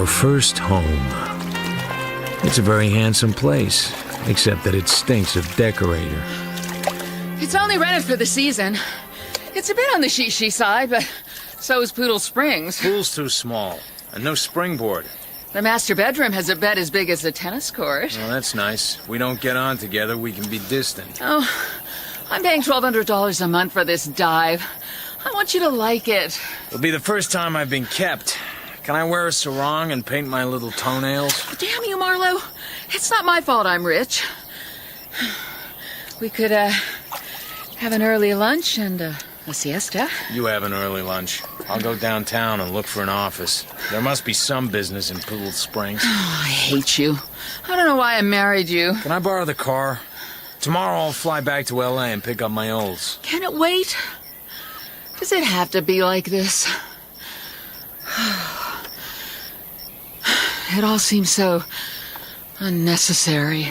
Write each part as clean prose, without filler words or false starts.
Our first home. It's a very handsome place, except that it stinks of decorator. It's only rented for the season. It's a bit on the she side, but so is Poodle Springs. Pool's too small, and no springboard. The master bedroom has a bed as big as a tennis court. Well, that's nice. We don't get on together, we can be distant. Oh, I'm paying $1,200 a month for this dive. I want you to like it. It'll be the first time I've been kept. Can I wear a sarong and paint my little toenails? Damn you, Marlo. It's not my fault I'm rich. We could, have an early lunch and, a siesta. You have an early lunch. I'll go downtown and look for an office. There must be some business in Poodle Springs. Oh, I hate you. I don't know why I married you. Can I borrow the car? Tomorrow I'll fly back to L.A. and pick up my olds. Can it wait? Does it have to be like this? It all seems so unnecessary.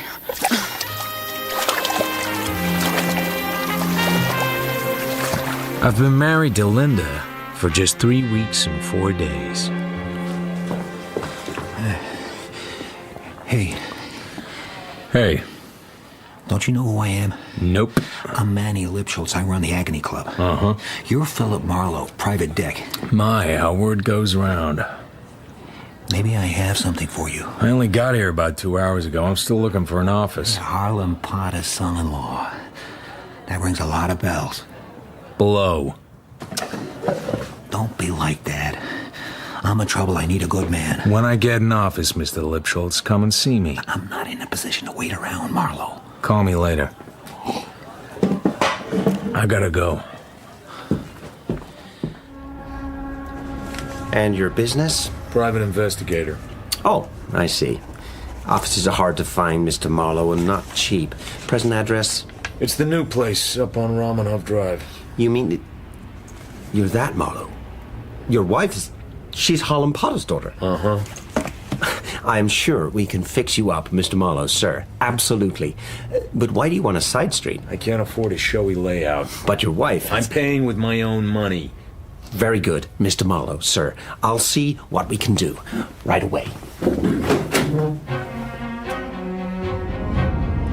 I've been married to Linda for just 3 weeks and 4 days. Hey. Hey. Don't you know who I am? Nope. I'm Manny Lipschultz. I run the Agony Club. Uh-huh. You're Philip Marlowe, private deck. My, how word goes round. Maybe I have something for you. I only got here about 2 hours ago. I'm still looking for an office. Harlem Potter's son-in-law. That rings a lot of bells. Below. Don't be like that. I'm in trouble. I need a good man. When I get an office, Mr. Lipschultz, come and see me. I'm not in a position to wait around, Marlowe. Call me later. I gotta go. And your business? Private investigator. Oh, I see. Offices are hard to find, Mr. Marlowe, and not cheap. Present address? It's the new place up on Romanov Drive. You mean... You're that Marlowe? Your wife is... She's Harlem Potter's daughter. Uh-huh. I'm sure we can fix you up, Mr. Marlowe, sir. Absolutely. But why do you want a side street? I can't afford a showy layout. But your wife... I'm paying with my own money. Very good, Mr. Marlowe, sir. I'll see what we can do. Right away.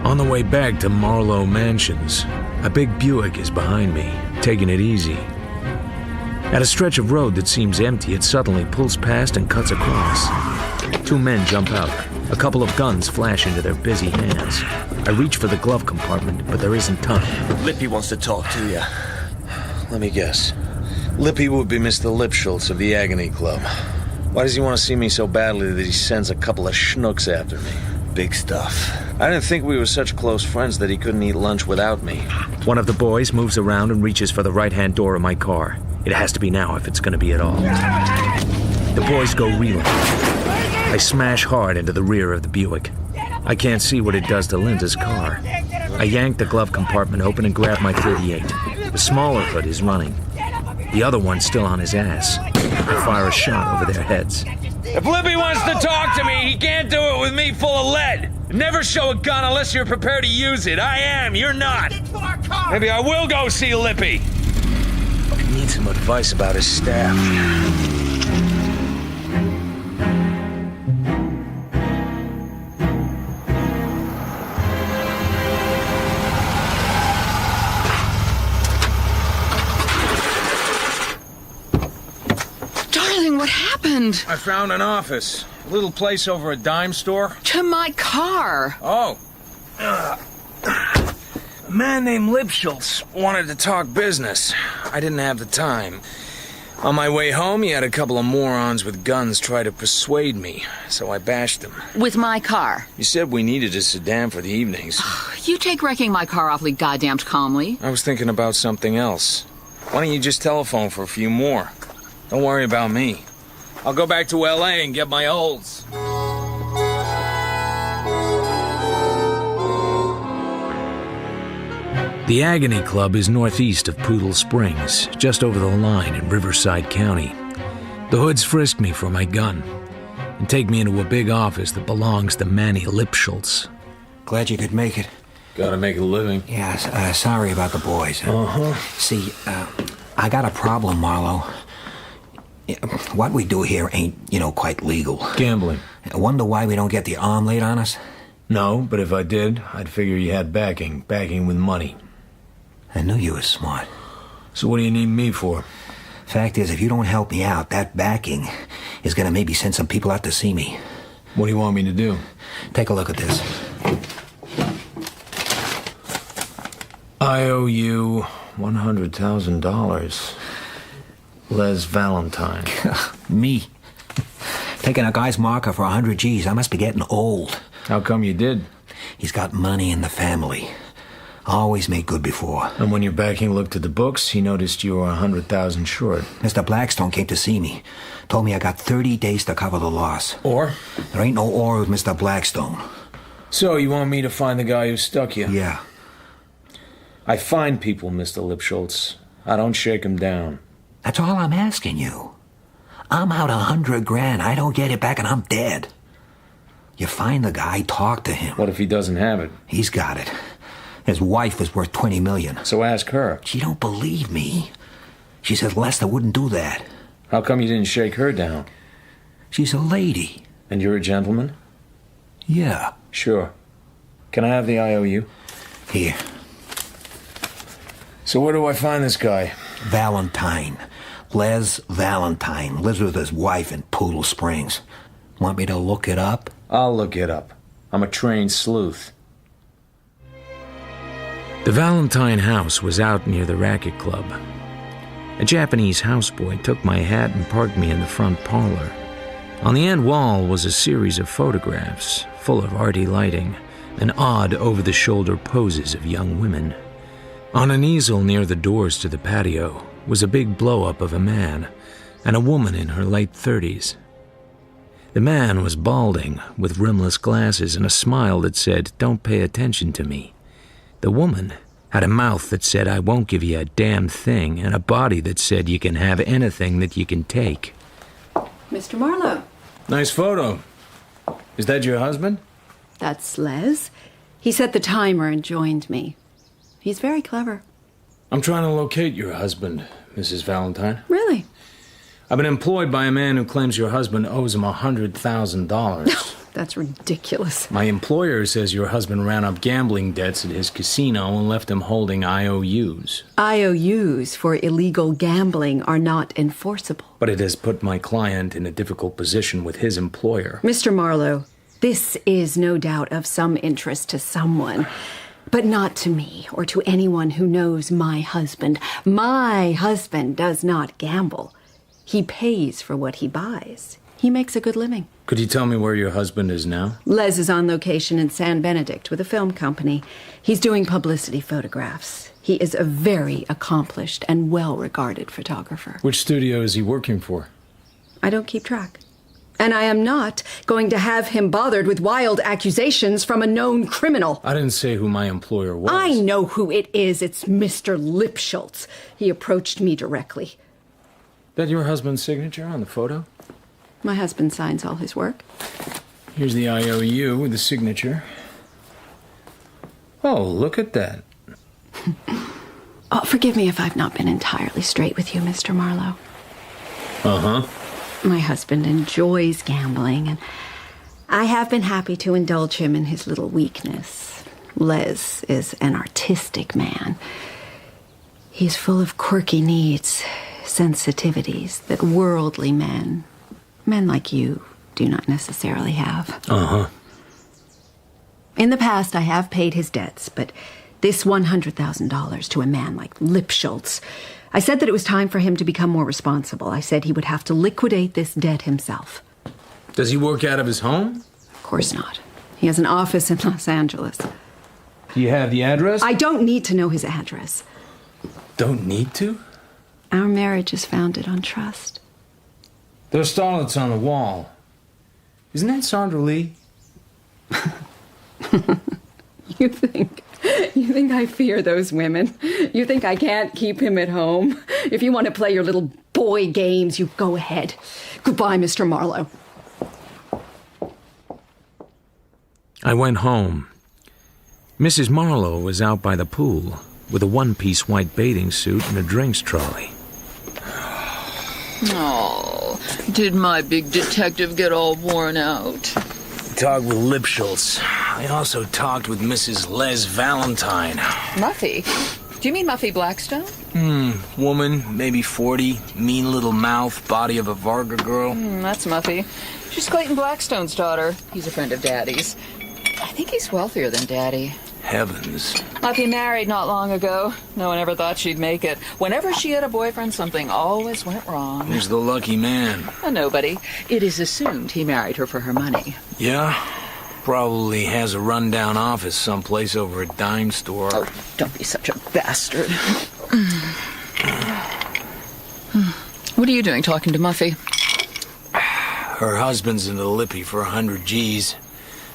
On the way back to Marlowe Mansions, a big Buick is behind me, taking it easy. At a stretch of road that seems empty, it suddenly pulls past and cuts across. 2 men jump out. A couple of guns flash into their busy hands. I reach for the glove compartment, but there isn't time. Lippy wants to talk to you. Let me guess. Lippy would be Mr. Lipschultz of the Agony Club. Why does he want to see me so badly that he sends a couple of schnooks after me? Big stuff. I didn't think we were such close friends that he couldn't eat lunch without me. One of the boys moves around and reaches for the right-hand door of my car. It has to be now if it's going to be at all. The boys go reeling. I smash hard into the rear of the Buick. I can't see what it does to Linda's car. I yank the glove compartment open and grab my .38. The smaller hood is running. The other one's still on his ass. I fire a shot over their heads. If Lippy wants to talk to me, he can't do it with me full of lead. Never show a gun unless you're prepared to use it. I am, you're not. Maybe I will go see Lippy. I need some advice about his staff. What happened? I found an office. A little place over a dime store. To my car. Oh. A man named Lipschultz wanted to talk business. I didn't have the time. On my way home, he had a couple of morons with guns try to persuade me, so I bashed them. With my car? You said we needed a sedan for the evenings. You take wrecking my car awfully goddamned calmly. I was thinking about something else. Why don't you just telephone for a few more? Don't worry about me. I'll go back to L.A. and get my olds. The Agony Club is northeast of Poodle Springs, just over the line in Riverside County. The hoods frisk me for my gun and take me into a big office that belongs to Manny Lipschultz. Glad you could make it. Gotta make a living. Yeah, sorry about the boys. Uh-huh. See, I got a problem, Marlowe. What we do here ain't, quite legal. Gambling. I wonder why we don't get the arm laid on us? No, but if I did, I'd figure you had backing with money. I knew you were smart. So what do you need me for? Fact is, if you don't help me out, that backing is gonna maybe send some people out to see me. What do you want me to do? Take a look at this. I owe you $100,000. Les Valentine. Me. Taking a guy's marker for 100 G's. I must be getting old. How come you did? He's got money in the family. Always made good before. And when your backing looked at the books, he noticed you were 100,000 short. Mr. Blackstone came to see me. Told me I got 30 days to cover the loss. Or? There ain't no or with Mr. Blackstone. So you want me to find the guy who stuck you? Yeah. I find people, Mr. Lipschultz. I don't shake them down. That's all I'm asking you. I'm out $100,000. I don't get it back and I'm dead. You find the guy, talk to him. What if he doesn't have it? He's got it. His wife is worth $20 million. So ask her. She don't believe me. She says Lester wouldn't do that. How come you didn't shake her down? She's a lady. And you're a gentleman? Yeah. Sure. Can I have the IOU? Here. So where do I find this guy? Valentine. Les Valentine. Lives with his wife in Poodle Springs. Want me to look it up? I'll look it up. I'm a trained sleuth. The Valentine house was out near the racket club. A Japanese houseboy took my hat and parked me in the front parlor. On the end wall was a series of photographs, full of arty lighting and odd over-the-shoulder poses of young women. On an easel near the doors to the patio was a big blow-up of a man and a woman in her late 30s. The man was balding, with rimless glasses and a smile that said, "Don't pay attention to me." The woman had a mouth that said, "I won't give you a damn thing," and a body that said, "You can have anything that you can take." Mr. Marlowe. Nice photo. Is that your husband? That's Les. He set the timer and joined me. He's very clever. I'm trying to locate your husband, Mrs. Valentine. Really? I've been employed by a man who claims your husband owes him $100,000. That's ridiculous. My employer says your husband ran up gambling debts at his casino and left him holding IOUs. IOUs for illegal gambling are not enforceable. But it has put my client in a difficult position with his employer. Mr. Marlowe, this is no doubt of some interest to someone, but not to me or to anyone who knows my husband. My husband does not gamble. He pays for what he buys. He makes a good living. Could you tell me where your husband is now? Les is on location in San Benedict with a film company. He's doing publicity photographs. He is a very accomplished and well-regarded photographer. Which studio is he working for? I don't keep track. And I am not going to have him bothered with wild accusations from a known criminal. I didn't say who my employer was. I know who it is. It's Mr. Lipschultz. He approached me directly. That your husband's signature on the photo? My husband signs all his work. Here's the IOU with the signature. Oh, look at that. Oh, forgive me if I've not been entirely straight with you, Mr. Marlowe. Uh-huh. My husband enjoys gambling, and I have been happy to indulge him in his little weakness. Les is an artistic man. He's full of quirky needs, sensitivities that worldly men like you, do not necessarily have. Uh-huh. In the past, I have paid his debts, but this $100,000 to a man like Lipschultz, I said that it was time for him to become more responsible. I said he would have to liquidate this debt himself. Does he work out of his home? Of course not. He has an office in Los Angeles. Do you have the address? I don't need to know his address. Don't need to? Our marriage is founded on trust. There are starlets on the wall. Isn't that Sandra Lee? You think I fear those women? You think I can't keep him at home? If you want to play your little boy games, you go ahead. Goodbye, Mr. Marlowe. I went home. Mrs. Marlowe was out by the pool with a one-piece white bathing suit and a drinks trolley. Oh, did my big detective get all worn out? Talked with Lipschultz. I also talked with Mrs. Les Valentine. Muffy? Do you mean Muffy Blackstone? Woman, maybe 40, mean little mouth, body of a Varga girl. That's Muffy. She's Clayton Blackstone's daughter. He's a friend of Daddy's. I think he's wealthier than Daddy. Heavens. Muffy married not long ago. No one ever thought she'd make it. Whenever she had a boyfriend, something always went wrong. Who's the lucky man? Nobody. It is assumed he married her for her money. Yeah? Probably has a rundown office someplace over a dime store. Oh, don't be such a bastard. What are you doing talking to Muffy? Her husband's in the lippy for 100 G's.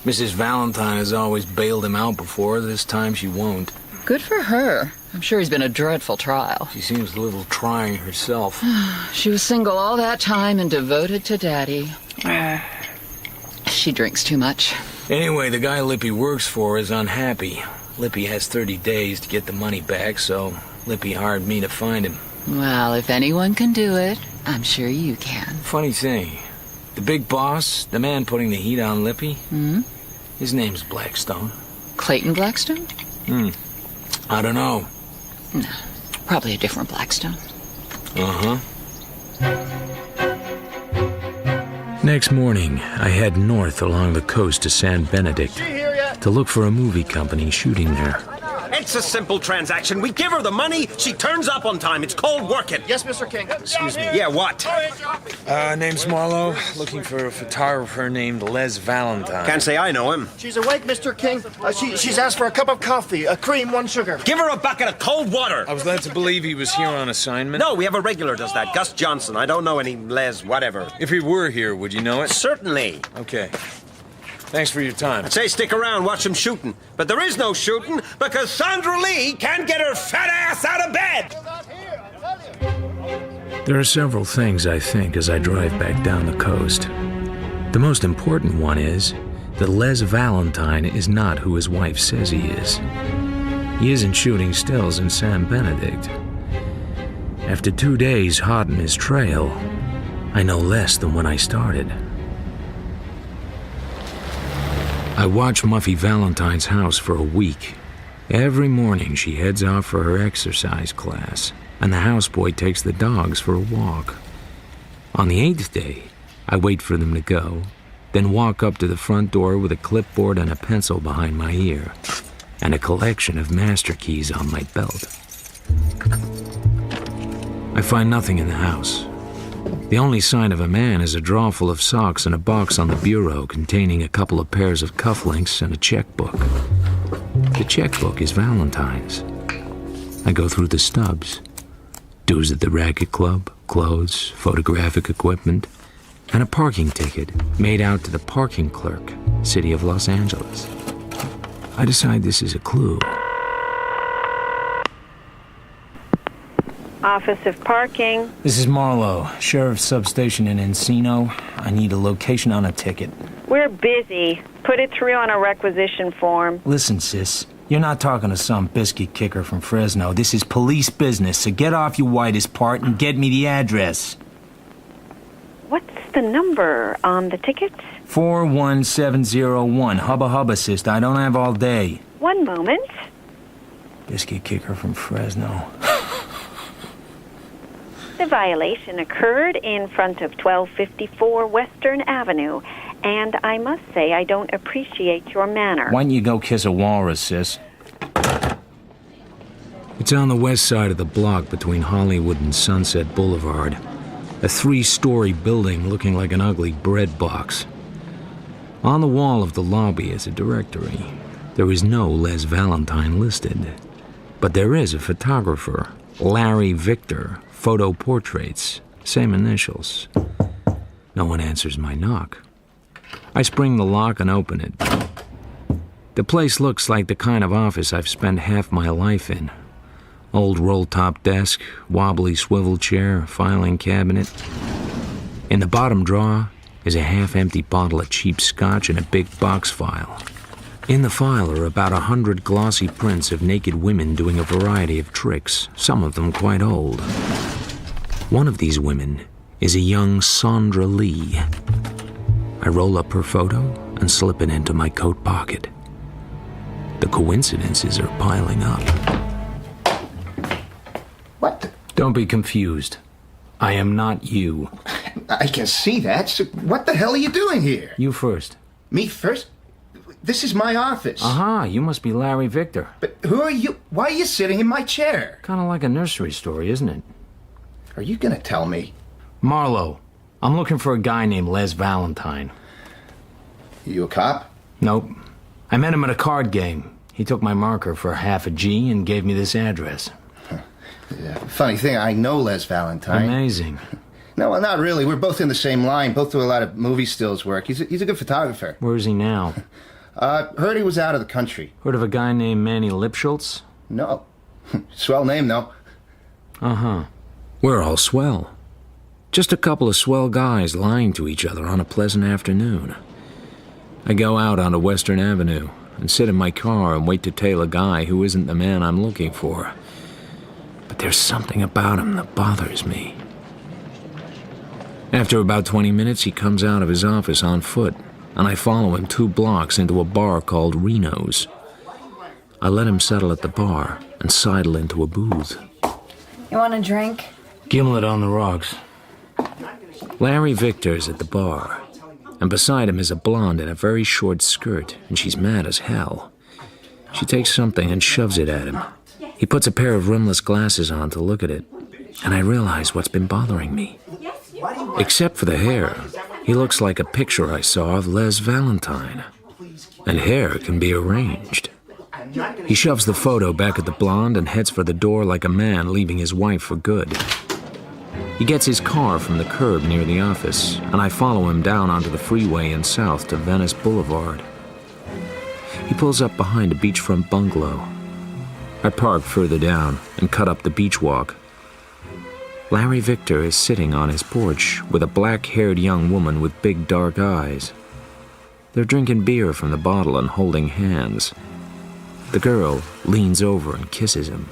Mrs. Valentine has always bailed him out before. This time she won't. Good for her. I'm sure he's been a dreadful trial. She seems a little trying herself. She was single all that time and devoted to Daddy. She drinks too much. Anyway, the guy Lippy works for is unhappy. Lippy has 30 days to get the money back, so Lippy hired me to find him. Well, if anyone can do it, I'm sure you can. Funny thing, the big boss, the man putting the heat on Lippy, his name's Blackstone. Clayton Blackstone? I don't know. No, probably a different Blackstone. Uh-huh. Next morning, I head north along the coast to San Benedict to look for a movie company shooting there. It's a simple transaction. We give her the money, she turns up on time. It's called working. Yes, Mr. King. Excuse me. Yeah, what? Name's Marlowe. Looking for a photographer named Les Valentine. Can't say I know him. She's awake, Mr. King. She's asked for a cup of coffee, a cream, 1 sugar. Give her a bucket of cold water. I was led to believe he was here on assignment. No, we have a regular does that. Gus Johnson. I don't know any Les whatever. If he were here, would you know it? Certainly. Okay. Thanks for your time. I'd say stick around, watch some shooting. But there is no shooting because Sandra Lee can't get her fat ass out of bed. There are several things I think as I drive back down the coast. The most important one is that Les Valentine is not who his wife says he is. He isn't shooting stills in San Benedict. After 2 days hot in his trail, I know less than when I started. I watch Muffy Valentine's house for a week. Every morning she heads off for her exercise class, and the houseboy takes the dogs for a walk. On the 8th day, I wait for them to go, then walk up to the front door with a clipboard and a pencil behind my ear, and a collection of master keys on my belt. I find nothing in the house. The only sign of a man is a drawer full of socks and a box on the bureau containing a couple of pairs of cufflinks and a checkbook. The checkbook is Valentine's. I go through the stubs. Dues at the racket club, clothes, photographic equipment, and a parking ticket made out to the parking clerk, City of Los Angeles. I decide this is a clue. Office of Parking. This is Marlowe, Sheriff's Substation in Encino. I need a location on a ticket. We're busy. Put it through on a requisition form. Listen, sis, you're not talking to some biscuit kicker from Fresno. This is police business, so get off your whitest part and get me the address. What's the number on the ticket? 41701. Hubba hubba, sister. I don't have all day. One moment. Biscuit kicker from Fresno. The violation occurred in front of 1254 Western Avenue, and I must say I don't appreciate your manner. Why don't you go kiss a walrus, sis? It's on the west side of the block between Hollywood and Sunset Boulevard. A 3-story building looking like an ugly bread box. On the wall of the lobby is a directory. There is no Les Valentine listed. But there is a photographer, Larry Victor, photo portraits, same initials. No one answers my knock. I spring the lock and open it. The place looks like the kind of office I've spent half my life in. Old roll-top desk, wobbly swivel chair, filing cabinet. In the bottom drawer is a half-empty bottle of cheap scotch and a big box file. In the file are about 100 glossy prints of naked women doing a variety of tricks, some of them quite old. One of these women is a young Sandra Lee. I roll up her photo and slip it into my coat pocket. The coincidences are piling up. What? Don't be confused. I am not you. I can see that. So what the hell are you doing here? You first. Me first? This is my office. Aha, you must be Larry Victor. But who are you? Why are you sitting in my chair? Kind of like a nursery story, isn't it? Are you gonna tell me? Marlowe. I'm looking for a guy named Les Valentine. You a cop? Nope. I met him at a card game. He took my marker for half a G and gave me this address. Yeah, funny thing, I know Les Valentine. Amazing. No, well, not really. We're both in the same line. Both do a lot of movie stills work. He's a good photographer. Where is he now? Heard he was out of the country. Heard of a guy named Manny Lipschultz? No. Swell name, though. Uh-huh. We're all swell. Just a couple of swell guys lying to each other on a pleasant afternoon. I go out onto Western Avenue and sit in my car and wait to tail a guy who isn't the man I'm looking for. But there's something about him that bothers me. After about 20 minutes, he comes out of his office on foot, and I follow him 2 blocks into a bar called Reno's. I let him settle at the bar and sidle into a booth. You want a drink? Gimlet on the rocks. Larry Victor's at the bar, and beside him is a blonde in a very short skirt, and she's mad as hell. She takes something and shoves it at him. He puts a pair of rimless glasses on to look at it, and I realize what's been bothering me. Except for the hair, he looks like a picture I saw of Les Valentine. And hair can be arranged. He shoves the photo back at the blonde and heads for the door like a man leaving his wife for good. He gets his car from the curb near the office, and I follow him down onto the freeway and south to Venice Boulevard. He pulls up behind a beachfront bungalow. I park further down and cut up the beach walk. Larry Victor is sitting on his porch with a black-haired young woman with big dark eyes. They're drinking beer from the bottle and holding hands. The girl leans over and kisses him,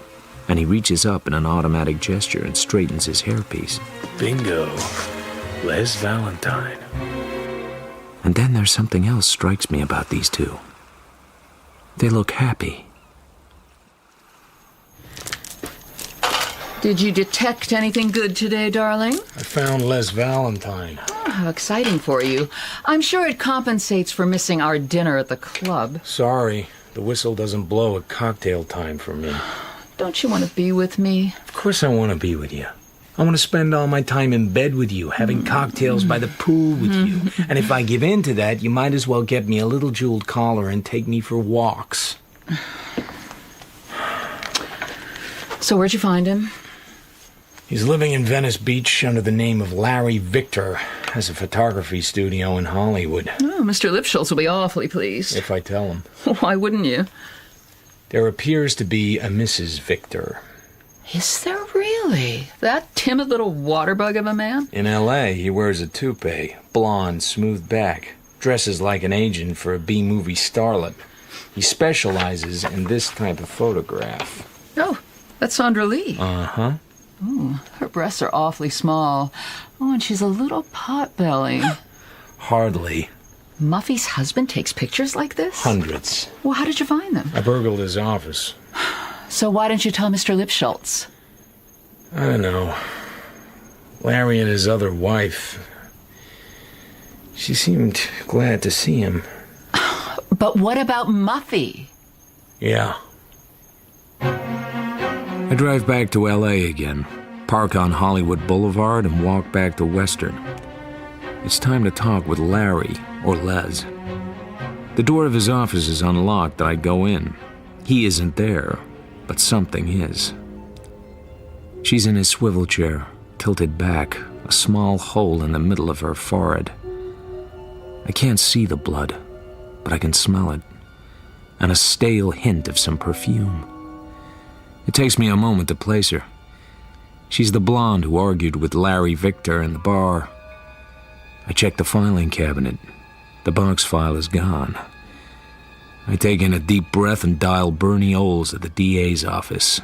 and he reaches up in an automatic gesture and straightens his hairpiece. Bingo. Les Valentine. And then there's something else strikes me about these two. They look happy. Did you detect anything good today, darling? I found Les Valentine. Oh, how exciting for you. I'm sure it compensates for missing our dinner at the club. Sorry, the whistle doesn't blow at cocktail time for me. Don't you want to be with me? Of course I want to be with you. I want to spend all my time in bed with you, having cocktails by the pool with you. And if I give in to that, you might as well get me a little jeweled collar and take me for walks. So where'd you find him? He's living in Venice Beach under the name of Larry Victor. Has a photography studio in Hollywood. Oh, Mr. Lipschultz will be awfully pleased. If I tell him. Why wouldn't you? There appears to be a Mrs. Victor. Is there really? That timid little water bug of a man? In L.A., he wears a toupee, blonde, smooth back, dresses like an agent for a B-movie starlet. He specializes in this type of photograph. Oh, that's Sandra Lee. Uh-huh. Oh, her breasts are awfully small. Oh, and she's a little potbelly. Hardly. Muffy's husband takes pictures like this? Hundreds. Well, how did you find them? I burgled his office. So why didn't you tell Mr. Lipschultz? I don't know. Larry and his other wife. She seemed glad to see him. But what about Muffy? Yeah. I drive back to L.A. again, park on Hollywood Boulevard, and walk back to Western. It's time to talk with Larry, or Les. The door of his office is unlocked and I go in. He isn't there, but something is. She's in his swivel chair, tilted back, a small hole in the middle of her forehead. I can't see the blood, but I can smell it, and a stale hint of some perfume. It takes me a moment to place her. She's the blonde who argued with Larry Victor in the bar. I check the filing cabinet. The box file is gone. I take in a deep breath and dial Bernie Oles at the DA's office.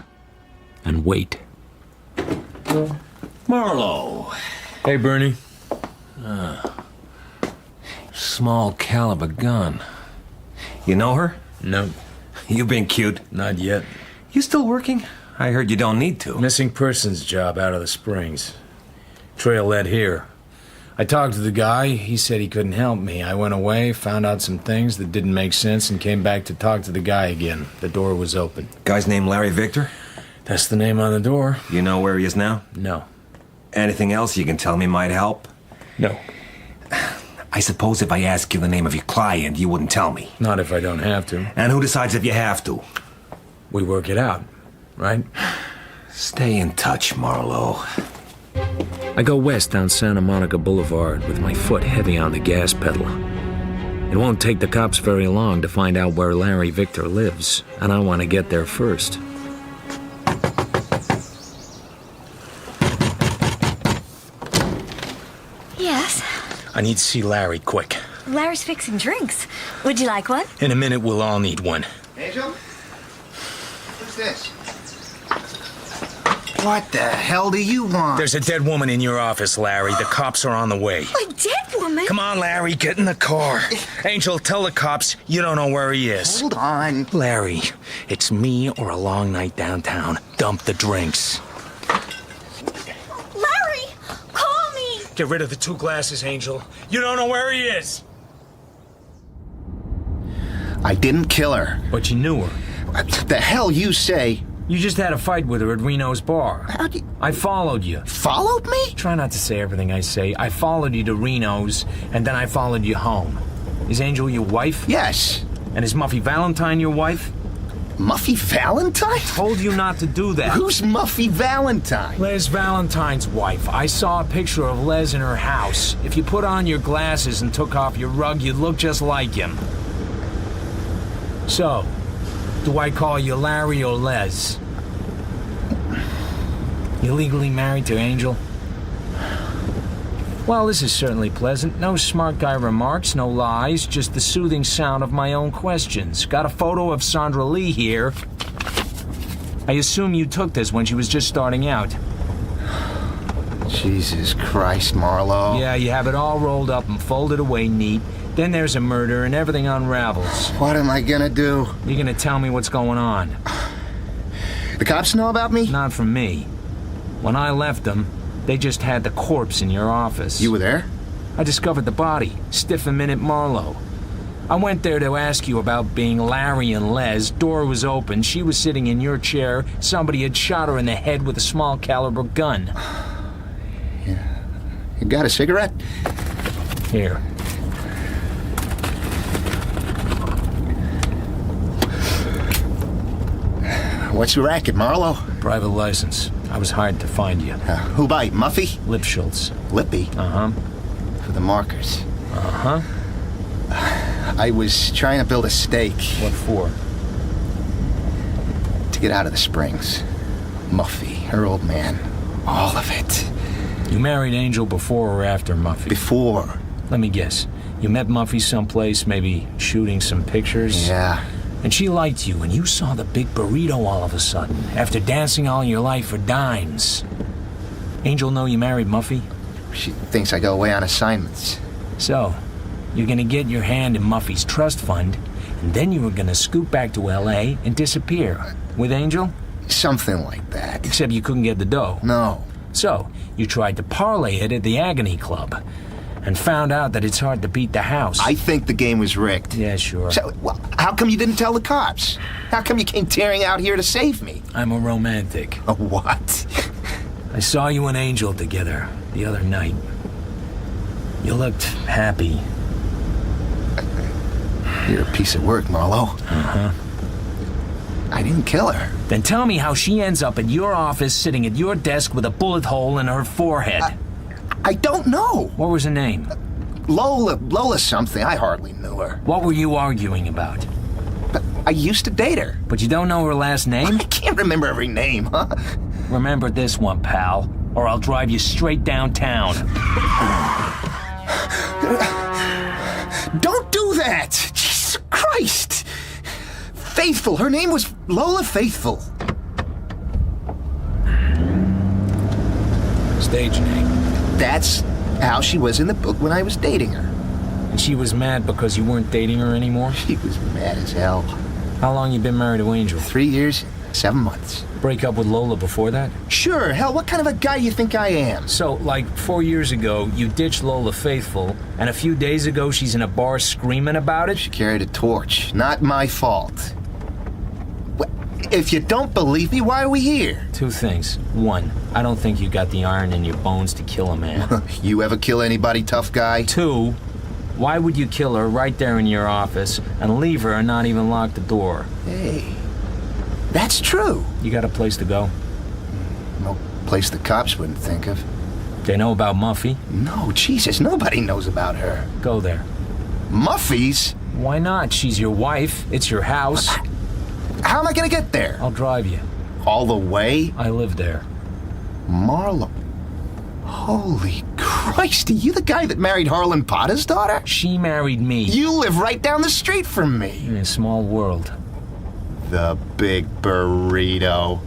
And wait. Marlowe, Hey, Bernie. Small caliber gun. You know her? No, You been cute? not yet. You still working? I heard you don't need to. Missing persons job out of the Springs. Trail led here. I talked to the guy. He said he couldn't help me. I went away, found out some things that didn't make sense, and came back to talk to the guy again. The door was open. Guy's name Larry Victor? That's the name on the door. You know where he is now? No. Anything else you can tell me might help? No. I suppose if I ask you the name of your client, you wouldn't tell me. Not if I don't have to. And who decides if you have to? We work it out, right? Stay in touch, Marlo. I go west down Santa Monica Boulevard with my foot heavy on the gas pedal. It won't take the cops very long to find out where Larry Victor lives, and I want to get there first. Yes. I need to see Larry quick. Larry's fixing drinks. Would you like one? In a minute, we'll all need one. Angel? Who's this? What the hell do you want? There's a dead woman in your office, Larry. The cops are on the way. A dead woman? Come on, Larry, get in the car. Angel, tell the cops you don't know where he is. Hold on. Larry, it's me or a long night downtown. Dump the drinks. Larry! Call me! Get rid of the 2 glasses, Angel. You don't know where he is. I didn't kill her. But you knew her. What the hell you say? You just had a fight with her at Reno's bar. How'd you... I followed you. Followed me? Try not to say everything I say. I followed you to Reno's, and then I followed you home. Is Angel your wife? Yes. And is Muffy Valentine your wife? Muffy Valentine? Told you not to do that. Who's Muffy Valentine? Les Valentine's wife. I saw a picture of Les in her house. If you put on your glasses and took off your rug, you'd look just like him. So, do I call you Larry or Les? You legally married to Angel? Well, this is certainly pleasant. No smart guy remarks, no lies, just the soothing sound of my own questions. Got a photo of Sandra Lee here. I assume you took this when she was just starting out. Jesus Christ, Marlo. Yeah, you have it all rolled up and folded away neat. Then there's a murder and everything unravels. What am I gonna do? You're gonna tell me what's going on. The cops know about me? Not from me. When I left them, they just had the corpse in your office. You were there? I discovered the body, stiff a minute Marlowe. I went there to ask you about being Larry and Les. Door was open. She was sitting in your chair. Somebody had shot her in the head with a small caliber gun. Yeah. You got a cigarette? Here. What's your racket, Marlo? Private license. I was hired to find you. Who by? Muffy? Lipschultz. Lippy? Uh-huh. For the markers. Uh-huh. I was trying to build a stake. What for? To get out of the Springs. Muffy, her old man. All of it. You married Angel before or after Muffy? Before. Let me guess. You met Muffy someplace, maybe shooting some pictures? Yeah. And she liked you, and you saw the big burrito all of a sudden, after dancing all your life for dimes. Angel know you married Muffy? She thinks I go away on assignments. So, you're gonna get your hand in Muffy's trust fund, and then you were gonna scoot back to L.A. and disappear. With Angel? Something like that. Except you couldn't get the dough. No. So, you tried to parlay it at the Agony Club, and found out that it's hard to beat the house. I think the game was rigged. Yeah, sure. So, well, how come you didn't tell the cops? How come you came tearing out here to save me? I'm a romantic. A what? I saw you and Angel together the other night. You looked happy. You're a piece of work, Marlo. Uh-huh. I didn't kill her. Then tell me how she ends up at your office sitting at your desk with a bullet hole in her forehead. I don't know. What was her name? Lola something. I hardly knew her. What were you arguing about? But I used to date her. But you don't know her last name? I can't remember every name, huh? Remember this one, pal, or I'll drive you straight downtown. Don't do that! Jesus Christ! Faithful. Her name was Lola Faithful. Stage name. That's how she was in the book when I was dating her. And she was mad because you weren't dating her anymore? She was mad as hell. How long you been married to Angel? 3 years, 7 months. Break up with Lola before that? Sure, hell, what kind of a guy you think I am? So, like, 4 years ago, you ditched Lola Faithful, and a few days ago she's in a bar screaming about it? She carried a torch. Not my fault. If you don't believe me, why are we here? 2 things. 1, I don't think you got the iron in your bones to kill a man. You ever kill anybody, tough guy? 2, why would you kill her right there in your office and leave her and not even lock the door? Hey, that's true. You got a place to go? No place the cops wouldn't think of. They know about Muffy? No, Jesus, nobody knows about her. Go there. Muffy's? Why not? She's your wife. It's your house. How am I gonna get there? I'll drive you. All the way? I live there. Marlo. Holy Christ, are you the guy that married Harlan Potter's daughter? She married me. You live right down the street from me. In a small world. The big burrito.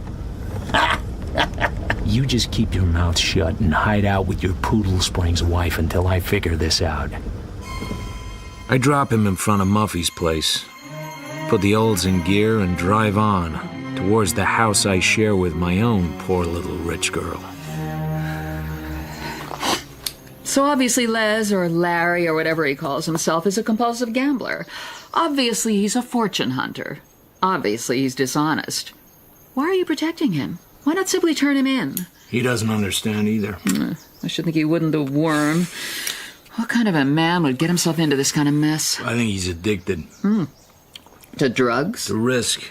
You just keep your mouth shut and hide out with your Poodle Springs wife until I figure this out. I drop him in front of Muffy's place, put the olds in gear, and drive on towards the house I share with my own poor little rich girl. So obviously Les, or Larry, or whatever he calls himself, is a compulsive gambler. Obviously he's a fortune hunter. Obviously he's dishonest. Why are you protecting him? Why not simply turn him in? He doesn't understand either. I should think he wouldn't, the worm. What kind of a man would get himself into this kind of mess? I think he's addicted. To drugs? To risk.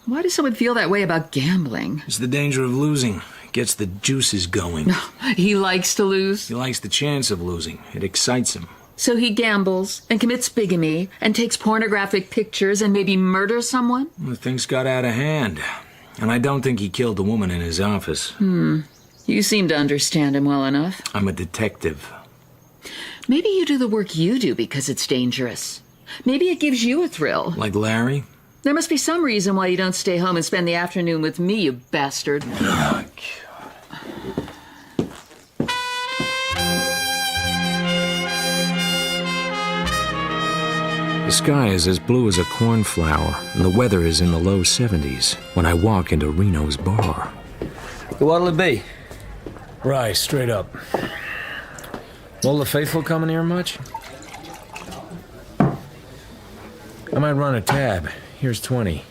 Why does someone feel that way about gambling? It's the danger of losing. It gets the juices going. He likes to lose? He likes the chance of losing. It excites him. So he gambles and commits bigamy and takes pornographic pictures and maybe murders someone? Well, things got out of hand. And I don't think he killed the woman in his office. You seem to understand him well enough. I'm a detective. Maybe you do the work you do because it's dangerous. Maybe it gives you a thrill. Like Larry? There must be some reason why you don't stay home and spend the afternoon with me, you bastard. Oh, the sky is as blue as a cornflower, and the weather is in the low 70s when I walk into Reno's bar. What'll it be? Right, straight up. Lola Faithful coming here much? I might run a tab. Here's 20.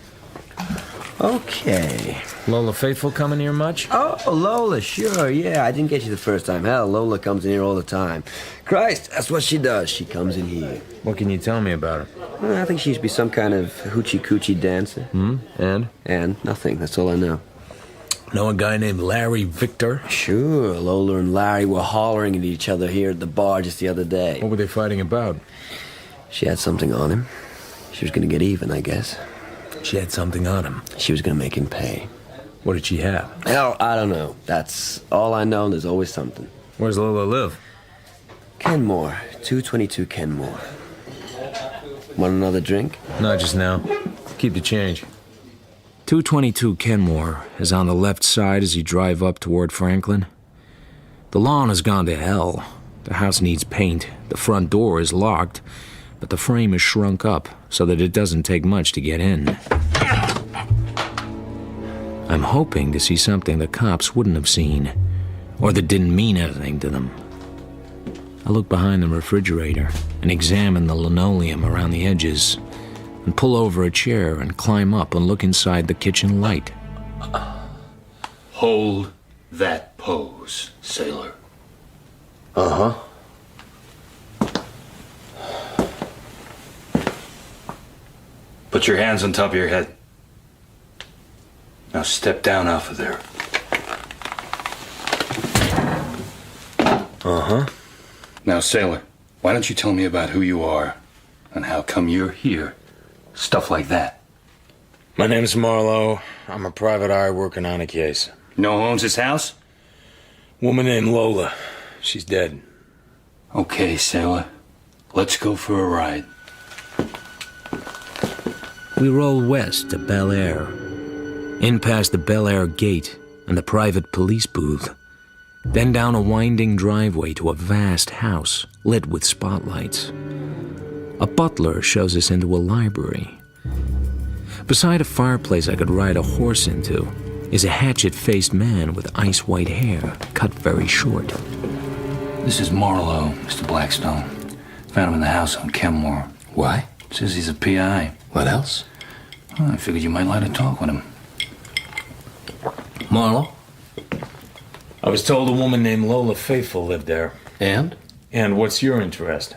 Okay. Lola Faithful coming here much? Oh, Lola, sure, yeah. I didn't get you the first time. Hell, Lola comes in here all the time. Christ, that's what she does. She comes in here. What can you tell me about her? Well, I think she used to be some kind of hoochie-coochie dancer. And? And nothing. That's all I know. Know a guy named Larry Victor? Sure. Lola and Larry were hollering at each other here at the bar just the other day. What were they fighting about? She had something on him. She was going to get even, I guess. She had something on him. She was going to make him pay. What did she have? Hell, I don't know. That's all I know. There's always something. Where's Lola live? Kenmore. 222 Kenmore. Want another drink? Not just now. Keep the change. 222 Kenmore is on the left side as you drive up toward Franklin. The lawn has gone to hell. The house needs paint. The front door is locked, but the frame is shrunk up so that it doesn't take much to get in. I'm hoping to see something the cops wouldn't have seen, or that didn't mean anything to them. I look behind the refrigerator and examine the linoleum around the edges, and pull over a chair and climb up and look inside the kitchen light. Hold that pose, sailor. Uh-huh. Put your hands on top of your head. Now step down off of there. Uh-huh. Now, sailor, why don't you tell me about who you are and how come you're here? Stuff like that. My name's Marlo. I'm a private eye working on a case. You know who owns this house? Woman named Lola. She's dead. Okay, sailor. Let's go for a ride. We roll west to Bel Air. In past the Bel Air gate and the private police booth. Then down a winding driveway to a vast house lit with spotlights. A butler shows us into a library. Beside a fireplace I could ride a horse into is a hatchet-faced man with ice-white hair, cut very short. This is Marlowe, Mr. Blackstone. Found him in the house on Kenmore. Why? Says he's a PI. What else? Well, I figured you might like to talk with him. Marlowe? I was told a woman named Lola Faithful lived there. And? And what's your interest?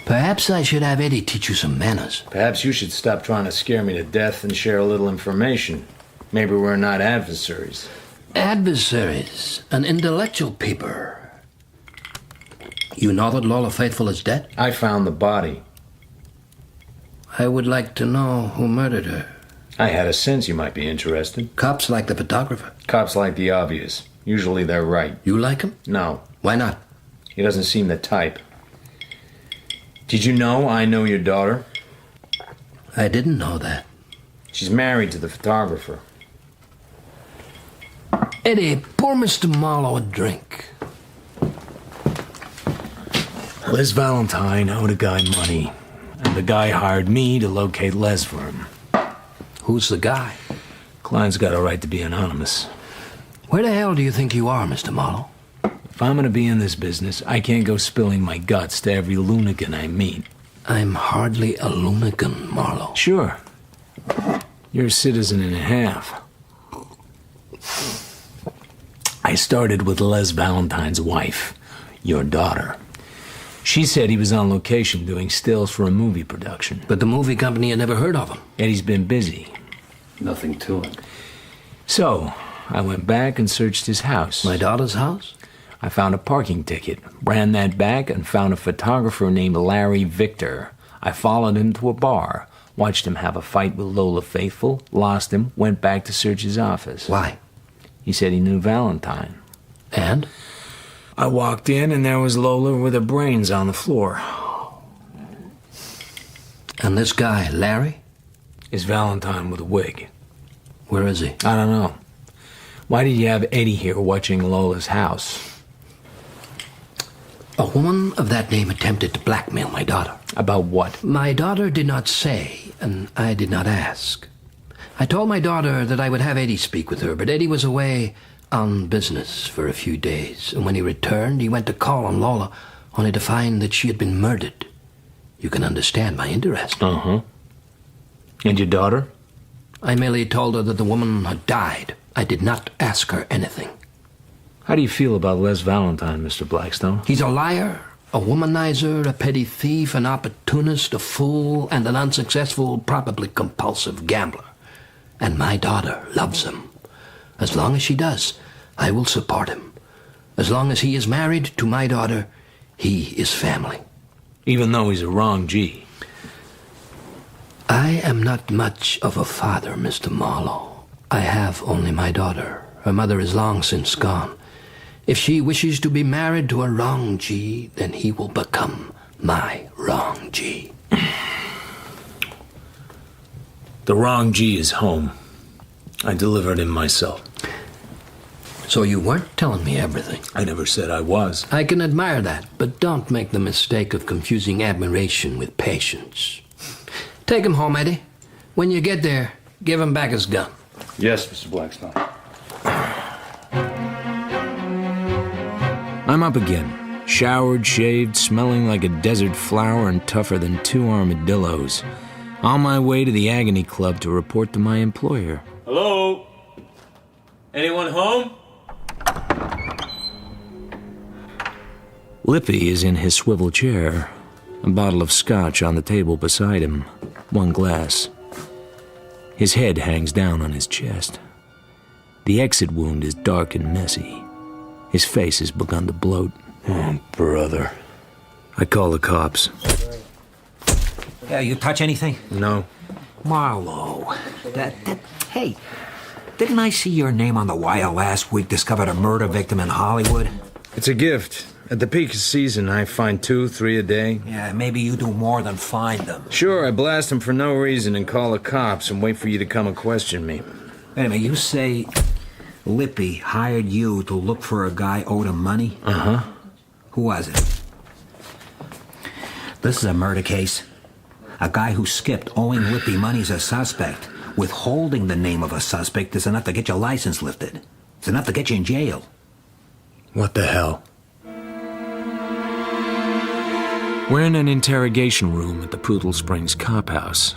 Perhaps I should have Eddie teach you some manners. Perhaps you should stop trying to scare me to death and share a little information. Maybe we're not adversaries. Adversaries? An intellectual paper. You know that Lola Faithful is dead? I found the body. I would like to know who murdered her. I had a sense you might be interested. Cops like the photographer. Cops like the obvious. Usually they're right. You like him? No. Why not? He doesn't seem the type. Did you know I know your daughter? I didn't know that. She's married to the photographer. Eddie, pour Mr. Marlowe a drink. Les Valentine owed a guy money, and the guy hired me to locate Les for him. Who's the guy? Client's got a right to be anonymous. Where the hell do you think you are, Mr. Marlowe? If I'm gonna be in this business, I can't go spilling my guts to every loonican I meet. I'm hardly a loonican, Marlowe. Sure. You're a citizen and a half. I started with Les Valentine's wife, your daughter. She said he was on location doing stills for a movie production. But the movie company had never heard of him. Eddie's been busy. Nothing to it. So, I went back and searched his house. My daughter's house? I found a parking ticket, ran that back, and found a photographer named Larry Victor. I followed him to a bar, watched him have a fight with Lola Faithful, lost him, went back to search his office. Why? He said he knew Valentine. And? I walked in, and there was Lola with her brains on the floor. And this guy, Larry? Is Valentine with a wig. Where is he? I don't know. Why did you have Eddie here watching Lola's house? A woman of that name attempted to blackmail my daughter. About what? My daughter did not say, and I did not ask. I told my daughter that I would have Eddie speak with her, but Eddie was away on business for a few days, and when he returned, he went to call on Lola, only to find that she had been murdered. You can understand my interest. Uh-huh. And your daughter? I merely told her that the woman had died. I did not ask her anything. How do you feel about Les Valentine, Mr. Blackstone? He's a liar, a womanizer, a petty thief, an opportunist, a fool, and an unsuccessful, probably compulsive gambler. And my daughter loves him. As long as she does, I will support him. As long as he is married to my daughter, he is family. Even though he's a wrong G. I am not much of a father, Mr. Marlowe. I have only my daughter. Her mother is long since gone. If she wishes to be married to a wrong G, then he will become my wrong G. The wrong G is home. I delivered him myself. So you weren't telling me everything? I never said I was. I can admire that, but don't make the mistake of confusing admiration with patience. Take him home, Eddie. When you get there, give him back his gun. Yes, Mr. Blackstone. I'm up again, showered, shaved, smelling like a desert flower and tougher than 2 armadillos. On my way to the Agony Club to report to my employer. Hello? Anyone home? Lippy is in his swivel chair, a bottle of scotch on the table beside him, 1 glass. His head hangs down on his chest. The exit wound is dark and messy. His face has begun to bloat. Oh, brother. I call the cops. Yeah, you touch anything? No. Marlowe. Hey, didn't I see your name on the wire last week? Discovered a murder victim in Hollywood? It's a gift. At the peak of season, I find 2, 3 a day. Yeah, maybe you do more than find them. Sure, I blast them for no reason and call the cops and wait for you to come and question me. Wait a minute, you say Lippy hired you to look for a guy owed him money? Uh-huh. Who was it? This is a murder case. A guy who skipped owing Lippy money's a suspect. Withholding the name of a suspect is enough to get your license lifted. It's enough to get you in jail. What the hell? We're in an interrogation room at the Poodle Springs cop house.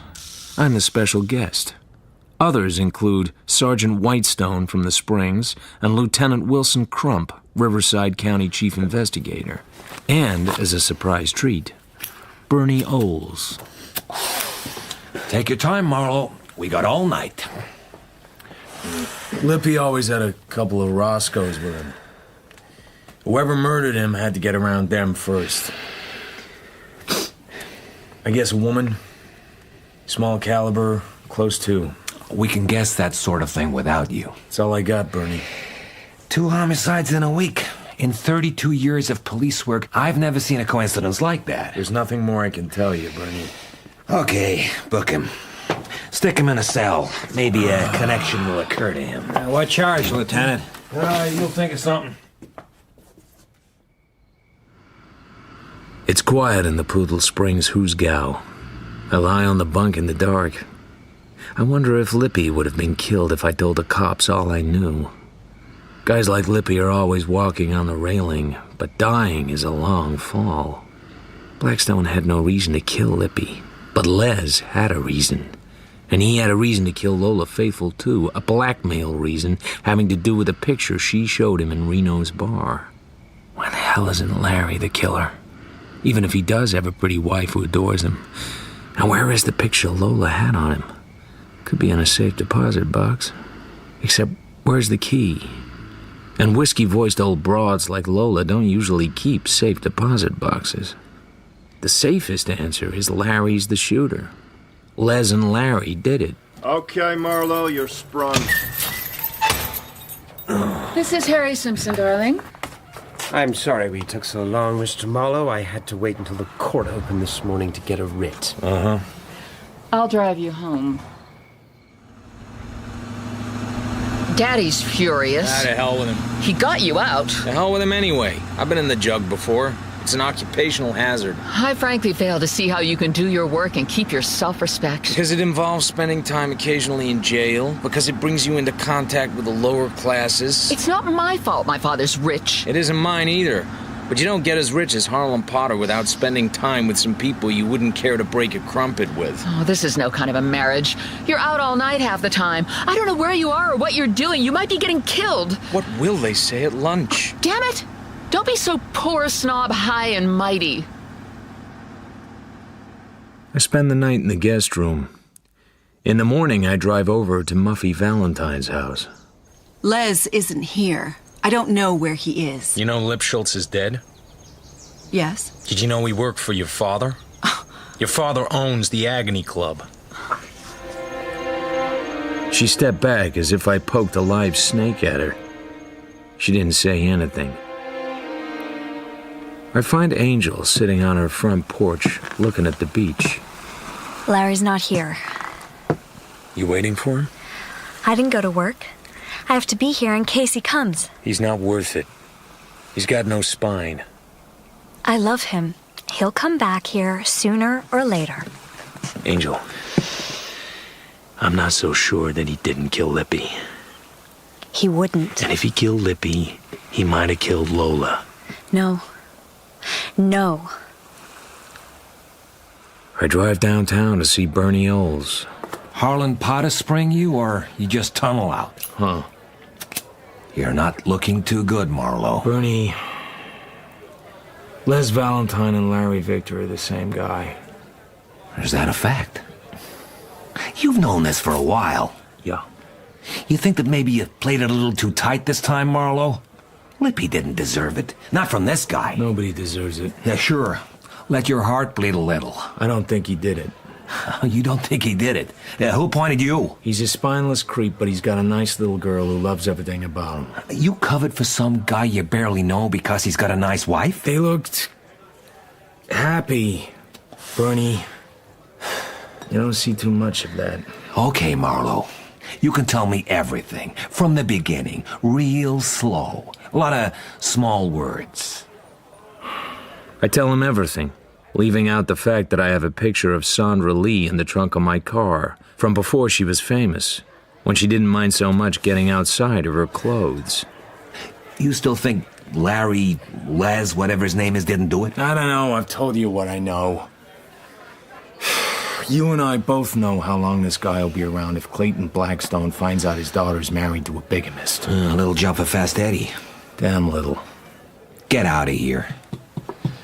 I'm the special guest. Others include Sergeant Whitestone from the Springs and Lieutenant Wilson Crump, Riverside County Chief Investigator. And, as a surprise treat, Bernie Oles. Take your time, Marlo. We got all night. Lippy always had a couple of Roscoes with him. Whoever murdered him had to get around them first. I guess a woman, small caliber, close to. We can guess that sort of thing without you. That's all I got, Bernie. 2 homicides in a week. In 32 years of police work, I've never seen a coincidence like that. There's nothing more I can tell you, Bernie. Okay, book him. Stick him in a cell. Maybe a connection will occur to him. What charge, Lieutenant? You'll think of something. It's quiet in the Poodle Springs hoosgow. I lie on the bunk in the dark. I wonder if Lippy would have been killed if I told the cops all I knew. Guys like Lippy are always walking on the railing, but dying is a long fall. Blackstone had no reason to kill Lippy, but Les had a reason. And he had a reason to kill Lola Faithful, too, a blackmail reason having to do with a picture she showed him in Reno's bar. Why the hell isn't Larry the killer? Even if he does have a pretty wife who adores him. And where is the picture Lola had on him? Could be in a safe deposit box. Except, where's the key? And whiskey-voiced old broads like Lola don't usually keep safe deposit boxes. The safest answer is Larry's the shooter. Les and Larry did it. Okay, Marlo, you're sprung. This is Harry Simpson, darling. I'm sorry we took so long, Mr. Marlowe. I had to wait until the court opened this morning to get a writ. Uh-huh. I'll drive you home. Daddy's furious. To hell with him. He got you out. To hell with him anyway. I've been in the jug before. It's an occupational hazard. I frankly fail to see how you can do your work and keep your self-respect. Because it involves spending time occasionally in jail. Because it brings you into contact with the lower classes. It's not my fault my father's rich. It isn't mine either. But you don't get as rich as Harlem Potter without spending time with some people you wouldn't care to break a crumpet with. Oh, this is no kind of a marriage. You're out all night half the time. I don't know where you are or what you're doing. You might be getting killed. What will they say at lunch? Damn it! Don't be so poor, snob, high and mighty. I spend the night in the guest room. In the morning, I drive over to Muffy Valentine's house. Les isn't here. I don't know where he is. You know Lipschultz is dead? Yes. Did you know he worked for your father? Your father owns the Agony Club. She stepped back as if I poked a live snake at her. She didn't say anything. I find Angel sitting on her front porch, looking at the beach. Larry's not here. You waiting for him? I didn't go to work. I have to be here in case he comes. He's not worth it. He's got no spine. I love him. He'll come back here sooner or later. Angel, I'm not so sure that he didn't kill Lippy. He wouldn't. And if he killed Lippy, he might have killed Lola. No. No. I drive downtown to see Bernie Oles. Harlan Potter spring you, or you just tunnel out? Huh. You're not looking too good, Marlo. Bernie, Les Valentine and Larry Victor are the same guy. Is that a fact? You've known this for a while. Yeah. You think that maybe you played it a little too tight this time, Marlo? Lippy didn't deserve it. Not from this guy. Nobody deserves it. Yeah, sure. Let your heart bleed a little. I don't think he did it. You don't think he did it? Who appointed you? He's a spineless creep, but he's got a nice little girl who loves everything about him. You covered for some guy you barely know because he's got a nice wife? They looked happy, Bernie. You don't see too much of that. Okay, Marlo. You can tell me everything, from the beginning, real slow. A lot of small words. I tell him everything, leaving out the fact that I have a picture of Sandra Lee in the trunk of my car from before she was famous, when she didn't mind so much getting outside of her clothes. You still think Larry, Les, whatever his name is, didn't do it? I don't know. I've told you what I know. You and I both know how long this guy will be around if Clayton Blackstone finds out his daughter's married to a bigamist. A little jump for Fast Eddie. Damn little. Get out of here.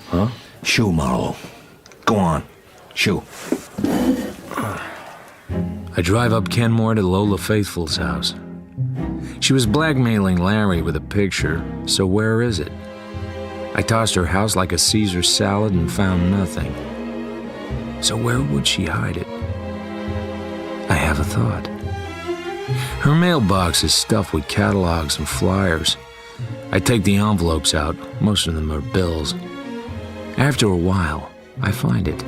Huh? Shoo, Marlo. Go on. Shoo. I drive up Kenmore to Lola Faithful's house. She was blackmailing Larry with a picture, so where is it? I tossed her house like a Caesar salad and found nothing. So where would she hide it? I have a thought. Her mailbox is stuffed with catalogs and flyers. I take the envelopes out. Most of them are bills. After a while, I find it.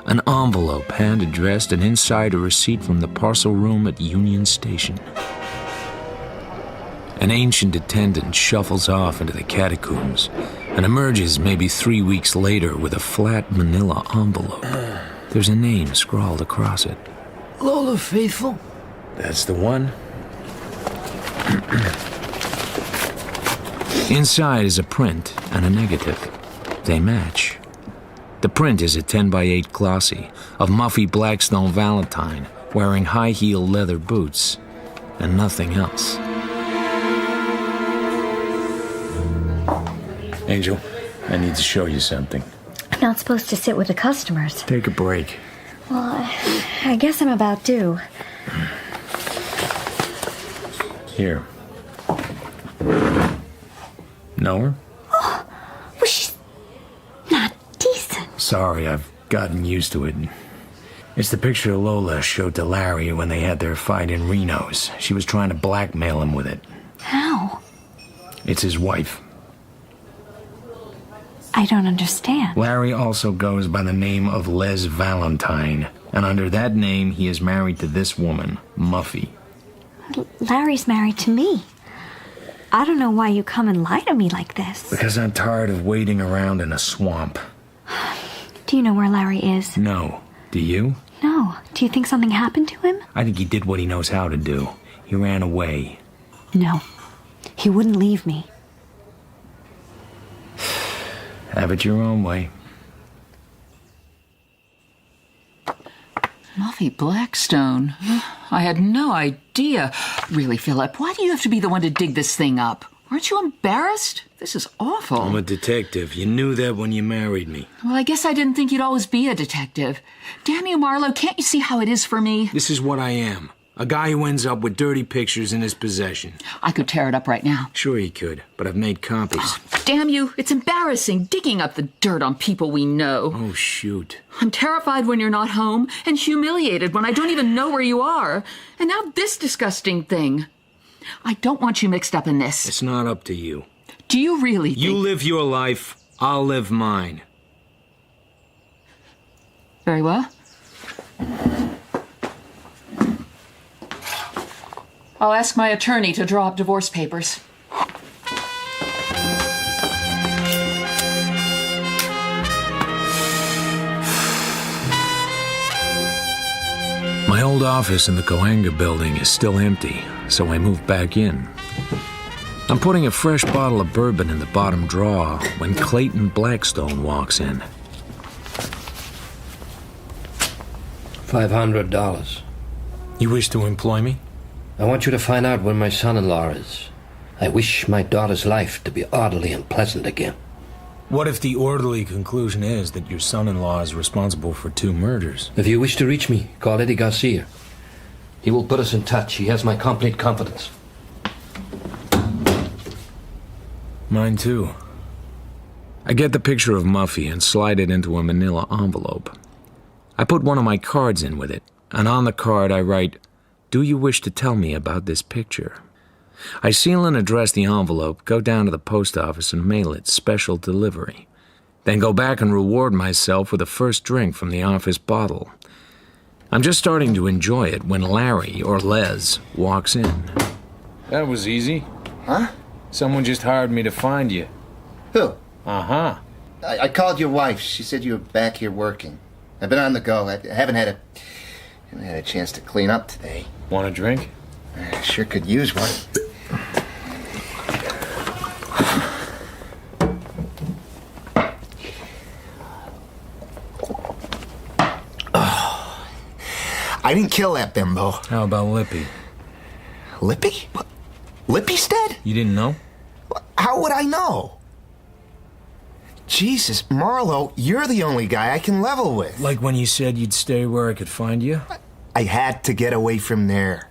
An envelope hand-addressed and inside a receipt from the parcel room at Union Station. An ancient attendant shuffles off into the catacombs and emerges maybe 3 weeks later with a flat manila envelope. There's a name scrawled across it. Lola Faithful? That's the one. Inside is a print and a negative. They match. The print is a 10x8 glossy of Muffy Blackstone Valentine wearing high-heel leather boots and nothing else. Angel, I need to show you something. I'm not supposed to sit with the customers. Take a break. Well, I guess I'm about due. Here. Know her? Oh, well, she's not decent. Sorry, I've gotten used to it. It's the picture Lola showed to Larry when they had their fight in Reno's. She was trying to blackmail him with it. How? It's his wife. I don't understand. Larry also goes by the name of Les Valentine, and under that name he is married to this woman, Muffy. Larry's married to me. I don't know why you come and lie to me like this. Because I'm tired of waiting around in a swamp. Do you know where Larry is? No. Do you? No. Do you think something happened to him? I think he did what he knows how to do. He ran away. No. He wouldn't leave me. Have it your own way. Muffy Blackstone. I had no idea. Really, Philip, why do you have to be the one to dig this thing up? Aren't you embarrassed? This is awful. I'm a detective. You knew that when you married me. Well, I guess I didn't think you'd always be a detective. Damn you, Marlo, can't you see how it is for me? This is what I am. A guy who ends up with dirty pictures in his possession. I could tear it up right now. Sure you could, but I've made copies. Oh, damn you, it's embarrassing digging up the dirt on people we know. Oh, shoot. I'm terrified when you're not home and humiliated when I don't even know where you are. And now this disgusting thing. I don't want you mixed up in this. It's not up to you. Do you really think... You live your life, I'll live mine. Very well. I'll ask my attorney to draw up divorce papers. My old office in the Coanga building is still empty, so I moved back in. I'm putting a fresh bottle of bourbon in the bottom drawer when Clayton Blackstone walks in. $500. You wish to employ me? I want you to find out where my son-in-law is. I wish my daughter's life to be orderly and pleasant again. What if the orderly conclusion is that your son-in-law is responsible for 2 murders? If you wish to reach me, call Eddie Garcia. He will put us in touch. He has my complete confidence. Mine too. I get the picture of Muffy and slide it into a manila envelope. I put one of my cards in with it, and on the card I write, "Do you wish to tell me about this picture?" I seal and address the envelope, go down to the post office and mail it special delivery. Then go back and reward myself with a first drink from the office bottle. I'm just starting to enjoy it when Larry, or Les, walks in. That was easy. Huh? Someone just hired me to find you. Who? Uh-huh. I called your wife. She said you were back here working. I've been on the go. I haven't had a chance to clean up today. Want a drink? I sure could use one. Oh, I didn't kill that bimbo. How about Lippy? Lippy? What? Lippy's dead? You didn't know? How would I know? Jesus, Marlo, you're the only guy I can level with. Like when you said you'd stay where I could find you? I had to get away from there.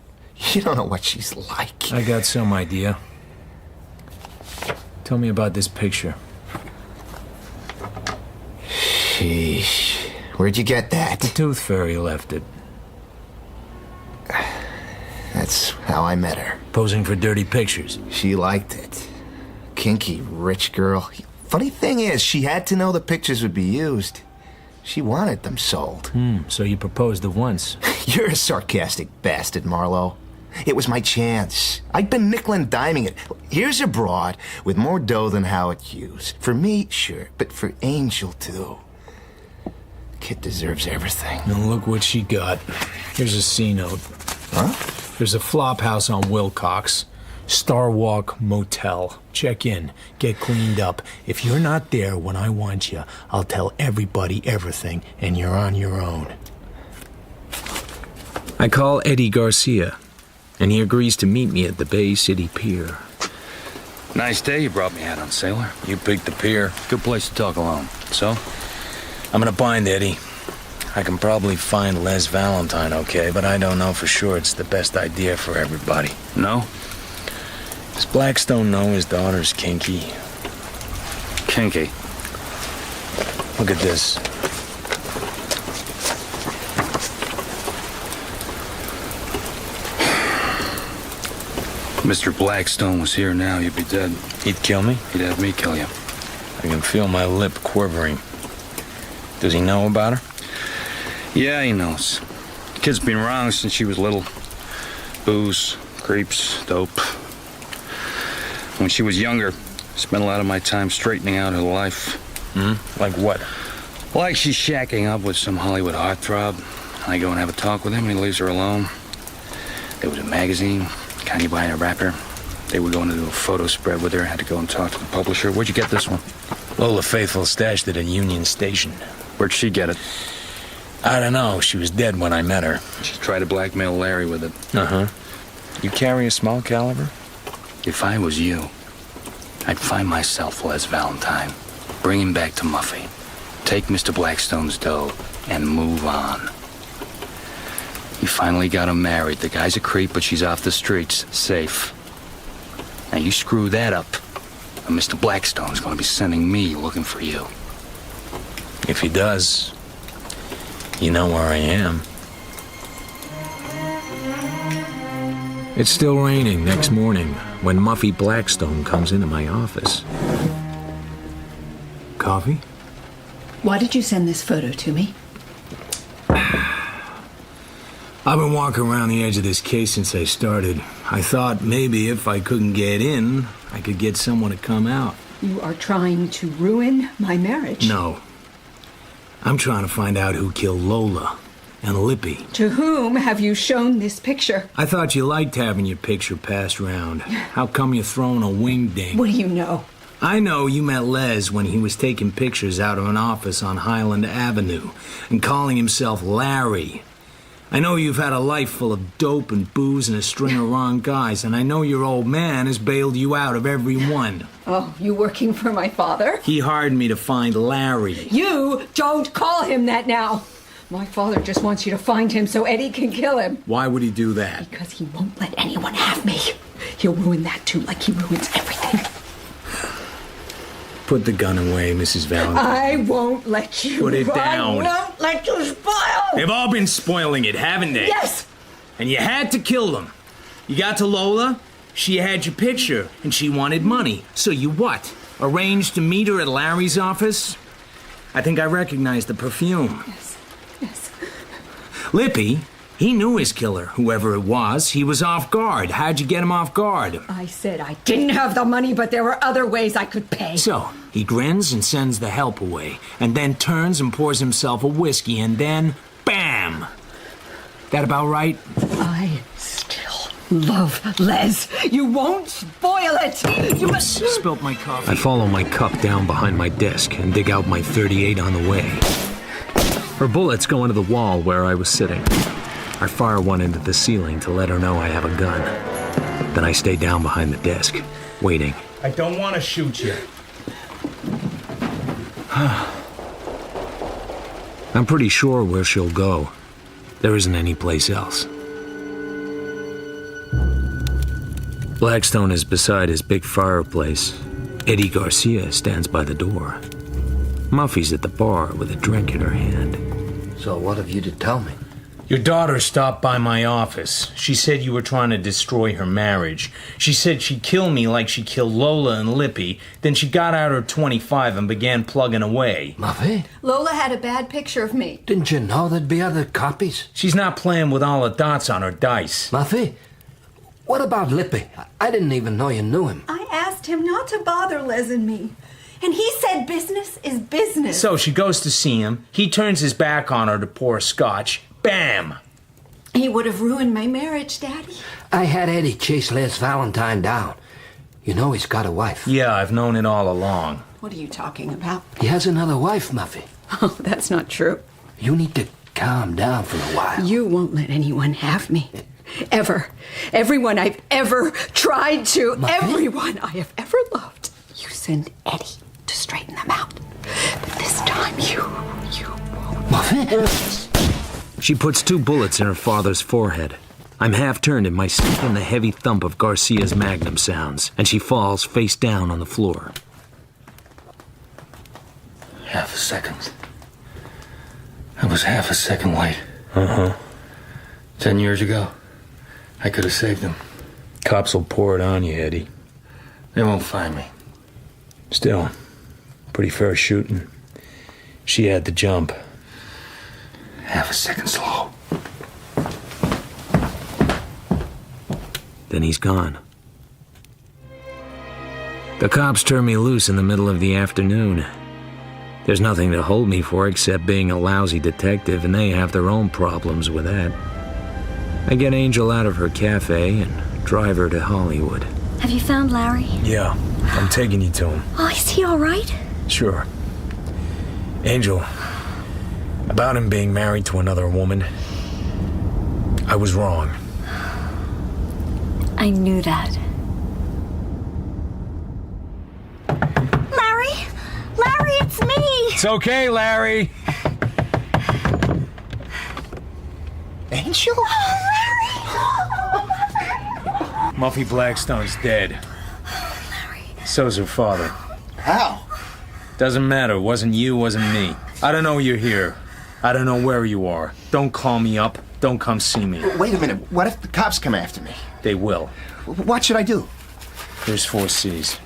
You don't know what she's like. I got some idea. Tell me about this picture. Sheesh. Where'd you get that? The Tooth Fairy left it. That's how I met her. Posing for dirty pictures. She liked it. Kinky, rich girl. Funny thing is, she had to know the pictures would be used. She wanted them sold. So you proposed at once. You're a sarcastic bastard, Marlo. It was my chance. I'd been nickel and diming it. Here's a broad with more dough than Howard Hughes. For me, sure, but for Angel, too. Kid deserves everything. Now look what she got. Here's a C-note. Huh? There's a flop house on Wilcox. Starwalk Motel. Check in. Get cleaned up. If you're not there when I want you, I'll tell everybody everything, and you're on your own. I call Eddie Garcia, and he agrees to meet me at the Bay City Pier. Nice day you brought me out on, sailor. You picked the pier. Good place to talk alone. So? I'm gonna bind Eddie. I can probably find Les Valentine okay, but I don't know for sure it's the best idea for everybody. No? Does Blackstone know his daughter's kinky? Kinky? Look at this. Mr. Blackstone was here now, you'd be dead. He'd kill me? He'd have me kill you. I can feel my lip quivering. Does he know about her? Yeah, he knows. Kid's been wrong since she was little. Booze, creeps, dope. When she was younger, spent a lot of my time straightening out her life. Like what? Like she's shacking up with some Hollywood heartthrob. I go and have a talk with him and he leaves her alone. There was a magazine, kind of behind a wrapper. They were going to do a photo spread with her. Had to go and talk to the publisher. Where'd you get this one? Lola Faithful stashed it in Union Station. Where'd she get it? I don't know. She was dead when I met her. She tried to blackmail Larry with it. Uh-huh. You carry a small caliber? If I was you, I'd find myself Les Valentine, bring him back to Muffy, take Mr. Blackstone's dough, and move on. You finally got him married. The guy's a creep, but she's off the streets, safe. Now you screw that up, and Mr. Blackstone's going to be sending me looking for you. If he does, you know where I am. It's still raining next morning when Muffy Blackstone comes into my office. Coffee? Why did you send this photo to me? I've been walking around the edge of this case since I started. I thought maybe if I couldn't get in, I could get someone to come out. You are trying to ruin my marriage. No. I'm trying to find out who killed Lola and Lippy. To whom have you shown this picture? I thought you liked having your picture passed around. How come you're throwing a wingding? What do you know? I know you met Les when he was taking pictures out of an office on Highland Avenue and calling himself Larry. I know you've had a life full of dope and booze and a string of wrong guys, and I know your old man has bailed you out of every one. Oh, you working for my father? He hired me to find Larry. You don't call him that now. My father just wants you to find him so Eddie can kill him. Why would he do that? Because he won't let anyone have me. He'll ruin that too, like he ruins everything. Put the gun away, Mrs. Valentine. I won't let you. Put it down. I won't let you spoil. They've all been spoiling it, haven't they? Yes. And you had to kill them. You got to Lola, she had your picture, and she wanted money. So you what? Arranged to meet her at Larry's office? I think I recognize the perfume. Yes. Yes. Lippy, he knew his killer, whoever it was. He was off guard. How'd you get him off guard? I said I didn't have the money, but there were other ways I could pay. So, he grins and sends the help away, and then turns and pours himself a whiskey, and then, bam! That about right? I still love Les. You won't spoil it. You must... Spilt my coffee. I follow my cup down behind my desk and dig out my .38 on the way. Her bullets go into the wall where I was sitting. I fire one into the ceiling to let her know I have a gun. Then I stay down behind the desk, waiting. I don't want to shoot you. I'm pretty sure where she'll go. There isn't any place else. Blackstone is beside his big fireplace. Eddie Garcia stands by the door. Muffy's at the bar with a drink in her hand. So what have you to tell me? Your daughter stopped by my office. She said you were trying to destroy her marriage. She said she'd kill me like she killed Lola and Lippy. Then she got out her .25 and began plugging away. Muffy? Lola had a bad picture of me. Didn't you know there'd be other copies? She's not playing with all the dots on her dice. Muffy? What about Lippy? I didn't even know you knew him. I asked him not to bother Les and me. And he said business is business. So she goes to see him. He turns his back on her to pour scotch. Bam! He would have ruined my marriage, Daddy. I had Eddie chase Les Valentine down. You know he's got a wife. Yeah, I've known it all along. What are you talking about? He has another wife, Muffy. Oh, that's not true. You need to calm down for a while. You won't let anyone have me. Ever. Everyone I've ever tried to. Muffy? Everyone I have ever loved. You send Eddie to straighten them out. But this time you won't. Muffy? She puts 2 bullets in her father's forehead. I'm half turned in my seat and the heavy thump of Garcia's magnum sounds, and she falls face down on the floor. Half a second. I was half a second late. 10 years ago, I could have saved him. Cops will pour it on you, Eddie. They won't find me. Still, pretty fair shooting. She had the jump. Half a second slow. Then he's gone. The cops turn me loose in the middle of the afternoon. There's nothing to hold me for except being a lousy detective, and they have their own problems with that. I get Angel out of her cafe and drive her to Hollywood. Have you found Larry? Yeah, I'm taking you to him. Oh, is he all right? Sure. Angel, about him being married to another woman, I was wrong. I knew that. Larry! Larry, it's me! It's okay, Larry. Angel? Muffy Blackstone's dead. Larry. So's her father. How? Doesn't matter. Wasn't you, wasn't me. I don't know you're here. I don't know where you are. Don't call me up. Don't come see me. Wait a minute. What if the cops come after me? They will. What should I do? There's 4 C's.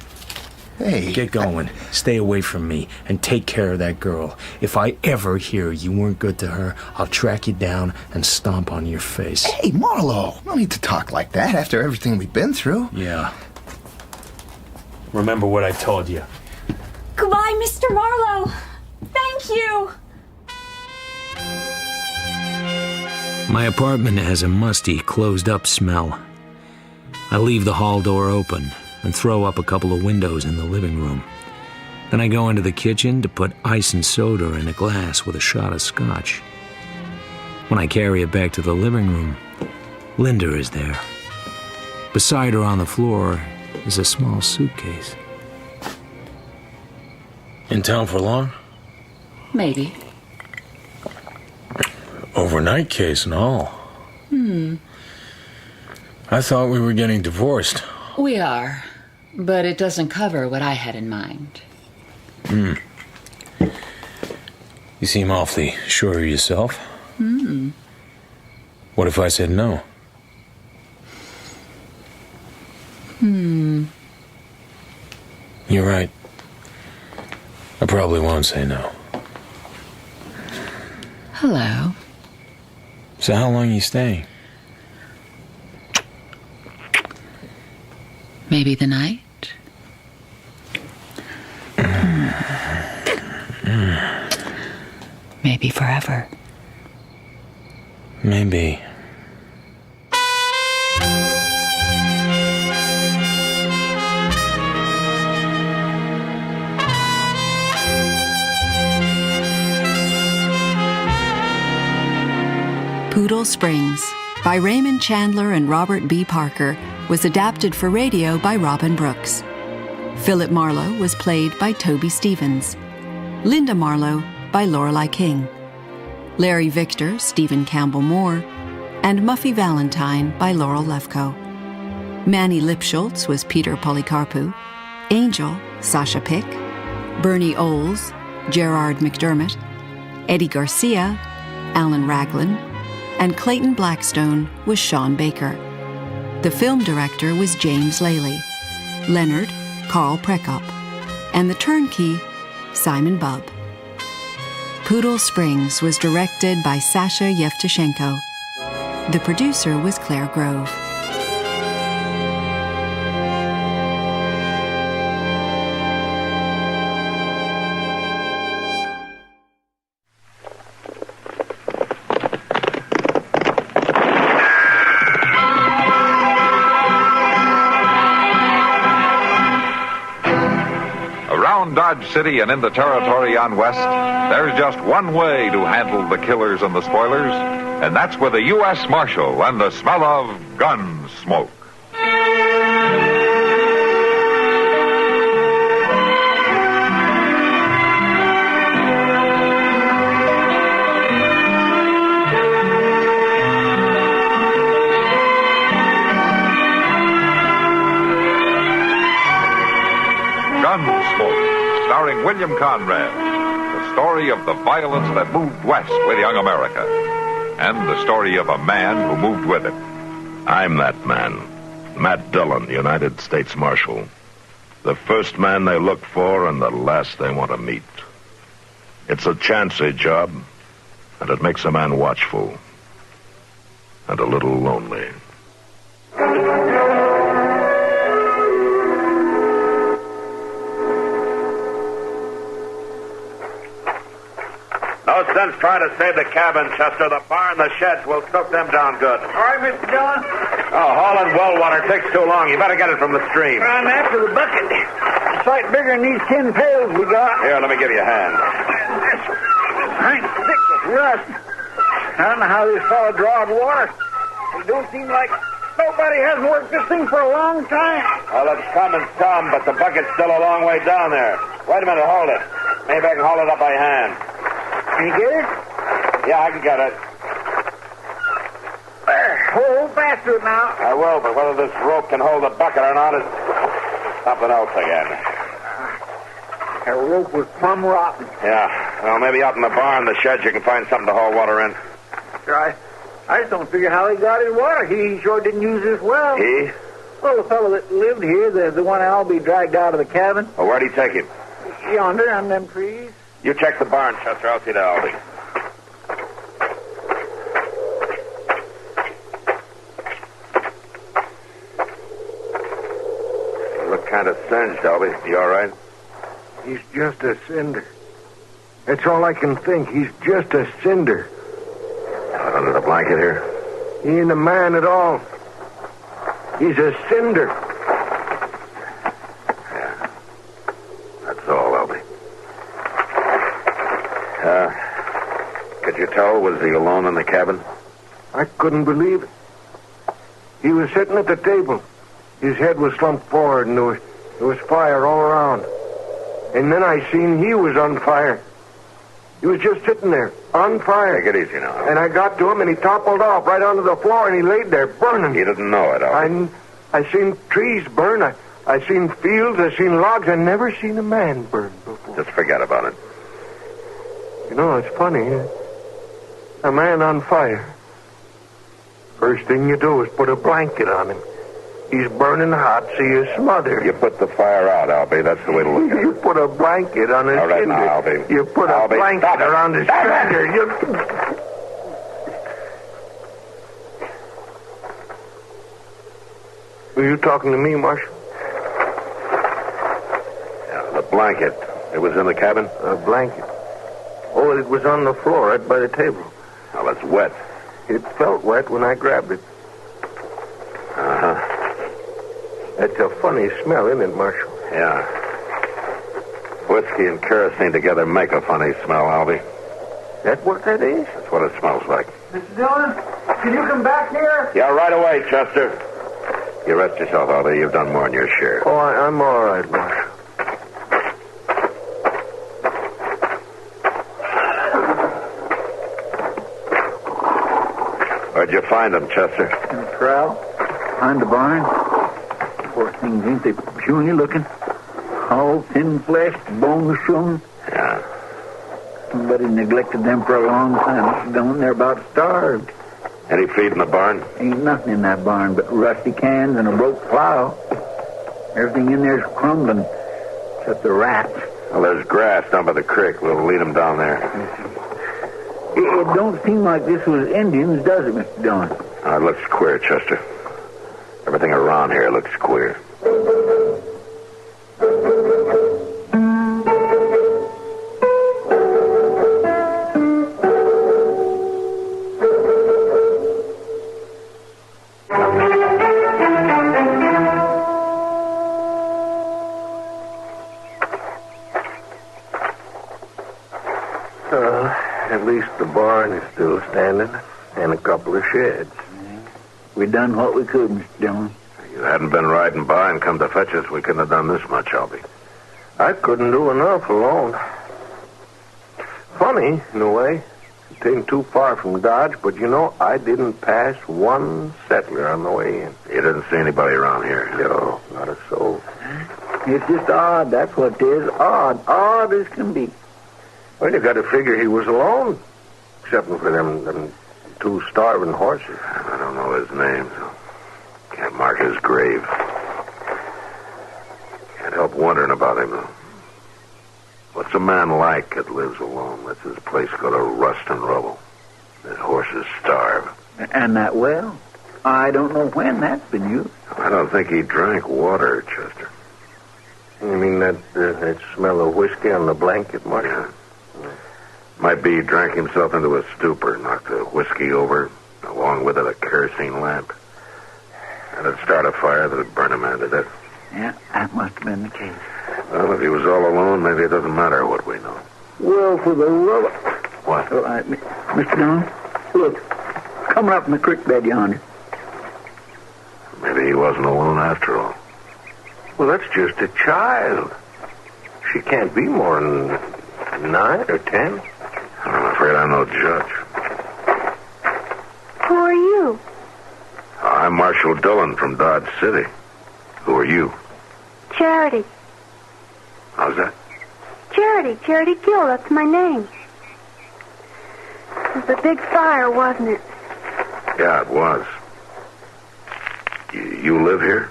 Hey. Get going. Stay away from me and take care of that girl. If I ever hear you weren't good to her, I'll track you down and stomp on your face. Hey, Marlo. No need to talk like that after everything we've been through. Yeah. Remember what I told you. Goodbye, Mr. Marlowe. Thank you. My apartment has a musty, closed-up smell. I leave the hall door open and throw up a couple of windows in the living room. Then I go into the kitchen to put ice and soda in a glass with a shot of scotch. When I carry it back to the living room, Linda is there. Beside her on the floor is a small suitcase. In town for long? Maybe. Overnight case and all. I thought we were getting divorced. We are, but it doesn't cover what I had in mind. You seem awfully sure of yourself. What if I said no? You're right. I probably won't say no. Hello. So how long are you staying? Maybe the night? Maybe forever. Maybe. Poodle Springs by Raymond Chandler and Robert B. Parker was adapted for radio by Robin Brooks. Philip Marlowe was played by Toby Stevens. Linda Marlowe by Lorelei King. Larry Victor, Stephen Campbell Moore, and Muffy Valentine by Laurel Lefko. Manny Lipschultz was Peter Polycarpou. Angel, Sasha Pick. Bernie Oles, Gerard McDermott. Eddie Garcia, Alan Raglan, and Clayton Blackstone was Sean Baker. The film director was James Lally. Leonard, Carl Prekop. And the turnkey, Simon Bubb. Poodle Springs was directed by Sasha Yevtushenko. The producer was Claire Grove. Dodge City and in the territory on west, there's just one way to handle the killers and the spoilers, and that's with a U.S. Marshal and the smell of Gunsmoke. Starring William Conrad, the story of the violence that moved west with young America, and the story of a man who moved with it. I'm that man, Matt Dillon, United States Marshal. The first man they look for and the last they want to meet. It's a chancy job, and it makes a man watchful and a little lonely. No sense trying to save the cabin, Chester. The bar and the sheds will choke them down good. All right, Mr. Dillon. Oh, hauling well water takes too long. You better get it from the stream. I'm after the bucket. It's a sight bigger than these 10 pails we got. Here, let me give you a hand. I'm thick with rust. I don't know how this fellow drawed water. It don't seem like nobody hasn't worked this thing for a long time. Well, it's coming some, but the bucket's still a long way down there. Wait a minute, hold it. Maybe I can haul it up by hand. Can you get it? Yeah, I can get it. There, hold faster now. I will, but whether this rope can hold the bucket or not is something else again. That rope was plumb rotten. Yeah, well, maybe out in the barn, the sheds, you can find something to haul water in. Sure, I just don't figure how he got his water. He sure didn't use this well. He? Well, the fellow that lived here, the one that'll be dragged out of the cabin. Well, where'd he take him? Yonder, on them trees. You check the barn, Chester. I'll see to Aldi. You look kind of singed, Albie. You all right? He's just a cinder. That's all I can think. He's just a cinder. Under the blanket here? He ain't a man at all. He's a cinder. Yeah. That's all, Albie. Could you tell, was he alone in the cabin? I couldn't believe it. He was sitting at the table. His head was slumped forward, and there was fire all around. And then I seen he was on fire. He was just sitting there, on fire. Take it easy now. And I got to him, and he toppled off right onto the floor, and he laid there burning. You didn't know it, Albie. I seen trees burn. I seen fields. I seen logs. I never seen a man burn before. Just forget about it. You know, it's funny. A man on fire. First thing you do is put a blanket on him. He's burning hot, so you smother him. You put the fire out, Albie. That's the way to look at it. You put a blanket on his All right, cinder. now, Albie. You put a blanket around his cinder. Were you talking to me, Marshal? Yeah, the blanket. It was in the cabin? A blanket. Oh, it was on the floor right by the table. Well, it's wet. It felt wet when I grabbed it. Uh-huh. That's a funny smell, isn't it, Marshal? Yeah. Whiskey and kerosene together make a funny smell, Albie. That what that is? That's what it smells like. Mr. Dillon, can you come back here? Yeah, right away, Chester. You rest yourself, Albie. You've done more than your share. Oh, I'm all right, Marshal. Where'd you find them, Chester? In the corral. Behind the barn. Poor things, ain't they puny looking? All thin-fleshed, bone-shone. Yeah. Somebody neglected them for a long time. Don't they're about starved. Any feed in the barn? Ain't nothing in that barn but rusty cans and a broke plow. Everything in there's crumbling, except the rats. Well, there's grass down by the creek. We'll lead them down there. It don't seem like this was Indians, does it, Mr. Dillon? It looks queer, Chester. Everything around here looks queer. At least the barn is still standing, and a couple of sheds. We done what we could, Mr. Dillon. You hadn't been riding by and come to fetch us, we couldn't have done this much, Albie. I couldn't do enough alone. Funny, in a way. It ain't too far from Dodge, but you know, I didn't pass one settler on the way in. You didn't see anybody around here? No, not a soul. It's just odd, that's what it is. Odd as can be. Well, you got to figure he was alone, except for them two starving horses. I don't know his name, so can't mark his grave. Can't help wondering about him, though. What's a man like that lives alone, lets his place go to rust and rubble, his horses starve? And that well? I don't know when that's been used. I don't think he drank water, Chester. You mean that smell of whiskey on the blanket, Marshal? Yeah. Might be he drank himself into a stupor, knocked the whiskey over, along with it a kerosene lamp. And it'd start a fire that'd burn him out to death. Yeah, that must have been the case. Well, if he was all alone, maybe it doesn't matter what we know. Well, for the love of... What? Mr. Dillon, look, coming up in the creek bed yonder. Maybe he wasn't alone after all. Well, that's just a child. She can't be more than 9 or 10. I'm afraid I'm no judge. Who are you? I'm Marshal Dillon from Dodge City. Who are you? Charity. How's that? Charity Gill, that's my name. It was a big fire, wasn't it? Yeah, it was. You live here?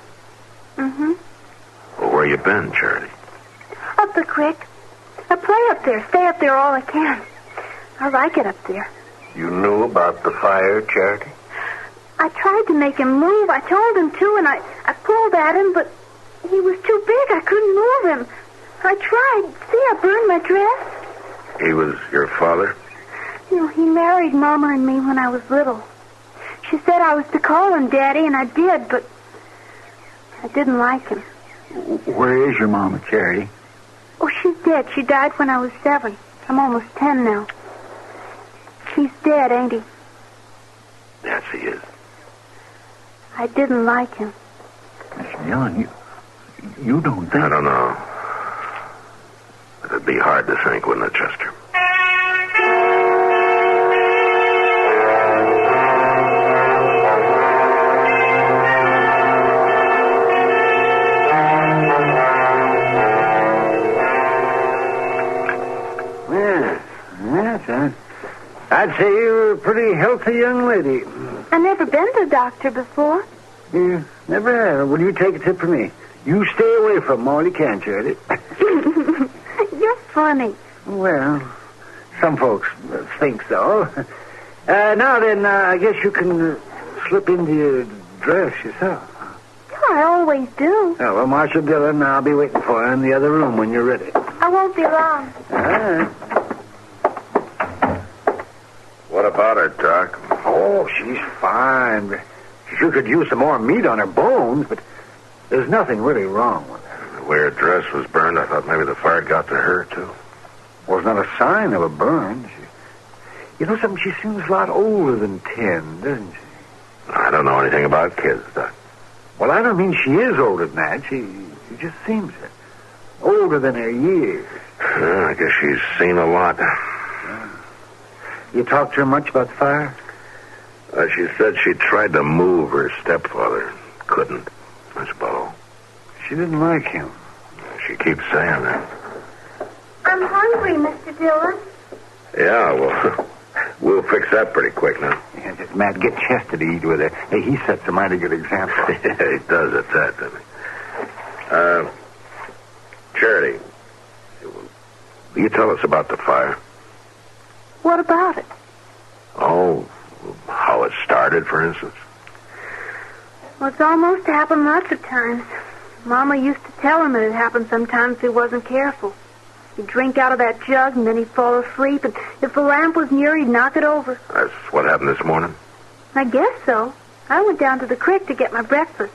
Mm-hmm. Well, where you been, Charity? Up the creek. I play up there, stay up there all I can. I like it up there. You knew about the fire, Charity? I tried to make him move. I told him to, and I pulled at him, but he was too big. I couldn't move him. I tried. See, I burned my dress. He was your father? You know, he married Mama and me when I was little. She said I was to call him Daddy, and I did, but I didn't like him. Where is your Mama, Charity? Oh, she's dead. She died when I was 7. I'm almost 10 now. He's dead, ain't he? Yes, he is. I didn't like him. Mr. Dillon, you don't think... I don't know. It'd be hard to think, wouldn't it, Chester? Yes. I'd say you're a pretty healthy young lady. I've never been to the doctor before. You never have. Well, you take a tip from me. You stay away from him all you can, Charity. You're funny. Well, some folks think so. Now then, I guess you can slip into your dress yourself. Oh, I always do. Oh, well, Marshal Dillon, I'll be waiting for you in the other room when you're ready. I won't be long. All right. What about her, Doc? Oh, she's fine. She sure could use some more meat on her bones, but there's nothing really wrong with her. The way her dress was burned, I thought maybe the fire got to her, too. Well, it's not a sign of a burn. You know something? She seems a lot older than 10, doesn't she? I don't know anything about kids, Doc. Well, I don't mean she is older than that. She just seems older than her years. I guess she's seen a lot. You talked to her much about the fire? She said she tried to move her stepfather. Couldn't. That's about all. She didn't like him. She keeps saying that. I'm hungry, Mr. Dillon. Yeah, well, we'll fix that pretty quick now. Yeah, just Matt, get Chester to eat with her. Hey, he sets a mighty good example. Yeah, he does at that, doesn't he? Charity, will you tell us about the fire? What about it? Oh, how it started, for instance? Well, it's almost happened lots of times. Mama used to tell him that it happened sometimes if he wasn't careful. He'd drink out of that jug, and then he'd fall asleep, and if the lamp was near, he'd knock it over. That's what happened this morning? I guess so. I went down to the creek to get my breakfast.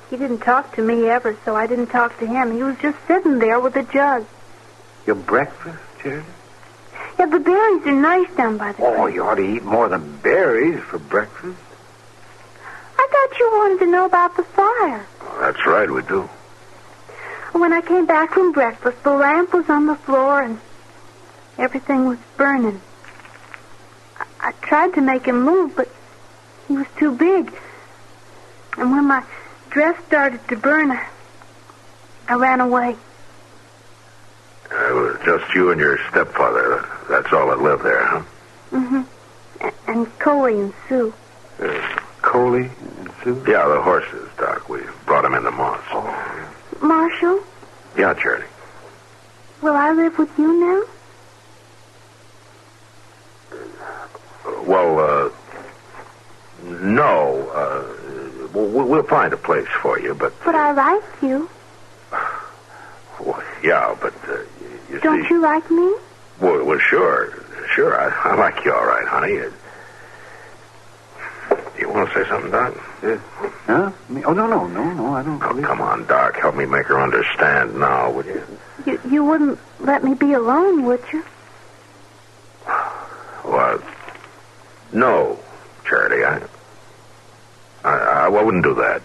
He didn't talk to me ever, so I didn't talk to him. He was just sitting there with a jug. Your breakfast, Charity? Yeah, the berries are nice down by the creek. Oh, you ought to eat more than berries for breakfast. I thought you wanted to know about the fire. That's right, we do. When I came back from breakfast, the lamp was on the floor and everything was burning. I tried to make him move, but he was too big. And when my dress started to burn, I ran away. It was just you and your stepfather. That's all that lived there, huh? Mm-hmm. And Coley and Sue. Coley and Sue? Yeah, the horses, Doc. We brought them in the moss. Oh. Marshal? Yeah, Charity. Will I live with you now? Well, no. We'll find a place for you, but... But I like you. Well, yeah, but you Don't see... you like me? Well, sure. Sure, I like you all right, honey. You want to say something, Doc? Huh? Oh, no, I don't. Oh, come on, Doc. Help me make her understand now, would you? You wouldn't let me be alone, would you? Well, no, Charity. I wouldn't do that.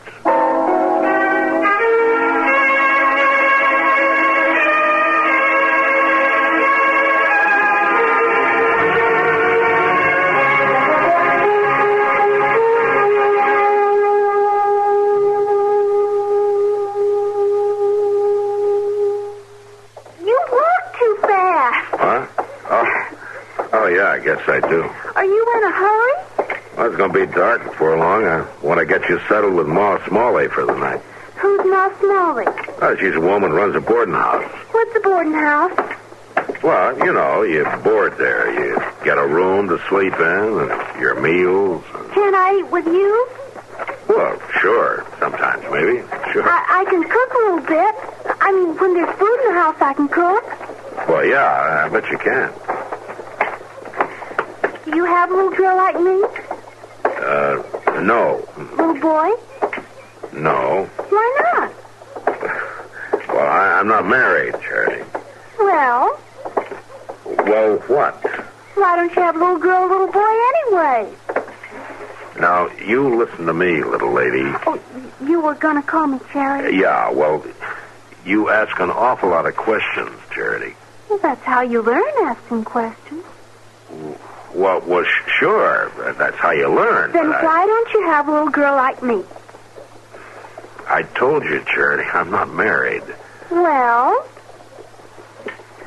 I guess I do. Are you in a hurry? Well, it's going to be dark before long. I want to get you settled with Ma Molle for the night. Who's Ma Molle? Oh, she's a woman who runs a boarding house. What's a boarding house? Well, you know, you board there. You get a room to sleep in and your meals. Can I eat with you? Well, sure. Sometimes, maybe. Sure. I can cook a little bit. I mean, when there's food in the house, I can cook. Well, yeah, I bet you can. Do you have a little girl like me? No. Little boy? No. Why not? Well, I'm not married, Charity. Well? Well, what? Why don't you have a little girl, little boy anyway? Now, you listen to me, little lady. Oh, you were going to call me Charity? Yeah, well, you ask an awful lot of questions, Charity. Well, that's how you learn asking questions. Well, sure. That's how you learn. Then why don't you have a little girl like me? I told you, Charity, I'm not married. Well?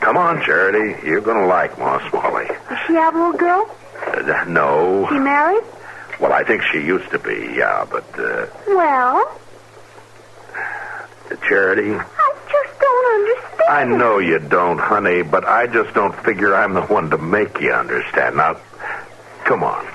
Come on, Charity. You're going to like Ma Molle. Does she have a little girl? No. She married? Well, I think she used to be, yeah, but... Well? Charity? I just don't understand. I know you don't, honey, but I just don't figure I'm the one to make you understand. Now, come on.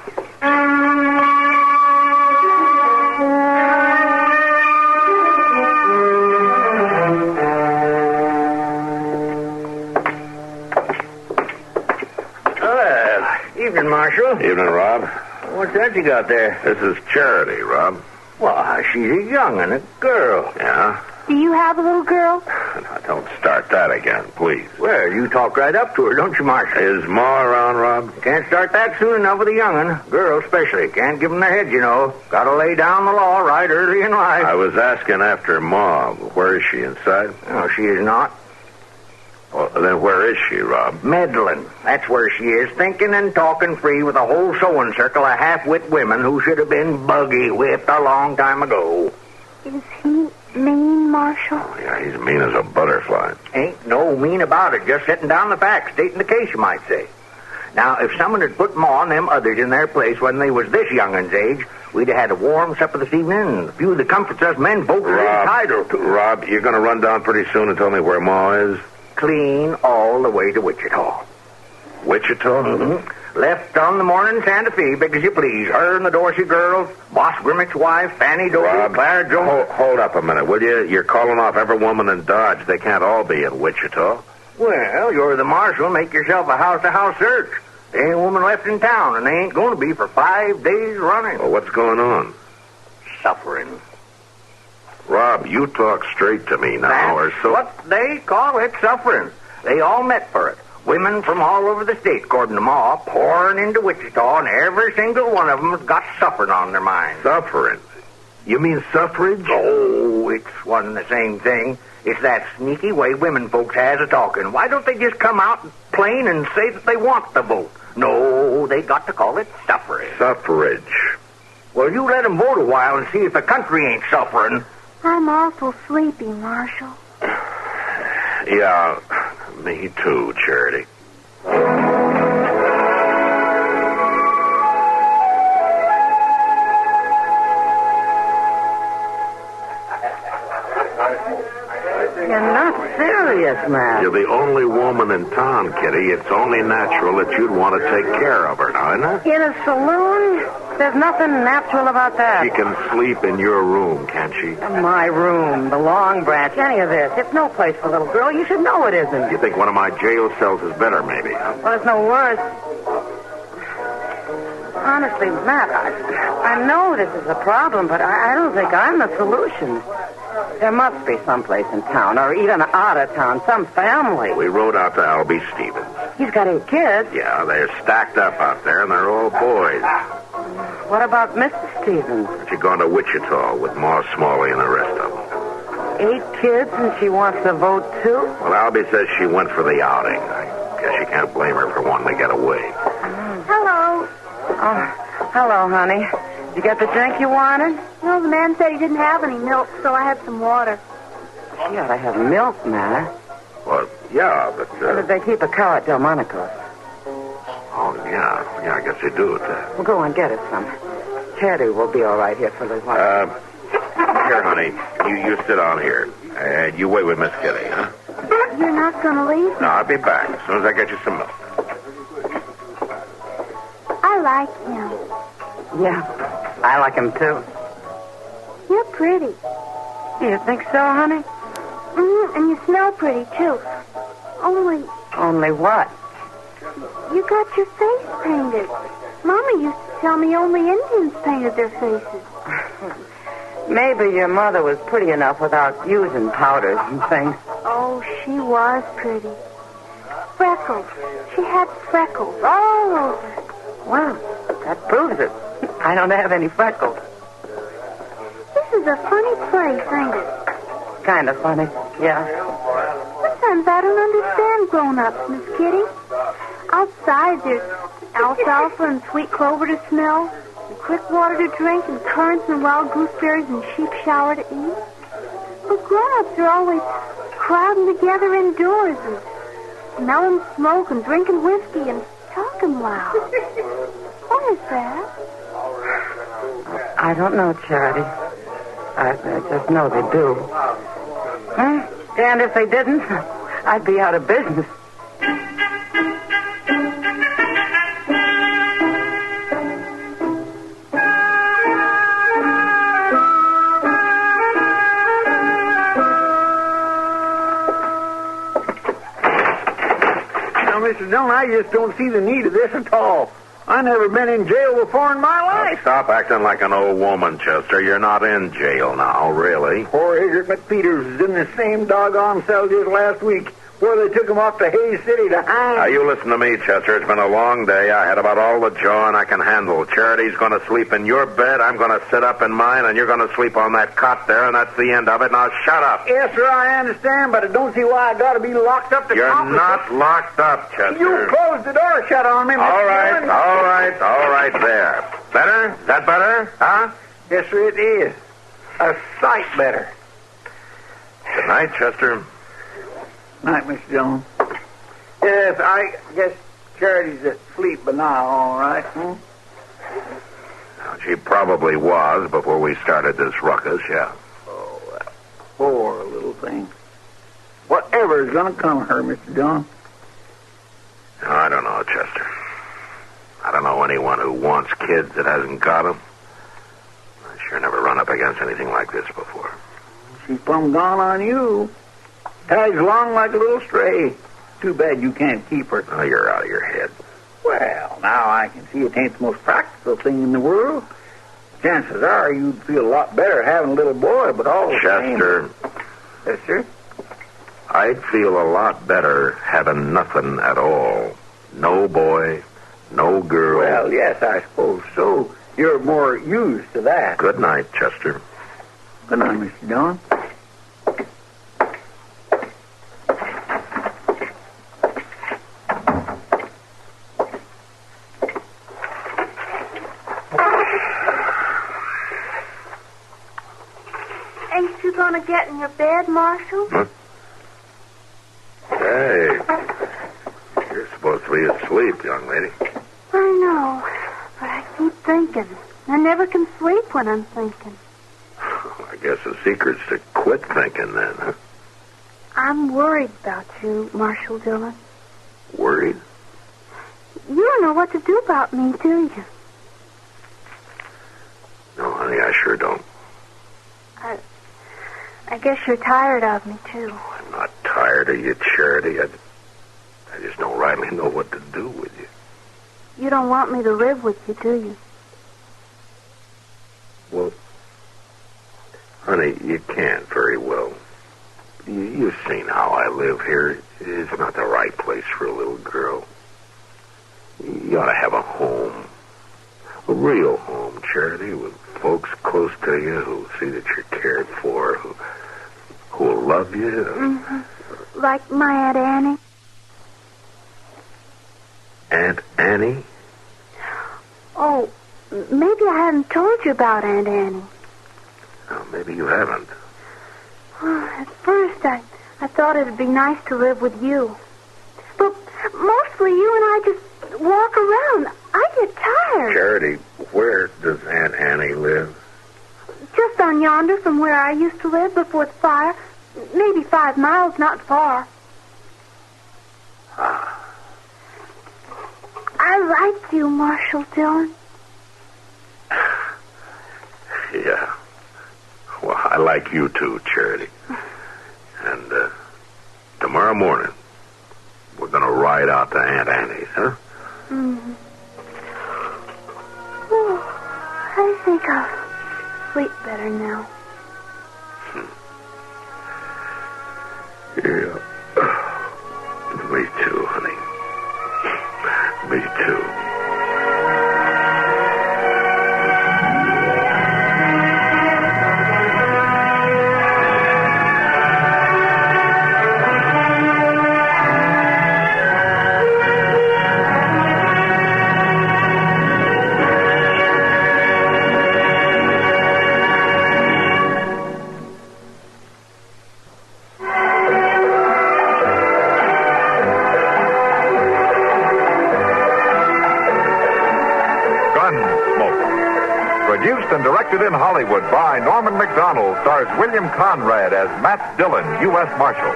Marshal. Evening, Rob. What's that you got there? This is Charity, Rob. Well, she's a young'un, a girl. Yeah? Do you have a little girl? Now, don't start that again, please. Well, you talk right up to her, don't you, Marshal? Is Ma around, Rob? Can't start that soon enough with a young'un. Girls especially. Can't give them their heads, you know. Gotta lay down the law right early in life. I was asking after Ma. Where is she, inside? No, she is not. Well, then where is she, Rob? Meddling. That's where she is, thinking and talking free with a whole sewing circle of half-wit women who should have been buggy whipped a long time ago. Is he mean, Marshal? Oh, yeah, he's mean as a butterfly. Ain't no mean about it, just setting down the facts, stating the case, you might say. Now, if someone had put Ma and them others in their place when they was this youngun's age, we'd have had a warm supper this evening and a few of the comforts us men folks are entitled to. Rob, you're going to run down pretty soon and tell me where Ma is? Clean all the way to Wichita. Wichita? Mm-hmm. Left on the morning Santa Fe, big as you please. Her and the Dorsey girls, Boss Grimmick's wife, Fanny Doty, Clara Joan. Hold up a minute, will you? You're calling off every woman in Dodge. They can't all be in Wichita. Well, you're the marshal. Make yourself a house-to-house search. There ain't a woman left in town, and they ain't going to be for 5 days running. Well, what's going on? Suffering. Rob, you talk straight to me now, or so. What they call it suffering. They all met for it. Women from all over the state, according to Ma, pouring into Wichita, and every single one of them's got suffering on their minds. Suffering? You mean suffrage? Oh, it's one and the same thing. It's that sneaky way women folks has of talking. Why don't they just come out plain and say that they want the vote? No, they got to call it suffrage. Suffrage. Well, you let them vote a while and see if the country ain't suffering. I'm awful sleepy, Marshal. Yeah, me too, Charity. You're not serious, man. You're the only woman in town, Kitty. It's only natural that you'd want to take care of her now, isn't it? In a saloon? There's nothing natural about that. She can sleep in your room, can't she? In my room, the Long Branch, any of this. It's no place for a little girl. You should know it isn't. You think one of my jail cells is better, maybe, huh? Well, it's no worse. Honestly, Matt, I know this is a problem, but I don't think I'm the solution. There must be someplace in town, or even out of town, some family. We rode out to Albie Stevens. He's got 8 kids. Yeah, they're stacked up out there, and they're all boys. What about Mrs. Stevens? She's gone to Wichita with Ma Smalley and the rest of them. 8 kids, and she wants to vote, too? Well, Albie says she went for the outing. I guess you can't blame her for wanting to get away. Hello. Oh, hello, honey. Did you get the drink you wanted? No, the man said he didn't have any milk, so I had some water. She ought to have milk, man. Well, yeah, but... They keep a cow at Delmonico's. Oh, yeah. Yeah, I guess they do it there. Well, go and get us some. Charity will be all right here for a little while. Here, honey. You sit down here. And you wait with Miss Kitty, huh? You're not going to leave? No, I'll be back as soon as I get you some milk. I like him. Yeah, I like him, too. You're pretty. You think so, honey? And you smell pretty, too. Only... Only what? You got your face painted. Mama used to tell me only Indians painted their faces. Maybe your mother was pretty enough without using powders and things. Oh, she was pretty. Freckles. She had freckles all over. Well, that proves it. I don't have any freckles. This is a funny place, ain't it? Kind of funny, yeah. Sometimes I don't understand grown-ups, Miss Kitty. Outside, there's alfalfa and sweet clover to smell, and quick water to drink, and currants and wild gooseberries and sheep shower to eat. But grown-ups are always crowding together indoors and smelling smoke and drinking whiskey and talking loud. What is that? I don't know, Charity. I just know they do. And if they didn't, I'd be out of business. Now, Mr. Dillon, I just don't see the need of this at all. I never been in jail before in my life. Stop acting like an old woman, Chester. You're not in jail now, really. Poor Igert McPeters was in the same doggone cell just last week, where they took him off to Hayes City to hang. Now, you listen to me, Chester. It's been a long day. I had about all the jawing I can handle. Charity's going to sleep in your bed. I'm going to sit up in mine, and you're going to sleep on that cot there, and that's the end of it. Now, shut up. Yes, sir, I understand, but I don't see why I got to be locked up to You're accomplish not locked up, Chester. You closed the door shut on me, Mr. All Dillon. right, there. Better? Is that better? Huh? Yes, sir, it is. A sight better. Good night, Chester. Night, Mr. Dillon. Yes, I guess Charity's asleep by now, all right, Now, she probably was before we started this ruckus, yeah. Oh, that poor little thing. Whatever is going to come to her, Mr. Dillon? I don't know, Chester. I don't know anyone who wants kids that hasn't got them. I sure never run up against anything like this before. She's plumb gone on you. Tags along like a little stray. Too bad you can't keep her. Oh, you're out of your head. Well, now I can see it ain't the most practical thing in the world. Chances are you'd feel a lot better having a little boy, but all the Chester. same... Yes, sir? I'd feel a lot better having nothing at all. No boy, no girl. Well, yes, I suppose so. You're more used to that. Good night, Chester. Good night, Mr. Dillon. Ain't you gonna get in your bed, Marshal? Huh? Hey, you're supposed to be asleep, young lady. I know, but I keep thinking. I never can sleep when I'm thinking. I guess the secret's to quit thinking then, huh? I'm worried about you, Marshal Dillon. Worried? You don't know what to do about me, do you? No, honey, I sure don't. I guess you're tired of me, too. I'm not tired of you, Charity. I just don't rightly know what to do with you. You don't want me to live with you, do you? Well, honey, you can't very well. You've seen how I live here. It's not the right place for a little girl. You ought to have a home. A real home, Charity, with folks close to you who see that you're cared for, who will love you. Mm-hmm. Like my Aunt Annie. Aunt Annie? Oh, maybe I haven't told you about Aunt Annie. Oh, maybe you haven't. At first, I thought it'd be nice to live with you. But mostly you and I just walk around. I get tired. Charity, where does Aunt Annie live? Just on yonder from where I used to live before the fire. Maybe 5 miles, not far. I like you, Marshal Dillon. Yeah. Well, I like you too, Charity. And tomorrow morning, we're going to ride out to Aunt Annie's, huh? Mm-hmm. Oh, I think I'll sleep better now. Yeah. Me too, honey. Me too. Produced and directed in Hollywood by Norman Macdonald, stars William Conrad as Matt Dillon, U.S. Marshal.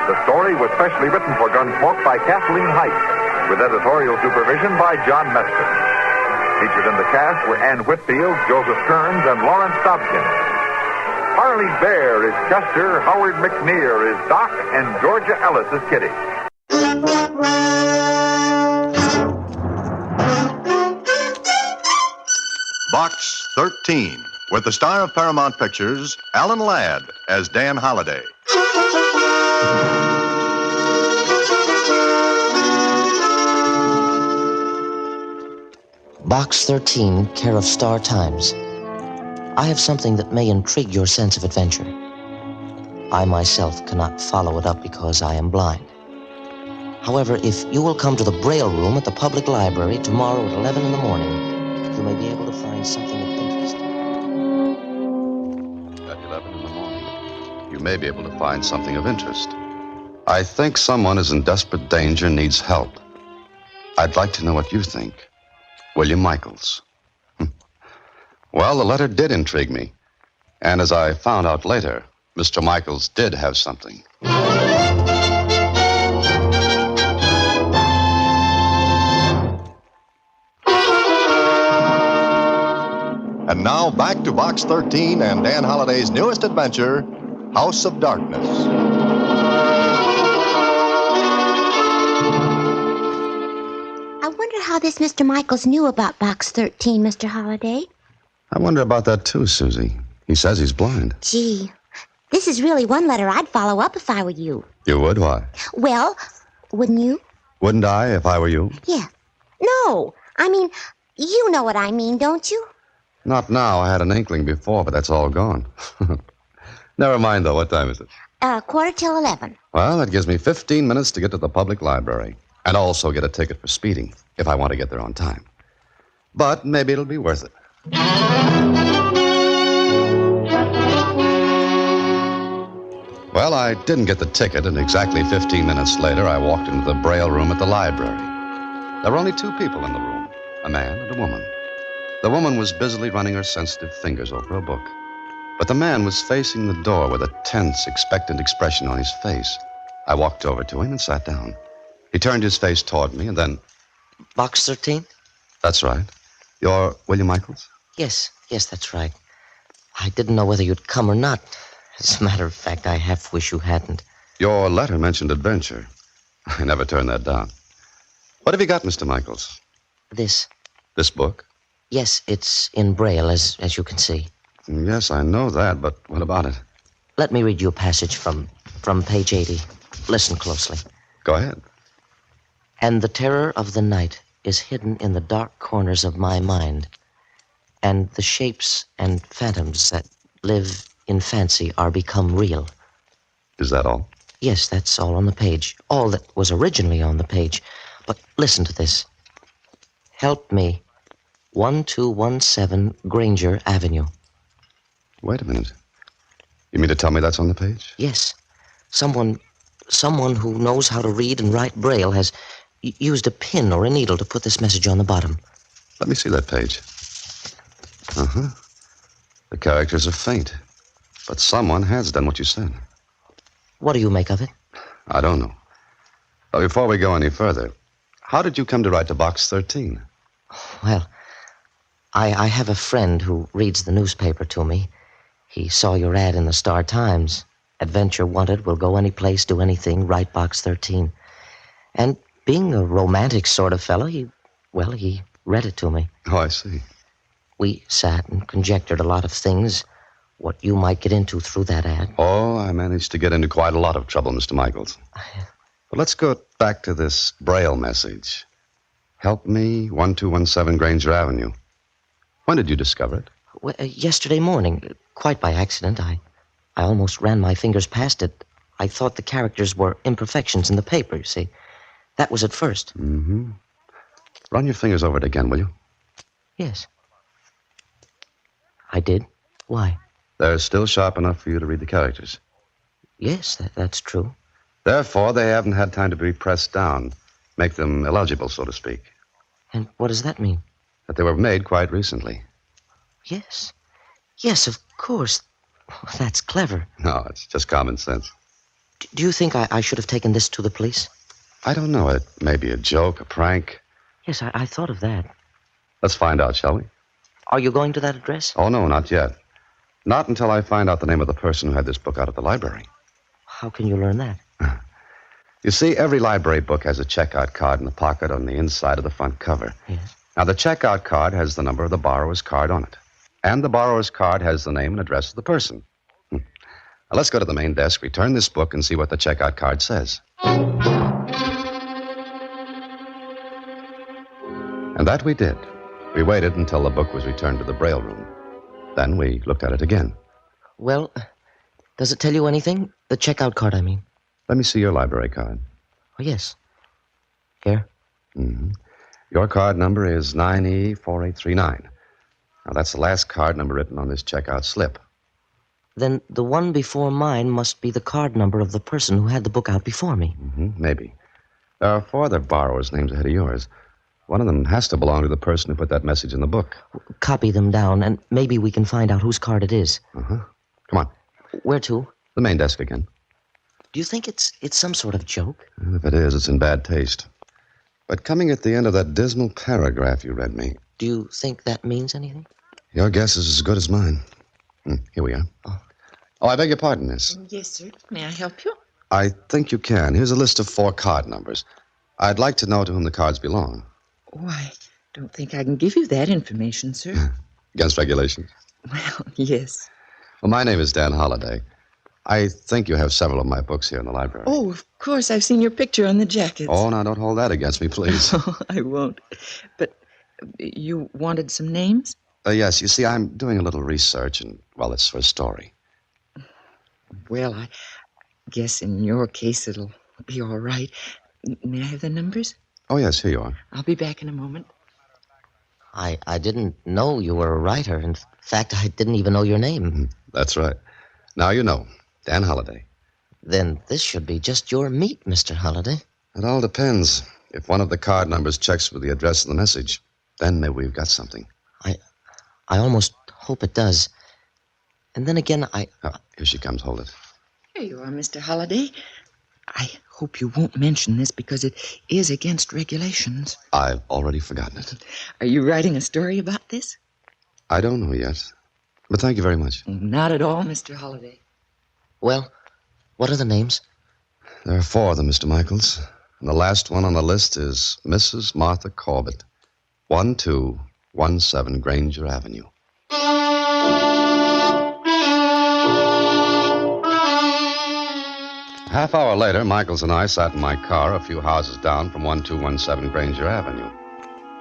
The story was specially written for Gunsmoke by Kathleen Height, with editorial supervision by John Meston. Featured in the cast were Ann Whitfield, Joseph Kearns, and Lawrence Dobkin. Harley Bear is Chester, Howard McNear is Doc, and Georgia Ellis is Kitty. 13, with the star of Paramount Pictures, Alan Ladd, as Dan Holliday. Box 13, care of Star Times. I have something that may intrigue your sense of adventure. I myself cannot follow it up because I am blind. However, if you will come to the Braille Room at the public library tomorrow at 11 in the morning, you may be able to find something of interest. At 11 in the morning, you may be able to find something of interest. I think someone is in desperate danger and needs help. I'd like to know what you think. William Michaels. Well, the letter did intrigue me. And as I found out later, Mr. Michaels did have something. And now back to Box 13 and Dan Holliday's newest adventure, House of Darkness. I wonder how this Mr. Michaels knew about Box 13, Mr. Holliday. I wonder about that too, Susie. He says he's blind. Gee, this is really one letter I'd follow up if I were you. You would? Why? Well, wouldn't you? Wouldn't I if I were you? Yeah. No, I mean, you know what I mean, don't you? Not now. I had an inkling before, but that's all gone. Never mind, though. What time is it? 11:15. Well, that gives me 15 minutes to get to the public library. And also get a ticket for speeding, if I want to get there on time. But maybe it'll be worth it. Well, I didn't get the ticket, and exactly 15 minutes later, I walked into the Braille Room at the library. There were only two people in the room, a man and a woman. The woman was busily running her sensitive fingers over a book. But the man was facing the door with a tense, expectant expression on his face. I walked over to him and sat down. He turned his face toward me and then... Box 13? That's right. You're William Michaels? Yes, that's right. I didn't know whether you'd come or not. As a matter of fact, I half wish you hadn't. Your letter mentioned adventure. I never turned that down. What have you got, Mr. Michaels? This. This book? Yes, it's in Braille, as you can see. Yes, I know that, but what about it? Let me read you a passage from page 80. Listen closely. Go ahead. And the terror of the night is hidden in the dark corners of my mind, and the shapes and phantoms that live in fancy are become real. Is that all? Yes, that's all on the page. All that was originally on the page. But listen to this. Help me, 1217 Granger Avenue. Wait a minute. You mean to tell me that's on the page? Yes. Someone who knows how to read and write Braille has used a pin or a needle to put this message on the bottom. Let me see that page. Uh-huh. The characters are faint, but someone has done what you said. What do you make of it? I don't know. But before we go any further, how did you come to write to Box 13? Well, I have a friend who reads the newspaper to me. He saw your ad in the Star Times. Adventure wanted, will go any place, do anything, write Box 13. And being a romantic sort of fellow, he read it to me. Oh, I see. We sat and conjectured a lot of things, what you might get into through that ad. Oh, I managed to get into quite a lot of trouble, Mr. Michaels. But let's go back to this Braille message. Help me, 1217 Granger Avenue. When did you discover it? Well, yesterday morning, quite by accident. I almost ran my fingers past it. I thought the characters were imperfections in the paper, you see. That was at first. Mm-hmm. Run your fingers over it again, will you? Yes. I did. Why? They're still sharp enough for you to read the characters. Yes, that's true. Therefore, they haven't had time to be pressed down, make them illegible, so to speak. And what does that mean? That they were made quite recently. Yes. Yes, of course. That's clever. No, it's just common sense. Do you think I should have taken this to the police? I don't know. It may be a joke, a prank. Yes, I thought of that. Let's find out, shall we? Are you going to that address? Oh, no, not yet. Not until I find out the name of the person who had this book out at the library. How can you learn that? You see, every library book has a checkout card in the pocket on the inside of the front cover. Yes. Now, the checkout card has the number of the borrower's card on it. And the borrower's card has the name and address of the person. Now, let's go to the main desk, return this book, and see what the checkout card says. And that we did. We waited until the book was returned to the Braille room. Then we looked at it again. Well, does it tell you anything? The checkout card, I mean. Let me see your library card. Oh, yes. Here. Mm-hmm. Your card number is 9E4839. Now, that's the last card number written on this checkout slip. Then the one before mine must be the card number of the person who had the book out before me. Mm-hmm, maybe. There are 4 other borrowers' names ahead of yours. One of them has to belong to the person who put that message in the book. Copy them down, and maybe we can find out whose card it is. Uh-huh. Come on. Where to? The main desk again. Do you think it's some sort of joke? Well, if it is, it's in bad taste. But coming at the end of that dismal paragraph you read me... Do you think that means anything? Your guess is as good as mine. Here we are. Oh, I beg your pardon, miss. Yes, sir. May I help you? I think you can. Here's a list of 4 card numbers. I'd like to know to whom the cards belong. Oh, I don't think I can give you that information, sir. Against regulations? Well, yes. Well, my name is Dan Holliday. I think you have several of my books here in the library. Oh, of course. I've seen your picture on the jackets. Oh, now don't hold that against me, please. Oh, I won't. But you wanted some names? Yes, you see, I'm doing a little research, and, well, it's for a story. Well, I guess in your case it'll be all right. May I have the numbers? Oh, yes, here you are. I'll be back in a moment. I didn't know you were a writer. In fact, I didn't even know your name. That's right. Now you know. Dan Holliday. Then this should be just your meat, Mr. Holliday. It all depends. If one of the card numbers checks with the address of the message, then maybe we've got something. I almost hope it does. And then again, here she comes. Hold it. Here you are, Mr. Holliday. I hope you won't mention this because it is against regulations. I've already forgotten it. Are you writing a story about this? I don't know yet. But thank you very much. Not at all, Mr. Holliday. Well, what are the names? There are 4 of them, Mr. Michaels. And the last one on the list is Mrs. Martha Corbett, 1217 Granger Avenue. Half hour later, Michaels and I sat in my car a few houses down from 1217 Granger Avenue.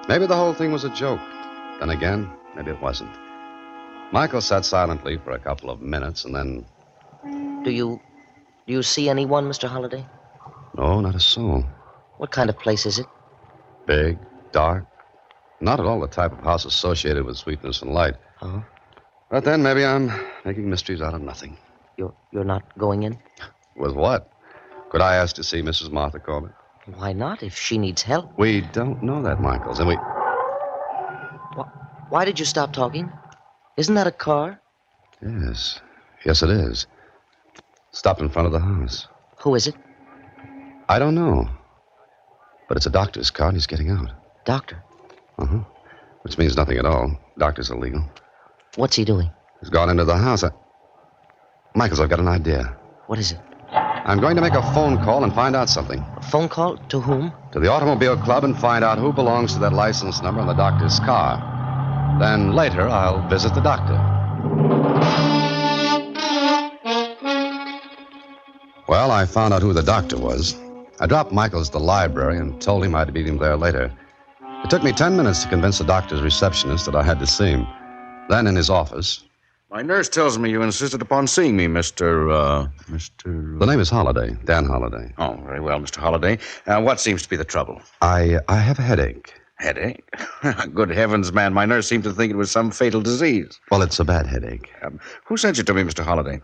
Maybe the whole thing was a joke. Then again, maybe it wasn't. Michael sat silently for a couple of minutes, and then... Do you see anyone, Mr. Holliday? No, not a soul. What kind of place is it? Big, dark. Not at all the type of house associated with sweetness and light. Oh? But then maybe I'm making mysteries out of nothing. You're not going in? With what? Could I ask to see Mrs. Martha Corbett? Why not, if she needs help? We don't know that, Michaels, and we... Why did you stop talking? Isn't that a car? Yes. Yes, it is. Stopped in front of the house. Who is it? I don't know. But it's a doctor's car, and he's getting out. Doctor? Uh-huh. Which means nothing at all. Doctor's illegal. What's he doing? He's gone into the house. Michaels, I've got an idea. What is it? I'm going to make a phone call and find out something. A phone call? To whom? To the Automobile Club and find out who belongs to that license number on the doctor's car. Then later, I'll visit the doctor. Well, I found out who the doctor was. I dropped Michaels to the library and told him I'd meet him there later. It took me 10 minutes to convince the doctor's receptionist that I had to see him. Then in his office... My nurse tells me you insisted upon seeing me, Mr. The name is Holliday, Dan Holliday. Oh, very well, Mr. Holliday. What seems to be the trouble? I have a headache. Headache? Good heavens, man. My nurse seemed to think it was some fatal disease. Well, it's a bad headache. Who sent you to me, Mr. Holliday?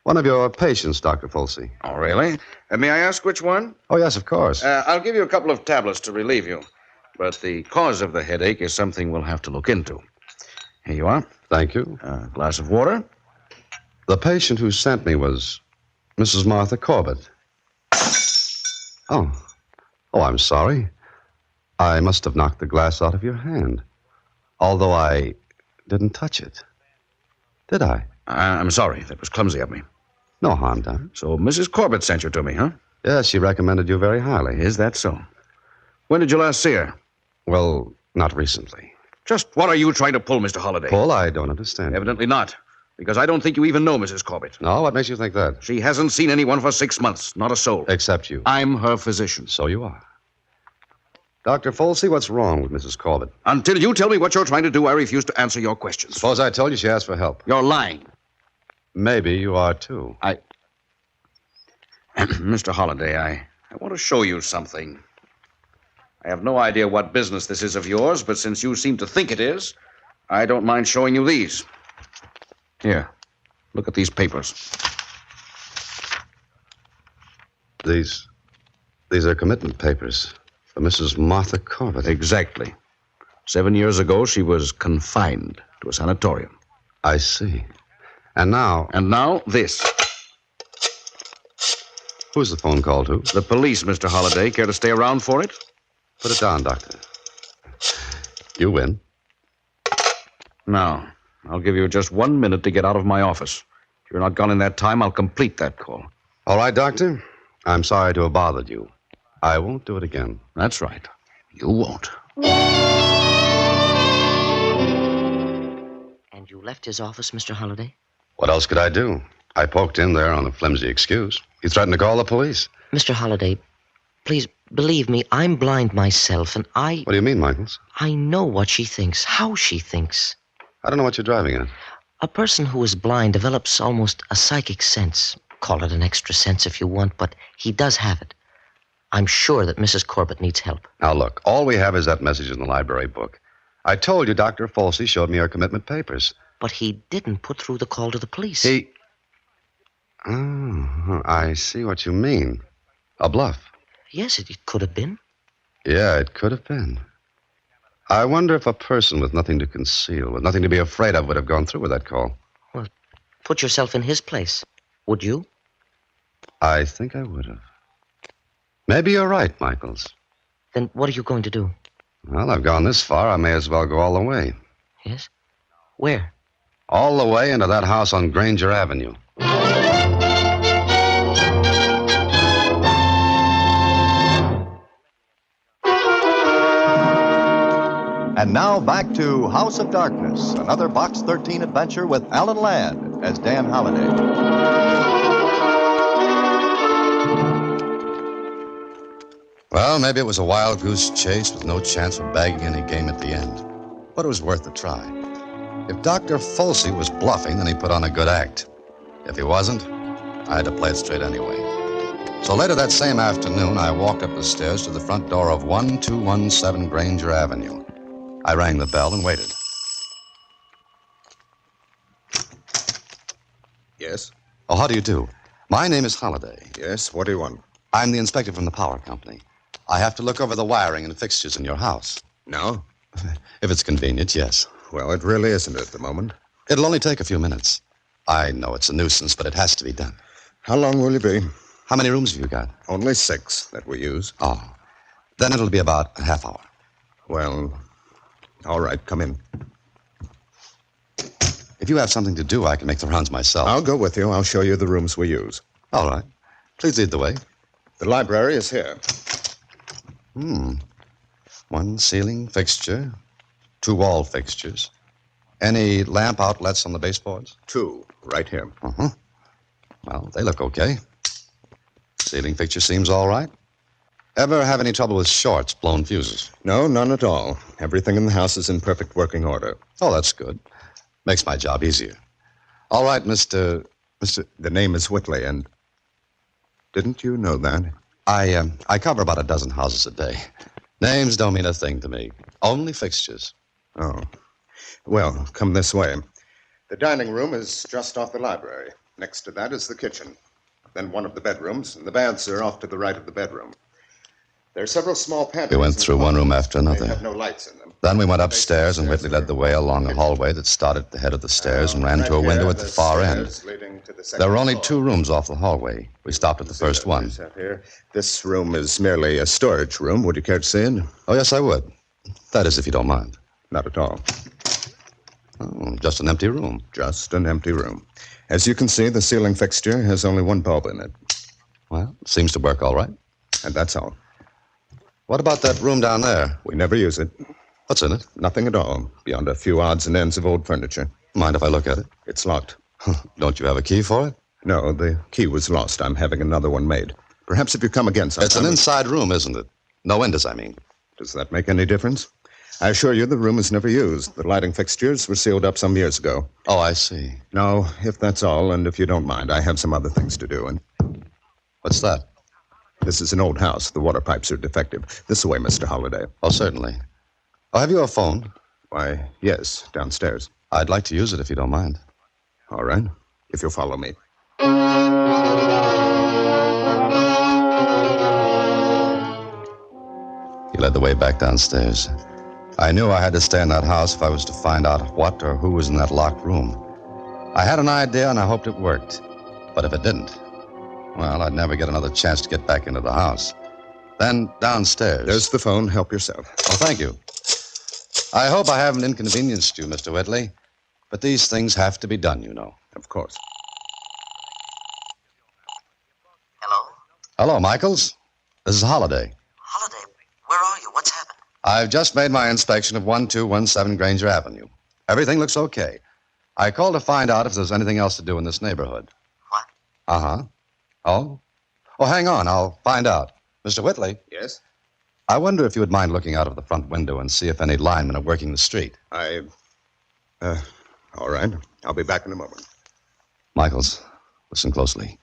One of your patients, Dr. Folsey. Oh, really? May I ask which one? Oh, yes, of course. I'll give you a couple of tablets to relieve you. But the cause of the headache is something we'll have to look into. Here you are. Thank you. A glass of water. The patient who sent me was Mrs. Martha Corbett. Oh, I'm sorry. I must have knocked the glass out of your hand. Although I didn't touch it. Did I? I'm sorry. That was clumsy of me. No harm done. So Mrs. Corbett sent you to me, huh? Yes, she recommended you very highly. Is that so? When did you last see her? Well, not recently. Just what are you trying to pull, Mr. Holliday? Pull? I don't understand. Evidently not. Because I don't think you even know Mrs. Corbett. No? What makes you think that? She hasn't seen anyone for 6 months. Not a soul. Except you. I'm her physician. So you are. Dr. Folsey, what's wrong with Mrs. Corbett? Until you tell me what you're trying to do, I refuse to answer your questions. Suppose I told you she asked for help. You're lying. Maybe you are, too. Mr. Holliday, I want to show you something. I have no idea what business this is of yours, but since you seem to think it is, I don't mind showing you these. Here, look at these papers. These are commitment papers for Mrs. Martha Corbett. Exactly. 7 years ago, she was confined to a sanatorium. I see. And now... And now, this. Who's the phone call to? The police, Mr. Holliday. Care to stay around for it? Put it down, Doctor. You win. Now, I'll give you just 1 minute to get out of my office. If you're not gone in that time, I'll complete that call. All right, Doctor. I'm sorry to have bothered you. I won't do it again. That's right. You won't. And you left his office, Mr. Holliday? What else could I do? I poked in there on a flimsy excuse. He threatened to call the police. Mr. Holliday, please believe me, I'm blind myself, and I... What do you mean, Michaels? I know what she thinks, how she thinks. I don't know what you're driving at. A person who is blind develops almost a psychic sense. Call it an extra sense if you want, but he does have it. I'm sure that Mrs. Corbett needs help. Now, look, all we have is that message in the library book. I told you Dr. Folsey showed me her commitment papers. But he didn't put through the call to the police. Oh, I see what you mean. A bluff. Yes, it could have been. Yeah, it could have been. I wonder if a person with nothing to conceal, with nothing to be afraid of, would have gone through with that call. Well, put yourself in his place. Would you? I think I would have. Maybe you're right, Michaels. Then what are you going to do? Well, I've gone this far. I may as well go all the way. Yes? Where? All the way into that house on Granger Avenue. And now back to House of Darkness, another Box 13 adventure with Alan Ladd as Dan Holliday. Well, maybe it was a wild goose chase with no chance of bagging any game at the end. But it was worth a try. If Dr. Folsey was bluffing, then he put on a good act. If he wasn't, I had to play it straight anyway. So later that same afternoon, I walked up the stairs to the front door of 1217 Granger Avenue. I rang the bell and waited. Yes? Oh, how do you do? My name is Holliday. Yes, what do you want? I'm the inspector from the power company. I have to look over the wiring and fixtures in your house. No? If it's convenient, yes. Well, it really isn't at the moment. It'll only take a few minutes. I know it's a nuisance, but it has to be done. How long will you be? How many rooms have you got? Only 6 that we use. Oh. Then it'll be about a half hour. Well, all right, come in. If you have something to do, I can make the rounds myself. I'll go with you. I'll show you the rooms we use. All right. Please lead the way. The library is here. One ceiling fixture, 2 wall fixtures. Any lamp outlets on the baseboards? 2, right here. Uh-huh. Well, they look okay. Ceiling fixture seems all right. Ever have any trouble with shorts, blown fuses? No, none at all. Everything in the house is in perfect working order. Oh, that's good. Makes my job easier. All right, Mr. The name is Whitley, and didn't you know that? I cover about a dozen houses a day. Names don't mean a thing to me. Only fixtures. Oh. Well, come this way. The dining room is just off the library. Next to that is the kitchen. Then one of the bedrooms, and the baths are off to the right of the bedroom. There are several small pantries. We went through one room after another. They have no lights in them. Then we went upstairs, and Whitley led the way along a hallway that started at the head of the stairs and ran to a window at the far end. There were only 2 rooms off the hallway. We stopped at the first one. This room is merely a storage room. Would you care to see it? Oh, yes, I would. That is, if you don't mind. Not at all. Oh, just an empty room. Just an empty room. As you can see, the ceiling fixture has only 1 bulb in it. Well, it seems to work all right. And that's all. What about that room down there? We never use it. What's in it? Nothing at all, beyond a few odds and ends of old furniture. Mind if I look at it? It's locked. Don't you have a key for it? No, the key was lost. I'm having another one made. Perhaps if you come again sometime... It's an inside room, isn't it? No windows, I mean. Does that make any difference? I assure you the room is never used. The lighting fixtures were sealed up some years ago. Oh, I see. No, if that's all, and if you don't mind, I have some other things to do. And what's that? This is an old house. The water pipes are defective. This way, Mr. Holliday. Oh, certainly. Oh, have you a phone? Why, yes, downstairs. I'd like to use it if you don't mind. All right, if you'll follow me. He led the way back downstairs. I knew I had to stay in that house if I was to find out what or who was in that locked room. I had an idea, and I hoped it worked. But if it didn't, well, I'd never get another chance to get back into the house. Then downstairs. There's the phone. Help yourself. Oh, thank you. I hope I haven't inconvenienced you, Mr. Whitley. But these things have to be done, you know. Of course. Hello? Hello, Michaels. This is Holliday. Holliday, where are you? What's happened? I've just made my inspection of 1217 Granger Avenue. Everything looks okay. I called to find out if there's anything else to do in this neighborhood. What? Uh-huh. Oh? Oh, hang on. I'll find out. Mr. Whitley? Yes? I wonder if you would mind looking out of the front window and see if any linemen are working the street. All right. I'll be back in a moment. Michaels, listen closely.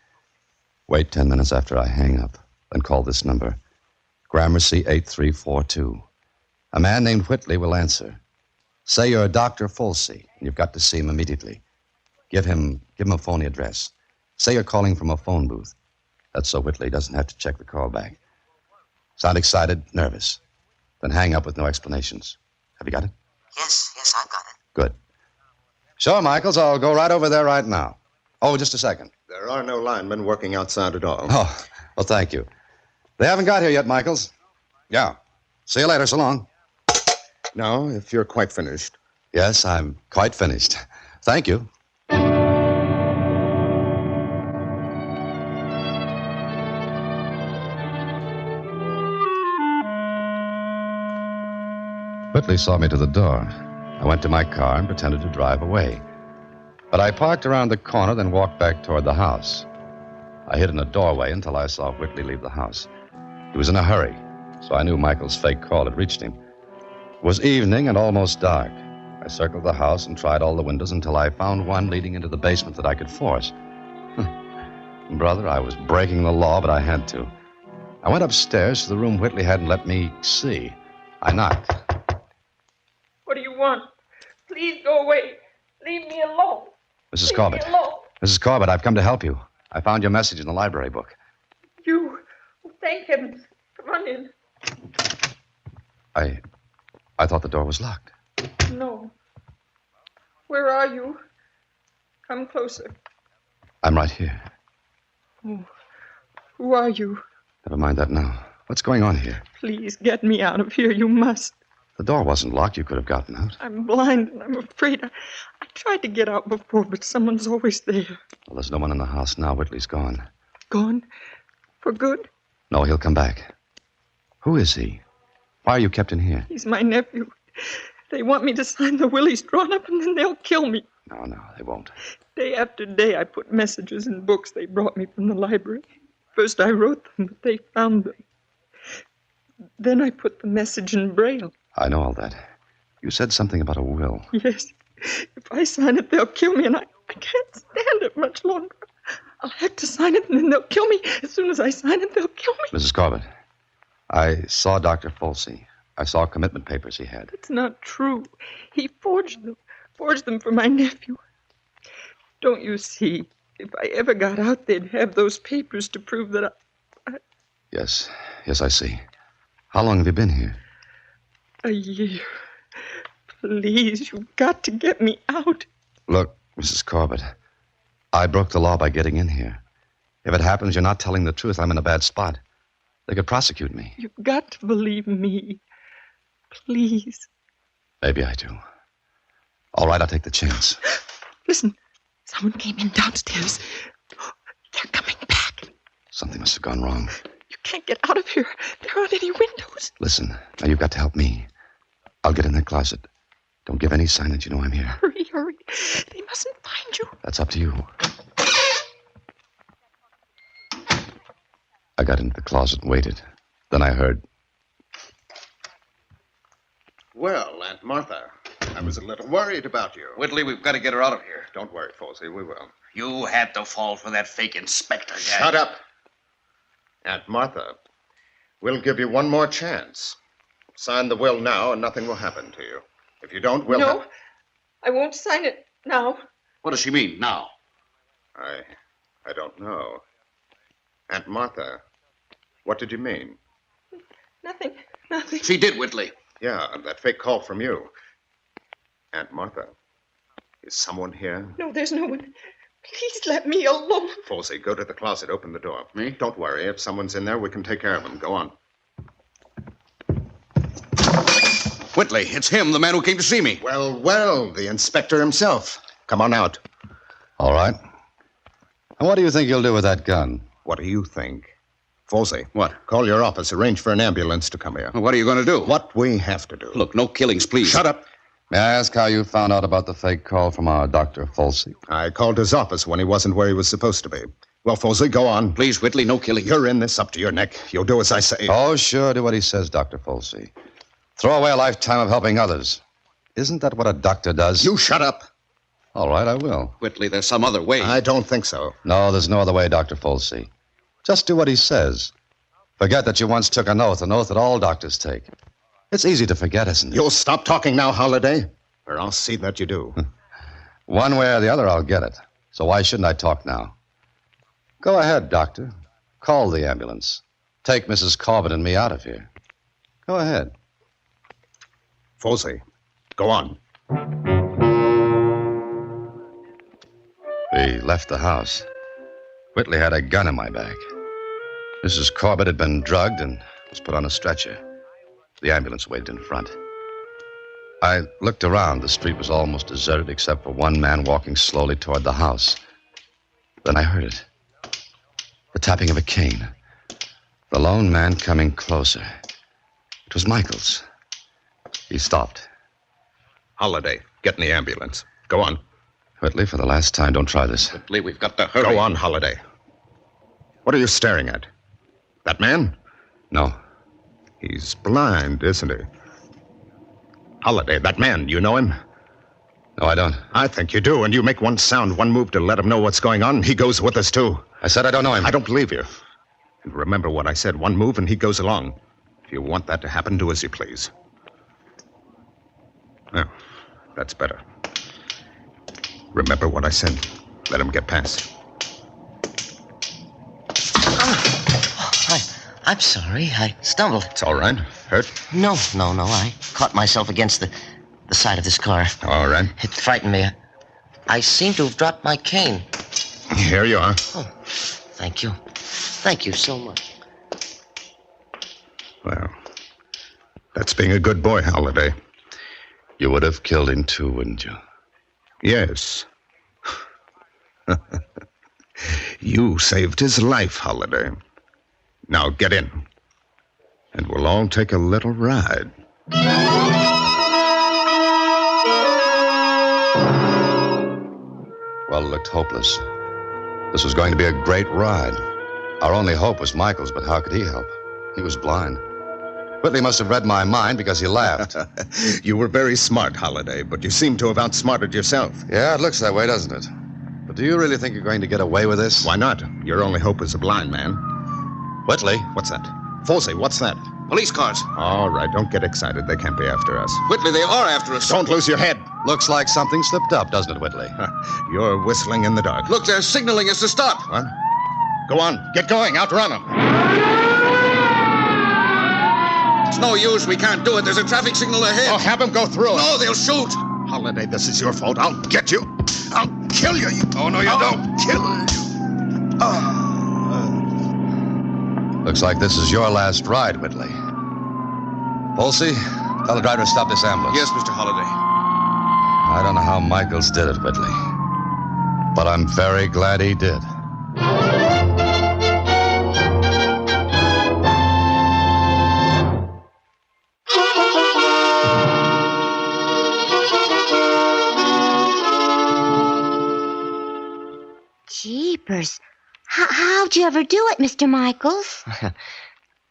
Wait 10 minutes after I hang up, then call this number. Gramercy 8342. A man named Whitley will answer. Say you're Dr. Folsey, and you've got to see him immediately. Give him a phony address. Say you're calling from a phone booth. That's so Whitley doesn't have to check the call back. Sound excited, nervous. Then hang up with no explanations. Have you got it? Yes, I've got it. Good. Sure, Michaels, I'll go right over there right now. Oh, just a second. There are no linemen working outside at all. Oh, well, thank you. They haven't got here yet, Michaels. Yeah. See you later. So long. Now, if you're quite finished. Yes, I'm quite finished. Thank you. Whitley saw me to the door. I went to my car and pretended to drive away. But I parked around the corner, then walked back toward the house. I hid in a doorway until I saw Whitley leave the house. He was in a hurry, so I knew Michael's fake call had reached him. It was evening and almost dark. I circled the house and tried all the windows until I found one leading into the basement that I could force. Brother, I was breaking the law, but I had to. I went upstairs to the room Whitley hadn't let me see. I knocked. What do you want? Please go away. Leave me alone. Mrs. Leave Corbett. me alone. Mrs. Corbett, I've come to help you. I found your message in the library book. You. Oh, thank heavens. Come on in. I thought the door was locked. No. Where are you? Come closer. I'm right here. Oh, who are you? Never mind that now. What's going on here? Please get me out of here. You must. The door wasn't locked. You could have gotten out. I'm blind and I'm afraid. I tried to get out before, but someone's always there. Well, there's no one in the house now. Whitley's gone. Gone? For good? No, he'll come back. Who is he? Why are you kept in here? He's my nephew. They want me to sign the will he's drawn up, and then they'll kill me. No, they won't. Day after day, I put messages in books they brought me from the library. First, I wrote them, but they found them. Then I put the message in Braille. I know all that. You said something about a will. Yes. If I sign it, they'll kill me, and I can't stand it much longer. I'll have to sign it, and then they'll kill me. As soon as I sign it, they'll kill me. Mrs. Corbett, I saw Dr. Folsey. I saw commitment papers he had. It's not true. He forged them. Forged them for my nephew. Don't you see? If I ever got out, they'd have those papers to prove that I... Yes, I see. How long have you been here? A year. Please, you've got to get me out. Look, Mrs. Corbett, I broke the law by getting in here. If it happens you're not telling the truth, I'm in a bad spot. They could prosecute me. You've got to believe me. Please. Maybe I do. All right, I'll take the chance. Listen, someone came in downstairs. They're coming back. Something must have gone wrong. You can't get out of here. There aren't any windows. Listen, now you've got to help me. I'll get in that closet. Don't give any sign that you know I'm here. Hurry, hurry. They mustn't find you. That's up to you. I got into the closet and waited. Then I heard... Well, Aunt Martha, I was a little worried about you. Whitley, we've got to get her out of here. Don't worry, Folsey, we will. You had to fall for that fake inspector guy. Shut up. Aunt Martha, we'll give you one more chance. Sign the will now and nothing will happen to you. If you don't, we'll... No, I won't sign it now. What does she mean, now? I don't know. Aunt Martha, what did you mean? Nothing. She did, Whitley. Yeah, that fake call from you. Aunt Martha, is someone here? No, there's no one. Please let me alone. Folsey, go to the closet. Open the door. Me? Don't worry. If someone's in there, we can take care of them. Go on. Whitley, it's him, the man who came to see me. Well, the inspector himself. Come on out. All right. And what do you think you'll do with that gun? What do you think? Folsey. What? Call your office. Arrange for an ambulance to come here. Well, what are you going to do? What we have to do. Look, no killings, please. Shut up. May I ask how you found out about the fake call from our Dr. Folsey? I called his office when he wasn't where he was supposed to be. Well, Folsey, go on. Please, Whitley, no killing. You're in this up to your neck. You'll do as I say. Oh, sure, do what he says, Dr. Folsey. Throw away a lifetime of helping others. Isn't that what a doctor does? You shut up. All right, I will. Whitley, there's some other way. I don't think so. No, there's no other way, Dr. Folsey. Just do what he says. Forget that you once took an oath that all doctors take. It's easy to forget, isn't it? You'll stop talking now, Holliday, or I'll see that you do. One way or the other, I'll get it. So why shouldn't I talk now? Go ahead, Doctor. Call the ambulance. Take Mrs. Corbett and me out of here. Go ahead. Folsey, go on. We left the house. Whitley had a gun in my bag. Mrs. Corbett had been drugged and was put on a stretcher. The ambulance waited in front. I looked around. The street was almost deserted except for one man walking slowly toward the house. Then I heard it. The tapping of a cane. The lone man coming closer. It was Michaels. He stopped. Holliday, get in the ambulance. Go on. Whitley, for the last time, don't try this. Whitley, we've got to hurry. Go on, Holliday. What are you staring at? That man? No. He's blind, isn't he? Holliday, that man, you know him? No, I don't. I think you do, and you make one sound, one move to let him know what's going on. He goes with us, too. I said I don't know him. I don't believe you. And remember what I said, one move and he goes along. If you want that to happen, do as you please. Well, that's better. Remember what I said. Let him get past. I'm sorry. I stumbled. It's all right. Hurt? No. I caught myself against the side of this car. All right. It frightened me. I seem to have dropped my cane. Here you are. Oh, thank you. Thank you so much. Well, that's being a good boy, Holliday. You would have killed him too, wouldn't you? Yes. You saved his life, Holliday. Now get in, and we'll all take a little ride. Well, it looked hopeless. This was going to be a great ride. Our only hope was Michael's, but how could he help? He was blind. Whitley must have read my mind because he laughed. You were very smart, Holliday, but you seem to have outsmarted yourself. Yeah, it looks that way, doesn't it? But do you really think you're going to get away with this? Why not? Your only hope is a blind man. Whitley? What's that? Folsey, what's that? Police cars. All right, don't get excited. They can't be after us. Whitley, they are after us. Don't lose your head. Looks like something slipped up, doesn't it, Whitley? You're whistling in the dark. Look, they're signaling us to stop. What? Go on. Get going. Outrun them. It's no use. We can't do it. There's a traffic signal ahead. Oh, have them go through it. No, they'll shoot. Holliday, this is your fault. I'll get you. I'll kill you. Oh, no, you don't. Kill you. Looks like this is your last ride, Whitley. Folsey, tell the driver to stop this ambulance. Yes, Mr. Holliday. I don't know how Michaels did it, Whitley, but I'm very glad he did. papers. How'd you ever do it, Mr. Michaels?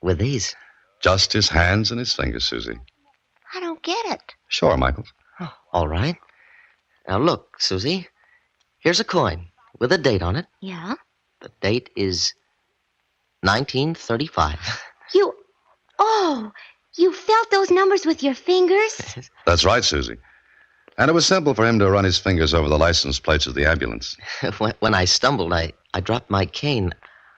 With these. Just his hands and his fingers, Susie. I don't get it. Sure, Michaels. Oh, all right. Now look, Susie. Here's a coin with a date on it. Yeah? The date is 1935. You felt those numbers with your fingers? That's right, Susie. And it was simple for him to run his fingers over the license plates of the ambulance. When I stumbled, I dropped my cane.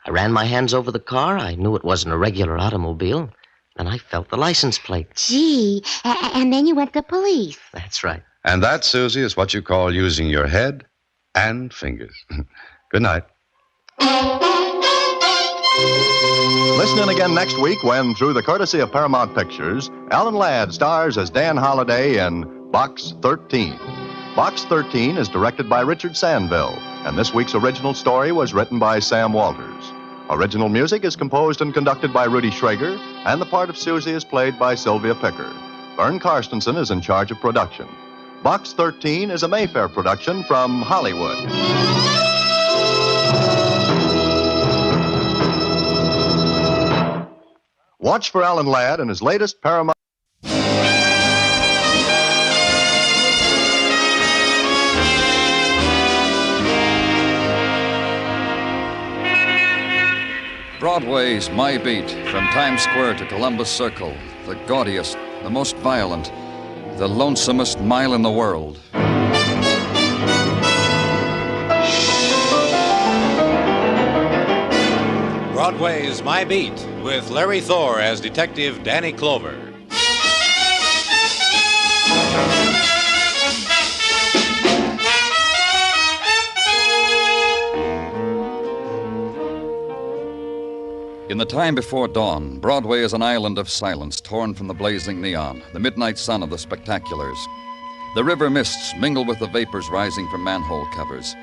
I ran my hands over the car. I knew it wasn't a regular automobile. Then I felt the license plate. Gee, and then you went to police. That's right. And that, Susie, is what you call using your head and fingers. Good night. Listen in again next week when, through the courtesy of Paramount Pictures, Alan Ladd stars as Dan Holliday in Box 13. Box 13 is directed by Richard Sandville, and this week's original story was written by Sam Walters. Original music is composed and conducted by Rudy Schrager, and the part of Susie is played by Sylvia Picker. Vern Karstensen is in charge of production. Box 13 is a Mayfair production from Hollywood. Watch for Alan Ladd in his latest Paramount. Broadway's My Beat, from Times Square to Columbus Circle, the gaudiest, the most violent, the lonesomest mile in the world. Broadway's My Beat, with Larry Thor as Detective Danny Clover. In the time before dawn, Broadway is an island of silence torn from the blazing neon, the midnight sun of the spectaculars. The river mists mingle with the vapors rising from manhole covers.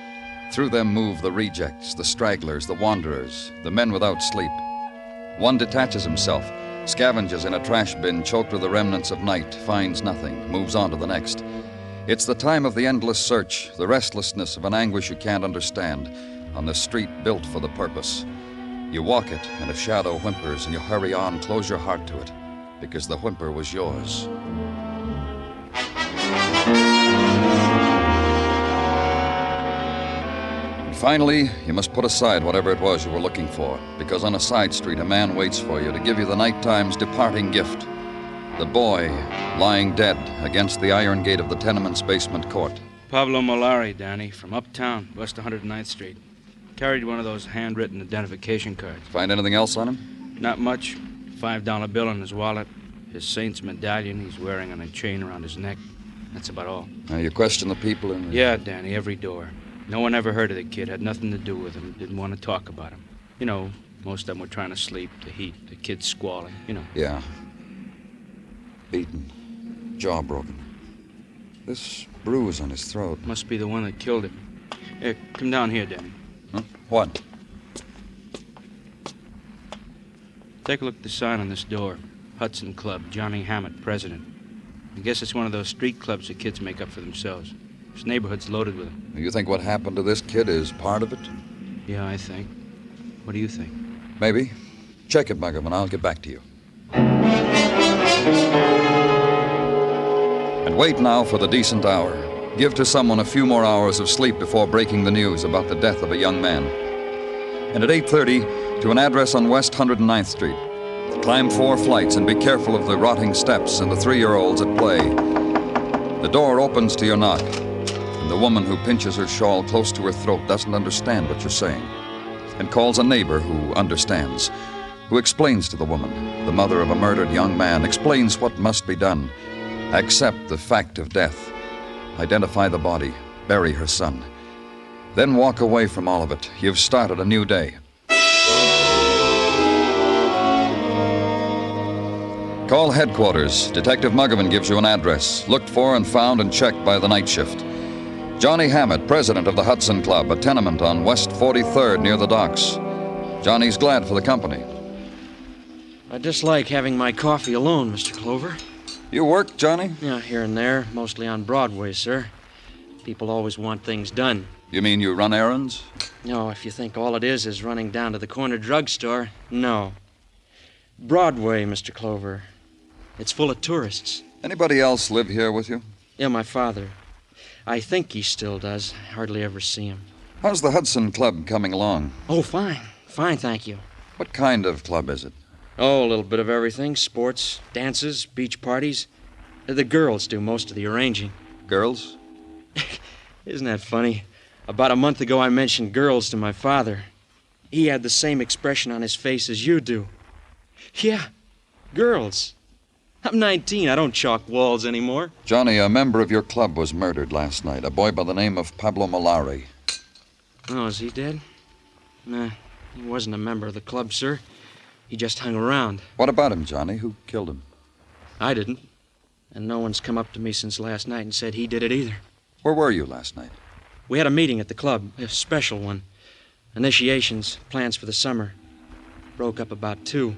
Through them move the rejects, the stragglers, the wanderers, the men without sleep. One detaches himself, scavenges in a trash bin choked with the remnants of night, finds nothing, moves on to the next. It's the time of the endless search, the restlessness of an anguish you can't understand, on the street built for the purpose. You walk it, and a shadow whimpers, and you hurry on, close your heart to it, because the whimper was yours. And finally, you must put aside whatever it was you were looking for, because on a side street a man waits for you to give you the nighttime's departing gift. The boy lying dead against the iron gate of the tenement's basement court. Pablo Molari, Danny, from uptown, West 109th Street. Carried one of those handwritten identification cards. Find anything else on him? Not much. $5 bill in his wallet. His saint's medallion he's wearing on a chain around his neck. That's about all. Now, you question the people in the... Yeah, Danny, every door. No one ever heard of the kid, had nothing to do with him, didn't want to talk about him. You know, most of them were trying to sleep, the heat, the kid squalling, you know. Yeah. Beaten. Jaw broken. This bruise on his throat. Must be the one that killed him. Here, come down here, Danny. Huh? What? Take a look at the sign on this door. Hudson Club, Johnny Hammett, president. I guess it's one of those street clubs the kids make up for themselves. This neighborhood's loaded with them. You think what happened to this kid is part of it? Yeah, I think. What do you think? Maybe. Check it, Muggham, and I'll get back to you. And wait now for the decent hour. Give to someone a few more hours of sleep before breaking the news about the death of a young man. And at 8:30, to an address on West 109th Street. Climb 4 flights and be careful of the rotting steps and the 3-year-olds at play. The door opens to your knock, and the woman who pinches her shawl close to her throat doesn't understand what you're saying, and calls a neighbor who understands, who explains to the woman, the mother of a murdered young man, explains what must be done. Accept the fact of death. Identify the body. Bury her son. Then walk away from all of it. You've started a new day. Call headquarters. Detective Muggavan gives you an address. Looked for and found and checked by the night shift. Johnny Hammett, president of the Hudson Club, a tenement on West 43rd near the docks. Johnny's glad for the company. I dislike having my coffee alone, Mr. Clover. You work, Johnny? Yeah, here and there, mostly on Broadway, sir. People always want things done. You mean you run errands? No, if you think all it is running down to the corner drugstore, no. Broadway, Mr. Clover. It's full of tourists. Anybody else live here with you? Yeah, my father. I think he still does. I hardly ever see him. How's the Hudson Club coming along? Oh, fine. Fine, thank you. What kind of club is it? Oh, a little bit of everything. Sports, dances, beach parties. The girls do most of the arranging. Girls? Isn't that funny? About a month ago, I mentioned girls to my father. He had the same expression on his face as you do. Yeah, girls. I'm 19. I don't chalk walls anymore. Johnny, a member of your club was murdered last night. A boy by the name of Pablo Molari. Oh, is he dead? Nah, he wasn't a member of the club, sir. He just hung around. What about him, Johnny? Who killed him? I didn't. And no one's come up to me since last night and said he did it either. Where were you last night? We had a meeting at the club, a special one. Initiations, plans for the summer. Broke up about 2.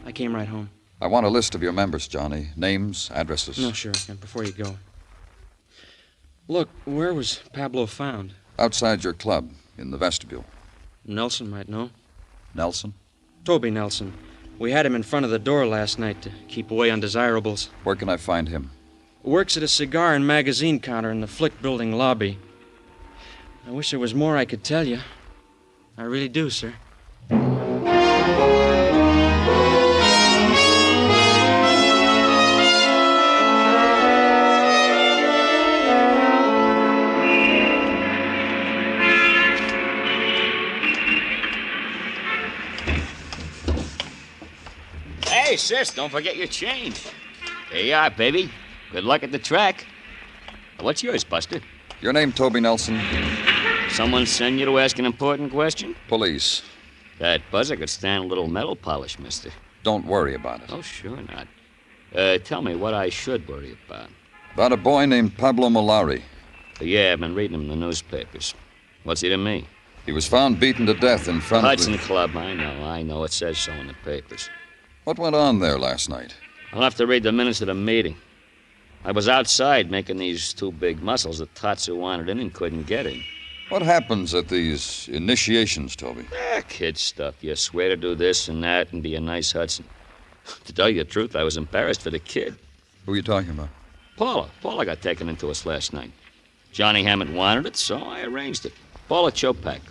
I came right home. I want a list of your members, Johnny. Names, addresses. No, sure. And before you go. Look, where was Pablo found? Outside your club, in the vestibule. Nelson might know. Nelson? Toby Nelson. We had him in front of the door last night to keep away undesirables. Where can I find him? Works at a cigar and magazine counter in the Flick Building lobby. I wish there was more I could tell you. I really do, sir. Hey, sis, don't forget your change. There you are, baby. Good luck at the track. What's yours, Buster? Your name, Toby Nelson? Someone send you to ask an important question? Police. That buzzer could stand a little metal polish, mister. Don't worry about it. Oh, sure not. Tell me what I should worry about. About a boy named Pablo Molari. Yeah, I've been reading him in the newspapers. What's he to me? He was found beaten to death in front Hudson of the... Club, I know. It says so in the papers. What went on there last night? I'll have to read the minutes of the meeting. I was outside making these 2 big muscles that Tatsu wanted in and couldn't get in. What happens at these initiations, Toby? Kid stuff. You swear to do this and that and be a nice Hudson. To tell you the truth, I was embarrassed for the kid. Who are you talking about? Paula got taken into us last night. Johnny Hammett wanted it, so I arranged it. Paula Chopak.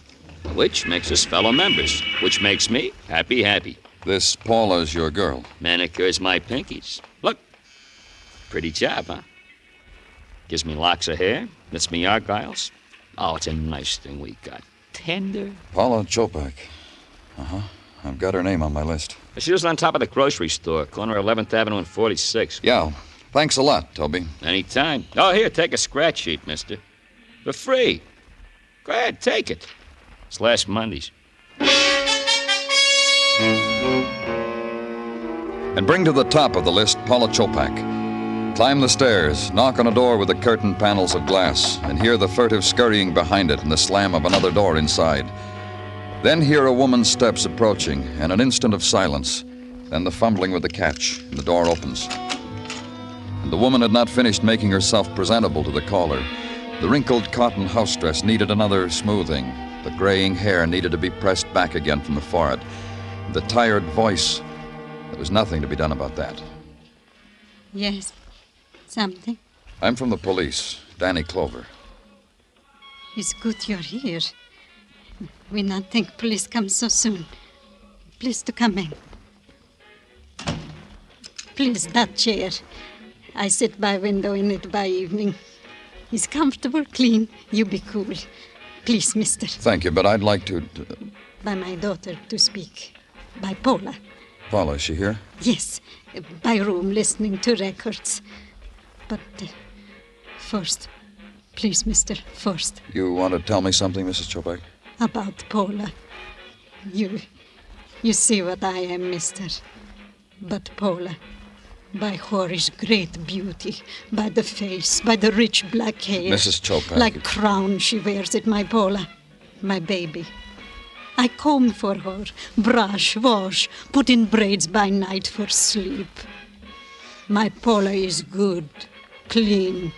Which makes us fellow members. Which makes me happy. This Paula's your girl. Manicures my pinkies. Look. Pretty job, huh? Gives me locks of hair. Lets me argyles. Oh, it's a nice thing we got. Tender. Paula Chopak. Uh-huh. I've got her name on my list. She was on top of the grocery store, corner 11th Avenue and 46. Yeah. Thanks a lot, Toby. Anytime. Oh, here, take a scratch sheet, mister. For free. Go ahead, take it. It's last Monday's. And bring to the top of the list Paula Chopak. Climb the stairs, knock on a door with the curtain panels of glass, and hear the furtive scurrying behind it and the slam of another door inside. Then hear a woman's steps approaching, and an instant of silence. Then the fumbling with the catch, and the door opens. And the woman had not finished making herself presentable to the caller. The wrinkled cotton house dress needed another smoothing. The graying hair needed to be pressed back again from the forehead. The tired voice. There was nothing to be done about that. Yes. Something? I'm from the police, Danny Clover. It's good you're here. We not think police come so soon. Please to come in. Please, that chair. I sit by window in it by evening. It's comfortable, clean. You be cool. Please, mister. Thank you, but I'd like to... By my daughter to speak. By Paula. Paula, is she here? Yes. By room, listening to records. But first, please, mister, first. You want to tell me something, Mrs. Chopak? About Paula. You see what I am, mister. But Paula, by her is great beauty, by the face, by the rich black hair. Mrs. Chopak. Like crown she wears it, my Paula, my baby. I comb for her, brush, wash, put in braids by night for sleep. My Paula is good, clean,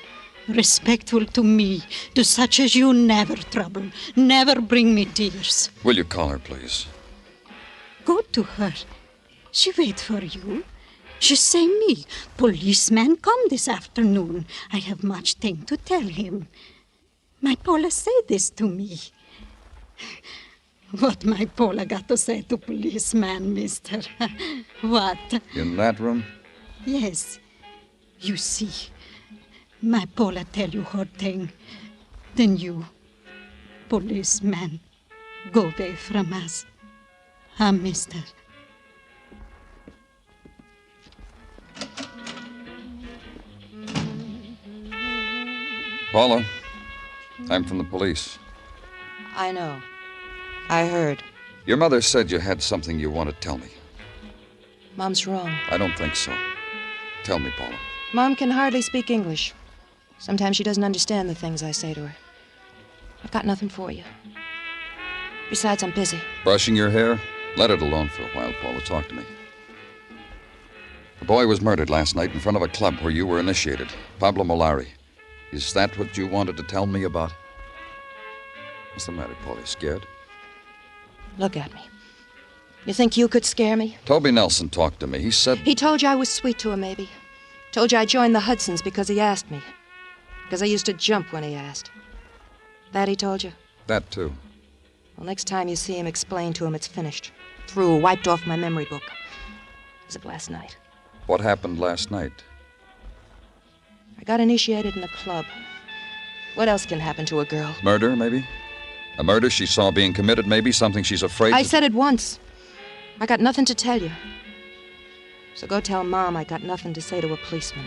Respectful to me, to such as you, never trouble, never bring me tears. Will you call her, please? Go to her. She wait for you. She say me, policeman come this afternoon. I have much thing to tell him. My Paula say this to me. What my Paula got to say to policeman, mister? What? In that room? Yes. You see, my Paula tell you her thing. Then you, policeman, go away from us. Mister. Paula, I'm from the police. I know. I heard. Your mother said you had something you want to tell me. Mom's wrong. I don't think so. Tell me, Paula. Mom can hardly speak English. Sometimes she doesn't understand the things I say to her. I've got nothing for you. Besides, I'm busy. Brushing your hair? Let it alone for a while, Paula. Talk to me. A boy was murdered last night in front of a club where you were initiated. Pablo Molari. Is that what you wanted to tell me about? What's the matter, Paula? Scared? Look at me. You think you could scare me? Toby Nelson talked to me. He said... He told you I was sweet to him, maybe. Told you I joined the Hudsons because he asked me. Because I used to jump when he asked. That he told you? That, too. Well, next time you see him, explain to him it's finished. Through, wiped off my memory book. As of last night. What happened last night? I got initiated in a club. What else can happen to a girl? Murder, maybe? A murder she saw being committed, maybe? Something she's afraid I said it once. I got nothing to tell you. So go tell Mom I got nothing to say to a policeman.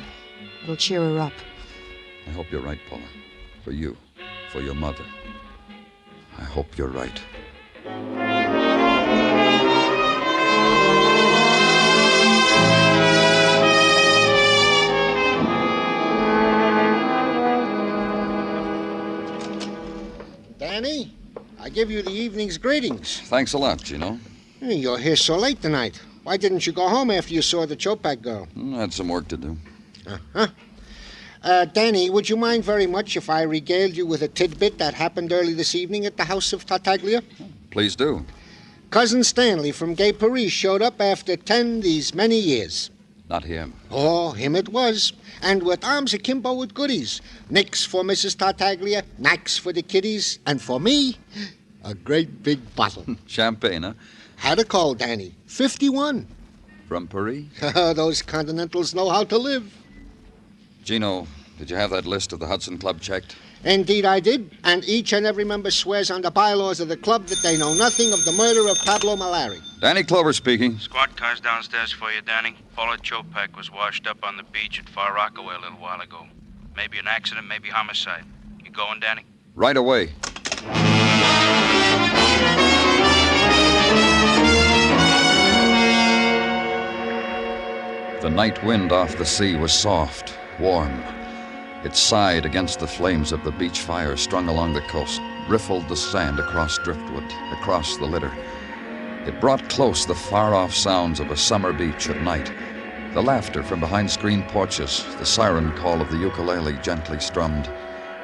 It'll cheer her up. I hope you're right, Paula. For you. For your mother. I hope you're right. Danny, I give you the evening's greetings. Thanks a lot, Gino. You're here so late tonight. Why didn't you go home after you saw the Chopak girl? I had some work to do. Danny, would you mind very much if I regaled you with a tidbit that happened early this evening at the house of Tartaglia? Please do. Cousin Stanley from Gay Paris showed up after 10 these many years. Not him. Oh, him it was. And with arms akimbo with goodies. Nicks for Mrs. Tartaglia, knacks for the kiddies, and for me, a great big bottle. Champagne, huh? Had a call, Danny. 51. From Paris? Those Continentals know how to live. Gino, did you have that list of the Hudson Club checked? Indeed I did, and each and every member swears on the bylaws of the club that they know nothing of the murder of Pablo Molari. Danny Clover speaking. Squad car's downstairs for you, Danny. Paula Chopak was washed up on the beach at Far Rockaway a little while ago. Maybe an accident, maybe homicide. You going, Danny? Right away. The night wind off the sea was soft, warm. It sighed against the flames of the beach fire strung along the coast, riffled the sand across driftwood, across the litter. It brought close the far-off sounds of a summer beach at night, the laughter from behind screen porches, the siren call of the ukulele gently strummed,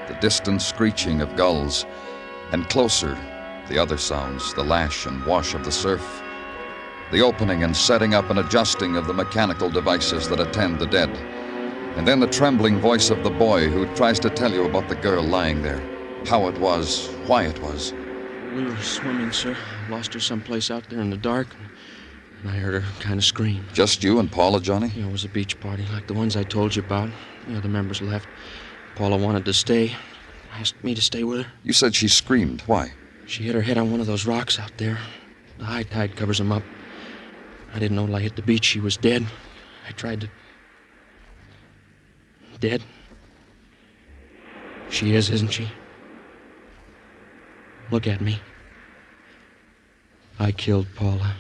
the distant screeching of gulls, and closer, the other sounds, the lash and wash of the surf, the opening and setting up and adjusting of the mechanical devices that attend the dead, and then the trembling voice of the boy who tries to tell you about the girl lying there, how it was, why it was. We were swimming, sir. Lost her someplace out there in the dark, and I heard her kind of scream. Just you and Paula, Johnny? It was a beach party like the ones I told you about. The other members left. Paula wanted to stay. Asked me to stay with her. You said she screamed. Why? She hit her head on one of those rocks out there. The high tide covers them up. I didn't know till I hit the beach she was dead. I tried to... Dead? She is, isn't she? Look at me. I killed Paula.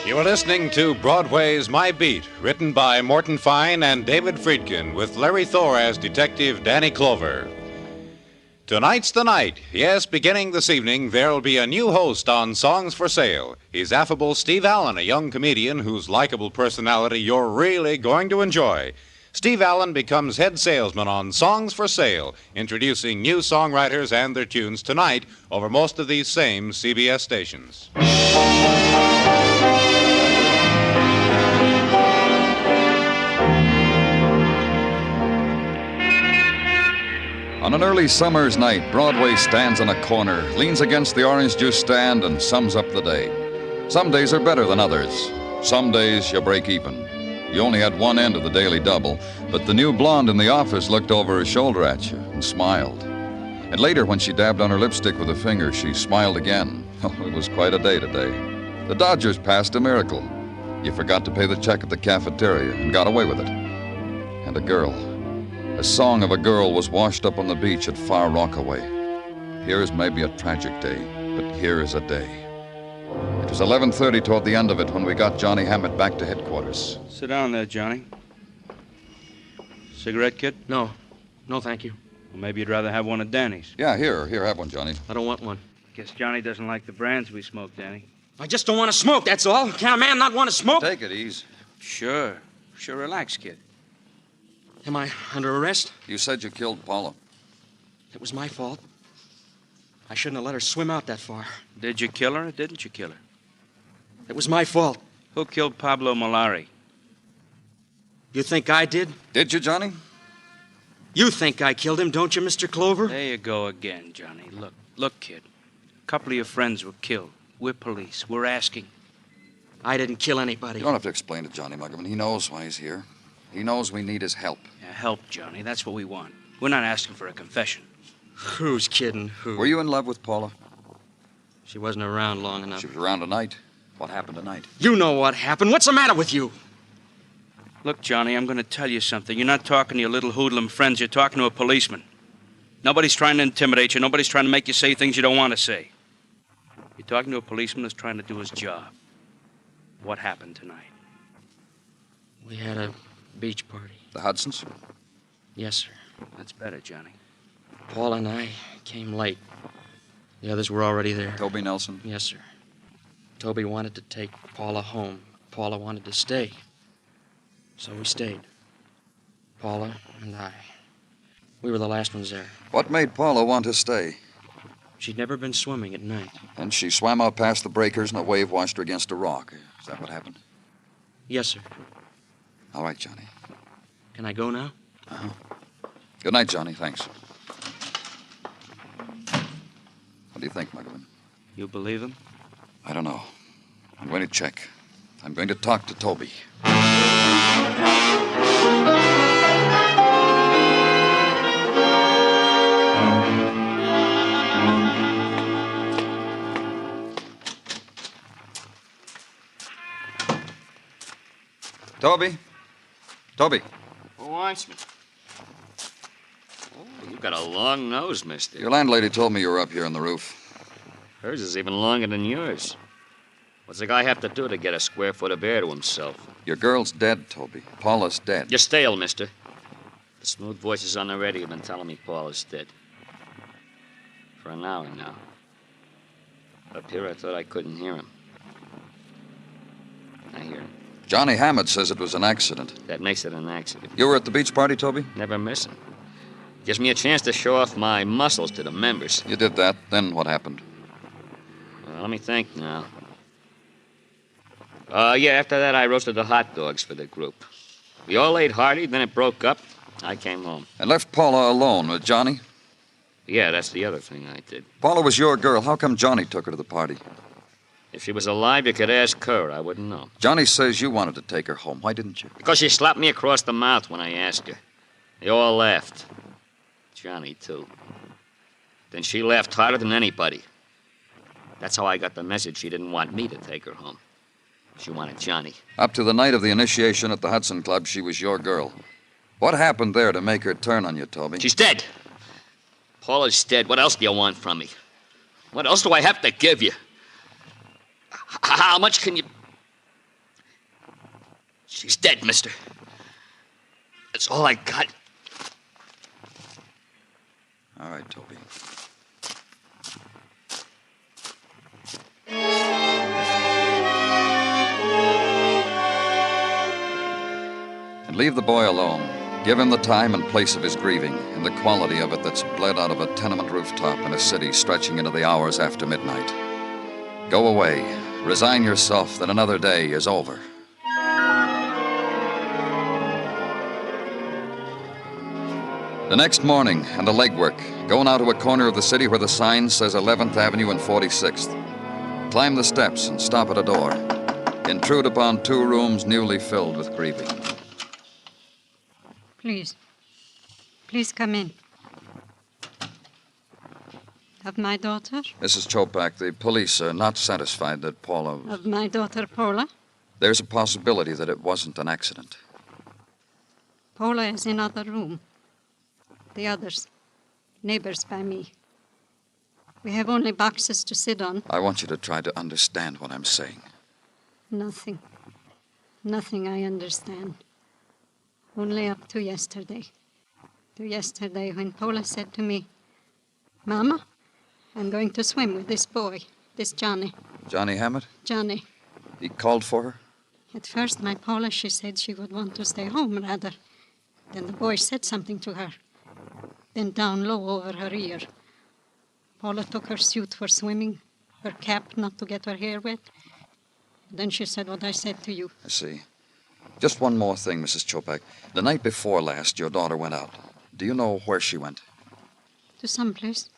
You are listening to Broadway's My Beat, written by Morton Fine and David Friedkin, with Larry Thor as Detective Danny Clover. Tonight's the night. Yes, beginning this evening, there'll be a new host on Songs for Sale. He's affable Steve Allen, a young comedian whose likable personality you're really going to enjoy. Steve Allen becomes head salesman on Songs for Sale, introducing new songwriters and their tunes tonight over most of these same CBS stations. On an early summer's night, Broadway stands on a corner, leans against the orange juice stand, and sums up the day. Some days are better than others. Some days you break even. You only had one end of the daily double, but the new blonde in the office looked over her shoulder at you and smiled. And later, when she dabbed on her lipstick with a finger, she smiled again. Oh, it was quite a day today. The Dodgers passed a miracle. You forgot to pay the check at the cafeteria and got away with it. And a girl. A song of a girl was washed up on the beach at Far Rockaway. Here is maybe a tragic day, but here is a day. It was 11:30 toward the end of it when we got Johnny Hammett back to headquarters. Sit down there, Johnny. Cigarette, kid? No. No, thank you. Well, maybe you'd rather have one of Danny's. Yeah, here, have one, Johnny. I don't want one. Guess Johnny doesn't like the brands we smoke, Danny. I just don't want to smoke, that's all. Can a man not want to smoke? Take it easy. Sure, relax, kid. Am I under arrest? You said you killed Paula. It was my fault. I shouldn't have let her swim out that far. Did you kill her or didn't you kill her? It was my fault. Who killed Pablo Molari? You think I did? Did you, Johnny? You think I killed him, don't you, Mr. Clover? There you go again, Johnny. Look, kid. A couple of your friends were killed. We're police. We're asking. I didn't kill anybody. You don't have to explain to Johnny Muggerman. He knows why he's here. He knows we need his help. Yeah, help, Johnny. That's what we want. We're not asking for a confession. Who's kidding who? Were you in love with Paula? She wasn't around long enough. She was around tonight. What happened tonight? You know what happened. What's the matter with you? Look, Johnny, I'm going to tell you something. You're not talking to your little hoodlum friends. You're talking to a policeman. Nobody's trying to intimidate you. Nobody's trying to make you say things you don't want to say. You're talking to a policeman who's trying to do his job. What happened tonight? We had a beach party. The Hudsons? Yes, sir. That's better, Johnny. Paul and I came late. The others were already there. Toby Nelson? Yes, sir. Toby wanted to take Paula home. Paula wanted to stay. So we stayed. Paula and I. We were the last ones there. What made Paula want to stay? She'd never been swimming at night. And she swam out past the breakers and a wave washed her against a rock. Is that what happened? Yes, sir. All right, Johnny. Can I go now? Uh-huh. Good night, Johnny. Thanks. What do you think, Muggerman? You believe him? I don't know. I'm going to check. I'm going to talk to Toby. Toby? Toby. Who wants me? Oh, you've got a long nose, mister. Your landlady told me you were up here on the roof. Hers is even longer than yours. What's a guy have to do to get a square foot of air to himself? Your girl's dead, Toby. Paula's dead. You're stale, mister. The smooth voices on the radio have been telling me Paula's dead. For an hour now. Up here, I thought I couldn't hear him. I hear him. Johnny Hammett says it was an accident. That makes it an accident. You were at the beach party, Toby? Never miss him. Gives me a chance to show off my muscles to the members. You did that. Then what happened? Well, let me think now. After that, I roasted the hot dogs for the group. We all ate hearty, then it broke up. I came home. And left Paula alone with Johnny? Yeah, that's the other thing I did. Paula was your girl. How come Johnny took her to the party? If she was alive, you could ask her. I wouldn't know. Johnny says you wanted to take her home. Why didn't you? Because she slapped me across the mouth when I asked her. They all laughed. Johnny, too. Then she laughed harder than anybody. That's how I got the message she didn't want me to take her home. She wanted Johnny. Up to the night of the initiation at the Hudson Club, she was your girl. What happened there to make her turn on you, Toby? She's dead. Paula's dead. What else do you want from me? What else do I have to give you? How much can you... She's dead, mister. That's all I got. All right, Toby. And leave the boy alone. Give him the time and place of his grieving, and the quality of it that's bled out of a tenement rooftop in a city stretching into the hours after midnight. Go away. Resign yourself that another day is over. The next morning, and the legwork. Go now to a corner of the city where the sign says 11th Avenue and 46th. Climb the steps and stop at a door. Intrude upon 2 rooms newly filled with grieving. Please. Please come in. Of my daughter? Mrs. Chopak, the police are not satisfied that Paula... Of my daughter, Paula? There's a possibility that it wasn't an accident. Paula is in other room. The others. Neighbors by me. We have only boxes to sit on. I want you to try to understand what I'm saying. Nothing. Nothing I understand. Only up to yesterday. To yesterday when Paula said to me, Mama, I'm going to swim with this boy, this Johnny. Johnny Hammett? Johnny. He called for her? At first, my Paula, she said she would want to stay home, rather. Then the boy said something to her. Then down low over her ear. Paula took her suit for swimming, her cap not to get her hair wet. Then she said what I said to you. I see. Just one more thing, Mrs. Chopak. The night before last, your daughter went out. Do you know where she went? To some place.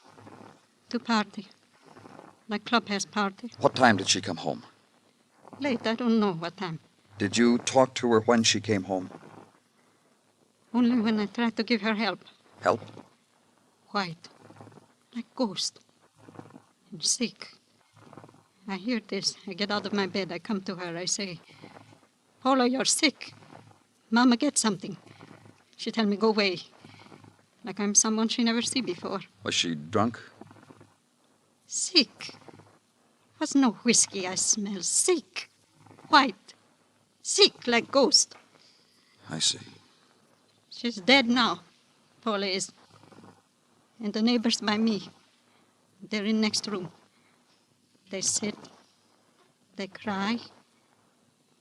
To party. Like clubhouse party. What time did she come home? Late, I don't know what time. Did you talk to her when she came home? Only when I tried to give her help. Help? White. Like ghost. And sick. I hear this. I get out of my bed. I come to her. I say, Paula, you're sick. Mama, get something. She tell me, go away. Like I'm someone she never see before. Was she drunk? Sick. Was no whiskey I smell. Sick. White. Sick like ghost. I see. She's dead now. Paula is. And the neighbors by me. They're in next room. They sit. They cry.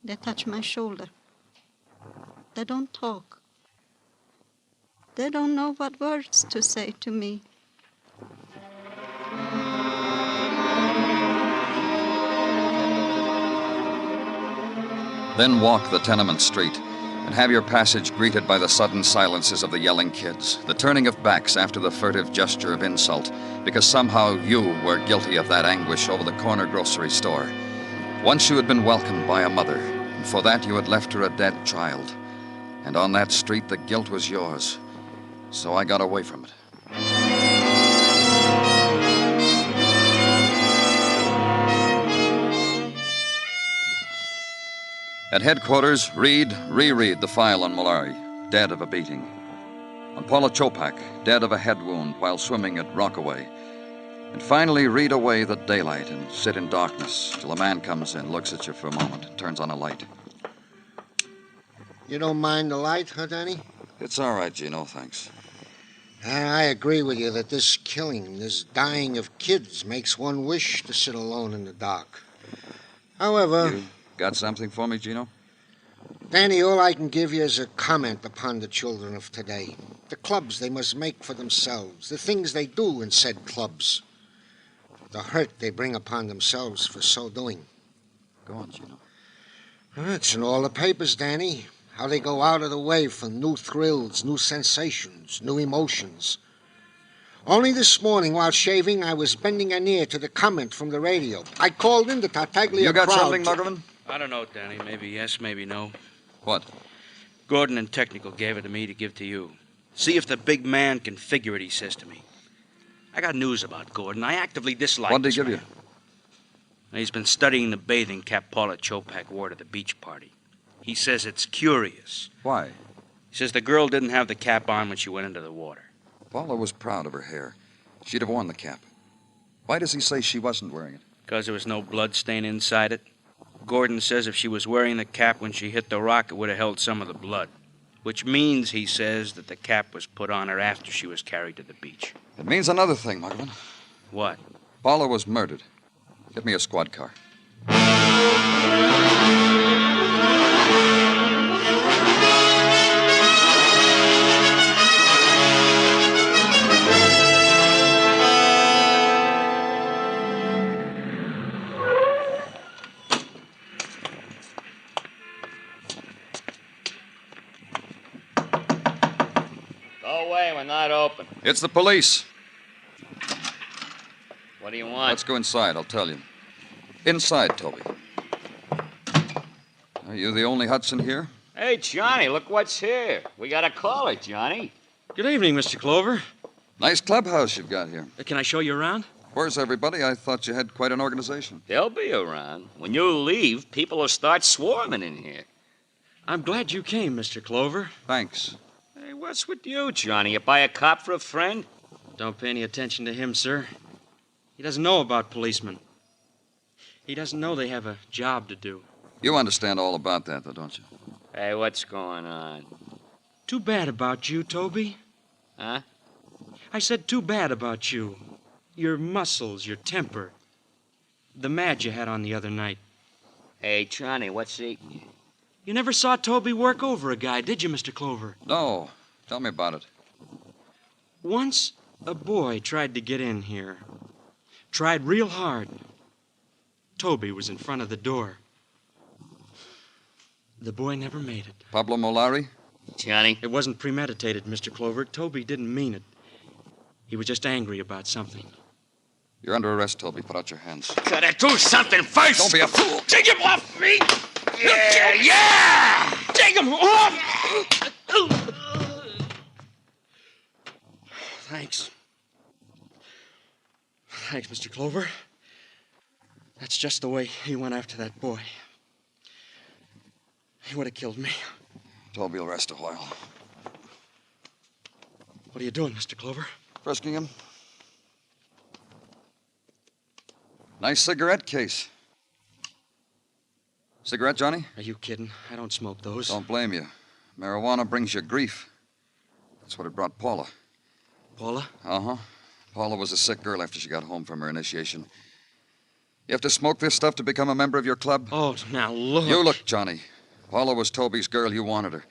They touch my shoulder. They don't talk. They don't know what words to say to me. Then walk the tenement street and have your passage greeted by the sudden silences of the yelling kids, the turning of backs after the furtive gesture of insult, because somehow you were guilty of that anguish over the corner grocery store. Once you had been welcomed by a mother, and for that you had left her a dead child. And on that street the guilt was yours. So I got away from it. At headquarters, reread the file on Molari, dead of a beating. On Paula Chopak, dead of a head wound while swimming at Rockaway. And finally, read away the daylight and sit in darkness till a man comes in, looks at you for a moment, and turns on a light. You don't mind the light, huh, Danny? It's all right, Gino, thanks. I agree with you that this killing, this dying of kids, makes one wish to sit alone in the dark. However... You got something for me, Gino? Danny, all I can give you is a comment upon the children of today. The clubs they must make for themselves, the things they do in said clubs, the hurt they bring upon themselves for so doing. Go on, Gino. It's in all the papers, Danny. How they go out of the way for new thrills, new sensations, new emotions. Only this morning, while shaving, I was bending an ear to the comment from the radio. I called in the Tartaglia You got crowd something, Muggerman? I don't know, Danny. Maybe yes, maybe no. What? Gordon and Technical gave it to me to give to you. See if the big man can figure it, he says to me. I got news about Gordon. I actively dislike What did this he give man. you? He's been studying the bathing cap Paula Chopak wore to the beach party. He says it's curious. Why? He says the girl didn't have the cap on when she went into the water. Paula was proud of her hair. She'd have worn the cap. Why does he say she wasn't wearing it? Because there was no blood stain inside it. Gordon says if she was wearing the cap when she hit the rock, it would have held some of the blood. Which means, he says, that the cap was put on her after she was carried to the beach. It means another thing, Marlene. What? Pablo was murdered. Get me a squad car. Go away, we're not open. It's the police. What do you want? Let's go inside, I'll tell you. Inside, Toby. Are you the only Hudson here? Hey, Johnny, look what's here. We got a caller, Johnny. Good evening, Mr. Clover. Nice clubhouse you've got here. Can I show you around? Where's everybody? I thought you had quite an organization. They'll be around. When you leave, people will start swarming in here. I'm glad you came, Mr. Clover. Thanks. Hey, what's with you, Johnny? You buy a cop for a friend? Don't pay any attention to him, sir. He doesn't know about policemen. He doesn't know they have a job to do. You understand all about that, though, don't you? Hey, what's going on? Too bad about you, Toby. Huh? I said too bad about you. Your muscles, your temper. The mad you had on the other night. Hey, Johnny, what's eating you? You never saw Toby work over a guy, did you, Mr. Clover? No. Tell me about it. Once, a boy tried to get in here. Tried real hard. Toby was in front of the door. The boy never made it. Pablo Molari? Johnny? It wasn't premeditated, Mr. Clover. Toby didn't mean it. He was just angry about something. You're under arrest, Toby. Put out your hands. Gotta do something first! Don't be a fool! Take him off me! Yeah! Take him off! Thanks. Thanks, Mr. Clover. That's just the way he went after that boy. He would have killed me. Toby will rest a while. What are you doing, Mr. Clover? Frisking him. Nice cigarette case. Cigarette, Johnny? Are you kidding? I don't smoke those. Don't blame you. Marijuana brings you grief. That's what it brought Paula. Paula? Uh-huh. Paula was a sick girl after she got home from her initiation. You have to smoke this stuff to become a member of your club? Oh, now look. You look, Johnny. Paula was Toby's girl. You wanted her.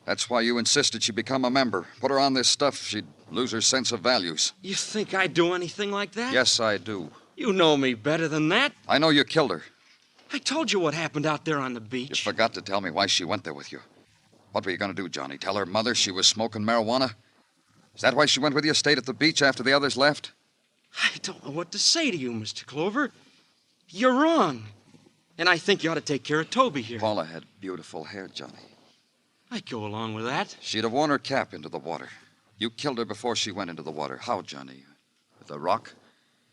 That's why you insisted she become a member. Put her on this stuff, she'd lose her sense of values. You think I'd do anything like that? Yes, I do. You know me better than that. I know you killed her. I told you what happened out there on the beach. You forgot to tell me why she went there with you. What were you going to do, Johnny? Tell her mother she was smoking marijuana? Is that why she went with you, stayed at the beach after the others left? I don't know what to say to you, Mr. Clover. You're wrong. And I think you ought to take care of Toby here. Paula had beautiful hair, Johnny. I'd go along with that. She'd have worn her cap into the water. You killed her before she went into the water. How, Johnny? With a rock?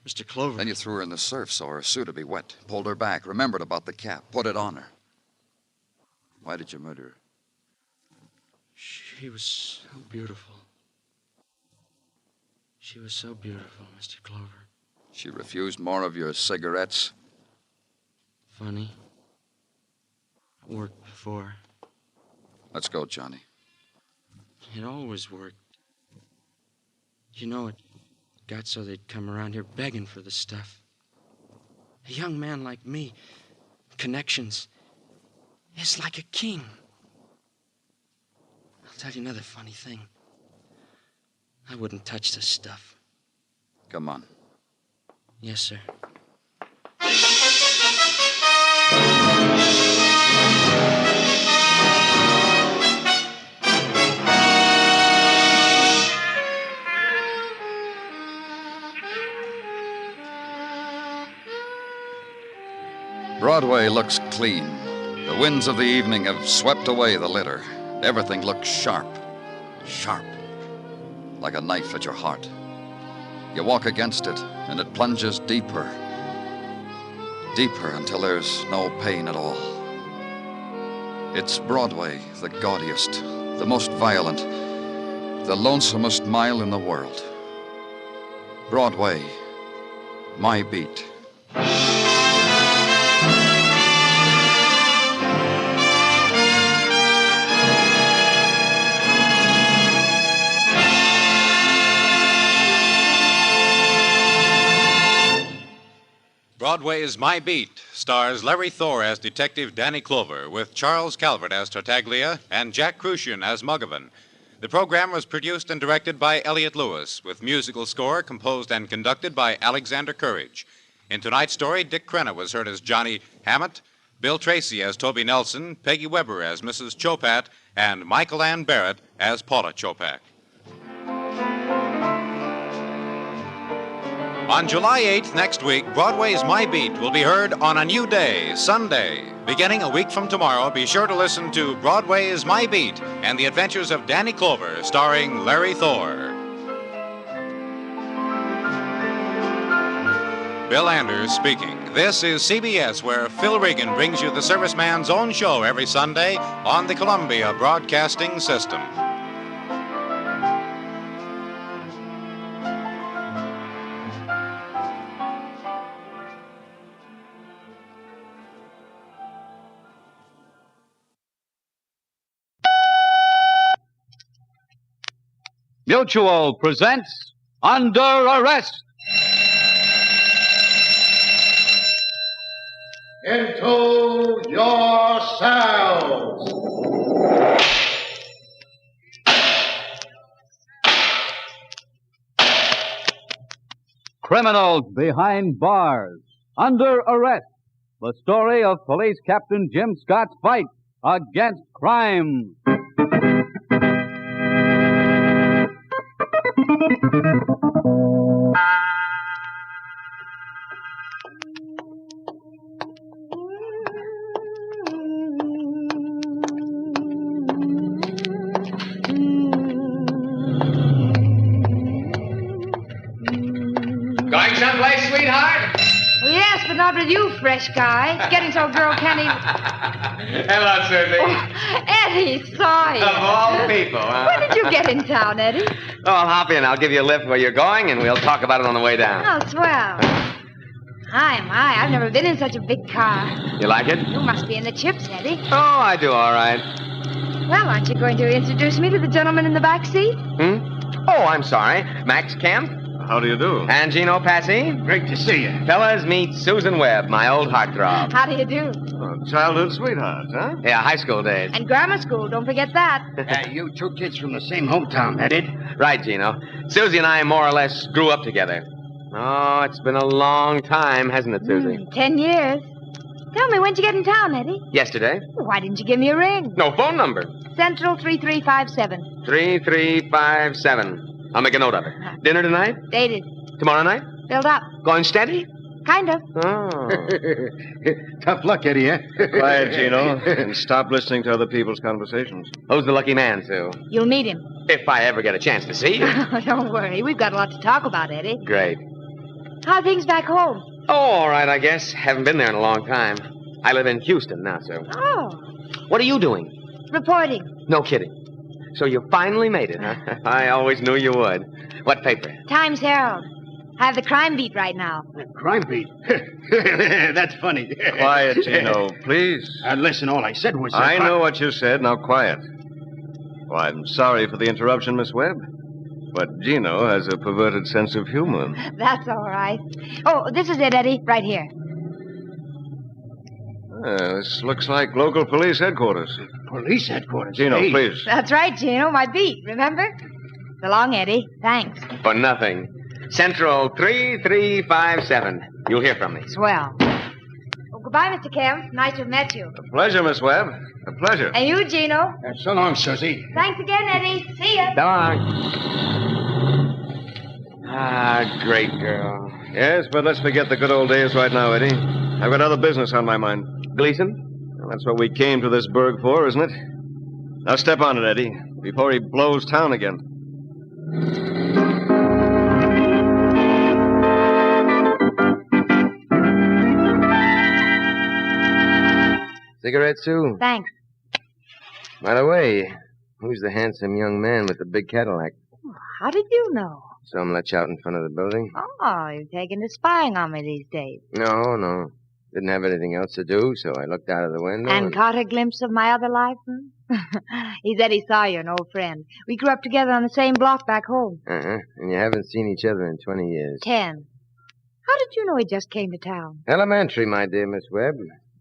Mr. Clover. Then you threw her in the surf so her suit would be wet. Pulled her back, remembered about the cap, put it on her. Why did you murder her? She was so beautiful. She was so beautiful, Mr. Clover. She refused more of your cigarettes? Funny. It worked before. Let's go, Johnny. It always worked. You know, it got so they'd come around here begging for the stuff. A young man like me, connections, is like a king. I'll tell you another funny thing. I wouldn't touch this stuff. Come on. Yes, sir. Broadway looks clean. The winds of the evening have swept away the litter. Everything looks sharp. Sharp. Like a knife at your heart. You walk against it, and it plunges deeper. Deeper until there's no pain at all. It's Broadway, the gaudiest, the most violent, the lonesomest mile in the world. Broadway, my beat. Broadway's My Beat stars Larry Thor as Detective Danny Clover, with Charles Calvert as Tartaglia and Jack Crucian as Muggavan. The program was produced and directed by Elliott Lewis, with musical score composed and conducted by Alexander Courage. In tonight's story, Dick Crenna was heard as Johnny Hammett, Bill Tracy as Toby Nelson, Peggy Weber as Mrs. Chopat, and Michael Ann Barrett as Paula Chopak. On July 8th next week, Broadway's My Beat will be heard on a new day, Sunday. Beginning a week from tomorrow, be sure to listen to Broadway's My Beat and the Adventures of Danny Clover, starring Larry Thor. Bill Anders speaking. This is CBS, where Phil Regan brings you the serviceman's own show every Sunday on the Columbia Broadcasting System. Mutual presents Under Arrest. Into your cells. Criminals behind bars. Under arrest. The story of Police Captain Jim Scott's fight against crime. Going someplace, sweetheart? Well, yes, but not with you, fresh guy. It's getting so a girl can't even... Hello, Susie. Oh, Eddie, sorry. Of all people, huh? When did you get in town, Eddie? Oh, I'll hop in. I'll give you a lift where you're going, and we'll talk about it on the way down. Oh, swell. My, I've never been in such a big car. You like it? You must be in the chips, Eddie. Oh, I do all right. Well, aren't you going to introduce me to the gentleman in the back seat? Oh, I'm sorry. Max Kemp. How do you do? And Gino Passy. Great to see you. Fellas, meet Susan Webb, my old heartthrob. How do you do? Oh, childhood sweethearts, huh? Yeah, high school days. And grammar school, don't forget that. You two kids from the same hometown, that it? Right, Gino. Susie and I more or less grew up together. Oh, it's been a long time, hasn't it, Susie? 10 years. Tell me, when'd you get in town, Eddie? Yesterday. Why didn't you give me a ring? No phone number. Central 3357. 3357. I'll make a note of it. Dinner tonight? Dated. Tomorrow night? Filled up. Going steady? Kind of. Oh. Tough luck, Eddie, eh? Quiet, Gino, and stop listening to other people's conversations. Who's the lucky man, Sue? You'll meet him. If I ever get a chance to see you. Don't worry. We've got a lot to talk about, Eddie. Great. How are things back home? Oh, all right, I guess. Haven't been there in a long time. I live in Houston now, Sue. Oh. What are you doing? Reporting. No kidding. So you finally made it, huh? I always knew you would. What paper? Times Herald. I have the crime beat right now. Crime beat? That's funny. Quiet, Gino, please. Listen, all I said was... I know what you said. Now, quiet. Well, I'm sorry for the interruption, Miss Webb. But Gino has a perverted sense of humor. That's all right. Oh, this is it, Eddie. Right here. This looks like local police headquarters. Police headquarters? Gino, please. That's right, Gino. My beat, remember? So long, Eddie. Thanks. For nothing. Central 3357. You'll hear from me. Swell. Oh, goodbye, Mr. Kemp. Nice to have met you. A pleasure, Miss Webb. A pleasure. And you, Gino. So long, Susie. Thanks again, Eddie. See ya. So long. Ah, great girl. Yes, but let's forget the good old days right now, Eddie. I've got other business on my mind. Gleason? Well, that's what we came to this burg for, isn't it? Now step on it, Eddie, before he blows town again. Cigarette, Sue? Thanks. By the way, who's the handsome young man with the big Cadillac? How did you know? Some let you out in front of the building? Oh, you're taking to spying on me these days. No. Didn't have anything else to do, so I looked out of the window. And caught a glimpse of my other life? He's Eddie Sawyer, an old friend. We grew up together on the same block back home. And you haven't seen each other in 20 years. 10. How did you know he just came to town? Elementary, my dear Miss Webb.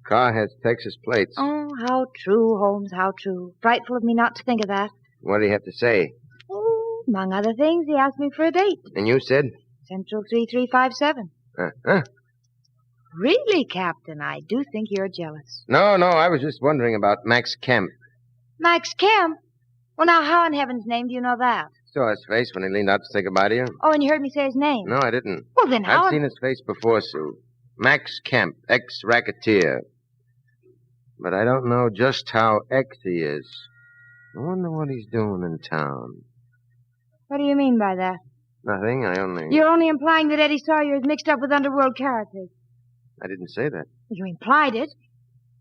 Car has Texas plates. Oh, how true, Holmes, how true. Frightful of me not to think of that. What do you have to say? Oh, among other things, he asked me for a date. And you said? Central 3357. Huh? Really, Captain, I do think you're jealous. No, I was just wondering about Max Kemp. Max Kemp? Well, now, how in heaven's name do you know that? Saw his face when he leaned out to say goodbye to you. Oh, and you heard me say his name? No, I didn't. Well, then how... I've seen his face before, Sue. Max Kemp, ex-racketeer. But I don't know just how ex he is. I wonder what he's doing in town. What do you mean by that? Nothing, I only... You're only implying that Eddie Sawyer is mixed up with underworld characters. I didn't say that. You implied it.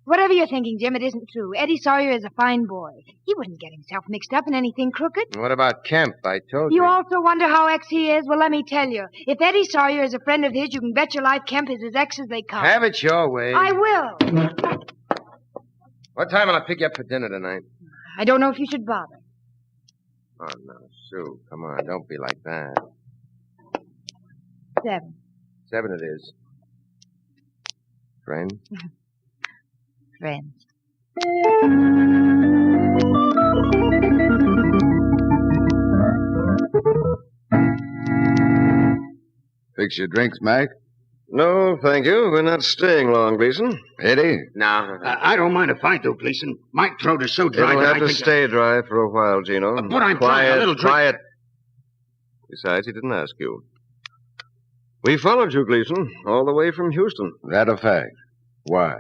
Whatever you're thinking, Jim, it isn't true. Eddie Sawyer is a fine boy. He wouldn't get himself mixed up in anything crooked. What about Kemp? I told you. You also wonder how ex he is? Well, let me tell you. If Eddie Sawyer is a friend of his, you can bet your life Kemp is as ex as they come. Have it your way. I will. What time will I pick you up for dinner tonight? I don't know if you should bother. Oh, no, Sue. Come on, don't be like that. 7. 7 it is. Friend? Friends. Fix your drinks, Mac? No, thank you. We're not staying long, Gleason. Eddie? No. I don't mind if I do, Gleason. My throat is so dry It'll that have to stay dry for a while, Gino. But I'm trying a little drink. Quiet. Besides, he didn't ask you. We followed you, Gleason, all the way from Houston. That a fact? Why?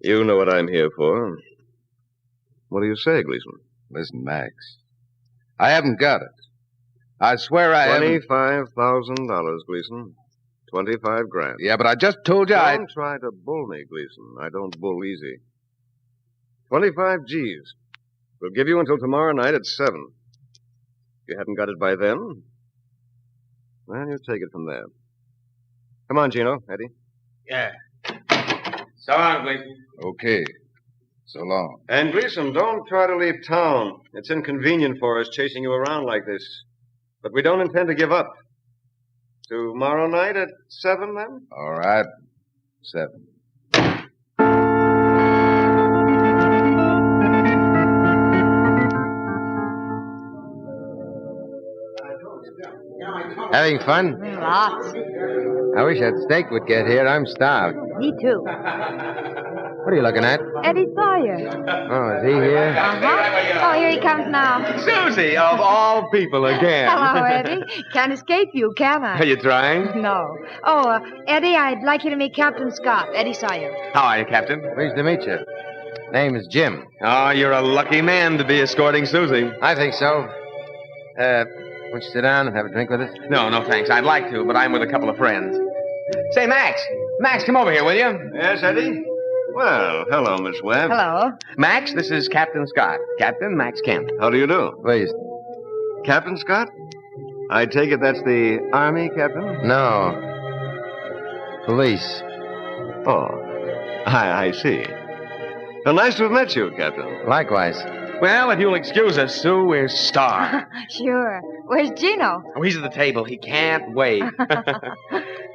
You know what I'm here for. What do you say, Gleason? Listen, Max. I haven't got it. I swear I haven't. $25,000, Gleason. 25 grand. Yeah, but I just told you Don't try to bull me, Gleason. I don't bull easy. 25 G's. We'll give you until tomorrow night at 7. If you haven't got it by then, well, you take it from there. Come on, Gino. Eddie. Yeah. So long, Gleason. Okay. So long. And, Gleason, don't try to leave town. It's inconvenient for us chasing you around like this. But we don't intend to give up. Tomorrow night at 7, then? All right. 7. Having fun? Lots. I wish that steak would get here. I'm starved. Me too. What are you looking at? Eddie Sawyer. Oh, is he here? Uh-huh. Oh, here he comes now. Susie, of all people again. Hello, Eddie. Can't escape you, can I? Are you trying? No. Oh, Eddie, I'd like you to meet Captain Scott, Eddie Sawyer. How are you, Captain? Pleased to meet you. Name is Jim. Oh, you're a lucky man to be escorting Susie. I think so. Won't you sit down and have a drink with us? No, thanks. I'd like to, but I'm with a couple of friends. Say, Max. Max, come over here, will you? Yes, Eddie? Well, hello, Miss Webb. Hello. Max, this is Captain Scott. Captain Max Kemp. How do you do? Pleased. Captain Scott? I take it that's the Army, Captain? No. Police. Oh, I see. Well, nice to have met you, Captain. Likewise. Well, if you'll excuse us, Sue, we're starved. Sure. Where's Gino? Oh, he's at the table. He can't wait.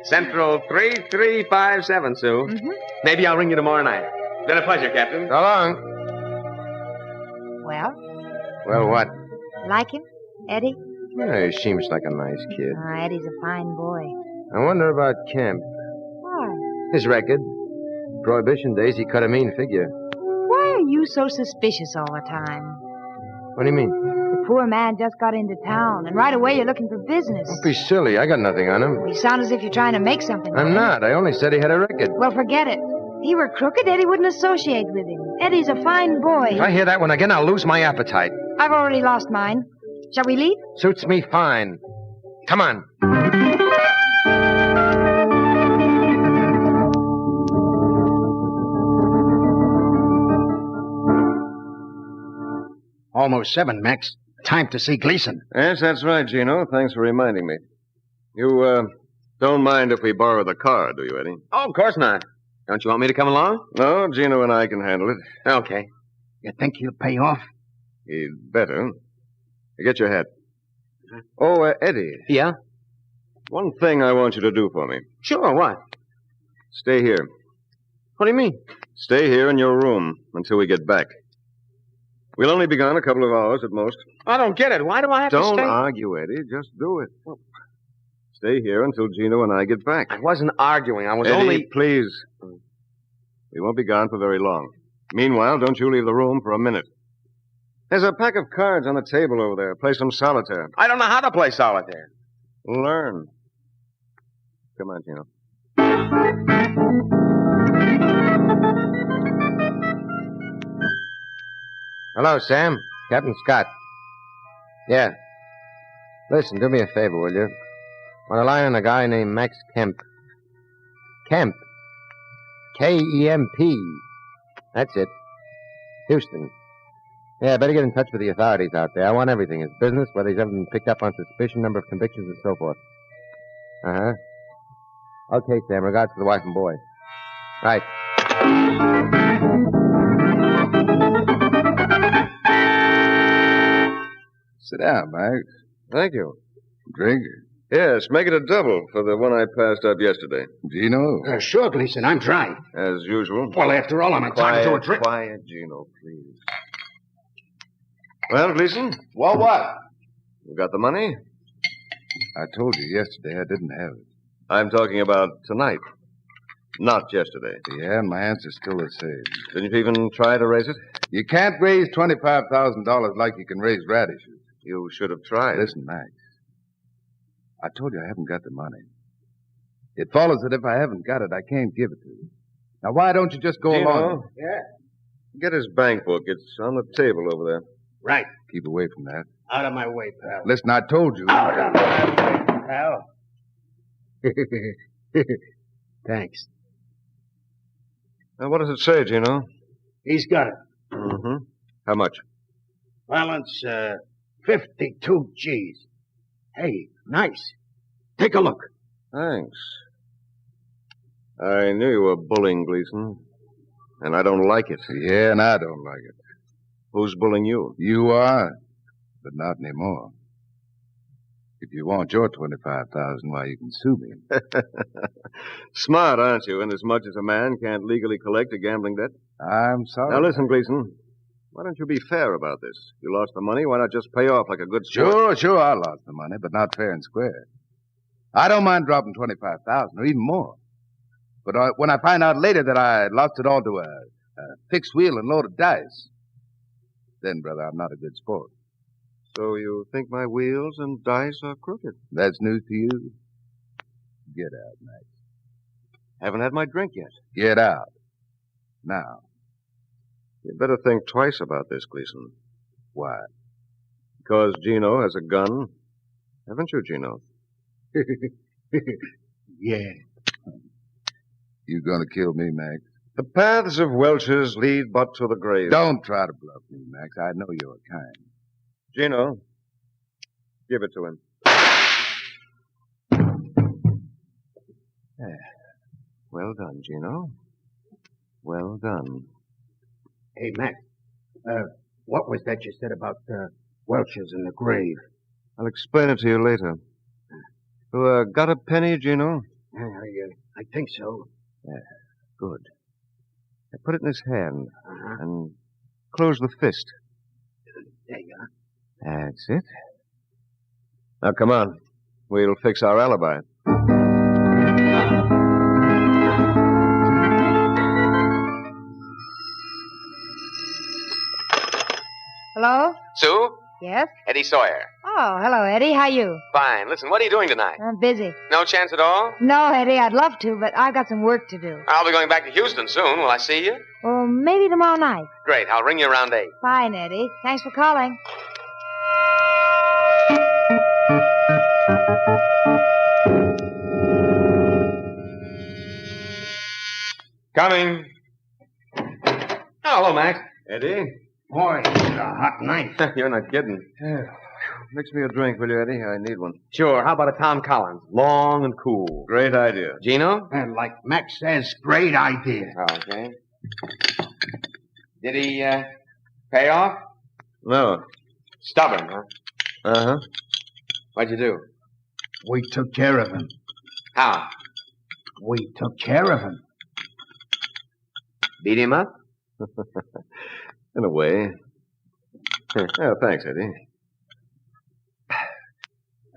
Central 3357, Sue. Mm-hmm. Maybe I'll ring you tomorrow night. Been a pleasure, Captain. So long. Well? Well, what? Like him? Eddie? Yeah, he seems like a nice kid. Eddie's a fine boy. I wonder about Kemp. Why? His record. Prohibition days, he cut a mean figure. Why are you so suspicious all the time? What do you mean? The poor man just got into town, and right away you're looking for business. Don't be silly. I got nothing on him. You sound as if you're trying to make something. I'm not. I only said he had a record. Well, forget it. If he were crooked, Eddie wouldn't associate with him. Eddie's a fine boy. If I hear that one again, I'll lose my appetite. I've already lost mine. Shall we leave? Suits me fine. Come on. Almost 7, Max. Time to see Gleason. Yes, that's right, Gino. Thanks for reminding me. You, don't mind if we borrow the car, do you, Eddie? Oh, of course not. Don't you want me to come along? No, Gino and I can handle it. Okay. You think he'll pay off? He'd better. Get your hat. Oh, Eddie. Yeah? One thing I want you to do for me. Sure, what? Stay here. What do you mean? Stay here in your room until we get back. We'll only be gone a couple of hours at most. I don't get it. Why do I have to stay? Don't argue, Eddie. Just do it. Stay here until Gino and I get back. I wasn't arguing. I was Eddie, only... please. We won't be gone for very long. Meanwhile, don't you leave the room for a minute. There's a pack of cards on the table over there. Play some solitaire. I don't know how to play solitaire. Learn. Come on, Gino. Hello, Sam. Captain Scott. Yeah. Listen, do me a favor, will you? I want to line on a guy named Max Kemp. Kemp. K-E-M-P. That's it. Houston. Yeah, better get in touch with the authorities out there. I want everything. His business, whether he's ever been picked up on suspicion, number of convictions, and so forth. Uh-huh. Okay, Sam. Regards to the wife and boy. Right. Sit down, Max. Thank you. Drink? Yes, make it a double for the one I passed up yesterday. Gino? Sure, Gleason. I'm trying. As usual. Well, after all, I'm entitled to a drink. Quiet, Gino, please. Well, Gleason? Well, what? You got the money? I told you yesterday I didn't have it. I'm talking about tonight, not yesterday. Yeah, and my answer's still the same. Didn't you even try to raise it? You can't raise $25,000 like you can raise radishes. You should have tried. Listen, Max. I told you I haven't got the money. It follows that if I haven't got it, I can't give it to you. Now, why don't you just go along? Yeah? Get his bank book. It's on the table over there. Right. Keep away from that. Out of my way, pal. Listen, I told you. Out of my way, pal. Thanks. Now, what does it say, Gino? He's got it. Mm-hmm. How much? Balance, 52 G's. Hey, nice. Take a look. Thanks. I knew you were bullying, Gleason. And I don't like it. Yeah, and I don't like it. Who's bullying you? You are, but not anymore. If you want your $25,000, why, you can sue me. Smart, aren't you? Inasmuch as a man can't legally collect a gambling debt. I'm sorry. Now, listen, Gleason. Why don't you be fair about this? You lost the money, why not just pay off like a good sport? Sure, I lost the money, but not fair and square. I don't mind dropping $25,000 or even more. But when I find out later that I lost it all to a fixed wheel and load of dice, then, brother, I'm not a good sport. So you think my wheels and dice are crooked? That's news to you? Get out, Max. Haven't had my drink yet. Get out. Now. You better think twice about this, Gleason. Why? Because Gino has a gun. Haven't you, Gino? Yeah. You gonna kill me, Max? The paths of Welch's lead but to the grave. Don't try to bluff me, Max. I know you're kind. Gino, give it to him. Well done, Gino. Well done. Hey, Mac. What was that you said about Welch's in the grave? I'll explain it to you later. You got a penny, Gino? I think so. Good. I put it in his hand and close the fist. There you are. That's it. Now, come on. We'll fix our alibi. Hello? Sue? Yes? Eddie Sawyer. Oh, hello, Eddie. How you? Fine. Listen, what are you doing tonight? I'm busy. No chance at all? No, Eddie, I'd love to, but I've got some work to do. I'll be going back to Houston soon. Will I see you? Well, maybe tomorrow night. Great. I'll ring you around 8. Fine, Eddie. Thanks for calling. Coming. Oh, hello, Max. Eddie? Boy, it's a hot night. You're not kidding. Mix me a drink, will you, Eddie? I need one. Sure. How about a Tom Collins? Long and cool. Great idea. Gino? And like Max says, great idea. Okay. Did he pay off? No. Stubborn, huh? Uh-huh. What'd you do? We took care of him. How? We took care of him. Beat him up? In a way. Yeah, thanks, Eddie.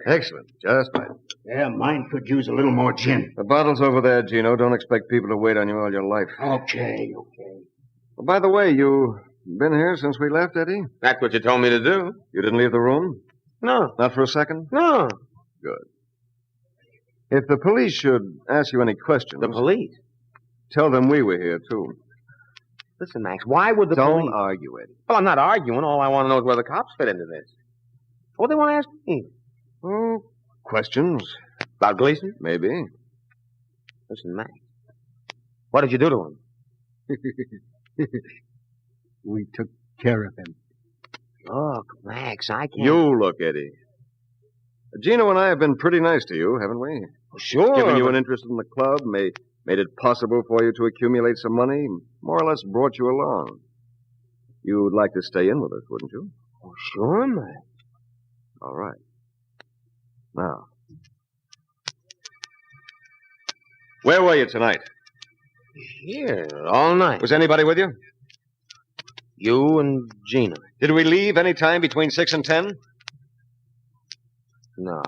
Excellent. Just right. Yeah, mine could use a little more gin. The bottle's over there, Gino. Don't expect people to wait on you all your life. Okay. Well, by the way, you been here since we left, Eddie? That's what you told me to do. You didn't leave the room? No. Not for a second? No. Good. If the police should ask you any questions... The police? Tell them we were here, too. Listen, Max, why would the police... Don't argue, Eddie. Well, I'm not arguing. All I want to know is where the cops fit into this. What do they want to ask me? Oh, questions. About Gleason? Maybe. Listen, Max, what did you do to him? We took care of him. Look, Max, I can't... You look, Eddie. Gino and I have been pretty nice to you, haven't we? Sure. Given you an interest in the club, made it possible for you to accumulate some money, more or less brought you along. You'd like to stay in with us, wouldn't you? Oh, sure, Max. All right. Now, where were you tonight? Here, all night. Was anybody with you? You and Gina. Did we leave any time between 6 and 10? No.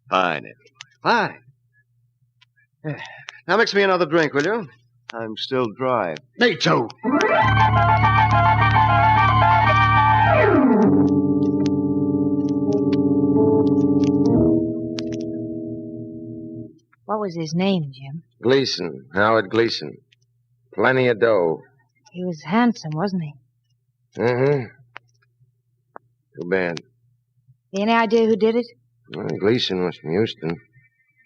Fine, Eddie. Fine. Now mix me another drink, will you? I'm still dry. Me too. What was his name, Jim? Gleason. Howard Gleason. Plenty of dough. He was handsome, wasn't he? Mm-hmm. Too bad. Any idea who did it? Well, Gleason was from Houston.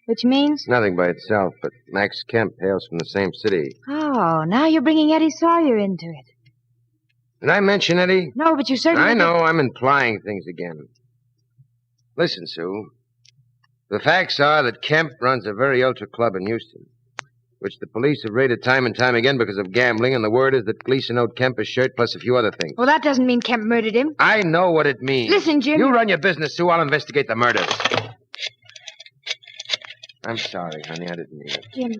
Which means? Nothing by itself, but Max Kemp hails from the same city. Oh, now you're bringing Eddie Sawyer into it. Did I mention Eddie? No, but you certainly... I know, I'm implying things again. Listen, Sue. The facts are that Kemp runs a very ultra club in Houston, which the police have raided time and time again because of gambling, and the word is that Gleason owed Kemp a shirt plus a few other things. Well, that doesn't mean Kemp murdered him. I know what it means. Listen, Jim. You run your business, Sue. I'll investigate the murders. I'm sorry, honey. I didn't mean it. Jim,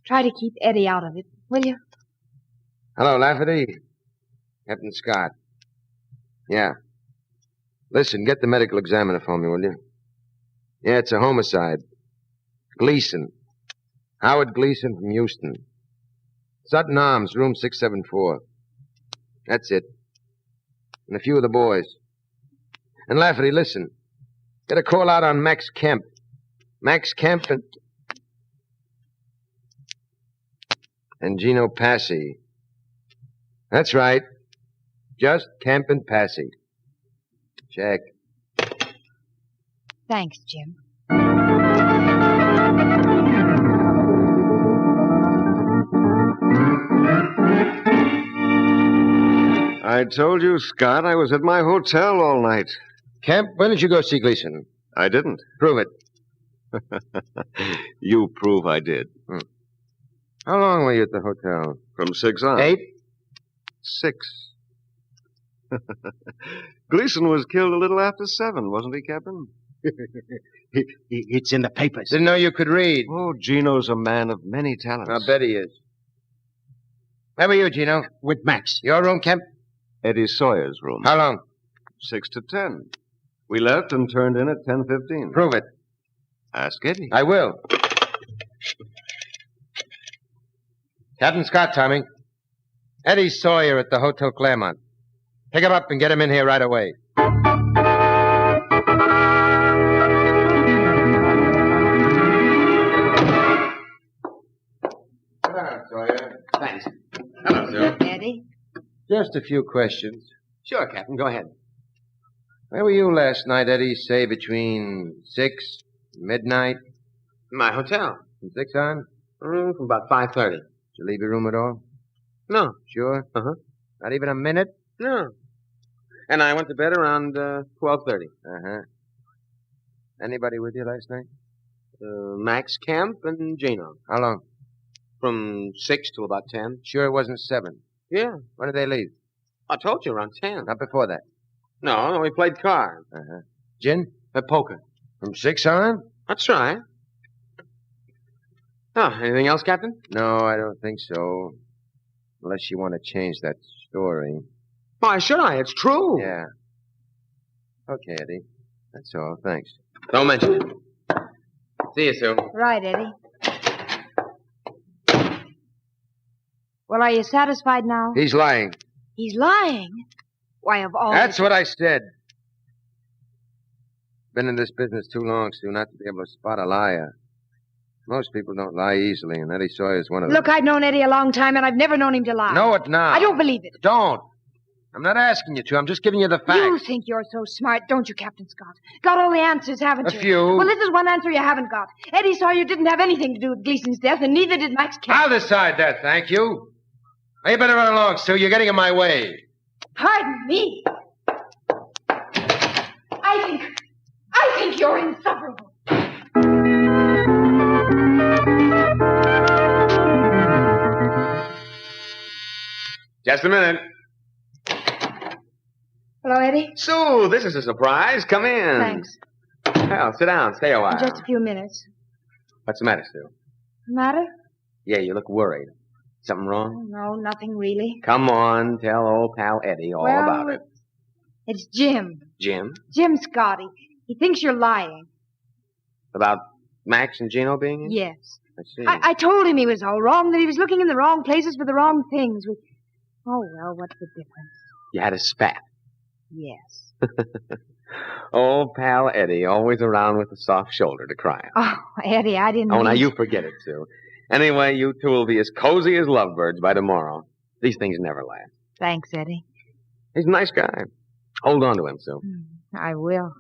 try to keep Eddie out of it, will you? Hello, Lafferty. Captain Scott. Yeah. Listen, get the medical examiner for me, will you? Yeah, it's a homicide. Gleason. Howard Gleason from Houston. Sutton Arms, room 674. That's it. And a few of the boys. And Lafferty, listen. Get a call out on Max Kemp. Max Kemp and Gino Passy. That's right. Just Kemp and Passy. Check. Thanks, Jim. I told you, Scott, I was at my hotel all night. Kemp, when did you go see Gleason? I didn't. Prove it. You prove I did. How long were you at the hotel? From 6 on. 8? 6. Gleason was killed a little after 7, wasn't he, Captain? It's in the papers. Didn't know you could read. Oh, Gino's a man of many talents. I bet he is. Where were you, Gino? With Max. Your room, Kemp? Eddie Sawyer's room. How long? 6 to 10. We left and turned in at 10:15. Prove it. Ask Eddie. I will. Captain Scott, Tommy. Eddie Sawyer at the Hotel Claremont. Pick him up and get him in here right away. Come on, Sawyer. Thanks. Hello, Sue. Eddie? Just a few questions. Sure, Captain. Go ahead. Where were you last night, Eddie? Say between 6 and midnight? My hotel. From 6 on? From about 5:30. Did you leave your room at all? No. Sure? Uh-huh. Not even a minute? No. And I went to bed around 12:30. Uh-huh. Anybody with you last night? Max Kemp and Gino. How long? From 6 to about 10. Sure it wasn't 7? Yeah. When did they leave? I told you, around 10. Not before that? No, we played cards. Uh-huh. Gin? Poker. From 6 on? That's right. Oh, anything else, Captain? No, I don't think so. Unless you want to change that story. Why should I? It's true. Yeah. Okay, Eddie. That's all. Thanks. Don't mention it. See you, Sue. Right, Eddie. Well, are you satisfied now? He's lying. He's lying? Why, of all... That's what I said. Been in this business too long, Sue, not to be able to spot a liar. Most people don't lie easily, and Eddie Sawyer's one of them. Look, I've known Eddie a long time, and I've never known him to lie. Know it now. I don't believe it. Don't. I'm not asking you to. I'm just giving you the facts. You think you're so smart, don't you, Captain Scott? Got all the answers, haven't you? A few. Well, this is one answer you haven't got. Eddie Sawyer didn't have anything to do with Gleason's death, and neither did Max Kent. I'll decide that, thank you. Now, you better run along, Sue. You're getting in my way. Pardon me. I think you're insufferable. Just a minute. Hello, Eddie? Sue, this is a surprise. Come in. Thanks. Well, sit down. Stay a while. Just a few minutes. What's the matter, Sue? Matter? Yeah, you look worried. Something wrong? No, nothing really. Come on, tell old pal Eddie all about it. It's Jim. Jim? Jim Scotty. He thinks you're lying. About Max and Gino being in? Yes. I see. I told him he was all wrong, that he was looking in the wrong places for the wrong things. Oh, well, what's the difference? You had a spat. Yes. Old pal Eddie, always around with a soft shoulder to cry on. Oh, Eddie, I didn't Oh, now mean... you forget it, Sue. Anyway, you two will be as cozy as lovebirds by tomorrow. These things never last. Thanks, Eddie. He's a nice guy. Hold on to him, Sue. I will.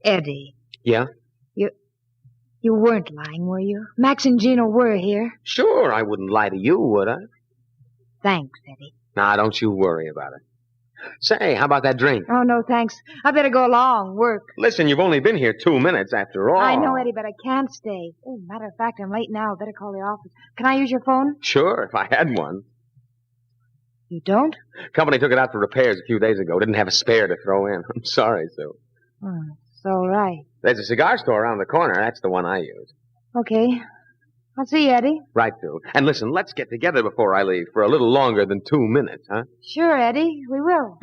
Eddie. Yeah? You weren't lying, were you? Max and Gino were here. Sure, I wouldn't lie to you, would I? Thanks, Eddie. Nah, don't you worry about it. Say, how about that drink? Oh, no, thanks. I better go along, work. Listen, you've only been here 2 minutes after all. I know, Eddie, but I can't stay. Oh, matter of fact, I'm late now. Better call the office. Can I use your phone? Sure, if I had one. You don't? Company took it out for repairs a few days ago. Didn't have a spare to throw in. I'm sorry, Sue. Oh, it's all right. There's a cigar store around the corner. That's the one I use. Okay. I'll see you, Eddie. Right, Sue. And listen, let's get together before I leave for a little longer than 2 minutes, huh? Sure, Eddie. We will.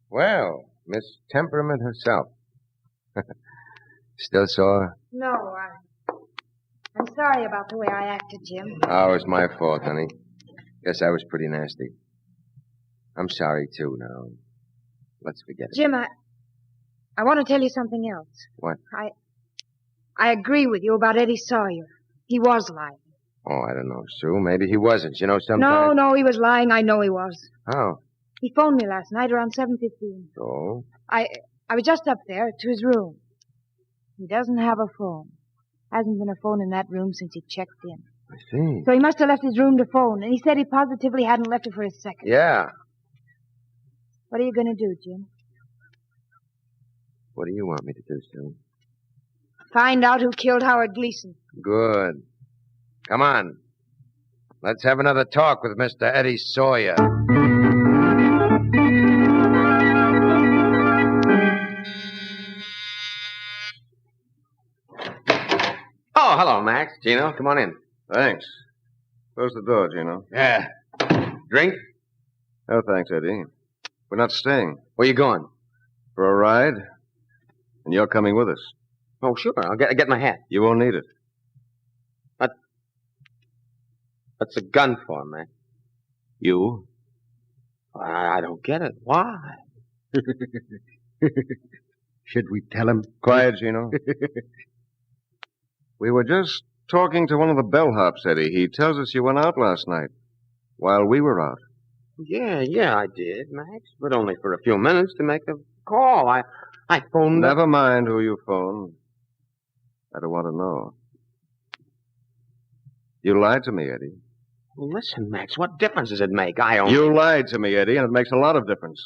Well, Miss Temperament herself. Still sore? No, I'm sorry about the way I acted, Jim. Oh, it was my fault, honey. Guess I was pretty nasty. I'm sorry, too, now. Let's forget it. Jim, I want to tell you something else. What? I agree with you about Eddie Sawyer. He was lying. Oh, I don't know, Sue. Maybe he wasn't. You know, sometimes... No, he was lying. I know he was. How? He phoned me last night around 7:15. Oh? I was just up there to his room. He doesn't have a phone. Hasn't been a phone in that room since he checked in. I see. So he must have left his room to phone, and he said he positively hadn't left it for a second. Yeah. What are you going to do, Jim? What do you want me to do, Sue? Find out who killed Howard Gleason. Good. Come on. Let's have another talk with Mr. Eddie Sawyer. Oh, hello, Max. Gino, come on in. Thanks. Close the door, Gino. Yeah. Drink? Oh, thanks, Eddie. We're not staying. Where you going? For a ride. And you're coming with us. Oh, sure. I'll get my hat. You won't need it. What's a gun for, man? You? I don't get it. Why? Should we tell him? Quiet, Gino. We were just talking to one of the bellhops, Eddie. He tells us you went out last night while we were out. Yeah, I did, Max. But only for a few minutes to make a call. I phoned... Never mind who you phoned. I don't want to know. You lied to me, Eddie. Listen, Max, what difference does it make? You lied to me, Eddie, and it makes a lot of difference.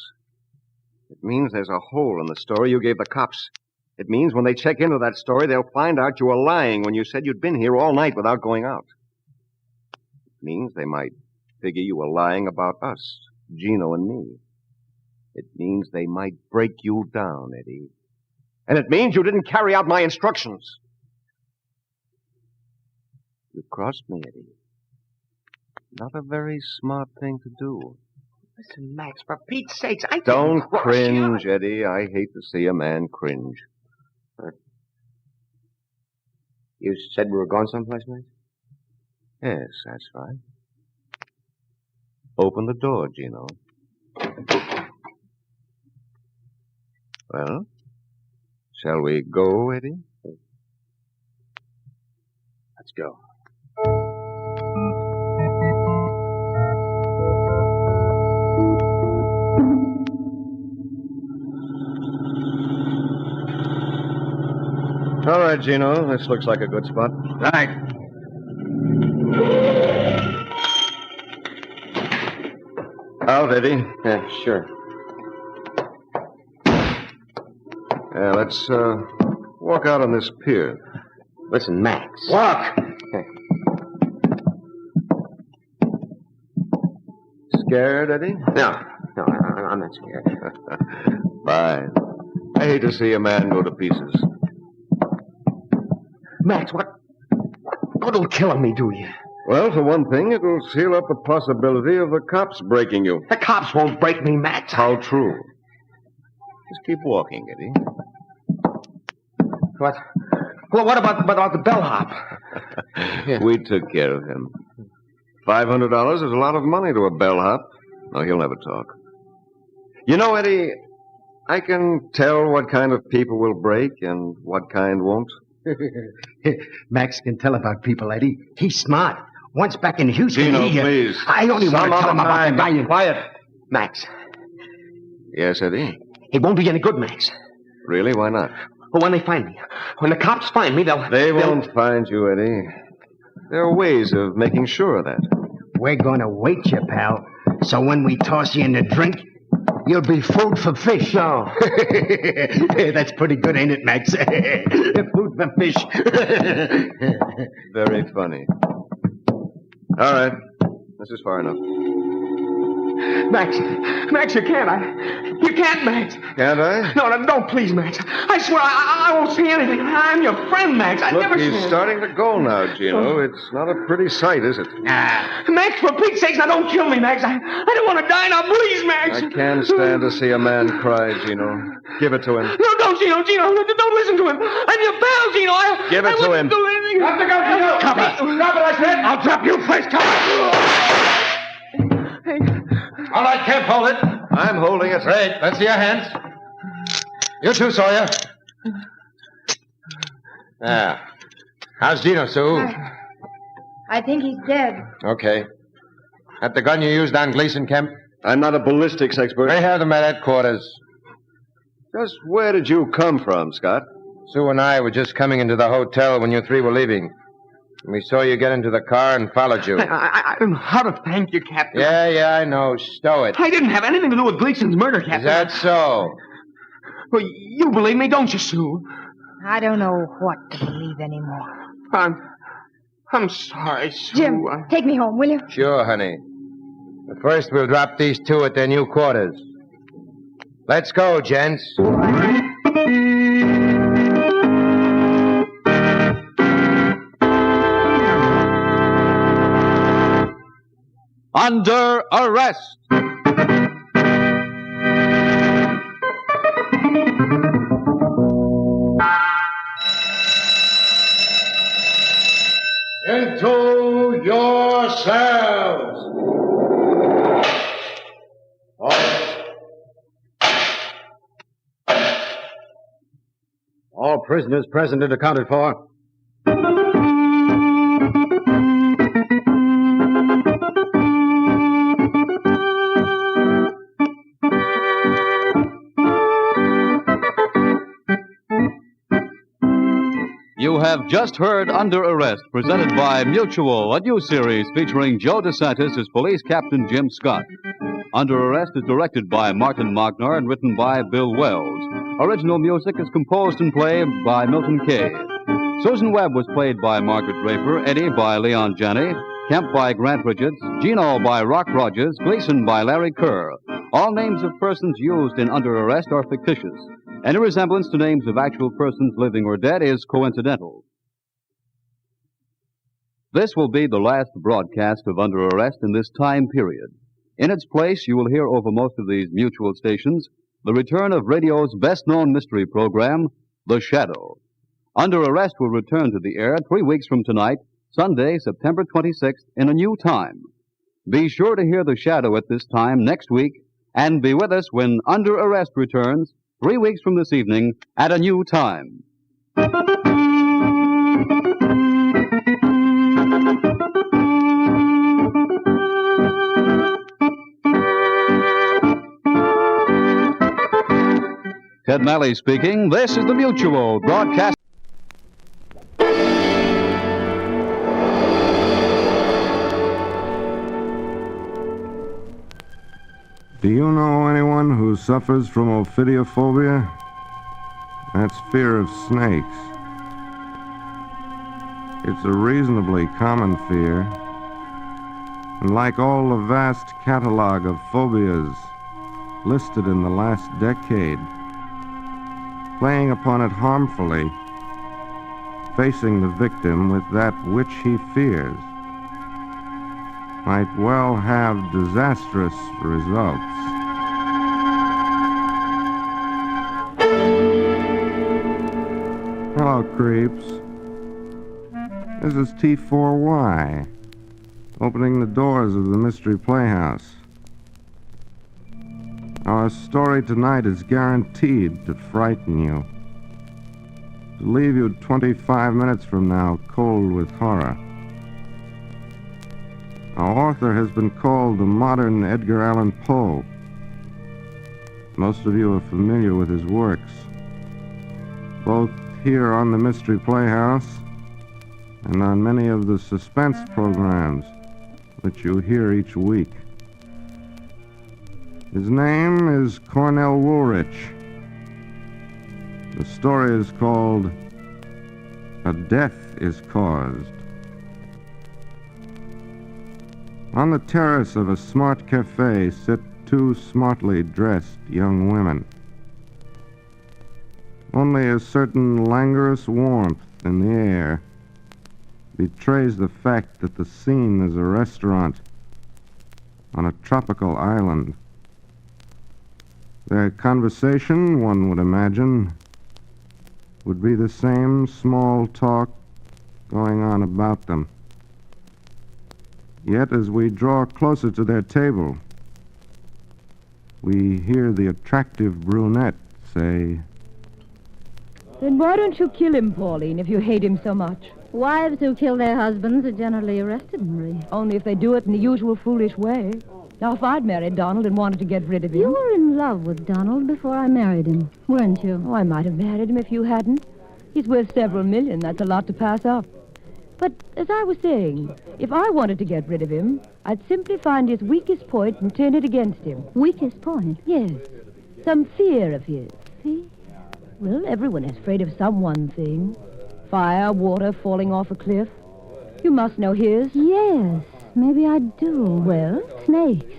It means there's a hole in the story you gave the cops. It means when they check into that story, they'll find out you were lying when you said you'd been here all night without going out. means they might figure you were lying about us, Gino and me. It means they might break you down, Eddie. And it means you didn't carry out my instructions. You crossed me, Eddie. Not a very smart thing to do. Listen, Max, for Pete's sakes, I Don't didn't cross cringe, you. Eddie. I hate to see a man cringe. You said we were going someplace, Max? Yes, that's right. Open the door, Gino. Well, shall we go, Eddie? Let's go. All right, Gino. This looks like a good spot. Right. Out, Eddie. Yeah, sure. Yeah, let's walk out on this pier. Listen, Max. Walk! Scared, Eddie? No, I'm not scared. Fine. I hate to see a man go to pieces. Max, what'll kill me, do you? Well, for one thing, it'll seal up the possibility of the cops breaking you. The cops won't break me, Max. How true. Just keep walking, Eddie. What? Well, what about the bellhop? We took care of him. $500 is a lot of money to a bellhop. No, he'll never talk. You know, Eddie, I can tell what kind of people will break and what kind won't. Max can tell about people, Eddie. He's smart. Once back in Houston, Gino, please. I only want to tell him about the guy in... Quiet. Max. Yes, Eddie? It won't be any good, Max. Really? Why not? Well, when they find me. When the cops find me, They won't find you, Eddie. There are ways of making sure of that. We're going to wait you, pal. So when we toss you in the drink, you'll be food for fish. No. That's pretty good, ain't it, Max? Food for fish. Very funny. All right. This is far enough. Max, you can't. You can't, Max. Can't I? No, don't, please, Max. I swear I won't say anything. I'm your friend, Max. Look, he's starting to go now, Gino. It's not a pretty sight, is it? Max, for Pete's sakes, now don't kill me, Max. I don't want to die now, please, Max. I can't stand to see a man cry, Gino. Give it to him. No, don't, Gino. Don't listen to him. I'm your pal, Gino. Give it to him. Do anything. Drop the gun, Gino. Drop it, I said. I'll drop you first. Come on. All right, Kemp, hold it. I'm holding it. Great. Let's see your hands. You too, Sawyer. How's Gino, Sue? I think he's dead. Okay. That the gun you used on Gleason, Kemp? I'm not a ballistics expert. They have them at headquarters. Just where did you come from, Scott? Sue and I were just coming into the hotel when you three were leaving. We saw you get into the car and followed you. I don't know how to thank you, Captain. Yeah, I know. Stow it. I didn't have anything to do with Gleason's murder, Captain. Is that so? Well, you believe me, don't you, Sue? I don't know what to believe anymore. I'm sorry, Sue. Jim, take me home, will you? Sure, honey. But first, we'll drop these two at their new quarters. Let's go, gents. Under arrest. Into your cells. All prisoners present and accounted for. You have just heard Under Arrest, presented by Mutual, a new series featuring Joe DeSantis as Police Captain Jim Scott. Under Arrest is directed by Martin Mockner and written by Bill Wells. Original music is composed and played by Milton Kay. Susan Webb was played by Margaret Draper, Eddie by Leon Janney, Kemp by Grant Richards, Gino by Rock Rogers, Gleason by Larry Kerr. All names of persons used in Under Arrest are fictitious. Any resemblance to names of actual persons living or dead is coincidental. This will be the last broadcast of Under Arrest in this time period. In its place, you will hear over most of these mutual stations the return of radio's best-known mystery program, The Shadow. Under Arrest will return to the air 3 weeks from tonight, Sunday, September 26th, in a new time. Be sure to hear The Shadow at this time next week, and be with us when Under Arrest returns 3 weeks from this evening at a new time. Ted Malley speaking. This is the Mutual broadcast. Do you know anyone who suffers from ophidiophobia? That's fear of snakes. It's a reasonably common fear, and like all the vast catalog of phobias listed in the last decade, playing upon it harmfully, facing the victim with that which he fears, might well have disastrous results. Hello, creeps. This is T4Y, opening the doors of the Mystery Playhouse. Our story tonight is guaranteed to frighten you, to leave you 25 minutes from now cold with horror. Our author has been called the modern Edgar Allan Poe. Most of you are familiar with his works, both here on the Mystery Playhouse and on many of the suspense programs that you hear each week. His name is Cornell Woolrich. The story is called A Death is Caused. On the terrace of a smart cafe sit two smartly dressed young women. Only a certain languorous warmth in the air betrays the fact that the scene is a restaurant on a tropical island. Their conversation, one would imagine, would be the same small talk going on about them. Yet as we draw closer to their table, we hear the attractive brunette say, "Then why don't you kill him, Pauline, if you hate him so much?" Wives who kill their husbands are generally arrested, Marie. Only if they do it in the usual foolish way. Now, if I'd married Donald and wanted to get rid of him... You were in love with Donald before I married him, weren't you? Oh, I might have married him if you hadn't. He's worth several million. That's a lot to pass up. But, as I was saying, if I wanted to get rid of him, I'd simply find his weakest point and turn it against him. Weakest point? Yes. Some fear of his. See? Well, everyone is afraid of some one thing. Fire, water, falling off a cliff. You must know his. Yes, maybe I do. Well? Snakes.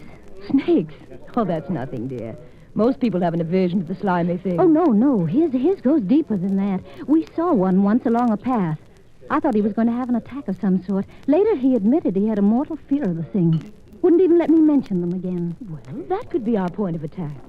Snakes? Oh, that's nothing, dear. Most people have an aversion to the slimy thing. Oh, no. His goes deeper than that. We saw one once along a path. I thought he was going to have an attack of some sort. Later, he admitted he had a mortal fear of the things. Wouldn't even let me mention them again. Well, that could be our point of attack.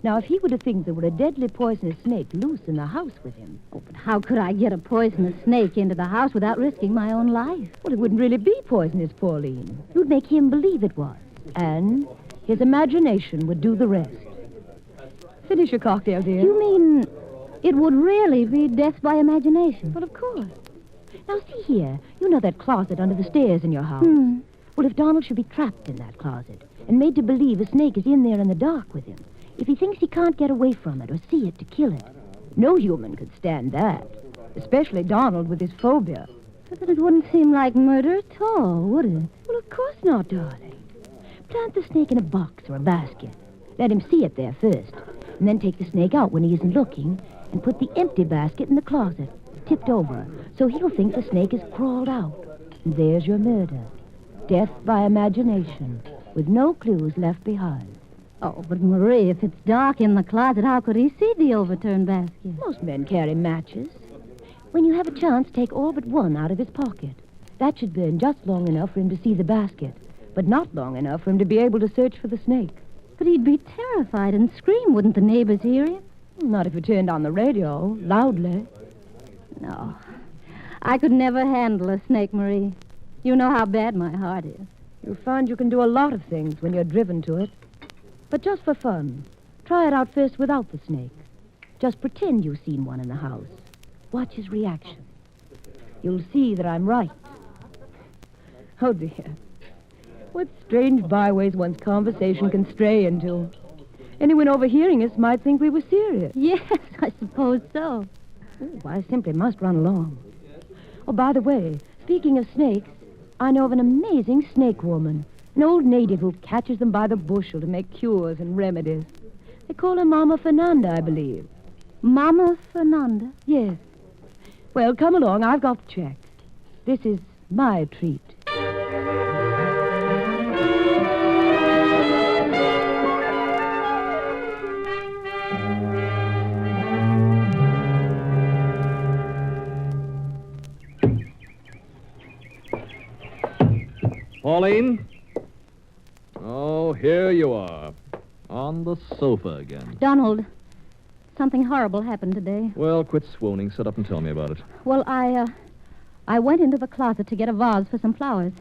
Now, if he were to think there were a deadly poisonous snake loose in the house with him... Oh, but how could I get a poisonous snake into the house without risking my own life? Well, it wouldn't really be poisonous, Pauline. You'd make him believe it was. And his imagination would do the rest. Finish your cocktail, dear. You mean it would really be death by imagination? Well, of course. Now, see here. You know that closet under the stairs in your house? Well, if Donald should be trapped in that closet and made to believe a snake is in there in the dark with him, if he thinks he can't get away from it or see it to kill it, no human could stand that, especially Donald with his phobia. But then it wouldn't seem like murder at all, would it? Well, of course not, darling. Plant the snake in a box or a basket. Let him see it there first, and then take the snake out when he isn't looking and put the empty basket in the closet, tipped over, so he'll think the snake has crawled out. And there's your murder. Death by imagination, with no clues left behind. Oh, but Marie, if it's dark in the closet, how could he see the overturned basket? Most men carry matches. When you have a chance, take all but one out of his pocket. That should burn just long enough for him to see the basket, but not long enough for him to be able to search for the snake. But he'd be terrified and scream. Wouldn't the neighbors hear him? Not if you turned on the radio, loudly. No. I could never handle a snake, Marie. You know how bad my heart is. You'll find you can do a lot of things when you're driven to it. But just for fun, try it out first without the snake. Just pretend you've seen one in the house. Watch his reaction. You'll see that I'm right. Oh, dear. What strange byways one's conversation can stray into. Anyone overhearing us might think we were serious. Yes, I suppose so. Oh, I simply must run along. Oh, by the way, speaking of snakes, I know of an amazing snake woman. An old native who catches them by the bushel to make cures and remedies. They call her Mama Fernanda, I believe. Mama Fernanda? Yes. Well, come along. I've got the check. This is my treat. Pauline? Oh, here you are. On the sofa again. Donald, something horrible happened today. Well, quit swooning. Sit up and tell me about it. Well, I went into the closet to get a vase for some flowers.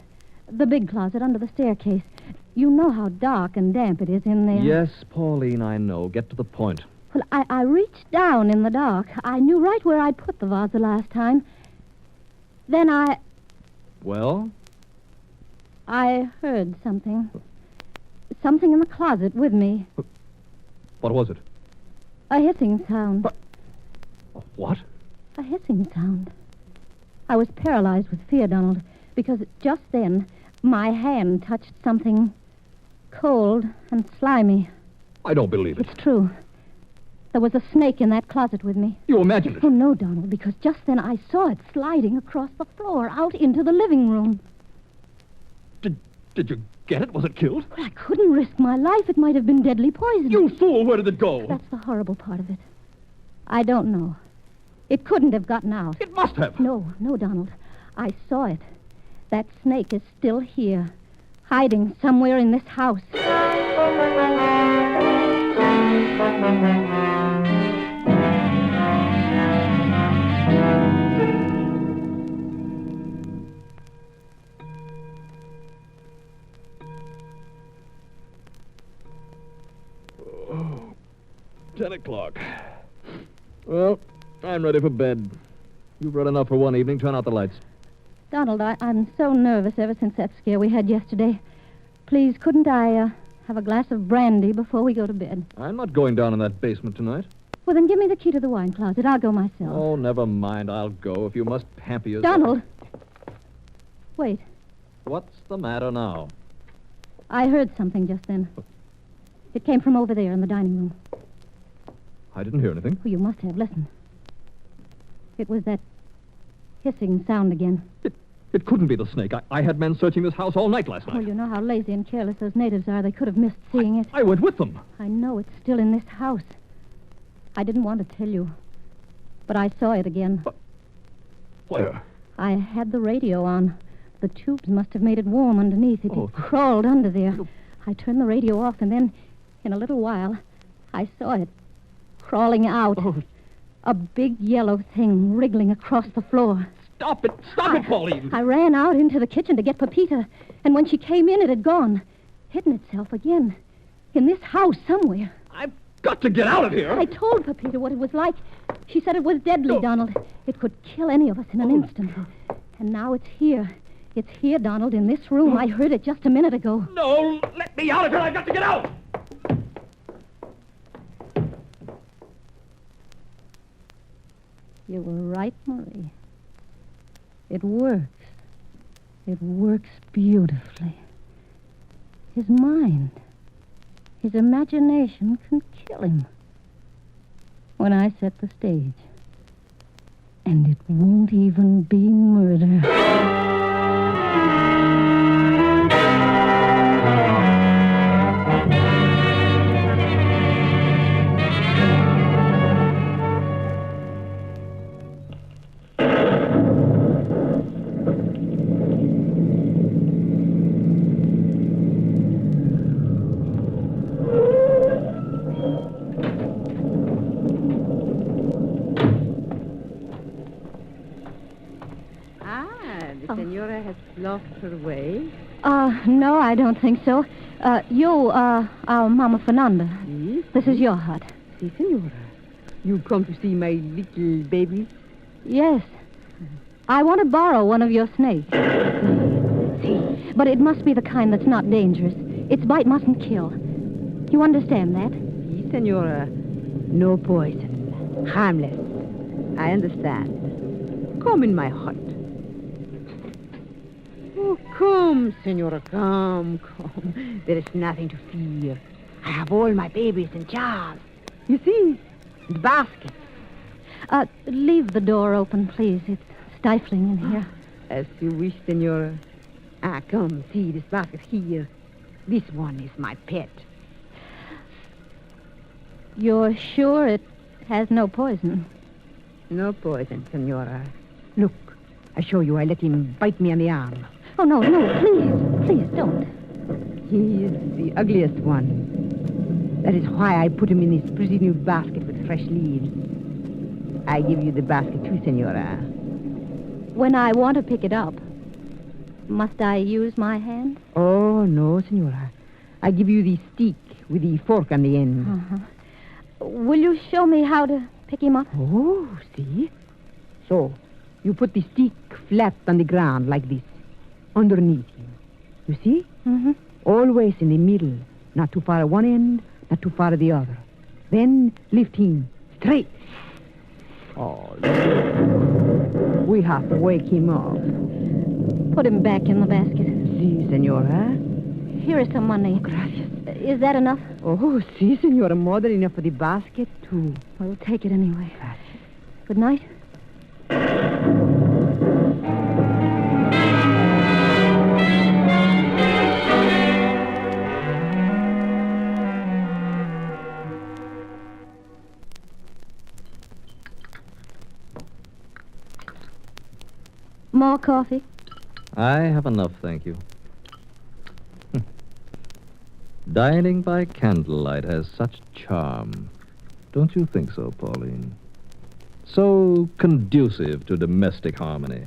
The big closet under the staircase. You know how dark and damp it is in there. Yes, Pauline, I know. Get to the point. Well, I reached down in the dark. I knew right where I'd put the vase the last time. Then Well? I heard something. Something in the closet with me. What was it? A hissing sound. What? A hissing sound. I was paralyzed with fear, Donald, because just then my hand touched something cold and slimy. I don't believe it. It's true. There was a snake in that closet with me. You imagined it? Oh, no, Donald, because just then I saw it sliding across the floor out into the living room. Did you get it? Was it killed? Well, I couldn't risk my life. It might have been deadly poison. You fool! Where did it go? That's the horrible part of it. I don't know. It couldn't have gotten out. It must have. No, Donald. I saw it. That snake is still here, hiding somewhere in this house. Oh, 10 o'clock. Well, I'm ready for bed. You've read enough for one evening. Turn out the lights. Donald, I'm so nervous ever since that scare we had yesterday. Please, couldn't I have a glass of brandy before we go to bed? I'm not going down in that basement tonight. Well, then give me the key to the wine closet. I'll go myself. Oh, never mind. I'll go if you must pamper yourself. Donald! Wait. What's the matter now? I heard something just then. It came from over there in the dining room. I didn't hear anything. Oh, you must have. Listen. It was that hissing sound again. It couldn't be the snake. I had men searching this house all night last night. Well, you know how lazy and careless those natives are. They could have missed seeing it. I went with them. I know it's still in this house. I didn't want to tell you, but I saw it again. Where? I had the radio on. The tubes must have made it warm underneath. It crawled under there. I turned the radio off, and then, in a little while, I saw it crawling out. A big yellow thing wriggling across the floor. Stop it, Pauline. I ran out into the kitchen to get Pepita, and when she came in, it had gone. Hidden itself again. In this house somewhere. I've got to get out of here. I told Pepita what it was like. She said it was deadly, Donald. It could kill any of us in an instant. And now it's here. It's here, Donald, in this room. I heard it just a minute ago. No, let me out of here. I've got to get out. You were right, Marie. It works. It works beautifully. His mind, his imagination can kill him. When I set the stage. And it won't even be murder. perhaps lost her way? No, I don't think so. You, our Mama Fernanda. Yes? This is your hut. Si, senora. You come to see my little baby? Yes. I want to borrow one of your snakes. Si. But it must be the kind that's not dangerous. Its bite mustn't kill. You understand that? Si, senora. No poison. Harmless. I understand. Come in my hut. Oh, come, senora, come. There is nothing to fear. I have all my babies in jars. You see, the basket. Leave the door open, please. It's stifling in here. As you wish, senora. Come, see this basket here. This one is my pet. You're sure it has no poison? No poison, senora. Look, I show you. I let him bite me on the arm. Oh, no, please don't. He is the ugliest one. That is why I put him in this pretty new basket with fresh leaves. I give you the basket too, senora. When I want to pick it up, must I use my hand? Oh, no, senora. I give you the stick with the fork on the end. Uh-huh. Will you show me how to pick him up? Oh, see? So, you put the stick flat on the ground like this, underneath him. You see? Mm-hmm. Always in the middle. Not too far at one end, not too far at the other. Then lift him straight. Oh, look. We have to wake him up. Put him back in the basket. Si, senora. Here is some money. Gracias. Is that enough? Oh, si, senora. More than enough for the basket, too. We'll take it anyway. Gracias. Good night. More coffee? I have enough, thank you. Dining by candlelight has such charm. Don't you think so, Pauline? So conducive to domestic harmony.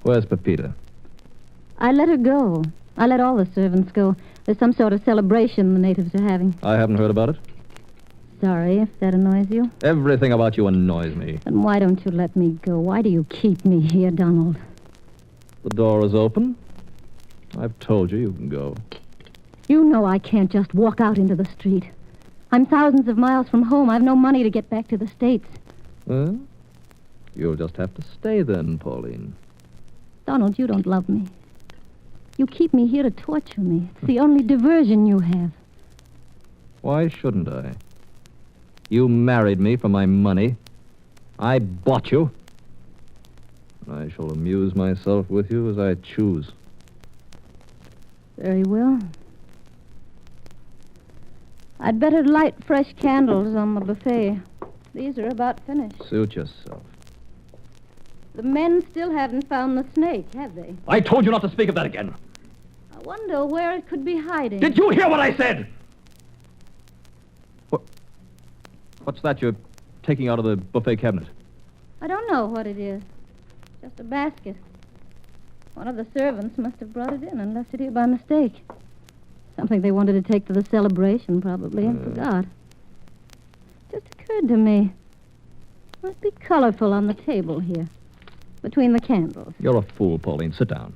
Where's Pepita? I let her go. I let all the servants go. There's some sort of celebration the natives are having. I haven't heard about it. Sorry if that annoys you. Everything about you annoys me. Then why don't you let me go? Why do you keep me here, Donald? The door is open. I've told you you can go. You know I can't just walk out into the street. I'm thousands of miles from home. I've no money to get back to the States. Well, you'll just have to stay then, Pauline. Donald, you don't love me. You keep me here to torture me. It's the only diversion you have. Why shouldn't I? You married me for my money. I bought you. I shall amuse myself with you as I choose. Very well. I'd better light fresh candles on the buffet. These are about finished. Suit yourself. The men still haven't found the snake, have they? I told you not to speak of that again. I wonder where it could be hiding. Did you hear what I said? What's that you're taking out of the buffet cabinet? I don't know what it is. Just a basket. One of the servants must have brought it in and left it here by mistake. Something they wanted to take to the celebration, probably, and forgot. Just occurred to me. Must be colorful on the table here, between the candles. You're a fool, Pauline. Sit down.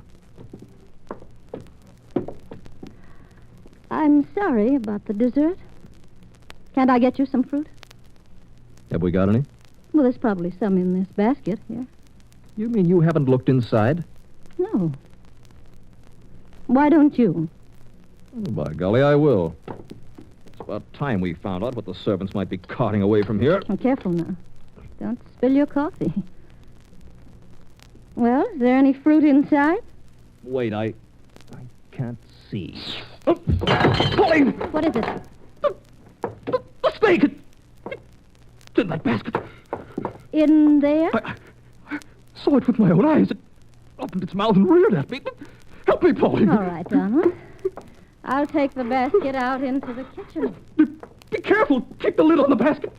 I'm sorry about the dessert. Can't I get you some fruit? Have we got any? Well, there's probably some in this basket here. You mean you haven't looked inside? No. Why don't you? Oh, by golly, I will. It's about time we found out what the servants might be carting away from here. Oh, careful now. Don't spill your coffee. Well, is there any fruit inside? Wait, I can't see. Oh, Pauline! What is it? The snake! It's in that basket. In there? I saw it with my own eyes. It opened its mouth and reared at me. Help me, Pauline. All right, Donald. I'll take the basket out into the kitchen. Be careful. Keep the lid on the basket.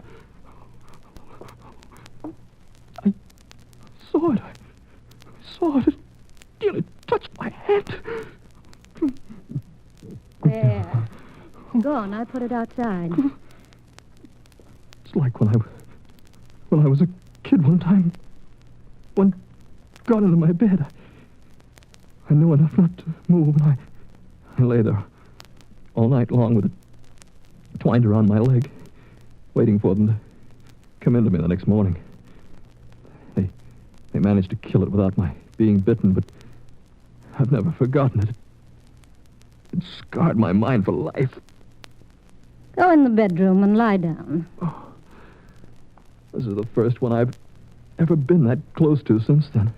I saw it. I saw it. nearly touched my hand. There. Go on, I'll put it outside. It's like when I was a kid one time. One got into my bed. I knew enough not to move, and I lay there all night long with it twined around my leg, waiting for them to come into me the next morning. They managed to kill it without my being bitten, but I've never forgotten it. It scarred my mind for life. Go in the bedroom and lie down. Oh, this is the first one I've ever been that close to since then.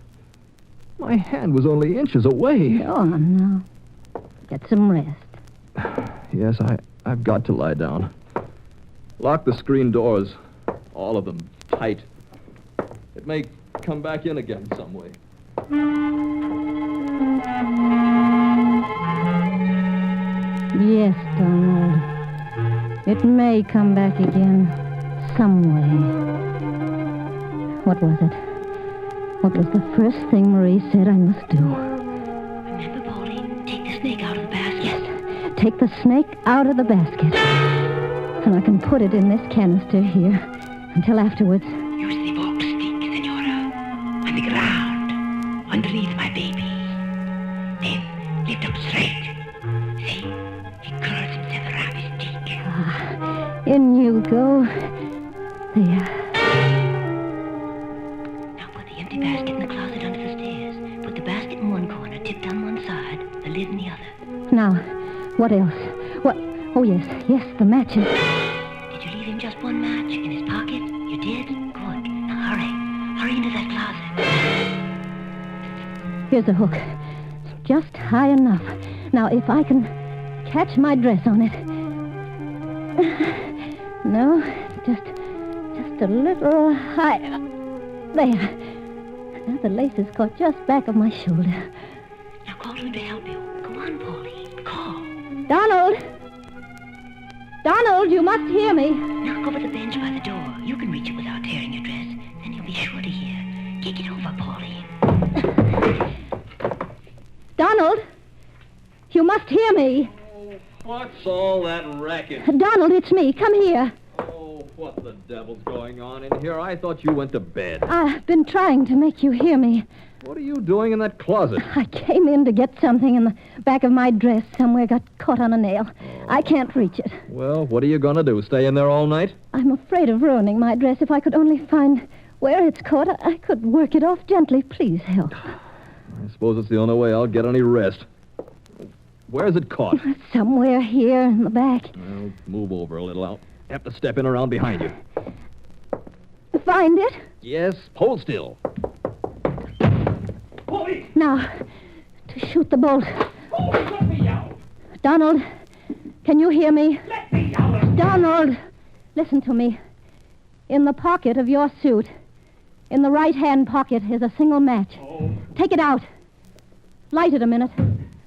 My hand was only inches away. Go on now. Get some rest. Yes, I've got to lie down. Lock the screen doors. All of them tight. It may come back in again some way. Yes, Donald. It may come back again some way. What was it? What was the first thing Marie said I must do? Remember, Pauline, take the snake out of the basket. Yes, take the snake out of the basket. And I can put it in this canister here until afterwards. Use the box stick, Senora. On the ground, underneath my baby. Then lift up straight. See? He curls himself around his cheek. Ah, in you go. There. Empty basket in the closet under the stairs. Put the basket in one corner, tipped on one side, the lid in the other. Now, what else? What? Oh, yes, the matches. Did you leave him just one match in his pocket? You did? Good. Now hurry into that closet. Here's a hook. Just high enough. Now, if I can catch my dress on it. No, just a little higher. There. Now the lace is caught just back of my shoulder. Now call to him to help you. Go on, Pauline. Call. Donald! Donald, you must hear me. Knock over the bench by the door. You can reach it without tearing your dress. Then you'll be sure to hear. Kick it over, Pauline. Donald! You must hear me. Oh, what's all that racket? Donald, it's me. Come here. What the devil's going on in here? I thought you went to bed. I've been trying to make you hear me. What are you doing in that closet? I came in to get something in the back of my dress. Somewhere got caught on a nail. I can't reach it. Well, what are you going to do? Stay in there all night? I'm afraid of ruining my dress. If I could only find where it's caught, I could work it off gently. Please help. I suppose it's the only way I'll get any rest. Where's it caught? Somewhere here in the back. Well, move over a little. I'll have to step in around behind you. Find it? Yes, hold still. Now, to shoot the bolt. Let me out. Donald, can you hear me? Let me out. Donald, listen to me. In the pocket of your suit, in the right-hand pocket, is a single match. Oh. Take it out. Light it a minute.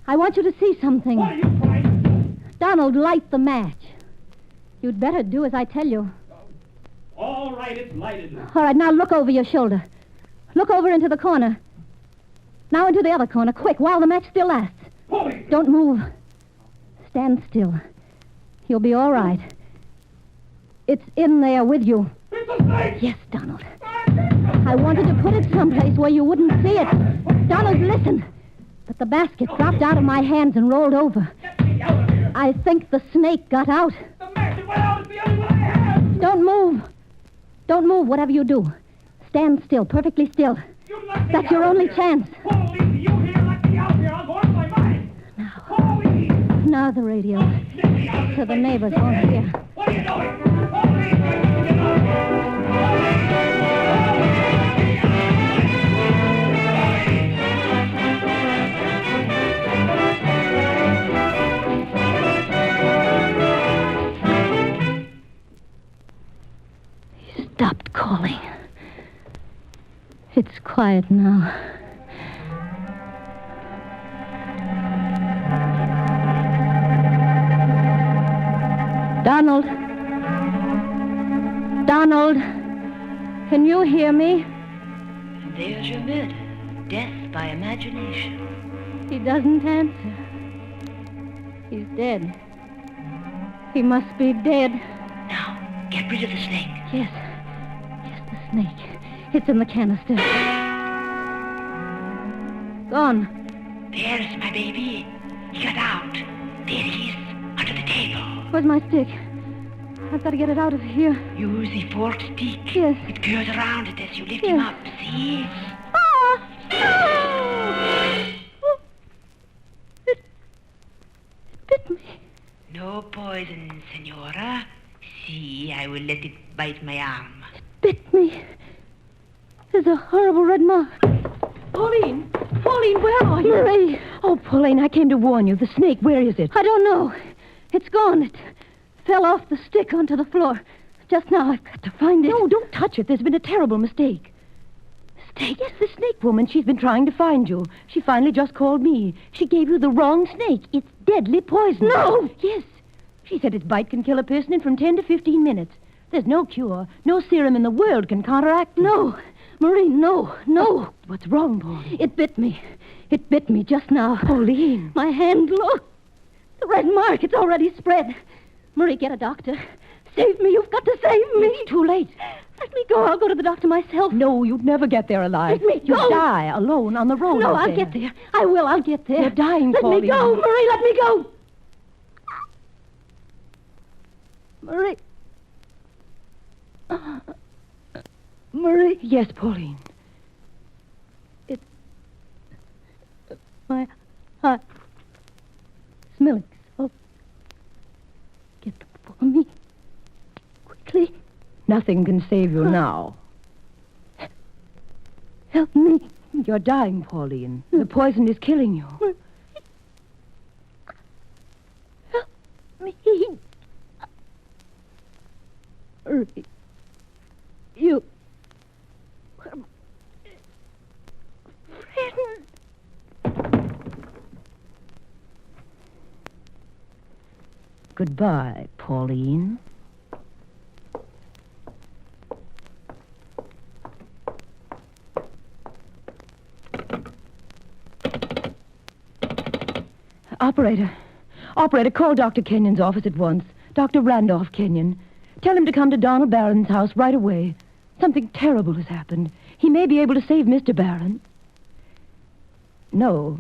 I want you to see something. What are you trying? Donald, light the match. You'd better do as I tell you. All right, it's lighted. All right, now look over your shoulder. Look over into the corner. Now into the other corner, quick, while the match still lasts. Pauline! Don't move. Stand still. You'll be all right. It's in there with you. It's a snake! Yes, Donald. I wanted to put it someplace where you wouldn't see it. Donald, listen. But the basket dropped out of my hands and rolled over. Get me out of here! I think the snake got out. The match went out. It's the only one I have. Don't move. Don't move, whatever you do. Stand still, perfectly still. That's your only chance. Pauline, you here? Let me out here. I'll go out of my mind. Now. Pauline! Now the radio. So the neighbors won't hear. What are you doing? Pauline! Get out! He stopped calling. It's quiet now. Donald. Donald. Can you hear me? And there's your bed. Death by imagination. He doesn't answer. He's dead. He must be dead. Now, get rid of the snake. Yes. Yes, the snake. It's in the canister. Gone. There's my baby. He got out. There he is, under the table. Where's my stick? I've got to get it out of here. Use the forked stick. Yes. It curls around it as you lift him up. See? Ah! Oh! It bit me. No poison, Senora. See, I will let it bite my arm. Bit me. There's a horrible red mark. Pauline! Pauline, where are you? Marie! Oh, Pauline, I came to warn you. The snake, where is it? I don't know. It's gone. It fell off the stick onto the floor. Just now, I've got to find it. No, don't touch it. There's been a terrible mistake. Mistake? Yes, the snake woman. She's been trying to find you. She finally just called me. She gave you the wrong snake. It's deadly poison. No! Yes. She said its bite can kill a person in from 10 to 15 minutes. There's no cure. No serum in the world can counteract it. No. Marie, no. No. What's wrong, Pauline? It bit me. It bit me just now. Pauline. My hand, look. The red mark, it's already spread. Marie, get a doctor. Save me. You've got to save me. It's too late. Let me go. I'll go to the doctor myself. No, you'd never get there alive. Let me go. You'll die alone on the road. No, I'll get there. I will. I'll get there. You're dying, Pauline. Let me go, Marie. Let me go. Marie. Marie. Yes, Pauline. My heart smelling so. Get them for me. Quickly. Nothing can save you now. Help me. You're dying, Pauline. The poison is killing you. Help me. You. Friend. Goodbye, Pauline. Operator, call Dr. Kenyon's office at once. Dr. Randolph Kenyon. Tell him to come to Donald Barron's house right away. Something terrible has happened. He may be able to save Mr. Barron. No,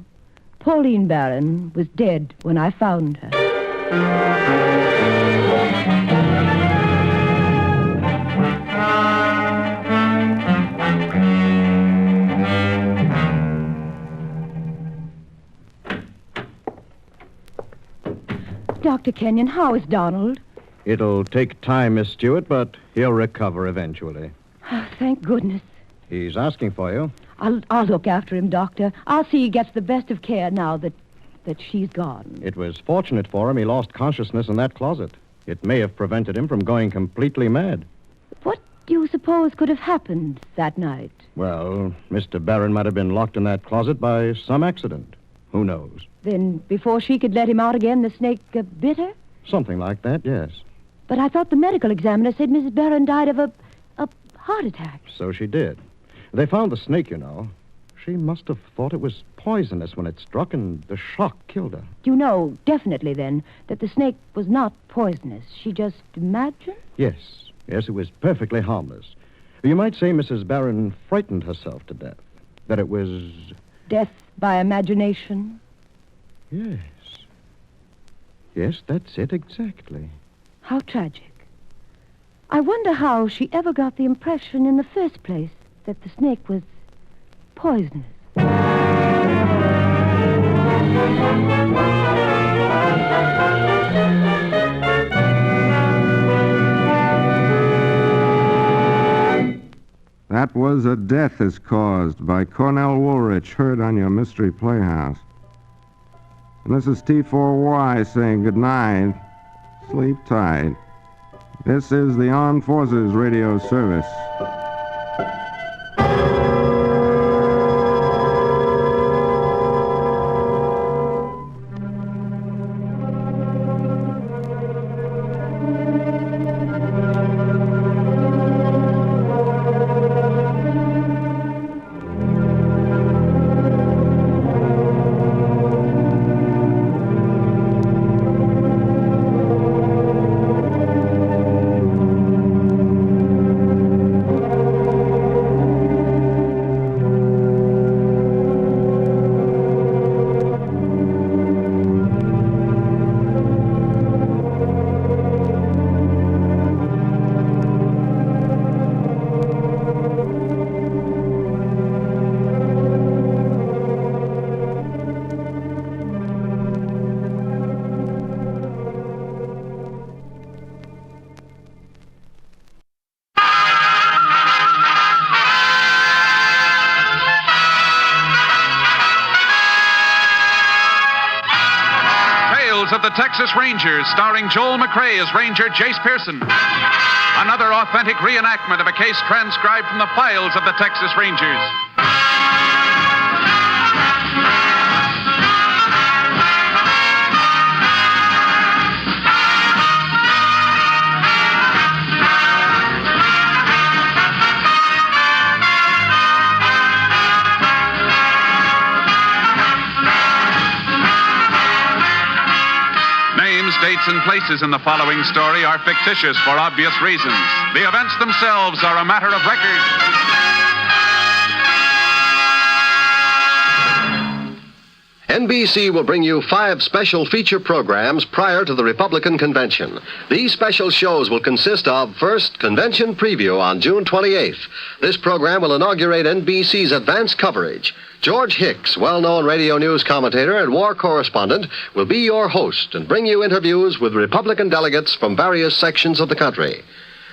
Pauline Barron was dead when I found her. Dr. Kenyon, how is Donald? It'll take time, Miss Stewart, but he'll recover eventually. Oh, thank goodness. He's asking for you. I'll look after him, Doctor. I'll see he gets the best of care now that she's gone. It was fortunate for him he lost consciousness in that closet. It may have prevented him from going completely mad. What do you suppose could have happened that night? Well, Mr. Barron might have been locked in that closet by some accident. Who knows? Then, before she could let him out again, the snake bit her? Something like that, yes. But I thought the medical examiner said Mrs. Barron died of a heart attack. So she did. They found the snake, you know. She must have thought it was poisonous when it struck, and the shock killed her. You know, definitely, then, that the snake was not poisonous. She just imagined? Yes, it was perfectly harmless. You might say Mrs. Barron frightened herself to death. That it was... Death by imagination? Yes. Yes, that's it exactly. How tragic. I wonder how she ever got the impression in the first place that the snake was poisonous. That was A Death is Caused by Cornell Woolrich, heard on your Mystery Playhouse. And this is T4Y saying good night. Sleep tight. This is the Armed Forces Radio Service. Texas Rangers, starring Joel McRae as Ranger Jace Pearson. Another authentic reenactment of a case transcribed from the files of the Texas Rangers. Dates and places in the following story are fictitious for obvious reasons. The events themselves are a matter of record. NBC will bring you 5 special feature programs prior to the Republican Convention. These special shows will consist of, first, Convention Preview on June 28th. This program will inaugurate NBC's advance coverage. George Hicks, well-known radio news commentator and war correspondent, will be your host and bring you interviews with Republican delegates from various sections of the country.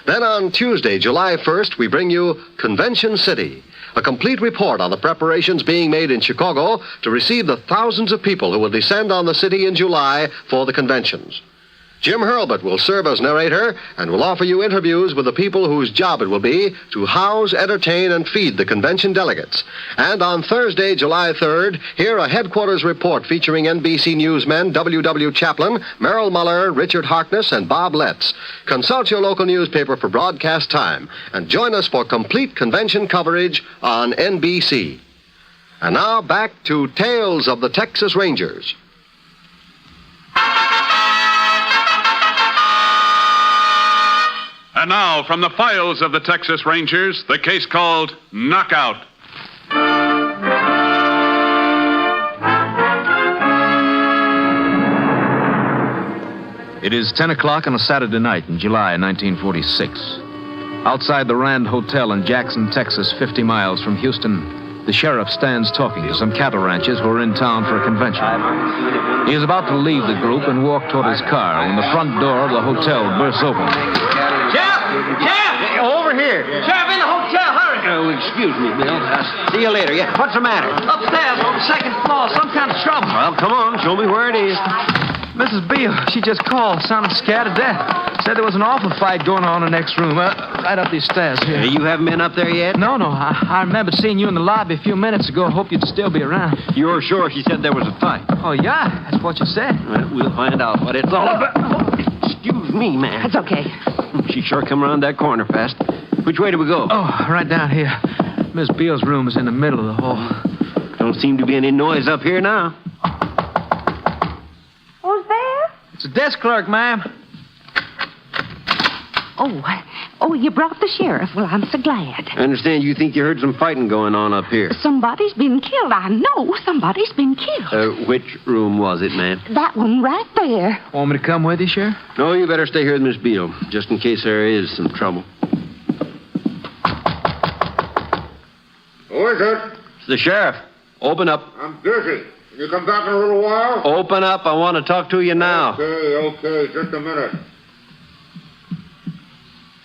Then on Tuesday, July 1st, we bring you Convention City, a complete report on the preparations being made in Chicago to receive the thousands of people who will descend on the city in July for the conventions. Jim Hurlbut will serve as narrator and will offer you interviews with the people whose job it will be to house, entertain, and feed the convention delegates. And on Thursday, July 3rd, hear a headquarters report featuring NBC newsmen W.W. Chaplin, Merrill Muller, Richard Harkness, and Bob Letts. Consult your local newspaper for broadcast time and join us for complete convention coverage on NBC. And now back to Tales of the Texas Rangers. And now, from the files of the Texas Rangers, the case called Knockout. It is 10 o'clock on a Saturday night in July 1946. Outside the Rand Hotel in Jackson, Texas, 50 miles from Houston, the sheriff stands talking to some cattle ranchers who are in town for a convention. He is about to leave the group and walk toward his car when the front door of the hotel bursts open. Sheriff! Over here. Sheriff, in the hotel, hurry. Oh, excuse me, Bill. See you later. Yeah, what's the matter? Upstairs on the second floor, some kind of trouble. Well, come on, show me where it is. Mrs. Beale, she just called, sounded scared to death. Said there was an awful fight going on in the next room, right up these stairs here. You haven't been up there yet? No. I remembered seeing you in the lobby a few minutes ago. Hope you'd still be around. You're sure she said there was a fight? Oh, yeah, that's what you said. Well, we'll find out what it's all about. Excuse me, man. That's okay. She sure come around that corner fast. Which way do we go? Oh, right down here. Miss Beale's room is in the middle of the hall. Don't seem to be any noise up here now. Who's there? It's a desk clerk, ma'am. Oh, you brought the sheriff. Well, I'm so glad. I understand you think you heard some fighting going on up here. Somebody's been killed. I know somebody's been killed. Which room was it, ma'am? That one right there. Want me to come with you, Sheriff? No, you better stay here with Miss Beale, just in case there is some trouble. Who is it? It's the sheriff. Open up. I'm busy. Can you come back in a little while? Open up. I want to talk to you now. Okay. Just a minute.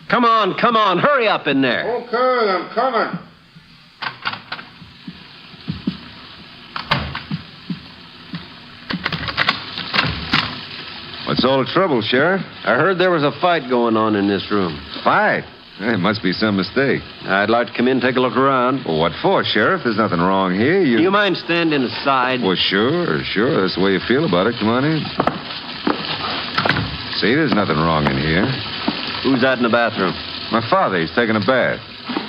Come on. Hurry up in there. Okay, I'm coming. What's all the trouble, Sheriff? I heard there was a fight going on in this room. Fight? It must be some mistake. I'd like to come in and take a look around. Well, what for, Sheriff? There's nothing wrong here. Do you mind standing aside? Well, sure. That's the way you feel about it. Come on in. See, there's nothing wrong in here. Who's that in the bathroom? My father. He's taking a bath.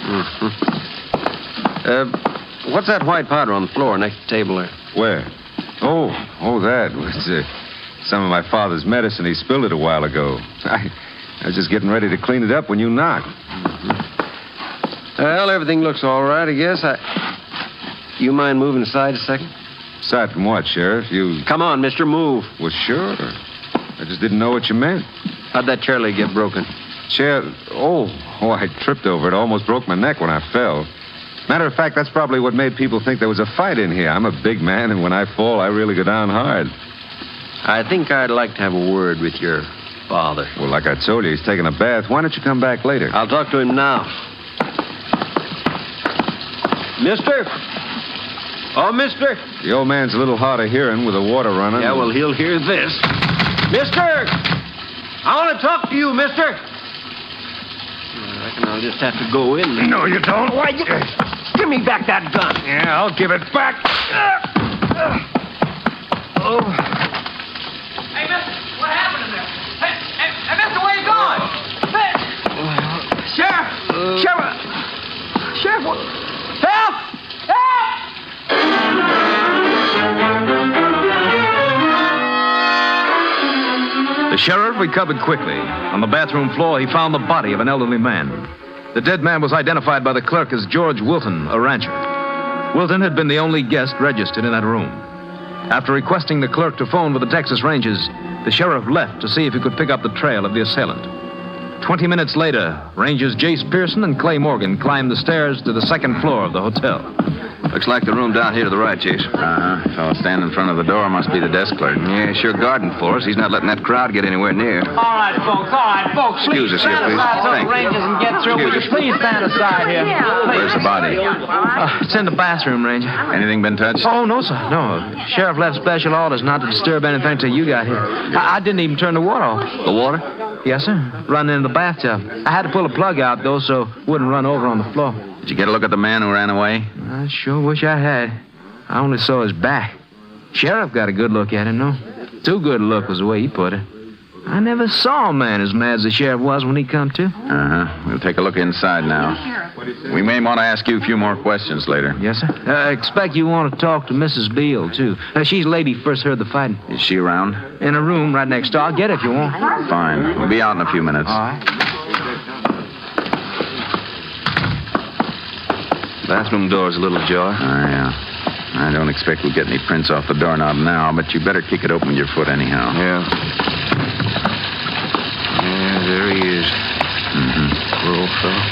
Mm-hmm. What's that white powder on the floor next to the table there? Where? Oh, that. It's some of my father's medicine. He spilled it a while ago. I was just getting ready to clean it up when you knocked. Mm-hmm. Well, everything looks all right, I guess. You mind moving aside a second? Aside from what, Sheriff? Come on, mister, move. Well, sure. I just didn't know what you meant. How'd that chair leg get broken? Chair? Oh, I tripped over it. Almost broke my neck when I fell. Matter of fact, that's probably what made people think there was a fight in here. I'm a big man, and when I fall, I really go down hard. I think I'd like to have a word with your father. Well, like I told you, he's taking a bath. Why don't you come back later? I'll talk to him now. Mister? Oh, mister? The old man's a little hard of hearing with the water running. Yeah, well, he'll hear this. Mister! I want to talk to you, mister. I reckon I'll just have to go in. No, you don't. Why, give me back that gun. Yeah, I'll give it back. Oh. Hey, mister, what happened in there? Hey, mister, where you going? Hey. Sheriff! Sheriff, what? Help! The sheriff recovered quickly. On the bathroom floor, he found the body of an elderly man. The dead man was identified by the clerk as George Wilton, a rancher. Wilton had been the only guest registered in that room. After requesting the clerk to phone with the Texas Rangers, the sheriff left to see if he could pick up the trail of the assailant. 20 minutes later, Rangers Jace Pearson and Clay Morgan climbed the stairs to the second floor of the hotel. Looks like the room down here to the right, Chase. Fellow standing in front of the door must be the desk clerk. Yeah, sure guarding for us. He's not letting that crowd get anywhere near. All right, folks. Excuse us here, please. Thank you. Rangers and get through. Please stand aside here. Where's the body? It's in the bathroom, Ranger. Anything been touched? Oh, no, sir. No. Sheriff left special orders not to disturb anything till you got here. I didn't even turn the water off. The water? Yes, sir. Running in the bathtub. I had to pull a plug out, though, so it wouldn't run over on the floor. Did you get a look at the man who ran away? I sure wish I had. I only saw his back. Sheriff got a good look at him, though. Too good a look was the way he put it. I never saw a man as mad as the sheriff was when he come to. We'll take a look inside now. We may want to ask you a few more questions later. Yes, sir. I expect you want to talk to Mrs. Beale, too. She's the lady who first heard the fighting. Is she around? In a room right next door. I'll get her if you want. Fine. We'll be out in a few minutes. All right. Bathroom door's a little ajar. Yeah. I don't expect we'll get any prints off the doorknob now, but you better kick it open with your foot anyhow. Yeah, there he is. Poor old fellow.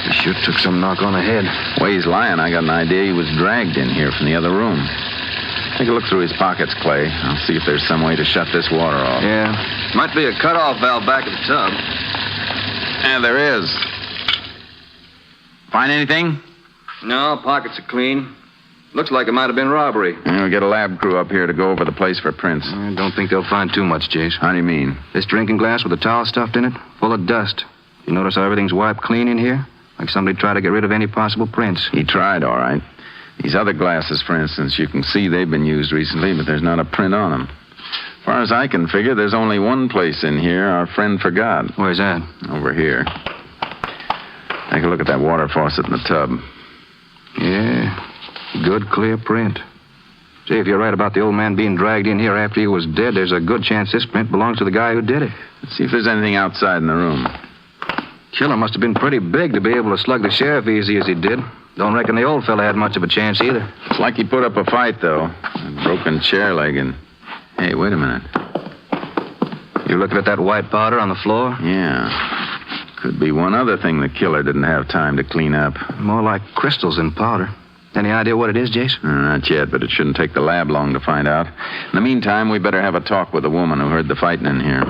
He sure took some knock on the head. The way he's lying, I got an idea he was dragged in here from the other room. Take a look through his pockets, Clay. I'll see if there's some way to shut this water off. Yeah. Might be a cutoff valve back of the tub. Yeah, there is. Find anything? No, pockets are clean. Looks like it might have been robbery. We'll get a lab crew up here to go over the place for prints. I don't think they'll find too much, Jace. How do you mean? This drinking glass with the towel stuffed in it, full of dust. You notice how everything's wiped clean in here? Like somebody tried to get rid of any possible prints. He tried, all right. These other glasses, for instance, you can see they've been used recently, but there's not a print on them. As far as I can figure, there's only one place in here our friend forgot. Where's that? Over here. Take a look at that water faucet in the tub. Yeah, good, clear print. Say, if you're right about the old man being dragged in here after he was dead, there's a good chance this print belongs to the guy who did it. Let's see if there's anything outside in the room. Killer must have been pretty big to be able to slug the sheriff easy as he did. Don't reckon the old fella had much of a chance either. It's like he put up a fight, though. A broken chair leg and... Hey, wait a minute. You looking at that white powder on the floor? Yeah. Could be one other thing the killer didn't have time to clean up. More like crystals than powder. Any idea what it is, Jace? Not yet, but it shouldn't take the lab long to find out. In the meantime, we better have a talk with the woman who heard the fighting in here.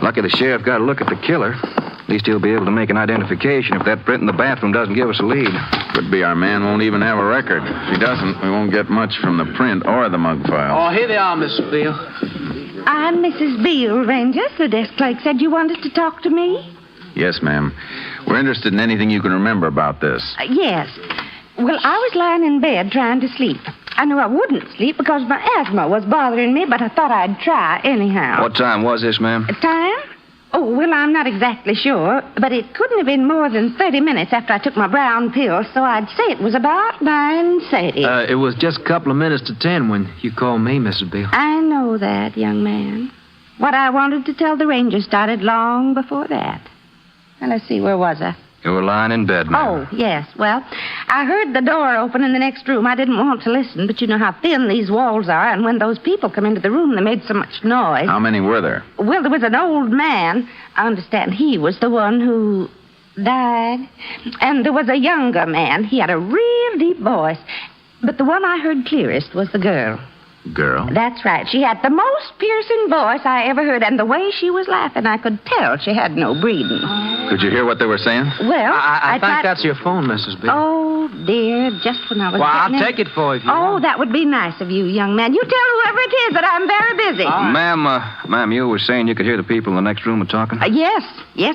Lucky the sheriff got a look at the killer. At least he'll be able to make an identification if that print in the bathroom doesn't give us a lead. Could be our man won't even have a record. If he doesn't, we won't get much from the print or the mug file. Oh, here they are, Mrs. Beale. I'm Mrs. Beale, Ranger. The desk clerk said you wanted to talk to me. Yes, ma'am. We're interested in anything you can remember about this. Yes. Well, I was lying in bed trying to sleep. I knew I wouldn't sleep because my asthma was bothering me, but I thought I'd try anyhow. What time was this, ma'am? Time? Oh, well, I'm not exactly sure, but it couldn't have been more than 30 minutes after I took my brown pill, so I'd say it was about 9:30. It was just a couple of minutes to 10 when you called me, Mrs. Beale. I know that, young man. What I wanted to tell the ranger started long before that. Now, let's see, where was I? You were lying in bed, ma'am. Oh, yes. Well, I heard the door open in the next room. I didn't want to listen, but you know how thin these walls are, and when those people come into the room, they made so much noise. How many were there? Well, there was an old man. I understand he was the one who died. And there was a younger man. He had a real deep voice. But the one I heard clearest was the girl. Girl? That's right. She had the most piercing voice I ever heard, and the way she was laughing, I could tell she had no breeding. Could you hear what they were saying? Well, I think that's your phone, Mrs. Beale. Oh, Oh, dear, just when I was Well, I'll getting in- take it for you if you Oh, want. that would be nice of you, young man. You tell whoever it is that I'm very busy. Ma'am, you were saying you could hear the people in the next room talking? Yes,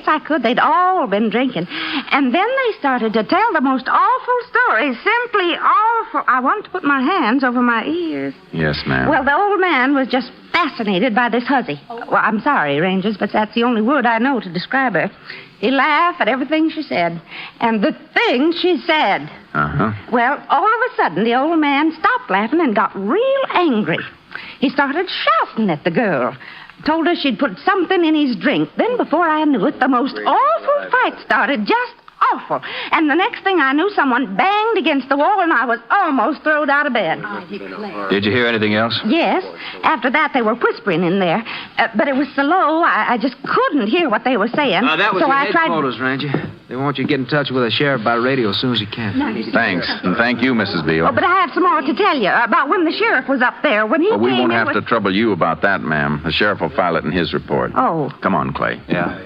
I could. They'd all been drinking. And then they started to tell the most awful stories, simply awful. I want to put my hands over my ears. Yes, ma'am. Well, the old man was just fascinated by this hussy. Well, I'm sorry, Rangers, but that's the only word I know to describe her. He laughed at everything she said. And the things she said. Uh-huh. Well, all of a sudden, the old man stopped laughing and got real angry. He started shouting at the girl. Told her she'd put something in his drink. Then, before I knew it, the most awful fight started. Just awful. And the next thing I knew, someone banged against the wall, and I was almost thrown out of bed. Did you hear anything else? Yes. After that, they were whispering in there. But it was so low, I just couldn't hear what they were saying. That was so your I tried... headquarters, Ranger. They want you to get in touch with the sheriff by radio as soon as you can. Thanks. And thank you, Mrs. Beale. Oh, but I have some more to tell you about when the sheriff was up there. When he Well, we came won't in have with... to trouble you about that, ma'am. The sheriff will file it in his report. Oh. Come on, Clay. Yeah.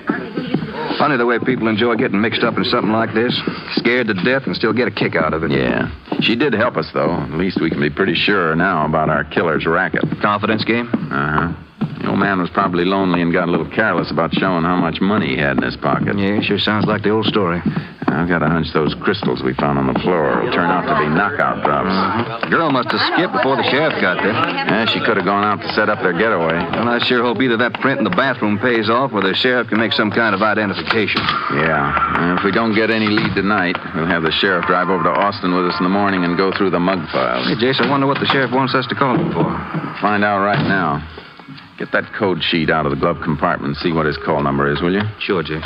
Funny the way people enjoy getting mixed up in something like this. Scared to death and still get a kick out of it. Yeah. She did help us, though. At least we can be pretty sure now about our killer's racket. Confidence game? Uh-huh. The old man was probably lonely and got a little careless about showing how much money he had in his pocket. Yeah, sure sounds like the old story. I've got a hunch those crystals we found on the floor will turn out to be knockout drops. The girl must have skipped before the sheriff got there. Yeah, she could have gone out to set up their getaway. Well, I sure hope either that print in the bathroom pays off or the sheriff can make some kind of identification. Yeah. If we don't get any lead tonight, we'll have the sheriff drive over to Austin with us in the morning and go through the mug files. Hey, Jace, I wonder what the sheriff wants us to call him for. Find out right now. Get that code sheet out of the glove compartment and see what his call number is, will you? Sure, Jay.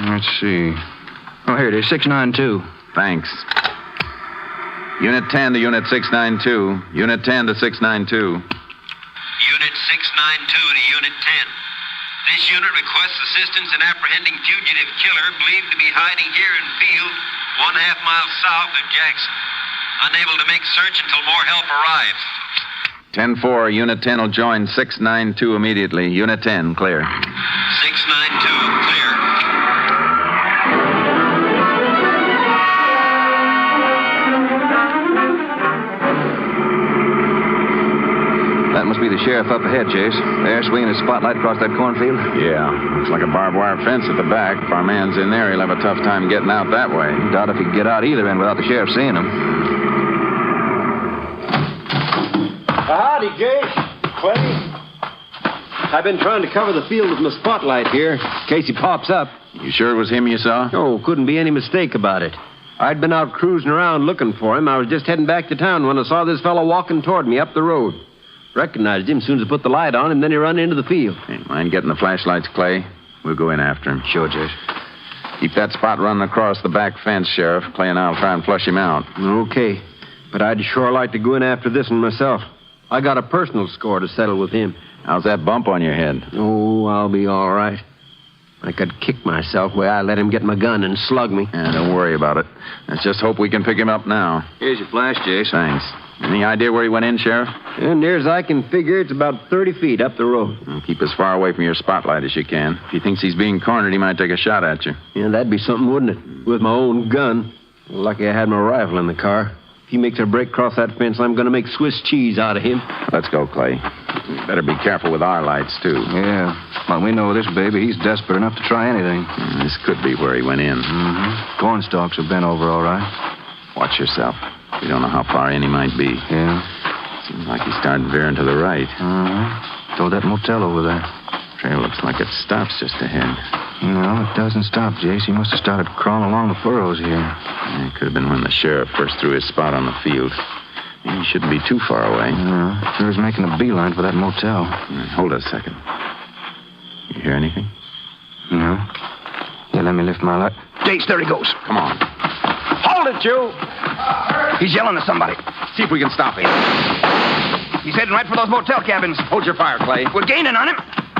Let's see. Oh, here it is, 692. Thanks. Unit 10 to Unit 692. Unit 10 to 692. Unit 692 to Unit 10. This unit requests assistance in apprehending fugitive killer believed to be hiding here in field 1/2 mile south of Jackson. Unable to make search until more help arrives. 10-4, Unit 10 will join 692 immediately. Unit 10, clear. 692, clear. That must be the sheriff up ahead, Chase. There, swinging his spotlight across that cornfield. Yeah, looks like a barbed wire fence at the back. If our man's in there, he'll have a tough time getting out that way. Doubt if he could get out either end without the sheriff seeing him. Howdy, Jase. Clay. I've been trying to cover the field with my spotlight here, in case he pops up. You sure it was him you saw? Oh, couldn't be any mistake about it. I'd been out cruising around looking for him. I was just heading back to town when I saw this fellow walking toward me up the road. Recognized him as soon as I put the light on him, then he run into the field. Hey, mind getting the flashlights, Clay? We'll go in after him. Sure, Jase. Keep that spot running across the back fence, Sheriff. Clay and I'll try and flush him out. Okay. But I'd sure like to go in after this one myself. I got a personal score to settle with him. How's that bump on your head? Oh, I'll be all right. I could kick myself where I let him get my gun and slug me. Yeah, don't worry about it. Let's just hope we can pick him up now. Here's your flash, Jase. Thanks. Any idea where he went in, Sheriff? And near as I can figure, it's about 30 feet up the road. Well, keep as far away from your spotlight as you can. If he thinks he's being cornered, he might take a shot at you. Yeah, that'd be something, wouldn't it? With my own gun. Lucky I had my rifle in the car. If he makes a break across that fence, I'm going to make Swiss cheese out of him. Let's go, Clay. Better be careful with our lights, too. Yeah. Well, we know this baby. He's desperate enough to try anything. This could be where he went in. Mm-hmm. Corn stalks have been over all right. Watch yourself. We don't know how far in he might be. Yeah. Seems like he started veering to the right. Mm-hmm. Toward that motel over there. Trail looks like it stops just ahead. No, it doesn't stop, Jace. He must have started crawling along the furrows here. Yeah, it could have been when the sheriff first threw his spot on the field. He shouldn't be too far away. Yeah, sure is making a beeline for that motel. Hold it a second. You hear anything? No. Yeah, let me lift my light. Jace, there he goes. Come on. Hold it, you! He's yelling at somebody. See if we can stop him. He's heading right for those motel cabins. Hold your fire, Clay. We're gaining on him.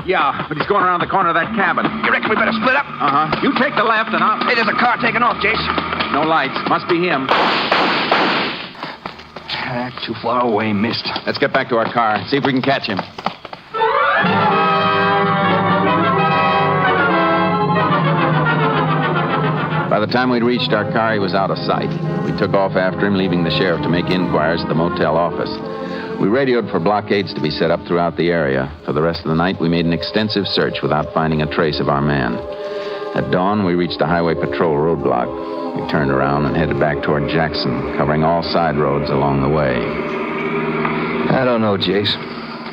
Yeah, but he's going around the corner of that cabin. You reckon we better split up? Uh-huh. You take the left and I'll... Hey, there's a car taking off, Jace. No lights. Must be him. Too far away, missed. Let's get back to our car. See if we can catch him. By the time we'd reached our car, he was out of sight. We took off after him, leaving the sheriff to make inquiries at the motel office. We radioed for blockades to be set up throughout the area. For the rest of the night, we made an extensive search without finding a trace of our man. At dawn, we reached a highway patrol roadblock. We turned around and headed back toward Jackson, covering all side roads along the way. I don't know, Jace.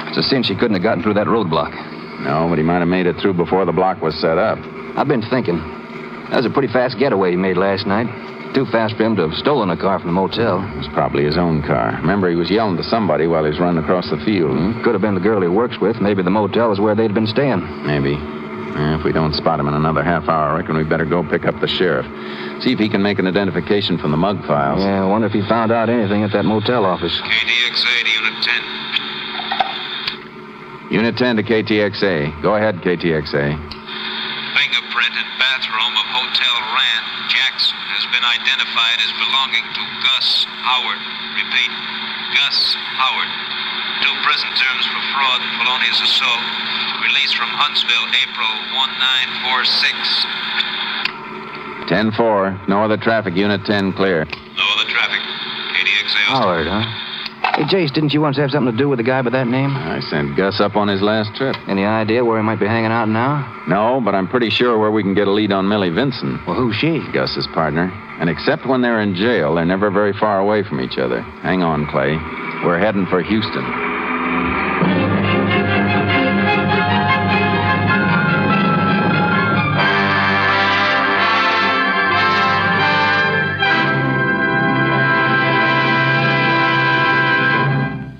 It's a cinch he couldn't have gotten through that roadblock. No, but he might have made it through before the block was set up. I've been thinking. That was a pretty fast getaway he made last night. Too fast for him to have stolen a car from the motel. It was probably his own car. Remember, he was yelling to somebody while he was running across the field. Could have been the girl he works with. Maybe the motel was where they'd been staying. Maybe. If we don't spot him in another half hour, I reckon we better go pick up the sheriff. See if he can make an identification from the mug files. Yeah, I wonder if he found out anything at that motel office. KTXA to Unit 10. Unit 10 to KTXA. Go ahead, KTXA. Fingerprint in bathroom of Hotel Rand, Jackson, has been identified as belonging to Gus Howard. Repeat, Gus Howard. 2 prison terms for fraud and felonious assault. Released from Huntsville, April 1946. 10-4. No other traffic. Unit 10 clear. No other traffic. KTXA. Howard, huh? Hey, Jace, didn't you once have something to do with a guy by that name? I sent Gus up on his last trip. Any idea where he might be hanging out now? No, but I'm pretty sure where we can get a lead on Millie Vinson. Well, who's she? Gus's partner. And except when they're in jail, they're never very far away from each other. Hang on, Clay. We're heading for Houston.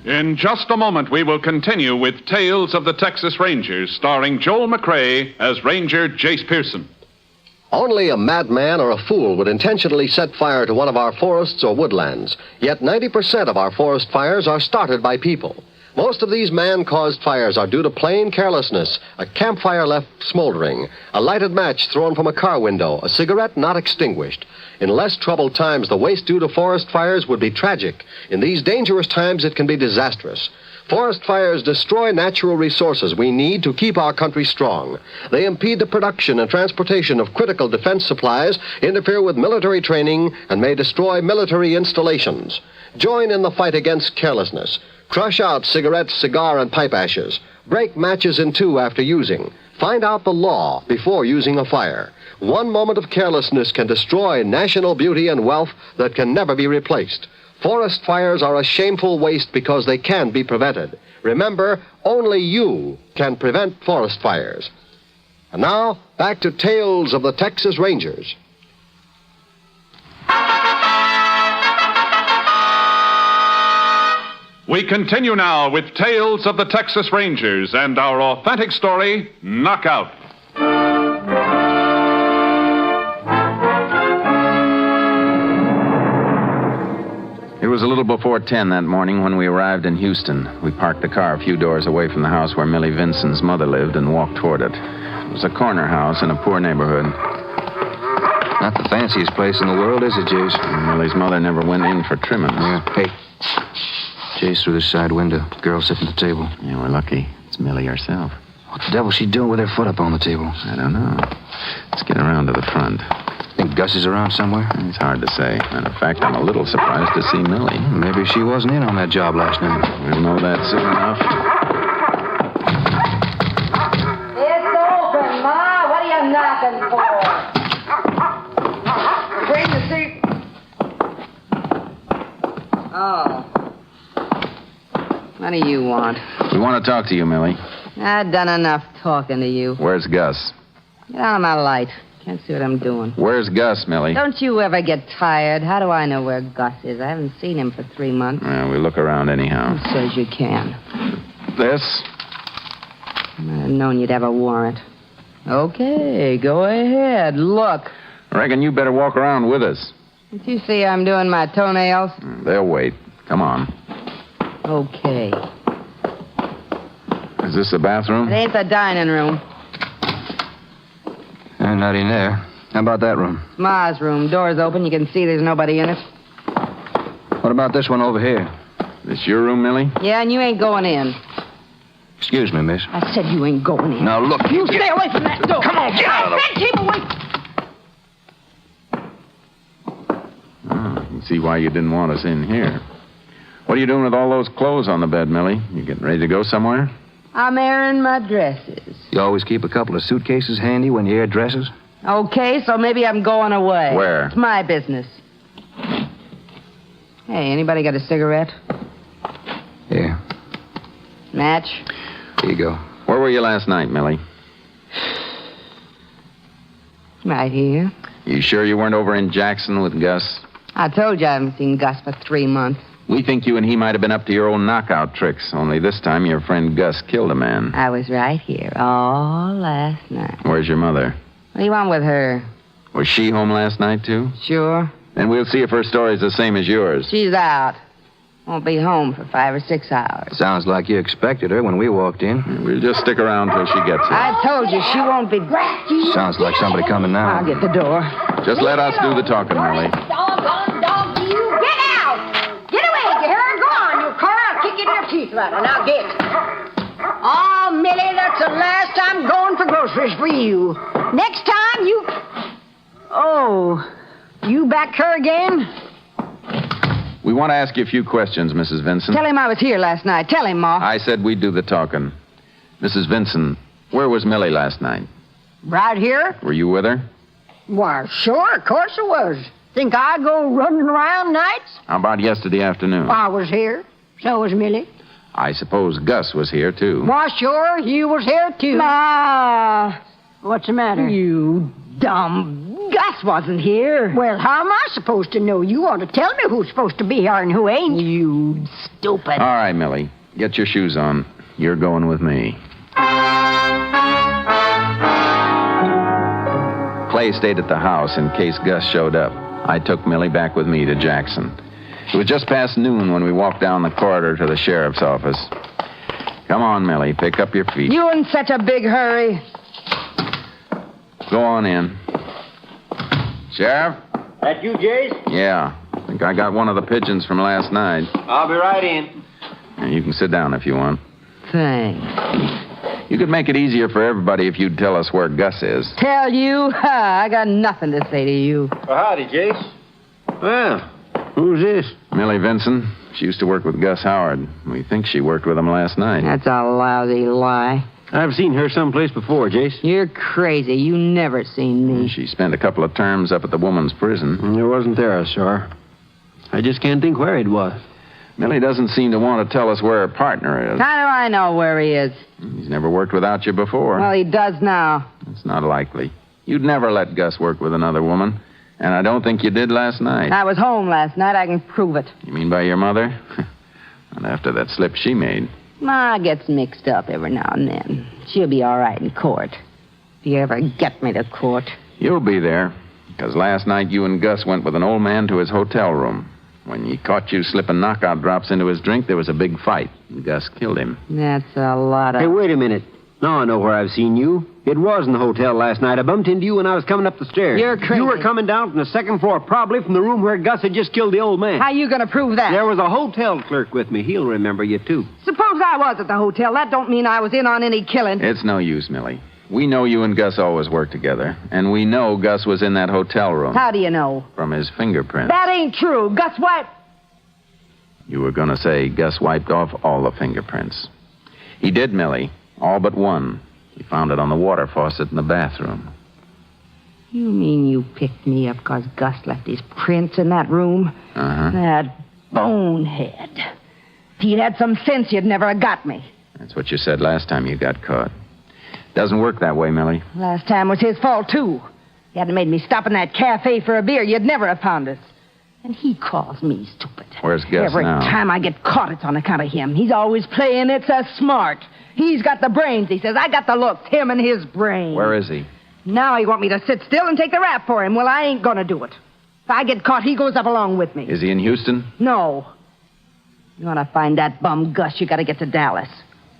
In just a moment, we will continue with Tales of the Texas Rangers, starring Joel McRae as Ranger Jace Pearson. Only a madman or a fool would intentionally set fire to one of our forests or woodlands. Yet 90% of our forest fires are started by people. Most of these man-caused fires are due to plain carelessness, a campfire left smoldering, a lighted match thrown from a car window, a cigarette not extinguished. In less troubled times, the waste due to forest fires would be tragic. In these dangerous times, it can be disastrous. Forest fires destroy natural resources we need to keep our country strong. They impede the production and transportation of critical defense supplies, interfere with military training, and may destroy military installations. Join in the fight against carelessness. Crush out cigarettes, cigar, and pipe ashes. Break matches in two after using. Find out the law before using a fire. One moment of carelessness can destroy national beauty and wealth that can never be replaced. Forest fires are a shameful waste because they can be prevented. Remember, only you can prevent forest fires. And now, back to Tales of the Texas Rangers. We continue now with Tales of the Texas Rangers and our authentic story, Knockout. It was a little before 10 that morning when we arrived in Houston. We parked the car a few doors away from the house where Millie Vinson's mother lived and walked toward it. It was a corner house in a poor neighborhood. Not the fanciest place in the world, is it, Jace? Millie's mother never went in for trimmings. Yeah. Hey, Jace through this side window. Girl sitting at the table. Yeah, we're lucky. It's Millie herself. What the devil's she doing with her foot up on the table? I don't know. Let's get around to the front. Think Gus is around somewhere? It's hard to say. Matter of fact, I'm a little surprised to see Millie. Maybe she wasn't in on that job last night. We'll know that soon enough. It's open, Ma. What are you knocking for? Bring the seat. Oh. What do you want? We want to talk to you, Millie. I've done enough talking to you. Where's Gus? Get out of my light. Can't see what I'm doing. Where's Gus, Millie? Don't you ever get tired? How do I know where Gus is? I haven't seen him for 3 months. Well, we look around anyhow. Who says you can? This? I'd have known you'd have a warrant. Okay, go ahead. Look. I reckon you better walk around with us. Did you see I'm doing my toenails? They'll wait. Come on. Okay. Is this the bathroom? It ain't the dining room. Not in there. How about that room? It's Ma's room. Door's open. You can see there's nobody in it. What about this one over here? This your room, Millie? Yeah, and you ain't going in. Excuse me, miss. I said you ain't going in. Now, look, You stay away from that door. Come on, get out of the... I said keep away. Oh, I can see why you didn't want us in here. What are you doing with all those clothes on the bed, Millie? You getting ready to go somewhere? I'm airing my dresses. You always keep a couple of suitcases handy when you air dresses? Okay, so maybe I'm going away. Where? It's my business. Hey, anybody got a cigarette? Yeah. Match? Here you go. Where were you last night, Millie? Right here. You sure you weren't over in Jackson with Gus? I told you I haven't seen Gus for 3 months. We think you and he might have been up to your own knockout tricks, only this time your friend Gus killed a man. I was right here all last night. Where's your mother? What do you want with her? Was she home last night, too? Sure. Then we'll see if her story's the same as yours. She's out. Won't be home for 5 or 6 hours. Sounds like you expected her when we walked in. We'll just stick around till she gets here. I told you she won't be... Sounds like somebody coming now. I'll get the door. Just let us do the talking, Millie. Doggone dog, you get out! Get away, you hear? Go on, you car. I'll kick you in your teeth right now. Now get. Oh, Millie, that's the last time going for groceries for you. Next time you... Oh, you back her again? We want to ask you a few questions, Mrs. Vincent. Tell him I was here last night. Tell him, Ma. I said we'd do the talking. Mrs. Vincent, where was Millie last night? Right here? Were you with her? Why, sure, of course it was. Think I go running around nights? How about yesterday afternoon? I was here. So was Millie. I suppose Gus was here, too. Why, sure, you was here, too. Ma! What's the matter? You dumb... Gus wasn't here. Well, how am I supposed to know? You ought to tell me who's supposed to be here and who ain't. You stupid. All right, Millie. Get your shoes on. You're going with me. Clay stayed at the house in case Gus showed up. I took Millie back with me to Jackson. It was just past noon when we walked down the corridor to the sheriff's office. Come on, Millie. Pick up your feet. You in such a big hurry. Go on in. Sheriff? That you, Jace? Yeah. I think I got one of the pigeons from last night. I'll be right in. Yeah, you can sit down if you want. Thanks. You could make it easier for everybody if you'd tell us where Gus is. Tell you? I got nothing to say to you. Well, howdy, Jace. Well, who's this? Millie Vincent. She used to work with Gus Howard. We think she worked with him last night. That's a lousy lie. I've seen her someplace before, Jace. You're crazy. You never seen me. She spent a couple of terms up at the woman's prison. It wasn't there, sir. I just can't think where it was. Millie doesn't seem to want to tell us where her partner is. How do I know where he is? He's never worked without you before. Well, he does now. It's not likely. You'd never let Gus work with another woman. And I don't think you did last night. I was home last night. I can prove it. You mean by your mother? Not after that slip she made. Ma gets mixed up every now and then. She'll be all right in court. If you ever get me to court. You'll be there. Because last night you and Gus went with an old man to his hotel room. When he caught you slipping knockout drops into his drink, there was a big fight. And Gus killed him. That's a lot of... Hey, wait a minute. Now I know where I've seen you. It was in the hotel last night. I bumped into you when I was coming up the stairs. You're crazy. You were coming down from the second floor, probably from the room where Gus had just killed the old man. How you going to prove that? There was a hotel clerk with me. He'll remember you, too. Suppose I was at the hotel. That don't mean I was in on any killing. It's no use, Millie. We know you and Gus always work together. And we know Gus was in that hotel room. How do you know? From his fingerprints. That ain't true. Gus wiped... You were going to say Gus wiped off all the fingerprints. He did, Millie. All but one. He found it on the water faucet in the bathroom. You mean you picked me up because Gus left his prints in that room? Uh-huh. That bonehead. If he'd had some sense, you'd never have got me. That's what you said last time you got caught. Doesn't work that way, Millie. Last time was his fault, too. He hadn't made me stop in that cafe for a beer. You'd never have found us. And he calls me stupid. Where's Gus Every now? time I get caught, it's on account of him. He's always playing it's a smart. He's got the brains, he says. I got the looks. Him and his brains. Where is he? Now he want me to sit still and take the rap for him. Well, I ain't gonna do it. If I get caught, he goes up along with me. Is he in Houston? No. You want to find that bum Gus, you got to get to Dallas.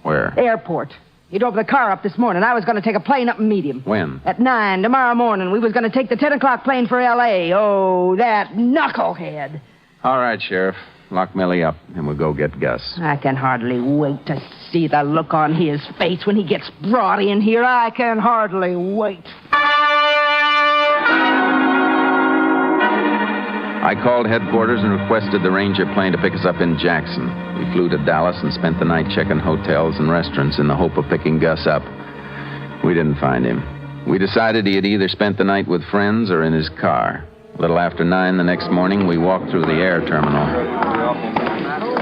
Where? Airport. He drove the car up this morning. I was going to take a plane up and meet him. When? At 9 tomorrow morning. We was going to take the 10 o'clock plane for L.A. Oh, that knucklehead. All right, Sheriff. Lock Millie up, and we'll go get Gus. I can hardly wait to see the look on his face when he gets brought in here. I can hardly wait. I called headquarters and requested the Ranger plane to pick us up in Jackson. We flew to Dallas and spent the night checking hotels and restaurants in the hope of picking Gus up. We didn't find him. We decided he had either spent the night with friends or in his car. A little after 9 the next morning, we walked through the air terminal.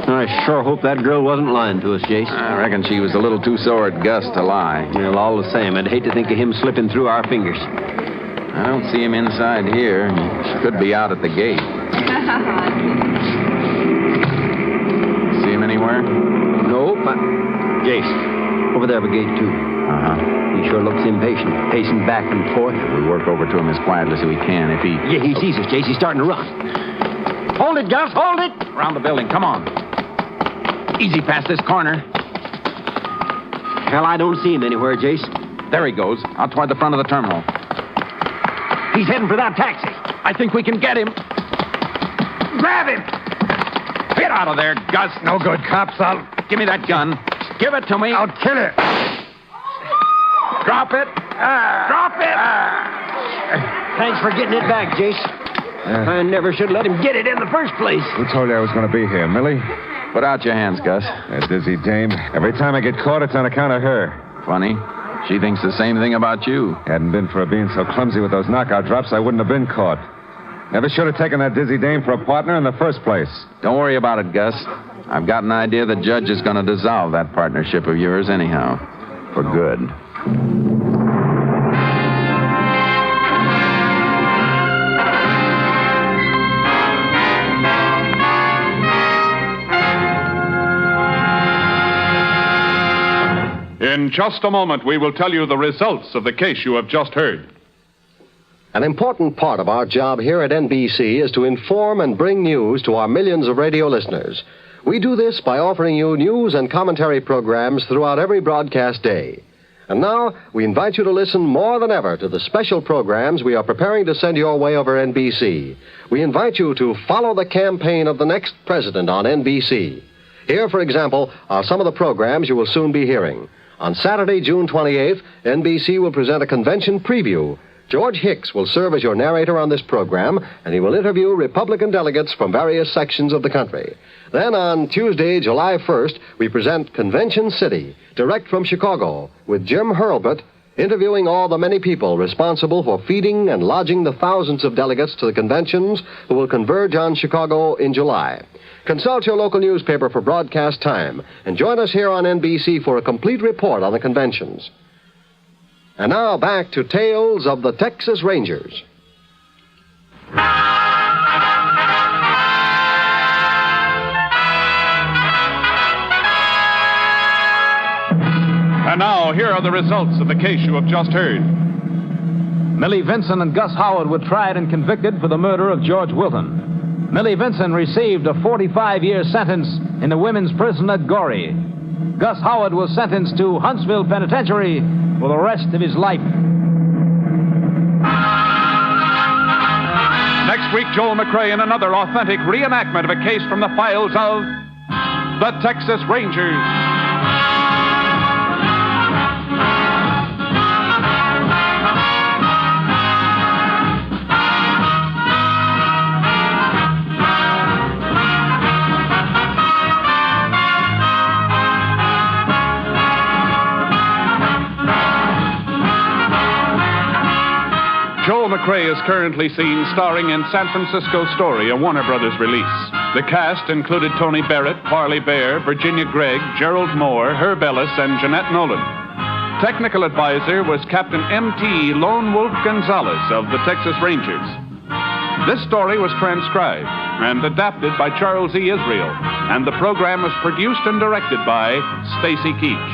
I sure hope that girl wasn't lying to us, Jace. I reckon she was a little too sore at Gus to lie. Well, all the same, I'd hate to think of him slipping through our fingers. I don't see him inside here. He could be out at the gate. See him anywhere? Nope. Jace, over there by gate 2. Uh-huh. He sure looks impatient, pacing back and forth. We work over to him as quietly as we can. If he... Yeah, he sees us, Jace. He's starting to run. Hold it, Gus. Hold it. Around the building. Come on. Easy past this corner. Well, I don't see him anywhere, Jace. There he goes, out toward the front of the terminal. He's heading for that taxi. I think we can get him. Grab him! Get out of there, Gus. No good, cops. Give me that gun. Give it to me. I'll kill it. Drop it. Drop it. Thanks for getting it back, Jace. I never should let him get it in the first place. Who told you I was going to be here, Millie? Put out your hands, Gus. That dizzy dame. Every time I get caught, it's on account of her. Funny. She thinks the same thing about you. Hadn't been for her being so clumsy with those knockout drops, I wouldn't have been caught. Never should have taken that dizzy dame for a partner in the first place. Don't worry about it, Gus. I've got an idea the judge is going to dissolve that partnership of yours anyhow. For good. In just a moment, we will tell you the results of the case you have just heard. An important part of our job here at NBC is to inform and bring news to our millions of radio listeners. We do this by offering you news and commentary programs throughout every broadcast day. And now, we invite you to listen more than ever to the special programs we are preparing to send your way over NBC. We invite you to follow the campaign of the next president on NBC. Here, for example, are some of the programs you will soon be hearing. On Saturday, June 28th, NBC will present a convention preview. George Hicks will serve as your narrator on this program, and he will interview Republican delegates from various sections of the country. Then on Tuesday, July 1st, we present Convention City, direct from Chicago, with Jim Hurlbut interviewing all the many people responsible for feeding and lodging the thousands of delegates to the conventions who will converge on Chicago in July. Consult your local newspaper for broadcast time, and join us here on NBC for a complete report on the conventions. And now back to Tales of the Texas Rangers. And now, here are the results of the case you have just heard. Millie Vinson and Gus Howard were tried and convicted for the murder of George Wilton. Millie Vinson received a 45-year sentence in the women's prison at Goree. Gus Howard was sentenced to Huntsville Penitentiary for the rest of his life. Next week, Joel McCrea in another authentic reenactment of a case from the files of the Texas Rangers. Joel McCrea is currently seen starring in San Francisco Story, a Warner Brothers release. The cast included Tony Barrett, Parley Bear, Virginia Gregg, Gerald Moore, Herb Ellis, and Jeanette Nolan. Technical advisor was Captain M.T. Lone Wolf Gonzalez of the Texas Rangers. This story was transcribed and adapted by Charles E. Israel, and the program was produced and directed by Stacy Keach.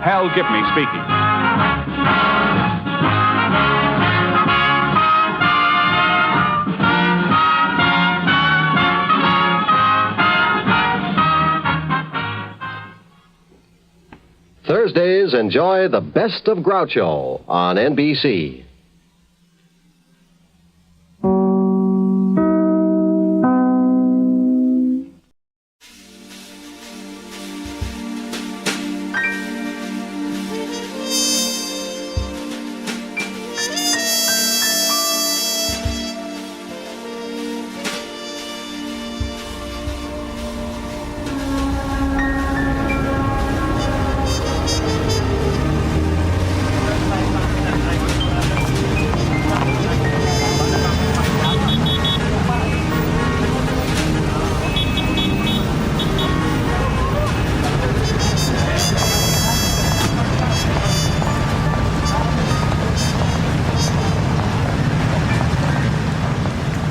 Hal Gibney speaking. Thursdays, enjoy the best of Groucho on NBC.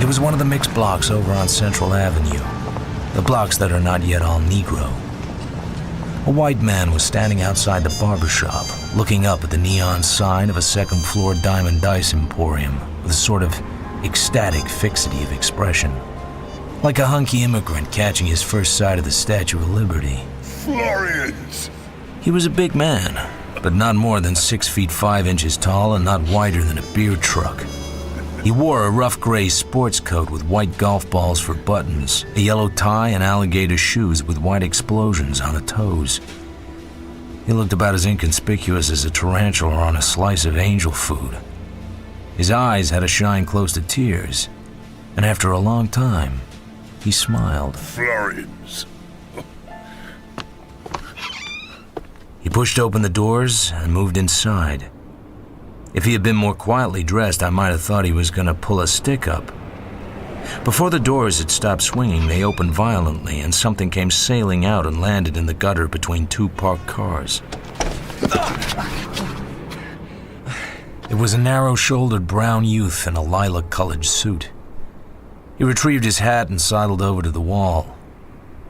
was one of the mixed blocks over on Central Avenue, the blocks that are not yet all Negro. A white man was standing outside the barber shop, looking up at the neon sign of a second-floor diamond dice emporium with a sort of ecstatic fixity of expression, like a hunky immigrant catching his first sight of the Statue of Liberty. Florians! He was a big man, but not more than 6 feet 5 inches tall and not wider than a beer truck. He wore a rough gray sports coat with white golf balls for buttons, a yellow tie, and alligator shoes with white explosions on the toes. He looked about as inconspicuous as a tarantula on a slice of angel food. His eyes had a shine close to tears, and after a long time, he smiled. Florians. He pushed open the doors and moved inside. If he had been more quietly dressed, I might have thought he was going to pull a stick up. Before the doors had stopped swinging, they opened violently, and something came sailing out and landed in the gutter between 2 parked cars. It was a narrow-shouldered brown youth in a lilac-colored suit. He retrieved his hat and sidled over to the wall.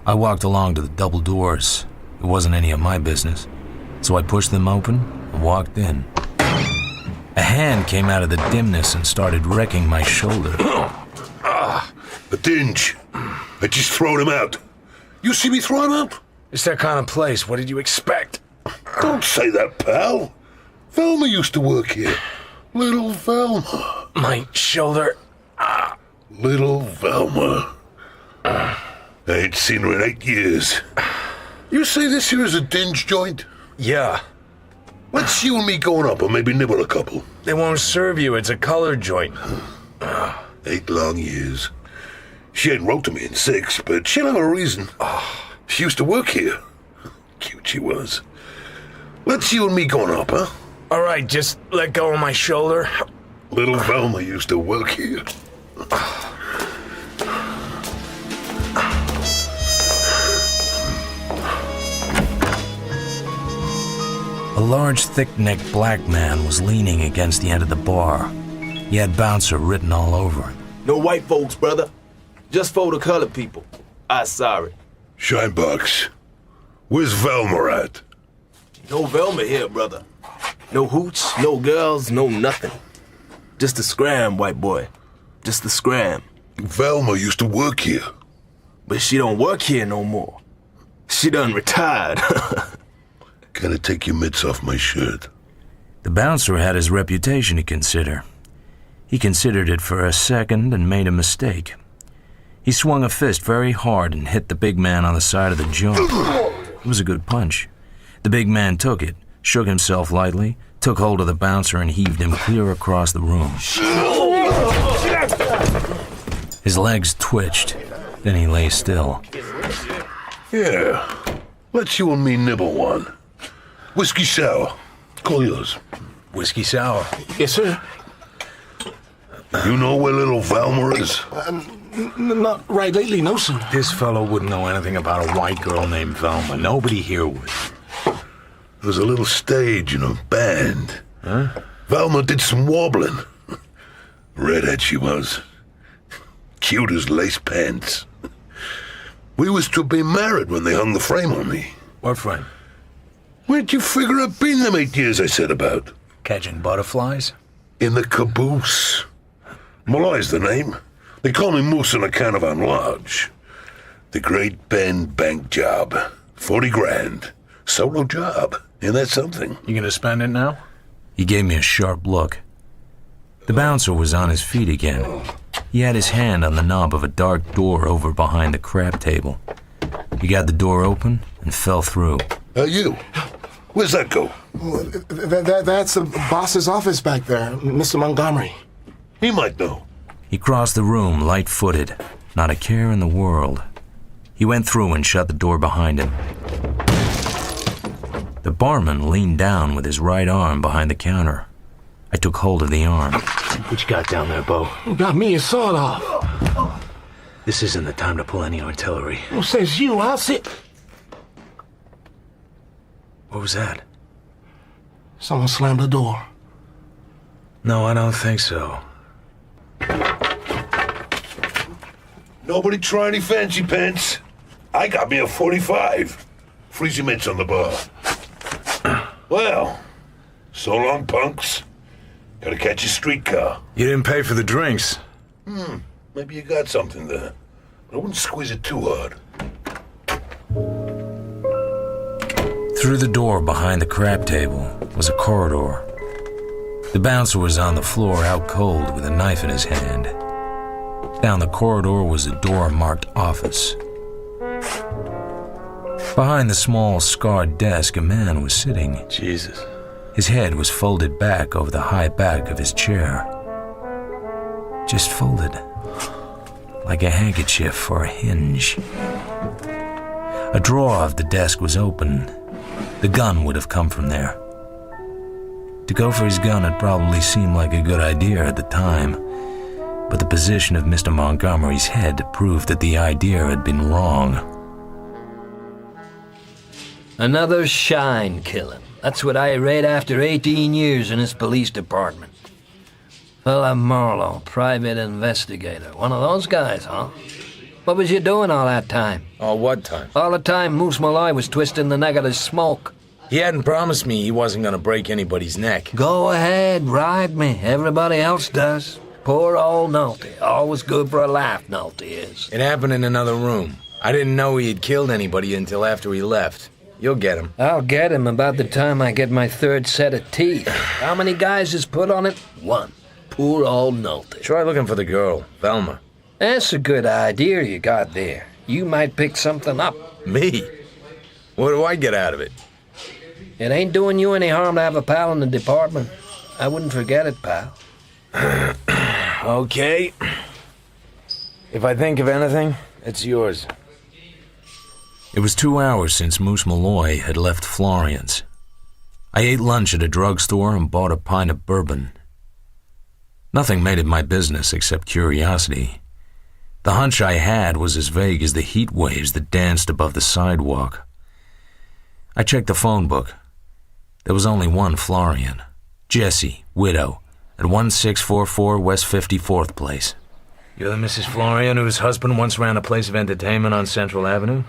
I walked along to the double doors. It wasn't any of my business, so I pushed them open and walked in. A hand came out of the dimness and started wrecking my shoulder. A dinge. I just throwed him out. You see me throw him out? It's that kind of place. What did you expect? Don't say that, pal. Velma used to work here. Little Velma. My shoulder. Little Velma. I ain't seen her in 8 years. You say this here is a dinge joint? Yeah. Let's you and me going up and maybe nibble a couple. They won't serve you. It's a colored joint. 8 long years. She ain't wrote to me in 6, but she'll have a reason. She used to work here. Cute she was. Let's you and me going up, huh? All right, just let go of my shoulder. Little Velma used to work here. A large, thick-necked black man was leaning against the end of the bar. He had bouncer written all over it. No white folks, brother. Just for the colored people. I'm sorry. Shinebox, where's Velma at? No Velma here, brother. No hooch, no girls, no nothing. Just a scram, white boy. Just a scram. Velma used to work here. But she don't work here no more. She done retired. Gotta take your mitts off my shirt. The bouncer had his reputation to consider. He considered it for a second and made a mistake. He swung a fist very hard and hit the big man on the side of the jaw. It was a good punch. The big man took it, shook himself lightly, took hold of the bouncer and heaved him clear across the room. His legs twitched, then he lay still. Yeah, let's you and me nibble one. Whiskey sour. Call yours. Whiskey sour? Yes, sir. You know where little Velma is? Not right lately, no, sir. This fellow wouldn't know anything about a white girl named Velma. Nobody here would. There was a little stage in a band. Huh? Velma did some warbling. Redhead she was. Cute as lace pants. We was to be married when they hung the frame on me. What frame? Where'd you figure I'd been them 8 years I said about? Catching butterflies? In the caboose. Molari's the name. They call me Moose on account of I'm large. The Great Bend bank job. 40 grand. Solo job. Ain't that something? You gonna spend it now? He gave me a sharp look. The bouncer was on his feet again. He had his hand on the knob of a dark door over behind the crab table. He got the door open and fell through. You? Where's that go? That's the boss's office back there, Mr. Montgomery. He might know. He crossed the room light-footed, not a care in the world. He went through and shut the door behind him. The barman leaned down with his right arm behind the counter. I took hold of the arm. What you got down there, Bo? You got me a sawed off. This isn't the time to pull any artillery. Well, says you, I'll sit. What was that? Someone slammed the door. No, I don't think so. Nobody try any fancy pants? I got me a 45. Freezy mitts on the bar. Well, so long, punks. Gotta catch a streetcar. You didn't pay for the drinks. Maybe you got something there. But I wouldn't squeeze it too hard. Through the door behind the crap table was a corridor. The bouncer was on the floor, out cold, with a knife in his hand. Down the corridor was a door marked office. Behind the small, scarred desk, a man was sitting. Jesus. His head was folded back over the high back of his chair. Just folded, like a handkerchief or a hinge. A drawer of the desk was open. The gun would have come from there. To go for his gun had probably seemed like a good idea at the time, but the position of Mr. Montgomery's head proved that the idea had been wrong. Another shine killing. That's what I read after 18 years in this police department. Fella Marlowe, private investigator. One of those guys, huh? What was you doing all that time? All what time? All the time Moose Molari was twisting the neck of the smoke. He hadn't promised me he wasn't going to break anybody's neck. Go ahead, ride me. Everybody else does. Poor old Nolte. Always good for a laugh, Nolte is. It happened in another room. I didn't know he had killed anybody until after he left. You'll get him. I'll get him about the time I get my third set of teeth. How many guys is put on it? One. Poor old Nolte. Try looking for the girl, Velma. That's a good idea you got there. You might pick something up. Me? What do I get out of it? It ain't doing you any harm to have a pal in the department. I wouldn't forget it, pal. Okay. If I think of anything, it's yours. It was 2 hours since Moose Molloy had left Florian's. I ate lunch at a drugstore and bought a pint of bourbon. Nothing made it my business except curiosity. The hunch I had was as vague as the heat waves that danced above the sidewalk. I checked the phone book. There was only one Florian. Jessie, widow, at 1644 West 54th Place. You're the Mrs. Florian whose husband once ran a place of entertainment on Central Avenue?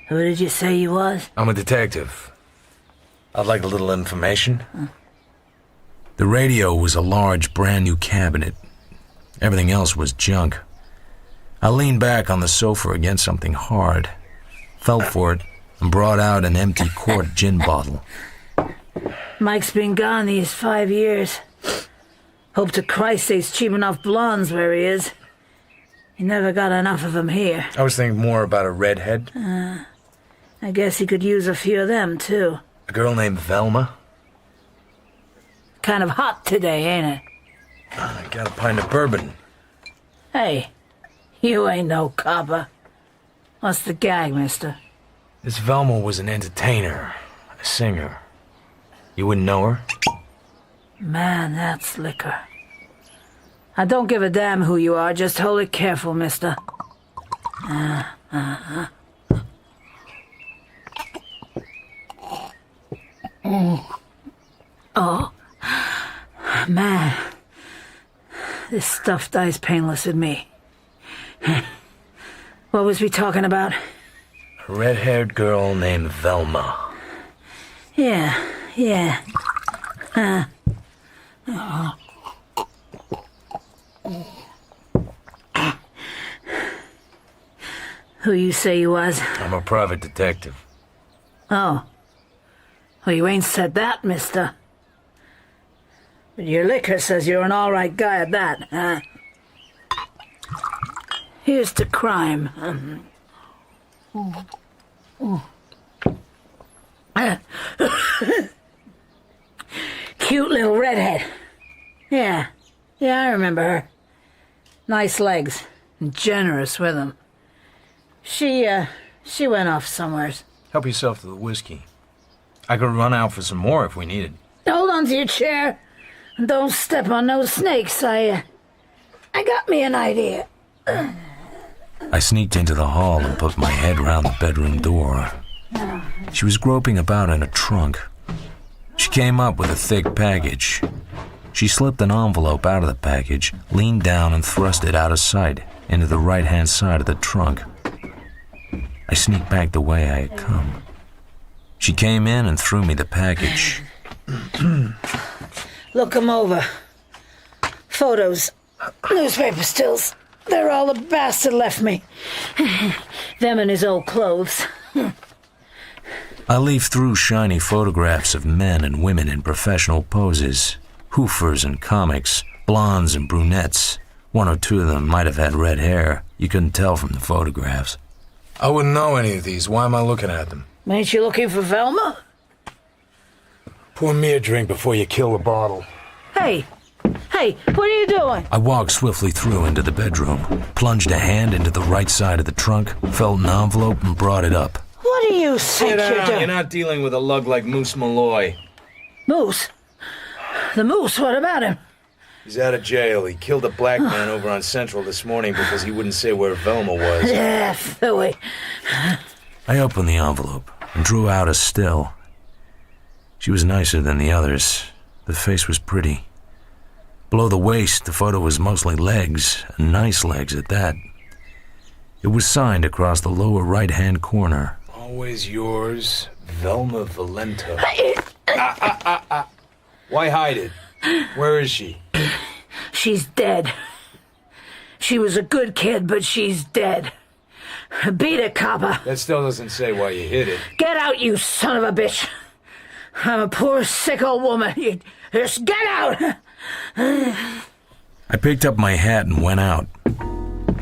Who did you say you was? I'm a detective. I'd like a little information. The radio was a large, brand-new cabinet. Everything else was junk. I leaned back on the sofa against something hard, felt for it, and brought out an empty quart gin bottle. Mike's been gone these 5 years. Hope to Christ there's cheap enough blondes where he is. He never got enough of them here. I was thinking more about a redhead. I guess he could use a few of them, too. A girl named Velma? Kind of hot today, ain't it? I got a pint of bourbon. Hey, you ain't no copper. What's the gag, mister? This Velma was an entertainer, a singer. You wouldn't know her? Man, that's liquor. I don't give a damn who you are, just hold it careful, mister. Oh, man. This stuff dies painless in me. What was we talking about? A red-haired girl named Velma. Yeah. Who you say you was? I'm a private detective. Oh. Well, you ain't said that, mister. But your liquor says you're an all-right guy at that, huh? Here's to crime. Cute little redhead. Yeah, I remember her. Nice legs. And generous with them. She went off somewheres. Help yourself to the whiskey. I could run out for some more if we needed. Hold on to your chair. And don't step on no snakes. I got me an idea. I sneaked into the hall and put my head round the bedroom door. She was groping about in a trunk. She came up with a thick package. She slipped an envelope out of the package, leaned down and thrust it out of sight. into the right-hand side of the trunk. I sneaked back the way I had come. She came in and threw me the package. Look 'em over. Photos, newspaper stills. They're all the bastard left me. Them and his old clothes. I leafed through shiny photographs of men and women in professional poses, hoofers and comics, blondes and brunettes. One or two of them might have had red hair. You couldn't tell from the photographs. I wouldn't know any of these. Why am I looking at them? Ain't you looking for Velma? Pour me a drink before you kill the bottle. Hey, what are you doing? I walked swiftly through into the bedroom, plunged a hand into the right side of the trunk, felt an envelope, and brought it up. What do you think you're doing? You're not dealing with a lug like Moose Molloy. Moose? The Moose, what about him? He's out of jail. He killed a black man over on Central this morning because he wouldn't say where Velma was. Yeah, phooey. I opened the envelope and drew out a still. She was nicer than the others. The face was pretty. Below the waist, the photo was mostly legs, and nice legs at that. It was signed across the lower right-hand corner. Always yours, Velma Valenta. Why hide it? Where is she? She's dead. She was a good kid, but she's dead. Beat it, copper. That still doesn't say why you hid it. Get out, you son of a bitch. I'm a poor, sick old woman. You just get out. I picked up my hat and went out.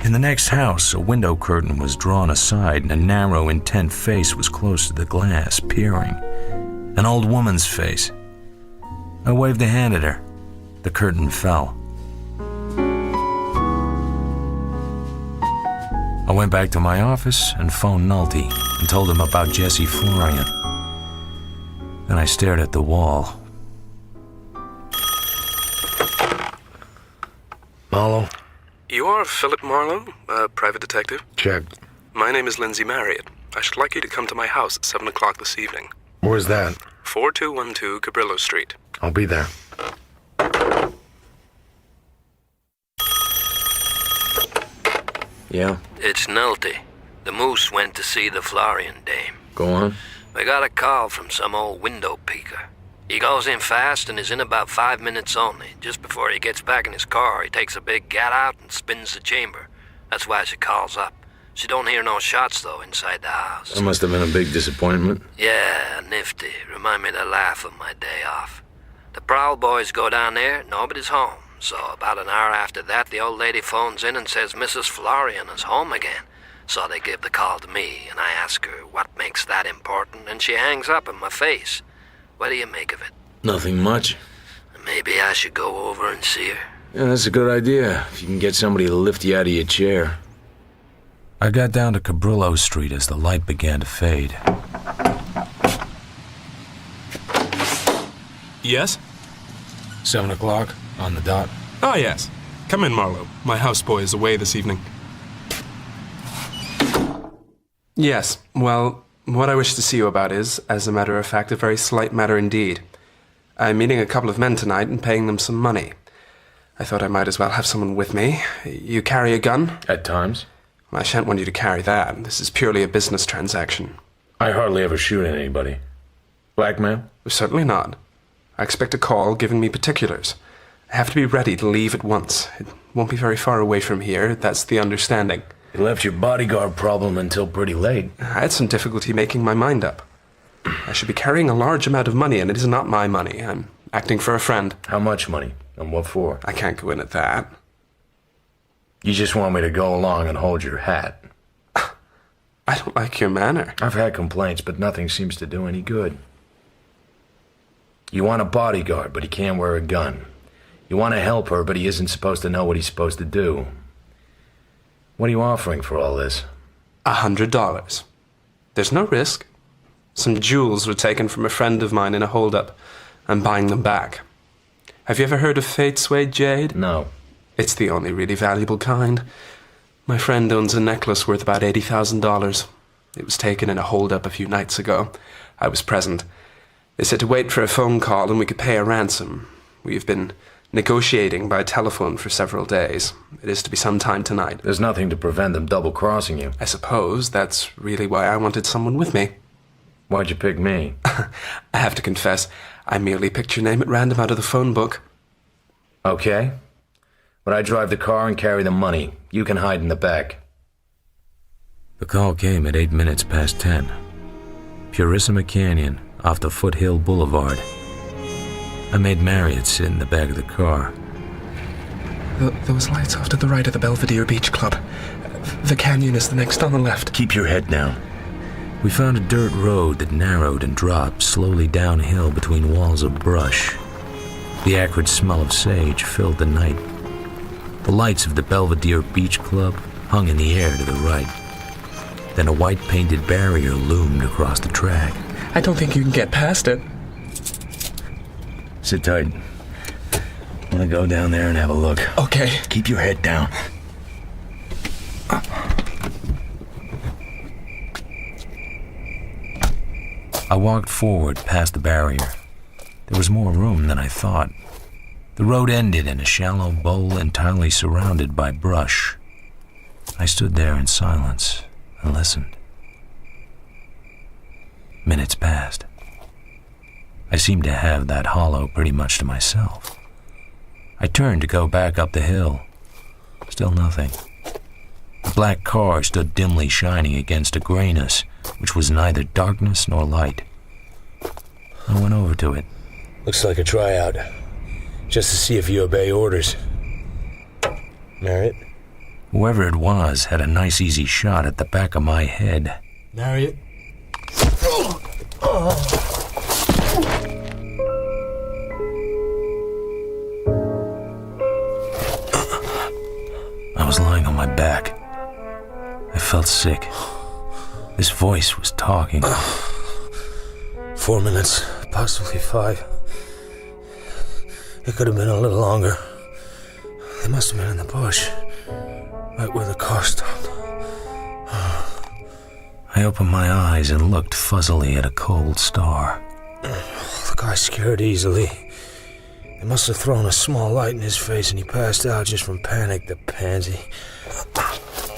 In the next house, a window curtain was drawn aside and a narrow, intent face was close to the glass, peering. An old woman's face. I waved a hand at her. The curtain fell. I went back to my office and phoned Nolte and told him about Jesse Florian. Then I stared at the wall. Marlowe? You are Philip Marlowe, a private detective? Check. My name is Lindsay Marriott. I should like you to come to my house at 7 o'clock this evening. Where's that? 4212 Cabrillo Street. I'll be there. Yeah? It's Nolte. The Moose went to see the Florian dame. Go on. We got a call from some old window peeker. He goes in fast and is in about 5 minutes only. Just before he gets back in his car, he takes a big gat out and spins the chamber. That's why she calls up. She don't hear no shots, though, inside the house. That must have been a big disappointment. Yeah, nifty. Remind me to laugh on my day off. The prowl boys go down there, nobody's home. So about an hour after that, the old lady phones in and says Mrs. Florian is home again. So they give the call to me, and I ask her what makes that important, and she hangs up in my face. What do you make of it? Nothing much. Maybe I should go over and see her. Yeah, that's a good idea. If you can get somebody to lift you out of your chair. I got down to Cabrillo Street as the light began to fade. Yes? 7 o'clock, on the dot. Oh, yes. Come in, Marlowe. My houseboy is away this evening. Yes, well, what I wish to see you about is, as a matter of fact, a very slight matter indeed. I'm meeting a couple of men tonight and paying them some money. I thought I might as well have someone with me. You carry a gun? At times. I shan't want you to carry that. This is purely a business transaction. I hardly ever shoot at anybody. Blackmail? Certainly not. I expect a call giving me particulars. I have to be ready to leave at once. It won't be very far away from here. That's the understanding. You left your bodyguard problem until pretty late. I had some difficulty making my mind up. I should be carrying a large amount of money, and it is not my money. I'm acting for a friend. How much money? And what for? I can't go in at that. You just want me to go along and hold your hat. I don't like your manner. I've had complaints, but nothing seems to do any good. You want a bodyguard, but he can't wear a gun. You want to help her, but he isn't supposed to know what he's supposed to do. What are you offering for all this? $100. There's no risk. Some jewels were taken from a friend of mine in a holdup. I'm buying them back. Have you ever heard of Fate Suede Jade? No. It's the only really valuable kind. My friend owns a necklace worth about $80,000. It was taken in a holdup a few nights ago. I was present. They said to wait for a phone call and we could pay a ransom. We've been negotiating by telephone for several days. It is to be some time tonight. There's nothing to prevent them double-crossing you. I suppose that's really why I wanted someone with me. Why'd you pick me? I have to confess, I merely picked your name at random out of the phone book. Okay. But I drive the car and carry the money. You can hide in the back. The call came at 8 minutes past 10. Purissima Canyon, off the Foothill Boulevard. I made Marriott sit in the back of the car. Those lights off to the right of the Belvedere Beach Club. The canyon is the next on the left. Keep your head down. We found a dirt road that narrowed and dropped slowly downhill between walls of brush. The acrid smell of sage filled the night. The lights of the Belvedere Beach Club hung in the air to the right. Then a white-painted barrier loomed across the track. I don't think you can get past it. Sit tight. I'm gonna go down there and have a look. Okay. Keep your head down. I walked forward past the barrier. There was more room than I thought. The road ended in a shallow bowl entirely surrounded by brush. I stood there in silence and listened. Minutes passed. I seemed to have that hollow pretty much to myself. I turned to go back up the hill. Still nothing. The black car stood dimly shining against a grayness which was neither darkness nor light. I went over to it. Looks like a tryout. Just to see if you obey orders. Marriott? Whoever it was had a nice easy shot at the back of my head. Marriott? I was lying on my back. I felt sick. This voice was talking. 4 minutes, possibly 5. It could have been a little longer. They must have been in the bush, right where the car stopped. I opened my eyes and looked fuzzily at a cold star. The guy scared easily. They must have thrown a small light in his face and he passed out just from panic, the pansy.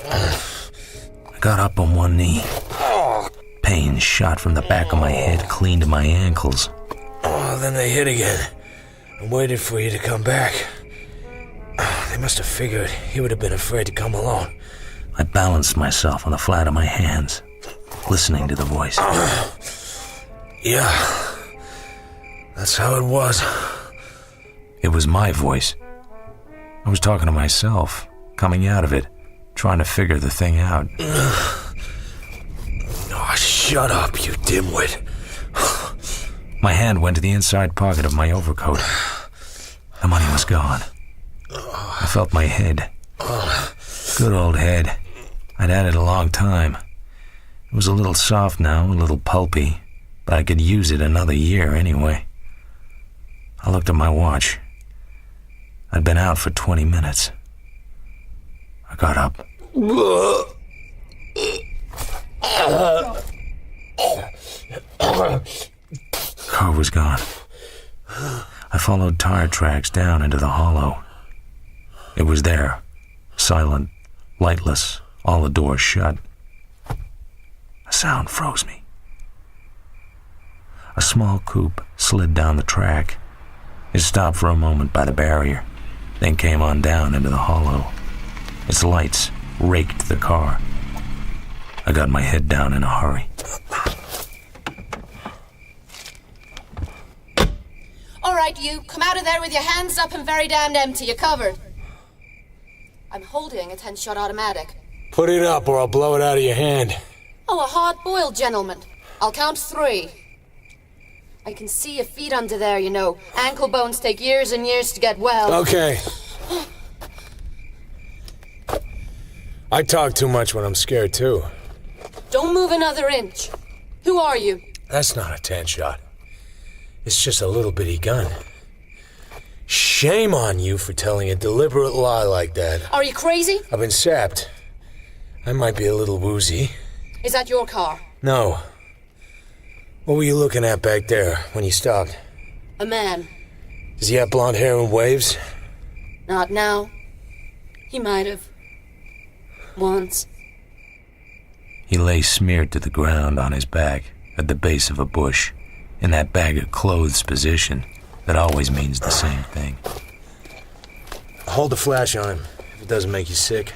I got up on one knee. Pain shot from the back of my head clean to my ankles. Then they hit again and waited for you to come back. They must have figured he would have been afraid to come alone. I balanced myself on the flat of my hands, listening to the voice. Yeah, that's how it was. It was my voice. I was talking to myself, coming out of it, trying to figure the thing out. Oh, shut up, you dimwit. My hand went to the inside pocket of my overcoat. The money was gone. I felt my head. Good old head. I'd had it a long time. It was a little soft now, a little pulpy, but I could use it another year anyway. I looked at my watch. I'd been out for 20 minutes. I got up. Car was gone. I followed tire tracks down into the hollow. It was there, silent, lightless, all the doors shut. A sound froze me. A small coupe slid down the track. It stopped for a moment by the barrier, then came on down into the hollow. Its lights raked the car. I got my head down in a hurry. All right, you. Come out of there with your hands up and very damned empty. You're covered. I'm holding a 10-shot automatic. Put it up or I'll blow it out of your hand. Oh, a hard-boiled gentleman. I'll count 3. I can see your feet under there, you know. Ankle bones take years and years to get well. Okay. I talk too much when I'm scared, too. Don't move another inch. Who are you? That's not a 10-shot. It's just a little bitty gun. Shame on you for telling a deliberate lie like that. Are you crazy? I've been sapped. I might be a little woozy. Is that your car? No. What were you looking at back there when you stopped? A man. Does he have blonde hair and waves? Not now. He might have. Once. He lay smeared to the ground on his back at the base of a bush, in that bag of clothes position that always means the same thing. Hold the flash on him, if it doesn't make you sick.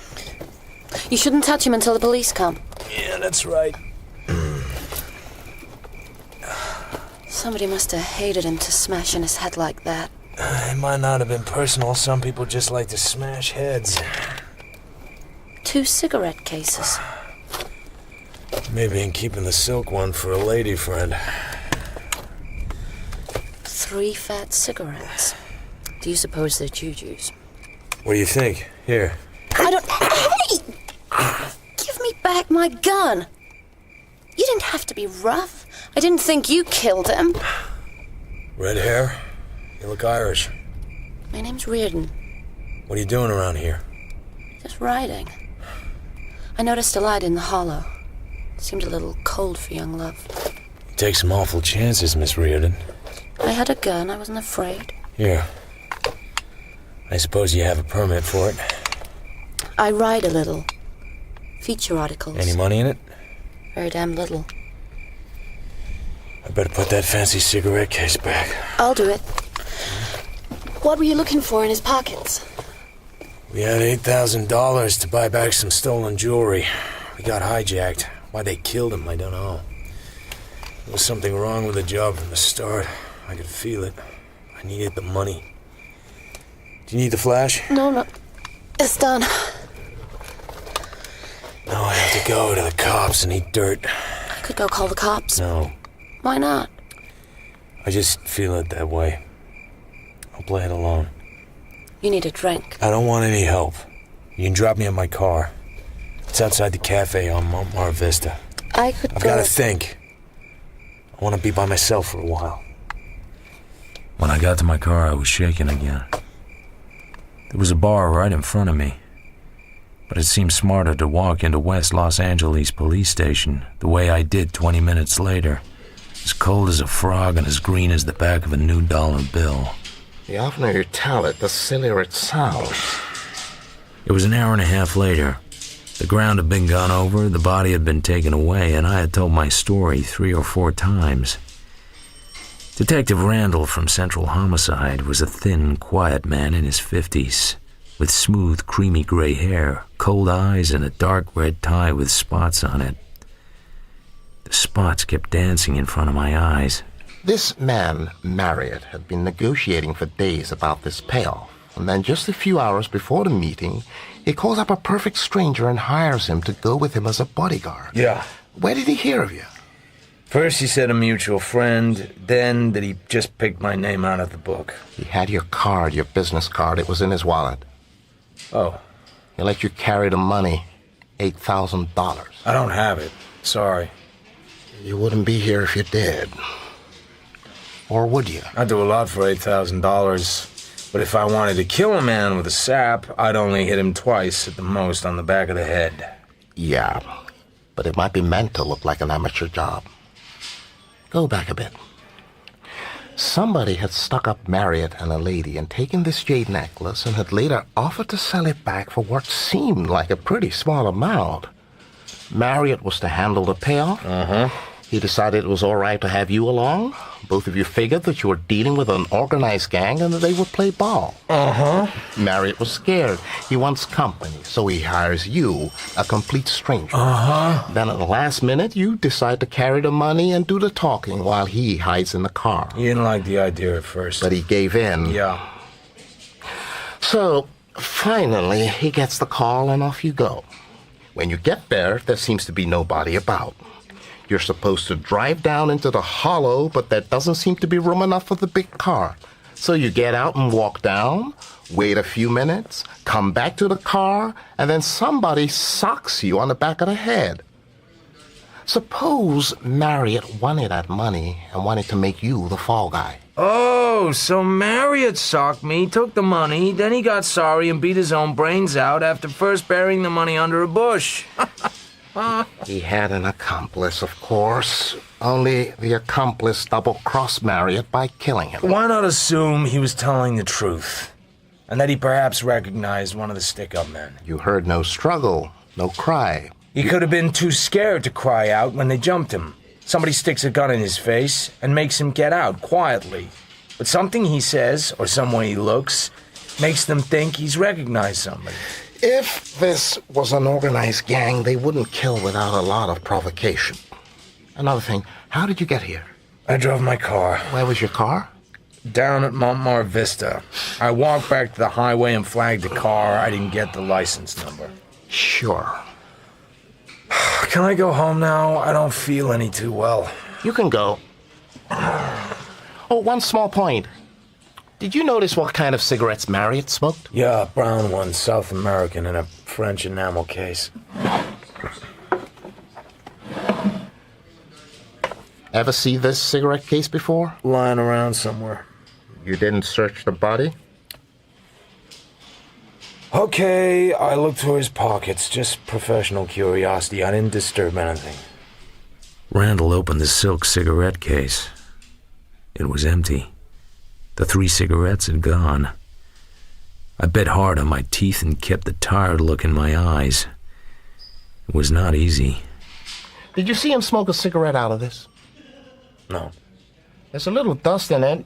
You shouldn't touch him until the police come. Yeah, that's right. Somebody must have hated him to smash in his head like that. It might not have been personal. Some people just like to smash heads. 2 cigarette cases. Maybe in keeping the silk one for a lady friend. 3 fat cigarettes. Do you suppose they're Juju's? What do you think? Here. I don't... Hey! Give me back my gun! You didn't have to be rough. I didn't think you killed him. Red hair? You look Irish. My name's Reardon. What are you doing around here? Just riding. I noticed a light in the hollow. Seemed a little cold for young love. You take some awful chances, Miss Reardon. I had a gun. I wasn't afraid. Here. I suppose you have a permit for it. I write a little. Feature articles. Any money in it? Very damn little. I better put that fancy cigarette case back. I'll do it. What were you looking for in his pockets? We had $8,000 to buy back some stolen jewelry. We got hijacked. Why they killed him, I don't know. There was something wrong with the job from the start. I could feel it. I needed the money. Do you need the flash? No. It's done. Now I have to go to the cops and eat dirt. I could go call the cops. No. Why not? I just feel it that way. I'll play it alone. You need a drink. I don't want any help. You can drop me in my car. It's outside the cafe on Mount Mar Vista. I've got to think. I want to be by myself for a while. When I got to my car, I was shaking again. There was a bar right in front of me, but it seemed smarter to walk into West Los Angeles Police Station the way I did 20 minutes later, as cold as a frog and as green as the back of a new dollar bill. The oftener you tell it, the sillier it sounds. It was an hour and a half later. The ground had been gone over, the body had been taken away, and I had told my story 3 or 4 times. Detective Randall from Central Homicide was a thin, quiet man in his 50s, with smooth, creamy gray hair, cold eyes, and a dark red tie with spots on it. The spots kept dancing in front of my eyes. This man, Marriott, had been negotiating for days about this payoff, and then just a few hours before the meeting, he calls up a perfect stranger and hires him to go with him as a bodyguard. Yeah. Where did he hear of you? First he said a mutual friend, then that he just picked my name out of the book. He had your card, your business card. It was in his wallet. Oh. He let you carry the money, $8,000. I don't have it. Sorry. You wouldn't be here if you did. Or would you? I'd do a lot for $8,000. But if I wanted to kill a man with a sap, I'd only hit him twice at the most on the back of the head. Yeah, but it might be meant to look like an amateur job. Go back a bit. Somebody had stuck up Marriott and a lady and taken this jade necklace and had later offered to sell it back for what seemed like a pretty small amount. Marriott was to handle the payoff. He decided it was all right to have you along. Both of you figured that you were dealing with an organized gang and that they would play ball. Marriott was scared. He wants company, so he hires you, a complete stranger. Then at the last minute, you decide to carry the money and do the talking while he hides in the car. He didn't like the idea at first. But he gave in. Yeah. So, finally, he gets the call and off you go. When you get there seems to be nobody about. You're supposed to drive down into the hollow, but there doesn't seem to be room enough for the big car. So you get out and walk down, wait a few minutes, come back to the car, and then somebody socks you on the back of the head. Suppose Marriott wanted that money and wanted to make you the fall guy. Oh, so Marriott socked me, took the money, then he got sorry and beat his own brains out after first burying the money under a bush. He had an accomplice, of course. Only the accomplice double-crossed Marriott by killing him. Why not assume he was telling the truth? And that he perhaps recognized one of the stick-up men? You heard no struggle, no cry. He could have been too scared to cry out when they jumped him. Somebody sticks a gun in his face and makes him get out quietly. But something he says, or some way he looks, makes them think he's recognized somebody. If this was an organized gang, they wouldn't kill without a lot of provocation. Another thing, how did you get here? I drove my car. Where was your car? Down at Montmar Vista. I walked back to the highway and flagged the car. I didn't get the license number. Sure. Can I go home now? I don't feel any too well. You can go. Oh, one small point. Did you notice what kind of cigarettes Marriott smoked? Yeah, brown ones, South American, in a French enamel case. Ever see this cigarette case before? Lying around somewhere. You didn't search the body? Okay, I looked through his pockets. Just professional curiosity. I didn't disturb anything. Randall opened the silk cigarette case. It was empty. The 3 cigarettes had gone. I bit hard on my teeth and kept the tired look in my eyes. It was not easy. Did you see him smoke a cigarette out of this? No. There's a little dust in it.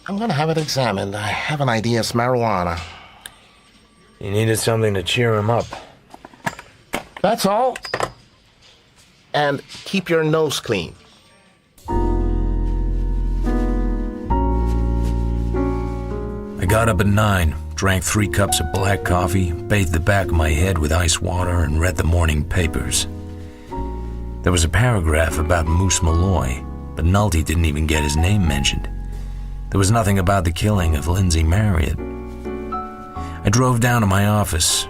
I'm going to have it examined. I have an idea it's marijuana. He needed something to cheer him up. That's all. And keep your nose clean. I got up at 9, drank 3 cups of black coffee, bathed the back of my head with ice water, and read the morning papers. There was a paragraph about Moose Malloy, but Nulty didn't even get his name mentioned. There was nothing about the killing of Lindsay Marriott. I drove down to my office.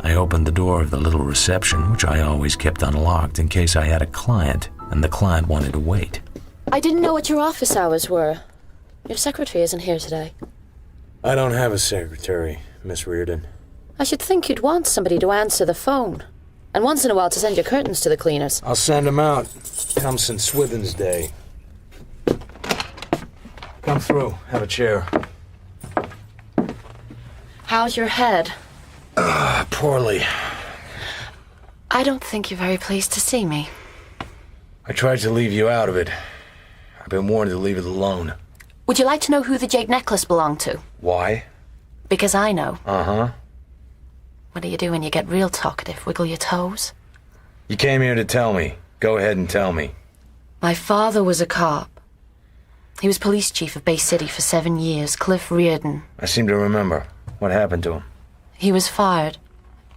I opened the door of the little reception, which I always kept unlocked in case I had a client, and the client wanted to wait. I didn't know what your office hours were. Your secretary isn't here today. I don't have a secretary, Miss Reardon. I should think you'd want somebody to answer the phone. And once in a while to send your curtains to the cleaners. I'll send them out. Come since Swithin's Day. Come through. Have a chair. How's your head? Poorly. I don't think you're very pleased to see me. I tried to leave you out of it. I've been warned to leave it alone. Would you like to know who the jade necklace belonged to? Why? Because I know. Uh-huh. What do you do when you get real talkative? Wiggle your toes? You came here to tell me. Go ahead and tell me. My father was a cop. He was police chief of Bay City for 7 years, Cliff Reardon. I seem to remember. What happened to him? He was fired.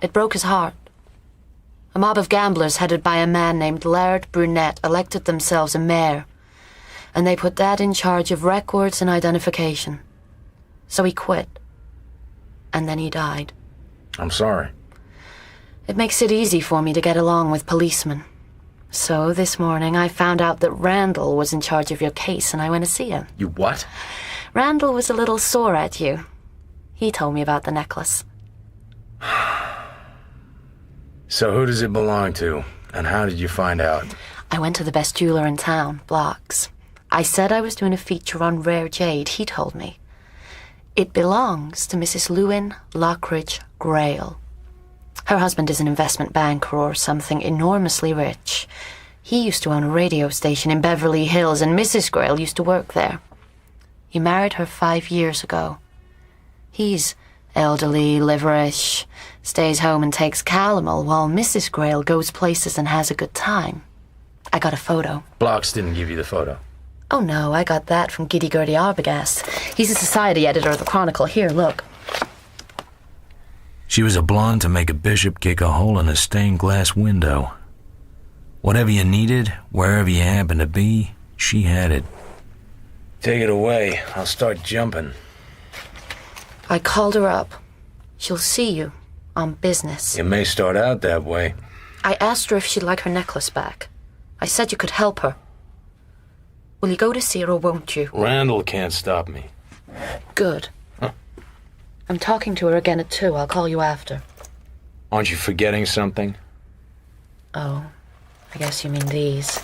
It broke his heart. A mob of gamblers headed by a man named Laird Brunette elected themselves a mayor. And they put Dad in charge of records and identification. So he quit. And then he died. I'm sorry. It makes it easy for me to get along with policemen. So this morning I found out that Randall was in charge of your case and I went to see him. You what? Randall was a little sore at you. He told me about the necklace. So who does it belong to? And how did you find out? I went to the best jeweler in town, Block's. I said I was doing a feature on rare jade. He told me. It belongs to Mrs. Lewin Lockridge Grail. Her husband is an investment banker or something enormously rich. He used to own a radio station in Beverly Hills, and Mrs. Grail used to work there. He married her 5 years ago. He's elderly, liverish, stays home and takes calomel, while Mrs. Grail goes places and has a good time. I got a photo. Blocks didn't give you the photo. Oh, no, I got that from Giddy Gertie Arbogast. He's a society editor of the Chronicle. Here, look. She was a blonde to make a bishop kick a hole in a stained glass window. Whatever you needed, wherever you happened to be, she had it. Take it away. I'll start jumping. I called her up. She'll see you on business. It may start out that way. I asked her if she'd like her necklace back. I said you could help her. Will you go to see her or won't you? Randall can't stop me. Good. Huh. I'm talking to her again at 2. I'll call you after. Aren't you forgetting something? Oh, I guess you mean these.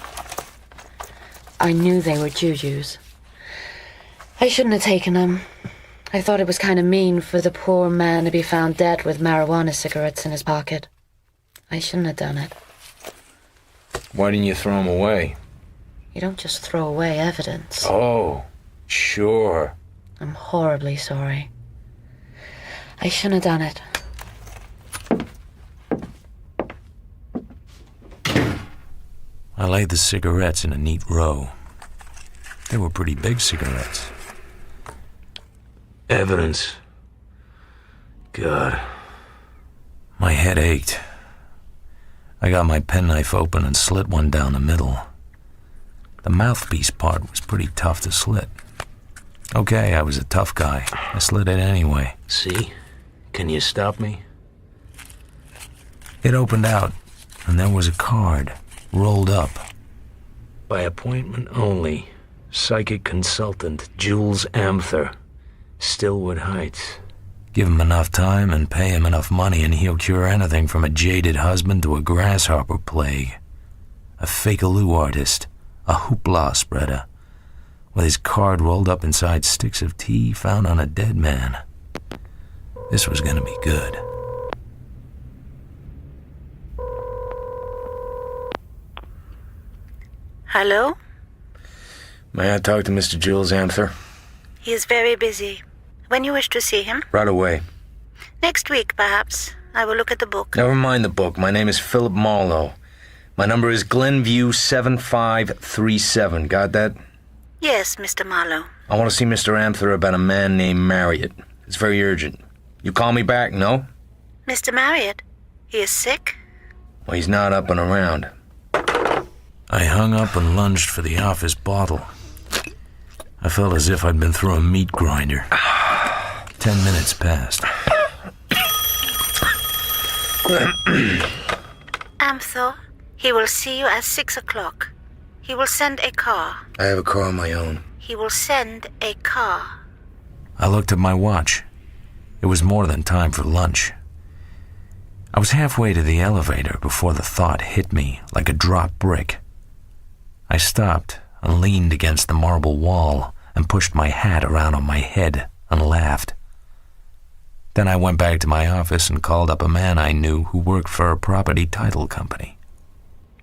I knew they were jujus. I shouldn't have taken them. I thought it was kind of mean for the poor man to be found dead with marijuana cigarettes in his pocket. I shouldn't have done it. Why didn't you throw them away? You don't just throw away evidence. Oh, sure. I'm horribly sorry. I shouldn't have done it. I laid the cigarettes in a neat row. They were pretty big cigarettes. Evidence. God. My head ached. I got my penknife open and slit one down the middle. The mouthpiece part was pretty tough to slit. Okay, I was a tough guy. I slit it anyway. See? Can you stop me? It opened out, and there was a card, rolled up. By appointment only. Psychic consultant, Jules Amther. Stillwood Heights. Give him enough time and pay him enough money and he'll cure anything from a jaded husband to a grasshopper plague. A fake-aloo artist, a hoopla spreader, with his card rolled up inside sticks of tea found on a dead man. This was gonna be good. Hello? May I talk to Mr. Jules Amther? He is very busy. When you wish to see him? Right away. Next week, perhaps. I will look at the book. Never mind the book. My name is Philip Marlowe. My number is Glenview 7537. Got that? Yes, Mr. Marlowe. I want to see Mr. Amther about a man named Marriott. It's very urgent. You call me back, no? Mr. Marriott? He is sick? Well, he's not up and around. I hung up and lunged for the office bottle. I felt as if I'd been through a meat grinder. 10 minutes passed. Amther, he will see you at 6 o'clock. He will send a car. I have a car of my own. He will send a car. I looked at my watch. It was more than time for lunch. I was halfway to the elevator before the thought hit me like a dropped brick. I stopped and leaned against the marble wall and pushed my hat around on my head and laughed. Then I went back to my office and called up a man I knew who worked for a property title company.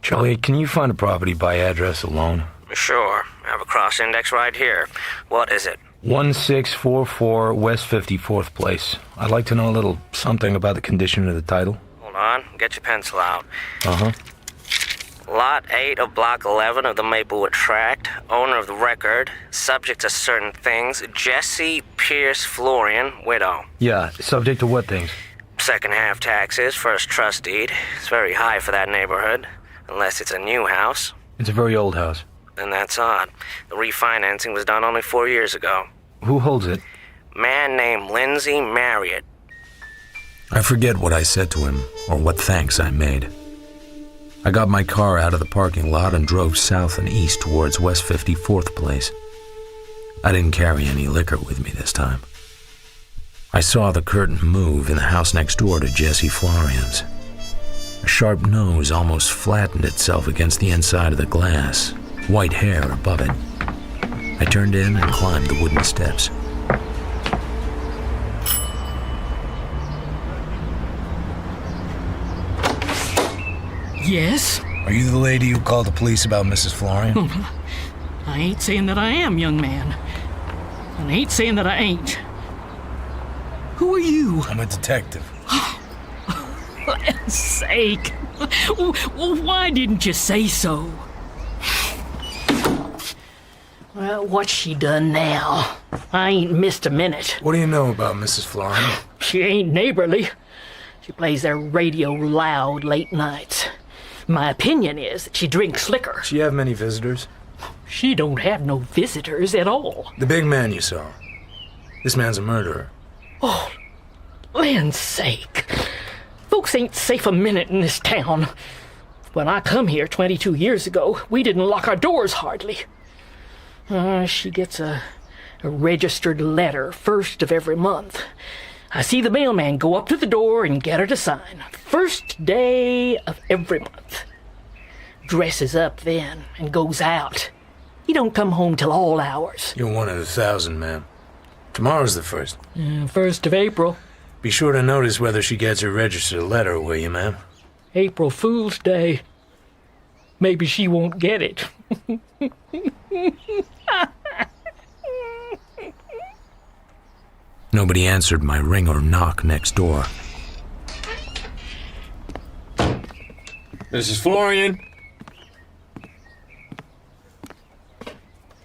Charlie, can you find a property by address alone? Sure. I have a cross index right here. What is it? 1644 West 54th Place. I'd like to know a little something about the condition of the title. Hold on. Get your pencil out. Uh-huh. Lot 8 of Block 11 of the Maplewood Tract. Owner of the record. Subject to certain things. Jessie Pierce Florian, widow. Yeah, subject to what things? Second half taxes, first trust deed. It's very high for that neighborhood. Unless it's a new house. It's a very old house. Then that's odd. The refinancing was done only 4 years ago. Who holds it? Man named Lindsay Marriott. I forget what I said to him or what thanks I made. I got my car out of the parking lot and drove south and east towards West 54th Place. I didn't carry any liquor with me this time. I saw the curtain move in the house next door to Jessie Florian's. A sharp nose almost flattened itself against the inside of the glass, white hair above it. I turned in and climbed the wooden steps. Yes? Are you the lady who called the police about Mrs. Florian? I ain't saying that I am, young man. And I ain't saying that I ain't. Who are you? I'm a detective. For land's sake. Well, why didn't you say so? Well, what's she done now? I ain't missed a minute. What do you know about Mrs. Florian? She ain't neighborly. She plays their radio loud late nights. My opinion is that she drinks liquor. She have many visitors? She don't have no visitors at all. The big man you saw. This man's a murderer. Oh, land's sake. Folks ain't safe a minute in this town. When I come here 22 years ago, we didn't lock our doors hardly. She gets a registered letter first of every month. I see the mailman go up to the door and get her to sign. First day of every month. dresses up then and goes out. He don't come home till all hours. You're one of the 1,000, ma'am. Tomorrow's the 1st. 1st of April. Be sure to notice whether she gets her registered letter, will you, ma'am? April Fool's Day. Maybe she won't get it. Nobody answered my ring or knock next door. Mrs. Florian?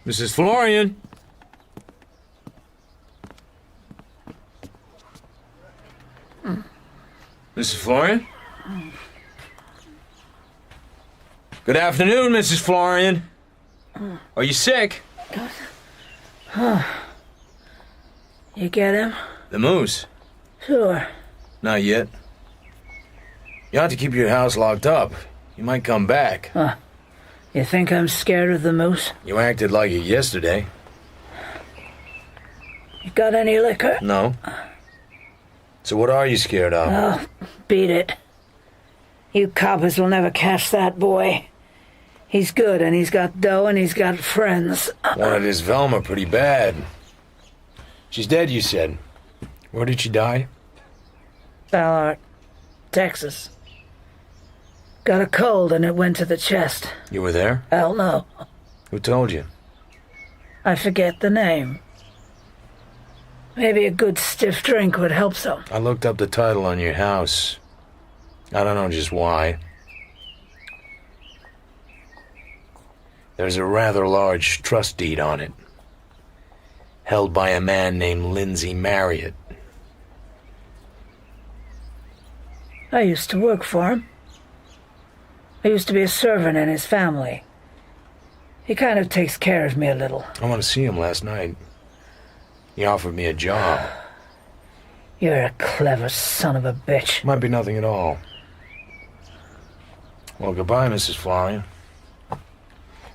Mrs. Florian? Mrs. Florian? Good afternoon, Mrs. Florian. Are you sick? You get him? The moose? Sure. Not yet. You ought to keep your house locked up. You might come back. Huh. You think I'm scared of the moose? You acted like it yesterday. You got any liquor? No. So what are you scared of? Oh, beat it. You coppers will never catch that boy. He's good, and he's got dough, and he's got friends. Wanted his Velma pretty bad. She's dead, you said. Where did she die? Ballard, Texas. Got a cold, and it went to the chest. You were there? Hell no. Who told you? I forget the name. Maybe a good stiff drink would help some. I looked up the title on your house. I don't know just why. There's a rather large trust deed on it, held by a man named Lindsay Marriott. I used to work for him. I used to be a servant in his family. He kind of takes care of me a little. I went to see him last night. He offered me a job. You're a clever son of a bitch. Might be nothing at all. Well, goodbye, Mrs. Florian.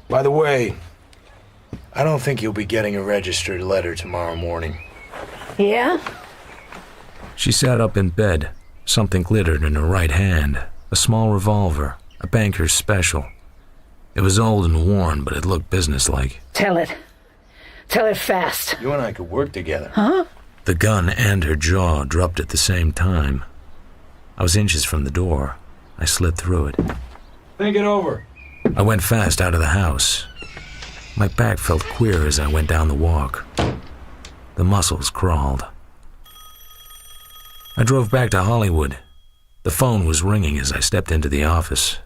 By the way, I don't think you'll be getting a registered letter tomorrow morning. Yeah? She sat up in bed. Something glittered in her right hand. A small revolver. A banker's special. It was old and worn, but it looked businesslike. Tell it. Tell it fast. You and I could work together. Huh? The gun and her jaw dropped at the same time. I was inches from the door. I slid through it. Think it over. I went fast out of the house. My back felt queer as I went down the walk. The muscles crawled. I drove back to Hollywood. The phone was ringing as I stepped into the office.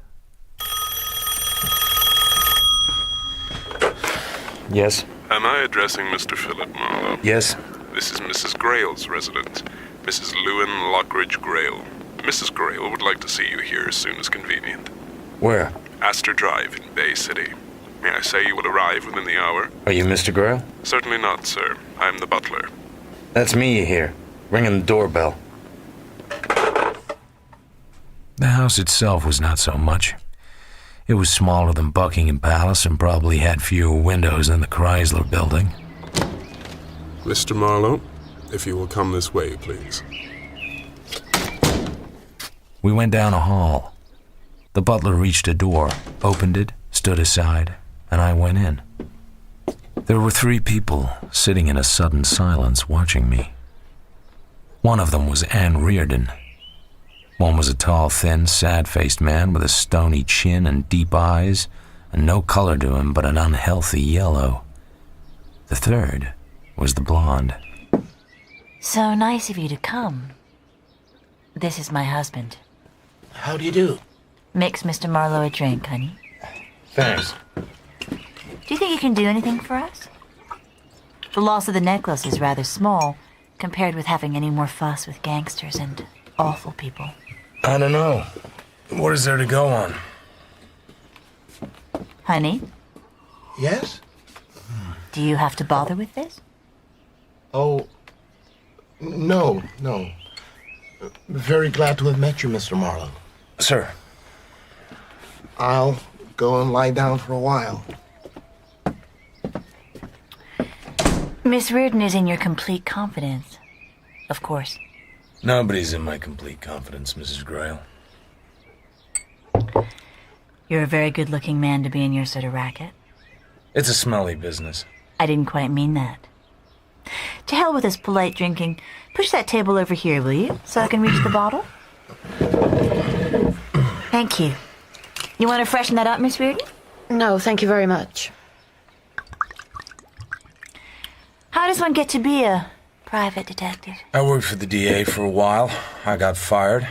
Yes? Am I addressing Mr. Philip Marlowe? Yes? This is Mrs. Grail's residence, Mrs. Lewin Lockridge Grail. Mrs. Grail would like to see you here as soon as convenient. Where? Astor Drive in Bay City. May I say you will arrive within the hour? Are you Mr. Grail? Certainly not, sir. I am the butler. That's me you hear. Ringing the doorbell. The house itself was not so much. It was smaller than Buckingham Palace and probably had fewer windows than the Chrysler Building. Mr. Marlowe, if you will come this way, please. We went down a hall. The butler reached a door, opened it, stood aside, and I went in. There were 3 people sitting in a sudden silence watching me. One of them was Anne Reardon. One was a tall, thin, sad-faced man with a stony chin and deep eyes, and no color to him but an unhealthy yellow. The third was the blonde. So nice of you to come. This is my husband. How do you do? Mix Mr. Marlowe a drink, honey. Thanks. Do you think you can do anything for us? The loss of the necklace is rather small compared with having any more fuss with gangsters and awful people. I don't know. What is there to go on? Honey? Yes? Do you have to bother with this? Oh, no. Very glad to have met you, Mr. Marlowe. Sir. I'll go and lie down for a while. Miss Reardon is in your complete confidence. Of course. Nobody's in my complete confidence, Mrs. Grail. You're a very good-looking man to be in your sort of racket. It's a smelly business. I didn't quite mean that. To hell with this polite drinking. Push that table over here, will you, so I can reach the bottle? Thank you. You want to freshen that up, Miss Reardon? No, thank you very much. How does one get to be a private detective? I worked for the DA for a while. I got fired.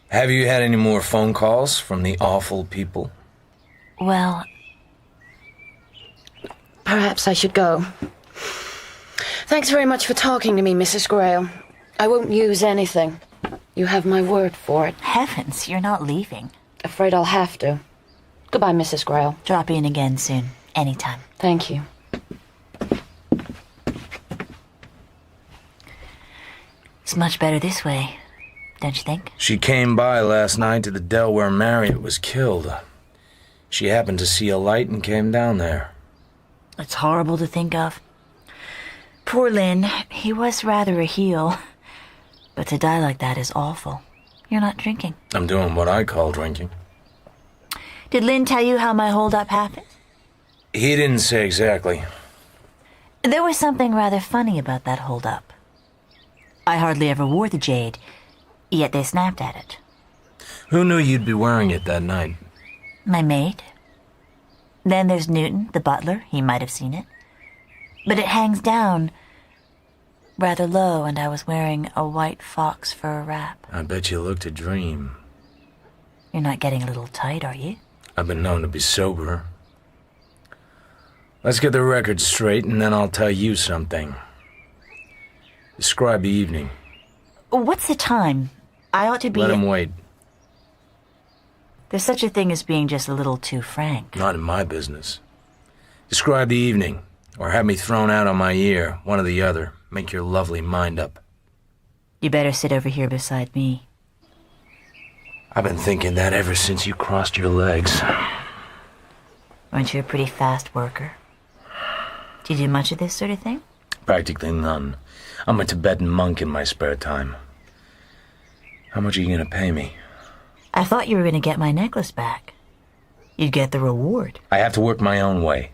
Have you had any more phone calls from the awful people? Well, perhaps I should go. Thanks very much for talking to me, Mrs. Grail. I won't use anything. You have my word for it. Heavens, you're not leaving. Afraid I'll have to. Goodbye, Mrs. Grail. Drop in again soon. Anytime. Thank you. It's much better this way, don't you think? She came by last night to the dell where Marriott was killed. She happened to see a light and came down there. It's horrible to think of. Poor Lynn, he was rather a heel. But to die like that is awful. You're not drinking. I'm doing what I call drinking. Did Lynn tell you how my holdup happened? He didn't say exactly. There was something rather funny about that holdup. I hardly ever wore the jade, yet they snapped at it. Who knew you'd be wearing it that night? My maid. Then there's Newton, the butler. He might have seen it. But it hangs down rather low, and I was wearing a white fox fur wrap. I bet you looked a dream. You're not getting a little tight, are you? I've been known to be sober. Let's get the record straight, and then I'll tell you something. Describe the evening. What's the time? I ought to be... Let him wait. There's such a thing as being just a little too frank. Not in my business. Describe the evening, or have me thrown out on my ear, one or the other. Make your lovely mind up. You better sit over here beside me. I've been thinking that ever since you crossed your legs. Aren't you a pretty fast worker? Do you do much of this sort of thing? Practically none. I'm a Tibetan monk in my spare time. How much are you going to pay me? I thought you were going to get my necklace back. You'd get the reward. I have to work my own way.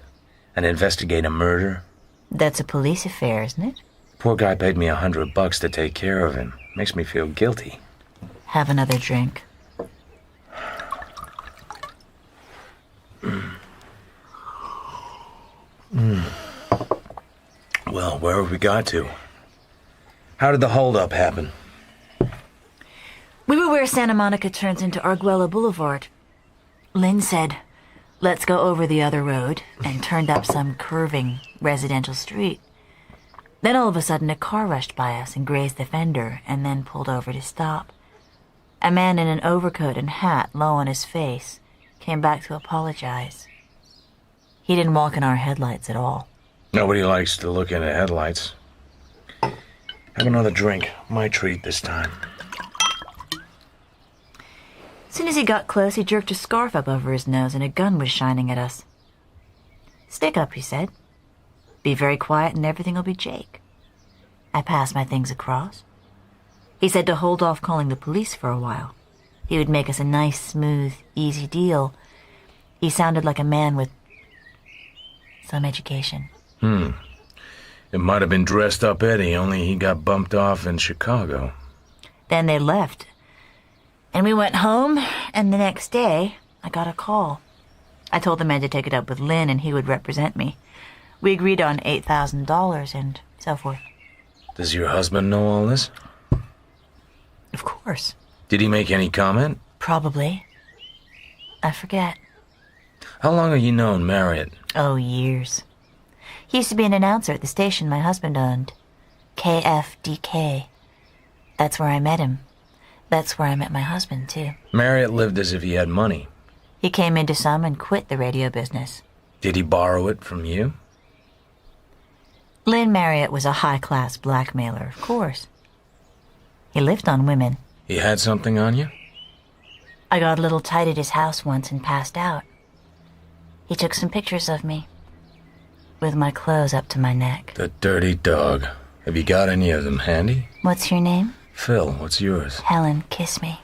And investigate a murder. That's a police affair, isn't it? Poor guy paid me $100 to take care of him. Makes me feel guilty. Have another drink. Well, where have we got to? How did the holdup happen? We were where Santa Monica turns into Arguella Boulevard. Lynn said, "Let's go over the other road," and turned up some curving residential street. Then all of a sudden a car rushed by us and grazed the fender and then pulled over to stop. A man in an overcoat and hat, low on his face, came back to apologize. He didn't walk in our headlights at all. Nobody likes to look into headlights. Have another drink. My treat this time. As soon as he got close, he jerked a scarf up over his nose and a gun was shining at us. "Stick up," he said. "Be very quiet and everything will be Jake." I passed my things across. He said to hold off calling the police for a while. He would make us a nice, smooth, easy deal. He sounded like a man with some education. It might have been dressed up Eddie, only he got bumped off in Chicago. Then they left. And we went home, and the next day, I got a call. I told the man to take it up with Lynn, and he would represent me. We agreed on $8,000 and so forth. Does your husband know all this? Of course. Did he make any comment? Probably. I forget. How long have you known Marriott? Oh, years. He used to be an announcer at the station my husband owned. KFDK. That's where I met him. That's where I met my husband, too. Marriott lived as if he had money. He came into some and quit the radio business. Did he borrow it from you? Lynn Marriott was a high-class blackmailer, of course. He lived on women. He had something on you? I got a little tight at his house once and passed out. He took some pictures of me, with my clothes up to my neck. The dirty dog. Have you got any of them handy? What's your name? Phil, what's yours? Helen, kiss me.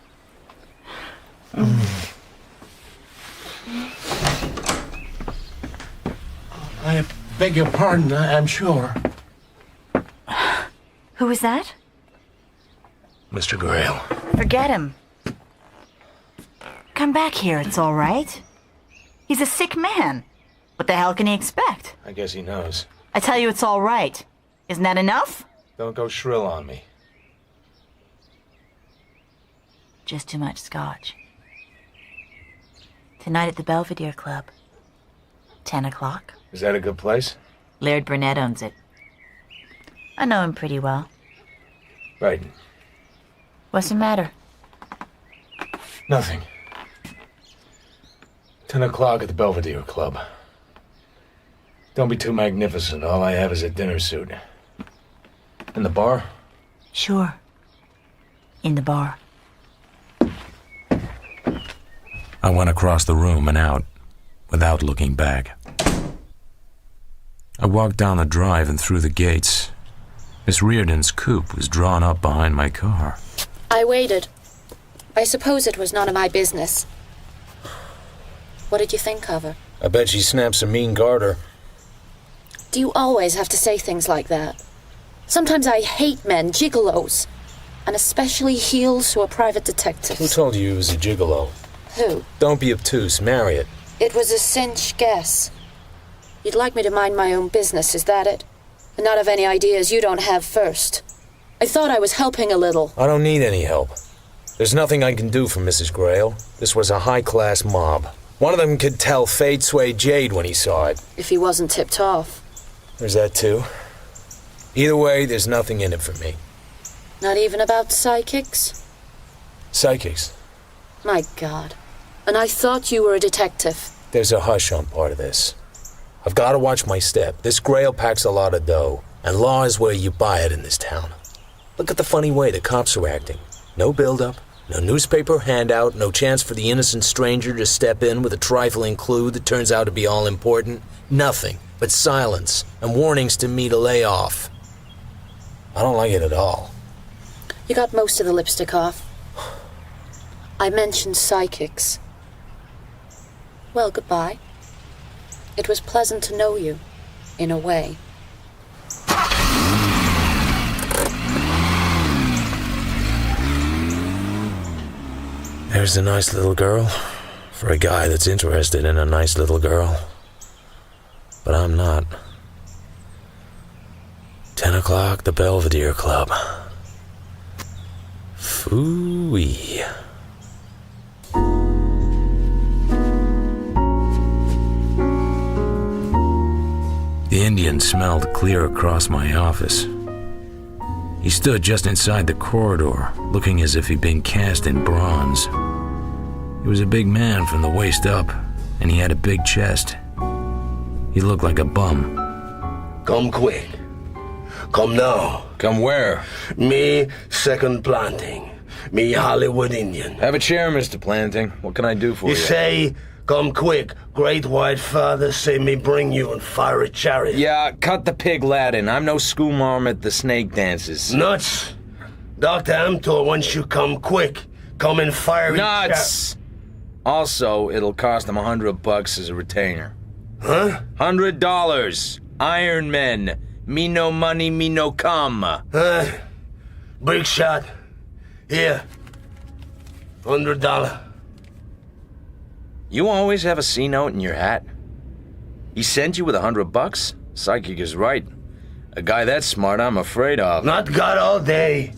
Beg your pardon, I'm sure. Who was that? Mr. Grail. Forget him. Come back here, it's all right. He's a sick man. What the hell can he expect? I guess he knows. I tell you it's all right. Isn't that enough? Don't go shrill on me. Just too much scotch. Tonight at the Belvedere Club. 10 o'clock. Is that a good place? Laird Burnett owns it. I know him pretty well. Right. What's the matter? Nothing. 10 o'clock at the Belvedere Club. Don't be too magnificent. All I have is a dinner suit. In the bar? Sure. In the bar. I went across the room and out, without looking back. I walked down the drive and through the gates. Miss Reardon's coupe was drawn up behind my car. I waited. I suppose it was none of my business. What did you think of her? I bet she snaps a mean garter. Do you always have to say things like that? Sometimes I hate men, gigolos. And especially heels who are private detectives. Who told you he was a gigolo? Who? Don't be obtuse. Marry it. It was a cinch guess. You'd like me to mind my own business, is that it? And not have any ideas you don't have first. I thought I was helping a little. I don't need any help. There's nothing I can do for Mrs. Grail. This was a high-class mob. One of them could tell Fade swayed Jade when he saw it. If he wasn't tipped off. There's that too. Either way, there's nothing in it for me. Not even about psychics? Psychics? My God. And I thought you were a detective. There's a hush on part of this. I've got to watch my step. This Grail packs a lot of dough, and law is where you buy it in this town. Look at the funny way the cops are acting. No build-up, no newspaper handout, no chance for the innocent stranger to step in with a trifling clue that turns out to be all important. Nothing but silence and warnings to me to lay off. I don't like it at all. You got most of the lipstick off. I mentioned psychics. Well, goodbye. It was pleasant to know you, in a way. There's a nice little girl, for a guy that's interested in a nice little girl. But I'm not. 10 o'clock, the Belvedere Club. Phooey. The Indian smelled clear across my office. He stood just inside the corridor, looking as if he'd been cast in bronze. He was a big man from the waist up, and he had a big chest. He looked like a bum. Come quick. Come now. Come where? Me, second planting. Me, Hollywood Indian. Have a chair, Mr. Planting. What can I do for you? You say, come quick. Great White Father say me bring you and fire a chariot. Yeah, cut the pig Latin. I'm no schoolmarm at the snake dances. Nuts. Dr. Amtor wants you come quick. Come and fire a Nuts! Also, it'll cost him $100 as a retainer. Huh? $100. Iron Men. Me no money, me no come. Big shot. Here. $100. You always have a C note in your hat? He sent you with $100? Psychic is right. A guy that smart I'm afraid of. Not God all day.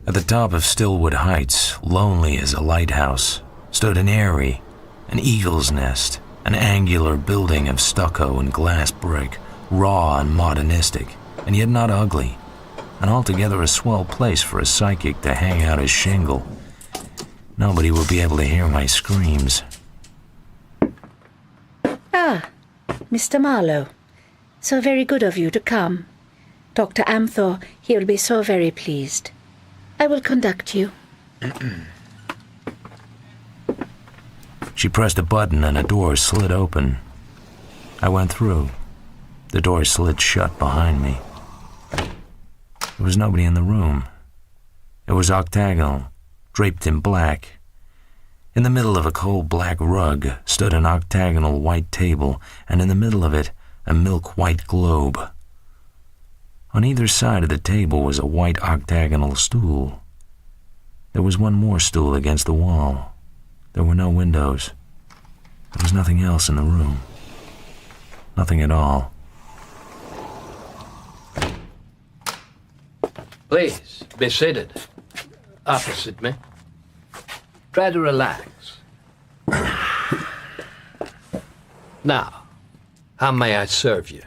At the top of Stillwood Heights, lonely as a lighthouse, stood an eyrie, an eagle's nest, an angular building of stucco and glass brick, raw and modernistic, and yet not ugly, and altogether a swell place for a psychic to hang out his shingle. Nobody would be able to hear my screams. Ah, Mr. Marlowe. So very good of you to come. Dr. Amthor, he will be so very pleased. I will conduct you. She pressed a button and a door slid open. I went through. The door slid shut behind me. There was nobody in the room. It was octagonal, draped in black. In the middle of a coal black rug stood an octagonal white table, and in the middle of it, a milk-white globe. On either side of the table was a white octagonal stool. There was one more stool against the wall. There were no windows. There was nothing else in the room. Nothing at all. Please, be seated. Opposite me. Try to relax. Now, how may I serve you?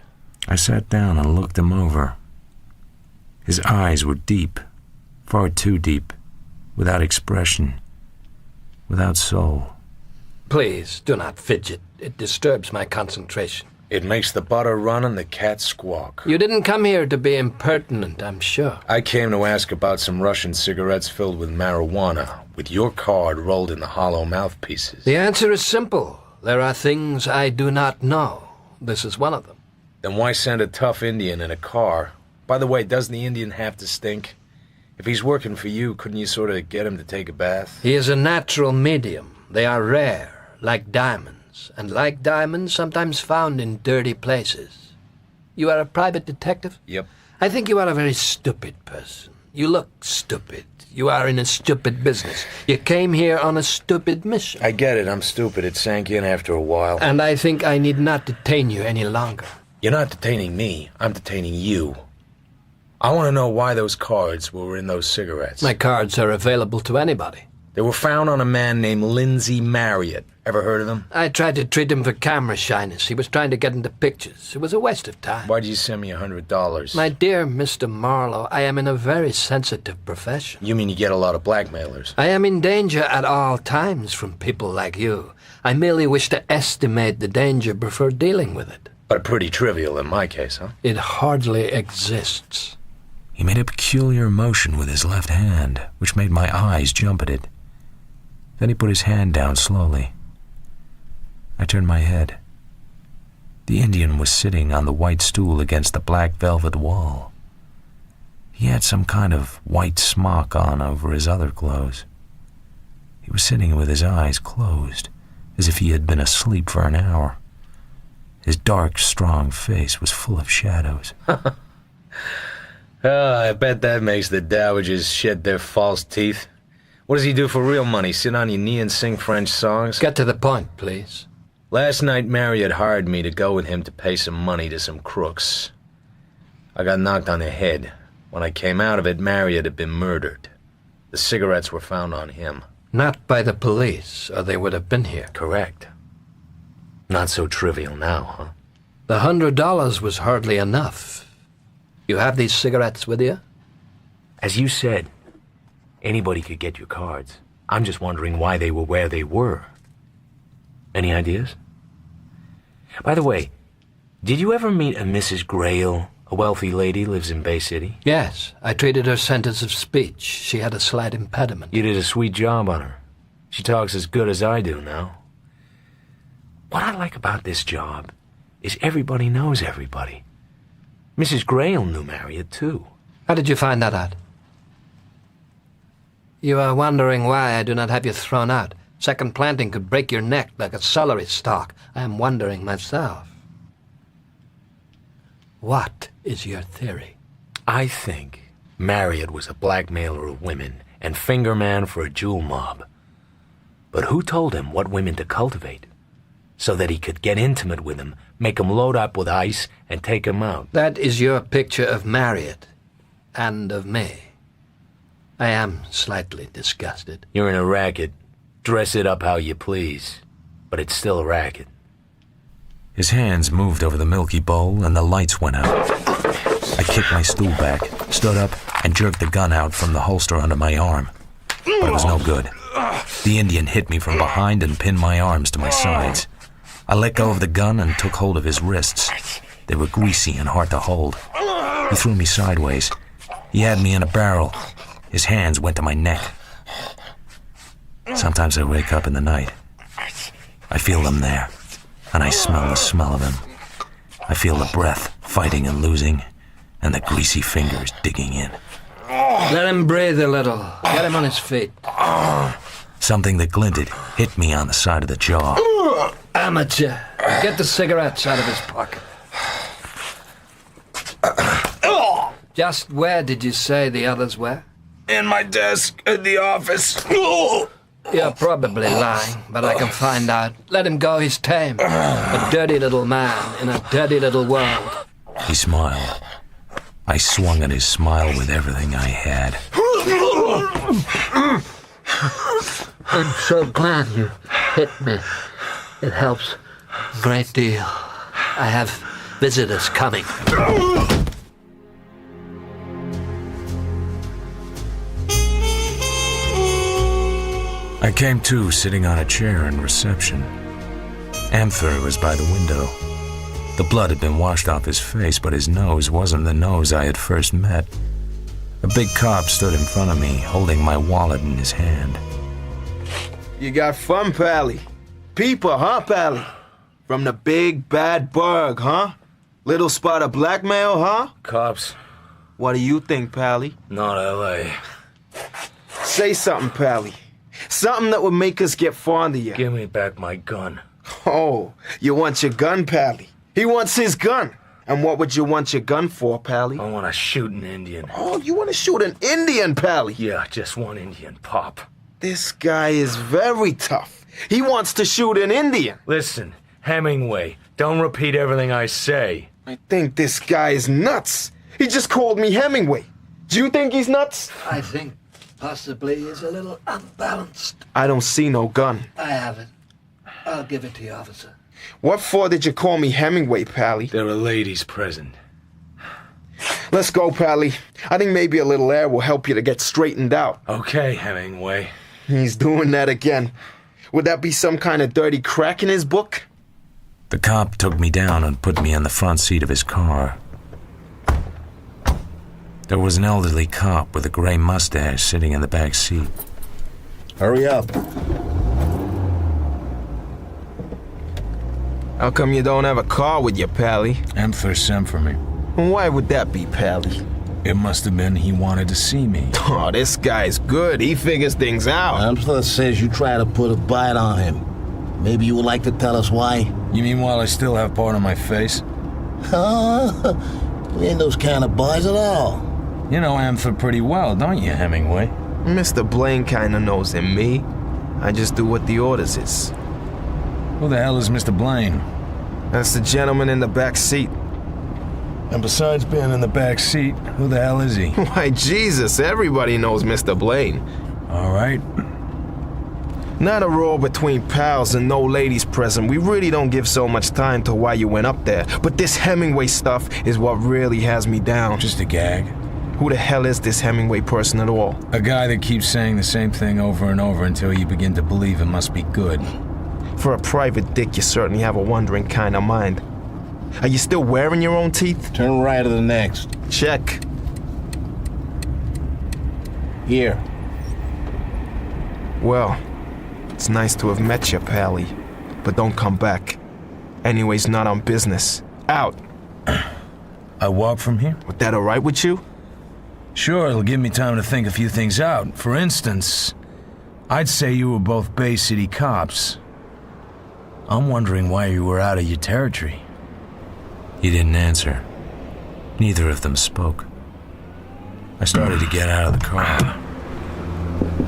I sat down and looked him over. His eyes were deep, far too deep, without expression, without soul. Please, do not fidget. It disturbs my concentration. It makes the butter run and the cat squawk. You didn't come here to be impertinent, I'm sure. I came to ask about some Russian cigarettes filled with marijuana, with your card rolled in the hollow mouthpieces. The answer is simple. There are things I do not know. This is one of them. Then why send a tough Indian in a car? By the way, doesn't the Indian have to stink? If he's working for you, couldn't you sort of get him to take a bath? He is a natural medium. They are rare, like diamonds. And like diamonds, sometimes found in dirty places. You are a private detective? Yep. I think you are a very stupid person. You look stupid. You are in a stupid business. You came here on a stupid mission. I get it, I'm stupid. It sank in after a while. And I think I need not detain you any longer. You're not detaining me. I'm detaining you. I want to know why those cards were in those cigarettes. My cards are available to anybody. They were found on a man named Lindsay Marriott. Ever heard of him? I tried to treat him for camera shyness. He was trying to get into pictures. It was a waste of time. Why'd you send me $100? My dear Mr. Marlowe, I am in a very sensitive profession. You mean you get a lot of blackmailers? I am in danger at all times from people like you. I merely wish to estimate the danger before dealing with it. But pretty trivial in my case, huh? It hardly exists. He made a peculiar motion with his left hand, which made my eyes jump at it. Then he put his hand down slowly. I turned my head. The Indian was sitting on the white stool against the black velvet wall. He had some kind of white smock on over his other clothes. He was sitting with his eyes closed, as if he had been asleep for an hour. His dark, strong face was full of shadows. I bet that makes the dowagers shed their false teeth. What does he do for real money? Sit on your knee and sing French songs? Get to the point, please. Last night, Marriott hired me to go with him to pay some money to some crooks. I got knocked on the head. When I came out of it, Marriott had been murdered. The cigarettes were found on him. Not by the police, or they would have been here. Correct. Not so trivial now, huh? The $100 was hardly enough. You have these cigarettes with you? As you said, anybody could get your cards. I'm just wondering why they were where they were. Any ideas? By the way, did you ever meet a Mrs. Grail, a wealthy lady lives in Bay City? Yes, I treated her sentence of speech. She had a slight impediment. You did a sweet job on her. She talks as good as I do now. What I like about this job is everybody knows everybody. Mrs. Grail knew Marriott, too. How did you find that out? You are wondering why I do not have you thrown out. Second planting could break your neck like a celery stalk. I am wondering myself. What is your theory? I think Marriott was a blackmailer of women and fingerman for a jewel mob. But who told him what women to cultivate? So that he could get intimate with them, make them load up with ice, and take them out. That is your picture of Marriott. And of me. I am slightly disgusted. You're in a racket. Dress it up how you please. But it's still a racket. His hands moved over the milky bowl, and the lights went out. I kicked my stool back, stood up, and jerked the gun out from the holster under my arm. But it was no good. The Indian hit me from behind and pinned my arms to my sides. I let go of the gun and took hold of his wrists. They were greasy and hard to hold. He threw me sideways. He had me in a barrel. His hands went to my neck. Sometimes I wake up in the night. I feel them there, and I smell the smell of them. I feel the breath fighting and losing, and the greasy fingers digging in. Let him breathe a little. Get him on his feet. Something that glinted hit me on the side of the jaw. Amateur. Get the cigarettes out of his pocket. Just where did you say the others were? In my desk at the office. You're probably lying, but I can find out. Let him go, he's tame. A dirty little man in a dirty little world. He smiled. I swung at his smile with everything I had. I'm so glad you hit me. It helps a great deal. I have visitors coming. I came to sitting on a chair in reception. Amthor was by the window. The blood had been washed off his face, but his nose wasn't the nose I had first met. A big cop stood in front of me, holding my wallet in his hand. You got fun, Pally. People, huh, Pally? From the big bad burg, huh? Little spot of blackmail, huh? Cops. What do you think, Pally? Not L.A. Say something, Pally. Something that would make us get fond of you. Give me back my gun. Oh, you want your gun, Pally? He wants his gun. And what would you want your gun for, Pally? I want to shoot an Indian. Oh, you want to shoot an Indian, Pally? Yeah, just one Indian, Pop. This guy is very tough. He wants to shoot an Indian. Listen, Hemingway, don't repeat everything I say. I think this guy is nuts. He just called me Hemingway. Do you think he's nuts? I think possibly he's a little unbalanced. I don't see no gun. I have it. I'll give it to you, officer. What for did you call me Hemingway, Pally? There are ladies present. Let's go, Pally. I think maybe a little air will help you to get straightened out. Okay, Hemingway. He's doing that again. Would that be some kind of dirty crack in his book? The cop took me down and put me in the front seat of his car. There was an elderly cop with a gray mustache sitting in the back seat. Hurry up. How come you don't have a car with you, Pally? Amthor sent for me. Why would that be, Pally? It must have been he wanted to see me. Oh, this guy's good. He figures things out. Amthor says you try to put a bite on him. Maybe you would like to tell us why? You mean while I still have part of my face? We ain't those kind of boys at all. You know Amthor pretty well, don't you, Hemingway? Mr. Blaine kinda knows him, me. I just do what the orders is. Who the hell is Mr. Blaine? That's the gentleman in the back seat. And besides being in the back seat, who the hell is he? Why, Jesus, everybody knows Mr. Blaine. All right. Not a row between pals and no ladies present. We really don't give so much time to why you went up there. But this Hemingway stuff is what really has me down. Just a gag. Who the hell is this Hemingway person at all? A guy that keeps saying the same thing over and over until you begin to believe it must be good. For a private dick, you certainly have a wondering kind of mind. Are you still wearing your own teeth? Turn right to the next. Check. Here. Well, it's nice to have met you, Pally. But don't come back. Anyways, not on business. Out. I walk from here? Was that all right with you? Sure, it'll give me time to think a few things out. For instance, I'd say you were both Bay City cops. I'm wondering why you were out of your territory. He didn't answer. Neither of them spoke. I started to get out of the car.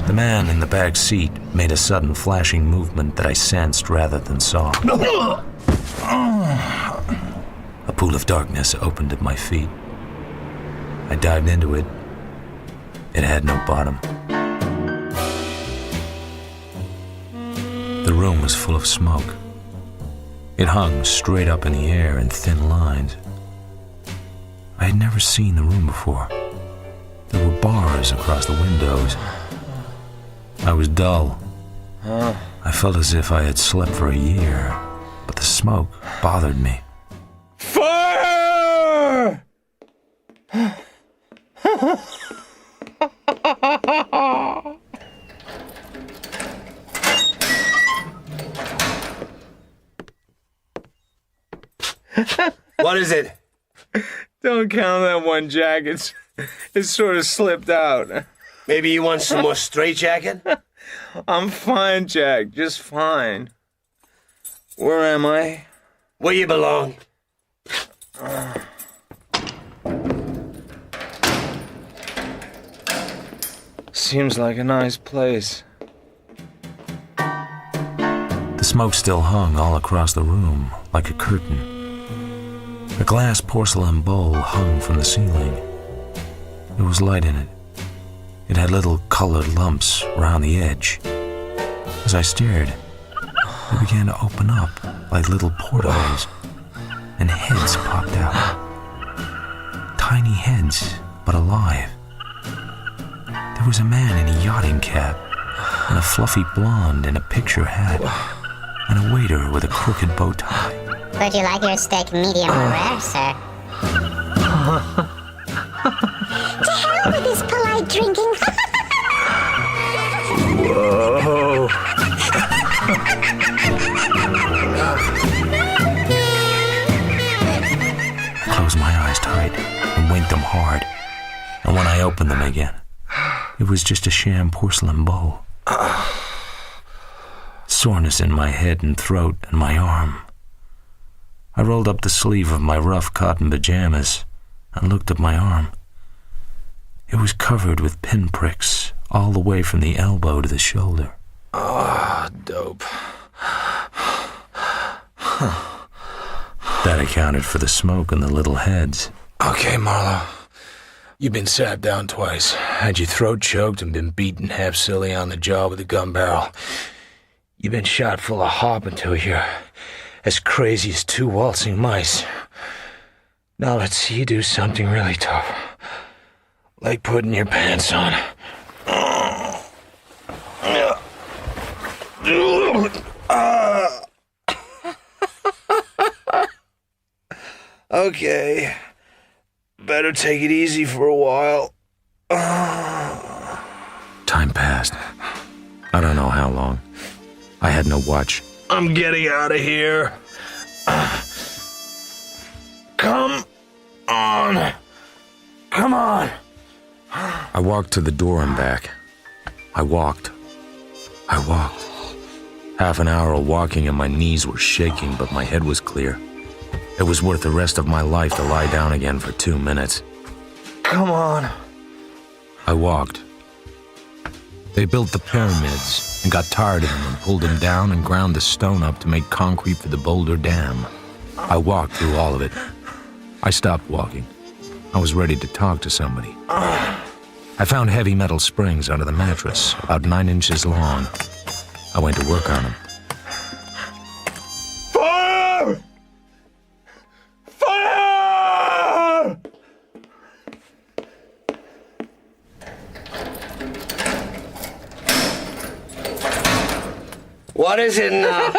The man in the back seat made a sudden flashing movement that I sensed rather than saw. A pool of darkness opened at my feet. I dived into it. It had no bottom. The room was full of smoke. It hung straight up in the air in thin lines. I had never seen the room before. There were bars across the windows. I was dull. I felt as if I had slept for a year, but the smoke bothered me. Fire! What is it? Don't count that one, Jack. It's sort of slipped out. Maybe you want some more straitjacket? I'm fine, Jack. Just fine. Where am I? Where you belong. Seems like a nice place. The smoke still hung all across the room, like a curtain. A glass porcelain bowl hung from the ceiling. There was light in it. It had little colored lumps around the edge. As I stared, they began to open up like little portholes, and heads popped out. Tiny heads, but alive. There was a man in a yachting cap, and a fluffy blonde in a picture hat, and a waiter with a crooked bow tie. Would you like your steak medium rare, sir? To hell with this polite drinking. Whoa. I closed my eyes tight and winked them hard, and when I opened them again, it was just a sham porcelain bowl. Soreness in my head and throat and my arm. I rolled up the sleeve of my rough cotton pajamas and looked at my arm. It was covered with pinpricks all the way from the elbow to the shoulder. Dope. That accounted for the smoke and the little heads. Okay, Marlo. You've been sat down twice, had your throat choked, and been beaten half silly on the jaw with a gun barrel. You've been shot full of hop until you're as crazy as two waltzing mice. Now let's see you do something really tough. Like putting your pants on. Okay. Better take it easy for a while. Time passed. I don't know how long. I had no watch. I'm getting out of here. Come on. Come on. I walked to the door and back. I walked. Half an hour of walking and my knees were shaking, but my head was clear. It was worth the rest of my life to lie down again for 2 minutes. Come on. I walked. They built the pyramids and got tired of them and pulled them down and ground the stone up to make concrete for the Boulder Dam. I walked through all of it. I stopped walking. I was ready to talk to somebody. I found heavy metal springs under the mattress, about 9 inches long. I went to work on them. Fire! Fire! What is it now?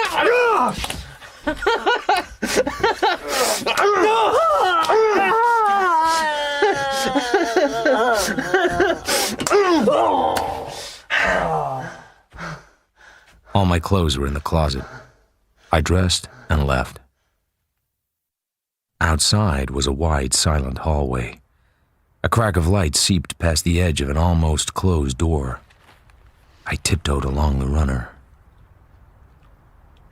All my clothes were in the closet. I dressed and left. Outside was a wide, silent hallway. A crack of light seeped past the edge of an almost closed door. I tiptoed along the runner.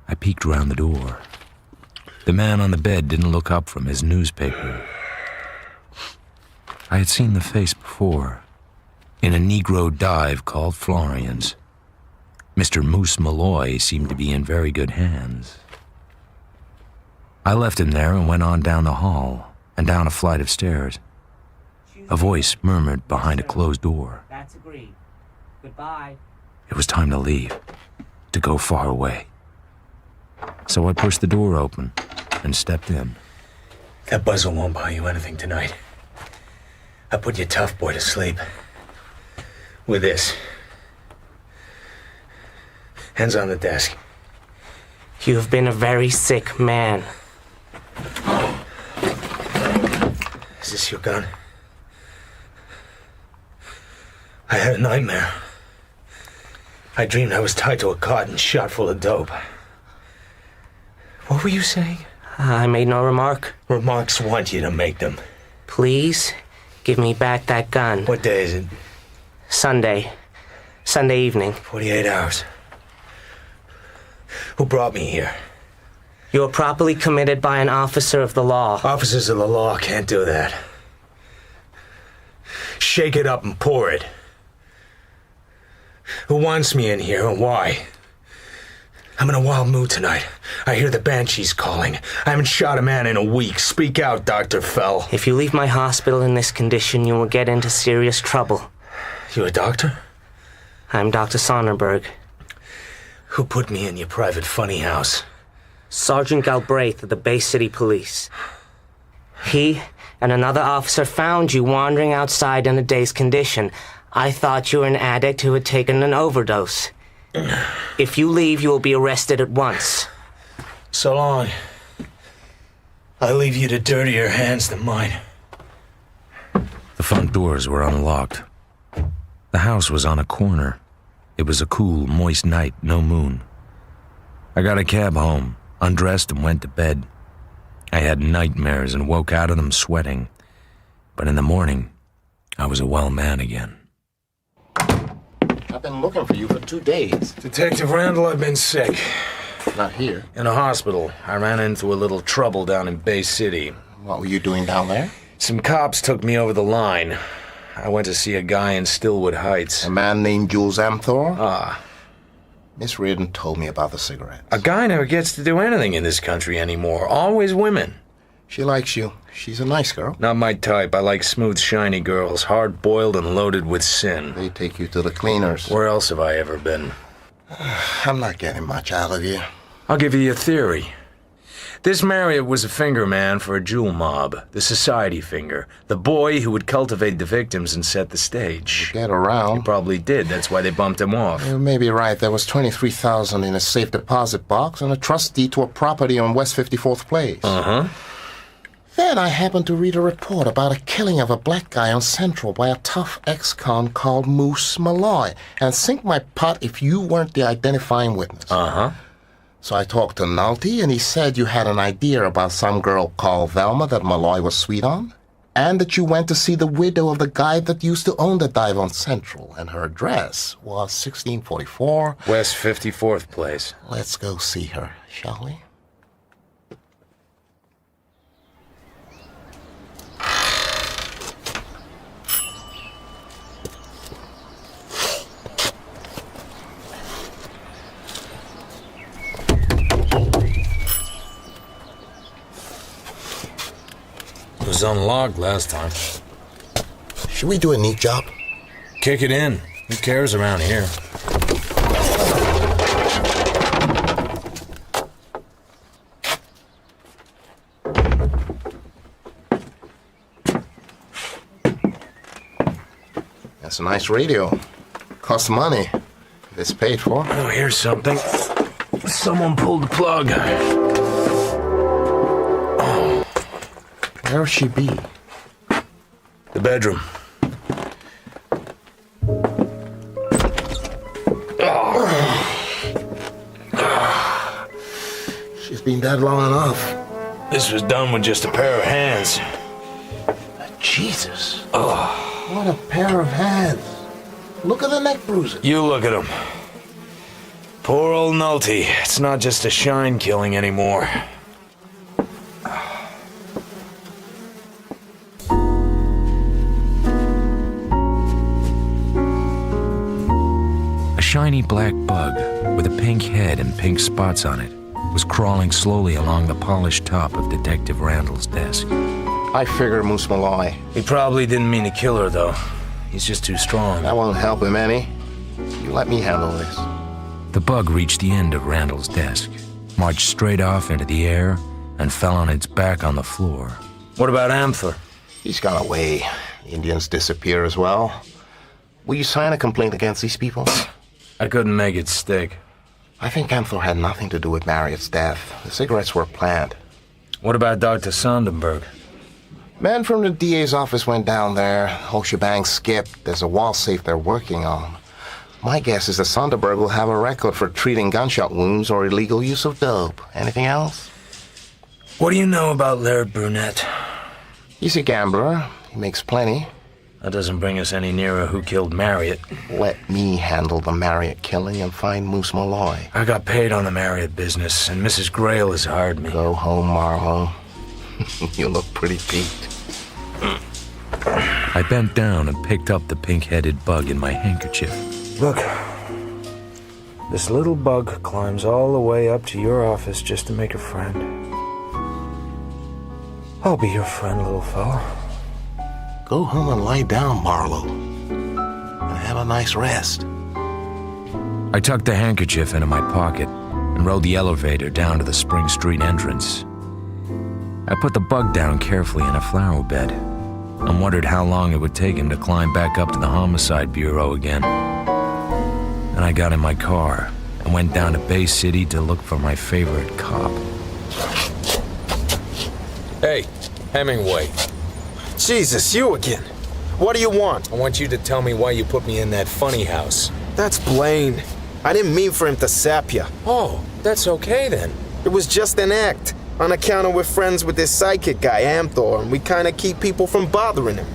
I peeked around the door. The man on the bed didn't look up from his newspaper. I had seen the face before, in a Negro dive called Florian's. Mr. Moose Malloy seemed to be in very good hands. I left him there and went on down the hall and down a flight of stairs. A voice murmured behind a closed door. That's agreed. Goodbye. It was time to leave, to go far away. So I pushed the door open and stepped in. That buzzle won't buy you anything tonight. I put your tough boy to sleep. With this. Hands on the desk. You've been a very sick man. Is this your gun? I had a nightmare. I dreamed I was tied to a cot and shot full of dope. What were you saying? I made no remark. Remarks want you to make them. Please, give me back that gun. What day is it? Sunday. Sunday evening. 48 hours. Who brought me here? You were properly committed by an officer of the law. Officers of the law can't do that. Shake it up and pour it. Who wants me in here and why? I'm in a wild mood tonight. I hear the banshees calling. I haven't shot a man in a week. Speak out, Dr. Fell. If you leave my hospital in this condition, you will get into serious trouble. You a doctor? I'm Dr. Sonderberg. Who put me in your private funny house? Sergeant Galbraith of the Bay City Police. He and another officer found you wandering outside in a dazed condition. I thought you were an addict who had taken an overdose. If you leave, you will be arrested at once. So long. I leave you to dirtier hands than mine. The front doors were unlocked. The house was on a corner. It was a cool, moist night, no moon. I got a cab home, undressed and went to bed. I had nightmares and woke out of them sweating. But in the morning, I was a well man again. I've been looking for you for 2 days. Detective Randall, I've been sick. Not here. In a hospital. I ran into a little trouble down in Bay City. What were you doing down there? Some cops took me over the line. I went to see a guy in Stillwood Heights. A man named Jules Amthor? Ah. Miss Reardon told me about the cigarettes. A guy never gets to do anything in this country anymore. Always women. She likes you. She's a nice girl. Not my type. I like smooth, shiny girls, hard-boiled and loaded with sin. They take you to the cleaners. Where else have I ever been? I'm not getting much out of you. I'll give you a theory. This Marriott was a finger man for a jewel mob, the society finger, the boy who would cultivate the victims and set the stage. Get around. He probably did. That's why they bumped him off. You may be right. There was $23,000 in a safe deposit box and a trust deed to a property on West 54th Place. Uh-huh. Then I happened to read a report about a killing of a black guy on Central by a tough ex-con called Moose Molari. And sink my pot if you weren't the identifying witness. Uh-huh. So I talked to Nolte, and he said you had an idea about some girl called Velma that Molloy was sweet on, and that you went to see the widow of the guy that used to own the dive on Central, and her address was 1644... West 54th Place. Let's go see her, shall we? It was unlocked last time. Should we do a neat job? Kick it in. Who cares around here? That's a nice radio. Costs money. It's paid for. Oh, here's something. Someone pulled the plug. Where'll she be? The bedroom. She's been dead long enough. This was done with just a pair of hands. Jesus. What a pair of hands. Look at the neck bruises. You look at him. Poor old Nolte. It's not just a shine killing anymore. A shiny black bug with a pink head and pink spots on it was crawling slowly along the polished top of Detective Randall's desk. I figure Moose Molloy. He probably didn't mean to kill her, though. He's just too strong. That won't help him any. You let me handle this. The bug reached the end of Randall's desk, marched straight off into the air, and fell on its back on the floor. What about Amthor? He's gone away. The Indians disappear as well. Will you sign a complaint against these people? I couldn't make it stick. I think Amthor had nothing to do with Marriott's death. The cigarettes were planned. What about Dr. Sonderberg? Men from the DA's office went down there. Whole shebang skipped. There's a wall safe they're working on. My guess is that Sonderberg will have a record for treating gunshot wounds or illegal use of dope. Anything else? What do you know about Laird Brunette? He's a gambler. He makes plenty. That doesn't bring us any nearer who killed Marriott. Let me handle the Marriott killing and find Moose Molloy. I got paid on the Marriott business, and Mrs. Grail has hired me. Go home, Marlowe. You look pretty peaked. I bent down and picked up the pink-headed bug in my handkerchief. Look, This little bug climbs all the way up to your office just to make a friend. I'll be your friend, little fella. Go home and lie down, Marlo. And have a nice rest. I tucked the handkerchief into my pocket and rode the elevator down to the Spring Street entrance. I put the bug down carefully in a flower bed and wondered how long it would take him to climb back up to the Homicide Bureau again. Then I got in my car and went down to Bay City to look for my favorite cop. Hey, Hemingway. Jesus, you again. What do you want? I want you to tell me why you put me in that funny house. That's Blaine. I didn't mean for him to sap you. Oh, that's okay then. It was just an act. On account of we're friends with this psychic guy, Amthor, and we kind of keep people from bothering him.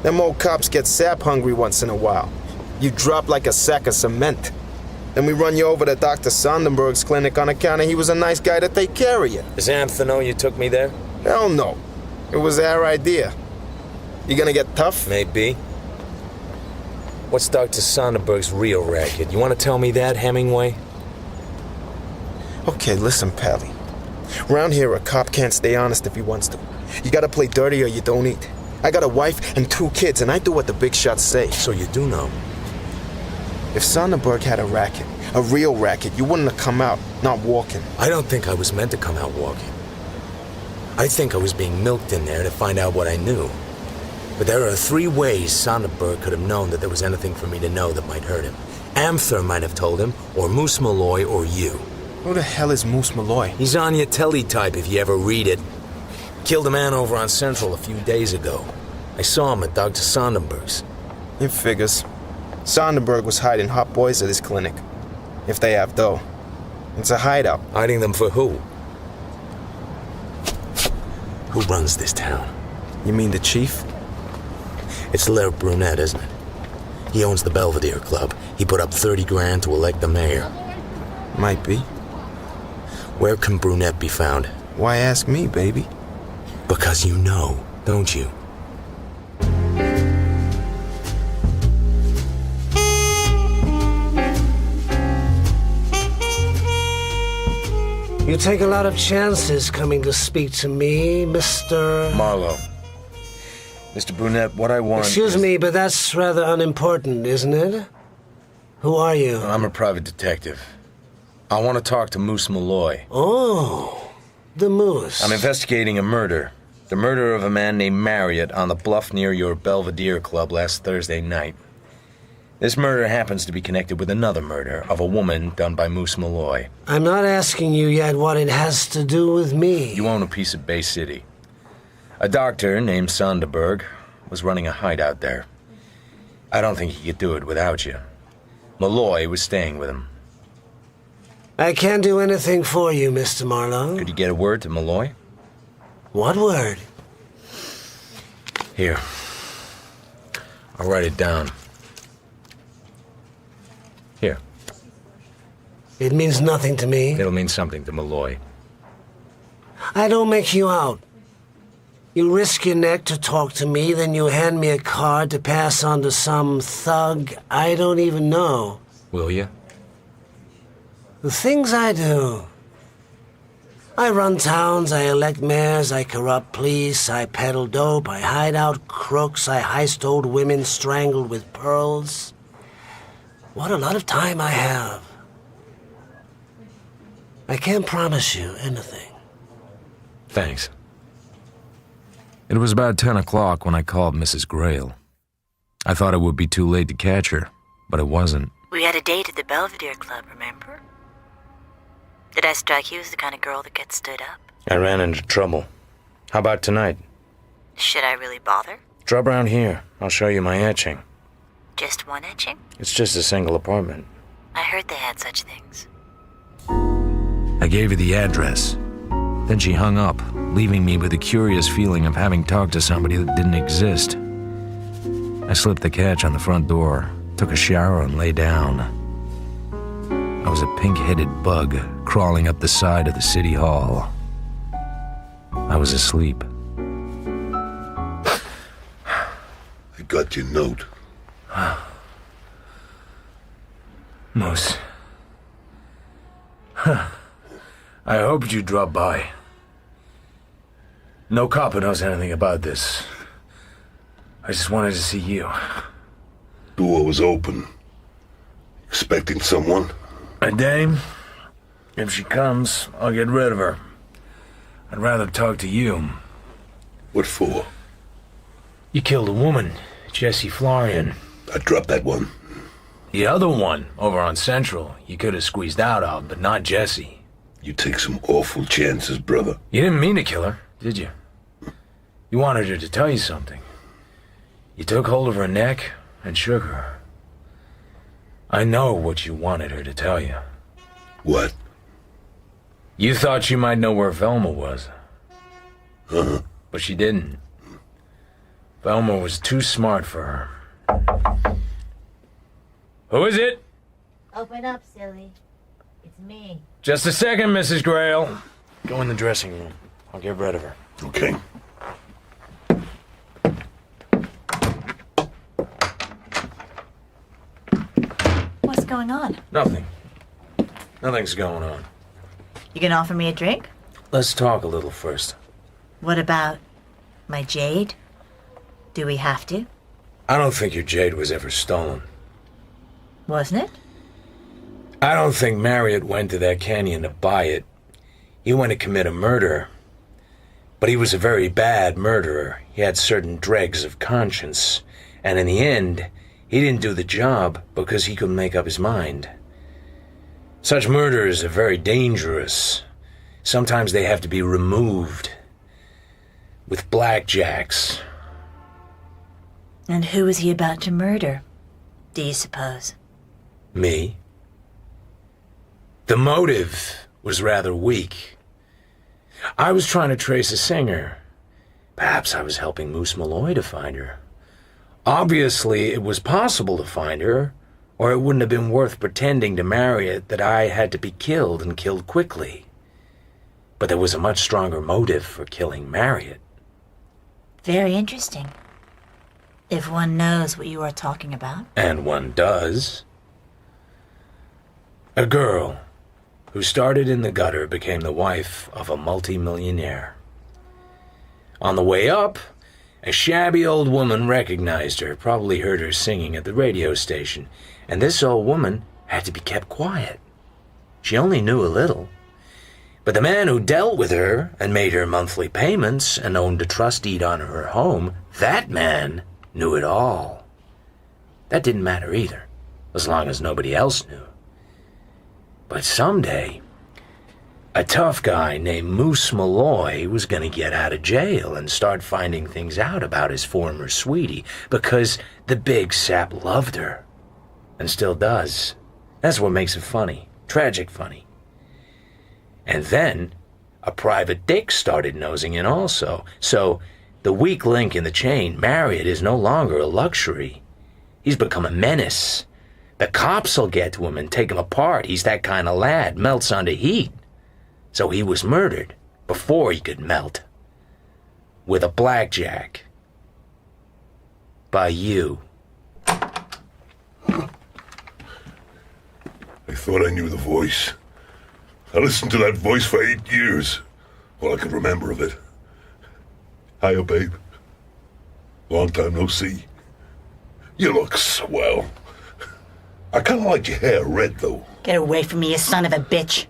Them old cops get sap hungry once in a while. You drop like a sack of cement. Then we run you over to Dr. Sondenberg's clinic on account of he was a nice guy to take care of you. Does Amthor know you took me there? Hell no. It was our idea. You gonna get tough? Maybe. What's Dr. Sonderberg's real racket? You want to tell me that, Hemingway? Okay, listen, Pally. Around here, a cop can't stay honest if he wants to. You gotta play dirty or you don't eat. I got a wife and 2 kids, and I do what the big shots say. So you do know. If Sonderberg had a racket, a real racket, you wouldn't have come out, not walking. I don't think I was meant to come out walking. I think I was being milked in there to find out what I knew. But there are 3 ways Sonderberg could have known that there was anything for me to know that might hurt him. Amthor might have told him, or Moose Malloy, or you. Who the hell is Moose Malloy? He's on your teletype if you ever read it. Killed a man over on Central a few days ago. I saw him at Dr. Sonderberg's. It figures. Sonderberg was hiding hot boys at his clinic. If they have dough. It's a hideout. Hiding them for who? Who runs this town? You mean the chief? It's Laird Brunette, isn't it? He owns the Belvedere Club. He put up 30 grand to elect the mayor. Might be. Where can Brunette be found? Why ask me, baby? Because you know, don't you? You take a lot of chances coming to speak to me, Mr. Marlowe. Mr. Brunette, what I want Excuse me, but that's rather unimportant, isn't it? Who are you? I'm a private detective. I want to talk to Moose Malloy. Oh, the Moose. I'm investigating a murder. The murder of a man named Marriott on the bluff near your Belvedere Club last Thursday night. This murder happens to be connected with another murder of a woman done by Moose Malloy. I'm not asking you yet what it has to do with me. You own a piece of Bay City. A doctor named Sonderberg was running a hideout there. I don't think he could do it without you. Malloy was staying with him. I can't do anything for you, Mr. Marlowe. Could you get a word to Malloy? What word? Here. I'll write it down. Here. It means nothing to me. It'll mean something to Malloy. I don't make you out. You risk your neck to talk to me, then you hand me a card to pass on to some thug I don't even know. Will you? The things I do. I run towns, I elect mayors, I corrupt police, I peddle dope, I hide out crooks, I heist old women strangled with pearls. What a lot of time I have. I can't promise you anything. Thanks. It was about 10 o'clock when I called Mrs. Grail. I thought it would be too late to catch her, but it wasn't. We had a date at the Belvedere Club, remember? Did I strike you as the kind of girl that gets stood up? I ran into trouble. How about tonight? Should I really bother? Drop around here. I'll show you my etching. Just one etching? It's just a single apartment. I heard they had such things. I gave her the address. Then she hung up, leaving me with a curious feeling of having talked to somebody that didn't exist. I slipped the catch on the front door, took a shower, and lay down. I was a pink-headed bug crawling up the side of the city hall. I was asleep. I got your note. Moose, I hoped you'd drop by. No cop knows anything about this. I just wanted to see you. Door was open. Expecting someone? A dame? If she comes, I'll get rid of her. I'd rather talk to you. What for? You killed a woman, Jessie Florian. I dropped that one. The other one, over on Central, you could have squeezed out of, but not Jessie. You take some awful chances, brother. You didn't mean to kill her, did you? You wanted her to tell you something. You took hold of her neck and shook her. I know what you wanted her to tell you. What? You thought she might know where Velma was. Uh-huh. But she didn't. Velma was too smart for her. Who is it? Open up, silly. It's me. Just a second, Mrs. Grail. Go in the dressing room. I'll get rid of her. Okay. What's going on? Nothing. Nothing's going on. You gonna offer me a drink? Let's talk a little first. What about my jade? Do we have to? I don't think your jade was ever stolen. Wasn't it? I don't think Marriott went to that canyon to buy it. He went to commit a murder. But he was a very bad murderer. He had certain dregs of conscience. And in the end, he didn't do the job because he couldn't make up his mind. Such murders are very dangerous. Sometimes they have to be removed with blackjacks. And who was he about to murder, do you suppose? Me? The motive was rather weak. I was trying to trace a singer. Perhaps I was helping Moose Molloy to find her. Obviously, it was possible to find her, or it wouldn't have been worth pretending to Marriott that I had to be killed and killed quickly. But there was a much stronger motive for killing Marriott. Very interesting. If one knows what you are talking about. And one does. A girl who started in the gutter became the wife of a multi-millionaire. On the way up, a shabby old woman recognized her, probably heard her singing at the radio station, and this old woman had to be kept quiet. She only knew a little. But the man who dealt with her and made her monthly payments and owned a trust deed on her home, that man knew it all. That didn't matter either, as long as nobody else knew. But someday, a tough guy named Moose Molloy was going to get out of jail and start finding things out about his former sweetie, because the big sap loved her, and still does. That's what makes it funny, tragic funny. And then, a private dick started nosing in also, so the weak link in the chain, Marriott, is no longer a luxury. He's become a menace. The cops'll get to him and take him apart. He's that kind of lad, melts under heat. So he was murdered before he could melt. With a blackjack. By you. I thought I knew the voice. I listened to that voice for 8 years. All I could remember of it. Hiya, babe. Long time no see. You look swell. I kind of like your hair red, though. Get away from me, you son of a bitch.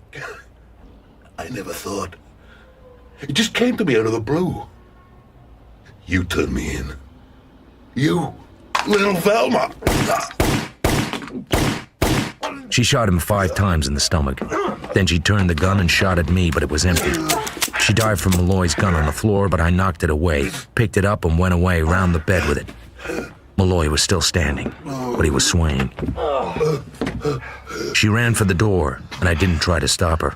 I never thought. It just came to me out of the blue. You turned me in. You, little Velma. She shot him 5 times in the stomach. Then she turned the gun and shot at me, but it was empty. She dived for Molloy's gun on the floor, but I knocked it away, picked it up and went away round the bed with it. Molloy was still standing, but he was swaying. She ran for the door, and I didn't try to stop her.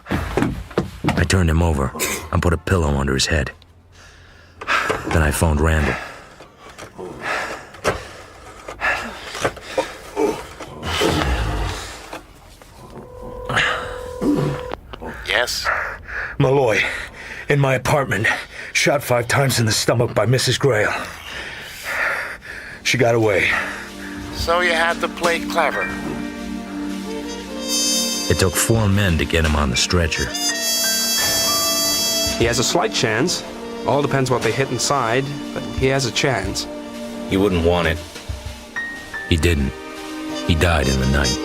I turned him over and put a pillow under his head. Then I phoned Randall. Yes? Molloy, in my apartment, shot 5 times in the stomach by Mrs. Grail. She got away. So you had to play clever. It took 4 men to get him on the stretcher. He has a slight chance. All depends what they hit inside, but he has a chance. He wouldn't want it. He didn't. He died in the night.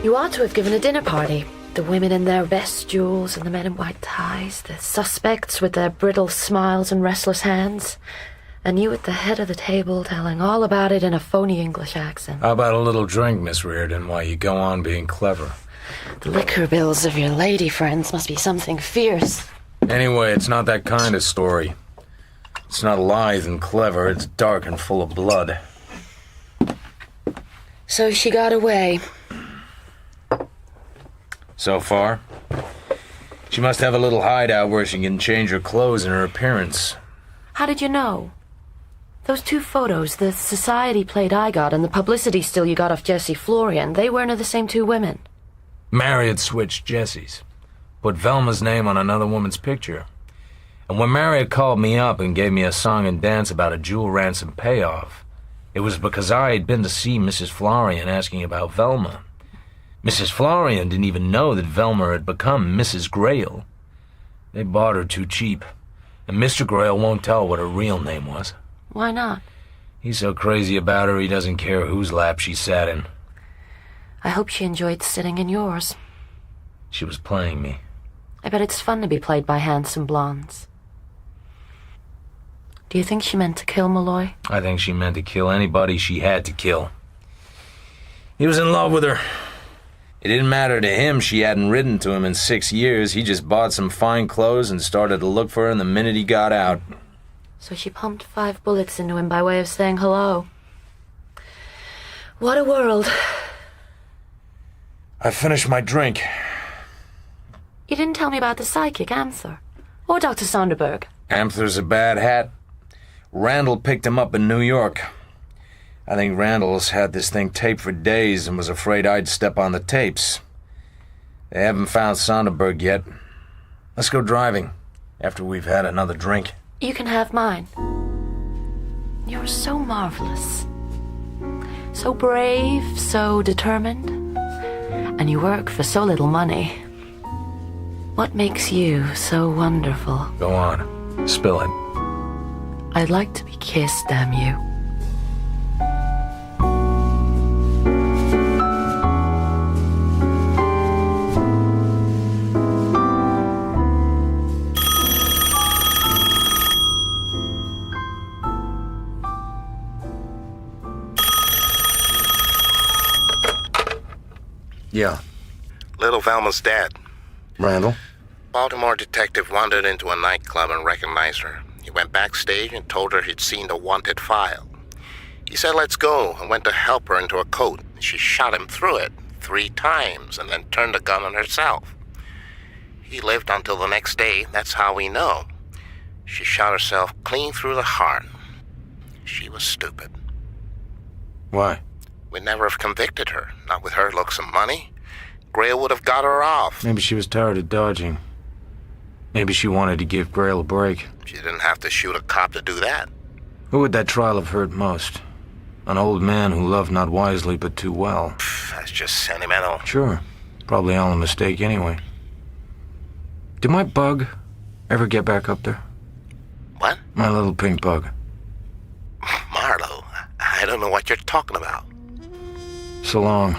You ought to have given a dinner party. The women in their best jewels and the men in white ties, the suspects with their brittle smiles and restless hands, and you at the head of the table telling all about it in a phony English accent. How about a little drink, Miss Reardon, while you go on being clever? The liquor bills of your lady friends must be something fierce. Anyway, it's not that kind of story. It's not lithe and clever, it's dark and full of blood. So she got away. So far. She must have a little hideout where she can change her clothes and her appearance. How did you know? Those 2 photos, the society plate I got and the publicity still you got off Jessie Florian, they weren't the same 2 women. Mary had switched Jessie's. Put Velma's name on another woman's picture. And when Mary had called me up and gave me a song and dance about a jewel ransom payoff, it was because I had been to see Mrs. Florian asking about Velma. Mrs. Florian didn't even know that Velma had become Mrs. Grail. They bought her too cheap, and Mr. Grail won't tell what her real name was. Why not? He's so crazy about her he doesn't care whose lap she sat in. I hope she enjoyed sitting in yours. She was playing me. I bet it's fun to be played by handsome blondes. Do you think she meant to kill Molloy? I think she meant to kill anybody she had to kill. He was in love with her. It didn't matter to him she hadn't written to him in 6 years. He just bought some fine clothes and started to look for her the minute he got out. So she pumped 5 bullets into him by way of saying hello. What a world. I finished my drink. You didn't tell me about the psychic, Amthor. Or Dr. Sonderberg. Amthor's a bad hat. Randall picked him up in New York. I think Randall's had this thing taped for days and was afraid I'd step on the tapes. They haven't found Sonderberg yet. Let's go driving, after we've had another drink. You can have mine. You're so marvelous. So brave, so determined. And you work for so little money. What makes you so wonderful? Go on. Spill it. I'd like to be kissed, damn you. Yeah. Little Velma's dead. Randall? Baltimore detective wandered into a nightclub and recognized her. He went backstage and told her he'd seen the wanted file. He said, "Let's go," and went to help her into a coat. She shot him through it 3 times and then turned the gun on herself. He lived until the next day. That's how we know. She shot herself clean through the heart. She was stupid. Why? We'd never have convicted her, not with her looks and money. Grail would have got her off. Maybe she was tired of dodging. Maybe she wanted to give Grail a break. She didn't have to shoot a cop to do that. Who would that trial have hurt most? An old man who loved not wisely but too well. That's just sentimental. Sure. Probably all a mistake anyway. Did my bug ever get back up there? What? My little pink bug. Marlo, I don't know what you're talking about. So long.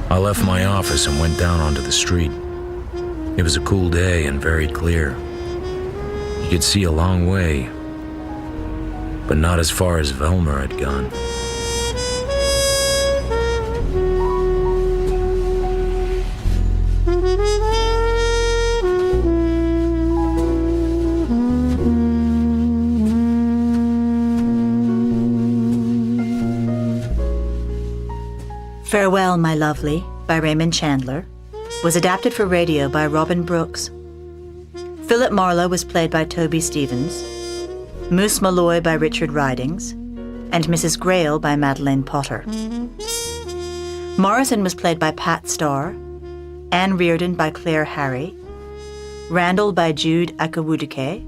I left my office and went down onto the street. It was a cool day and very clear. You could see a long way, but not as far as Velma had gone. Farewell, My Lovely, by Raymond Chandler, was adapted for radio by Robin Brooks. Philip Marlowe was played by Toby Stevens, Moose Molloy by Richard Ridings, and Mrs. Grail by Madeleine Potter. Morrison was played by Pat Starr, Anne Reardon by Claire Harry, Randall by Jude Akawuduke,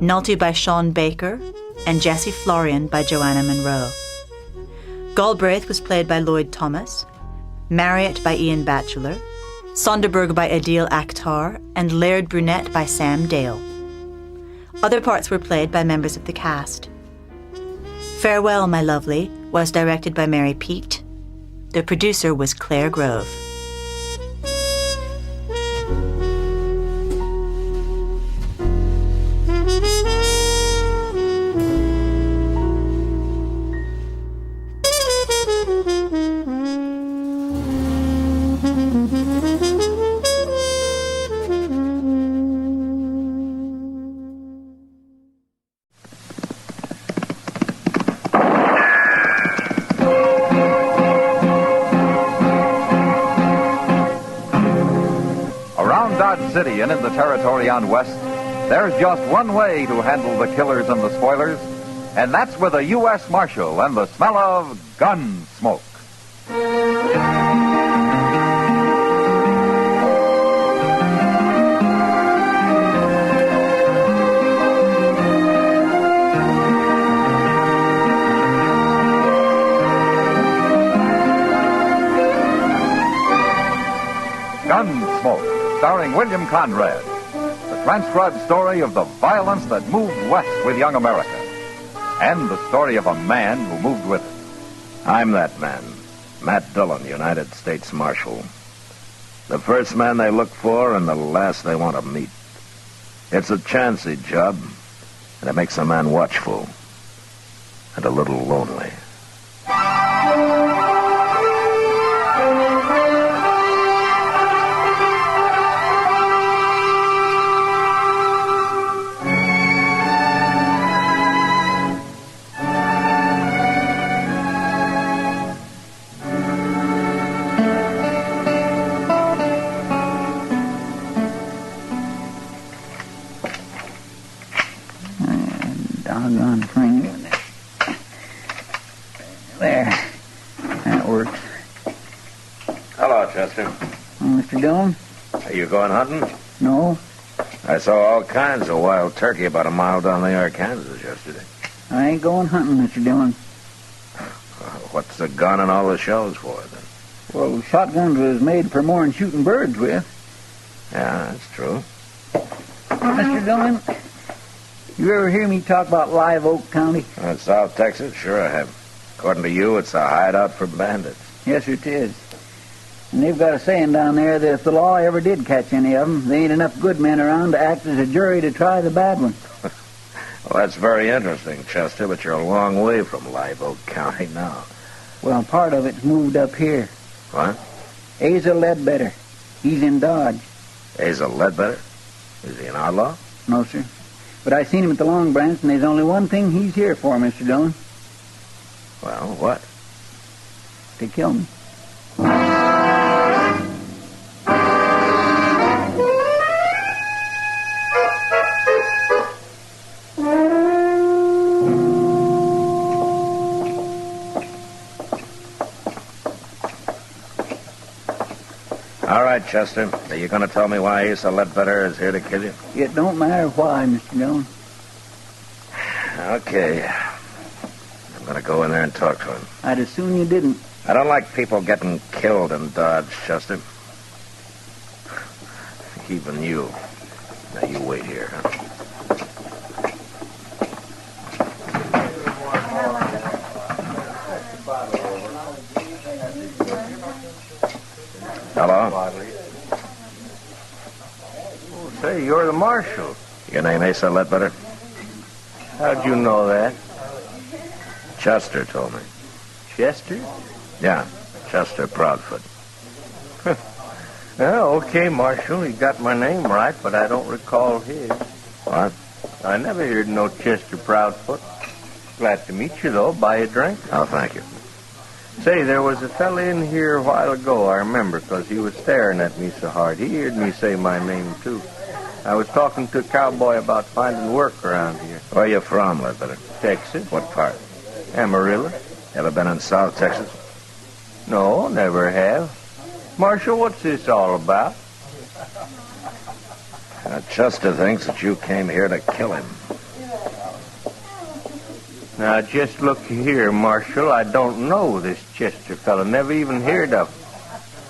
Nulty by Sean Baker, and Jessie Florian by Joanna Monroe. Galbraith was played by Lloyd Thomas, Marriott by Ian Batchelor, Sonderberg by Adil Akhtar, and Laird Brunette by Sam Dale. Other parts were played by members of the cast. Farewell, My Lovely was directed by Mary Peet. The producer was Claire Grove. City and in the territory on West, there's just one way to handle the killers and the spoilers, and that's with a U.S. Marshal and the smell of Gunsmoke. Gunsmoke, starring William Conrad, the transcribed story of the violence that moved west with young America, and the story of a man who moved with it. I'm that man, Matt Dillon, United States Marshal. The first man they look for and the last they want to meet. It's a chancy job, and it makes a man watchful and a little lonely. Doggone thing. There. That works. Hello, Chester. Mr. Dillon? Are you going hunting? No. I saw all kinds of wild turkey about a mile down the Arkansas yesterday. I ain't going hunting, Mr. Dillon. What's the gun and all the shells for, then? Well, shotguns was made for more than shooting birds with. Yeah, that's true. Mr. Dillon, you ever hear me talk about Live Oak County? South Texas? Sure I have. According to you, it's a hideout for bandits. Yes, it is. And they've got a saying down there that if the law ever did catch any of them, there ain't enough good men around to act as a jury to try the bad ones. Well, that's very interesting, Chester, but you're a long way from Live Oak County now. Well, part of it's moved up here. What? Asa Ledbetter. He's in Dodge. Asa Ledbetter? Is he an outlaw? No, sir. But I seen him at the Long Branch, and there's only one thing he's here for, Mr. Dillon. Well, what? To kill me. All right, Chester. Are you going to tell me why Asa Ledbetter is here to kill you? It don't matter why, Mr. Dillon. Okay. I'm going to go in there and talk to him. I'd as soon you didn't. I don't like people getting killed in Dodge, Chester. Even you. Now, you wait here, huh? Hello? Oh, say, you're the marshal. Your name Asa Ledbetter? How'd you know that? Chester told me. Chester? Yeah, Chester Proudfoot. Oh, okay, Marshal. You got my name right, but I don't recall his. What? I never heard no Chester Proudfoot. Glad to meet you, though. Buy a drink? Oh, thank you. Say, there was a fella in here a while ago, I remember, 'cause he was staring at me so hard. He heard me say my name, too. I was talking to a cowboy about finding work around here. Where you from, Ledbetter? Texas. What part? Amarillo. Ever been in South Texas? No, never have. Marshal, what's this all about? Chester thinks that you came here to kill him. Now, just look here, Marshal. I don't know this Chester fella. Never even heard of him.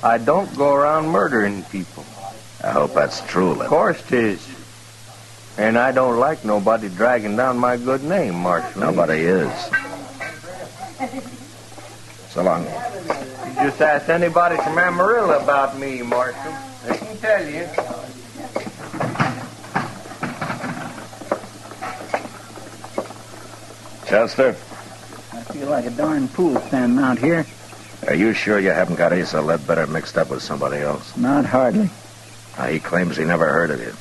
I don't go around murdering people. I hope that's true, Lynn. Of course 'tis. And I don't like nobody dragging down my good name, Marshal. Nobody is. So long. Just ask anybody from Amarillo about me, Marshal. They can tell you. Chester, I feel like a darn fool standing out here. are you sure you haven't got Asa Ledbetter mixed up with somebody else? Not hardly. He claims he never heard of you.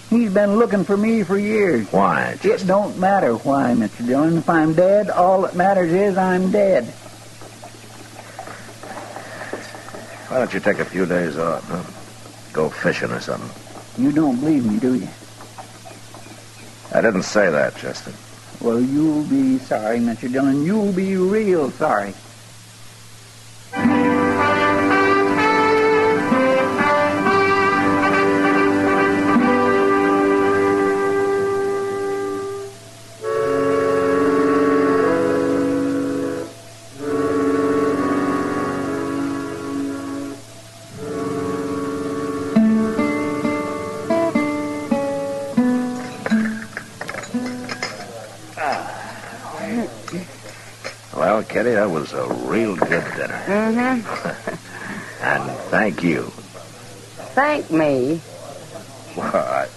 He's been looking for me for years. Why, Chester? It don't matter why, Mr. Dillon. If I'm dead, all that matters is I'm dead. Why don't you take a few days off, huh? Go fishing or something. You don't believe me, do you? I didn't say that, Chester. Well, you'll be sorry, Mr. Dillon. You'll be real sorry. Well, Kitty, that was a real good dinner. Mm-hmm. And thank you. Thank me. Well, I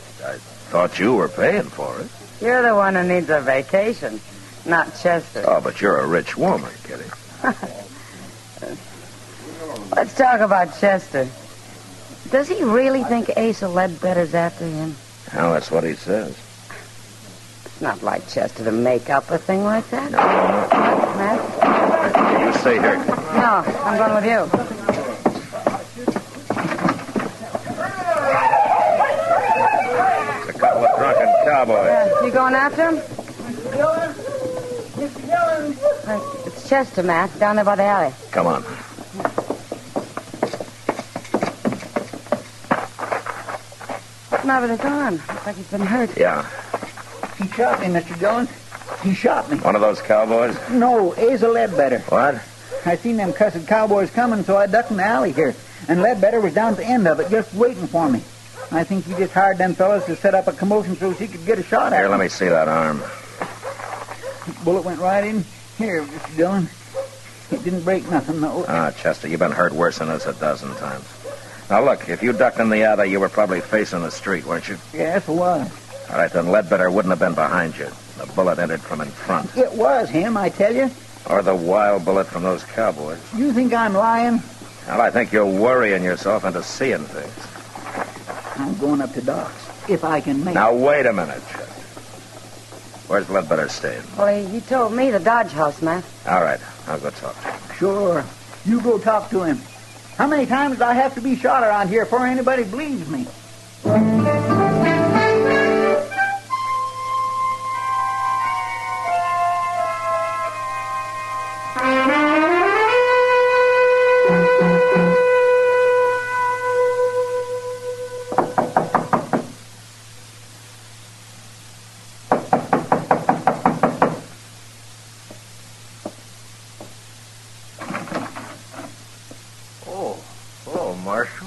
thought you were paying for it. You're the one who needs a vacation, not Chester. Oh, but you're a rich woman, Kitty. Let's talk about Chester. Does he really think Asa Ledbetter's after him? Well, that's what he says. It's not like Chester to make up a thing like that. No. What, Matt? You stay here. No, I'm going with you. It's a couple of drunken cowboys. You going after him? It's Chester, Matt, down there by the alley. Come on. What's the matter with his arm? Looks like he's been hurt. Yeah. He shot me, Mr. Dillon. He shot me. One of those cowboys? No, Asa Ledbetter. What? I seen them cussed cowboys coming, so I ducked in the alley here. And Ledbetter was down at the end of it, just waiting for me. I think he just hired them fellas to set up a commotion so he could get a shot at Here, me. let me see that arm. Bullet went right in here, Mr. Dillon. It didn't break nothing, though. Chester, you've been hurt worse than this a dozen times. Now, look, if you ducked in the alley, you were probably facing the street, weren't you? Yes, it was. All right, then Ledbetter wouldn't have been behind you. The bullet entered from in front. It was him, I tell you. Or the wild bullet from those cowboys. You think I'm lying? Well, I think you're worrying yourself into seeing things. I'm going up to Doc's, if I can make Now, it. wait a minute, Chester. Where's Ledbetter staying? Well, he told me the Dodge House, Matt. All right, I'll go talk to him. Sure. You go talk to him. How many times do I have to be shot around here before anybody believes me? Marshal.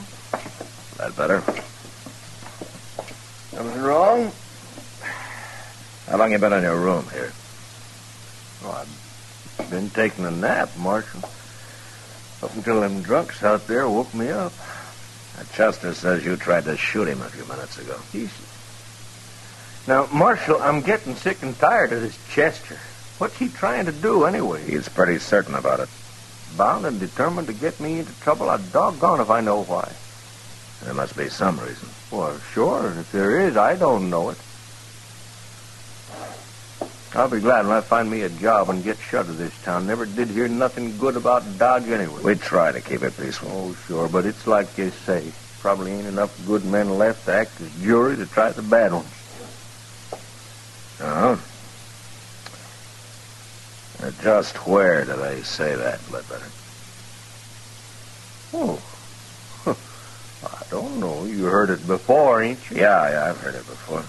That better? Something wrong? How long you been in your room here? Oh, I've been taking a nap, Marshal. Up until them drunks out there woke me up. Chester says you tried to shoot him a few minutes ago. Now, Marshal, I'm getting sick and tired of this Chester. What's he trying to do anyway? He's pretty certain about it. Bound and determined to get me into trouble. I'm doggone if I know why. There must be some reason. Well, sure. If there is, I don't know it. I'll be glad when I find me a job and get shut of this town. Never did hear nothing good about Dodge anyway. We try to keep it peaceful. Oh, sure, but it's like you say. Probably ain't enough good men left to act as jury to try the bad ones. Uh-huh. Just where do they say that, Ledbetter? Oh, No, you heard it before, ain't you? Yeah, I've heard it before.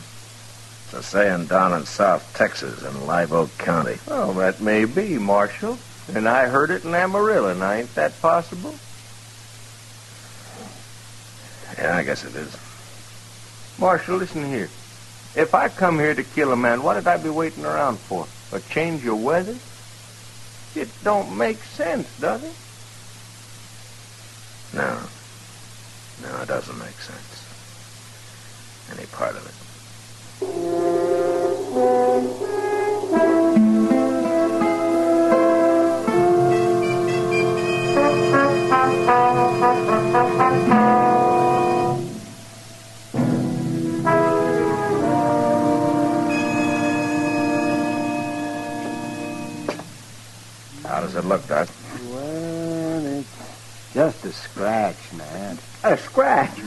It's a saying down in South Texas in Live Oak County. Well, that may be, Marshal. And I heard it in Amarillo. Now, ain't that possible? Yeah, I guess it is. Marshal, listen here. If I come here to kill a man, what did I be waiting around for? A change of weather? It don't make sense, does it? No. No, it doesn't make sense. Any part of it. How does it look, Doc? Well, it's just a scratch, man. A scratch?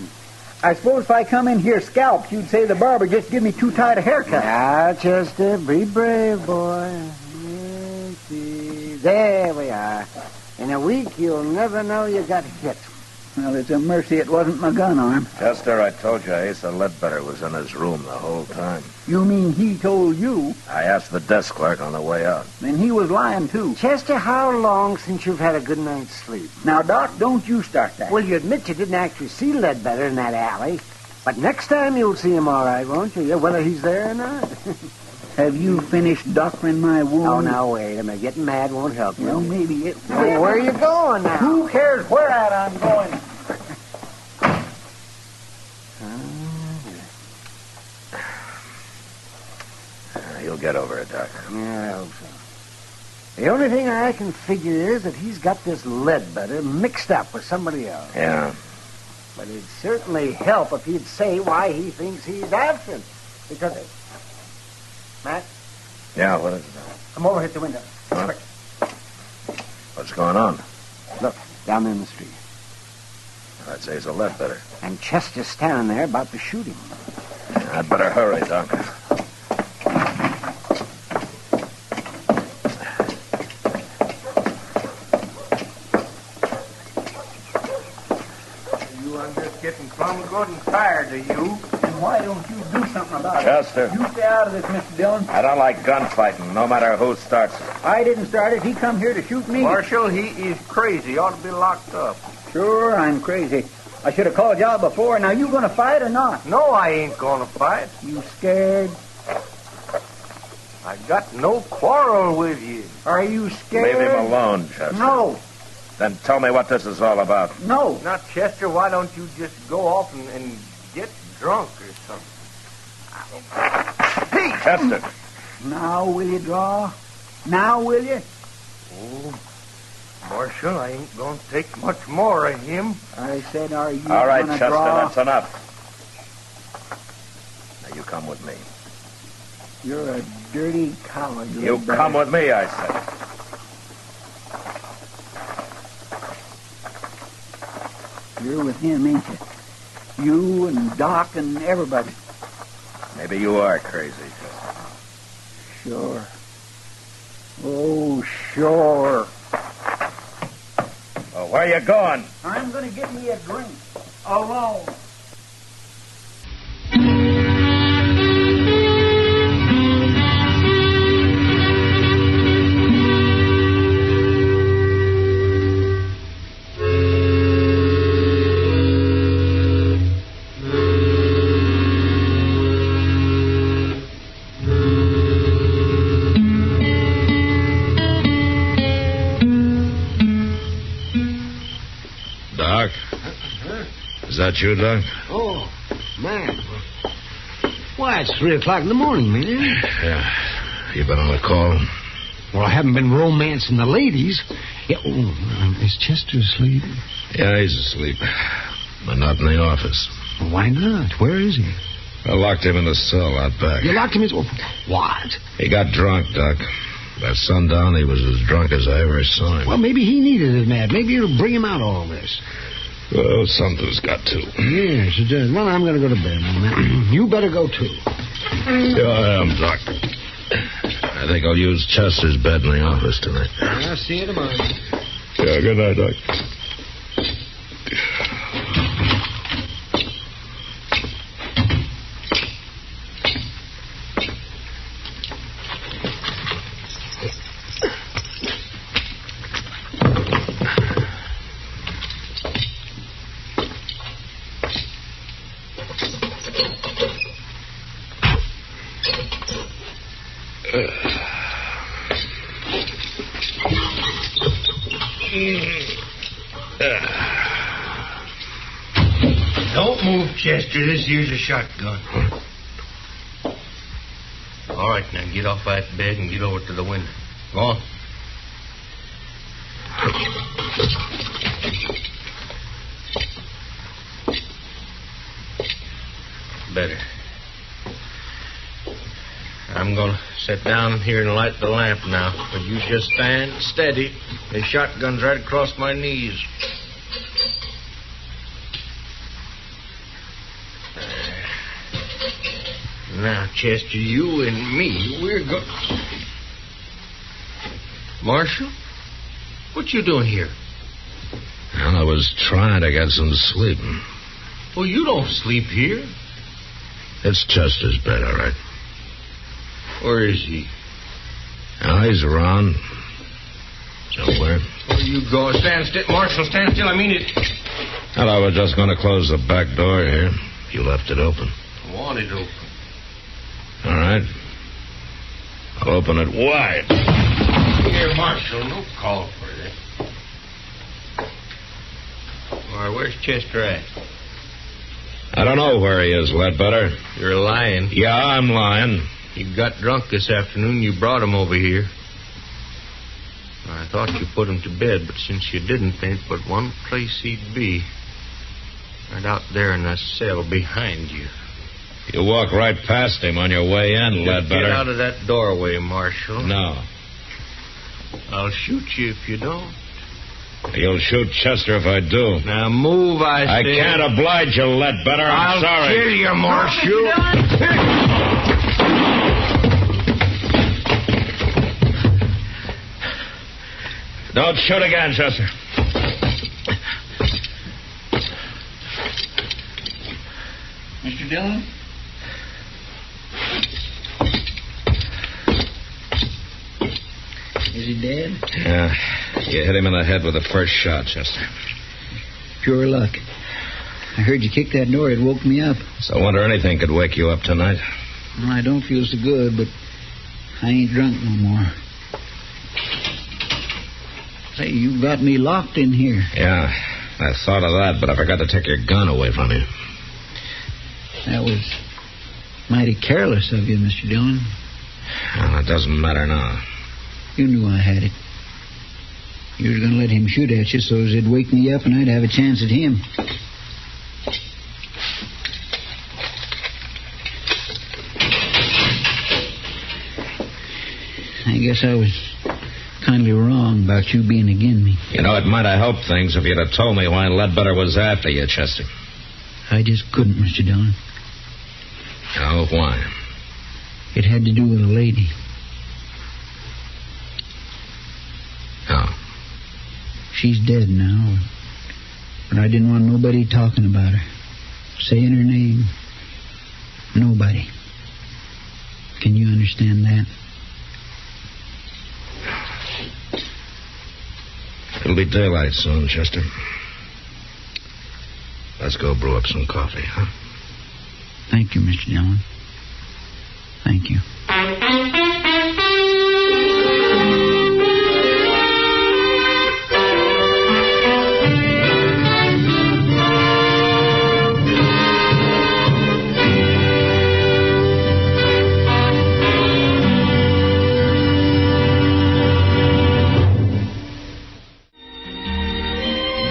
I suppose if I come in here scalped, you'd say the barber just give me too tight a haircut. Now, Chester, be brave, boy. Let's see. There we are. In a week, you'll never know you got hit. Well, it's a mercy it wasn't my gun arm. Chester, I told you Asa Ledbetter was in his room the whole time. You mean he told you? I asked the desk clerk on the way out. Then he was lying, too. Chester, how long since you've had a good night's sleep? Now, Doc, don't you start that. Well, you admit you didn't actually see Ledbetter in that alley. But next time you'll see him all right, won't you? Whether he's there or not. Have you finished doctoring my wound? Oh, now, wait a minute. Getting mad won't help you. Well, maybe it will. Well, where are you going now? Who cares where at I'm going? He'll get over it, Doc. Yeah, I hope so. The only thing I can figure is that he's got this Ledbetter mixed up with somebody else. Yeah. But it'd certainly help if he'd say why he thinks he's after him. Because... Matt? Yeah, what is it? Come over, hit the window. Huh? Quick. What's going on? Look, down in the street. That's Asa Ledbetter. And Chester's standing there about to shoot him. I'd better hurry, Doc. Getting plumb good and tired of you. And why don't you do something about Chester. it? You stay out of this, Mr. Dillon. I don't like gunfighting, no matter who starts it. I didn't start it. He come here to shoot me. Marshal, he is crazy. Ought to be locked up. Sure, I'm crazy. I should have called you out before. Now, you going to fight or not? No, I ain't going to fight. You scared? I got no quarrel with you. Are you scared? Leave him alone, Chester. No. Then tell me what this is all about. No. Now, Chester, why don't you just go off and get drunk or something? Hey, Chester. Now will you draw? Now will you? Oh, Marshal, I ain't going to take much more of him. I said, are you all right, gonna Chester, draw? that's enough. Now, you come with me. You're a dirty coward. You come with me, I said. You're with him, ain't you? You and Doc and everybody. Maybe you are crazy, Chester. Sure. Oh, sure. Well, where you going? I'm going to get me a drink. Alone. Is that you, Doc? Oh, man. Why, it's 3 o'clock in the morning, man. Yeah. You been on a call? Well, I haven't been romancing the ladies. Yeah, is Chester asleep? Yeah, he's asleep. But not in the office. Well, why not? Where is he? I locked him in the cell out back. You locked him in... What? He got drunk, Doc. By sundown, he was as drunk as I ever saw him. Well, maybe he needed it, Matt. Maybe it'll bring him out of all this. Well, something's got to. Yes, it does. Well, I'm going to go to bed now, Matt. You better go, too. Yeah, I am, Doc. I think I'll use Chester's bed in the office tonight. I'll see you tomorrow. Yeah, good night, Doc. Don't move, Chester. This here's a shotgun. All right, now get off that bed and get over to the window. Go on. Better. I'm gonna sit down here and light the lamp now, but you just stand steady. The shotgun's right across my knees. Now, Chester, you and me, we're going... Marshal? What you doing here? Well, I was trying to get some sleep. Well, you don't sleep here. It's Chester's bed, all right. Where is he? Now, he's around. Somewhere. Where you go? Stand still. Marshal, stand still. I mean it. Well, I was just going to close the back door here. You left it open. I want it open. All right. I'll open it wide. Here, Marshal, no call for that. All right, where's Chester at? I don't know where he is, Ledbetter. You're lying. Yeah, I'm lying. He got drunk this afternoon. You brought him over here. I thought you put him to bed, but since you didn't, there ain't but one place he'd be. Right out there in that cell behind you. You walk right past him on your way in, Ledbetter. Get out of that doorway, Marshal. No. I'll shoot you if you don't. You'll shoot Chester if I do. Now move, I say. I can't oblige you, Ledbetter. I'm sorry. I'll kill you, Marshal. Don't shoot again, Chester. Mr. Dillon? Is he dead? Yeah. You hit him in the head with the first shot, Chester. Pure luck. I heard you kick that door. It woke me up. So I wonder anything could wake you up tonight. Well, I don't feel so good, but I ain't drunk no more. Say, you got me locked in here. Yeah, I thought of that, but I forgot to take your gun away from you. That was mighty careless of you, Mr. Dillon. Well, it doesn't matter now. You knew I had it. You was going to let him shoot at you so as it'd wake me up and I'd have a chance at him. I guess I was kindly wrong about you being agin me. You know, it might have helped things if you'd have told me why Ledbetter was after you, Chester. I just couldn't, Mr. Dillon. Oh, why? It had to do with a lady. Oh. She's dead now, but I didn't want nobody talking about her, saying her name. Nobody. Can you understand that? It'll be daylight soon, Chester. Let's go brew up some coffee, huh? Thank you, Mr. Dillon. Thank you.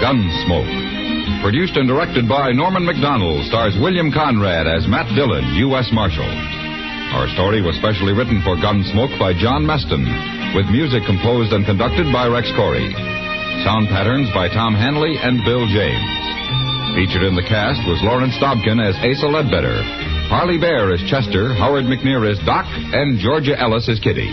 Gunsmoke. Produced and directed by Norman MacDonald, stars William Conrad as Matt Dillon, U.S. Marshal. Our story was specially written for Gunsmoke by John Meston, with music composed and conducted by Rex Corey. Sound patterns by Tom Hanley and Bill James. Featured in the cast was Lawrence Dobkin as Asa Ledbetter, Harley Bear as Chester, Howard McNear as Doc, and Georgia Ellis as Kitty.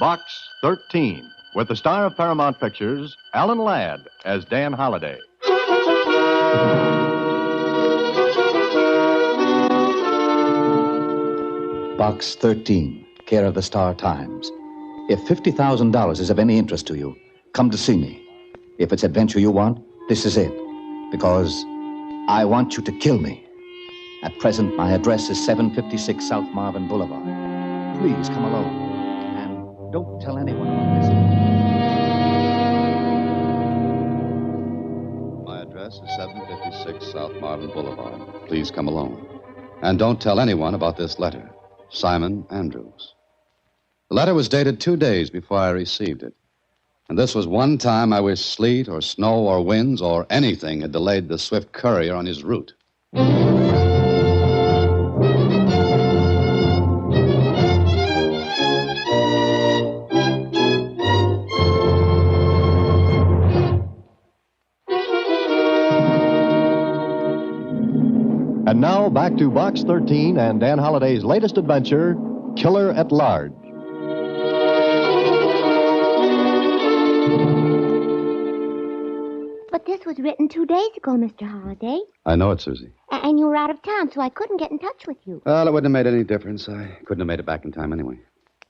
Box 13, with the star of Paramount Pictures, Alan Ladd, as Dan Holliday. Box 13, care of the Star-Times. If $50,000 is of any interest to you, come to see me. If it's adventure you want, this is it. Because I want you to kill me. At present, my address is 756 South Marvin Boulevard. Please come alone. And don't tell anyone about this. My address is 756 South Marvin Boulevard. Please come alone. And don't tell anyone about this letter. Simon Andrews. The letter was dated 2 days before I received it. And this was one time I wish sleet or snow or winds or anything had delayed the swift courier on his route. And now back to Box 13 and Dan Holliday's latest adventure, Killer at Large. But this was written 2 days ago, Mr. Holliday. I know it, Susie. And you were out of town, so I couldn't get in touch with you. Well, it wouldn't have made any difference. I couldn't have made it back in time anyway.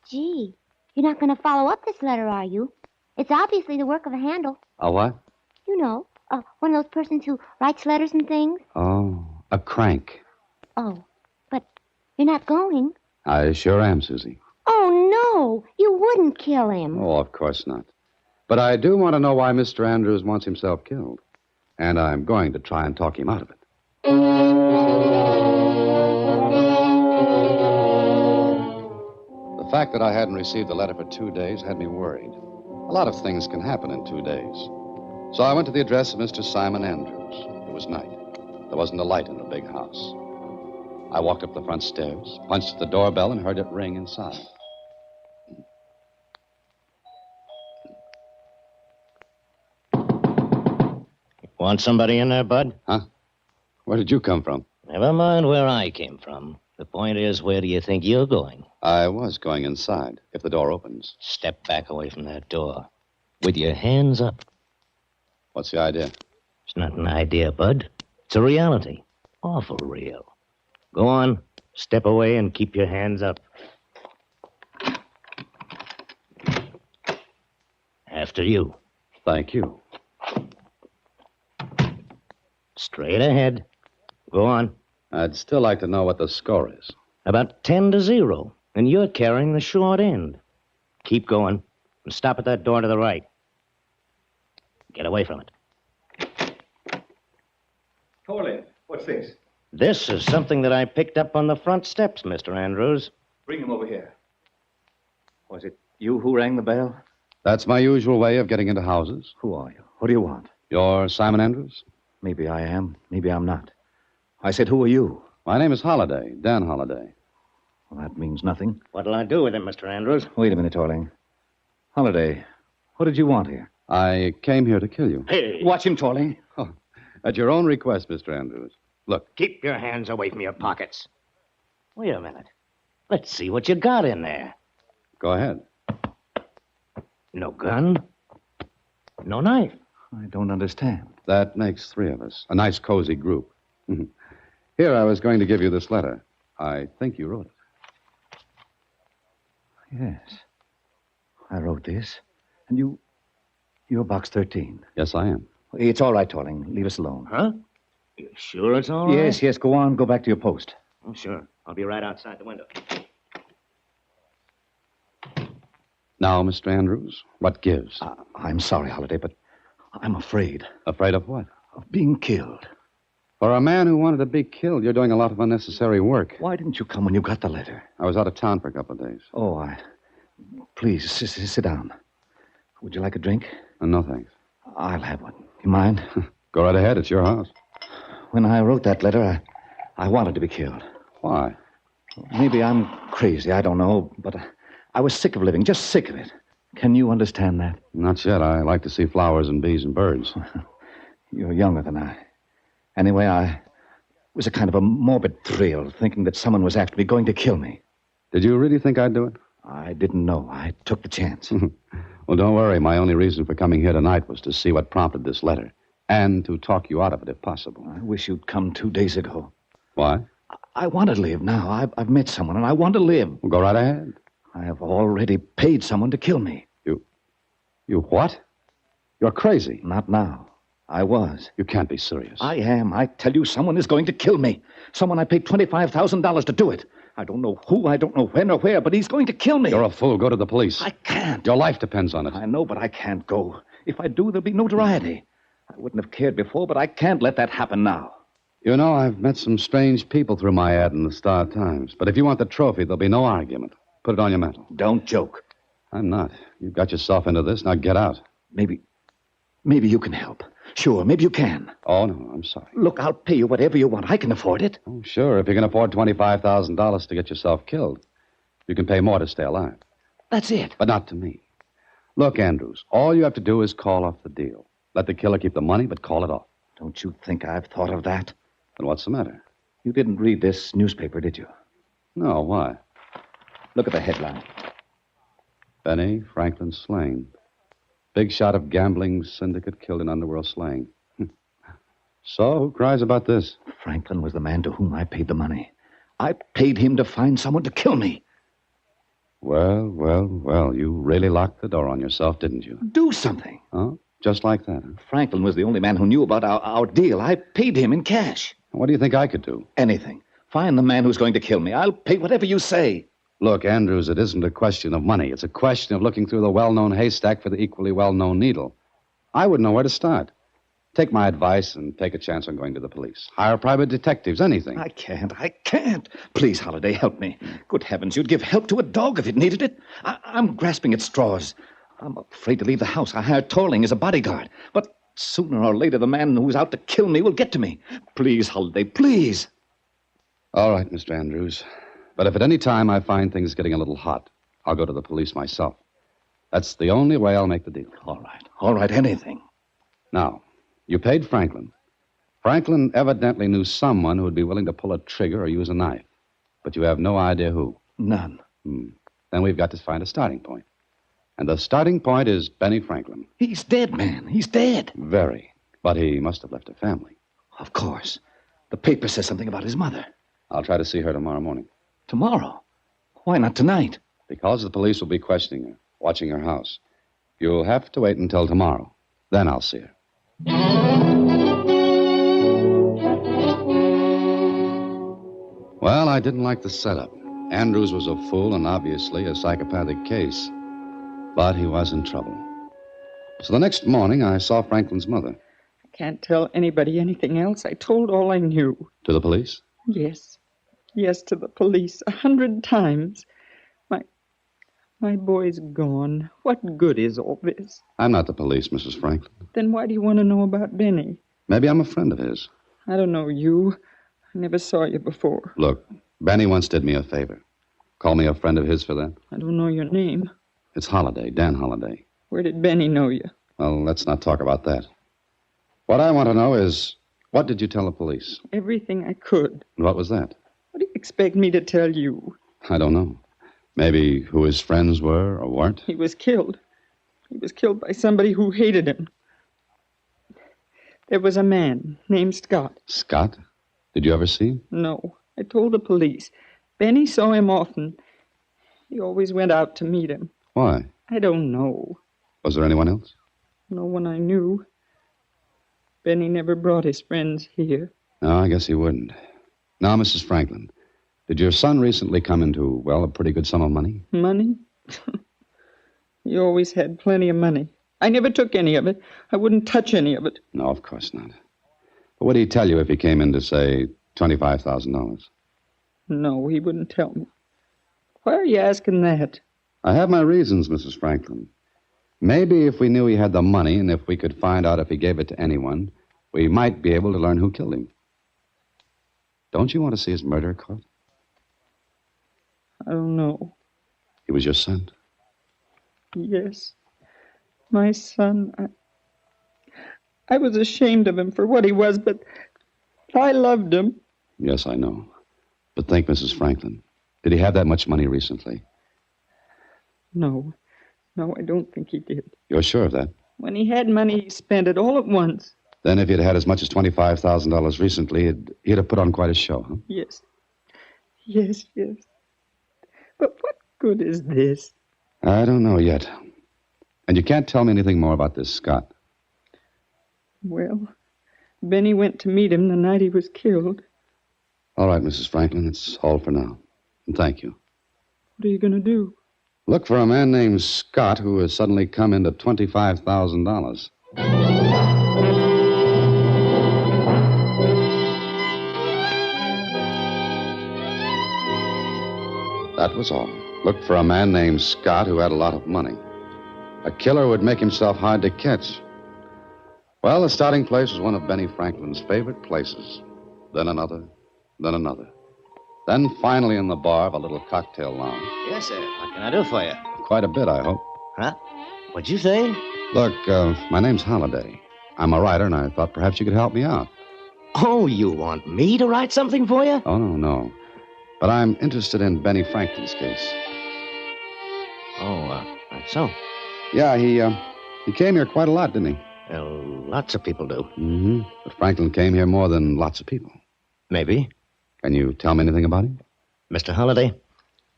Gee, you're not going to follow up this letter, are you? It's obviously the work of a handle. A what? You know, one of those persons who writes letters and things. Oh, a crank. Oh, but you're not going. I sure am, Susie. Oh, no, you wouldn't kill him. Oh, of course not. But I do want to know why Mr. Andrews wants himself killed. And I'm going to try and talk him out of it. The fact that I hadn't received the letter for 2 days had me worried. A lot of things can happen in 2 days. So I went to the address of Mr. Simon Andrews. It was night. There wasn't a light in the big house. I walked up the front stairs, punched at the doorbell, and heard it ring inside. Want somebody in there, Bud? Huh? Where did you come from? Never mind where I came from. The point is, where do you think you're going? I was going inside, if the door opens. Step back away from that door. With your hands up. What's the idea? It's not an idea, Bud. It's a reality. Awful real. Go on. Step away and keep your hands up. After you. Thank you. Straight ahead. Go on. I'd still like to know what the score is. About 10-0, and you're carrying the short end. Keep going, and stop at that door to the right. Get away from it. Torlin, what's this? This is something that I picked up on the front steps, Mr. Andrews. Bring him over here. Was it you who rang the bell? That's my usual way of getting into houses. Who are you? What do you want? You're Simon Andrews? Maybe I am. Maybe I'm not. I said, who are you? My name is Holliday, Dan Holliday. Well, that means nothing. What'll I do with him, Mr. Andrews? Wait a minute, Torling. Holliday, what did you want here? I came here to kill you. Hey! Watch him, Torling. Oh, at your own request, Mr. Andrews. Look. Keep your hands away from your pockets. Wait a minute. Let's see what you got in there. Go ahead. No gun. No knife. I don't understand. That makes three of us. A nice, cozy group. Here, I was going to give you this letter. I think you wrote it. Yes. I wrote this. And you're Box 13. Yes, I am. It's all right, Torling. Leave us alone. Huh? You sure it's all right? Yes, go on. Go back to your post. Oh, sure. I'll be right outside the window. Now, Mr. Andrews, what gives? I'm sorry, Holliday, but I'm afraid. Afraid of what? Of being killed. For a man who wanted to be killed, you're doing a lot of unnecessary work. Why didn't you come when you got the letter? I was out of town for a couple of days. Oh, Please, sit down. Would you like a drink? No, thanks. I'll have one. You mind? Go right ahead. It's your house. When I wrote that letter, I wanted to be killed. Why? Maybe I'm crazy. I don't know. But I was sick of living. Just sick of it. Can you understand that? Not yet. I like to see flowers and bees and birds. You're younger than I. Anyway, it was a kind of a morbid thrill, thinking that someone was after me, going to kill me. Did you really think I'd do it? I didn't know. I took the chance. Well, don't worry. My only reason for coming here tonight was to see what prompted this letter. And to talk you out of it, if possible. I wish you'd come 2 days ago. Why? I want to live now. I've met someone, and I want to live. Well, go right ahead. I have already paid someone to kill me. You what? You're crazy. Not now. I was. You can't be serious. I am. I tell you, someone is going to kill me. Someone I paid $25,000 to do it. I don't know who, I don't know when or where, but he's going to kill me. You're a fool. Go to the police. I can't. Your life depends on it. I know, but I can't go. If I do, there'll be notoriety. I wouldn't have cared before, but I can't let that happen now. You know, I've met some strange people through my ad in the Star Times. But if you want the trophy, there'll be no argument. Put it on your mantle. Don't joke. I'm not. You've got yourself into this. Now get out. Maybe you can help. Sure, maybe you can. Oh, no, I'm sorry. Look, I'll pay you whatever you want. I can afford it. Oh, sure, if you can afford $25,000 to get yourself killed. You can pay more to stay alive. That's it. But not to me. Look, Andrews, all you have to do is call off the deal. Let the killer keep the money, but call it off. Don't you think I've thought of that? Then what's the matter? You didn't read this newspaper, did you? No, why? Look at the headline. Benny Franklin slain. Big shot of gambling syndicate killed in underworld slaying. So, who cries about this? Franklin was the man to whom I paid the money. I paid him to find someone to kill me. Well, you really locked the door on yourself, didn't you? Do something. Huh? Just like that, huh? Franklin was the only man who knew about our deal. I paid him in cash. What do you think I could do? Anything. Find the man who's going to kill me. I'll pay whatever you say. Look, Andrews, it isn't a question of money. It's a question of looking through the well-known haystack for the equally well-known needle. I wouldn't know where to start. Take my advice and take a chance on going to the police. Hire private detectives, anything. I can't. Please, Holliday, help me. Good heavens, you'd give help to a dog if it needed it. I'm grasping at straws. I'm afraid to leave the house. I hired Torling as a bodyguard. But sooner or later, the man who's out to kill me will get to me. Please, Holliday, please. All right, Mr. Andrews. But if at any time I find things getting a little hot, I'll go to the police myself. That's the only way I'll make the deal. All right, anything. Now, you paid Franklin. Franklin evidently knew someone who would be willing to pull a trigger or use a knife. But you have no idea who. None. Then we've got to find a starting point. And the starting point is Benny Franklin. He's dead, man. He's dead. Very. But he must have left a family. Of course. The paper says something about his mother. I'll try to see her tomorrow morning. Tomorrow? Why not tonight? Because the police will be questioning her, watching her house. You'll have to wait until tomorrow. Then I'll see her. Well, I didn't like the setup. Andrews was a fool and obviously a psychopathic case. But he was in trouble. So the next morning, I saw Franklin's mother. I can't tell anybody anything else. I told all I knew. To the police? Yes. Yes, to the police 100 times. My boy's gone. What good is all this? I'm not the police, Mrs. Franklin. Then why do you want to know about Benny? Maybe I'm a friend of his. I don't know you. I never saw you before. Look, Benny once did me a favor. Call me a friend of his for that? I don't know your name. It's Holliday, Dan Holliday. Where did Benny know you? Well, let's not talk about that. What I want to know is, what did you tell the police? Everything I could. What was that? What do you expect me to tell you? I don't know. Maybe who his friends were or weren't? He was killed. He was killed by somebody who hated him. There was a man named Scott. Scott? Did you ever see him? No. I told the police. Benny saw him often. He always went out to meet him. Why? I don't know. Was there anyone else? No one I knew. Benny never brought his friends here. No, I guess he wouldn't. Now, Mrs. Franklin, did your son recently come into, well, a pretty good sum of money? Money? He always had plenty of money. I never took any of it. I wouldn't touch any of it. No, of course not. But what did he tell you if he came in to say $25,000? No, he wouldn't tell me. Why are you asking that? I have my reasons, Mrs. Franklin. Maybe if we knew he had the money and if we could find out if he gave it to anyone, we might be able to learn who killed him. Don't you want to see his murder caught? I don't know. He was your son? Yes. My son. I was ashamed of him for what he was, but I loved him. Yes, I know. But think, Mrs. Franklin, did he have that much money recently? No. No, I don't think he did. You're sure of that? When he had money, he spent it all at once. Then if he'd had as much as $25,000 recently, he'd have put on quite a show, huh? Yes. Yes, yes. But what good is this? I don't know yet. And you can't tell me anything more about this Scott. Well, Benny went to meet him the night he was killed. All right, Mrs. Franklin, that's all for now. And thank you. What are you going to do? Look for a man named Scott who has suddenly come into $25,000. That was all. Look for a man named Scott who had a lot of money. A killer would make himself hard to catch. Well, the starting place was one of Benny Franklin's favorite places. Then another, then another. Then finally in the bar of a little cocktail lounge. Yes, sir. What can I do for you? Quite a bit, I hope. Huh? What'd you say? Look, my name's Holliday. I'm a writer, and I thought perhaps you could help me out. Oh, you want me to write something for you? Oh, no. But I'm interested in Benny Franklin's case. Oh, that's so. Yeah, he came here quite a lot, didn't he? Well, lots of people do. Mm-hmm. But Franklin came here more than lots of people. Maybe. Can you tell me anything about him? Mr. Holliday,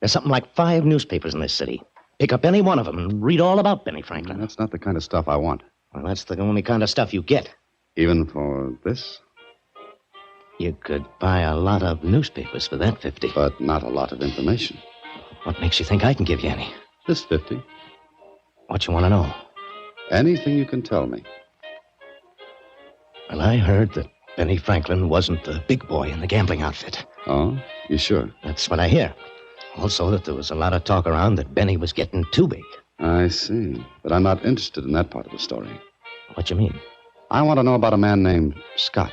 there's something like 5 newspapers in this city. Pick up any one of them and read all about Benny Franklin. That's not the kind of stuff I want. Well, that's the only kind of stuff you get. Even for this? You could buy a lot of newspapers for that 50. But not a lot of information. What makes you think I can give you any? This 50. What you want to know? Anything you can tell me. Well, I heard that Benny Franklin wasn't the big boy in the gambling outfit. Oh? You sure? That's what I hear. Also, that there was a lot of talk around that Benny was getting too big. I see. But I'm not interested in that part of the story. What you mean? I want to know about a man named Scott.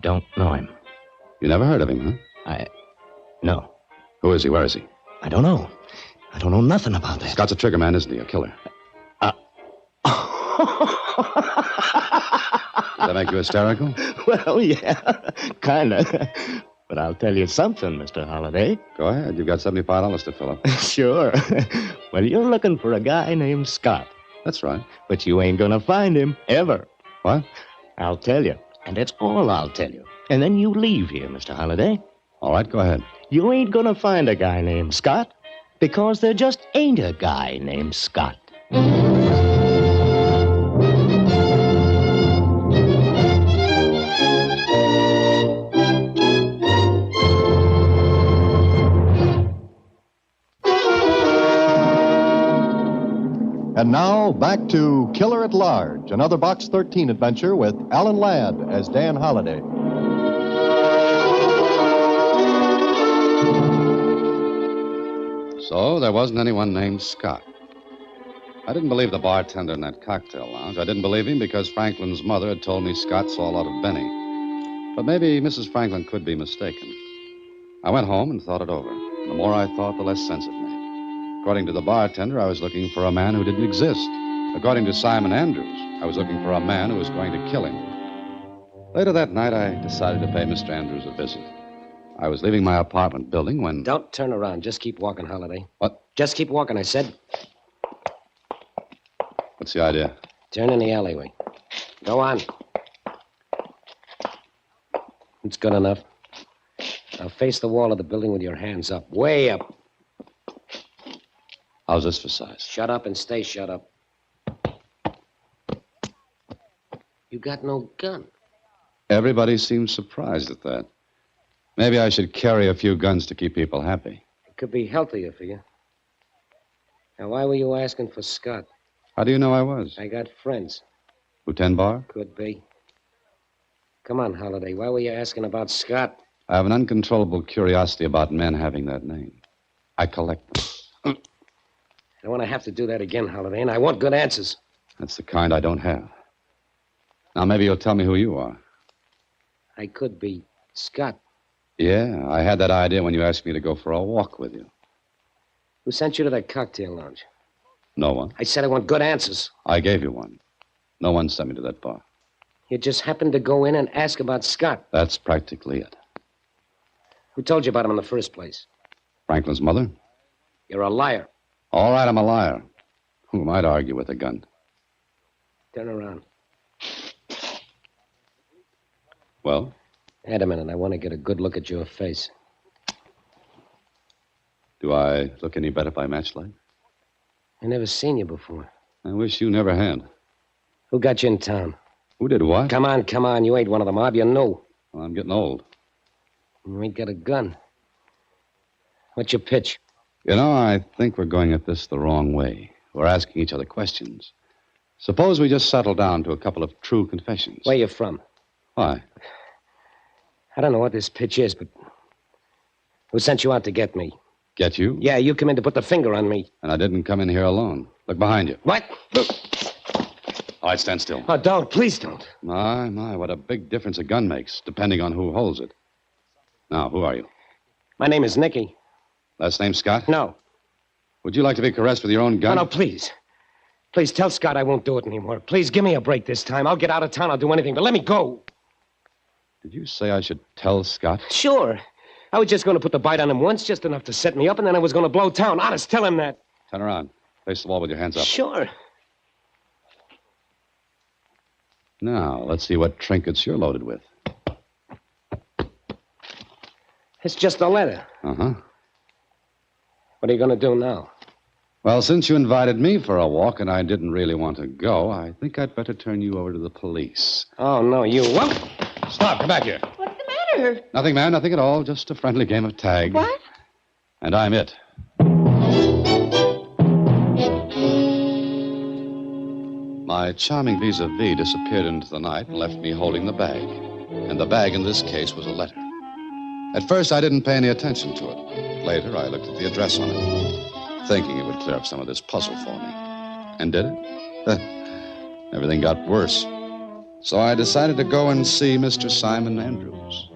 Don't know him. You never heard of him, huh? No. Who is he? Where is he? I don't know. I don't know nothing about that. Scott's a trigger man, isn't he? A killer. Does that make you hysterical? Well, yeah, kind of. But I'll tell you something, Mr. Holliday. Go ahead. You've got $75 to fill up. Sure. Well, you're looking for a guy named Scott. That's right. But you ain't gonna find him, ever. What? I'll tell you. And that's all I'll tell you. And then you leave here, Mr. Holliday. All right, go ahead. You ain't gonna find a guy named Scott because there just ain't a guy named Scott. And now, back to Killer at Large, another Box 13 adventure with Alan Ladd as Dan Holliday. So there wasn't anyone named Scott. I didn't believe the bartender in that cocktail lounge. I didn't believe him because Franklin's mother had told me Scott saw a lot of Benny. But maybe Mrs. Franklin could be mistaken. I went home and thought it over. The more I thought, the less sense it made. According to the bartender, I was looking for a man who didn't exist. According to Simon Andrews, I was looking for a man who was going to kill him. Later that night, I decided to pay Mr. Andrews a visit. I was leaving my apartment building when... Don't turn around. Just keep walking, Holliday. What? Just keep walking, I said. What's the idea? Turn in the alleyway. Go on. It's good enough. Now face the wall of the building with your hands up. Way up. How's this for size? Shut up and stay shut up. You got no gun. Everybody seems surprised at that. Maybe I should carry a few guns to keep people happy. It could be healthier for you. Now, why were you asking for Scott? How do you know I was? I got friends. Lieutenant Barr? Could be. Come on, Holliday. Why were you asking about Scott? I have an uncontrollable curiosity about men having that name. I collect them. I don't want to have to do that again, Holliday, and I want good answers. That's the kind I don't have. Now, maybe you'll tell me who you are. I could be Scott. Yeah, I had that idea when you asked me to go for a walk with you. Who sent you to that cocktail lounge? No one. I said I want good answers. I gave you one. No one sent me to that bar. You just happened to go in and ask about Scott. That's practically it. Who told you about him in the first place? Franklin's mother. You're a liar. All right, I'm a liar. Who might argue with a gun? Turn around. Well? Wait a minute. I want to get a good look at your face. Do I look any better by matchlight? I never seen you before. I wish you never had. Who got you in town? Who did what? Come on. You ain't one of the mob. You know. Well, I'm getting old. You ain't got a gun. What's your pitch? You know, I think we're going at this the wrong way. We're asking each other questions. Suppose we just settle down to a couple of true confessions. Where you from? Why? I don't know what this pitch is, but who sent you out to get me? Get you? Yeah, you come in to put the finger on me. And I didn't come in here alone. Look behind you. What? Look. All right, stand still. Oh, don't. Please don't. My, what a big difference a gun makes, depending on who holds it. Now, who are you? My name is Nicky. Last name Scott? No. Would you like to be caressed with your own gun? No, please. Please tell Scott I won't do it anymore. Please give me a break this time. I'll get out of town. I'll do anything, but let me go. Did you say I should tell Scott? Sure. I was just going to put the bite on him once, just enough to set me up, and then I was going to blow town. Honest, tell him that. Turn around. Face the wall with your hands up. Sure. Now, let's see what trinkets you're loaded with. It's just a letter. Uh-huh. What are you going to do now? Well, since you invited me for a walk and I didn't really want to go, I think I'd better turn you over to the police. Oh, no, you won't. Stop, come back here. What's the matter? Nothing, ma'am, nothing at all. Just a friendly game of tag. What? And I'm it. My charming vis-a-vis disappeared into the night and left me holding the bag. And the bag in this case was a letter. At first, I didn't pay any attention to it. Later, I looked at the address on it, thinking it would clear up some of this puzzle for me. And did it? Everything got worse. So I decided to go and see Mr. Simon Andrews.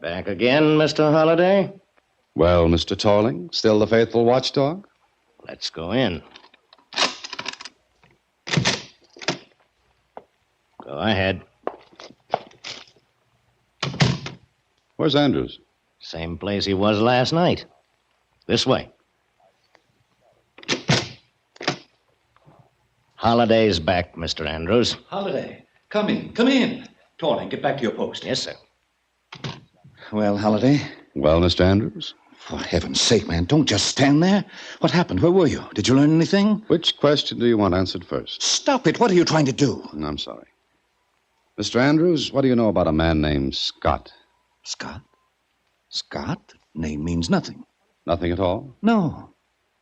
Back again, Mr. Holliday? Well, Mr. Torling, still the faithful watchdog? Let's go in. Go ahead. Where's Andrews? Same place he was last night. This way. Holliday's back, Mr. Andrews. Holliday, come in, come in. Torling, get back to your post. Yes, sir. Well, Holliday? Well, Mr. Andrews? For heaven's sake, man, don't just stand there. What happened? Where were you? Did you learn anything? Which question do you want answered first? Stop it. What are you trying to do? I'm sorry. Mr. Andrews, what do you know about a man named Scott? Scott? Scott? Name means nothing. Nothing at all? No.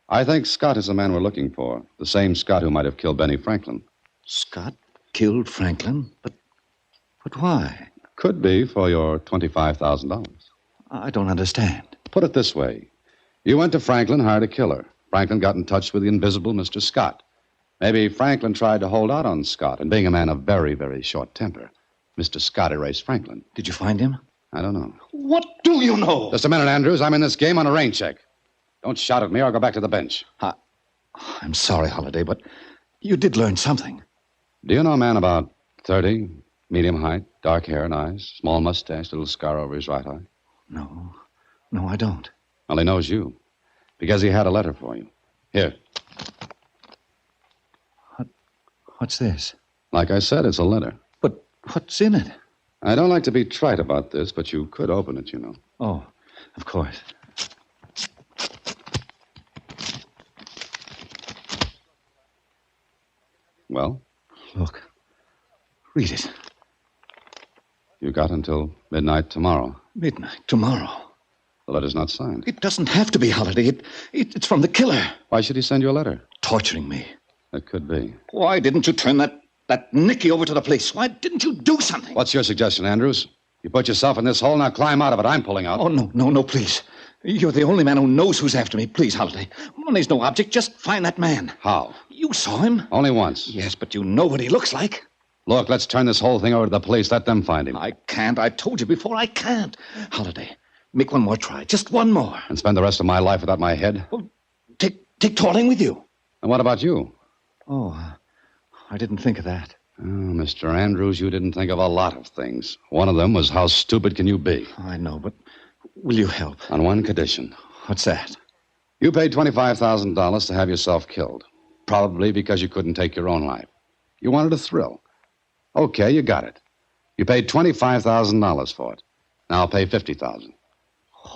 I think Scott is the man we're looking for. The same Scott who might have killed Benny Franklin. Scott killed Franklin? But why? Could be for your $25,000. I don't understand. Put it this way. You went to Franklin, hired a killer. Franklin got in touch with the invisible Mr. Scott. Maybe Franklin tried to hold out on Scott, and being a man of very, very short temper, Mr. Scott erased Franklin. Did you find him? I don't know. What do you know? Just a minute, Andrews. I'm in this game on a rain check. Don't shout at me or I'll go back to the bench. I'm sorry, Holliday, but you did learn something. Do you know a man about 30, medium height, dark hair and eyes, small mustache, little scar over his right eye? No, I don't. Well, he knows you, because he had a letter for you. Here. What's this? Like I said, it's a letter. But what's in it? I don't like to be trite about this, but you could open it, you know. Oh, of course. Well? Look. Read it. You got until midnight tomorrow. Midnight tomorrow? The letter's not signed. It doesn't have to be, Holliday. It's from the killer. Why should he send you a letter? Torturing me. It could be. Why didn't you turn that Nicky over to the police? Why didn't you do something? What's your suggestion, Andrews? You put yourself in this hole, now climb out of it. I'm pulling out. Oh, no, please. You're the only man who knows who's after me. Please, Holliday. Money's no object. Just find that man. How? You saw him. Only once. Yes, but you know what he looks like. Look, let's turn this whole thing over to the police. Let them find him. I can't. I told you before, I can't. Holliday, make one more try. Just one more. And spend the rest of my life without my head? Well, take Torling with you. And what about you? Oh, I didn't think of that. Oh, Mr. Andrews, you didn't think of a lot of things. One of them was how stupid can you be? I know, but will you help? On one condition. What's that? You paid $25,000 to have yourself killed. Probably because you couldn't take your own life. You wanted a thrill. Okay, you got it. You paid $25,000 for it. Now I'll pay $50,000.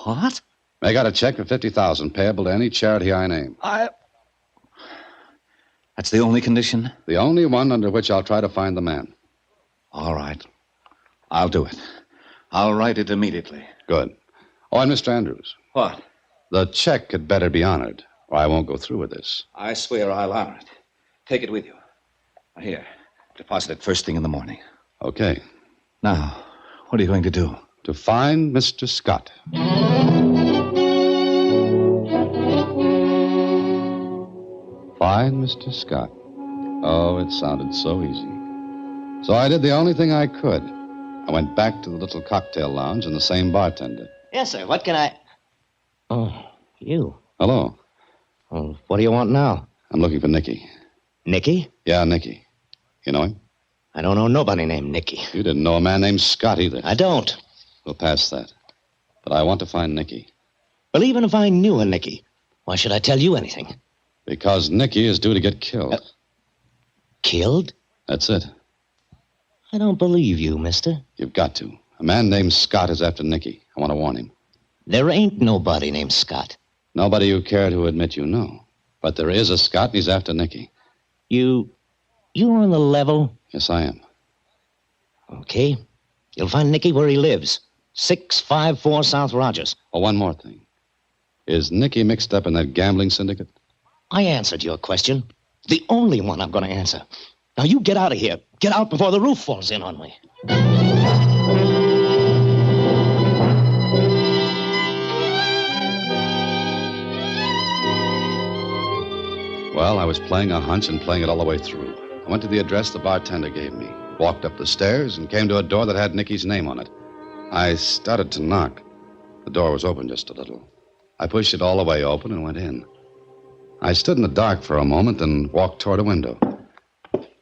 What? Make out a check for $50,000 payable to any charity I name. That's the only condition? The only one under which I'll try to find the man. All right. I'll do it. I'll write it immediately. Good. Oh, and Mr. Andrews. What? The check had better be honored, or I won't go through with this. I swear I'll honor it. Take it with you. Here. Deposit it first thing in the morning. Okay. Now, what are you going to do? To find Mr. Scott. Find Mr. Scott. Oh, it sounded so easy. So I did the only thing I could. I went back to the little cocktail lounge and the same bartender. Yes, sir. What can I... Oh, you. Hello. Well, what do you want now? I'm looking for Nicky. Nicky? Yeah, Nicky. You know him? I don't know nobody named Nicky. You didn't know a man named Scott either. I don't. We'll pass that. But I want to find Nicky. Well, even if I knew a Nicky, why should I tell you anything? Because Nicky is due to get killed. Killed? That's it. I don't believe you, mister. You've got to. A man named Scott is after Nicky. I want to warn him. There ain't nobody named Scott. Nobody you care to admit you know. But there is a Scott, and he's after Nicky. You on the level? Yes, I am. Okay. You'll find Nicky where he lives. 654 South Rogers. Oh, one more thing. Is Nicky mixed up in that gambling syndicate? I answered your question. The only one I'm going to answer. Now, you get out of here. Get out before the roof falls in on me. Well, I was playing a hunch and playing it all the way through. I went to the address the bartender gave me, walked up the stairs, and came to a door that had Nicky's name on it. I started to knock. The door was open just a little. I pushed it all the way open and went in. I stood in the dark for a moment and walked toward a window.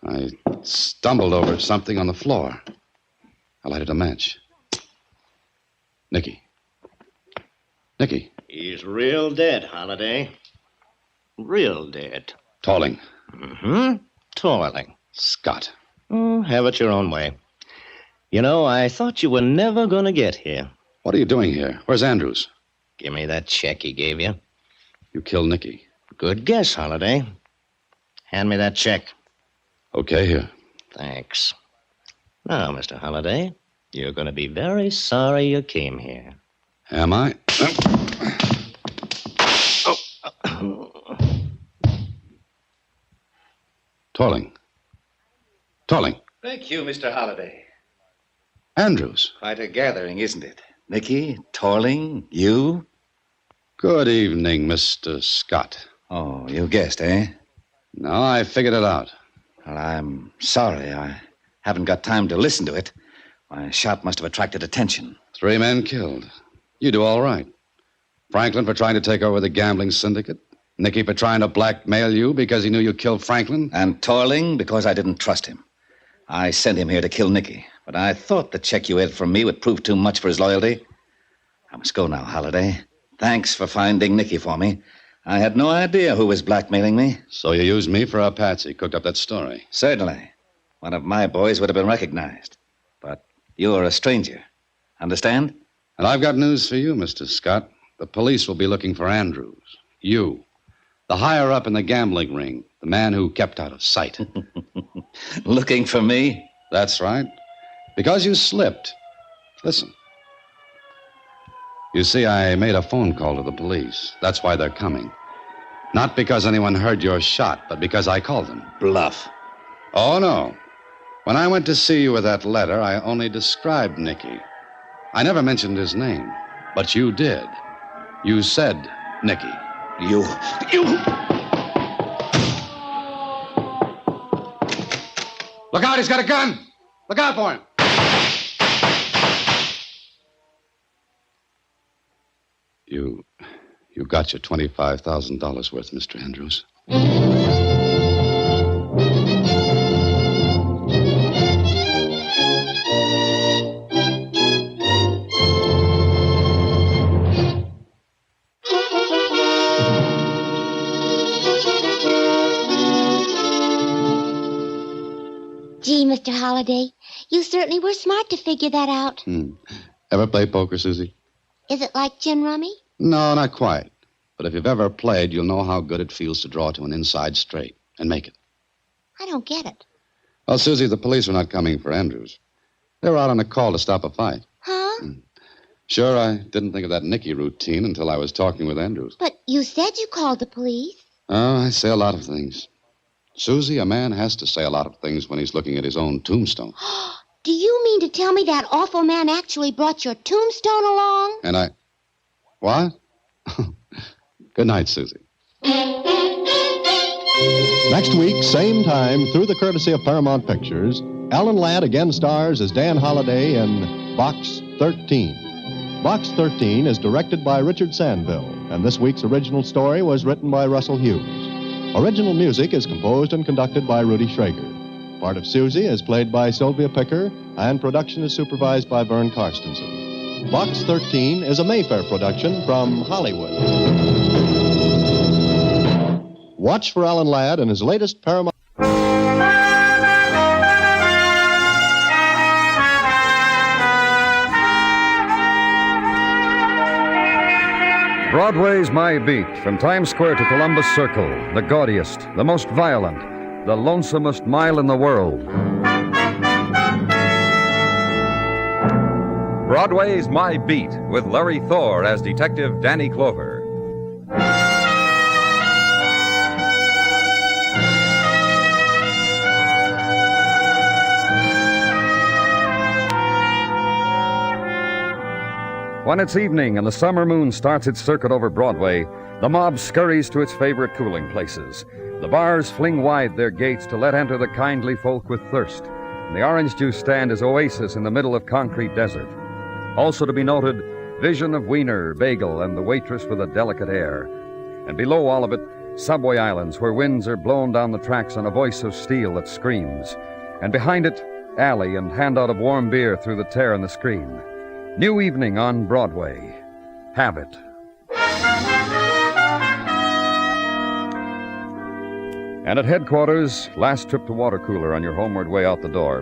I stumbled over something on the floor. I lighted a match. Nicky. Nicky. He's real dead, Holiday. Real dead. Tolling. Mm-hmm. Toiling. Scott. Have it your own way. You know, I thought you were never going to get here. What are you doing here? Where's Andrews? Give me that check he gave you. You killed Nicky. Good guess, Holiday. Hand me that check. Okay, here. Thanks. Now, Mr. Holiday, you're going to be very sorry you came here. Am I? Tolling. Thank you, Mr. Holliday. Andrews. Quite a gathering, isn't it? Nicky, Torling, you. Good evening, Mr. Scott. Oh, you guessed, eh? No, I figured it out. Well, I'm sorry. I haven't got time to listen to it. My shot must have attracted attention. 3 men killed. You do all right. Franklin for trying to take over the gambling syndicate. Nicky for trying to blackmail you because he knew you killed Franklin. And Torling because I didn't trust him. I sent him here to kill Nicky, but I thought the check you had from me would prove too much for his loyalty. I must go now, Holliday. Thanks for finding Nicky for me. I had no idea who was blackmailing me. So you used me for a patsy, cooked up that story. Certainly. One of my boys would have been recognized. But you're a stranger. Understand? And I've got news for you, Mr. Scott. The police will be looking for Andrews. You. The higher up in the gambling ring. The man who kept out of sight. Looking for me? That's right. Because you slipped. Listen. You see, I made a phone call to the police. That's why they're coming. Not because anyone heard your shot, but because I called them. Bluff. Oh, no. When I went to see you with that letter, I only described Nicky. I never mentioned his name. But you did. You said Nicky. You... Look out, he's got a gun! Look out for him! You got your $25,000 worth, Mr. Andrews. Gee, Mr. Holliday, you certainly were smart to figure that out. Ever play poker, Susie? Is it like gin rummy? No, not quite. But if you've ever played, you'll know how good it feels to draw to an inside straight and make it. I don't get it. Well, Susie, the police were not coming for Andrews. They were out on a call to stop a fight. Huh? Sure, I didn't think of that Nicky routine until I was talking with Andrews. But you said you called the police. Oh, I say a lot of things. Susie, a man has to say a lot of things when he's looking at his own tombstone. Do you mean to tell me that awful man actually brought your tombstone along? And I... What? Good night, Susie. Next week, same time, through the courtesy of Paramount Pictures, Alan Ladd again stars as Dan Holliday in Box 13. Box 13 is directed by Richard Sandville, and this week's original story was written by Russell Hughes. Original music is composed and conducted by Rudy Schrager. Part of Susie is played by Sylvia Picker, and production is supervised by Vern Karstensen. Box 13 is a Mayfair production from Hollywood. Watch for Alan Ladd and his latest Paramount... Broadway's My Beat, from Times Square to Columbus Circle, the gaudiest, the most violent, the lonesomest mile in the world. Broadway's My Beat, with Larry Thor as Detective Danny Clover. When it's evening and the summer moon starts its circuit over Broadway, the mob scurries to its favorite cooling places. The bars fling wide their gates to let enter the kindly folk with thirst, and the orange juice stand is oasis in the middle of concrete desert. Also to be noted, vision of wiener, bagel, and the waitress with a delicate air. And below all of it, subway islands where winds are blown down the tracks on a voice of steel that screams. And behind it, alley and handout of warm beer through the tear in the screen. New evening on Broadway. Have it. And at headquarters, last trip to water cooler on your homeward way out the door.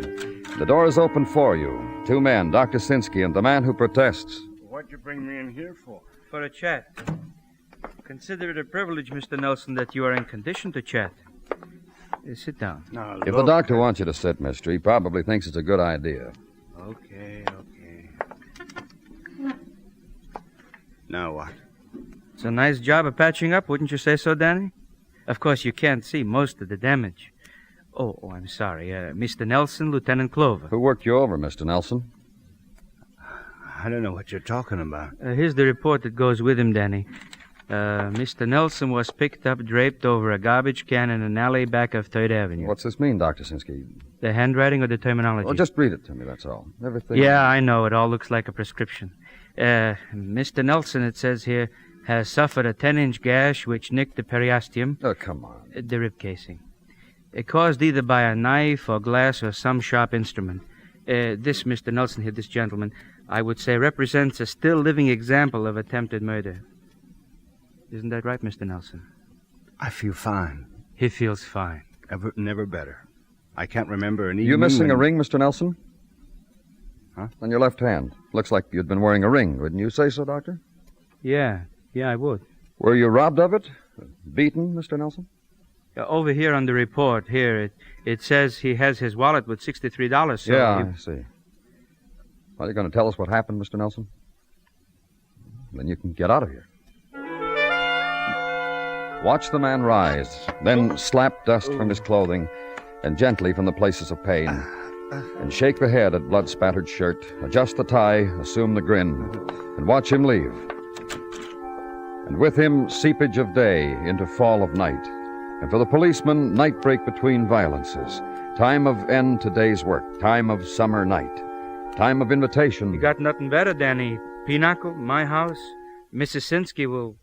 The door is open for you. Two men, Dr. Sinsky and the man who protests. What'd you bring me in here for? For a chat. Consider it a privilege, Mr. Nelson, that you are in condition to chat. Sit down. Now, If the doctor wants you to sit, mister, he probably thinks it's a good idea. Okay. Now what? It's a nice job of patching up, wouldn't you say so, Danny? Of course, you can't see most of the damage. Oh, I'm sorry. Mr. Nelson, Lieutenant Clover. Who worked you over, Mr. Nelson? I don't know what you're talking about. Here's the report that goes with him, Danny. Mr. Nelson was picked up draped over a garbage can in an alley back of 3rd Avenue. What's this mean, Dr. Sinsky? The handwriting or the terminology? Well, just read it to me, that's all. Everything... Yeah, I know. It all looks like a prescription. Mr. Nelson, it says here, has suffered a 10-inch gash which nicked the periosteum. Oh, come on. The rib casing. Caused either by a knife or glass or some sharp instrument. This Mr. Nelson here, this gentleman, I would say represents a still living example of attempted murder. Isn't that right, Mr. Nelson? I feel fine. He feels fine. Never better. I can't remember an evening... You missing a ring, Mr. Nelson? Huh? On your left hand. Looks like you'd been wearing a ring. Wouldn't you say so, Doctor? Yeah, I would. Were you robbed of it? Beaten, Mr. Nelson? Over here on the report, it says he has his wallet with $63. So I see. Well, you're going to tell us what happened, Mr. Nelson? Then you can get out of here. Watch the man rise, then slap dust from his clothing, and gently from the places of pain, and shake the head at blood-spattered shirt, adjust the tie, assume the grin, and watch him leave. And with him, seepage of day into fall of night, and for the policeman, night break between violences, time of end to day's work, time of summer night, time of invitation. You got nothing better, Danny. Pinochle, my house, Mrs. Sinsky will...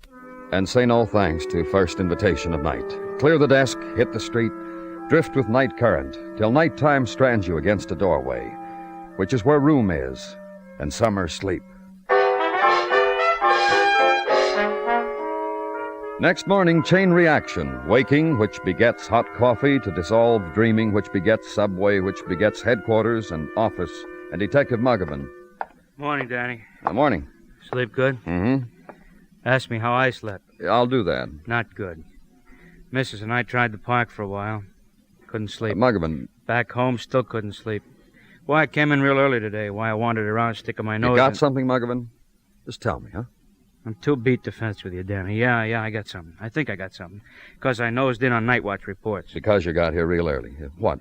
And say no thanks to first invitation of night. Clear the desk, hit the street, drift with night current, till nighttime strands you against a doorway, which is where room is, and summer sleep. Next morning, chain reaction. Waking, which begets hot coffee, to dissolve dreaming, which begets subway, which begets headquarters and office, and Detective Muggavan. Morning, Danny. Morning. Sleep good? Mm-hmm. Ask me how I slept. I'll do that. Not good. Mrs. and I tried the park for a while. Couldn't sleep. Muggavan. Back home, still couldn't sleep. Why I came in real early today. Why I wandered around sticking my nose You got in... something, Muggavan? Just tell me, huh? I'm too beat to fence with you, Danny. Yeah, I got something. I think I got something. Because I nosed in on night watch reports. Because you got here real early. What?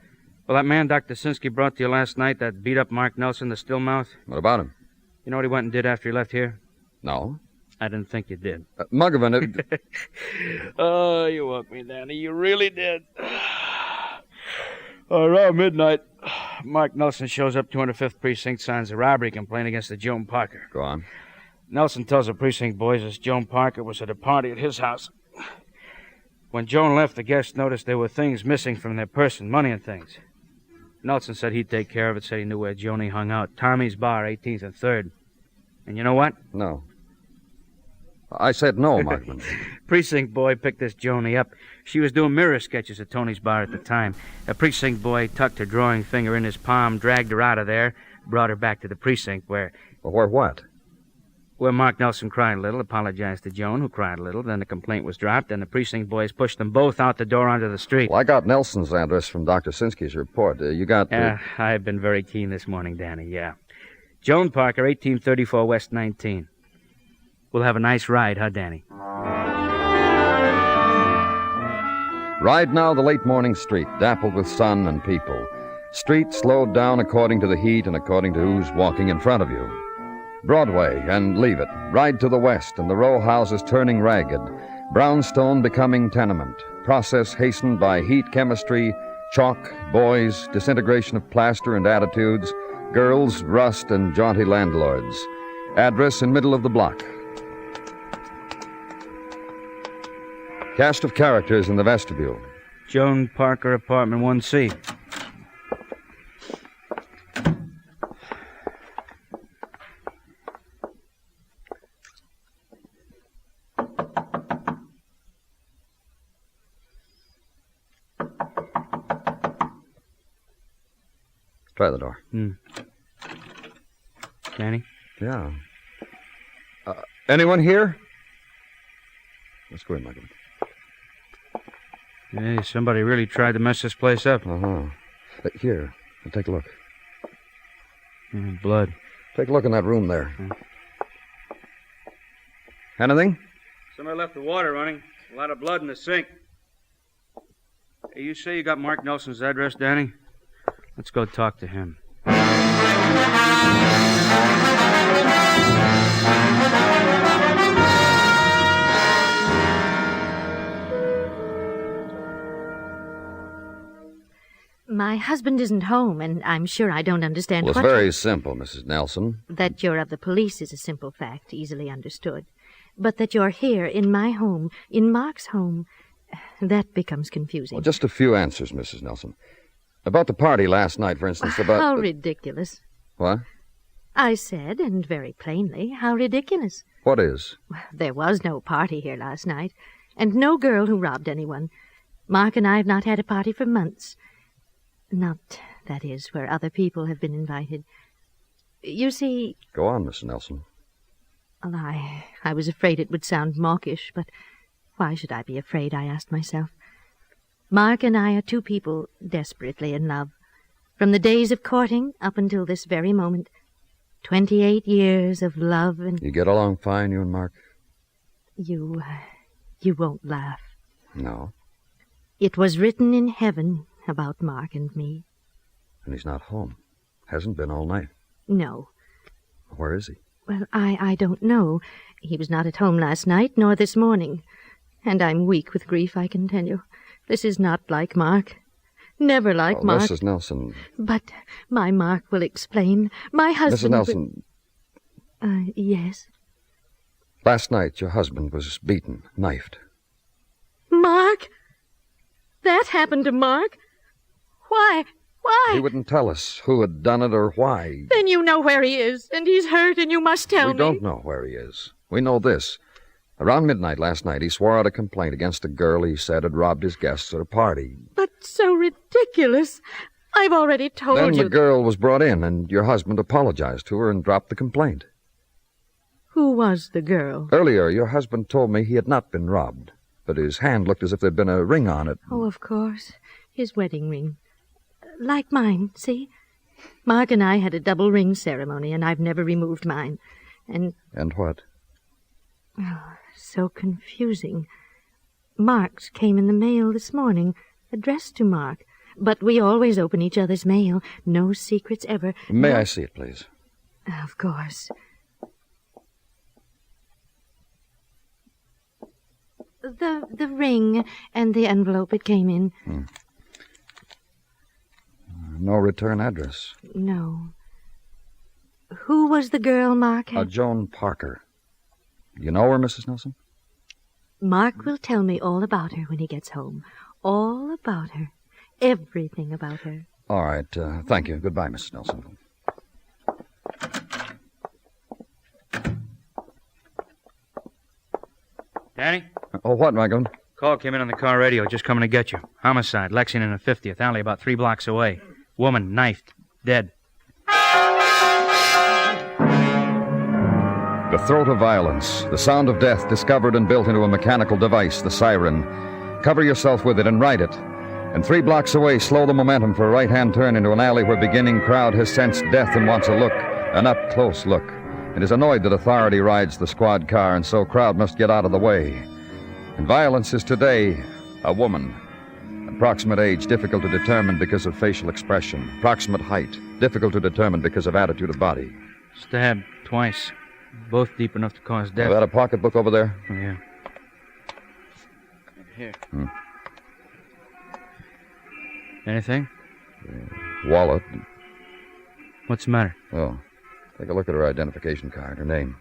Well, that man Dr. Sinsky brought to you last night, that beat-up Mark Nelson, the stillmouth. What about him? You know what he went and did after he left here? No. I didn't think you did. Muggavan, Oh, you woke me, Danny. You really did. Around midnight, Mark Nelson shows up 205th Precinct, signs a robbery complaint against the Joan Parker. Go on. Nelson tells the precinct boys this Joan Parker was at a party at his house. When Joan left, the guests noticed there were things missing from their person, money and things. Nelson said he'd take care of it, said he knew where Joni hung out. Tommy's Bar, 18th and 3rd. And you know what? No. I said no, Markman. Precinct boy picked this Joni up. She was doing mirror sketches at Tony's Bar at the time. A precinct boy tucked her drawing finger in his palm, dragged her out of there, brought her back to the precinct where... Well, where what? Where Mark Nelson cried a little, apologized to Joan, who cried a little. Then the complaint was dropped, and the precinct boys pushed them both out the door onto the street. Well, I got Nelson's address from Dr. Sinsky's report. You got... I've been very keen this morning, Danny, yeah. Joan Parker, 1834 West 19. We'll have a nice ride, huh, Danny? Ride now the late morning street, dappled with sun and people. Street slowed down according to the heat and according to who's walking in front of you. Broadway, and leave it. Ride to the west, and the row houses turning ragged. Brownstone becoming tenement. Process hastened by heat chemistry, chalk, boys, disintegration of plaster and attitudes, girls, rust, and jaunty landlords. Address in middle of the block. Cast of characters in the vestibule. Joan Parker, apartment 1C. Try the door. Danny? Yeah. Anyone here? Let's go in, Michael. Hey, somebody really tried to mess this place up. Here, take a look. Blood. Take a look in that room there. Anything? Somebody left the water running. A lot of blood in the sink. Hey, you say you got Mark Nelson's address, Danny? Let's go talk to him. My husband isn't home, and I'm sure I don't understand Well, it's very simple, Mrs. Nelson. That you're of the police is a simple fact, easily understood. But that you're here, in my home, in Mark's home, that becomes confusing. Well, just a few answers, Mrs. Nelson. About the party last night, for instance, about... How ridiculous. What? I said, and very plainly, how ridiculous. What is? There was no party here last night, and no girl who robbed anyone. Mark and I have not had a party for months. Not, that is, where other people have been invited. You see... Go on, Mrs. Nelson. Well, I was afraid it would sound mawkish, but why should I be afraid, I asked myself. Mark and I are two people desperately in love. From the days of courting up until this very moment. 28 years of love and... You get along fine, you and Mark? You won't laugh. No. It was written in heaven about Mark and me. And he's not home. Hasn't been all night. No. Where is he? Well, I don't know. He was not at home last night, nor this morning. And I'm weak with grief, I can tell you. This is not like Mark. Never like Mark. Mrs. Nelson. But my Mark will explain. My husband... Mrs. Nelson. Yes? Last night, your husband was beaten, knifed. Mark? That happened to Mark? Why? Why? He wouldn't tell us who had done it or why. Then you know where he is, and he's hurt, and you must tell me. We don't know where he is. We know this. Around midnight last night, he swore out a complaint against a girl he said had robbed his guests at a party. But so ridiculous. I've already told Then you. the girl was brought in, and your husband apologized to her and dropped the complaint. Who was the girl? Earlier, your husband told me he had not been robbed, but his hand looked as if there'd been a ring on it. Oh, of course. His wedding ring. Like mine, see? Mark and I had a double ring ceremony, and I've never removed mine. And what? Oh, so confusing. Mark's came in the mail this morning, addressed to Mark. But we always open each other's mail. No secrets ever. May I see it, please? Of course. The ring and the envelope it came in. No return address. No. Who was the girl Mark had? Joan Parker. You know her, Mrs. Nelson? Mark will tell me all about her when he gets home. All about her. Everything about her. All right. Thank you. Goodbye, Mrs. Nelson. Danny? Oh, what, Michael? Call came in on the car radio. Just coming to get you. Homicide. Lexington and 50th. Alley about 3 blocks away. Woman, knifed. Dead. The throat of violence. The sound of death discovered and built into a mechanical device, the siren. Cover yourself with it and ride it. And 3 blocks away, slow the momentum for a right-hand turn into an alley where beginning crowd has sensed death and wants a look, an up-close look, and is annoyed that authority rides the squad car, and so crowd must get out of the way. And violence is today a woman. Approximate age, difficult to determine because of facial expression. Approximate height, difficult to determine because of attitude of body. Stabbed twice. Both deep enough to cause death. Have that a pocketbook over there? Oh, yeah. Here. Anything? Wallet. What's the matter? Oh, take a look at her identification card, her name.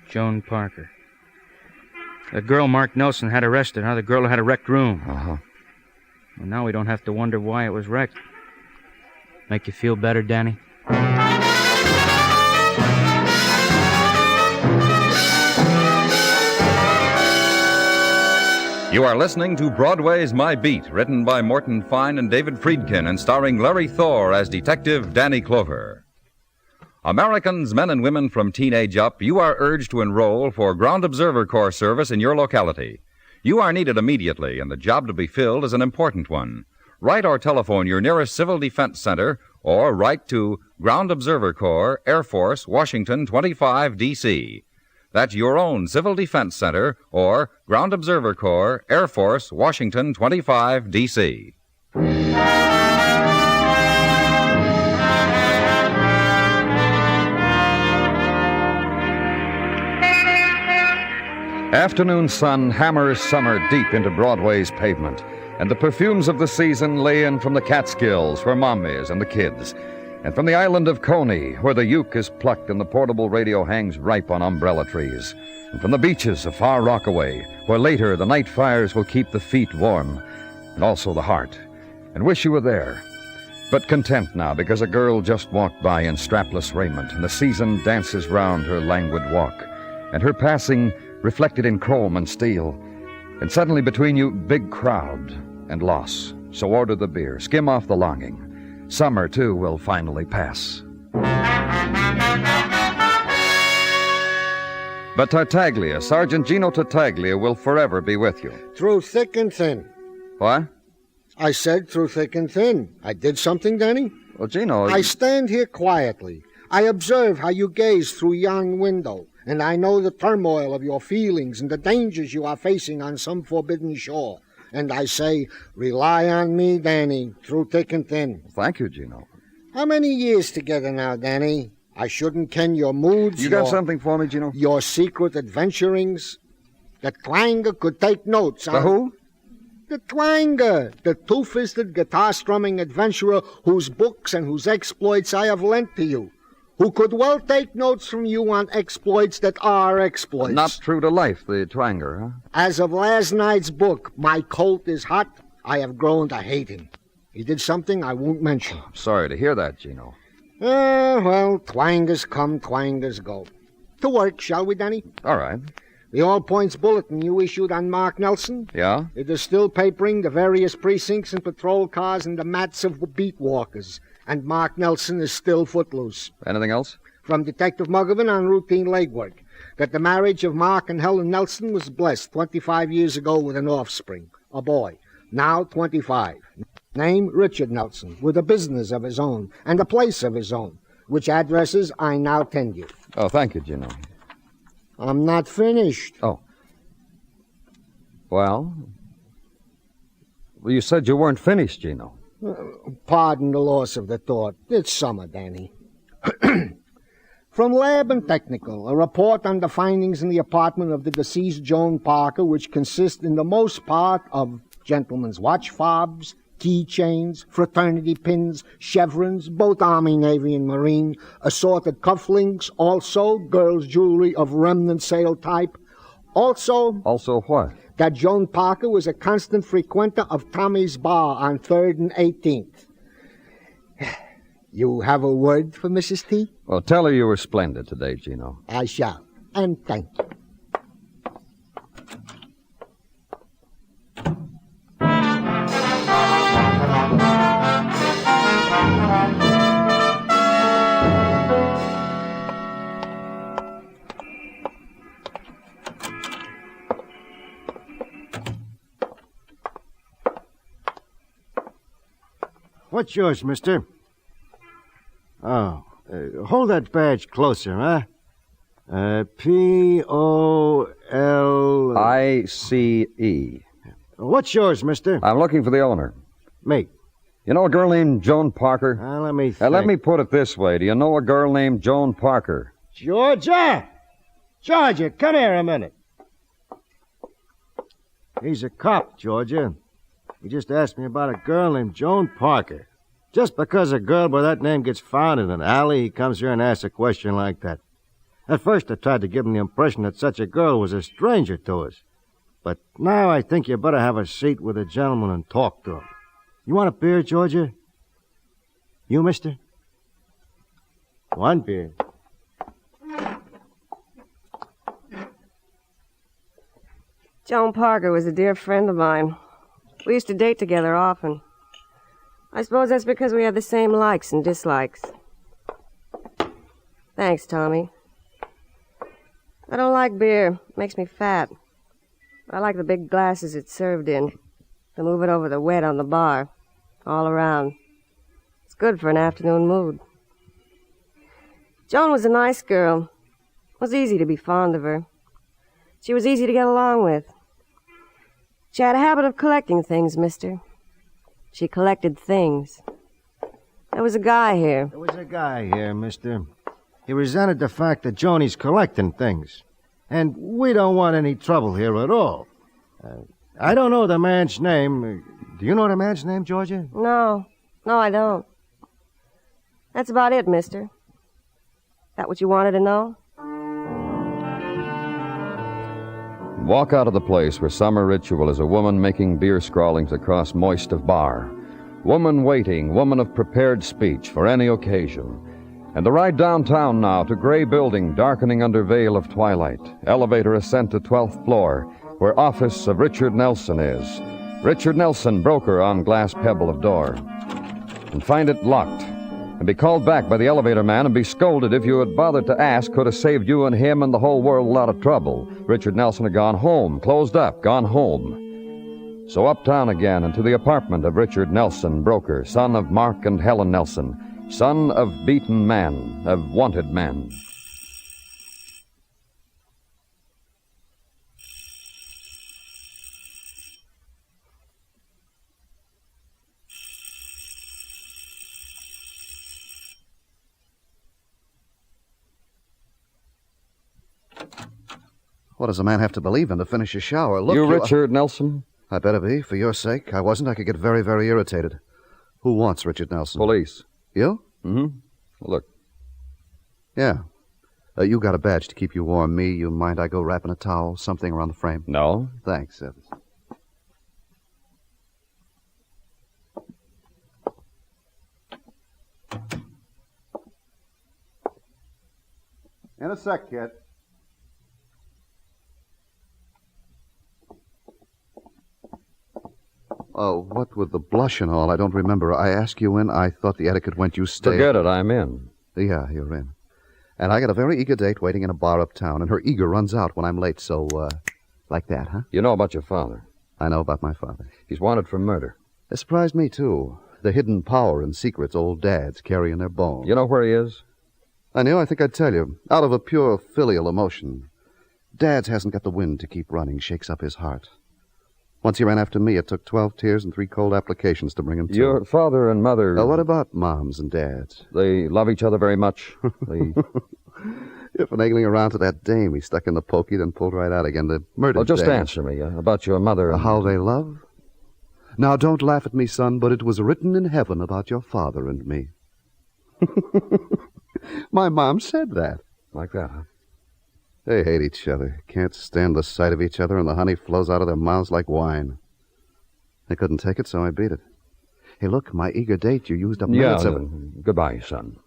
Joan Parker. The girl Mark Nelson had arrested, huh? The girl who had a wrecked room. Uh-huh. Well, now we don't have to wonder why it was wrecked. Make you feel better, Danny? You are listening to Broadway's My Beat, written by Morton Fine and David Friedkin, and starring Larry Thor as Detective Danny Clover. Americans, men and women from teenage up, you are urged to enroll for Ground Observer Corps service in your locality. You are needed immediately, and the job to be filled is an important one. Write or telephone your nearest Civil Defense Center, or write to Ground Observer Corps, Air Force, Washington, 25, D.C. That's your own Civil Defense Center, or Ground Observer Corps, Air Force, Washington, 25, D.C. Afternoon sun hammers summer deep into Broadway's pavement, and the perfumes of the season lay in from the Catskills, where Mom is and the kids, and from the island of Coney, where the uke is plucked and the portable radio hangs ripe on umbrella trees, and from the beaches of Far Rockaway, where later the night fires will keep the feet warm, and also the heart, and wish you were there. But content now, because a girl just walked by in strapless raiment, and the season dances round her languid walk, and her passing reflected in chrome and steel, and suddenly between you, big crowd and loss. So order the beer, skim off the longing. Summer, too, will finally pass. But Tartaglia, Sergeant Gino Tartaglia, will forever be with you. Through thick and thin. What? I said through thick and thin. I did something, Danny? Well, Gino... I stand here quietly. I observe how you gaze through yon window, and I know the turmoil of your feelings and the dangers you are facing on some forbidden shore. And I say, rely on me, Danny, through thick and thin. Thank you, Gino. How many years together now, Danny? I shouldn't ken your moods. You got something for me, Gino? Your secret adventurings. The twanger could take notes on... The who? The twanger, the two-fisted guitar-strumming adventurer whose books and whose exploits I have lent to you, who could well take notes from you on exploits that are exploits. Not true to life, the twanger, huh? As of last night's book, My Colt is Hot, I have grown to hate him. He did something I won't mention. I'm sorry to hear that, Gino. Well, twangers come, twangers go. To work, shall we, Danny? All right. The All Points Bulletin you issued on Mark Nelson? Yeah? It is still papering the various precincts and patrol cars and the mats of beat walkers. And Mark Nelson is still footloose. Anything else? From Detective Muggavan on routine legwork, that the marriage of Mark and Helen Nelson was blessed 25 years ago with an offspring, a boy, now 25. Name Richard Nelson, with a business of his own and a place of his own, which addresses I now tend you. Oh, thank you, Gino. I'm not finished. Oh. Well, you said you weren't finished, Gino. Pardon the loss of the thought. It's summer, Danny. From Lab and Technical, a report on the findings in the apartment of the deceased Joan Parker, which consist in the most part of gentlemen's watch fobs, keychains, fraternity pins, chevrons, both Army, Navy, and Marine, assorted cufflinks, also girls' jewelry of remnant sale type. Also... Also what? That Joan Parker was a constant frequenter of Tommy's Bar on 3rd and 18th. You have a word for Mrs. T? Well, tell her you were splendid today, Gino. I shall, and thank you. What's yours, mister? Oh, hold that badge closer, huh? P-O-L... What's yours, mister? I'm looking for the owner. Me. You know a girl named Joan Parker? Let me think. Let me put it this way. Do you know a girl named Joan Parker? Georgia! Georgia, come here a minute. He's a cop, Georgia. He just asked me about a girl named Joan Parker. Just because a girl by that name gets found in an alley, he comes here and asks a question like that. At first, I tried to give him the impression that such a girl was a stranger to us. But now I think you better have a seat with a gentleman and talk to him. You want a beer, Georgia? You, mister? One beer. Joan Parker was a dear friend of mine. We used to date together often. I suppose that's because we had the same likes and dislikes. Thanks, Tommy. I don't like beer. It makes me fat. But I like the big glasses it's served in. To move it over the wet on the bar. All around. It's good for an afternoon mood. Joan was a nice girl. It was easy to be fond of her. She was easy to get along with. She had a habit of collecting things, mister. She collected things. There was a guy here. There was a guy here, mister. He resented the fact that Joni's collecting things. And we don't want any trouble here at all. I don't know the man's name. Do you know the man's name, Georgia? No, I don't. That's about it, mister. That what you wanted to know? Walk out of the place where summer ritual is a woman making beer scrawlings across moist of bar. Woman waiting, woman of prepared speech for any occasion. And the ride downtown now to gray building darkening under veil of twilight. Elevator ascent to 12th floor, where office of Richard Nelson is. Richard Nelson, broker on glass pebble of door. And find it locked. And be called back by the elevator man and be scolded if you had bothered to ask could have saved you and him and the whole world a lot of trouble. Richard Nelson had gone home, closed up, gone home. So uptown again and to the apartment of Richard Nelson, broker, son of Mark and Helen Nelson, son of beaten man, of wanted man. What does a man have to believe in to finish his shower? Look, you Richard Nelson? I better be, for your sake. I wasn't, I could get very, very irritated. Who wants Richard Nelson? Police. You? Mm-hmm. Look. Yeah. You got a badge to keep you warm. Me, you mind I go wrapping a towel, something around the frame? No. Thanks, In a sec, kid. What with the blush and all, I don't remember. I asked you in. I thought the etiquette went you stay. Forget it. I'm in. Yeah, you're in. And I got a very eager date waiting in a bar uptown, and her eager runs out when I'm late, so, like that, huh? You know about your father. I know about my father. He's wanted for murder. It surprised me, too. The hidden power and secrets old dads carry in their bones. You know where he is? I knew. I think I'd tell you. Out of a pure filial emotion. Dad's hasn't got the wind to keep running, shakes up his heart. Once he ran after me, it took 12 tears and 3 cold applications to bring him to. Your father and mother... What about moms and dads? They love each other very much. They... You're finagling around to that dame he stuck in the pokey, then pulled right out again. The murder Well, just dame. answer me about your mother and... How they love? Now, don't laugh at me, son, but it was written in heaven about your father and me. My mom said that. Like that, huh? They hate each other, can't stand the sight of each other, and the honey flows out of their mouths like wine. They couldn't take it, so I beat it. Hey, look, my eager date, you used up minutes of it. Goodbye, son.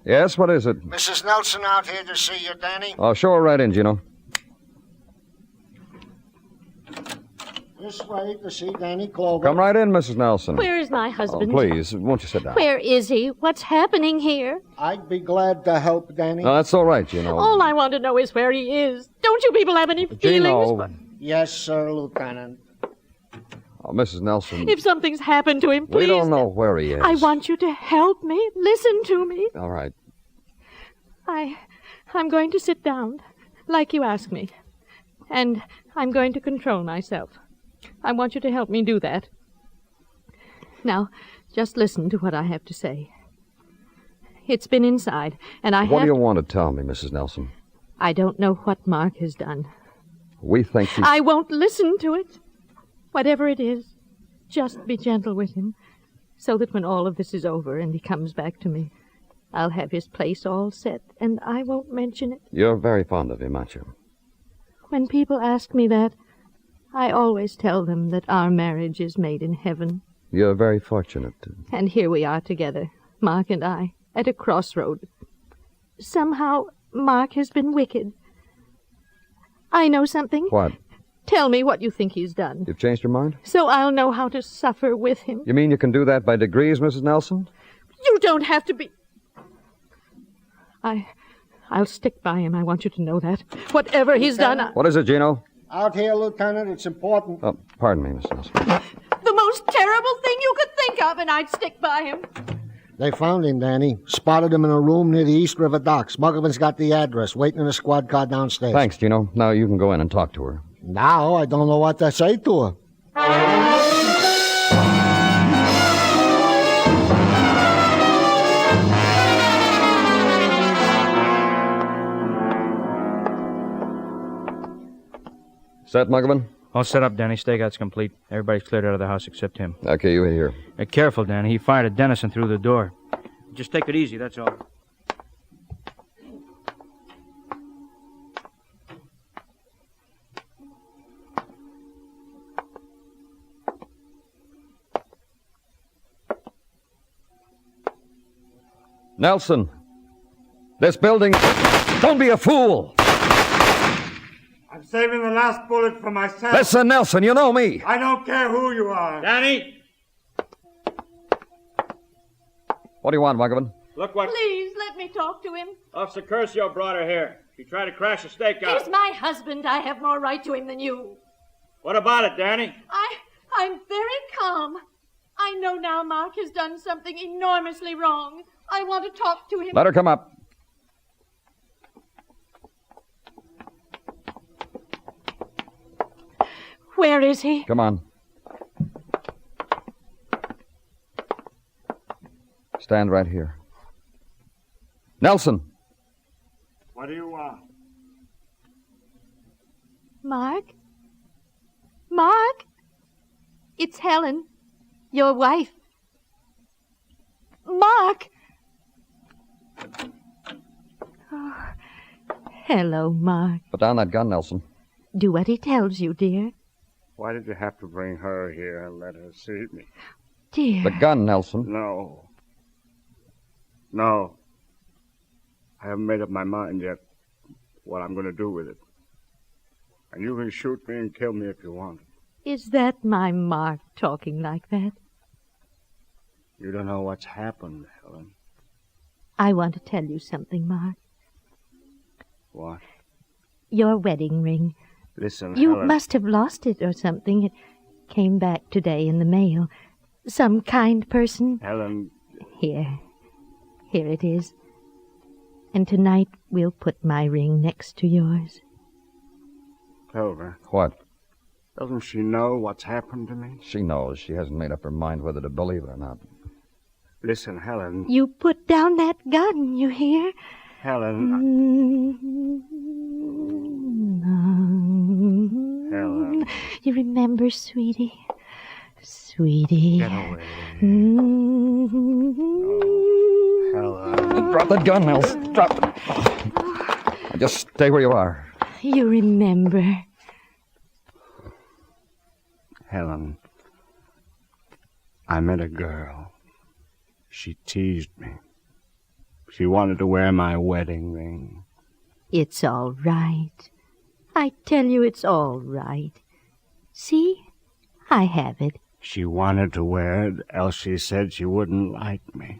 Yes, what is it? Mrs. Nelson out here to see you, Danny. Oh, show her right in, Gino. This way to see Danny Clover. Come right in, Mrs. Nelson. Where is my husband? Oh, please, won't you sit down? Where is he? What's happening here? I'd be glad to help, Danny. No, that's all right, Gino. All I want to know is where he is. Don't you people have any feelings? Gino. Yes, sir, Lieutenant. Oh, Mrs. Nelson. If something's happened to him, please. We don't know where he is. I want you to help me. Listen to me. All right. I'm going to sit down, like you asked me. And I'm going to control myself. I want you to help me do that. Now, just listen to what I have to say. It's been inside, and What do you want to tell me, Mrs. Nelson? I don't know what Mark has done. We think he's... I won't listen to it. Whatever it is, just be gentle with him, so that when all of this is over and he comes back to me, I'll have his place all set, and I won't mention it. You're very fond of him, aren't you? When people ask me that, I always tell them that our marriage is made in heaven. You're very fortunate. And here we are together, Mark and I, at a crossroad. Somehow, Mark has been wicked. I know something. What? Tell me what you think he's done. You've changed your mind? So I'll know how to suffer with him. You mean you can do that by degrees, Mrs. Nelson? You don't have to be... I'll stick by him. I want you to know that. Whatever he's done... What is it, Gino? Out here, Lieutenant. It's important. Oh, pardon me, Mrs. Nelson. The most terrible thing you could think of, and I'd stick by him. They found him, Danny. Spotted him in a room near the East River docks. Muggavan's got the address, waiting in a squad car downstairs. Thanks, Gino. Now you can go in and talk to her. Now I don't know what to say to her. Set, Muggavan? All set up, Danny. Stakeout's complete. Everybody's cleared out of the house except him. Okay, you wait here. Careful, Danny. He fired at Dennison through the door. Just take it easy, that's all. Nelson, this building... Don't be a fool! I'm saving the last bullet for myself. Listen, Nelson, you know me. I don't care who you are. Danny! What do you want, Muggavan? Look what... Please, let me talk to him. Officer Curcio brought her here. She tried to crash a stakeout. He's my husband. I have more right to him than you. What about it, Danny? I'm very calm. I know now Mark has done something enormously wrong. I want to talk to him. Let her come up. Where is he? Come on. Stand right here. Nelson! What do you want? Mark? Mark? It's Helen, your wife. Mark! Oh. Hello, Mark. Put down that gun, Nelson. Do what he tells you, dear. Why did you have to bring her here and let her see me? Dear. The gun, Nelson. No. No. I haven't made up my mind yet what I'm going to do with it. And you can shoot me and kill me if you want. Is that my Mark talking like that? You don't know what's happened, Helen. I want to tell you something, Mark. What? Your wedding ring. Listen, You Helen. must have lost it or something. It came back today in the mail. Some kind person. Helen. Here it is. And tonight we'll put my ring next to yours. Clover. What? Doesn't she know what's happened to me? She knows. She hasn't made up her mind whether to believe it or not. Listen, Helen. You put down that gun, you hear? Helen. Helen. You remember, sweetie? Sweetie. Get away. Helen. Drop that gun, Nels. Drop it. Just stay where you are. You remember. Helen. I met a girl. She teased me. She wanted to wear my wedding ring. It's all right. I tell you it's all right. See? I have it. She wanted to wear it, else she said she wouldn't like me.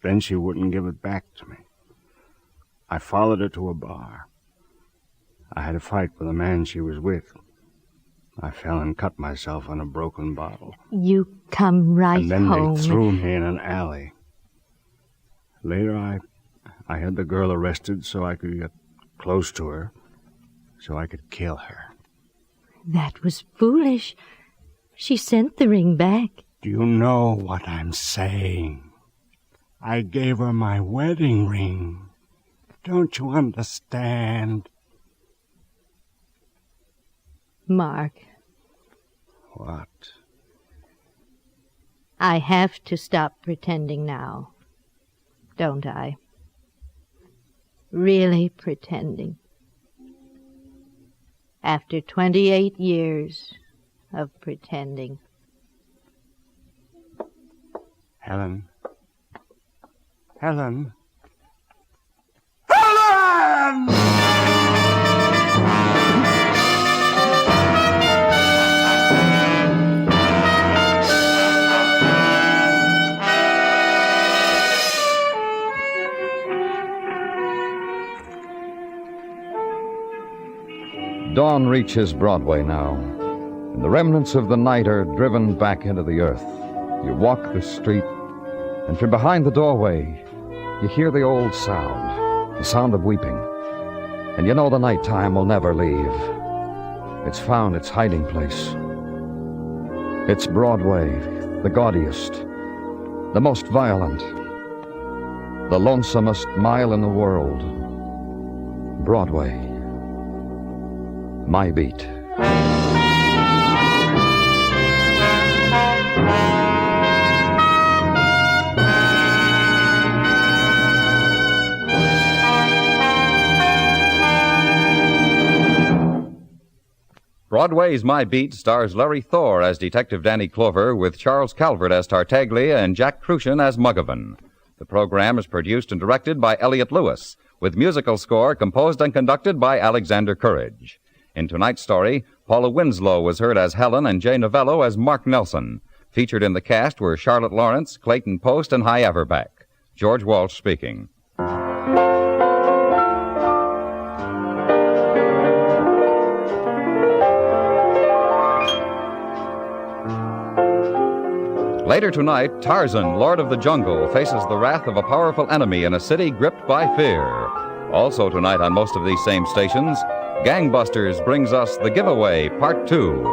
Then she wouldn't give it back to me. I followed her to a bar. I had a fight with the man she was with. I fell and cut myself on a broken bottle. You come right and then home. they threw me in an alley. Later, I had the girl arrested so I could get close to her, so I could kill her. That was foolish. She sent the ring back. Do you know what I'm saying? I gave her my wedding ring. Don't you understand? Mark. What? I have to stop pretending now. Don't I? Really pretending. After 28 years of pretending. Helen. Helen. Dawn reaches Broadway now, and the remnants of the night are driven back into the earth. You walk the street, and from behind the doorway, you hear the old sound, the sound of weeping. And you know the nighttime will never leave. It's found its hiding place. It's Broadway, the gaudiest, the most violent, the lonesomest mile in the world. Broadway. My beat. Broadway's My Beat stars Larry Thor as Detective Danny Clover, with Charles Calvert as Tartaglia and Jack Crucian as Muggavan. The program is produced and directed by Elliott Lewis, with musical score composed and conducted by Alexander Courage. In tonight's story, Paula Winslow was heard as Helen and Jay Novello as Mark Nelson. Featured in the cast were Charlotte Lawrence, Clayton Post, and Hy Averback. George Walsh speaking. Later tonight, Tarzan, Lord of the Jungle, faces the wrath of a powerful enemy in a city gripped by fear. Also tonight on most of these same stations, Gangbusters brings us The Giveaway, Part 2.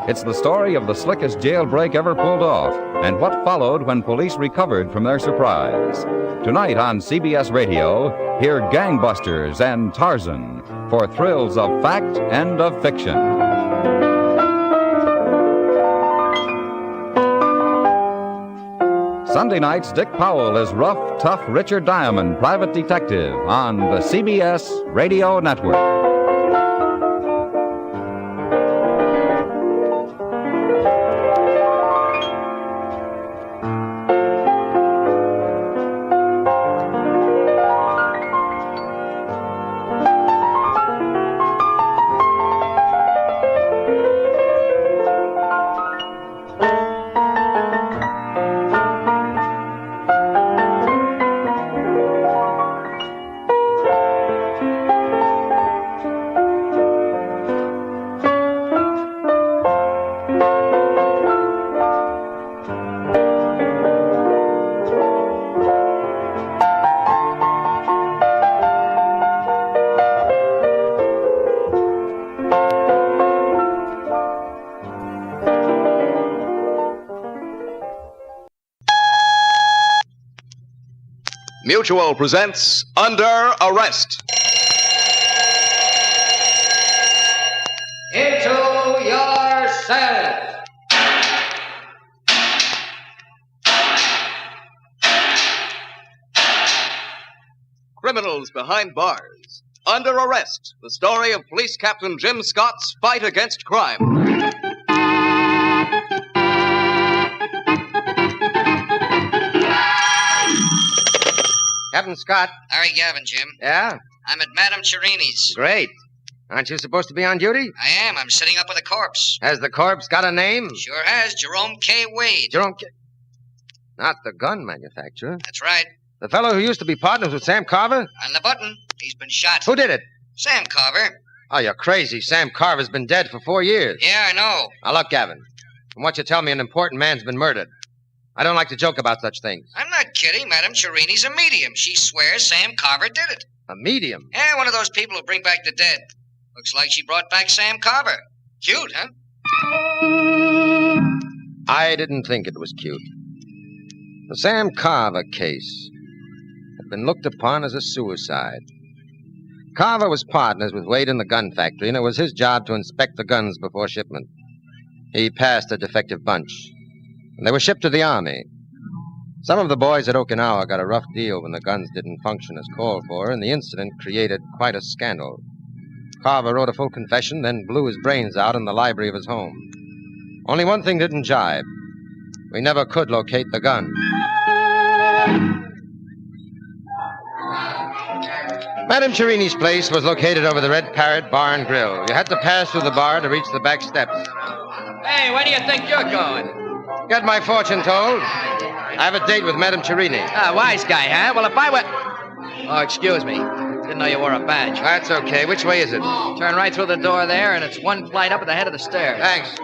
It's the story of the slickest jailbreak ever pulled off and what followed when police recovered from their surprise. Tonight on CBS Radio, hear Gangbusters and Tarzan for thrills of fact and of fiction. Sunday nights, Dick Powell is rough, tough Richard Diamond, private detective, on the CBS Radio Network. Mutual presents Under Arrest. Into your cells. Criminals behind bars. Under Arrest, the story of Police Captain Jim Scott's fight against crime. Captain Scott. Harry Gavin, Jim. Yeah? I'm at Madame Cherini's. Great. Aren't you supposed to be on duty? I am. I'm sitting up with a corpse. Has the corpse got a name? Sure has. Jerome K. Wade. Jerome K. Not the gun manufacturer. That's right. The fellow who used to be partners with Sam Carver? On the button. He's been shot. Who did it? Sam Carver. Oh, you're crazy. Sam Carver's been dead for 4 years. Yeah, I know. Now, look, Gavin. From what you tell me, an important man's been murdered. I don't like to joke about such things. I'm not kidding. Madame Cherini's a medium. She swears Sam Carver did it. A medium? Yeah, one of those people who bring back the dead. Looks like she brought back Sam Carver. Cute, huh? I didn't think it was cute. The Sam Carver case had been looked upon as a suicide. Carver was partners with Wade in the gun factory, and it was his job to inspect the guns before shipment. He passed a defective bunch, and they were shipped to the Army. Some of the boys at Okinawa got a rough deal when the guns didn't function as called for, and the incident created quite a scandal. Carver wrote a full confession, then blew his brains out in the library of his home. Only one thing didn't jibe. We never could locate the gun. Madame Cherini's place was located over the Red Parrot Bar and Grill. You had to pass through the bar to reach the back steps. Hey, where do you think you're going? Get my fortune told. I have a date with Madame Cherini. Ah, wise guy, huh? Well, if I were... Oh, excuse me. Didn't know you wore a badge. That's okay. Which way is it? Turn right through the door there, and it's one flight up at the head of the stairs. Thanks.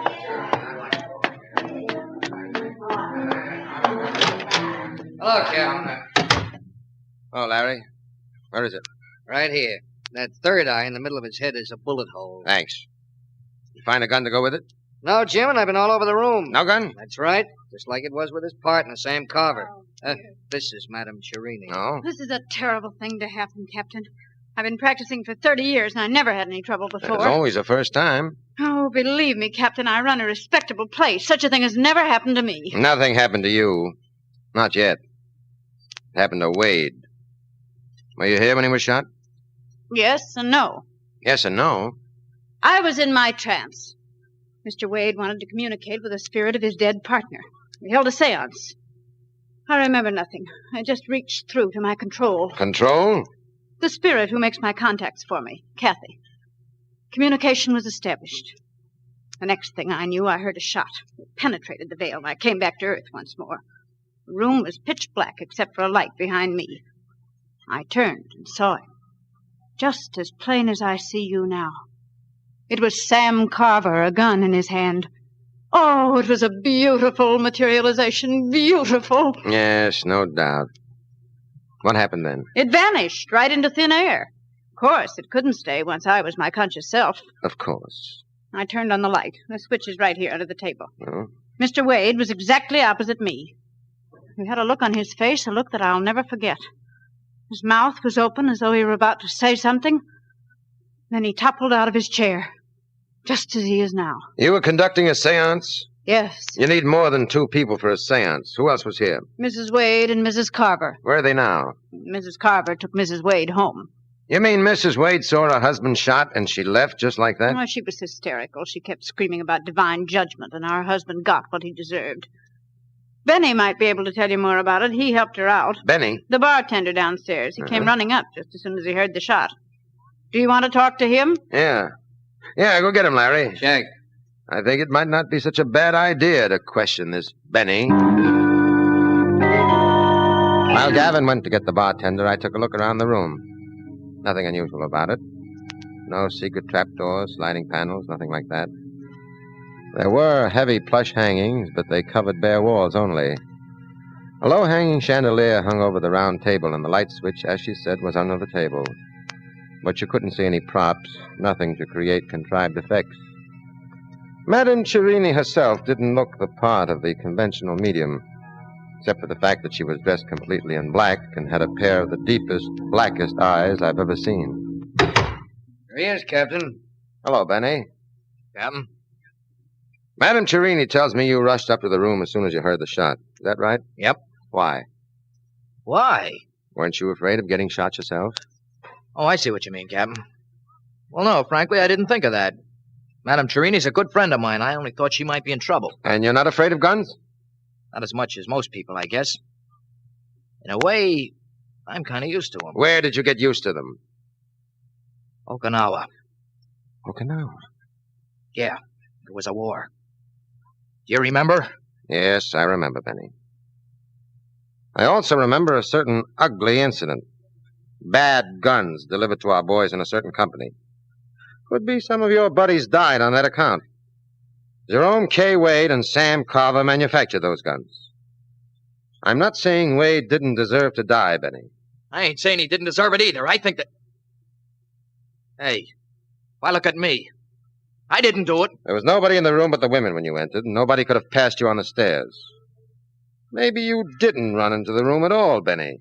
Hello, Captain. Oh, Larry. Where is it? Right here. That third eye in the middle of his head is a bullet hole. Thanks. You find a gun to go with it? No, Jim, and I've been all over the room. No gun? That's right. Just like it was with his partner, Sam Carver. This is Madame Cherini. Oh? This is a terrible thing to happen, Captain. I've been practicing for 30 years, and I never had any trouble before. It's always a first time. Oh, believe me, Captain, I run a respectable place. Such a thing has never happened to me. Nothing happened to you. Not yet. It happened to Wade. Were you here when he was shot? Yes and no. Yes and no. I was in my trance. Mr. Wade wanted to communicate with the spirit of his dead partner. We held a seance. I remember nothing. I just reached through to my control. Control? The spirit who makes my contacts for me, Kathy. Communication was established. The next thing I knew, I heard a shot. It penetrated the veil, and I came back to Earth once more. The room was pitch black except for a light behind me. I turned and saw him, just as plain as I see you now. It was Sam Carver, a gun in his hand. Oh, it was a beautiful materialization, beautiful. Yes, no doubt. What happened then? It vanished right into thin air. Of course, it couldn't stay once I was my conscious self. Of course. I turned on the light. The switch is right here under the table. Oh? Mr. Wade was exactly opposite me. He had a look on his face, a look that I'll never forget. His mouth was open as though he were about to say something. Then he toppled out of his chair, just as he is now. You were conducting a seance? Yes. You need more than 2 people for a seance. Who else was here? Mrs. Wade and Mrs. Carver. Where are they now? Mrs. Carver took Mrs. Wade home. You mean Mrs. Wade saw her husband shot and she left just like that? Oh, she was hysterical. She kept screaming about divine judgment, and our husband got what he deserved. Benny might be able to tell you more about it. He helped her out. Benny? The bartender downstairs. He came running up just as soon as he heard the shot. Do you want to talk to him? Yeah. Yeah, go get him, Larry. Check. I think it might not be such a bad idea to question this Benny. While Gavin went to get the bartender, I took a look around the room. Nothing unusual about it. No secret trapdoors, sliding panels, nothing like that. There were heavy plush hangings, but they covered bare walls only. A low-hanging chandelier hung over the round table, and the light switch, as she said, was under the table. But you couldn't see any props, nothing to create contrived effects. Madame Cherini herself didn't look the part of the conventional medium. except for the fact that she was dressed completely in black and had a pair of the deepest, blackest eyes I've ever seen. Here he is, Captain. Hello, Benny. Captain? Madame Cherini tells me you rushed up to the room as soon as you heard the shot. Is that right? Yep. Why? Why? Weren't you afraid of getting shot yourself? Oh, I see what you mean, Captain. Well, no, frankly, I didn't think of that. Madame Cherini's a good friend of mine. I only thought she might be in trouble. And you're not afraid of guns? Not as much as most people, I guess. In a way, I'm kind of used to them. Where did you get used to them? Okinawa. Okinawa? Yeah, it was a war. Do you remember? Yes, I remember, Benny. I also remember a certain ugly incident. Bad guns delivered to our boys in a certain company. Could be some of your buddies died on that account. Jerome K. Wade and Sam Carver manufactured those guns. I'm not saying Wade didn't deserve to die, Benny. I ain't saying he didn't deserve it either. I think that... Hey, why look at me? I didn't do it. There was nobody in the room but the women when you entered, and nobody could have passed you on the stairs. Maybe you didn't run into the room at all, Benny.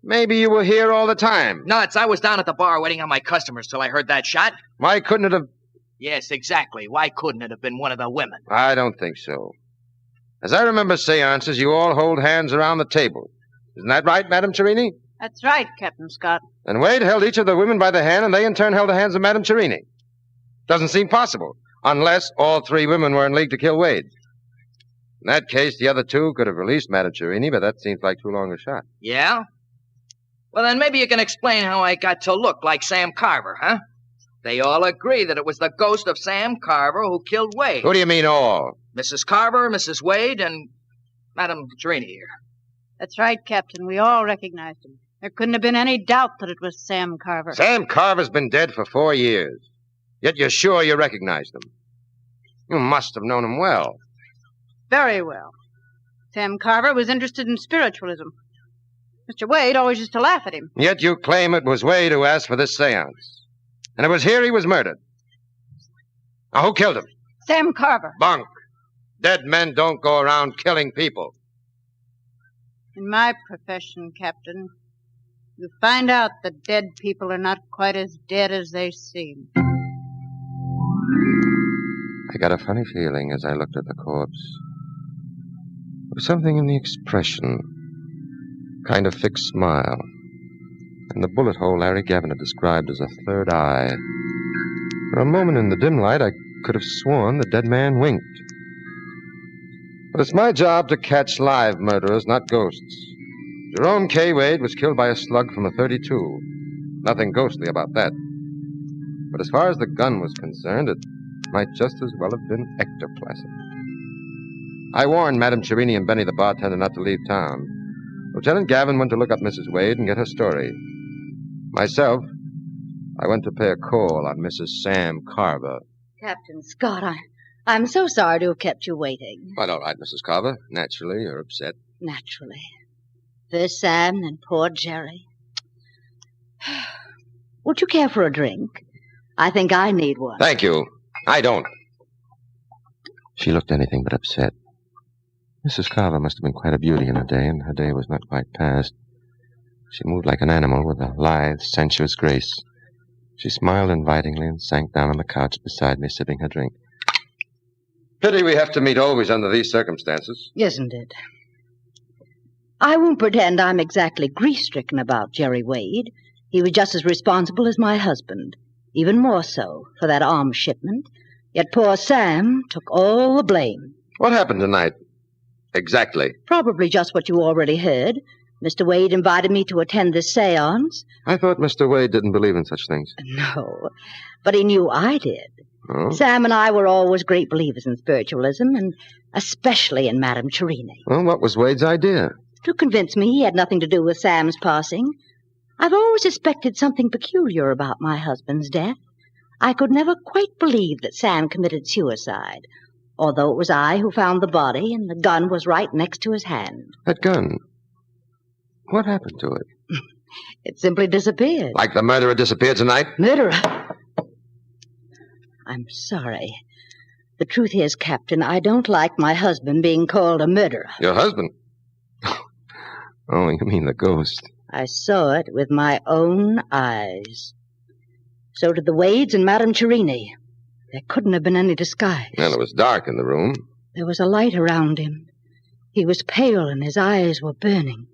Maybe you were here all the time. Nuts, I was down at the bar waiting on my customers till I heard that shot. Why couldn't it have... Yes, exactly. Why couldn't it have been one of the women? I don't think so. As I remember seances, you all hold hands around the table. Isn't that right, Madame Cherini? That's right, Captain Scott. And Wade held each of the women by the hand, and they in turn held the hands of Madame Cherini. Doesn't seem possible, unless all three women were in league to kill Wade. In that case, the other two could have released Madame Cherini, but that seems like too long a shot. Yeah? Well, then maybe you can explain how I got to look like Sam Carver, huh? They all agree that it was the ghost of Sam Carver who killed Wade. Who do you mean all? Mrs. Carver, Mrs. Wade, and Madame Cherini here. That's right, Captain. We all recognized him. There couldn't have been any doubt that it was Sam Carver. Sam Carver's been dead for 4 years. Yet you're sure you recognized him. You must have known him well. Very well. Sam Carver was interested in spiritualism. Mr. Wade always used to laugh at him. Yet you claim it was Wade who asked for this seance. And it was here he was murdered. Now, who killed him? Sam Carver. Bunk. Dead men don't go around killing people. In my profession, Captain, you find out that dead people are not quite as dead as they seem. I got a funny feeling as I looked at the corpse. There was something in the expression. Kind of fixed smile. And the bullet hole Larry Gavin had described as a third eye. For a moment in the dim light, I could have sworn the dead man winked. But it's my job to catch live murderers, not ghosts. Jerome K. Wade was killed by a slug from a .32. Nothing ghostly about that. But as far as the gun was concerned, it might just as well have been ectoplasm. I warned Madame Cherini and Benny the bartender not to leave town. Lieutenant Gavin went to look up Mrs. Wade and get her story. Myself, I went to pay a call on Mrs. Sam Carver. Captain Scott, I'm so sorry to have kept you waiting. Quite all right, Mrs. Carver. Naturally, you're upset. Naturally. First Sam, then poor Jerry. Would you care for a drink? I think I need one. Thank you. I don't. She looked anything but upset. Mrs. Carver must have been quite a beauty in her day, and her day was not quite past. She moved like an animal with a lithe, sensuous grace. She smiled invitingly and sank down on the couch beside me, sipping her drink. Pity we have to meet always under these circumstances. Isn't it? I won't pretend I'm exactly grief-stricken about Jerry Wade. He was just as responsible as my husband, even more so, for that arms shipment. Yet poor Sam took all the blame. What happened tonight? Exactly. Probably just what you already heard. Mr. Wade invited me to attend this seance. I thought Mr. Wade didn't believe in such things. No, but he knew I did. Oh? Sam and I were always great believers in spiritualism, and especially in Madame Cherini. Well, what was Wade's idea? To convince me he had nothing to do with Sam's passing. I've always suspected something peculiar about my husband's death. I could never quite believe that Sam committed suicide, although it was I who found the body and the gun was right next to his hand. That gun? What happened to it? It simply disappeared. Like the murderer disappeared tonight? Murderer? I'm sorry. The truth is, Captain, I don't like my husband being called a murderer. Your husband? Oh, you mean the ghost. I saw it with my own eyes. So did the Wades and Madame Cherini. There couldn't have been any disguise. Well, it was dark in the room. There was a light around him. He was pale and his eyes were burning.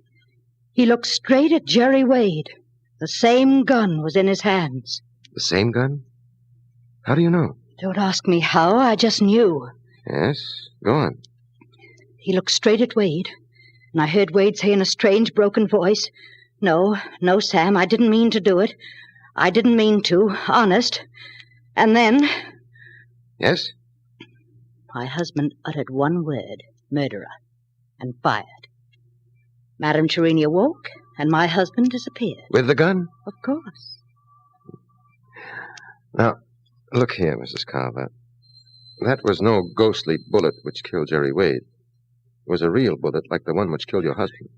He looked straight at Jerry Wade. The same gun was in his hands. The same gun? How do you know? Don't ask me how, I just knew. Yes, go on. He looked straight at Wade, and I heard Wade say in a strange, broken voice, No, Sam, I didn't mean to do it. I didn't mean to, honest. And then... Yes? My husband uttered one word, murderer, and fired. Madame Cherini awoke, and my husband disappeared. With the gun? Of course. Now, look here, Mrs. Carver. That was no ghostly bullet which killed Jerry Wade. It was a real bullet like the one which killed your husband.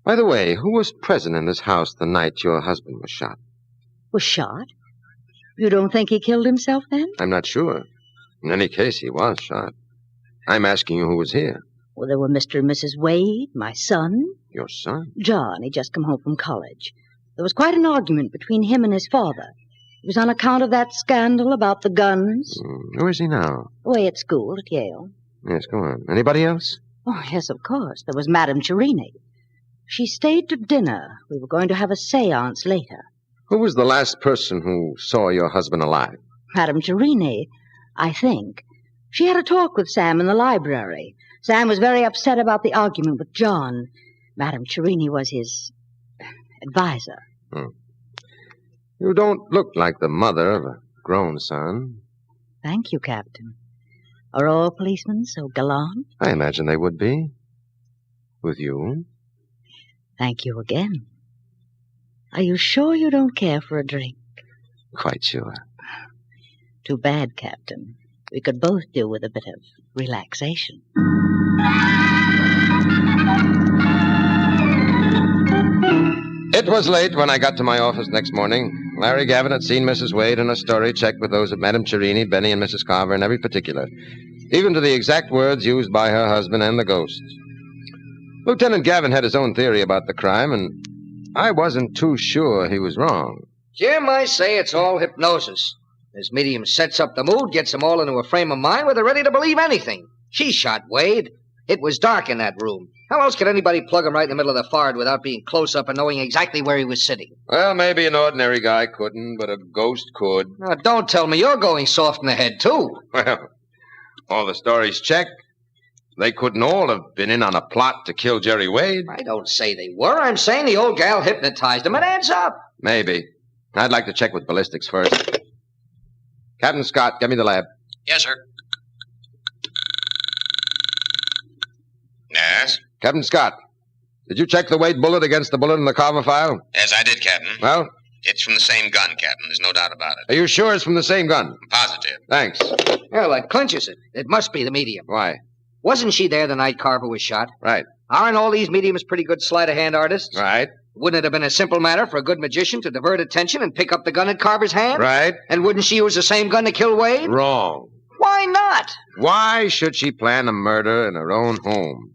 By the way, who was present in this house the night your husband was shot? Was shot? You don't think he killed himself then? I'm not sure. In any case, he was shot. I'm asking you who was here. Well, there were Mr. and Mrs. Wade, my son. Your son? John. He'd just come home from college. There was quite an argument between him and his father. It was on account of that scandal about the guns. Where is he now? Away at school at Yale. Yes, go on. Anybody else? Oh, yes, of course. There was Madame Cherini. She stayed to dinner. We were going to have a séance later. Who was the last person who saw your husband alive? Madame Cherini, I think. She had a talk with Sam in the library. Sam was very upset about the argument with John. Madame Cherini was his advisor. You don't look like the mother of a grown son. Thank you, Captain. Are all policemen so gallant? I imagine they would be. With you. Thank you again. Are you sure you don't care for a drink? Quite sure. Too bad, Captain. We could both do with a bit of relaxation. It was late when I got to my office next morning. Larry Gavin had seen Mrs. Wade, and a story checked with those of Madame Cherini, Benny, and Mrs. Carver in every particular, even to the exact words used by her husband and the ghost. Lieutenant Gavin had his own theory about the crime, and I wasn't too sure he was wrong. Jim, I say it's all hypnosis. This medium sets up the mood, gets them all into a frame of mind where they're ready to believe anything. She shot Wade. It was dark in that room. How else could anybody plug him right in the middle of the forehead without being close up and knowing exactly where he was sitting? Well, maybe an ordinary guy couldn't, but a ghost could. Now, don't tell me you're going soft in the head, too. Well, all the stories check. They couldn't all have been in on a plot to kill Jerry Wade. I don't say they were. I'm saying the old gal hypnotized him. It adds up. Maybe. I'd like to check with ballistics first. Captain Scott, get me the lab. Yes, sir. Yes? Captain Scott, did you check the Wade bullet against the bullet in the Carver file? Yes, I did, Captain. Well? It's from the same gun, Captain. There's no doubt about it. Are you sure it's from the same gun? I'm positive. Thanks. Well, that clinches it. It must be the medium. Why? Wasn't she there the night Carver was shot? Right. Aren't all these mediums pretty good sleight-of-hand artists? Right. Wouldn't it have been a simple matter for a good magician to divert attention and pick up the gun in Carver's hand? Right. And wouldn't she use the same gun to kill Wade? Wrong. Why not? Why should she plan a murder in her own home,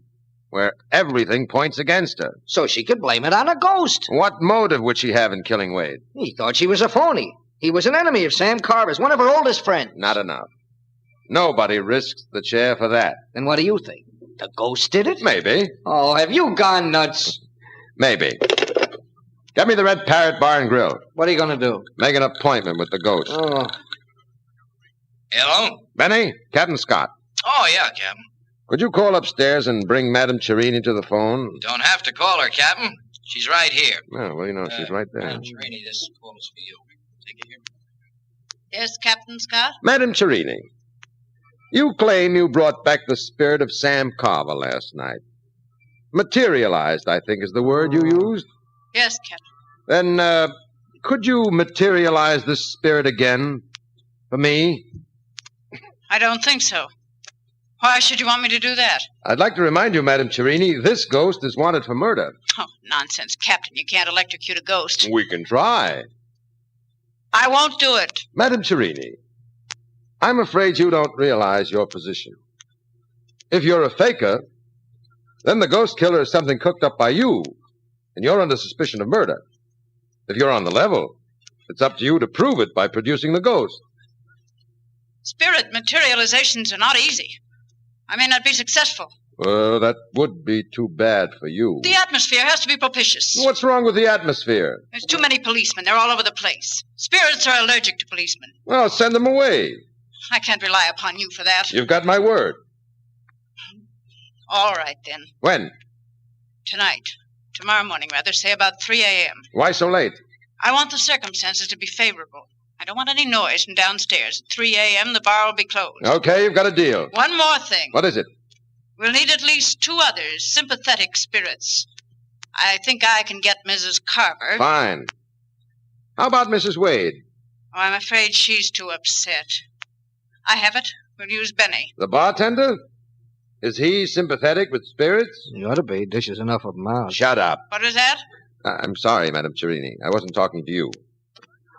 where everything points against her? So she could blame it on a ghost. What motive would she have in killing Wade? He thought she was a phony. He was an enemy of Sam Carver's, one of her oldest friends. Not enough. Nobody risks the chair for that. Then what do you think? The ghost did it? Maybe. Oh, have you gone nuts? Maybe. Get me the Red Parrot Bar and Grill. What are you going to do? Make an appointment with the ghost. Oh. Hello? Benny, Captain Scott. Oh, yeah, Captain. Could you call upstairs and bring Madame Cherini to the phone? Don't have to call her, Captain. She's right here. Oh, well, you know, she's right there. Madame Cherini, this call is for you. Take it here. Yes, Captain Scott? Madame Cherini, you claim you brought back the spirit of Sam Carver last night. Materialized, I think, is the word you used. Yes, Captain. Then, could you materialize this spirit again for me? I don't think so. Why should you want me to do that? I'd like to remind you, Madame Cherini, this ghost is wanted for murder. Oh, nonsense, Captain. You can't electrocute a ghost. We can try. I won't do it. Madame Cherini, I'm afraid you don't realize your position. If you're a faker, Then the ghost killer is something cooked up by you, and you're under suspicion of murder. If you're on the level, it's up to you to prove it by producing the ghost. Spirit materializations are not easy. I may not be successful. Well, that would be too bad for you. The atmosphere has to be propitious. What's wrong with the atmosphere? There's too many policemen. They're all over the place. Spirits are allergic to policemen. Well, send them away. I can't rely upon you for that. You've got my word. All right, then. When? Tonight. Tomorrow morning, rather. Say about 3 a.m. Why so late? I want the circumstances to be favorable. I don't want any noise from downstairs. At 3 a.m., the bar will be closed. Okay, you've got a deal. One more thing. What is it? We'll need at least 2 others, sympathetic spirits. I think I can get Mrs. Carver. Fine. How about Mrs. Wade? Oh, I'm afraid she's too upset. I have it. We'll use Benny. The bartender? Is he sympathetic with spirits? He ought to be. Dishes enough of them out. Shut up. What is that? I'm sorry, Madame Cherini. I wasn't talking to you.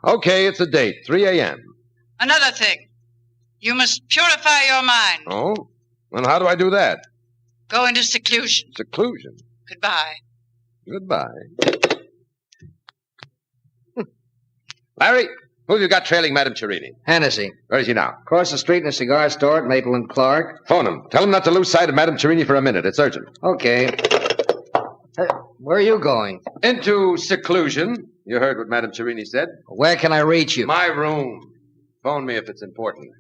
Okay, it's a date, 3 a.m. Another thing. You must purify your mind. Oh? Well, how do I do that? Go into seclusion. Seclusion? Goodbye. Goodbye. Larry, who have you got trailing Madame Cherini? Hennessy. Where is he now? Across the street in a cigar store at Maple and Clark. Phone him. Tell him not to lose sight of Madame Cherini for a minute. It's urgent. Okay. Where are you going? Into seclusion. You heard what Madame Cherini said. Where can I reach you? My room. Phone me if it's important.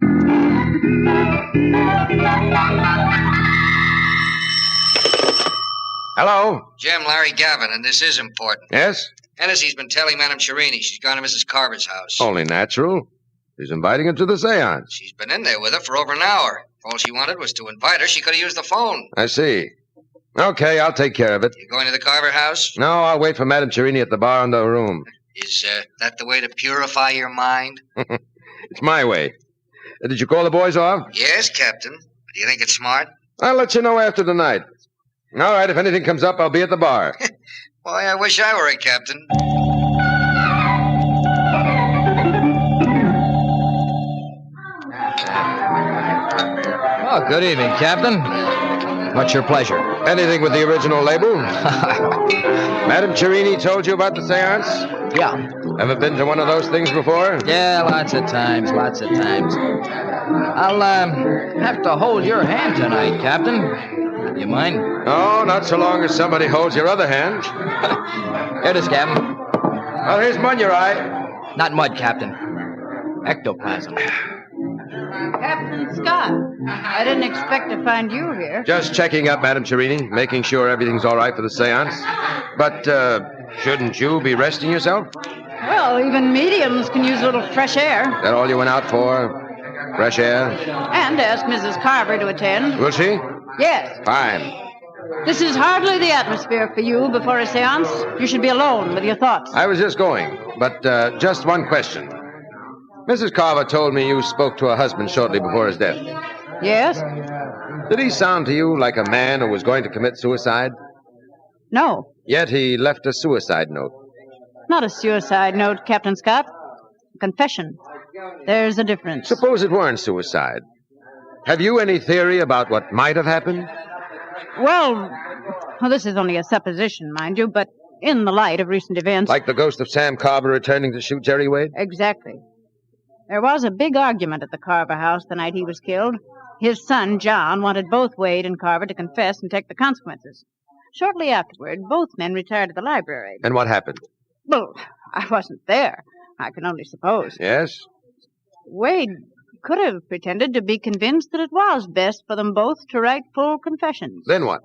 Hello? Jim, Larry Gavin, and this is important. Yes? Hennessy's been telling Madame Cherini she's gone to Mrs. Carver's house. Only natural. He's inviting her to the seance. She's been in there with her for over an hour. All she wanted was to invite her. She could have used the phone. I see. Okay, I'll take care of it. You going to the Carver house? No, I'll wait for Madame Cherini at the bar in the room. Is that the way to purify your mind? It's my way. Did you call the boys off? Yes, Captain. Do you think it's smart? I'll let you know after tonight. All right, if anything comes up, I'll be at the bar. Boy, I wish I were a captain. Oh, good evening, Captain. What's your pleasure? Anything with the original label? Madame Cherini told you about the seance? Yeah. Ever been to one of those things before? Yeah, lots of times. I'll have to hold your hand tonight, Captain. You mind? Oh, not so long as somebody holds your other hand. Here it is, Captain. Well, here's mud in your eye. Not mud, Captain. Ectoplasm. Captain Scott, I didn't expect to find you here. Just checking up, Madame Cherini, making sure everything's all right for the seance. But, shouldn't you be resting yourself? Well, even mediums can use a little fresh air. That all you went out for? Fresh air? And ask Mrs. Carver to attend. Will she? Yes. Fine. This is hardly the atmosphere for you before a seance. You should be alone with your thoughts. I was just going, but just one question. Mrs. Carver told me you spoke to her husband shortly before his death. Yes? Did he sound to you like a man who was going to commit suicide? No. Yet he left a suicide note. Not a suicide note, Captain Scott. A confession. There's a difference. Suppose it weren't suicide. Have you any theory about what might have happened? Well, this is only a supposition, mind you, but in the light of recent events... Like the ghost of Sam Carver returning to shoot Jerry Wade? Exactly. There was a big argument at the Carver house the night he was killed. His son, John, wanted both Wade and Carver to confess and take the consequences. Shortly afterward, both men retired to the library. And what happened? Well, I wasn't there. I can only suppose. Yes? Wade could have pretended to be convinced that it was best for them both to write full confessions. Then what?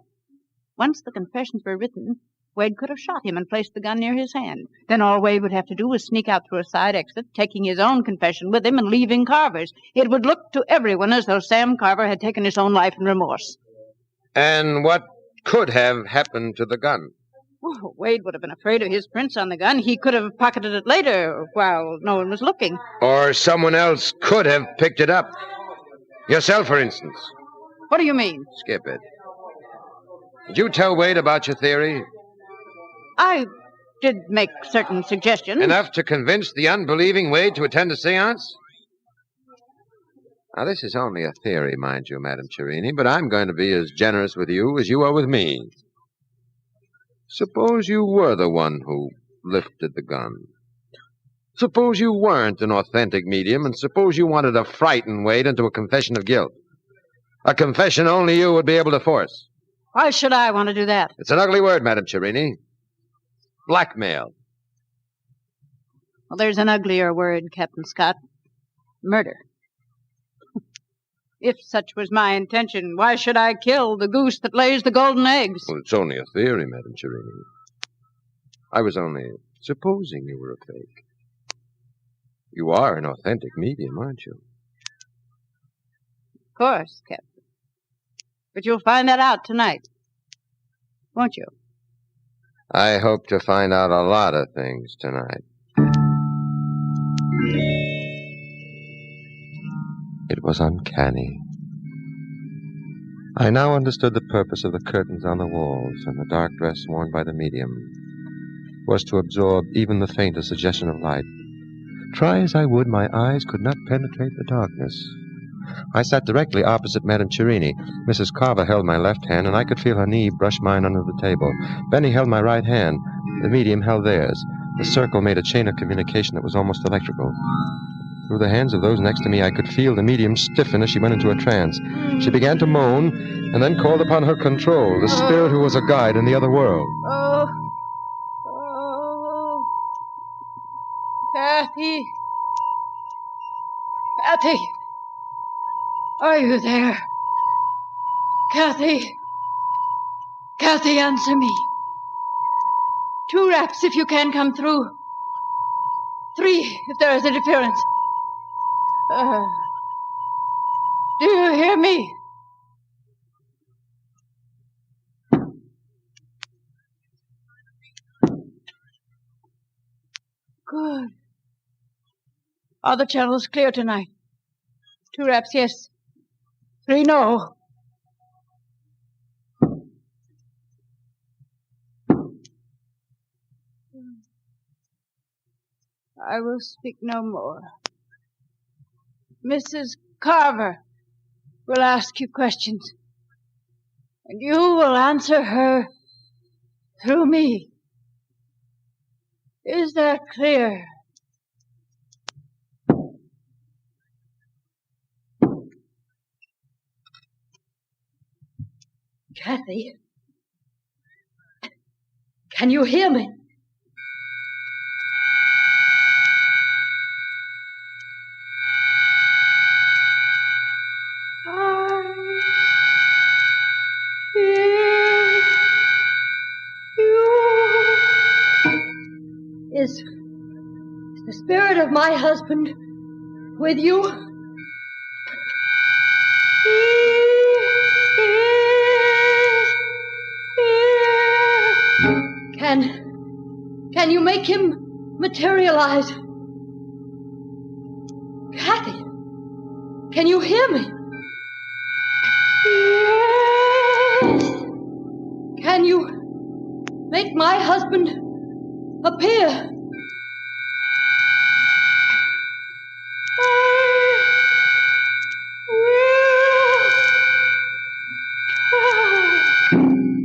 Once the confessions were written, Wade could have shot him and placed the gun near his hand. Then all Wade would have to do was sneak out through a side exit, taking his own confession with him and leaving Carver's. It would look to everyone as though Sam Carver had taken his own life in remorse. And what could have happened to the gun? Oh, Wade would have been afraid of his prints on the gun. He could have pocketed it later while no one was looking. Or someone else could have picked it up. Yourself, for instance. What do you mean? Skip it. Did you tell Wade about your theory? I did make certain suggestions. Enough to convince the unbelieving Wade to attend a seance? Now, this is only a theory, mind you, Madame Cherini, but I'm going to be as generous with you as you are with me. Suppose you were the one who lifted the gun. Suppose you weren't an authentic medium, and suppose you wanted to frighten Wade into a confession of guilt. A confession only you would be able to force. Why should I want to do that? It's an ugly word, Madame Cherini. Blackmail. Well, there's an uglier word, Captain Scott. Murder. If such was my intention, why should I kill the goose that lays the golden eggs? Well, it's only a theory, Madame Cherini. I was only supposing you were a fake. You are an authentic medium, aren't you? Of course, Captain. But you'll find that out tonight, won't you? I hope to find out a lot of things tonight. It was uncanny. I now understood the purpose of the curtains on the walls and the dark dress worn by the medium was to absorb even the faintest suggestion of light. Try as I would, my eyes could not penetrate the darkness. I sat directly opposite Madame Cherini. Mrs. Carver held my left hand, and I could feel her knee brush mine under the table. Benny held my right hand. The medium held theirs. The circle made a chain of communication that was almost electrical. Through the hands of those next to me, I could feel the medium stiffen as she went into a trance. She began to moan, and then called upon her control, the spirit who was a guide in the other world. Oh. Kathy. Kathy. Are you there? Kathy. Kathy, answer me. 2 raps if you can come through. 3 if there is interference. Do you hear me? Good. Are the channels clear tonight? 2 raps, yes. 3, no. I will speak no more. Mrs. Carver will ask you questions, and you will answer her through me. Is that clear? Kathy, can you hear me? Is the spirit of my husband with you? Can you make him materialize? Kathy, can you hear me? Can you make my husband appear?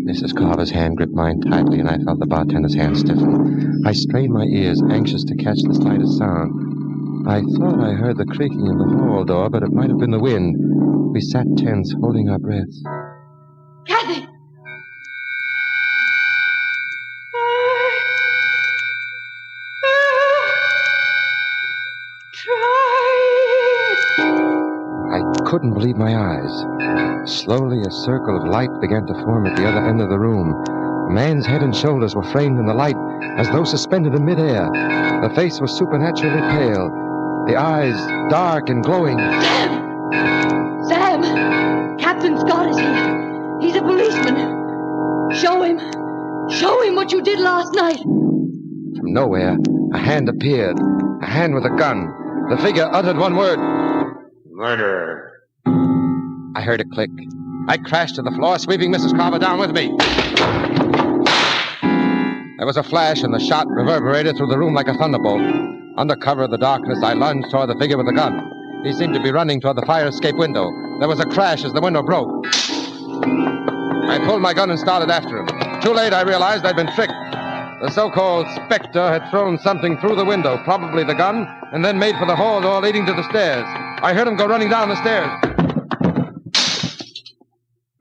Mrs. Carver's hand gripped mine tightly, and I felt the bartender's hand stiffen. I strained my ears, anxious to catch the slightest sound. I thought I heard the creaking of the hall door, but it might have been the wind. We sat tense, holding our breaths. Kathy! I couldn't believe my eyes. Slowly, a circle of light began to form at the other end of the room. A man's head and shoulders were framed in the light as though suspended in midair. The face was supernaturally pale, the eyes dark and glowing. Sam! Sam! Captain Scott is here. He's a policeman. Show him what you did last night. From nowhere, a hand appeared, a hand with a gun. The figure uttered one word. Murder. I heard a click. I crashed to the floor, sweeping Mrs. Carver down with me. There was a flash, and the shot reverberated through the room like a thunderbolt. Under cover of the darkness, I lunged toward the figure with the gun. He seemed to be running toward the fire escape window. There was a crash as the window broke. I pulled my gun and started after him. Too late, I realized I'd been tricked. The so-called Spectre had thrown something through the window, probably the gun, and then made for the hall door leading to the stairs. I heard him go running down the stairs.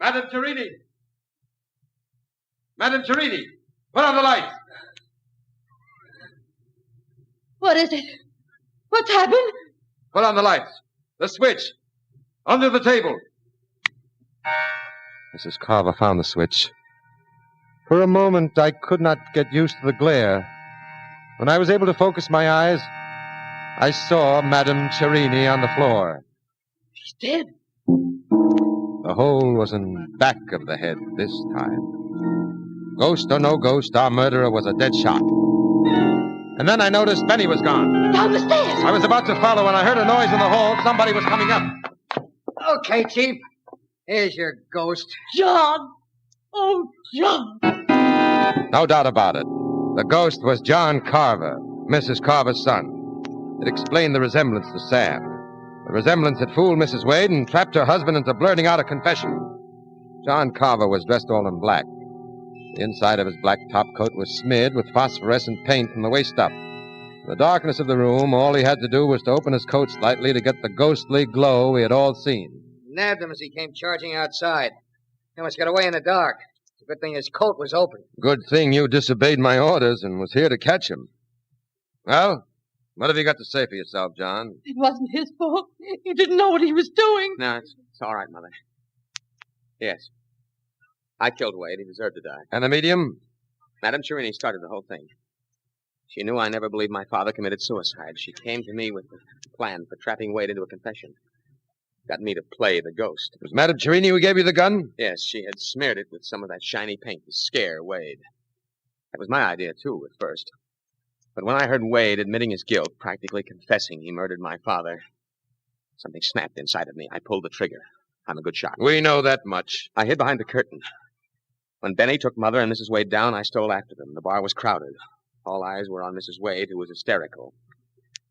Madame Torrini! Madame Torrini! Put on the lights! What is it? What's happened? Put on the lights. The switch. Under the table. Mrs. Carver found the switch. For a moment, I could not get used to the glare. When I was able to focus my eyes, I saw Madame Torrini on the floor. She's dead. The hole was in back of the head this time. Ghost or no ghost, our murderer was a dead shot. And then I noticed Benny was gone. Down the stairs. I was about to follow when I heard a noise in the hall. Somebody was coming up. Okay, Chief. Here's your ghost. John! Oh, John! No doubt about it. The ghost was John Carver, Mrs. Carver's son. It explained the resemblance to Sam. The resemblance had fooled Mrs. Wade and trapped her husband into blurting out a confession. John Carver was dressed all in black. The inside of his black topcoat was smeared with phosphorescent paint from the waist up. In the darkness of the room, all he had to do was to open his coat slightly to get the ghostly glow we had all seen. Nabbed him as he came charging outside. He almost got away in the dark. It's a good thing his coat was open. Good thing you disobeyed my orders and was here to catch him. Well, what have you got to say for yourself, John? It wasn't his fault. He didn't know what he was doing. No, it's all right, Mother. Yes. I killed Wade. He deserved to die. And the medium? Madame Torrini started the whole thing. She knew I never believed my father committed suicide. She came to me with a plan for trapping Wade into a confession. Got me to play the ghost. Was Madame Torrini who gave you the gun? Yes, she had smeared it with some of that shiny paint to scare Wade. That was my idea, too, at first. But when I heard Wade admitting his guilt, practically confessing he murdered my father, something snapped inside of me. I pulled the trigger. I'm a good shot. We know that much. I hid behind the curtain. When Benny took Mother and Mrs. Wade down, I stole after them. The bar was crowded. All eyes were on Mrs. Wade, who was hysterical.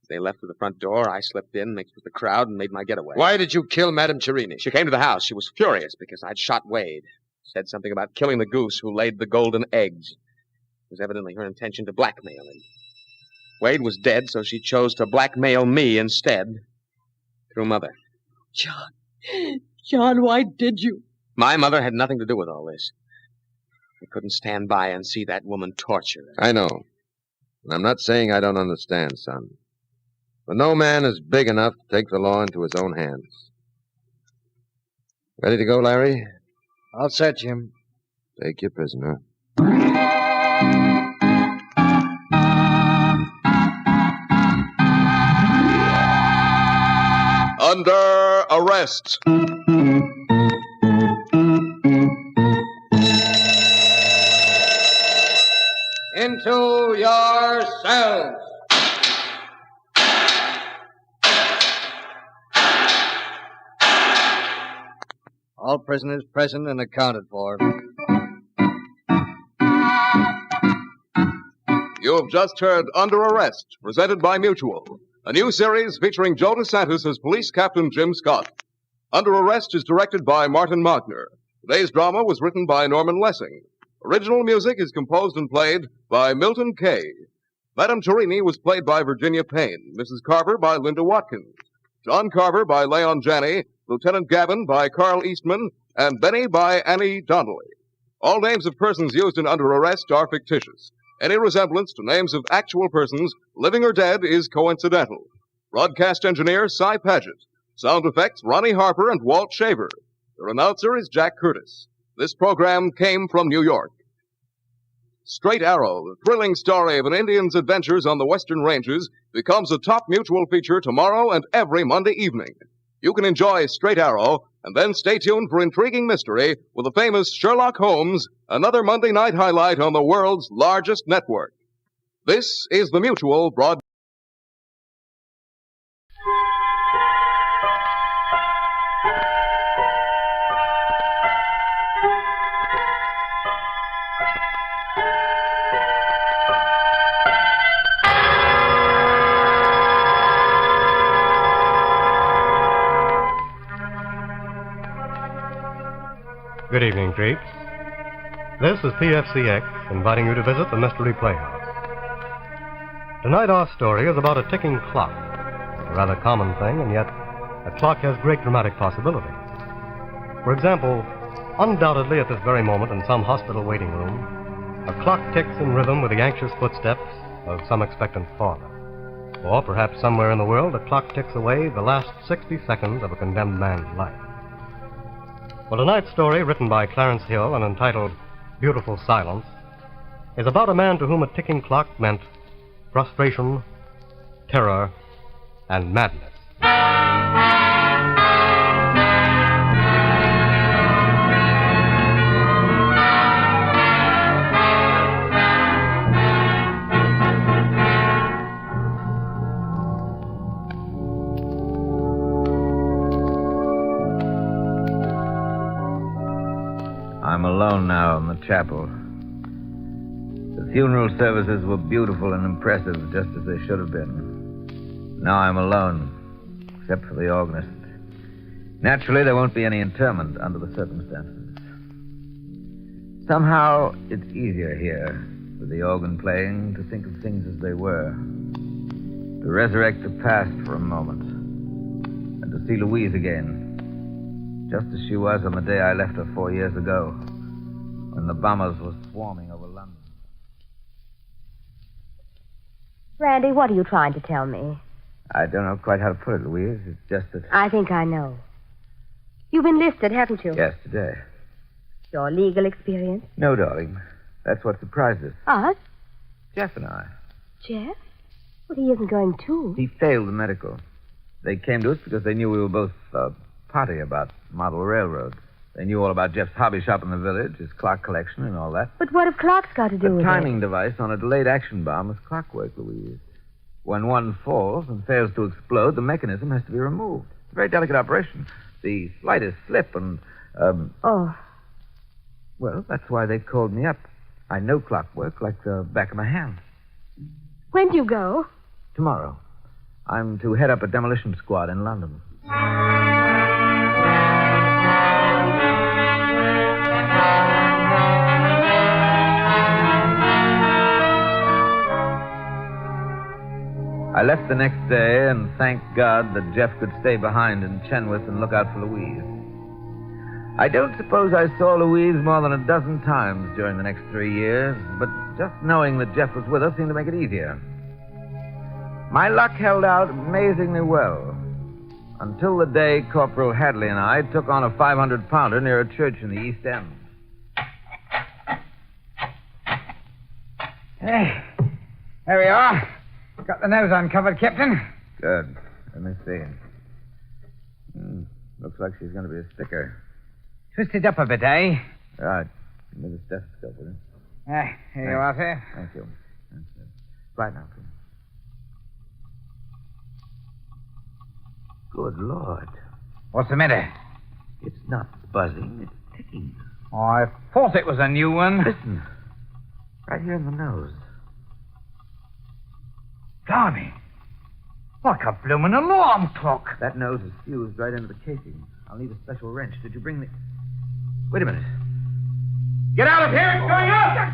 As they left through the front door, I slipped in, mixed with the crowd, and made my getaway. Why did you kill Madame Torrini? She came to the house. She was furious because I'd shot Wade. Said something about killing the goose who laid the golden eggs. It was evidently her intention to blackmail him. Wade was dead, so she chose to blackmail me instead. Through Mother. John, why did you? My mother had nothing to do with all this. I couldn't stand by and see that woman tortured. I know. And I'm not saying I don't understand, son. But no man is big enough to take the law into his own hands. Ready to go, Larry? All set, Jim. Take your prisoner. Under arrest. Into your cells. All prisoners present and accounted for. You have just heard Under Arrest, presented by Mutual, a new series featuring Joe DeSantis as Police Captain Jim Scott. Under Arrest is directed by Martin Magner. Today's drama was written by Norman Lessing. Original music is composed and played by Milton Kay. Madame Torrini was played by Virginia Payne, Mrs. Carver by Linda Watkins, John Carver by Leon Janney, Lieutenant Gavin by Carl Eastman, and Benny by Annie Donnelly. All names of persons used in Under Arrest are fictitious. Any resemblance to names of actual persons, living or dead, is coincidental. Broadcast engineer, Cy Paget. Sound effects, Ronnie Harper and Walt Shaver. The announcer is Jack Curtis. This program came from New York. Straight Arrow, the thrilling story of an Indian's adventures on the Western Ranges, becomes a top Mutual feature tomorrow and every Monday evening. You can enjoy Straight Arrow, and then stay tuned for intriguing mystery with the famous Sherlock Holmes, another Monday night highlight on the world's largest network. This is the Mutual Broadcast. Good evening, Creeps. This is PFCX inviting you to visit the Mystery Playhouse. Tonight our story is about a ticking clock. A rather common thing, and yet a clock has great dramatic possibilities. For example, undoubtedly at this very moment in some hospital waiting room, a clock ticks in rhythm with the anxious footsteps of some expectant father. Or perhaps somewhere in the world, a clock ticks away the last 60 seconds of a condemned man's life. Well, tonight's story, written by Clarence Hill and entitled Beautiful Silence, is about a man to whom a ticking clock meant frustration, terror, and madness. I'm alone now in the chapel. The funeral services were beautiful and impressive, just as they should have been. Now I'm alone, except for the organist. Naturally, there won't be any interment under the circumstances. Somehow, it's easier here, with the organ playing, to think of things as they were. To resurrect the past for a moment. And to see Louise again. Just as she was on the day I left her 4 years ago, when the bombers were swarming over London. Randy, what are you trying to tell me? I don't know quite how to put it, Louise. It's just that... I think I know. You've enlisted, haven't you? Yes, today. Your legal experience? No, darling. That's what surprised us. Us? Jeff and I. Jeff? Well, he isn't going too. He failed the medical. They came to us because they knew we were both potty about model railroads. They knew all about Jeff's hobby shop in the village, his clock collection, and all that. But what have clocks got to do with it? The timing device on a delayed action bomb is clockwork, Louise. When one falls and fails to explode, the mechanism has to be removed. It's a very delicate operation. The slightest slip and, Oh. Well, that's why they called me up. I know clockwork like the back of my hand. When do you go? Tomorrow. I'm to head up a demolition squad in London. I left the next day, and thank God that Jeff could stay behind in Chenoweth and look out for Louise. I don't suppose I saw Louise more than a dozen times during the next 3 years, but just knowing that Jeff was with us seemed to make it easier. My luck held out amazingly well, until the day Corporal Hadley and I took on a 500-pounder near a church in the East End. Hey, there we are. Got the nose uncovered, Captain. Good. Let me see. Looks like she's going to be a sticker. Twisted up a bit, eh? Right. Give me the stethoscope, will you? Here you are, sir. Thank you. Right now, please. Good Lord. What's the matter? It's not buzzing, it's ticking. Oh, I thought it was a new one. Listen. Right here in the nose. Blimey. Like a bloomin' alarm clock. That nose is fused right into the casing. I'll need a special wrench. Did you bring the... Wait a minute. Get out of here! It's going out!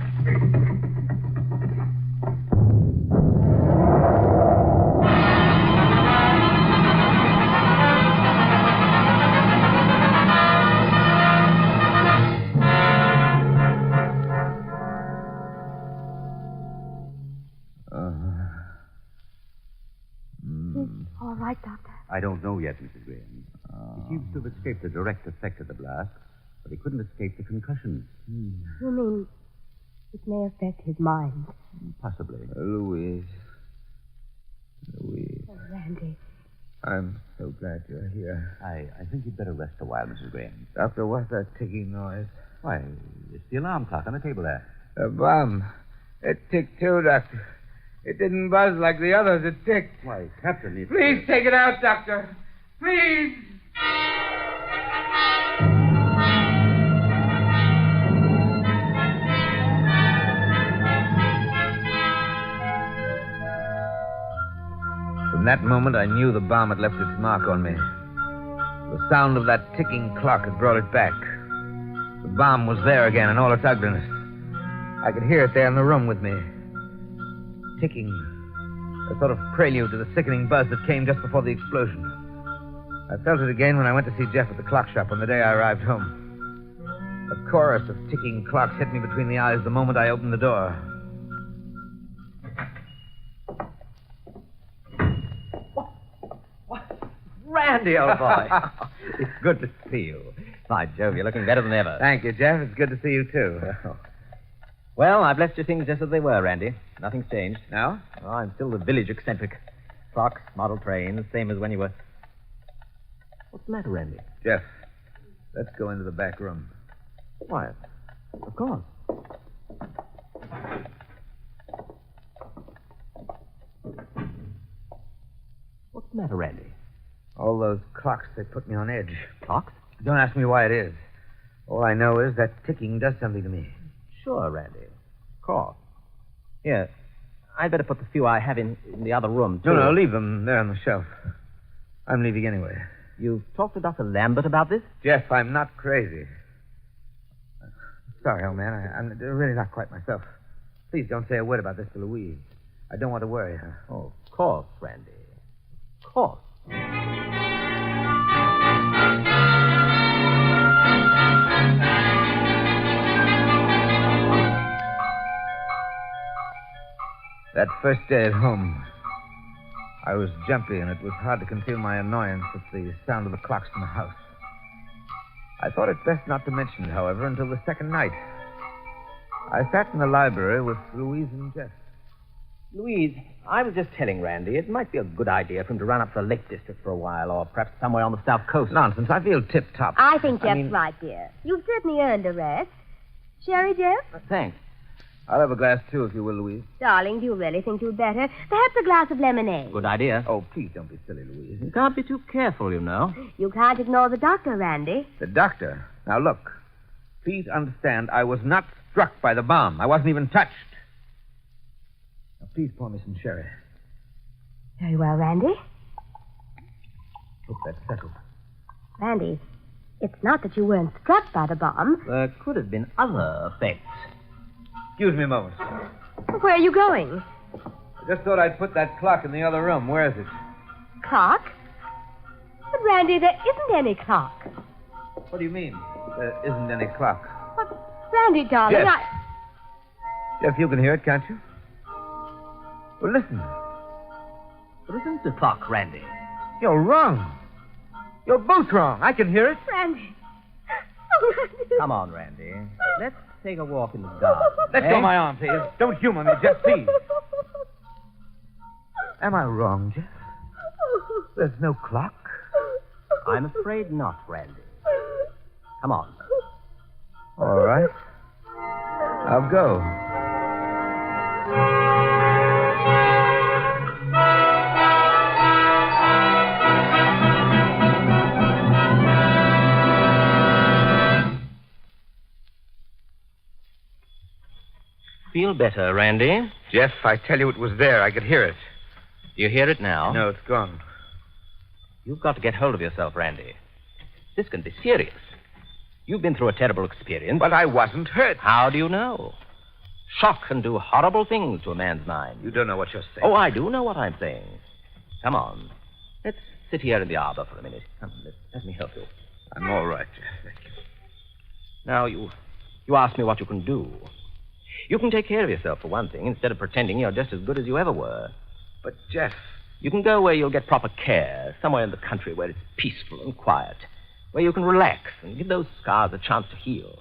All right, Doctor. I don't know yet, Mrs. Graham. He seems to have escaped the direct effect of the blast, but he couldn't escape the concussion. You mean it may affect his mind? Possibly. Louise. Oh, Randy. I'm so glad you're here. I think you'd better rest a while, Mrs. Graham. Doctor, what's that ticking noise? Why, it's the alarm clock on the table there. A bomb. It ticked too, Doctor. It didn't buzz like the others. It ticked. Why, Captain, Please take it out, Doctor. Please. From that moment, I knew the bomb had left its mark on me. The sound of that ticking clock had brought it back. The bomb was there again in all its ugliness. I could hear it there in the room with me. Ticking. A sort of prelude to the sickening buzz that came just before the explosion. I felt it again when I went to see Jeff at the clock shop on the day I arrived home. A chorus of ticking clocks hit me between the eyes the moment I opened the door. Randy, old boy. It's good to see you. By Jove, you're looking better than ever. Thank you, Jeff. It's good to see you, too. Well, I've left your things just as they were, Randy. Nothing's changed. No? Oh, I'm still the village eccentric. Clocks, model trains, same as when you were... What's the matter, Randy? Jeff, let's go into the back room. Why, of course. What's the matter, Randy? All those clocks, they put me on edge. Clocks? Don't ask me why it is. All I know is that ticking does something to me. Sure, Randy. Of course. Here, I'd better put the few I have in the other room, too. No, leave them there on the shelf. I'm leaving anyway. You've talked to Dr. Lambert about this? Jeff, I'm not crazy. Sorry, old man. I'm really not quite myself. Please don't say a word about this to Louise. I don't want to worry her. Oh, of course, Randy. Of course. That first day at home, I was jumpy, and it was hard to conceal my annoyance at the sound of the clocks in the house. I thought it best not to mention it, however, until the second night. I sat in the library with Louise and Jeff. Louise, I was just telling Randy it might be a good idea for him to run up to the Lake District for a while, or perhaps somewhere on the South Coast. Nonsense. I feel tip-top. I think Jeff's right, dear. You've certainly earned a rest. Sherry, Jeff? Thanks. I'll have a glass, too, if you will, Louise. Darling, do you really think you'd better? Perhaps a glass of lemonade. Good idea. Oh, please don't be silly, Louise. You can't be too careful, you know. You can't ignore the doctor, Randy. The doctor? Now, look. Please understand, I was not struck by the bomb. I wasn't even touched. Now, please pour me some sherry. Very well, Randy. Hope that's settled. Randy, it's not that you weren't struck by the bomb. There could have been other effects. Excuse me a moment. Where are you going? I just thought I'd put that clock in the other room. Where is it? Clock? But, Randy, there isn't any clock. What do you mean, there isn't any clock? But, Randy, darling, Jeff. Jeff, you can hear it, can't you? Well, listen. There isn't a clock, Randy. You're wrong. You're both wrong. I can hear it. Randy. Oh, Randy. Come on, Randy. Let's take a walk in the garden. Let go of my arm, please. Don't humor me, Jeff, please. Am I wrong, Jeff? There's no clock. I'm afraid not, Randy. Come on. All right. I'll go. Feel better, Randy? Jeff, I tell you it was there. I could hear it. Do you hear it now? No, it's gone. You've got to get hold of yourself, Randy. This can be serious. You've been through a terrible experience. But I wasn't hurt. How do you know? Shock can do horrible things to a man's mind. You don't know what you're saying. Oh, I do know what I'm saying. Come on. Let's sit here in the arbor for a minute. Come, let me help you. I'm all right, Jeff. Thank you. Now, you asked me what you can do. You can take care of yourself, for one thing, instead of pretending you're just as good as you ever were. But, Jeff... You can go where you'll get proper care, somewhere in the country where it's peaceful and quiet, where you can relax and give those scars a chance to heal.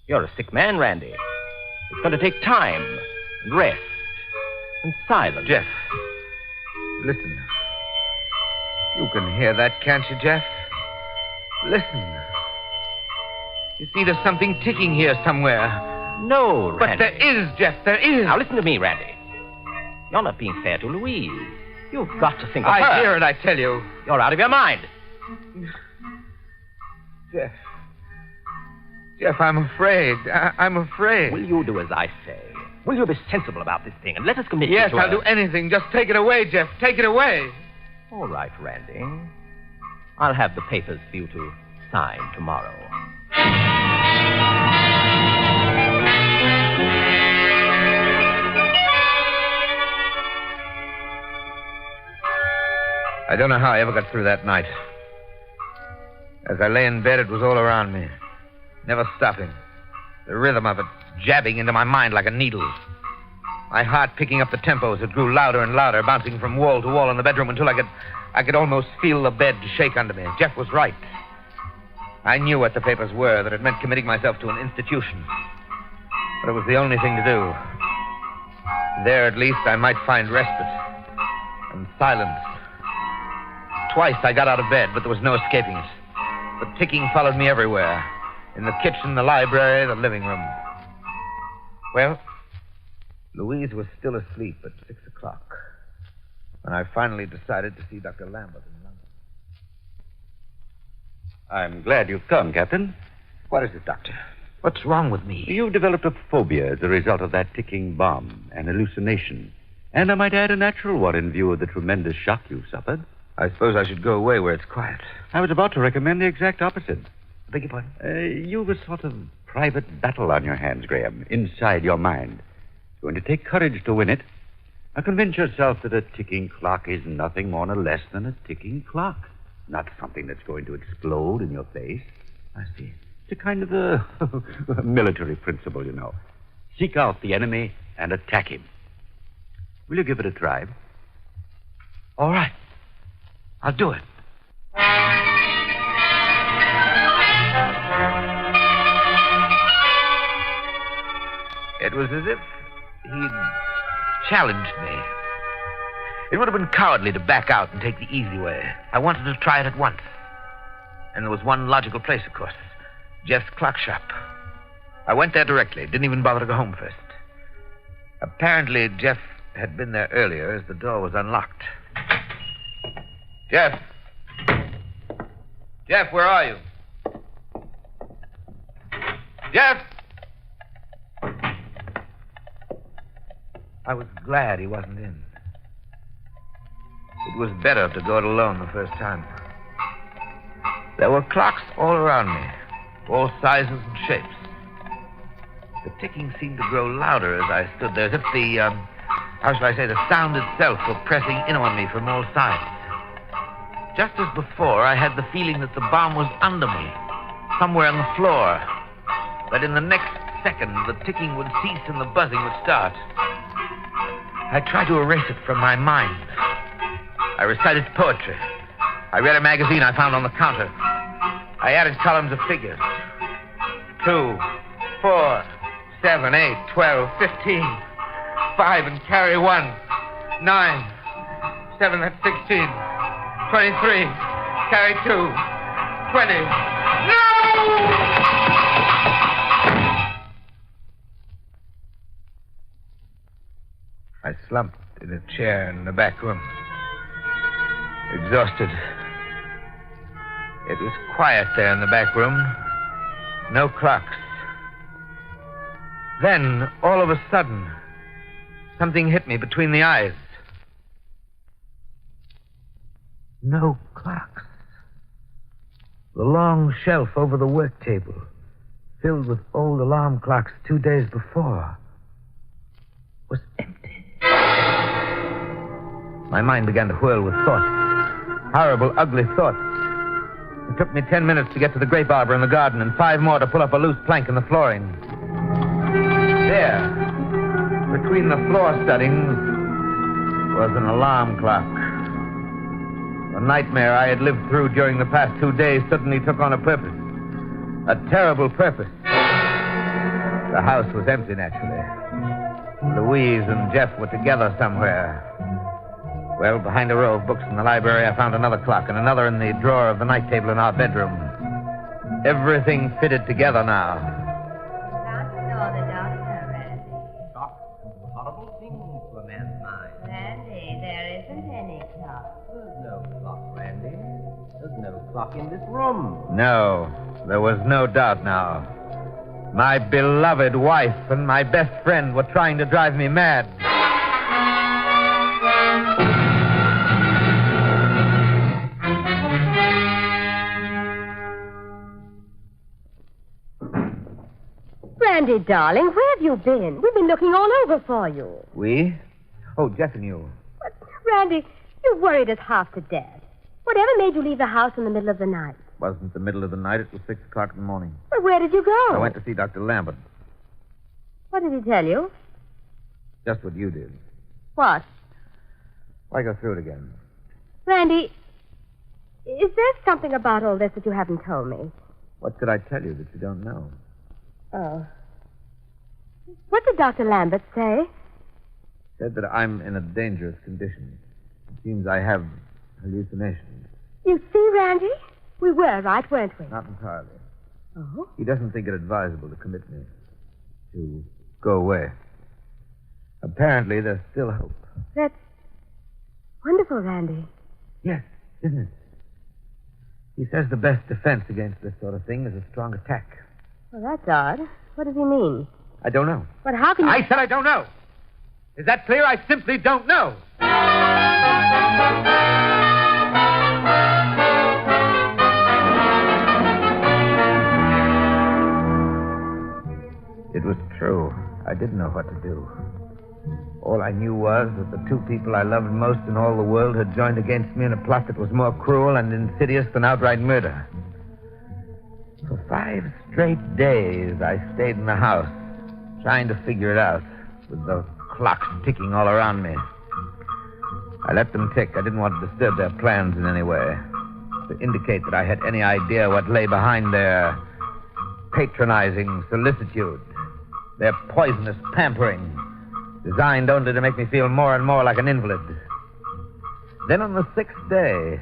You're a sick man, Randy. It's going to take time and rest and silence. Jeff, listen. You can hear that, can't you, Jeff? Listen. You see, there's something ticking here somewhere. No, Randy. But there is, Jeff, there is. Now, listen to me, Randy. You're not being fair to Louise. You've got to think of her. I hear it, I tell you. You're out of your mind. Jeff, I'm afraid. I'm afraid. Will you do as I say? Will you be sensible about this thing and let us commit Yes, you to I'll do anything. Just take it away, Jeff. Take it away. All right, Randy. I'll have the papers for you to sign tomorrow. I don't know how I ever got through that night. As I lay in bed, it was all around me, never stopping. The rhythm of it jabbing into my mind like a needle. My heart picking up the tempo as it grew louder and louder, bouncing from wall to wall in the bedroom until I could almost feel the bed shake under me. Jeff was right. I knew what the papers were, that it meant committing myself to an institution. But it was the only thing to do. There, at least, I might find respite and silence. Twice I got out of bed, but there was no escaping it. The ticking followed me everywhere. In the kitchen, the library, the living room. Well, Louise was still asleep at 6 o'clock when I finally decided to see Dr. Lambert in London. I'm glad you've come, Captain. What is it, Doctor? What's wrong with me? You've developed a phobia as a result of that ticking bomb, an hallucination. And I might add a natural one in view of the tremendous shock you've suffered. I suppose I should go away where it's quiet. I was about to recommend the exact opposite. I beg your pardon? You've a sort of private battle on your hands, Graham, inside your mind. It's going to take courage to win it. Now convince yourself that a ticking clock is nothing more nor less than a ticking clock. Not something that's going to explode in your face. I see. It's a kind of a military principle, you know. Seek out the enemy and attack him. Will you give it a try? All right. I'll do it. It was as if he'd challenged me. It would have been cowardly to back out and take the easy way. I wanted to try it at once. And there was one logical place, of course. Jeff's clock shop. I went there directly. Didn't even bother to go home first. Apparently, Jeff had been there earlier as the door was unlocked. Jeff! Jeff, where are you? Jeff! I was glad he wasn't in. It was better to go it alone the first time. There were clocks all around me, all sizes and shapes. The ticking seemed to grow louder as I stood there, as if the sound itself were pressing in on me from all sides. Just as before, I had the feeling that the bomb was under me, somewhere on the floor. But in the next second, the ticking would cease and the buzzing would start. I tried to erase it from my mind. I recited poetry. I read a magazine I found on the counter. I added columns of figures. 2, 4, 7, 8, 12, 15. 5 and carry 1. 9. 7, that's 16. 23. Carry 2. 20. No! I slumped in a chair in the back room, exhausted. It was quiet there in the back room. No clocks. Then, all of a sudden, something hit me between the eyes. No clocks. The long shelf over the work table, filled with old alarm clocks 2 days before, was empty. My mind began to whirl with thoughts. Horrible, ugly thoughts. It took me 10 minutes to get to the grape arbor in the garden and 5 more to pull up a loose plank in the flooring. There, between the floor studdings, was an alarm clock. The nightmare I had lived through during the past 2 days suddenly took on a purpose. A terrible purpose. The house was empty, naturally. Louise and Jeff were together somewhere. Well, behind a row of books in the library, I found another clock and another in the drawer of the night table in our bedroom. Everything fitted together now. Not saw the doctor, Randy. Shock is a horrible thing to a man's mind. Randy, there isn't any clock. There's no clock, Randy. There's no clock in this room. No, there was no doubt now. My beloved wife and my best friend were trying to drive me mad. Randy, darling, where have you been? We've been looking all over for you. We? Oh, Jeff and you. But, Randy, you worried us half to death. Whatever made you leave the house in the middle of the night? It wasn't the middle of the night. It was 6 o'clock in the morning. Well, where did you go? I went to see Dr. Lambert. What did he tell you? Just what you did. What? Why go through it again? Randy, is there something about all this that you haven't told me? What could I tell you that you don't know? Oh. What did Dr. Lambert say? Said that I'm in a dangerous condition. It seems I have hallucinations. You see, Randy? We were right, weren't we? Not entirely. Oh? He doesn't think it advisable to commit me. To go away. Apparently, there's still hope. That's wonderful, Randy. Yes, isn't it? He says the best defense against this sort of thing is a strong attack. Well, that's odd. What does he mean? I don't know. But how can you... I said I don't know. Is that clear? I simply don't know. It was true. I didn't know what to do. All I knew was that the two people I loved most in all the world had joined against me in a plot that was more cruel and insidious than outright murder. For 5 straight days, I stayed in the house, trying to figure it out, with the clocks ticking all around me. I let them tick. I didn't want to disturb their plans in any way, to indicate that I had any idea what lay behind their patronizing solicitude, their poisonous pampering, designed only to make me feel more and more like an invalid. Then on the 6th day,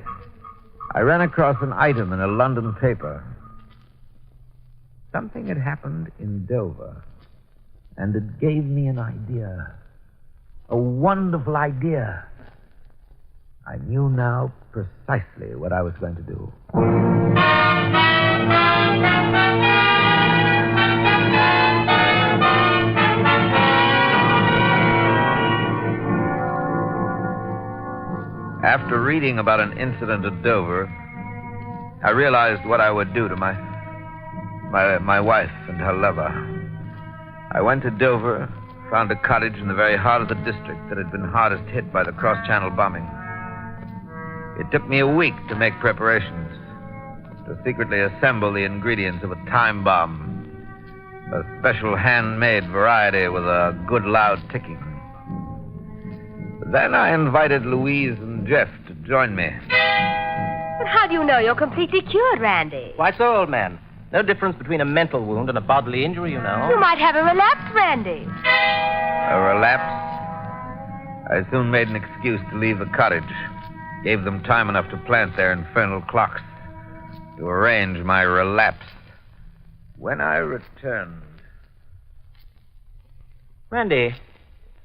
I ran across an item in a London paper. Something had happened in Dover, and it gave me an idea. A wonderful idea. I knew now precisely what I was going to do. After reading about an incident at Dover, I realized what I would do to my wife and her lover. I went to Dover, found a cottage in the very heart of the district that had been hardest hit by the cross-channel bombing. It took me a week to make preparations, to secretly assemble the ingredients of a time bomb, a special handmade variety with a good loud ticking. Then I invited Louise and Jeff to join me. But how do you know you're completely cured, Randy? Why so, old man? No difference between a mental wound and a bodily injury, you know. You might have a relapse, Randy. A relapse? I soon made an excuse to leave the cottage. Gave them time enough to plant their infernal clocks, to arrange my relapse. When I returned... Randy,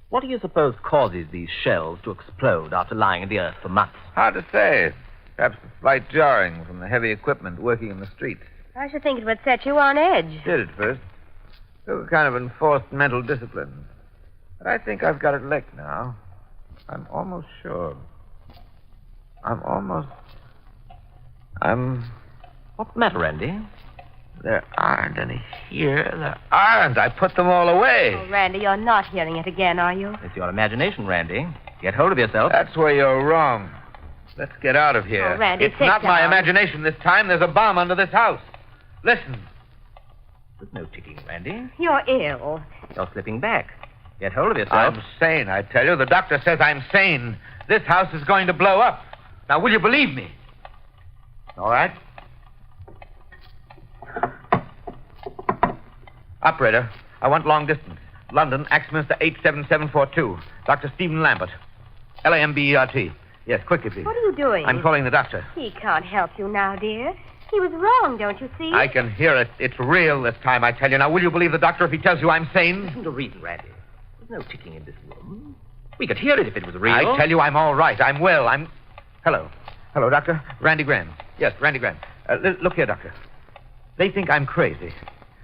what do you suppose causes these shells to explode after lying in the earth for months? Hard to say. Perhaps the slight jarring from the heavy equipment working in the streets. I should think it would set you on edge. Did at first. Took a kind of enforced mental discipline. But I think I've got it licked now. I'm almost sure. What's the matter, Randy? There aren't any here. There aren't. I put them all away. Oh, Randy, you're not hearing it again, are you? It's your imagination, Randy. Get hold of yourself. That's where you're wrong. Let's get out of here. Oh, Randy, it's not my imagination this time. There's a bomb under this house. Listen. There's no ticking, Randy. You're ill. You're slipping back. Get hold of yourself. I'm sane, I tell you. The doctor says I'm sane. This house is going to blow up. Now, will you believe me? All right. Operator, I want long distance. London, Axminster 87742. Dr. Stephen Lambert. Lambert. Yes, quickly, please. What are you doing? I'm calling the doctor. He can't help you now, dear. He was wrong, don't you see? I can hear it. It's real this time, I tell you. Now, will you believe the doctor if he tells you I'm sane? Listen to reason, Randy. There's no ticking in this room. We could hear it if it was real. I tell you I'm all right. I'm well. Hello. Hello, Doctor. Randy Graham. Yes, Randy Graham. Look here, Doctor. They think I'm crazy.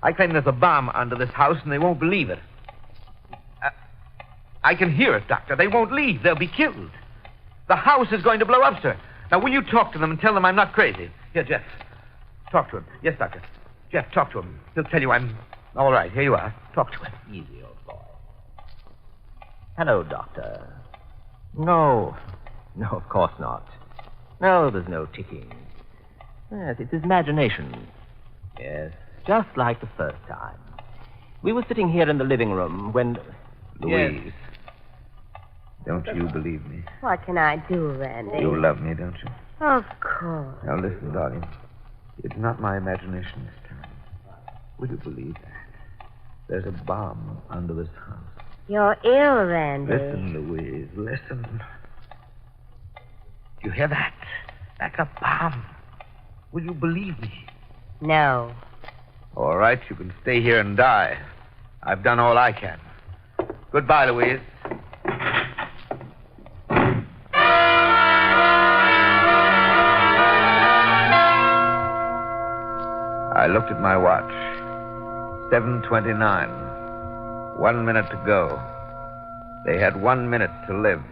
I claim there's a bomb under this house, and they won't believe it. I can hear it, Doctor. They won't leave. They'll be killed. The house is going to blow up, sir. Now, will you talk to them and tell them I'm not crazy? Here, Jeff. Talk to him. Yes, Doctor. Jeff, talk to him. He'll tell you I'm All right, here you are. Talk to him. Easy, old boy. Hello, Doctor. No, of course not. No, there's no ticking. Yes, it's his imagination. Yes, just like the first time. We were sitting here in the living room when... Louise. Yes. Don't you believe me? What can I do, Randy? You love me, don't you? Of course. Now listen, darling. It's not my imagination this time. Will you believe that? There's a bomb under this house. You're ill, Randy. Listen, Louise, listen. You hear that? That's a bomb. Will you believe me? No. All right, you can stay here and die. I've done all I can. Goodbye, Louise. I looked at my watch. 7:29. 1 minute to go. They had 1 minute to live.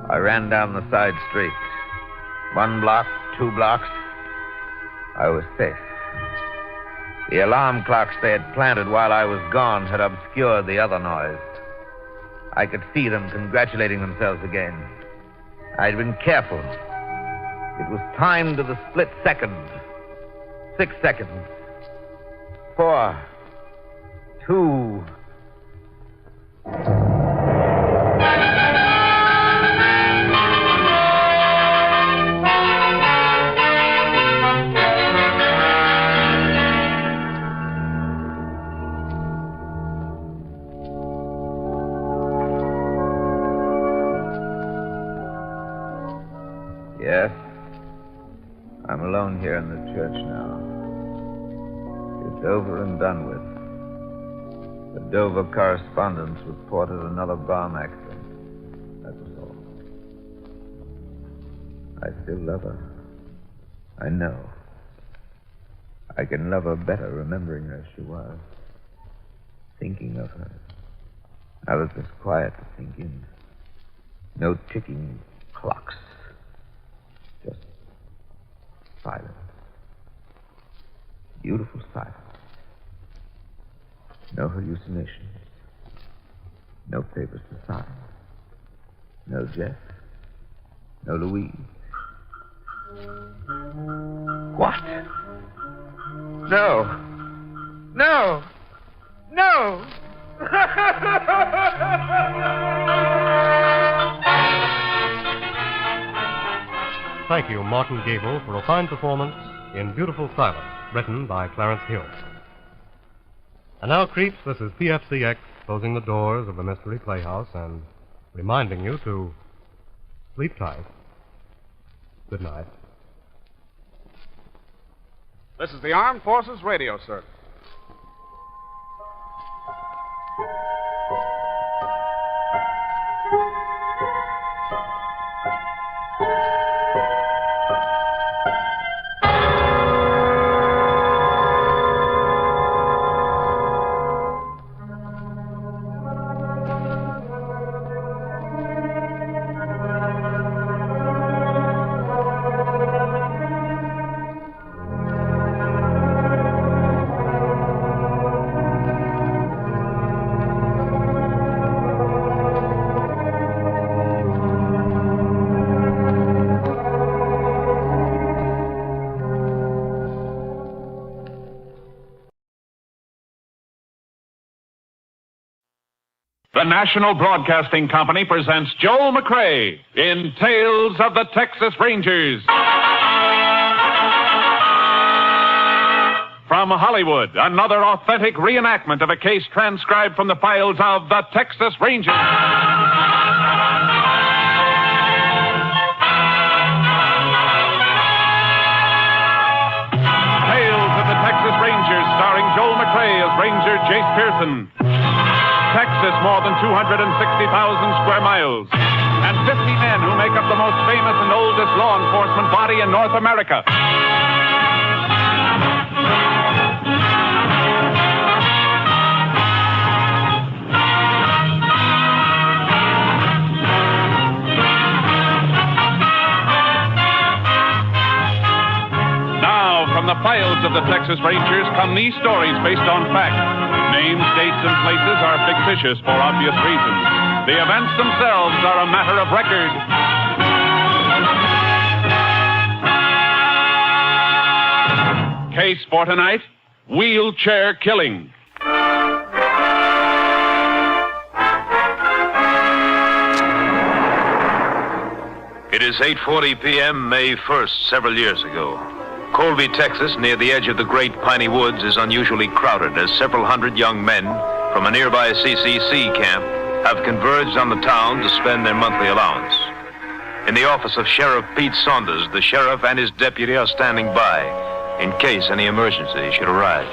I ran down the side street. 1 block, 2 blocks. I was safe. The alarm clocks they had planted while I was gone had obscured the other noise. I could see them congratulating themselves again. I'd been careful. It was timed to the split second. 6 seconds. 4, 2... Yes. I'm alone here in the church now. It's over and done with. The Dover correspondence reported another bomb accident. That was all. I still love her. I know. I can love her better remembering her as she was. Thinking of her. I was just quiet to sink in. No ticking clocks. Just silence. Beautiful silence. No hallucinations. No papers to sign. No Jeff. No Louise. What? No. No. No. Thank you, Martin Gable, for a fine performance in Beautiful Silence, written by Clarence Hill. And now, creeps, this is PFCX closing the doors of the Mystery Playhouse and reminding you to sleep tight. Good night. This is the Armed Forces Radio Service. The National Broadcasting Company presents Joel McCrea in Tales of the Texas Rangers. From Hollywood, another authentic reenactment of a case transcribed from the files of the Texas Rangers. Tales of the Texas Rangers, starring Joel McCrea as Ranger Jace Pearson. Texas, more than 260,000 square miles. And 50 men who make up the most famous and oldest law enforcement body in North America. Now, from the files of the Texas Rangers come these stories based on fact. Names, dates, and places are fictitious for obvious reasons. The events themselves are a matter of record. Case for tonight, wheelchair killing. It is 8:40 p.m., May 1st, several years ago. Colby, Texas, near the edge of the Great Piney Woods, is unusually crowded as several hundred young men from a nearby CCC camp have converged on the town to spend their monthly allowance. In the office of Sheriff Pete Saunders, the sheriff and his deputy are standing by in case any emergency should arise.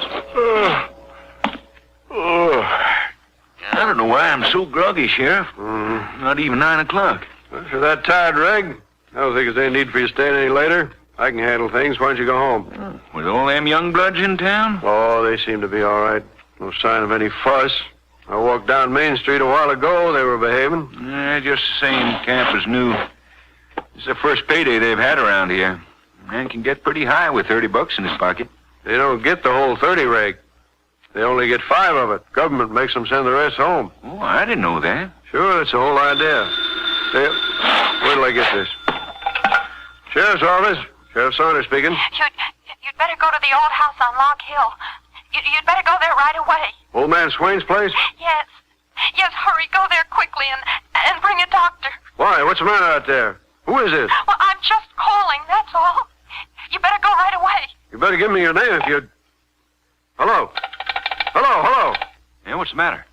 I don't know why I'm so groggy, Sheriff. Not even 9 o'clock. If you're that tired, Reg, I don't think there's any need for you staying any later. I can handle things. Why don't you go home? With all them young bloods in town? Oh, they seem to be all right. No sign of any fuss. I walked down Main Street a while ago. They were behaving. Just the same. Camp is new. It's the first payday they've had around here. Man can get pretty high with $30 in his pocket. They don't get the whole 30, Reg. They only get 5 of it. Government makes them send the rest home. Oh, I didn't know that. Sure, that's the whole idea. Wait till I get this. Sheriff's office. Sheriff Saunders speaking. You'd better go to the old house on Log Hill. You'd better go there right away. Old man Swain's place? Yes. Yes, hurry. Go there quickly and bring a doctor. Why? What's the matter out there? Who is this? Well, I'm just calling, that's all. You better go right away. You better give me your name if you... Hello? Hello? Yeah, what's the matter?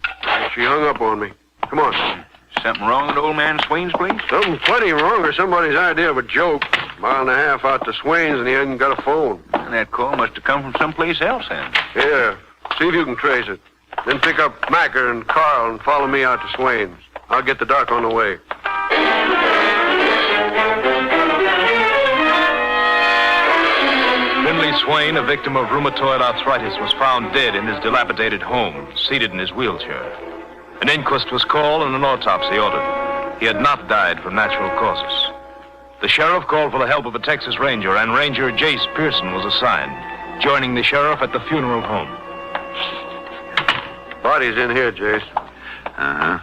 She hung up on me. Come on. Something wrong with old man Swain's place? Something plenty wrong, or somebody's idea of a joke. Mile and a half out to Swain's and he hasn't got a phone. And that call must have come from someplace else, then. Yeah. See if you can trace it. Then pick up Macker and Carl and follow me out to Swain's. I'll get the doc on the way. Finley Swain, a victim of rheumatoid arthritis, was found dead in his dilapidated home, seated in his wheelchair. An inquest was called and an autopsy ordered. He had not died from natural causes. The sheriff called for the help of a Texas Ranger, and Ranger Jace Pearson was assigned, joining the sheriff at the funeral home. Body's in here, Jace. Uh-huh.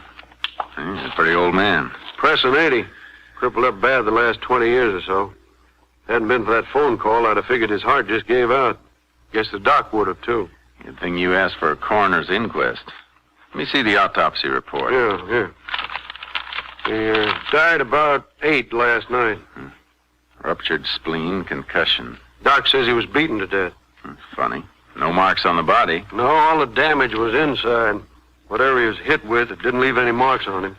He's a pretty old man. Pressing 80. Crippled up bad the last 20 years or so. Hadn't been for that phone call, I'd have figured his heart just gave out. Guess the doc would have, too. Good thing you asked for a coroner's inquest. Let me see the autopsy report. Yeah, here. He died about 8 last night. Ruptured spleen, concussion. Doc says he was beaten to death. Funny. No marks on the body. No, all the damage was inside. Whatever he was hit with, it didn't leave any marks on him.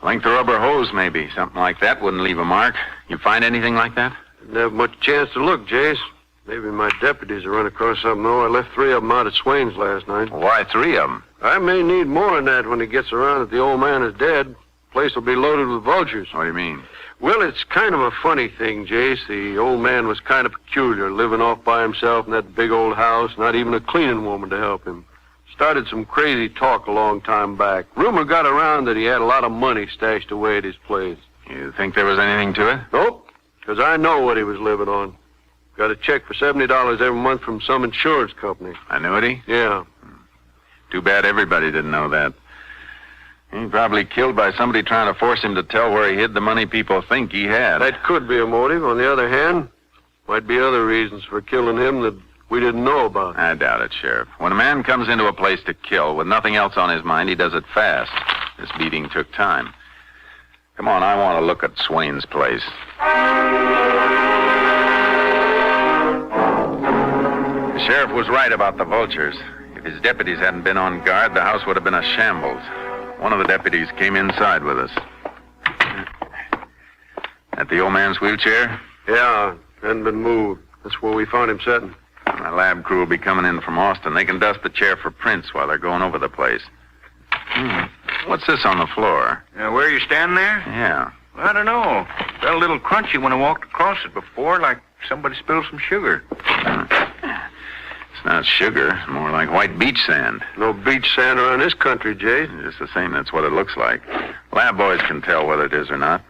Length of rubber hose, maybe. Something like that wouldn't leave a mark. You find anything like that? Didn't have much chance to look, Jace. Maybe my deputies have run across something, though. I left 3 of them out at Swain's last night. Why 3 of them? I may need more than that when he gets around that the old man is dead. Place will be loaded with vultures. What do you mean? Well, it's kind of a funny thing, Jace. The old man was kind of peculiar, living off by himself in that big old house, not even a cleaning woman to help him. Started some crazy talk a long time back. Rumor got around that he had a lot of money stashed away at his place. You think there was anything to it? Nope, because I know what he was living on. Got a check for $70 every month from some insurance company. Annuity? Yeah. Too bad everybody didn't know that. He probably killed by somebody trying to force him to tell where he hid the money people think he had. That could be a motive. On the other hand, might be other reasons for killing him that we didn't know about. I doubt it, Sheriff. When a man comes into a place to kill with nothing else on his mind, he does it fast. This beating took time. Come on, I want to look at Swain's place. The sheriff was right about the vultures. If his deputies hadn't been on guard, the house would have been a shambles. One of the deputies came inside with us. At the old man's wheelchair? Yeah, hadn't been moved. That's where we found him sitting. My lab crew will be coming in from Austin. They can dust the chair for prints while they're going over the place. What's this on the floor? Where you stand there? Yeah. I don't know. Felt a little crunchy when I walked across it before, like somebody spilled some sugar. It's not sugar. It's more like white beach sand. No beach sand around this country, Jay. Just the same, that's what it looks like. Lab boys can tell whether it is or not.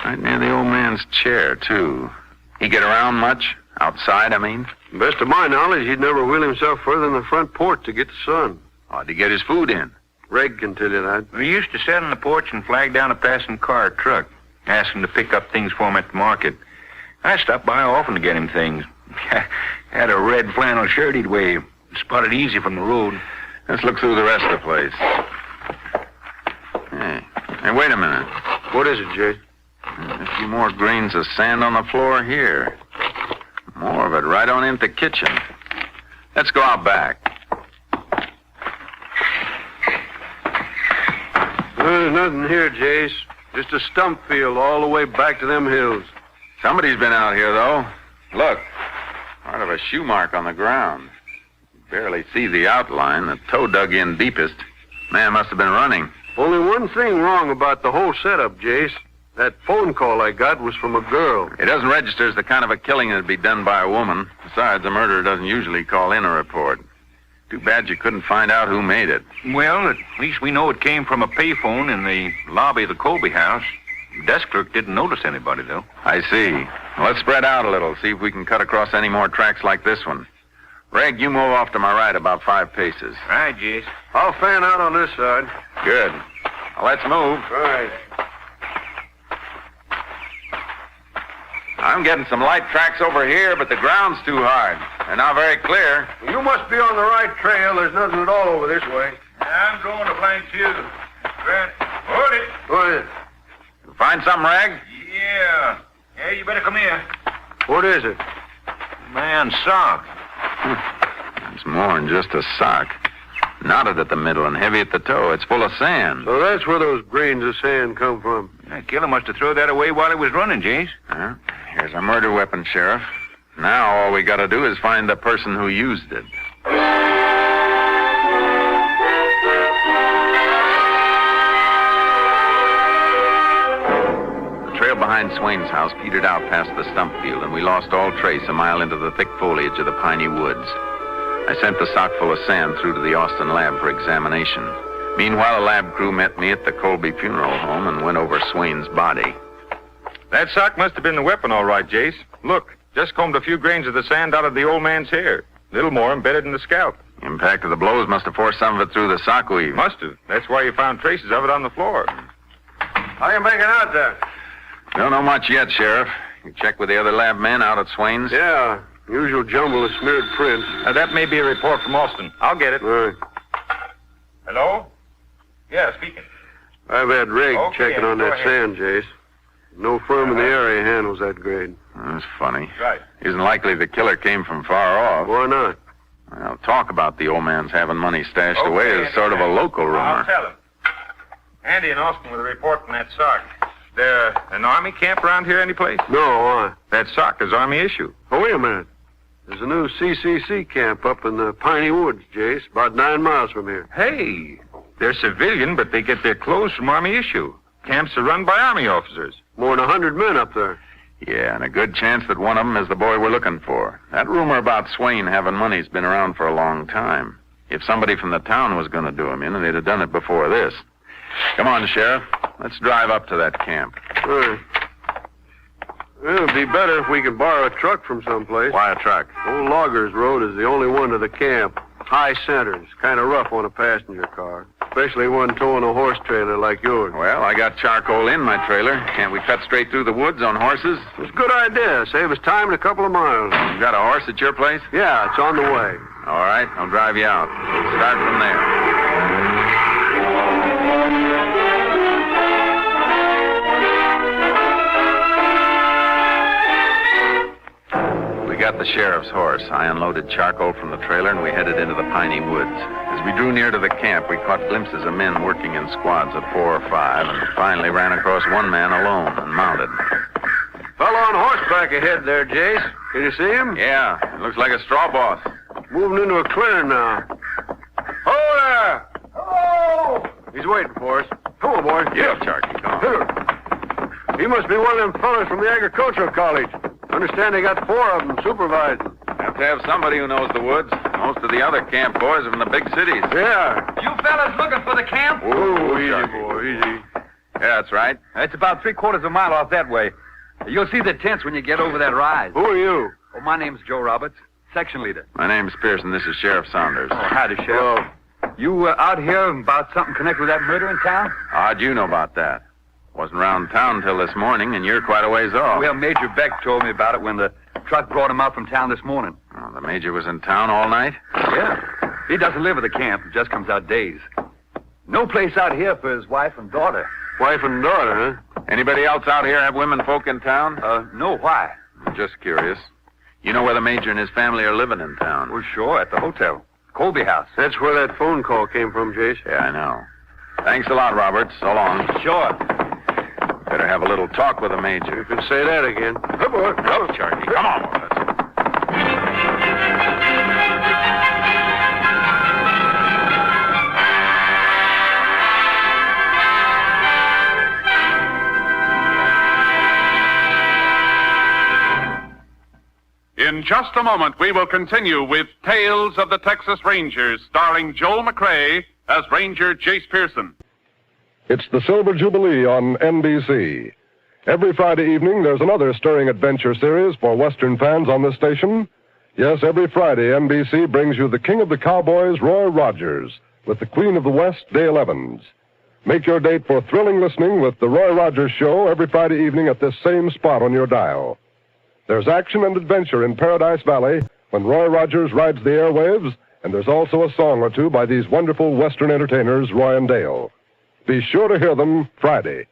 Right near the old man's chair, too. He get around much? Outside, I mean? Best of my knowledge, he'd never wheel himself further than the front porch to get the sun. How'd he get his food in? Reg can tell you that. We used to sit on the porch and flag down a passing car or truck, ask him to pick up things for him at the market. I stopped by often to get him things. Had a red flannel shirt he'd wave. Spotted easy from the road. Let's look through the rest of the place. Hey, wait a minute. What is it, Jay? A few more grains of sand on the floor here. More of it right on into the kitchen. Let's go out back. There's nothing here, Jace. Just a stump field all the way back to them hills. Somebody's been out here, though. Look. Part of a shoe mark on the ground. Barely see the outline. The toe dug in deepest. Man must have been running. Only one thing wrong about the whole setup, Jace. That phone call I got was from a girl. It doesn't register as the kind of a killing that'd be done by a woman. Besides, the murderer doesn't usually call in a report. Too bad you couldn't find out who made it. Well, at least we know it came from a payphone in the lobby of the Colby house. The desk clerk didn't notice anybody, though. I see. Well, let's spread out a little, see if we can cut across any more tracks like this one. Reg, you move off to my right about 5 paces. All right, Jace. I'll fan out on this side. Good. Now, let's move. All right. I'm getting some light tracks over here, but the ground's too hard. They're not very clear. You must be on the right trail. There's nothing at all over this way. I'm going to flank too. Hold it. What is it? Find something, Reg? Yeah. Yeah, you better come here. What is it? Man's sock. It's more than just a sock. Knotted at the middle and heavy at the toe. It's full of sand. So that's where those grains of sand come from. That killer must have thrown that away while he was running, Jace. Here's a murder weapon, Sheriff. Now all we gotta do is find the person who used it. The trail behind Swain's house petered out past the stump field, and we lost all trace a mile into the thick foliage of the piney woods. I sent the sock full of sand through to the Austin lab for examination. Meanwhile, a lab crew met me at the Colby funeral home and went over Swain's body. That sock must have been the weapon, all right, Jace. Look, just combed a few grains of the sand out of the old man's hair. A little more embedded in the scalp. Impact of the blows must have forced some of it through the sock weave. Must have. That's why you found traces of it on the floor. How you making out there? Don't know much yet, Sheriff. You check with the other lab men out at Swain's? Yeah. Usual jumble of smeared prints. That may be a report from Austin. I'll get it. All right. Hello? Yeah, speaking. I've had Reg checking on that ahead. sand, Jace. No firm in the area handles that grade. That's funny. Right. Isn't likely the killer came from far off. Why not? Well, talk about the old man's having money stashed away is sort of a local rumor. I'll tell him. Andy in Austin with a report on that sock. Is there an army camp around here anyplace? No, why? That sock is army issue. Oh, wait a minute. There's a new CCC camp up in the Piney Woods, Jace, about 9 miles from here. Hey, they're civilian, but they get their clothes from army issue. Camps are run by army officers. More than 100 men up there. Yeah, and a good chance that one of them is the boy we're looking for. That rumor about Swain having money's been around for a long time. If somebody from the town was going to do him in, they'd have done it before this. Come on, Sheriff. Let's drive up to that camp. All right. Well, it'd be better if we could borrow a truck from someplace. Why a truck? Old Loggers Road is the only one to the camp. High centers. Kind of rough on a passenger car. Especially one towing a horse trailer like yours. Well, I got charcoal in my trailer. Can't we cut straight through the woods on horses? It's a good idea. Save us time in a couple of miles. You got a horse at your place? Yeah, it's on the way. All right, I'll drive you out. We'll start from there. We got the sheriff's horse. I unloaded charcoal from the trailer, and we headed into the piney woods. As we drew near to the camp, we caught glimpses of men working in squads of 4 or 5, and finally ran across one man alone and mounted. Fellow on horseback ahead there, Jace. Can you see him? Yeah, looks like a straw boss. Moving into a clearing now. Ho there! Hello! He's waiting for us. Come on, boys. Yeah, Charky, come on. He must be one of them fellas from the agricultural college. Understand they got 4 of them supervising. Have to have somebody who knows the woods. Most of the other camp boys are from the big cities. Yeah. You fellas looking for the camp? Whoa, easy, boy, easy. Yeah, that's right. It's about 3/4 of a mile off that way. You'll see the tents when you get over that rise. Who are you? Oh, my name's Joe Roberts, section leader. My name's Pearson. This is Sheriff Saunders. Oh, howdy, Sheriff. You out here about something connected with that murder in town? How'd you know about that? Wasn't around town till this morning, and you're quite a ways off. Well, Major Beck told me about it when the truck brought him out from town this morning. Oh, the Major was in town all night? Yeah. He doesn't live at the camp. Just comes out days. No place out here for his wife and daughter. Wife and daughter, huh? Anybody else out here have women folk in town? No, why? Just curious. You know where the Major and his family are living in town? Well, sure, at the hotel. Colby House. That's where that phone call came from, Jace. Yeah, I know. Thanks a lot, Robert. So long. Sure. Better have a little talk with the Major. You can say that again. Go, Charlie. Come on, boys. In just a moment, we will continue with Tales of the Texas Rangers, starring Joel McRae as Ranger Jace Pearson. It's the Silver Jubilee on NBC. Every Friday evening, there's another stirring adventure series for Western fans on this station. Yes, every Friday, NBC brings you the King of the Cowboys, Roy Rogers, with the Queen of the West, Dale Evans. Make your date for thrilling listening with the Roy Rogers Show every Friday evening at this same spot on your dial. There's action and adventure in Paradise Valley when Roy Rogers rides the airwaves, and there's also a song or two by these wonderful Western entertainers, Roy and Dale. Be sure to hear them Friday.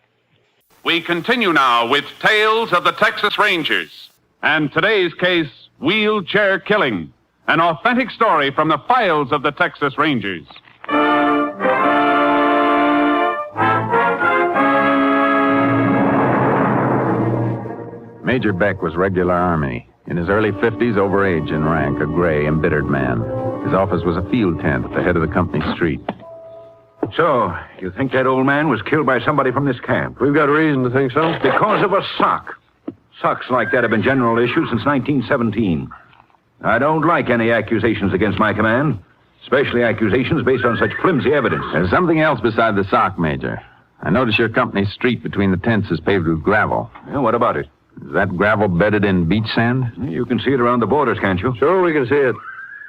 We continue now with Tales of the Texas Rangers. And today's case, Wheelchair Killing, an authentic story from the files of the Texas Rangers. Major Beck was regular Army. In his early 50s, over age in rank, a gray, embittered man. His office was a field tent at the head of the company street. So, you think that old man was killed by somebody from this camp? We've got reason to think so. Because of a sock. Socks like that have been general issue since 1917. I don't like any accusations against my command, especially accusations based on such flimsy evidence. There's something else beside the sock, Major. I notice your company's street between the tents is paved with gravel. Yeah, what about it? Is that gravel bedded in beach sand? You can see it around the borders, can't you? Sure, we can see it.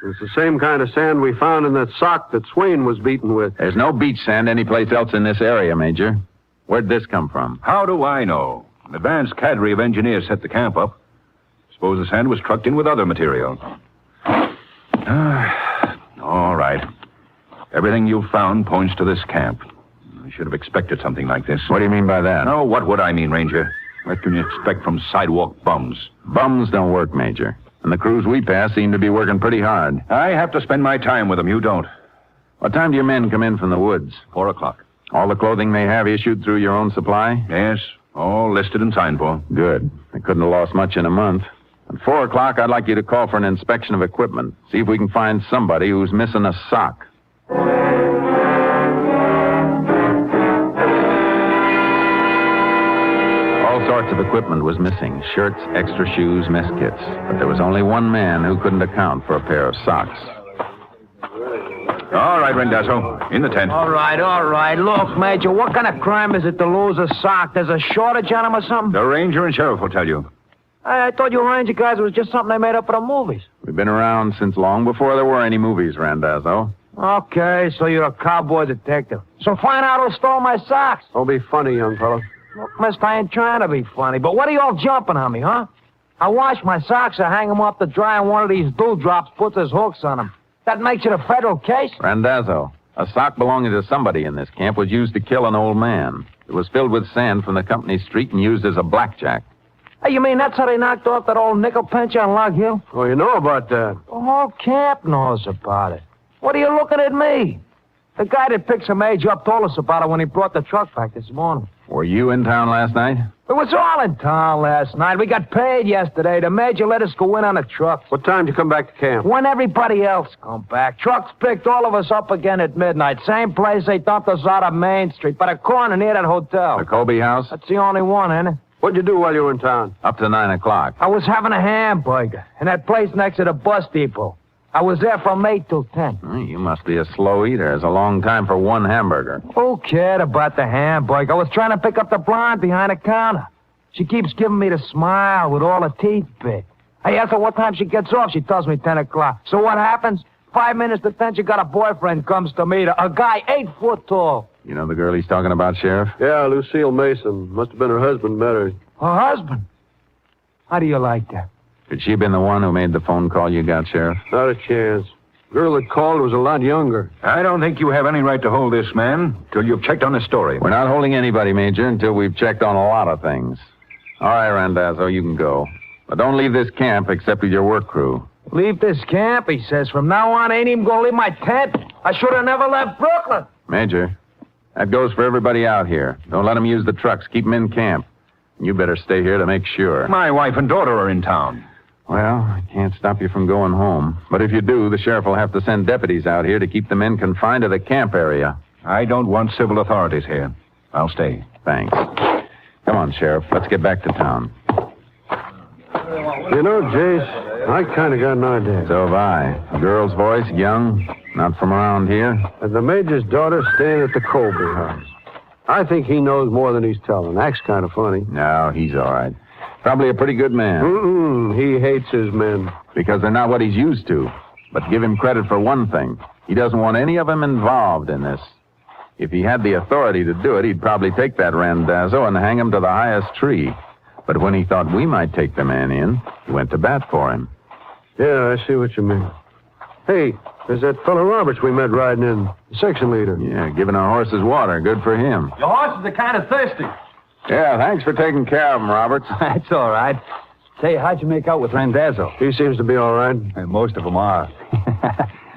It's the same kind of sand we found in that sock that Swain was beaten with. There's no beach sand anyplace else in this area, Major. Where'd this come from? How do I know? An advanced cadre of engineers set the camp up. Suppose the sand was trucked in with other material. All right. Everything you found points to this camp. I should have expected something like this. What do you mean by that? No, what would I mean, Ranger? What can you expect from sidewalk bums? Bums don't work, Major. And the crews we pass seem to be working pretty hard. I have to spend my time with them. You don't. What time do your men come in from the woods? 4 o'clock. All the clothing they have issued through your own supply? Yes, all listed and signed for. Good. They couldn't have lost much in a month. At 4 o'clock, I'd like you to call for an inspection of equipment. See if we can find somebody who's missing a sock. All sorts of equipment was missing. Shirts, extra shoes, mess kits. But there was only one man who couldn't account for a pair of socks. All right, Rendazzo. In the tent. All right. Look, Major, what kind of crime is it to lose a sock? There's a shortage on them or something? The ranger and sheriff will tell you. I thought you ranger guys was just something they made up for the movies. We've been around since long before there were any movies, Randazzo. Okay, so you're a cowboy detective. So find out who stole my socks. Don't be funny, young fella. Look, mister, I ain't trying to be funny, but what are you all jumping on me, huh? I wash my socks, I hang them up to dry, and one of these dewdrops puts his hooks on them. That makes it a federal case? Randazzo, a sock belonging to somebody in this camp was used to kill an old man. It was filled with sand from the company street and used as a blackjack. Hey, you mean that's how they knocked off that old nickel pincher on Log Hill? Oh, you know about that. The whole camp knows about it. What are you looking at me? The guy that picks a major up told us about it when he brought the truck back this morning. Were you in town last night? It was all in town last night. We got paid yesterday. The major let us go in on the truck. What time did you come back to camp? When everybody else come back. Trucks picked all of us up again at midnight. Same place they dumped us out of Main Street, by the corner near that hotel. The Colby house? That's the only one, ain't it? What'd you do while you were in town? Up to 9 o'clock. I was having a hamburger in that place next to the bus depot. I was there from 8 till 10. You must be a slow eater. It's a long time for one hamburger. Who cared about the hamburger? I was trying to pick up the blonde behind the counter. She keeps giving me the smile with all her teeth big. I ask her what time she gets off. She tells me 10 o'clock. So what happens? 5 minutes to 10, she got a boyfriend comes to meet her. A guy 8 foot tall. You know the girl he's talking about, Sheriff? Yeah, Lucille Mason. Must have been her husband met her. Her husband? How do you like that? Could she have been the one who made the phone call you got, Sheriff? Not a chance. The girl that called was a lot younger. I don't think you have any right to hold this man till you've checked on his story. We're not holding anybody, Major, until we've checked on a lot of things. All right, Randazzo, you can go. But don't leave this camp except with your work crew. Leave this camp, he says. From now on, I ain't even gonna leave my tent. I should have never left Brooklyn. Major, that goes for everybody out here. Don't let them use the trucks. Keep them in camp. You better stay here to make sure. My wife and daughter are in town. Well, I can't stop you from going home. But if you do, the sheriff will have to send deputies out here to keep the men confined to the camp area. I don't want civil authorities here. I'll stay. Thanks. Come on, Sheriff. Let's get back to town. You know, Jace, I kind of got an idea. So have I. A girl's voice, young, not from around here. And the major's daughter staying at the Colby house. I think he knows more than he's telling. Acts kind of funny. No, he's all right. Probably a pretty good man. He hates his men. Because they're not what he's used to. But give him credit for one thing. He doesn't want any of them involved in this. If he had the authority to do it, he'd probably take that Randazzo and hang him to the highest tree. But when he thought we might take the man in, he went to bat for him. Yeah, I see what you mean. Hey, there's that fellow Roberts we met riding in, the section leader. Yeah, giving our horses water. Good for him. Your horses are kind of thirsty. Yeah, thanks for taking care of him, Roberts. That's all right. Say, how'd you make out with Randazzo? He seems to be all right. Most of them are.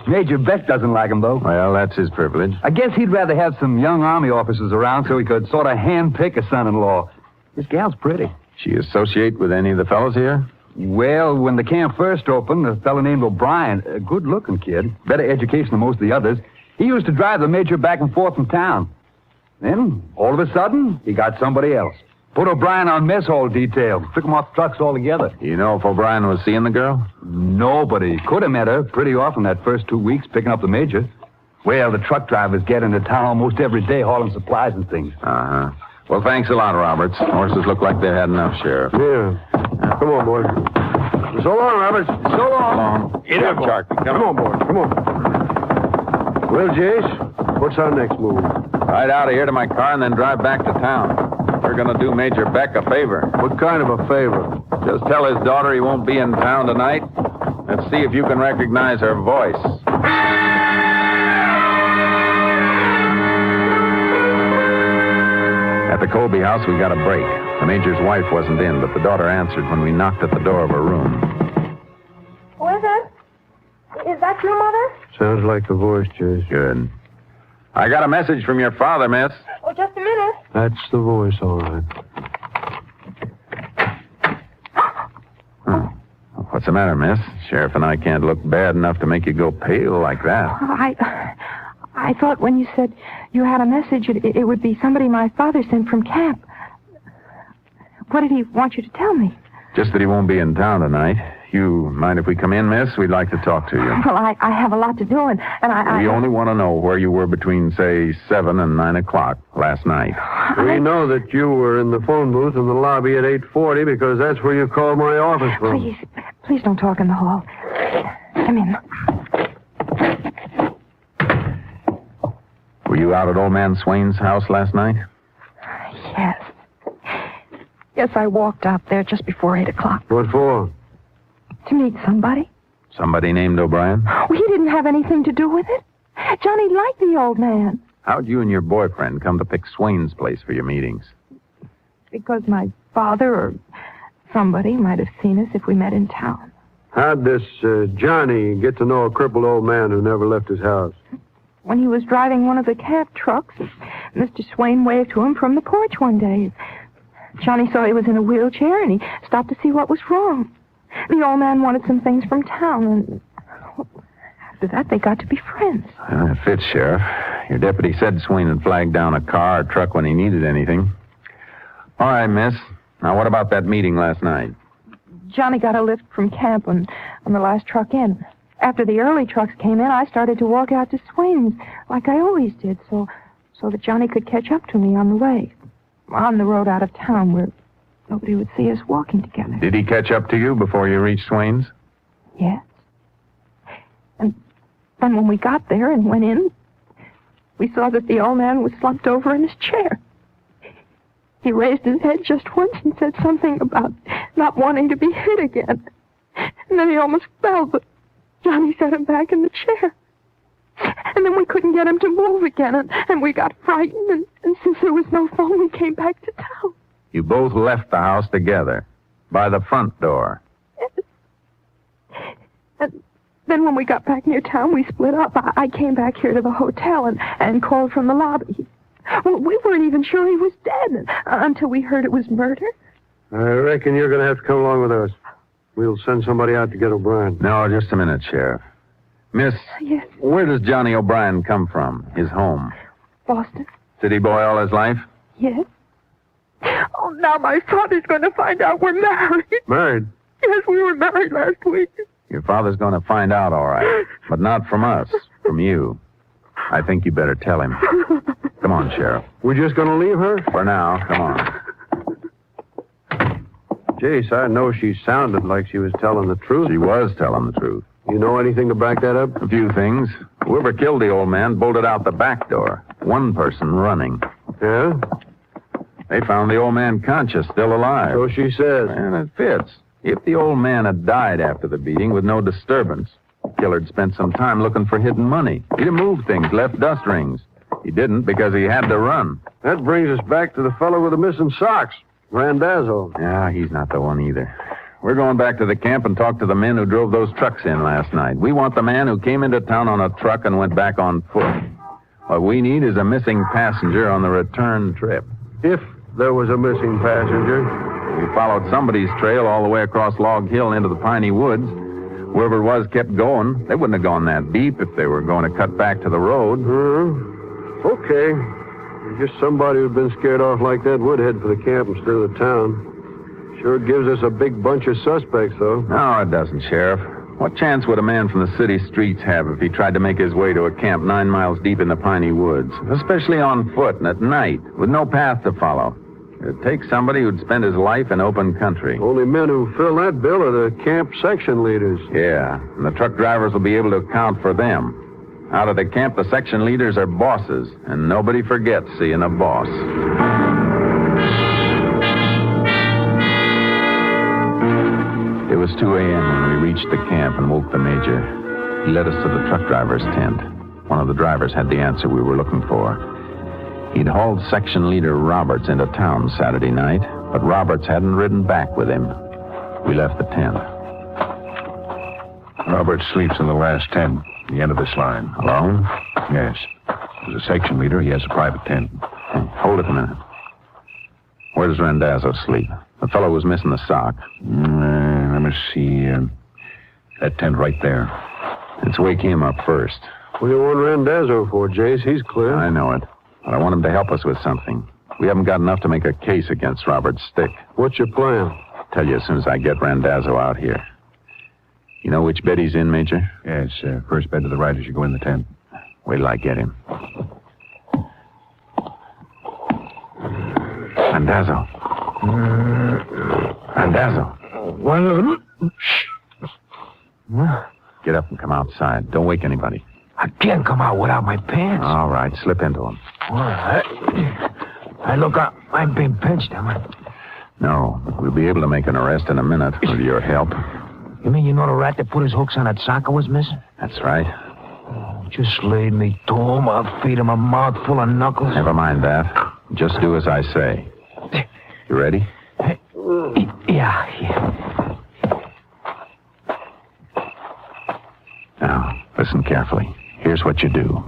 Major Beck doesn't like him, though. Well, that's his privilege. I guess he'd rather have some young Army officers around so he could sort of hand-pick a son-in-law. This gal's pretty. She associate with any of the fellows here? Well, when the camp first opened, a fellow named O'Brien, a good-looking kid, better education than most of the others, he used to drive the major back and forth from town. Then, all of a sudden, he got somebody else. Put O'Brien on mess hall detail. Took him off trucks altogether. You know if O'Brien was seeing the girl? Nobody. Could have met her pretty often that first 2 weeks picking up the major. Well, the truck drivers get into town almost every day hauling supplies and things. Uh-huh. Well, thanks a lot, Roberts. Horses look like they had enough, Sheriff. Yeah. Come on, boys. So long, Roberts. So long. Get up, Sharky. Come on, boys. Come on. Well, Jace, what's our next move? Ride out of here to my car and then drive back to town. We're going to do Major Beck a favor. What kind of a favor? Just tell his daughter he won't be in town tonight. Let's see if you can recognize her voice. At the Colby house, we got a break. The Major's wife wasn't in, but the daughter answered when we knocked at the door of her room. Who is it? Is that your mother? Sounds like the voice, Jace. Good. I got a message from your father, miss. Oh, just a minute. That's the voice, all right. What's the matter, miss? Sheriff and I can't look bad enough to make you go pale like that. I thought when you said you had a message, it would be somebody my father sent from camp. What did he want you to tell me? Just that he won't be in town tonight. You mind if we come in, miss? We'd like to talk to you. Well, I have a lot to do, and We only want to know where you were between, say, 7 and 9 o'clock last night. We know that you were in the phone booth in the lobby at 8:40 because that's where you called my office from. Please don't talk in the hall. Come in. Were you out at old man Swain's house last night? Yes. Yes, I walked out there just before 8 o'clock. What for? To meet somebody. Somebody named O'Brien? Well, he didn't have anything to do with it. Johnny liked the old man. How'd you and your boyfriend come to pick Swain's place for your meetings? Because my father or somebody might have seen us if we met in town. How'd this Johnny get to know a crippled old man who never left his house? When he was driving one of the camp trucks, Mr. Swain waved to him from the porch one day. Johnny saw he was in a wheelchair, and he stopped to see what was wrong. The old man wanted some things from town, and after that, they got to be friends. It fits, Sheriff. Your deputy said Swain had flagged down a car or truck when he needed anything. All right, miss. Now, what about that meeting last night? Johnny got a lift from camp on the last truck in. After the early trucks came in, I started to walk out to Swain's, like I always did, so that Johnny could catch up to me on the way. On the road out of town, nobody would see us walking together. Did he catch up to you before you reached Swain's? Yes. And then when we got there and went in, we saw that the old man was slumped over in his chair. He raised his head just once and said something about not wanting to be hit again. And then he almost fell, but Johnny set him back in the chair. And then we couldn't get him to move again, and we got frightened, and since there was no phone, we came back to town. You both left the house together, by the front door. And then when we got back near town, we split up. I came back here to the hotel and called from the lobby. Well, we weren't even sure he was dead until we heard it was murder. I reckon you're going to have to come along with us. We'll send somebody out to get O'Brien. No, just a minute, Sheriff. Miss, yes. Where does Johnny O'Brien come from? His home? Boston. City boy all his life? Yes. Oh, now my father's going to find out we're married. Married? Yes, we were married last week. Your father's going to find out, all right. But not from us, from you. I think you better tell him. Come on, Sheriff. We're just going to leave her? For now, come on. Jace, I know she sounded like she was telling the truth. She was telling the truth. You know anything to back that up? A few things. Whoever killed the old man bolted out the back door. One person running. Yeah? They found the old man conscious, still alive. So she says. And it fits. If the old man had died after the beating with no disturbance, the killer'd spent some time looking for hidden money. He'd have moved things, left dust rings. He didn't because he had to run. That brings us back to the fellow with the missing socks, Randazzo. Yeah, he's not the one either. We're going back to the camp and talk to the men who drove those trucks in last night. We want the man who came into town on a truck and went back on foot. What we need is a missing passenger on the return trip. If there was a missing passenger. We followed somebody's trail all the way across Log Hill into the piney woods. Whoever it was kept going. They wouldn't have gone that deep if they were going to cut back to the road. Okay. Just somebody who'd been scared off like that would head for the camp instead of the town. Sure gives us a big bunch of suspects, though. No, it doesn't, Sheriff. What chance would a man from the city streets have if he tried to make his way to a camp 9 miles deep in the piney woods, especially on foot and at night, with no path to follow? It takes somebody who'd spend his life in open country. Only men who fill that bill are the camp section leaders. Yeah, and the truck drivers will be able to account for them. Out of the camp, the section leaders are bosses, and nobody forgets seeing a boss. It was 2 a.m. when we reached the camp and woke the major. He led us to the truck driver's tent. One of the drivers had the answer we were looking for. He'd hauled section leader Roberts into town Saturday night, but Roberts hadn't ridden back with him. We left the tent. Roberts sleeps in the last tent, the end of this line. Alone? Yes. As a section leader, he has a private tent. Hey, hold it a minute. Where does Randazzo sleep? The fellow was missing the sock. Let me see. That tent right there. Let's wake him up first. What do you want Randazzo for, Jace? He's clear. I know it. But I want him to help us with something. We haven't got enough to make a case against Robert's stick. What's your plan? I'll tell you as soon as I get Randazzo out here. You know which bed he's in, Major? Yes, first bed to the right as you go in the tent. Wait till I get him. Randazzo. Randazzo. Well, Get up and come outside. Don't wake anybody. I can't come out without my pants. All right, slip into them. All right. Hey, look, I'm being pinched, am I? No, we'll be able to make an arrest in a minute with your help. You mean you know the rat that put his hooks on that sock I was missing? That's right. Oh, just lead me to him. I'll feed him a mouthful of knuckles. Never mind that. Just do as I say. You ready? Yeah. Now, listen carefully. Here's what you do.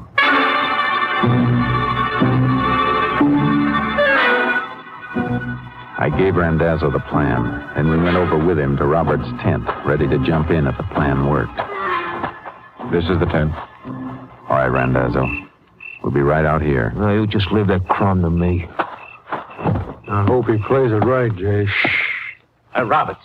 I gave Randazzo the plan, and we went over with him to Robert's tent, ready to jump in if the plan worked. This is the tent. All right, Randazzo. We'll be right out here. No, you just leave that crumb to me. I hope he plays it right, Jay. Hey, Roberts.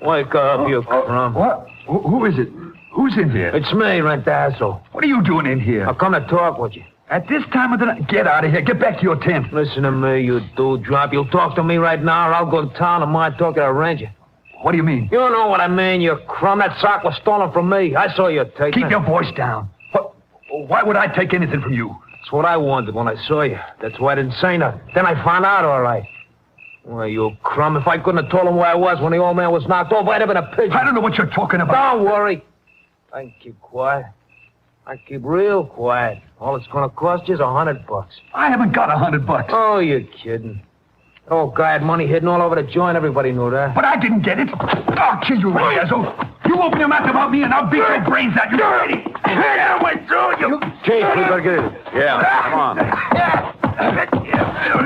Wake up, you crumb. What? Who is it? Who's in here? It's me, Randazzo. What are you doing in here? I'll come to talk with you. At this time of the night? Get out of here. Get back to your tent. Listen to me, you dewdrop. You'll talk to me right now, or I'll go to town and talk to the ranger. What do you mean? You know what I mean, you crumb. That sock was stolen from me. I saw you take it. Keep your voice down. Why would I take anything from you? That's what I wanted when I saw you. That's why I didn't say nothing. Then I found out all right. Well, you crumb. If I couldn't have told him where I was when the old man was knocked off, I'd have been a pigeon. I don't know what you're talking about. Don't worry. I can keep quiet. I keep real quiet. All it's going to cost you is $100. I haven't got $100. Oh, you're kidding. That old guy had money hidden all over the joint. Everybody knew that. But I didn't get it. I'll kill you, Riazzo. You open your mouth about me and I'll beat your brains out. You ready? I went through you. Chief, we better get in. Yeah, come on.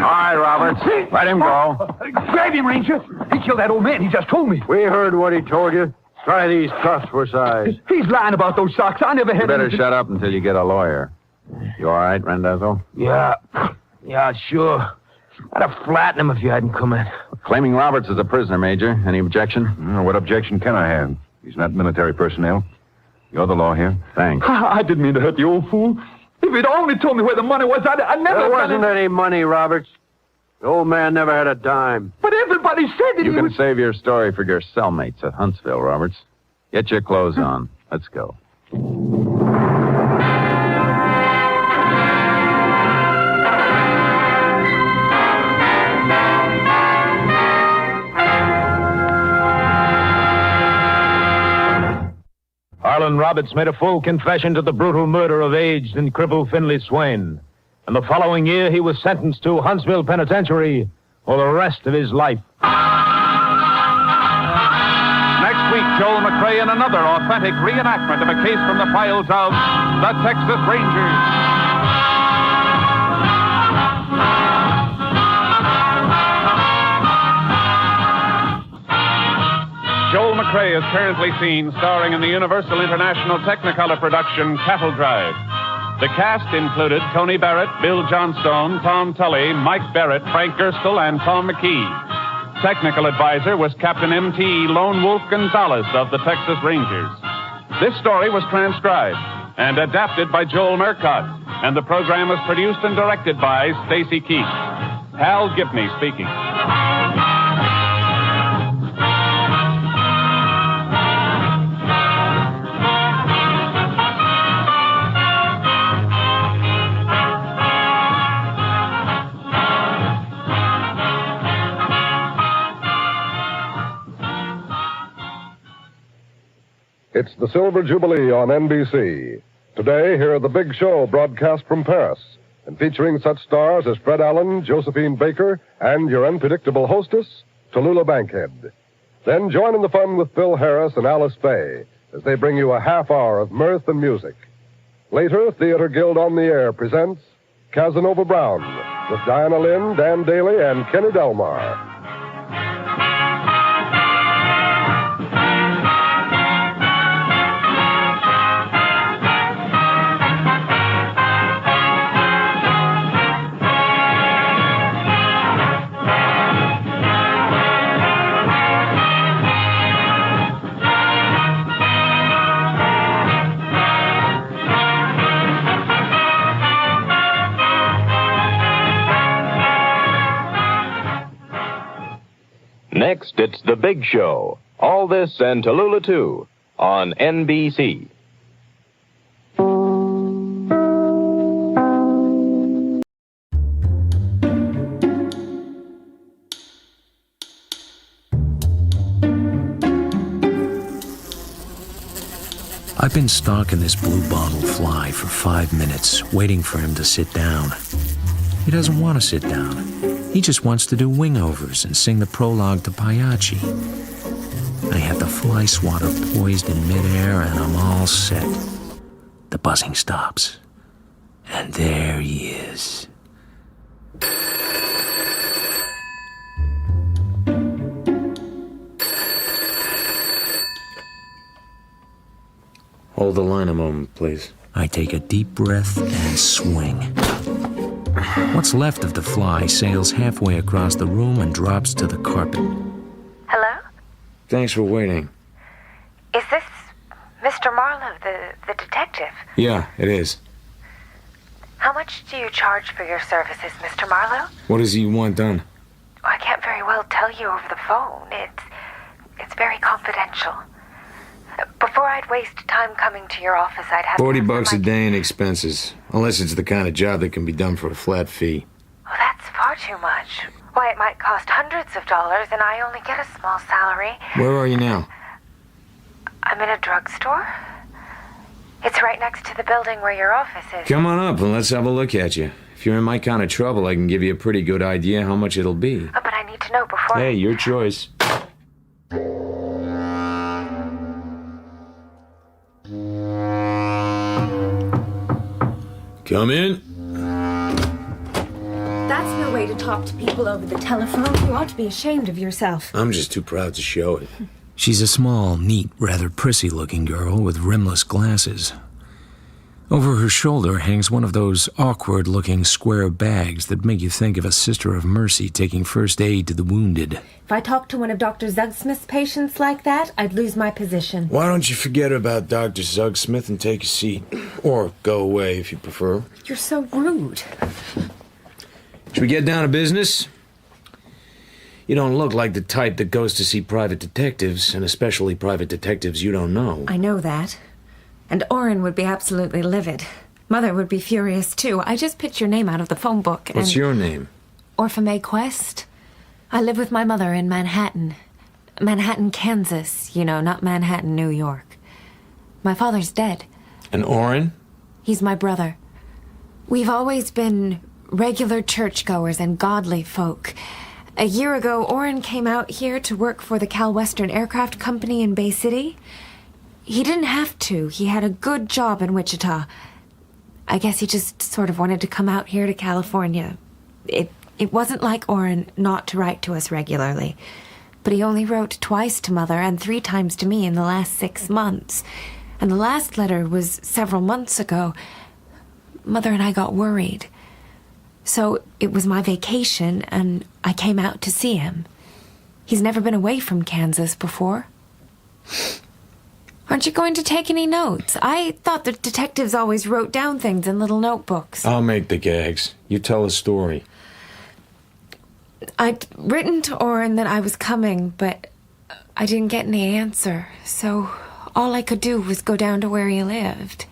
All right, Roberts. Let him go. Grab him, Ranger. He killed that old man. He just told me. We heard what he told you. Try these cuffs for size. He's lying about those socks. I never had You better anything... shut up until you get a lawyer. You all right, Randazzo? Yeah, sure. I'd have flattened him if you hadn't come in. Claiming Roberts as a prisoner, Major. Any objection? What objection can I have? He's not military personnel. You're the law here. Thanks. I didn't mean to hurt the old fool. If he'd only told me where the money was, I'd never... There wasn't any money, Roberts. The old man never had a dime. But everybody said that You he can was... save your story for your cellmates at Huntsville, Roberts. Get your clothes on. Let's go. Harlan Roberts made a full confession to the brutal murder of aged and crippled Finley Swain. And the following year, he was sentenced to Huntsville Penitentiary for the rest of his life. Next week, Joel McRae in another authentic reenactment of a case from the files of the Texas Rangers. Joel McRae is currently seen starring in the Universal International Technicolor production Cattle Drive. The cast included Tony Barrett, Bill Johnstone, Tom Tully, Mike Barrett, Frank Gerstle, and Tom McKee. Technical advisor was Captain M.T. Lone Wolf Gonzalez of the Texas Rangers. This story was transcribed and adapted by Joel Murcott, and the program was produced and directed by Stacy Keith. Hal Gibney speaking. It's the Silver Jubilee on NBC. Today, hear The Big Show broadcast from Paris and featuring such stars as Fred Allen, Josephine Baker, and your unpredictable hostess, Tallulah Bankhead. Then join in the fun with Phil Harris and Alice Faye as they bring you a half hour of mirth and music. Later, Theater Guild on the Air presents Casanova Brown with Diana Lynn, Dan Daly, and Kenny Delmar. Next, it's The Big Show. All this and Tallulah, too, on NBC. I've been stalking this blue-bottle fly for 5 minutes, waiting for him to sit down. He doesn't want to sit down. He just wants to do wing-overs and sing the prologue to Pagliacci. I have the fly swatter poised in midair, and I'm all set. The buzzing stops. And there he is. Hold the line a moment, please. I take a deep breath and swing. What's left of the fly sails halfway across the room and drops to the carpet. Hello? Thanks for waiting. Is this Mr. Marlowe, the detective? Yeah, it is. How much do you charge for your services, Mr. Marlowe? What does he want done? I can't very well tell you over the phone. It's very confidential. Before I'd waste time coming to your office, I'd have $40 a day in expenses. Unless it's the kind of job that can be done for a flat fee. Oh, that's far too much. Why, it might cost hundreds of dollars, and I only get a small salary. Where are you now? I'm in a drugstore. It's right next to the building where your office is. Come on up and let's have a look at you. If you're in my kind of trouble, I can give you a pretty good idea how much it'll be. Oh, but I need to know before... Hey, your choice. Come in. That's no way to talk to people over the telephone. You ought to be ashamed of yourself. I'm just too proud to show it. She's a small, neat, rather prissy-looking girl with rimless glasses. Over her shoulder hangs one of those awkward-looking square bags that make you think of a Sister of Mercy taking first aid to the wounded. If I talked to one of Dr. Zugsmith's patients like that, I'd lose my position. Why don't you forget about Dr. Zugsmith and take a seat? Or go away if you prefer. You're so rude. Should we get down to business? You don't look like the type that goes to see private detectives, and especially private detectives you don't know. I know that. And Orrin would be absolutely livid. Mother would be furious, too. I just picked your name out of the phone book. What's your name? Orpha Quest. I live with my mother in Manhattan. Manhattan, Kansas. You know, not Manhattan, New York. My father's dead. And Orrin? He's my brother. We've always been regular churchgoers and godly folk. A year ago, Orrin came out here to work for the Cal Western Aircraft Company in Bay City. He didn't have to. He had a good job in Wichita. I guess he just sort of wanted to come out here to California. It wasn't like Orrin not to write to us regularly. But he only wrote twice to Mother and 3 times to me in the last 6 months. And the last letter was several months ago. Mother and I got worried. So it was my vacation, and I came out to see him. He's never been away from Kansas before. Aren't you going to take any notes? I thought the detectives always wrote down things in little notebooks. I'll make the gags. You tell a story. I'd written to Orrin that I was coming, but I didn't get any answer. So all I could do was go down to where he lived.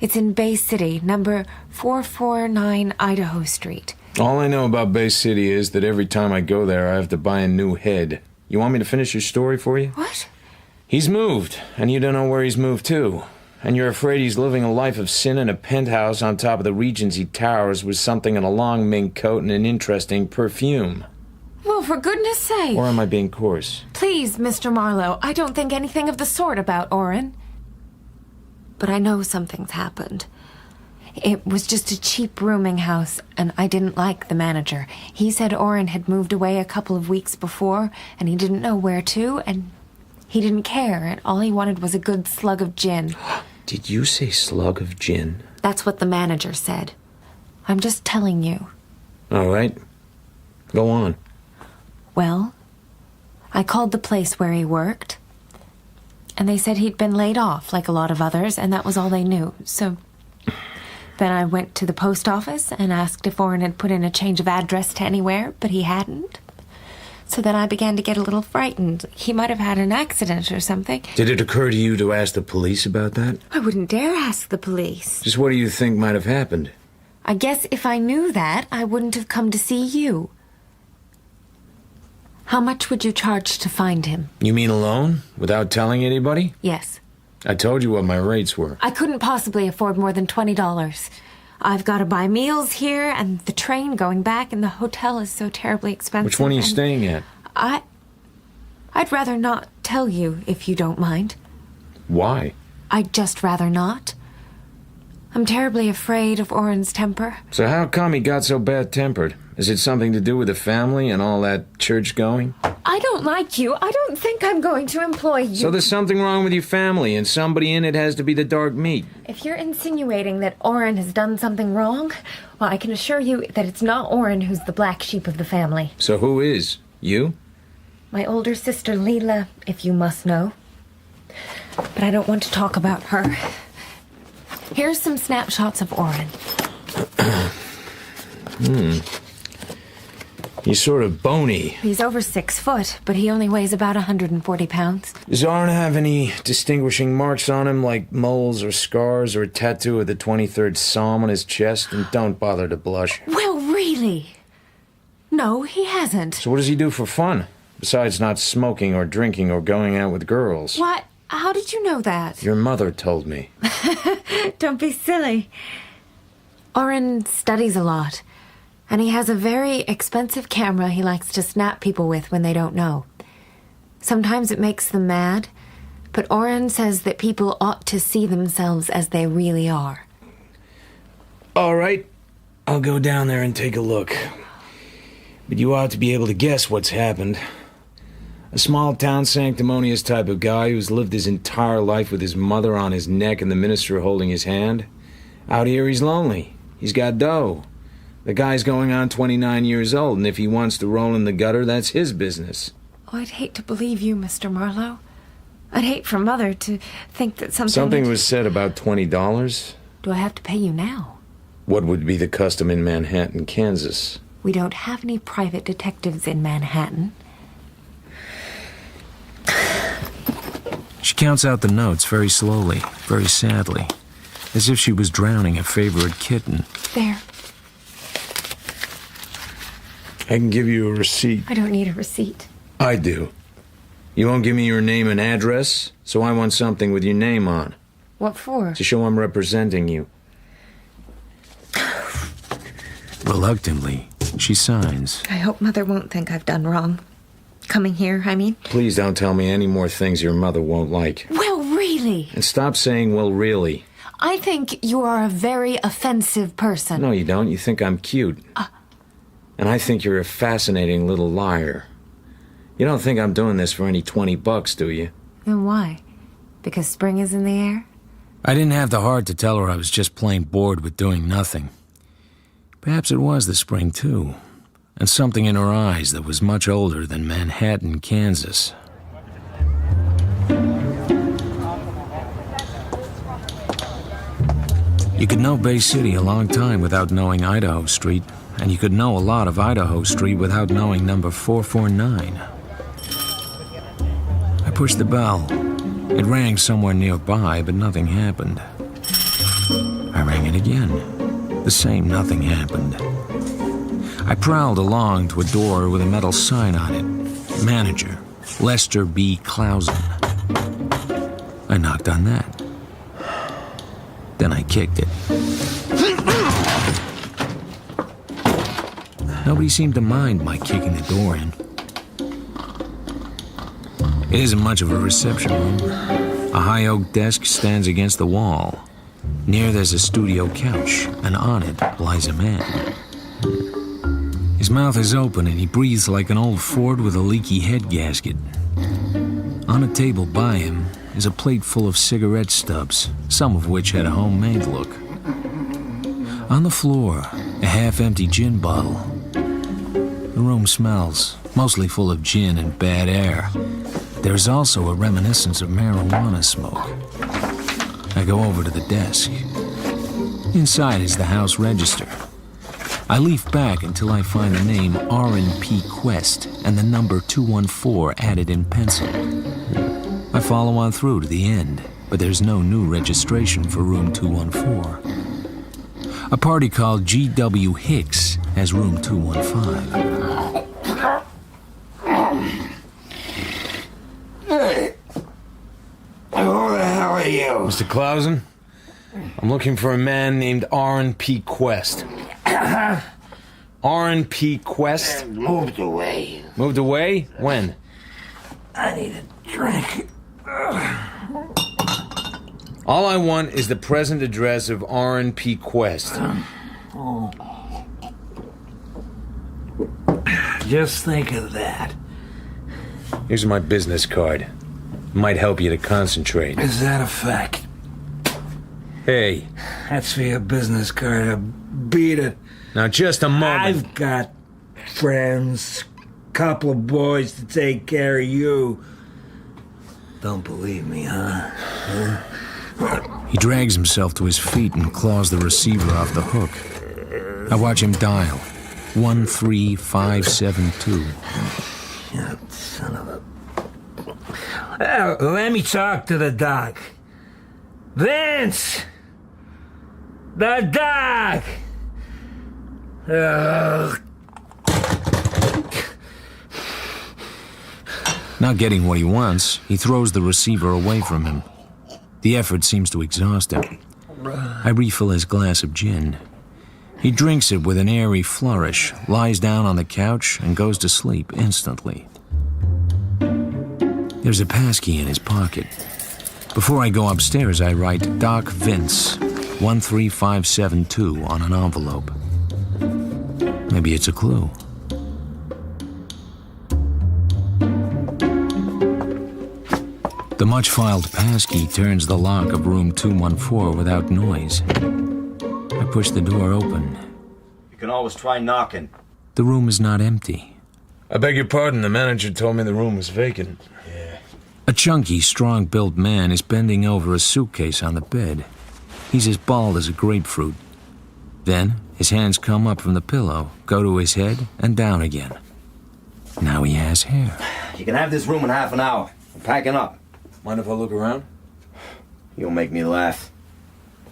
It's in Bay City, number 449 Idaho Street. All I know about Bay City is that every time I go there, I have to buy a new head. You want me to finish your story for you? What? He's moved, and you don't know where he's moved to. And you're afraid he's living a life of sin in a penthouse on top of the Regency Towers with something in a long mink coat and an interesting perfume. Well, for goodness sake. Or am I being coarse? Please, Mr. Marlowe, I don't think anything of the sort about Orrin. But I know something's happened. It was just a cheap rooming house, and I didn't like the manager. He said Orrin had moved away a couple of weeks before, and he didn't know where to, and he didn't care, and all he wanted was a good slug of gin. Did you say slug of gin? That's what the manager said. I'm just telling you. All right. Go on. Well, I called the place where he worked, and they said he'd been laid off like a lot of others, and that was all they knew. So then I went to the post office and asked if Orrin had put in a change of address to anywhere, but he hadn't. So then I began to get a little frightened. He might have had an accident or something. Did it occur to you to ask the police about that? I wouldn't dare ask the police. Just what do you think might have happened? I guess if I knew that, I wouldn't have come to see you. How much would you charge to find him? You mean alone? Without telling anybody? Yes. I told you what my rates were. I couldn't possibly afford more than $20. I've got to buy meals here, and the train going back, and the hotel is so terribly expensive. Which one are you staying at? I'd rather not tell you, if you don't mind. Why? I'd just rather not. I'm terribly afraid of Orrin's temper. So how come he got so bad-tempered? Is it something to do with the family and all that church-going? I don't like you. I don't think I'm going to employ you. So there's something wrong with your family, and somebody in it has to be the dark meat. If you're insinuating that Orrin has done something wrong, well, I can assure you that it's not Orrin who's the black sheep of the family. So who is? You? My older sister, Leela, if you must know. But I don't want to talk about her. Here's some snapshots of Orrin. He's sort of bony. He's over 6 foot, but he only weighs about 140 pounds. Does Arn have any distinguishing marks on him, like moles or scars or a tattoo of the 23rd Psalm on his chest? And don't bother to blush. Well, really? No, he hasn't. So what does he do for fun? Besides not smoking or drinking or going out with girls. What? How did you know that? Your mother told me. Don't be silly. Oren studies a lot, and he has a very expensive camera he likes to snap people with when they don't know. Sometimes it makes them mad, but Oren says that people ought to see themselves as they really are. All right, I'll go down there and take a look. But you ought to be able to guess what's happened. A small-town, sanctimonious type of guy who's lived his entire life with his mother on his neck and the minister holding his hand. Out here, he's lonely. He's got dough. The guy's going on 29 years old, and if he wants to roll in the gutter, that's his business. Oh, I'd hate to believe you, Mr. Marlowe. I'd hate for Mother to think that Something was said about $20. Do I have to pay you now? What would be the custom in Manhattan, Kansas? We don't have any private detectives in Manhattan. She counts out the notes very slowly, very sadly, as if she was drowning a favorite kitten. There. I can give you a receipt. I don't need a receipt. I do. You won't give me your name and address, so I want something with your name on. What for? To show I'm representing you. Reluctantly, she signs. I hope Mother won't think I've done wrong. Coming here, I mean. Please don't tell me any more things your mother won't like. Well, really? And stop saying, well, really. I think you are a very offensive person. No, you don't. You think I'm cute. And I think you're a fascinating little liar. You don't think I'm doing this for any $20, do you? Then why? Because spring is in the air? I didn't have the heart to tell her I was just plain bored with doing nothing. Perhaps it was the spring, too. And something in her eyes that was much older than Manhattan, Kansas. You could know Bay City a long time without knowing Idaho Street, and you could know a lot of Idaho Street without knowing number 449. I pushed the bell. It rang somewhere nearby, but nothing happened. I rang it again. The same nothing happened. I prowled along to a door with a metal sign on it. Manager, Lester B. Clausen. I knocked on that. Then I kicked it. Nobody seemed to mind my kicking the door in. It isn't much of a reception room. A high oak desk stands against the wall. Near there's a studio couch, and on it lies a man. His mouth is open and he breathes like an old Ford with a leaky head gasket. On a table by him is a plate full of cigarette stubs, some of which had a homemade look. On the floor, a half-empty gin bottle. The room smells, mostly full of gin and bad air. There's also a reminiscence of marijuana smoke. I go over to the desk. Inside is the house register. I leaf back until I find the name R&P Quest and the number 214 added in pencil. I follow on through to the end, but there's no new registration for room 214. A party called G.W. Hicks has room 215. Hey, who the hell are you? Mr. Clausen, I'm looking for a man named R&P Quest. R&P Quest? Moved away. Moved away? When? I need a drink. All I want is the present address of R&P Quest. Just think of that. Here's my business card. Might help you to concentrate. Is that a fact? Hey. That's for your business card. Beat it. Now, just a moment. I've got friends, couple of boys to take care of you. Don't believe me, huh? He drags himself to his feet and claws the receiver off the hook. I watch him dial. 13572. Son of a... let me talk to the doc. Vince! The doc! Not getting what he wants, he throws the receiver away from him. The effort seems to exhaust him. I refill his glass of gin. He drinks it with an airy flourish, lies down on the couch, and goes to sleep instantly. There's a passkey in his pocket. Before I go upstairs, I write Doc Vince, 13572 on an envelope. Maybe it's a clue. The much-filed passkey turns the lock of room 214 without noise. I push the door open. You can always try knocking. The room is not empty. I beg your pardon, the manager told me the room was vacant. A chunky, strong-built man is bending over a suitcase on the bed. He's as bald as a grapefruit. Then, his hands come up from the pillow, go to his head, and down again. Now he has hair. You can have this room in half an hour. I'm packing up. Mind if I look around? You'll make me laugh.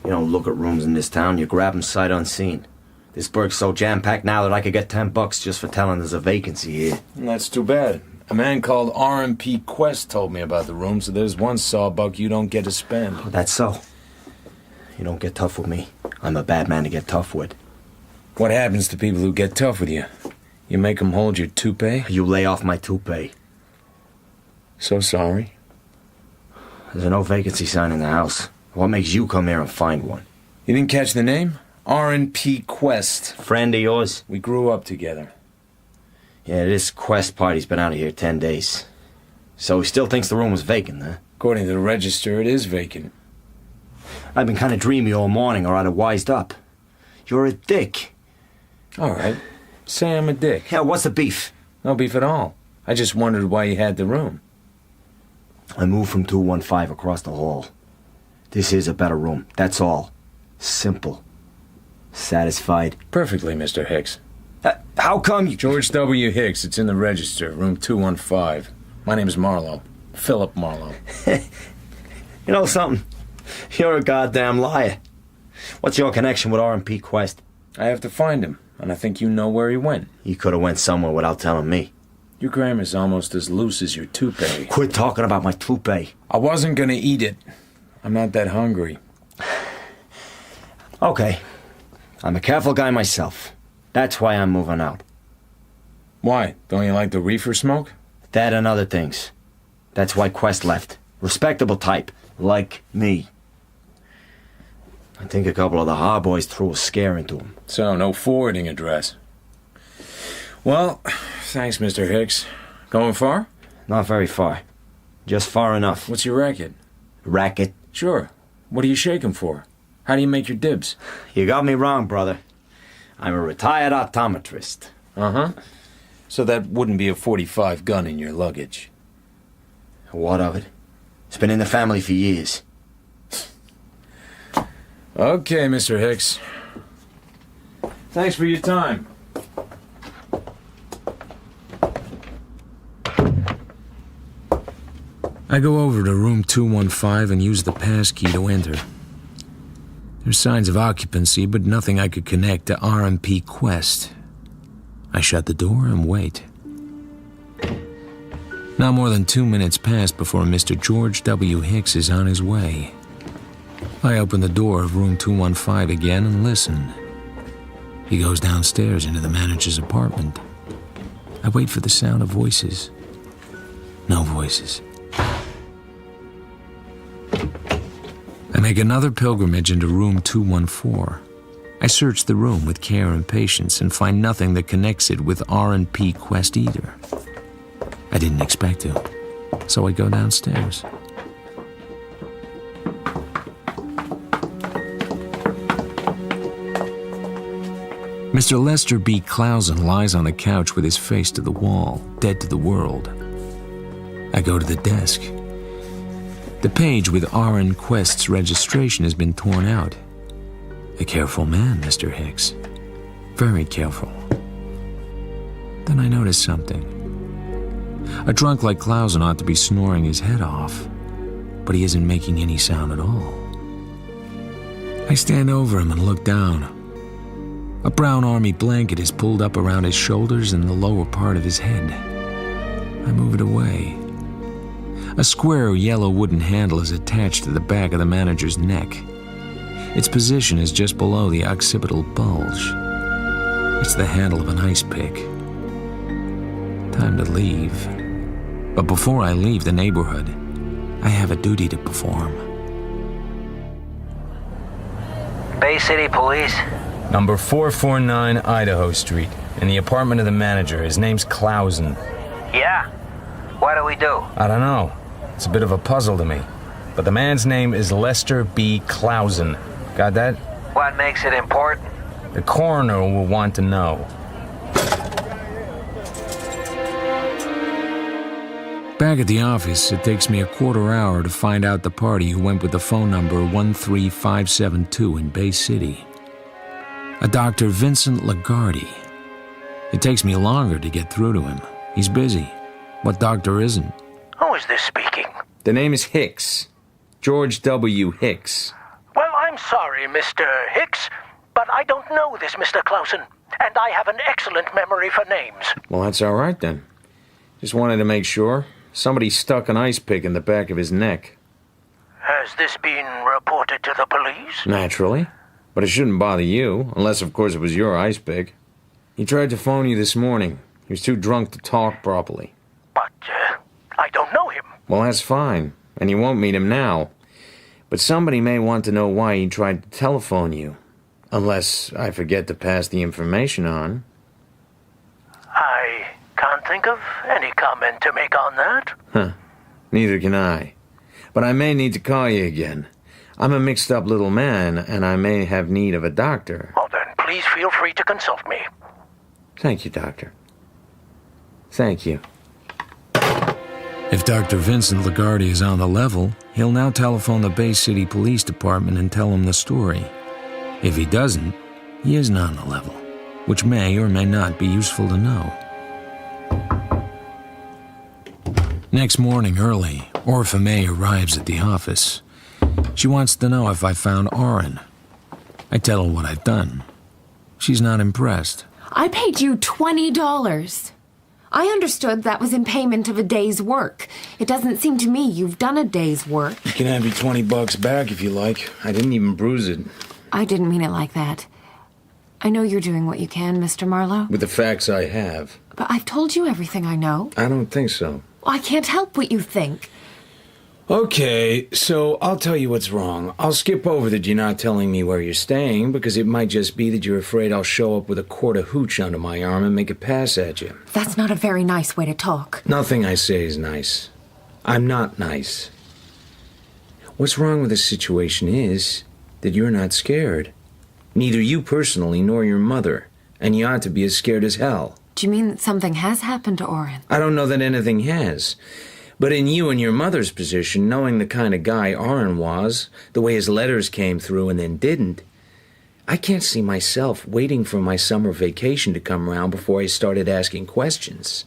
You don't look at rooms in this town, you grab them sight unseen. This burg's so jam-packed now that I could get $10 just for telling there's a vacancy here. That's too bad. A man called R&P Quest told me about the room, so there's one sawbuck you don't get to spend. Oh, that's so. You don't get tough with me. I'm a bad man to get tough with. What happens to people who get tough with you? You make them hold your toupee? You lay off my toupee. So sorry. There's no vacancy sign in the house. What makes you come here and find one? You didn't catch the name? R&P Quest. Friend of yours? We grew up together. Yeah, this Quest party's been out of here 10 days. So he still thinks the room was vacant, huh? According to the register, it is vacant. I've been kind of dreamy all morning, or I'd have wised up. You're a dick. All right. Say I'm a dick. Yeah, what's the beef? No beef at all. I just wondered why you had the room. I moved from 215 across the hall. This is a better room, that's all. Simple. Satisfied? Perfectly, Mr. Hicks. How come you... George W. Hicks, it's in the register, room 215. My name's Marlowe. Philip Marlowe. You know something? You're a goddamn liar. What's your connection with R&P Quest? I have to find him, and I think you know where he went. He could have went somewhere without telling me. Your grammar's almost as loose as your toupee. Quit talking about my toupee. I wasn't gonna eat it. I'm not that hungry. Okay. I'm a careful guy myself. That's why I'm moving out. Why? Don't you like the reefer smoke? That and other things. That's why Quest left. Respectable type. Like me. I think a couple of the hard boys threw a scare into him. So, no forwarding address. Well, thanks, Mr. Hicks. Going far? Not very far. Just far enough. What's your racket? Racket? Sure. What are you shaking for? How do you make your dibs? You got me wrong, brother. I'm a retired optometrist. Uh-huh. So that wouldn't be a .45 gun in your luggage. What of it? It's been in the family for years. Okay, Mr. Hicks. Thanks for your time. I go over to room 215 and use the passkey to enter. There's signs of occupancy, but nothing I could connect to R&P Quest. I shut the door and wait. Not more than 2 minutes pass before Mr. George W. Hicks is on his way. I open the door of room 215 again and listen. He goes downstairs into the manager's apartment. I wait for the sound of voices. No voices. I make another pilgrimage into room 214. I search the room with care and patience and find nothing that connects it with R&P Quest either. I didn't expect to, so I go downstairs. Mr. Lester B. Clausen lies on the couch with his face to the wall, dead to the world. I go to the desk. The page with R.N. Quest's registration has been torn out. A careful man, Mr. Hicks. very careful. Then I noticed something. A drunk like Clausen ought to be snoring his head off, but he isn't making any sound at all. I stand over him and look down. A brown army blanket is pulled up around his shoulders and the lower part of his head. I move it away. A square yellow wooden handle is attached to the back of the manager's neck. Its position is just below the occipital bulge. It's the handle of an ice pick. Time to leave. But before I leave the neighborhood, I have a duty to perform. Bay City Police? Number 449 Idaho Street, in the apartment of the manager. His name's Clausen. Yeah? What do we do? I don't know. It's a bit of a puzzle to me. But the man's name is Lester B. Clausen. Got that? What makes it important? The coroner will want to know. Back at the office, it takes me a quarter hour to find out the party who went with the phone number 13572 in Bay City. A Dr. Vincent Lagarde. It takes me longer to get through to him. He's busy. What doctor isn't? Who is this speaking? The name is Hicks. George W. Hicks. Well, I'm sorry, Mr. Hicks, but I don't know this Mr. Clausen, and I have an excellent memory for names. Well, that's all right then. Just wanted to make sure. Somebody stuck an ice pick in the back of his neck. Has this been reported to the police? Naturally. But it shouldn't bother you, unless, of course, it was your ice pick. He tried to phone you this morning. He was too drunk to talk properly. But, I don't know him. Well, that's fine, and you won't meet him now. But somebody may want to know why he tried to telephone you. Unless I forget to pass the information on. I can't think of any comment to make on that. Huh. Neither can I. But I may need to call you again. I'm a mixed-up little man, and I may have need of a doctor. Oh, then please feel free to consult me. Thank you, Doctor. Thank you. If Dr. Vincent Lagarde is on the level, he'll now telephone the Bay City Police Department and tell them the story. If he doesn't, he isn't on the level, which may or may not be useful to know. Next morning early, Orpha May arrives at the office. She wants to know if I found Orrin. I tell her what I've done. She's not impressed. I paid you $20. I understood that was in payment of a day's work. It doesn't seem to me you've done a day's work. You can have your $20 back if you like. I didn't even bruise it. I didn't mean it like that. I know you're doing what you can, Mr. Marlowe. With the facts I have. But I've told you everything I know. I don't think so. I can't help what you think. Okay, so I'll tell you what's wrong. I'll skip over that you're not telling me where you're staying, because it might just be that you're afraid I'll show up with a quart of hooch under my arm and make a pass at you. That's not a very nice way to talk. Nothing I say is nice. I'm not nice. What's wrong with the situation is that you're not scared. Neither you personally nor your mother, and you ought to be as scared as hell. Do you mean that something has happened to Orrin? I don't know that anything has. But in you and your mother's position, knowing the kind of guy Orrin was, the way his letters came through and then didn't, I can't see myself waiting for my summer vacation to come around before I started asking questions.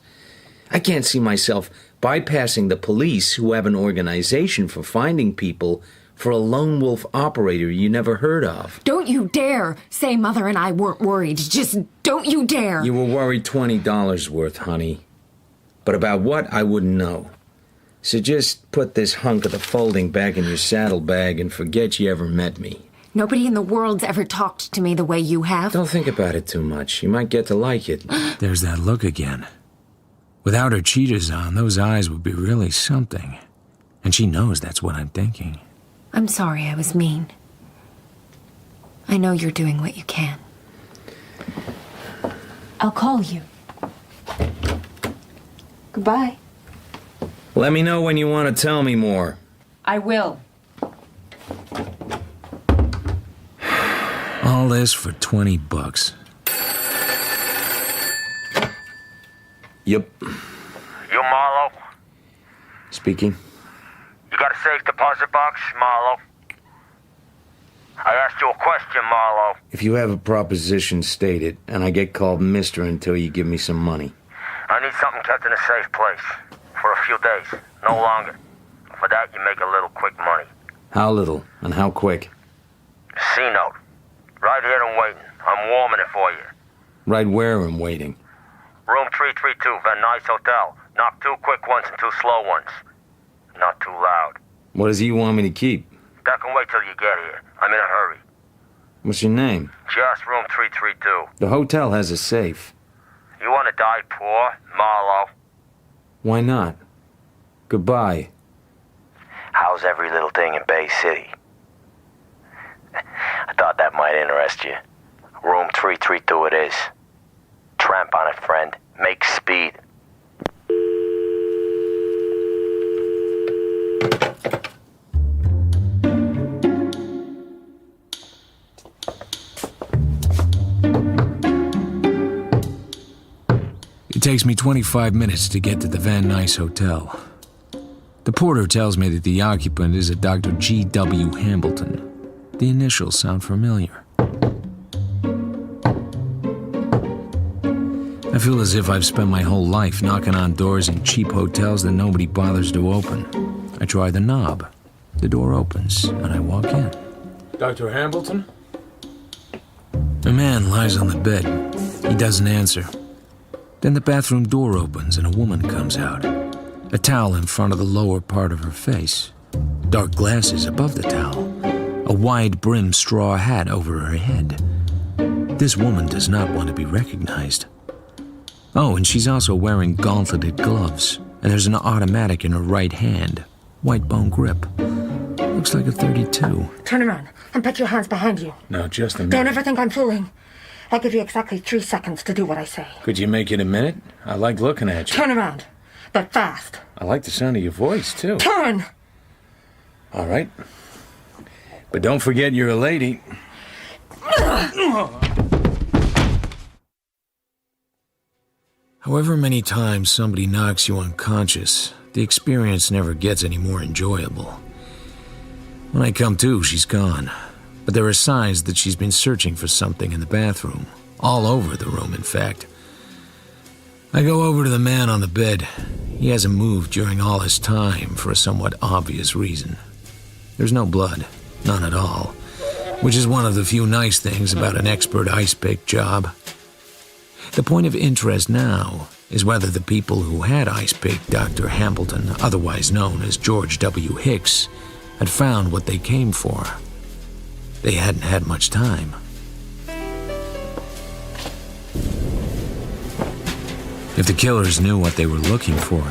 I can't see myself bypassing the police, who have an organization for finding people, for a lone wolf operator you never heard of. Don't you dare say Mother and I weren't worried. Just don't you dare. You were worried $20 worth, honey. But about what, I wouldn't know. So just put this hunk of the folding back in your saddlebag and forget you ever met me. Nobody in the world's ever talked to me the way you have. Don't think about it too much. You might get to like it. There's that look again. Without her cheaters on, those eyes would be really something. And she knows that's what I'm thinking. I'm sorry I was mean. I know you're doing what you can. I'll call you. Goodbye. Let me know when you want to tell me more. I will. All this for $20. Yep. You Marlowe? Speaking. You got a safe deposit box, Marlowe? I asked you a question, Marlo. If you have a proposition, state it, and I get called mister until you give me some money. I need something kept in a safe place. For a few days, no longer. For that, you make a little quick money. How little, and how quick? C-note. Right here and waiting. I'm warming it for you. Right where I'm waiting? Room 332, Van Nuys Hotel. Knock 2 quick ones and 2 slow ones. Not too loud. What does he want me to keep? That can wait till you get here. I'm in a hurry. What's your name? Just room 332. The hotel has a safe. You want to die poor, Marlo? Why not? Goodbye. How's every little thing in Bay City? I thought that might interest you. Room 332 it is. Tramp on it, friend. Make speed. It takes me 25 minutes to get to the Van Nuys Hotel. The porter tells me that the occupant is a Dr. G.W. Hambleton. The initials sound familiar. I feel as if I've spent my whole life knocking on doors in cheap hotels that nobody bothers to open. I try the knob. The door opens, and I walk in. Dr. Hambleton? A man lies on the bed. He doesn't answer. Then the bathroom door opens and a woman comes out. A towel in front of the lower part of her face. Dark glasses above the towel. A wide-brimmed straw hat over her head. This woman does not want to be recognized. Oh, and she's also wearing gauntleted gloves. And there's an automatic in her right hand. White bone grip. Looks like a .32. Turn around and put your hands behind you. No, just a minute. Don't ever think I'm fooling. I'll give you exactly 3 seconds to do what I say. Could you make it a minute? I like looking at you. Turn around, but fast. I like the sound of your voice, too. Turn! All right. But don't forget you're a lady. However many times somebody knocks you unconscious, the experience never gets any more enjoyable. When I come to, she's gone. But there are signs that she's been searching for something in the bathroom. All over the room, in fact. I go over to the man on the bed. He hasn't moved during all this time for a somewhat obvious reason. There's no blood. None at all. Which is one of the few nice things about an expert ice pick job. The point of interest now is whether the people who had ice picked Dr. Hambleton, otherwise known as George W. Hicks, had found what they came for. They hadn't had much time. If the killers knew what they were looking for,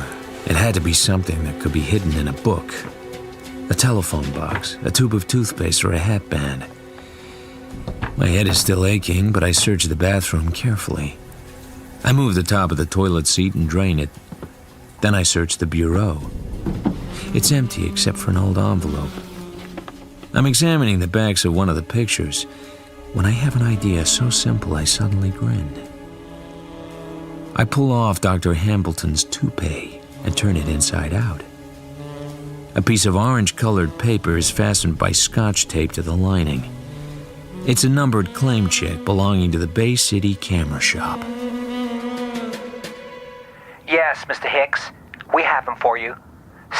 it had to be something that could be hidden in a book. A telephone box, a tube of toothpaste, or a hatband. My head is still aching, but I search the bathroom carefully. I move the top of the toilet seat and drain it. Then I search the bureau. It's empty except for an old envelope. I'm examining the backs of one of the pictures when I have an idea so simple I suddenly grin. I pull off Dr. Hambleton's toupee and turn it inside out. A piece of orange-colored paper is fastened by scotch tape to the lining. It's a numbered claim check belonging to the Bay City Camera Shop. Yes, Mr. Hicks. We have them for you.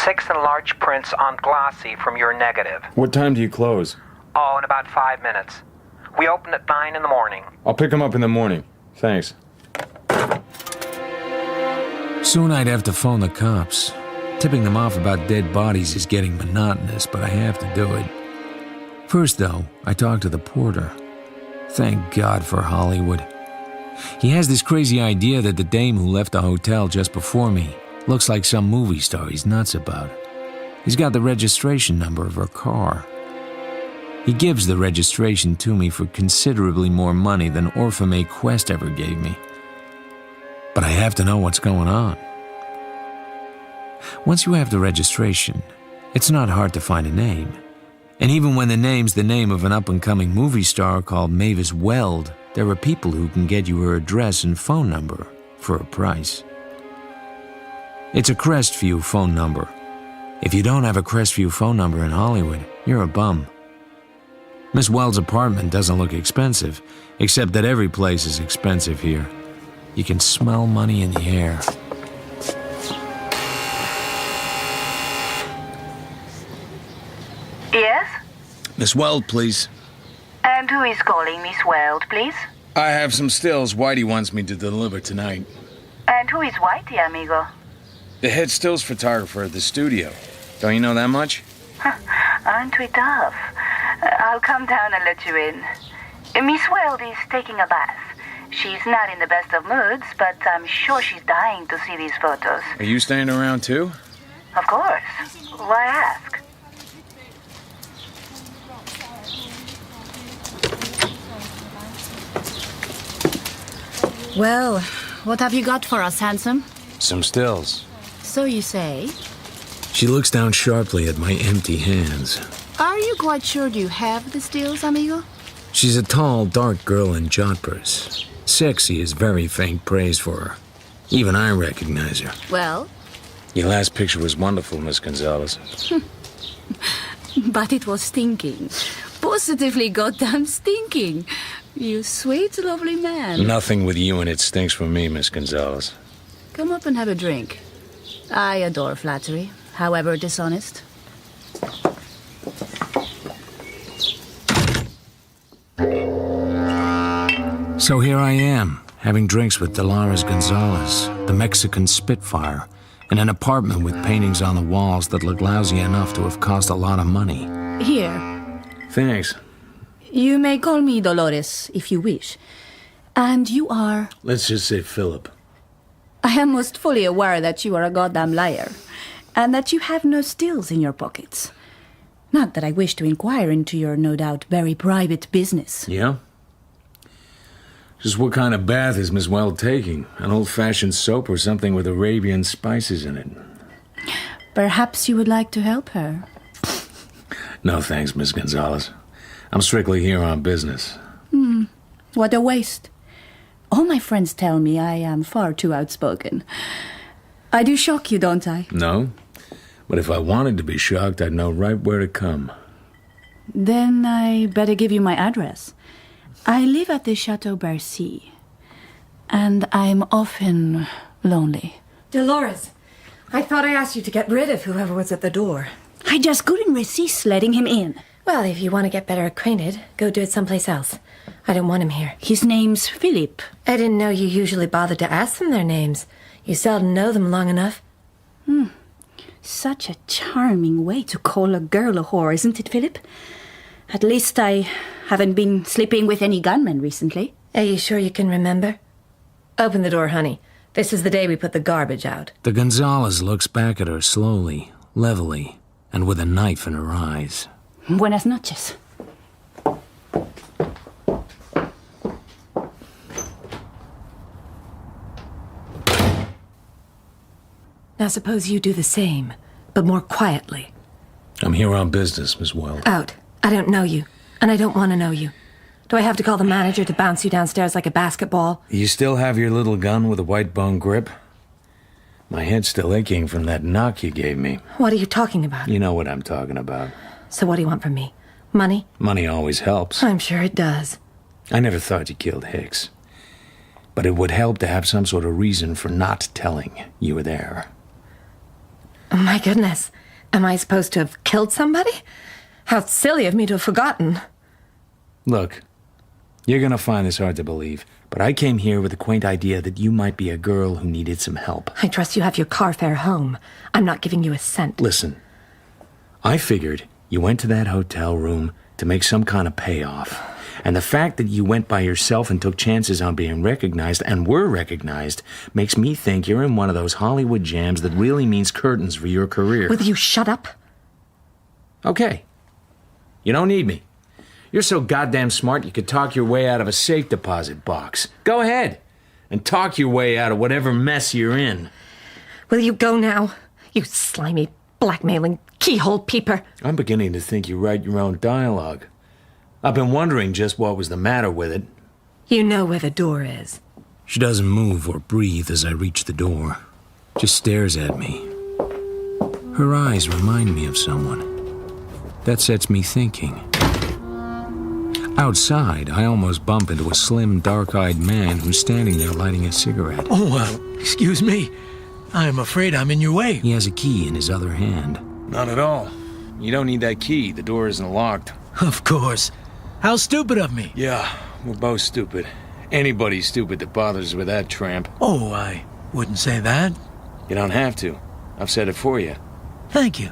6 enlarged prints on glossy from your negative. What time do you close? Oh, in about 5 minutes. We open at 9 in the morning. I'll pick them up in the morning. Thanks. Soon I'd have to phone the cops. Tipping them off about dead bodies is getting monotonous, but I have to do it. First, though, I talk to the porter. Thank God for Hollywood. He has this crazy idea that the dame who left the hotel just before me looks like some movie star he's nuts about. He's got the registration number of her car. He gives the registration to me for considerably more money than Orphamay Quest ever gave me. But I have to know what's going on. Once you have the registration, it's not hard to find a name. And even when the name's the name of an up-and-coming movie star called Mavis Weld, there are people who can get you her address and phone number for a price. It's a Crestview phone number. If you don't have a Crestview phone number in Hollywood, you're a bum. Miss Wells' apartment doesn't look expensive, except that every place is expensive here. You can smell money in the air. Yes? Miss Weld, please. And who is calling Miss Weld, please? I have some stills Whitey wants me to deliver tonight. And who is Whitey, amigo? The head stills photographer at the studio. Don't you know that much? Aren't we tough? I'll come down and let you in. Miss Weld is taking a bath. She's not in the best of moods, but I'm sure she's dying to see these photos. Are you staying around too? Of course. Why ask? Well, what have you got for us, handsome? Some stills. So you say. She looks down sharply at my empty hands. Are you quite sure you have the stills, amigo? She's a tall, dark girl in jodhpurs. Sexy is very faint praise for her. Even I recognize her. Well? Your last picture was wonderful, Miss Gonzalez. But it was stinking. Positively goddamn stinking. You sweet, lovely man. Nothing with you in it stinks for me, Miss Gonzalez. Come up and have a drink. I adore flattery, however dishonest. So here I am, having drinks with Dolores Gonzalez, the Mexican Spitfire, in an apartment with paintings on the walls that look lousy enough to have cost a lot of money. Here. Thanks. You may call me Dolores, if you wish. And you are... Let's just say Philip. I am most fully aware that you are a goddamn liar, and that you have no stills in your pockets. Not that I wish to inquire into your, no doubt, very private business. Yeah? Just what kind of bath is Miss Weld taking? An old-fashioned soap or something with Arabian spices in it? Perhaps you would like to help her. No thanks, Miss Gonzalez. I'm strictly here on business. What a waste. All my friends tell me I am far too outspoken. I do shock you, don't I? No, but if I wanted to be shocked, I'd know right where to come. Then I better give you my address. I live at the Chateau Bercy, and I'm often lonely. Dolores, I thought I asked you to get rid of whoever was at the door. I just couldn't resist letting him in. Well, if you want to get better acquainted, go do it someplace else. I don't want him here. His name's Philip. I didn't know you usually bothered to ask them their names. You seldom know them long enough. Such a charming way to call a girl a whore, isn't it, Philip? At least I haven't been sleeping with any gunmen recently. Are you sure you can remember? Open the door, honey. This is the day we put the garbage out. The Gonzalez looks back at her slowly, levelly, and with a knife in her eyes. Buenas noches. Now suppose you do the same, but more quietly. I'm here on business, Miss Weld. Out. I don't know you, and I don't want to know you. Do I have to call the manager to bounce you downstairs like a basketball? You still have your little gun with a white bone grip? My head's still aching from that knock you gave me. What are you talking about? You know what I'm talking about. So what do you want from me? Money? Money always helps. I'm sure it does. I never thought you killed Hicks. But it would help to have some sort of reason for not telling you were there. Oh, my goodness. Am I supposed to have killed somebody? How silly of me to have forgotten. Look, you're gonna find this hard to believe, but I came here with the quaint idea that you might be a girl who needed some help. I trust you have your car fare home. I'm not giving you a cent. Listen, I figured you went to that hotel room to make some kind of payoff. And the fact that you went by yourself and took chances on being recognized and were recognized makes me think you're in one of those Hollywood jams that really means curtains for your career. Will you shut up? Okay. You don't need me. You're so goddamn smart you could talk your way out of a safe deposit box. Go ahead and talk your way out of whatever mess you're in. Will you go now? You slimy, blackmailing, keyhole peeper. I'm beginning to think you write your own dialogue. I've been wondering just what was the matter with it. You know where the door is. She doesn't move or breathe as I reach the door. Just stares at me. Her eyes remind me of someone. That sets me thinking. Outside, I almost bump into a slim, dark-eyed man who's standing there lighting a cigarette. Oh, excuse me. I'm afraid I'm in your way. He has a key in his other hand. Not at all. You don't need that key. The door isn't locked. Of course. How stupid of me. Yeah, we're both stupid. Anybody's stupid that bothers with that tramp. Oh, I wouldn't say that. You don't have to. I've said it for you. Thank you.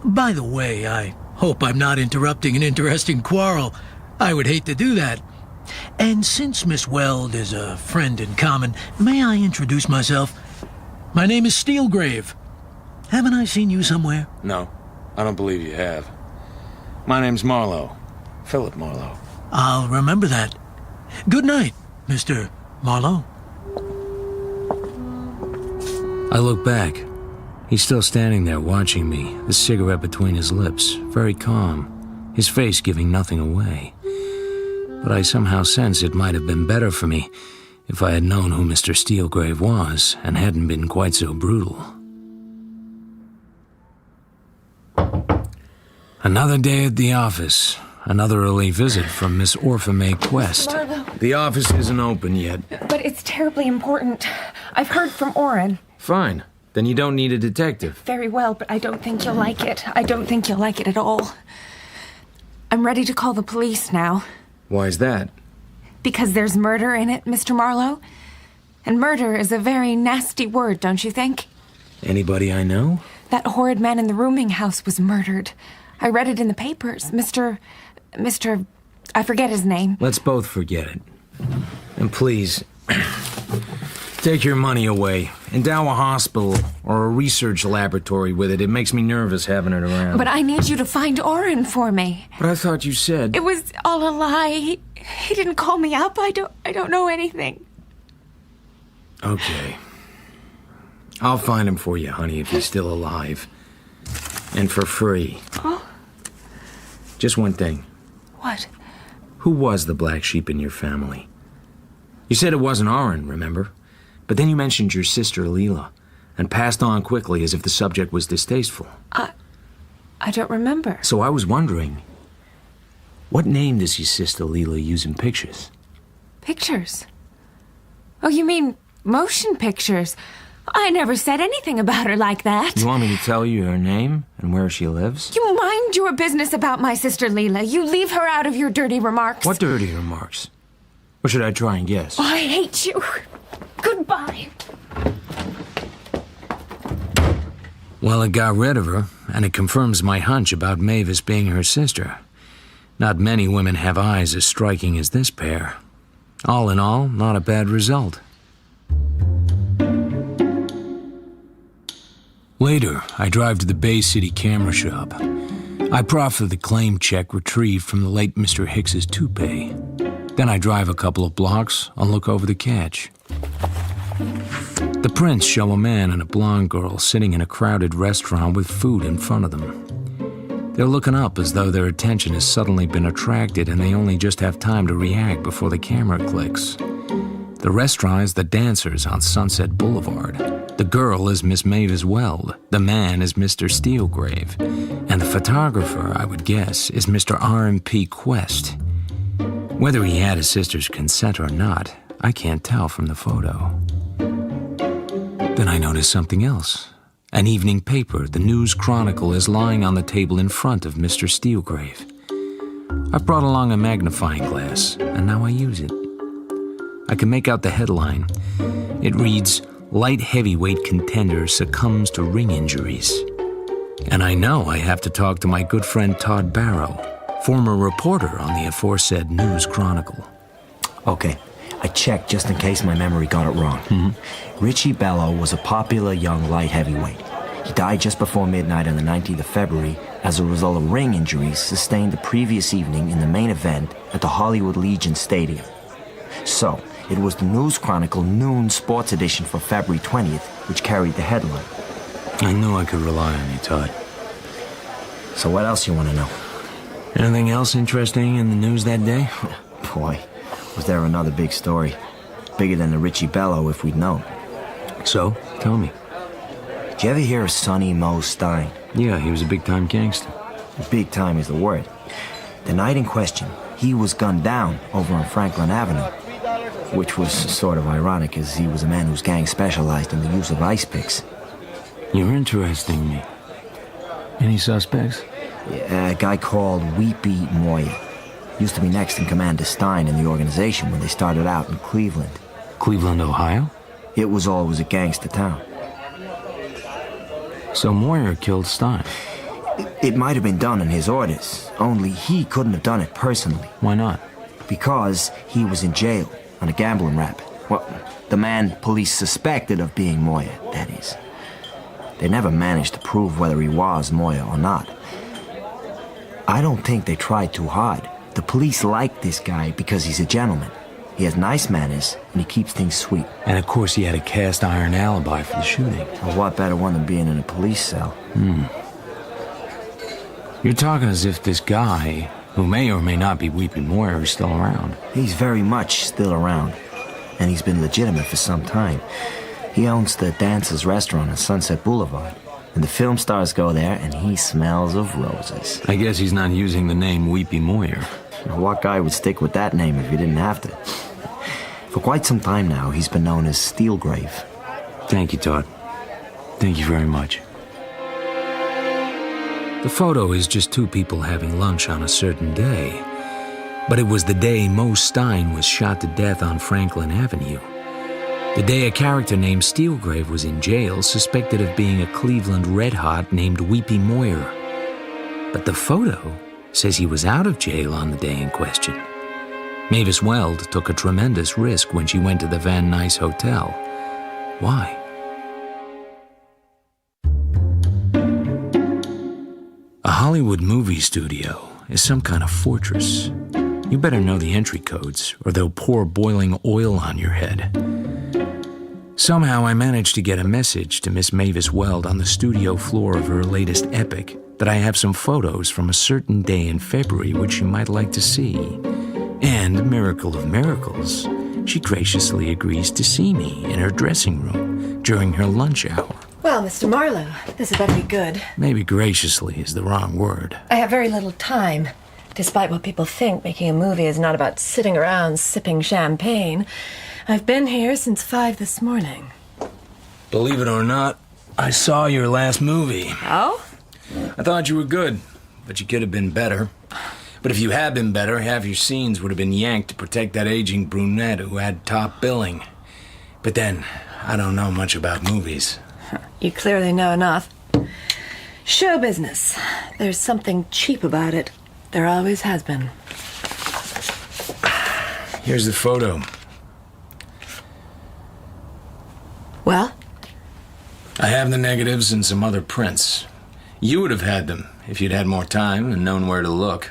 By the way, I hope I'm not interrupting an interesting quarrel. I would hate to do that. And since Miss Weld is a friend in common, may I introduce myself? My name is Steelgrave. Haven't I seen you somewhere? No, I don't believe you have. My name's Marlowe. Philip Marlowe. I'll remember that. Good night, Mr. Marlowe. I look back. He's still standing there watching me, the cigarette between his lips, very calm, his face giving nothing away. But I somehow sense it might have been better for me if I had known who Mr. Steelgrave was and hadn't been quite so brutal. Another day at the office. Another early visit from Miss Orpha Quest. Marlowe. The office isn't open yet. But it's terribly important. I've heard from Oren. Fine. Then you don't need a detective. Very well, but I don't think you'll like it. I don't think you'll like it at all. I'm ready to call the police now. Why is that? Because there's murder in it, Mr. Marlowe. And murder is a very nasty word, don't you think? Anybody I know? That horrid man in the rooming house was murdered. I read it in the papers. Mr. I forget his name. Let's both forget it. And please, take your money away. Endow a hospital or a research laboratory with it. It makes me nervous having it around. But I need you to find Oren for me. But I thought you said... It was all a lie. He didn't call me up. I don't know anything. Okay. I'll find him for you, honey, if he's still alive. And for free. Oh? Just one thing. What? Who was the black sheep in your family? You said it wasn't Oren, remember? But then you mentioned your sister Leela, and passed on quickly as if the subject was distasteful. I don't remember. So I was wondering, what name does your sister Leela use in pictures? Pictures? Oh, you mean motion pictures? I never said anything about her like that. You want me to tell you her name and where she lives? You mind your business about my sister Leela. You leave her out of your dirty remarks. What dirty remarks? Or should I try and guess? Oh, I hate you. Goodbye. Well, it got rid of her, and it confirms my hunch about Mavis being her sister. Not many women have eyes as striking as this pair. All in all, not a bad result. Later, I drive to the Bay City camera shop. I proffer the claim check retrieved from the late Mr. Hicks's toupee. Then I drive a couple of blocks and look over the catch. The prints show a man and a blonde girl sitting in a crowded restaurant with food in front of them. They're looking up as though their attention has suddenly been attracted and they only just have time to react before the camera clicks. The restaurant is the Dancers on Sunset Boulevard. The girl is Miss Mavis Weld. The man is Mr. Steelgrave. And the photographer, I would guess, is Mr. R.M.P. Quest. Whether he had his sister's consent or not, I can't tell from the photo. Then I notice something else. An evening paper, the News Chronicle, is lying on the table in front of Mr. Steelgrave. I brought along a magnifying glass, and now I use it. I can make out the headline. It reads, "Light heavyweight contender succumbs to ring injuries." And I know I have to talk to my good friend Todd Barrow, former reporter on the aforesaid News Chronicle. Okay, I checked just in case my memory got it wrong. Richie Bello was a popular young light heavyweight. He died just before midnight on the 19th of February as a result of ring injuries sustained the previous evening in the main event at the Hollywood Legion Stadium. So, it was the News Chronicle Noon Sports Edition for February 20th, which carried the headline. I knew I could rely on you, Todd. So what else you want to know? Anything else interesting in the news that day? Boy, was there another big story. Bigger than the Richie Bello if we'd known. So, tell me. Did you ever hear of Sonny Mo Stein? Yeah, he was a big-time gangster. Big time is the word. The night in question, he was gunned down over on Franklin Avenue, which was sort of ironic as he was a man whose gang specialized in the use of ice picks. You're interesting me. Any suspects? A guy called Weepy Molle. Used to be next in command to Stein in the organization when they started out in Cleveland. Cleveland, Ohio? It was always a gangster town. So Moyer killed Stein? It might have been done in his orders, only he couldn't have done it personally. Why not? Because he was in jail on a gambling rap. Well, the man police suspected of being Moyer, that is. They never managed to prove whether he was Moyer or not. I don't think they tried too hard. The police like this guy because he's a gentleman. He has nice manners, and he keeps things sweet. And of course he had a cast iron alibi for the shooting. A what better one than being in a police cell? You're talking as if this guy, who may or may not be Weepy Moyer, is still around. He's very much still around, and he's been legitimate for some time. He owns the Dancers Restaurant on Sunset Boulevard, and the film stars go there, and he smells of roses. I guess he's not using the name Weepy Moyer. What guy would stick with that name if he didn't have to? For quite some time now, he's been known as Steelgrave. Thank you, Todd. Thank you very much. The photo is just two people having lunch on a certain day. But it was the day Moe Stein was shot to death on Franklin Avenue. The day a character named Steelgrave was in jail, suspected of being a Cleveland Red Hot named Weepy Moyer. But the photo says he was out of jail on the day in question. Mavis Weld took a tremendous risk when she went to the Van Nuys Hotel. Why? A Hollywood movie studio is some kind of fortress. You better know the entry codes, or they'll pour boiling oil on your head. Somehow I managed to get a message to Miss Mavis Weld on the studio floor of her latest epic that I have some photos from a certain day in February which she might like to see. And, miracle of miracles, she graciously agrees to see me in her dressing room during her lunch hour. Well, Mr. Marlowe, this had better be good. Maybe graciously is the wrong word. I have very little time. Despite what people think, making a movie is not about sitting around sipping champagne. I've been here since 5 this morning. Believe it or not, I saw your last movie. Oh? I thought you were good, but you could have been better. But if you had been better, half your scenes would have been yanked to protect that aging brunette who had top billing. But then, I don't know much about movies. You clearly know enough. Show business. There's something cheap about it. There always has been. Here's the photo. Well? I have the negatives and some other prints. You would have had them if you'd had more time and known where to look.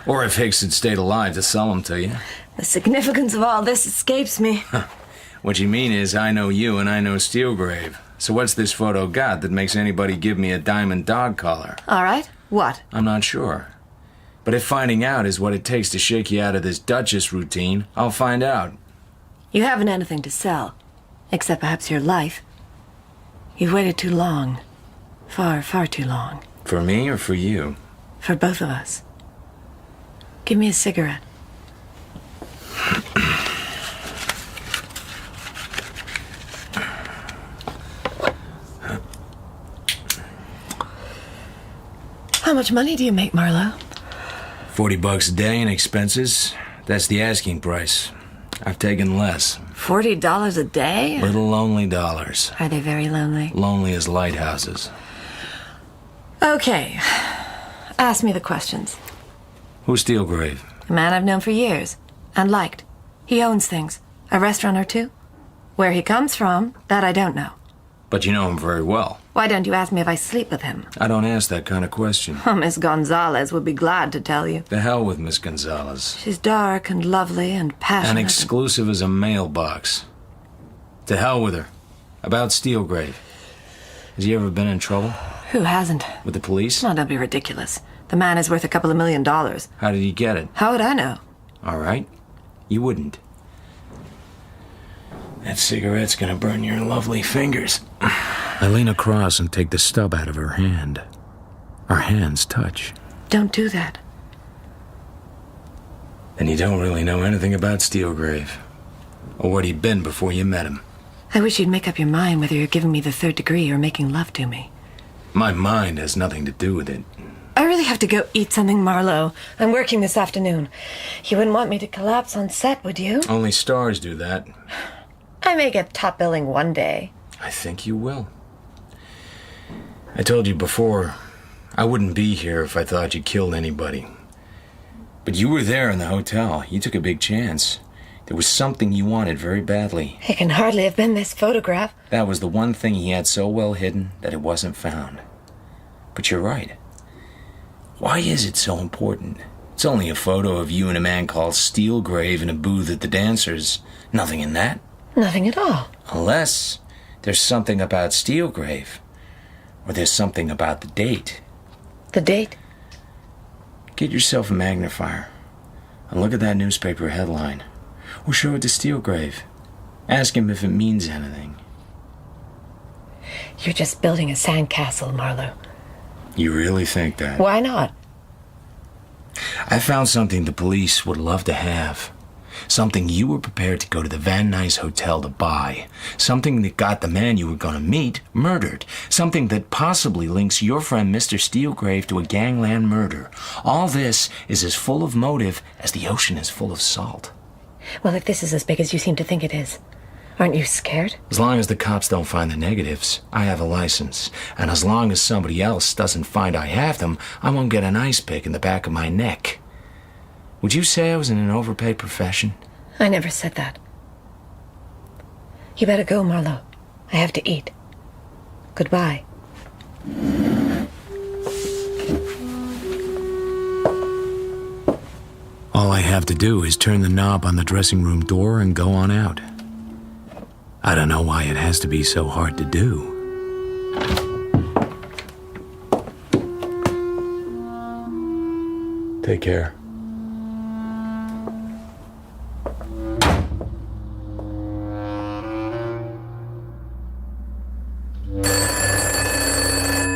Or if Hicks had stayed alive to sell them to you. The significance of all this escapes me. What you mean is I know you and I know Steelgrave. So what's this photo got that makes anybody give me a diamond dog collar? All right. What? I'm not sure. But if finding out is what it takes to shake you out of this Duchess routine, I'll find out. You haven't anything to sell. Except perhaps your life. You've waited too long. Far, far too long. For me or for you? For both of us. Give me a cigarette. How much money do you make, Marlowe? $40 a day in expenses. That's the asking price. I've taken less. $40 a day? Little lonely dollars. Are they very lonely? Lonely as lighthouses. Okay. Ask me the questions. Who's Steelgrave? A man I've known for years. And liked. He owns things. A restaurant or two. Where he comes from, that I don't know. But you know him very well. Why don't you ask me if I sleep with him? I don't ask that kind of question. Oh, Miss Gonzalez would be glad to tell you. The hell with Miss Gonzalez. She's dark and lovely and passionate. And exclusive as a mailbox. To hell with her. About Steelgrave. Has he ever been in trouble? Who hasn't? With the police? Oh, don't be ridiculous. The man is worth a couple of $1 million. How did he get it? How would I know? All right. You wouldn't. That cigarette's gonna burn your lovely fingers. I lean across and take the stub out of her hand. Our hands touch. Don't do that. Then you don't really know anything about Steelgrave. Or what he'd been before you met him. I wish you'd make up your mind whether you're giving me the 3rd degree or making love to me. My mind has nothing to do with it. I really have to go eat something, Marlo. I'm working this afternoon. You wouldn't want me to collapse on set, would you? Only stars do that. I may get top billing one day. I think you will. I told you before, I wouldn't be here if I thought you killed anybody. But you were there in the hotel. You took a big chance. There was something you wanted very badly. It can hardly have been this photograph. That was the one thing he had so well hidden that it wasn't found. But you're right. Why is it so important? It's only a photo of you and a man called Steelgrave in a booth at the Dancers. Nothing in that. Nothing at all. Unless there's something about Steelgrave. Or there's something about the date. The date? Get yourself a magnifier and look at that newspaper headline. Or show it to Steelgrave. Ask him if it means anything. You're just building a sandcastle, Marlo. You really think that? Why not? I found something the police would love to have. Something you were prepared to go to the Van Nuys Hotel to buy. Something that got the man you were going to meet murdered. Something that possibly links your friend Mr. Steelgrave to a gangland murder. All this is as full of motive as the ocean is full of salt. Well, if this is as big as you seem to think it is, aren't you scared? As long as the cops don't find the negatives, I have a license. And as long as somebody else doesn't find I have them, I won't get an ice pick in the back of my neck. Would you say I was in an overpaid profession? I never said that. You better go, Marlo. I have to eat. Goodbye. All I have to do is turn the knob on the dressing room door and go on out. I don't know why it has to be so hard to do. Take care.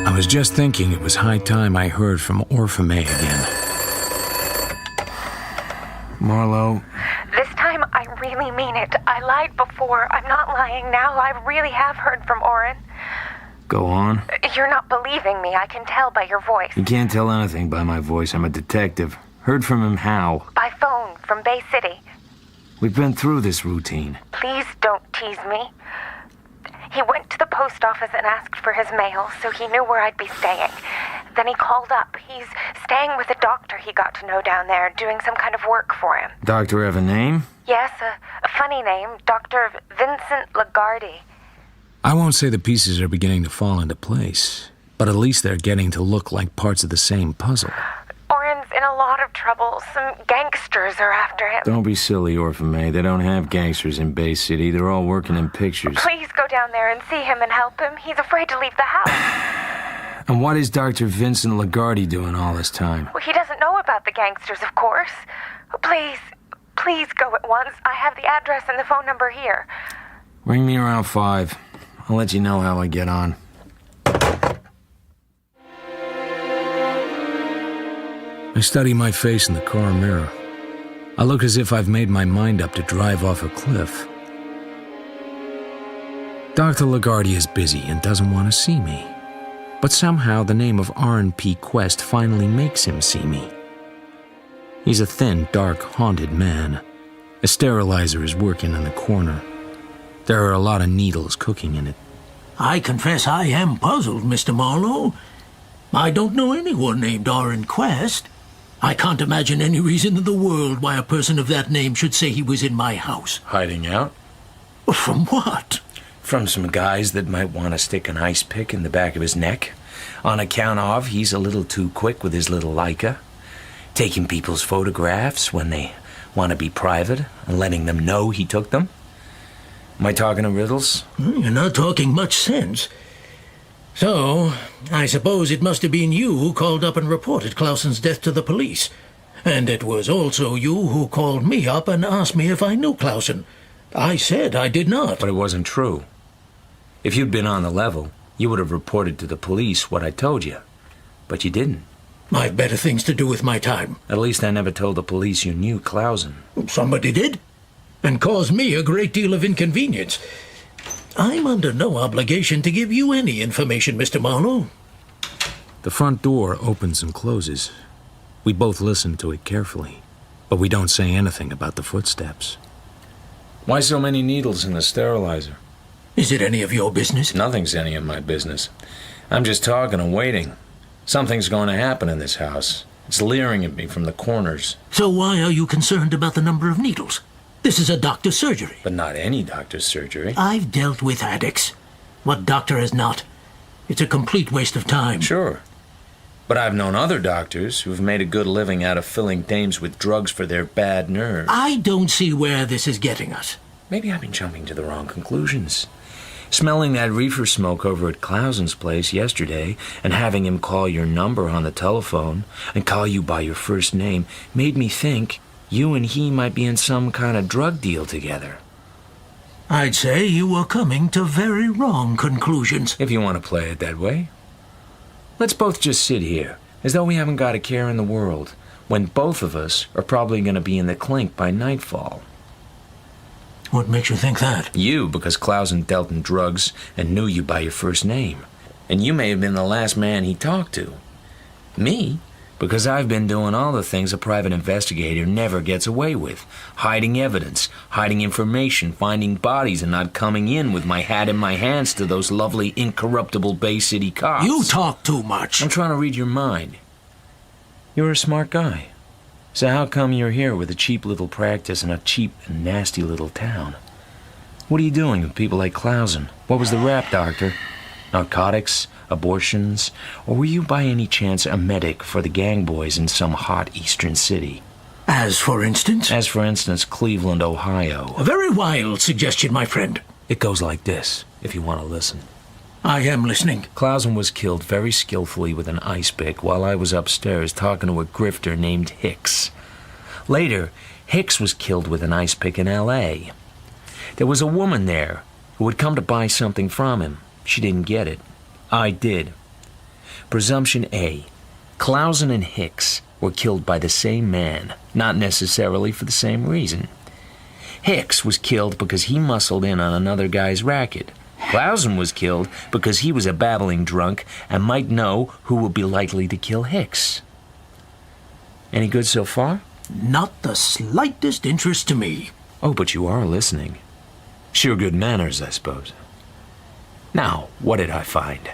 I was just thinking it was high time I heard from Orphamay again. Marlo. This time, I really mean it. I lied before. I'm not lying now. I really have heard from Oren. Go on. You're not believing me. I can tell by your voice. You can't tell anything by my voice. I'm a detective. Heard from him how? By phone, from Bay City. We've been through this routine. Please don't tease me. He went to the post office and asked for his mail, so he knew where I'd be staying. Then he called up. He's staying with a doctor he got to know down there, doing some kind of work for him. Doctor have a name? Yes, a funny name. Dr. Vincent Lagarde. I won't say the pieces are beginning to fall into place, but at least they're getting to look like parts of the same puzzle. Oren's in a lot of trouble. Some gangsters are after him. Don't be silly, Orphamay. They don't have gangsters in Bay City. They're all working in pictures. Please go down there and see him and help him. He's afraid to leave the house. And what is Dr. Vincent Lagarde doing all this time? Well, he doesn't know about the gangsters, of course. Please go at once. I have the address and the phone number here. Ring me around 5. I'll let you know how I get on. I study my face in the car mirror. I look as if I've made my mind up to drive off a cliff. Dr. Lagarde is busy and doesn't want to see me. But somehow the name of R&P Quest finally makes him see me. He's a thin, dark, haunted man. A sterilizer is working in the corner. There are a lot of needles cooking in it. I confess I am puzzled, Mr. Marlowe. I don't know anyone named R. Quest. I can't imagine any reason in the world why a person of that name should say he was in my house. Hiding out? From what? From some guys that might want to stick an ice pick in the back of his neck. On account of he's a little too quick with his little Leica. Taking people's photographs when they want to be private and letting them know he took them. Am I talking in riddles? You're not talking much sense. So, I suppose it must have been you who called up and reported Clausen's death to the police. And it was also you who called me up and asked me if I knew Clausen. I said I did not. But it wasn't true. If you'd been on the level, you would have reported to the police what I told you. But you didn't. I've better things to do with my time. At least I never told the police you knew Clausen. Somebody did, and caused me a great deal of inconvenience. I'm under no obligation to give you any information, Mr. Marlowe. The front door opens and closes. We both listen to it carefully, but we don't say anything about the footsteps. Why so many needles in the sterilizer? Is it any of your business? Nothing's any of my business. I'm just talking and waiting. Something's going to happen in this house. It's leering at me from the corners. So why are you concerned about the number of needles? This is a doctor's surgery. But not any doctor's surgery. I've dealt with addicts. What doctor has not? It's a complete waste of time. Sure. But I've known other doctors who've made a good living out of filling dames with drugs for their bad nerves. I don't see where this is getting us. Maybe I've been jumping to the wrong conclusions. Smelling that reefer smoke over at Clausen's place yesterday and having him call your number on the telephone and call you by your first name made me think you and he might be in some kind of drug deal together. I'd say you were coming to very wrong conclusions. If you want to play it that way. Let's both just sit here, as though we haven't got a care in the world, when both of us are probably going to be in the clink by nightfall. What makes you think that? You, because Clausen dealt in drugs and knew you by your first name. And you may have been the last man he talked to. Me, because I've been doing all the things a private investigator never gets away with. Hiding evidence, hiding information, finding bodies, and not coming in with my hat in my hands to those lovely, incorruptible Bay City cops. You talk too much. I'm trying to read your mind. You're a smart guy. So how come you're here with a cheap little practice in a cheap and nasty little town? What are you doing with people like Clausen? What was the rap, doctor? Narcotics? Abortions? Or were you by any chance a medic for the gang boys in some hot eastern city? As for instance? As for instance, Cleveland, Ohio. A very wild suggestion, my friend. It goes like this, if you want to listen. I am listening. Clausen was killed very skillfully with an ice pick while I was upstairs talking to a grifter named Hicks. Later, Hicks was killed with an ice pick in L.A. There was a woman there who had come to buy something from him. She didn't get it. I did. Presumption A. Clausen and Hicks were killed by the same man, not necessarily for the same reason. Hicks was killed because he muscled in on another guy's racket. Clausen was killed because he was a babbling drunk and might know who would be likely to kill Hicks. Any good so far? Not the slightest interest to me. Oh, but you are listening. Sure good manners, I suppose. Now, what did I find?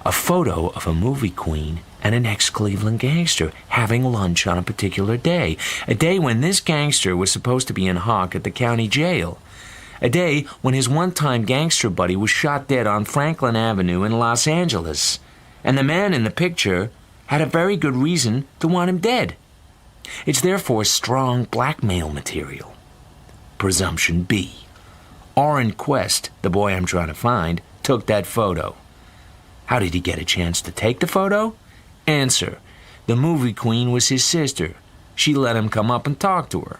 A photo of a movie queen and an ex-Cleveland gangster having lunch on a particular day. A day when this gangster was supposed to be in hock at the county jail. A day when his one-time gangster buddy was shot dead on Franklin Avenue in Los Angeles. And the man in the picture had a very good reason to want him dead. It's therefore strong blackmail material. Presumption B. Orrin Quest, the boy I'm trying to find, took that photo. How did he get a chance to take the photo? Answer. The movie queen was his sister. She let him come up and talk to her.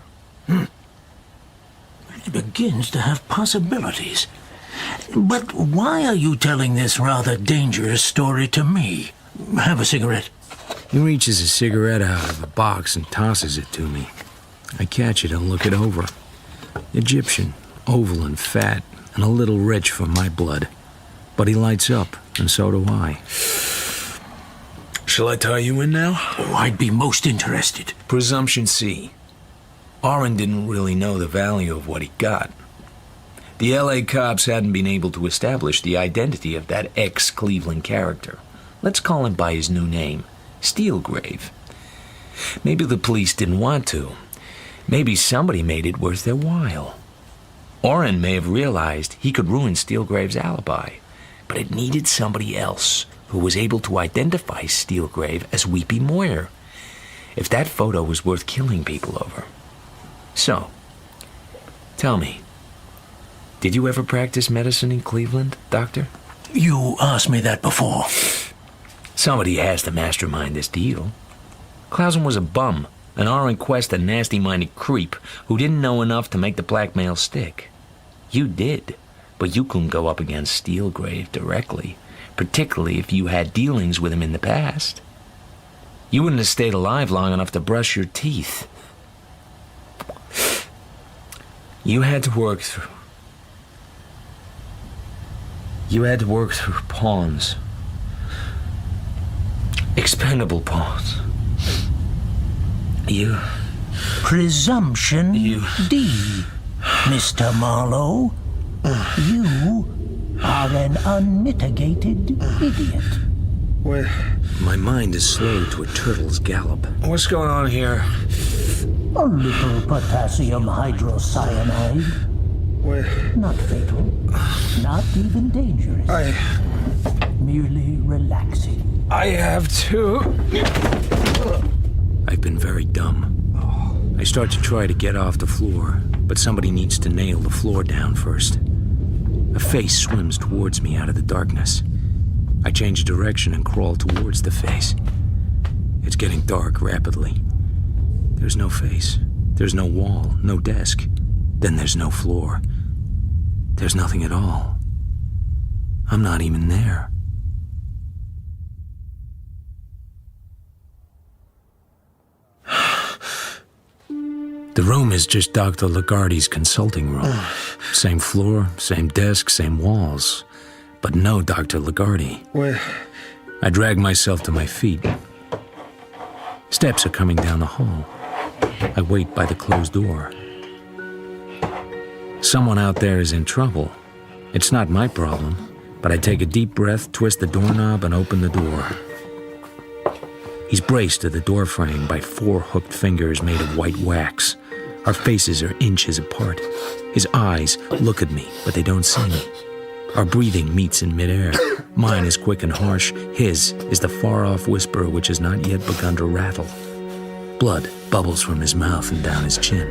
It begins to have possibilities. But why are you telling this rather dangerous story to me? Have a cigarette. He reaches a cigarette out of a box and tosses it to me. I catch it and look it over. Egyptian, oval and fat, and a little rich for my blood. But he lights up, and so do I. Shall I tie you in now? Oh, I'd be most interested. Presumption C. Orrin didn't really know the value of what he got. The L.A. cops hadn't been able to establish the identity of that ex-Cleveland character. Let's call him by his new name, Steelgrave. Maybe the police didn't want to. Maybe somebody made it worth their while. Orrin may have realized he could ruin Steelgrave's alibi, but it needed somebody else who was able to identify Steelgrave as Weepy Moyer, if that photo was worth killing people over. So, tell me, did you ever practice medicine in Cleveland, Doctor? You asked me that before. Somebody has to mastermind this deal. Clausen was a bum, and Orrin Quest a nasty-minded creep who didn't know enough to make the blackmail stick. You did, but you couldn't go up against Steelgrave directly, particularly if you had dealings with him in the past. You wouldn't have stayed alive long enough to brush your teeth. You had to work through pawns. Expendable pawns. You... Presumption D, Mr. Marlowe. You are an unmitigated idiot. What? My mind is slowed to a turtle's gallop. What's going on here? A little potassium hydrocyanide. What? Not fatal. Not even dangerous. Merely relaxing. I have to... I've been very dumb. I start to try to get off the floor, but somebody needs to nail the floor down first. A face swims towards me out of the darkness. I change direction and crawl towards the face. It's getting dark rapidly. There's no face. There's no wall, no desk. Then there's no floor. There's nothing at all. I'm not even there. The room is just Dr. Lagarde's consulting room. Same floor, same desk, same walls. But no Dr. Lagarde. I drag myself to my feet. Steps are coming down the hall. I wait by the closed door. Someone out there is in trouble. It's not my problem, but I take a deep breath, twist the doorknob, and open the door. He's braced to the doorframe by 4 hooked fingers made of white wax. Our faces are inches apart. His eyes look at me, but they don't see me. Our breathing meets in midair. Mine is quick and harsh. His is the far-off whisper which has not yet begun to rattle. Blood bubbles from his mouth and down his chin.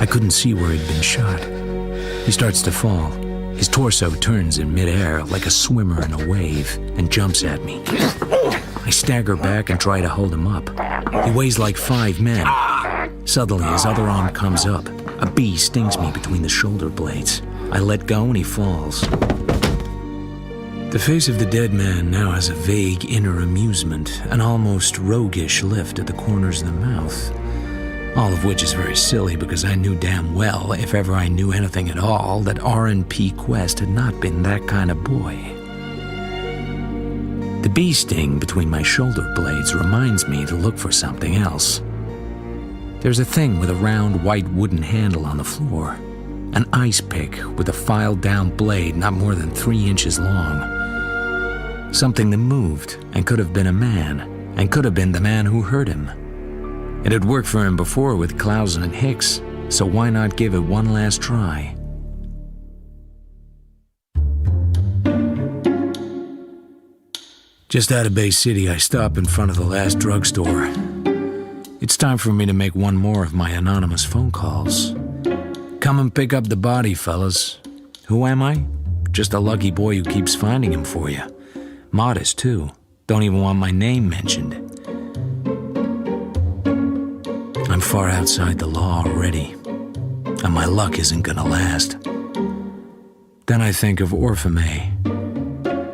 I couldn't see where he'd been shot. He starts to fall. His torso turns in midair like a swimmer in a wave and jumps at me. I stagger back and try to hold him up. He weighs like 5 men. Suddenly, his other arm comes up. A bee stings me between the shoulder blades. I let go and he falls. The face of the dead man now has a vague inner amusement, an almost roguish lift at the corners of the mouth. All of which is very silly because I knew damn well, if ever I knew anything at all, that R&P Quest had not been that kind of boy. The bee sting between my shoulder blades reminds me to look for something else. There's a thing with a round white wooden handle on the floor. An ice pick with a filed-down blade not more than 3 inches long. Something that moved and could have been a man, and could have been the man who hurt him. It had worked for him before with Clausen and Hicks, so why not give it one last try? Just out of Bay City, I stop in front of the last drugstore. It's time for me to make one more of my anonymous phone calls. Come and pick up the body, fellas. Who am I? Just a lucky boy who keeps finding him for you. Modest, too. Don't even want my name mentioned. I'm far outside the law already, and my luck isn't gonna last. Then I think of Orphamay.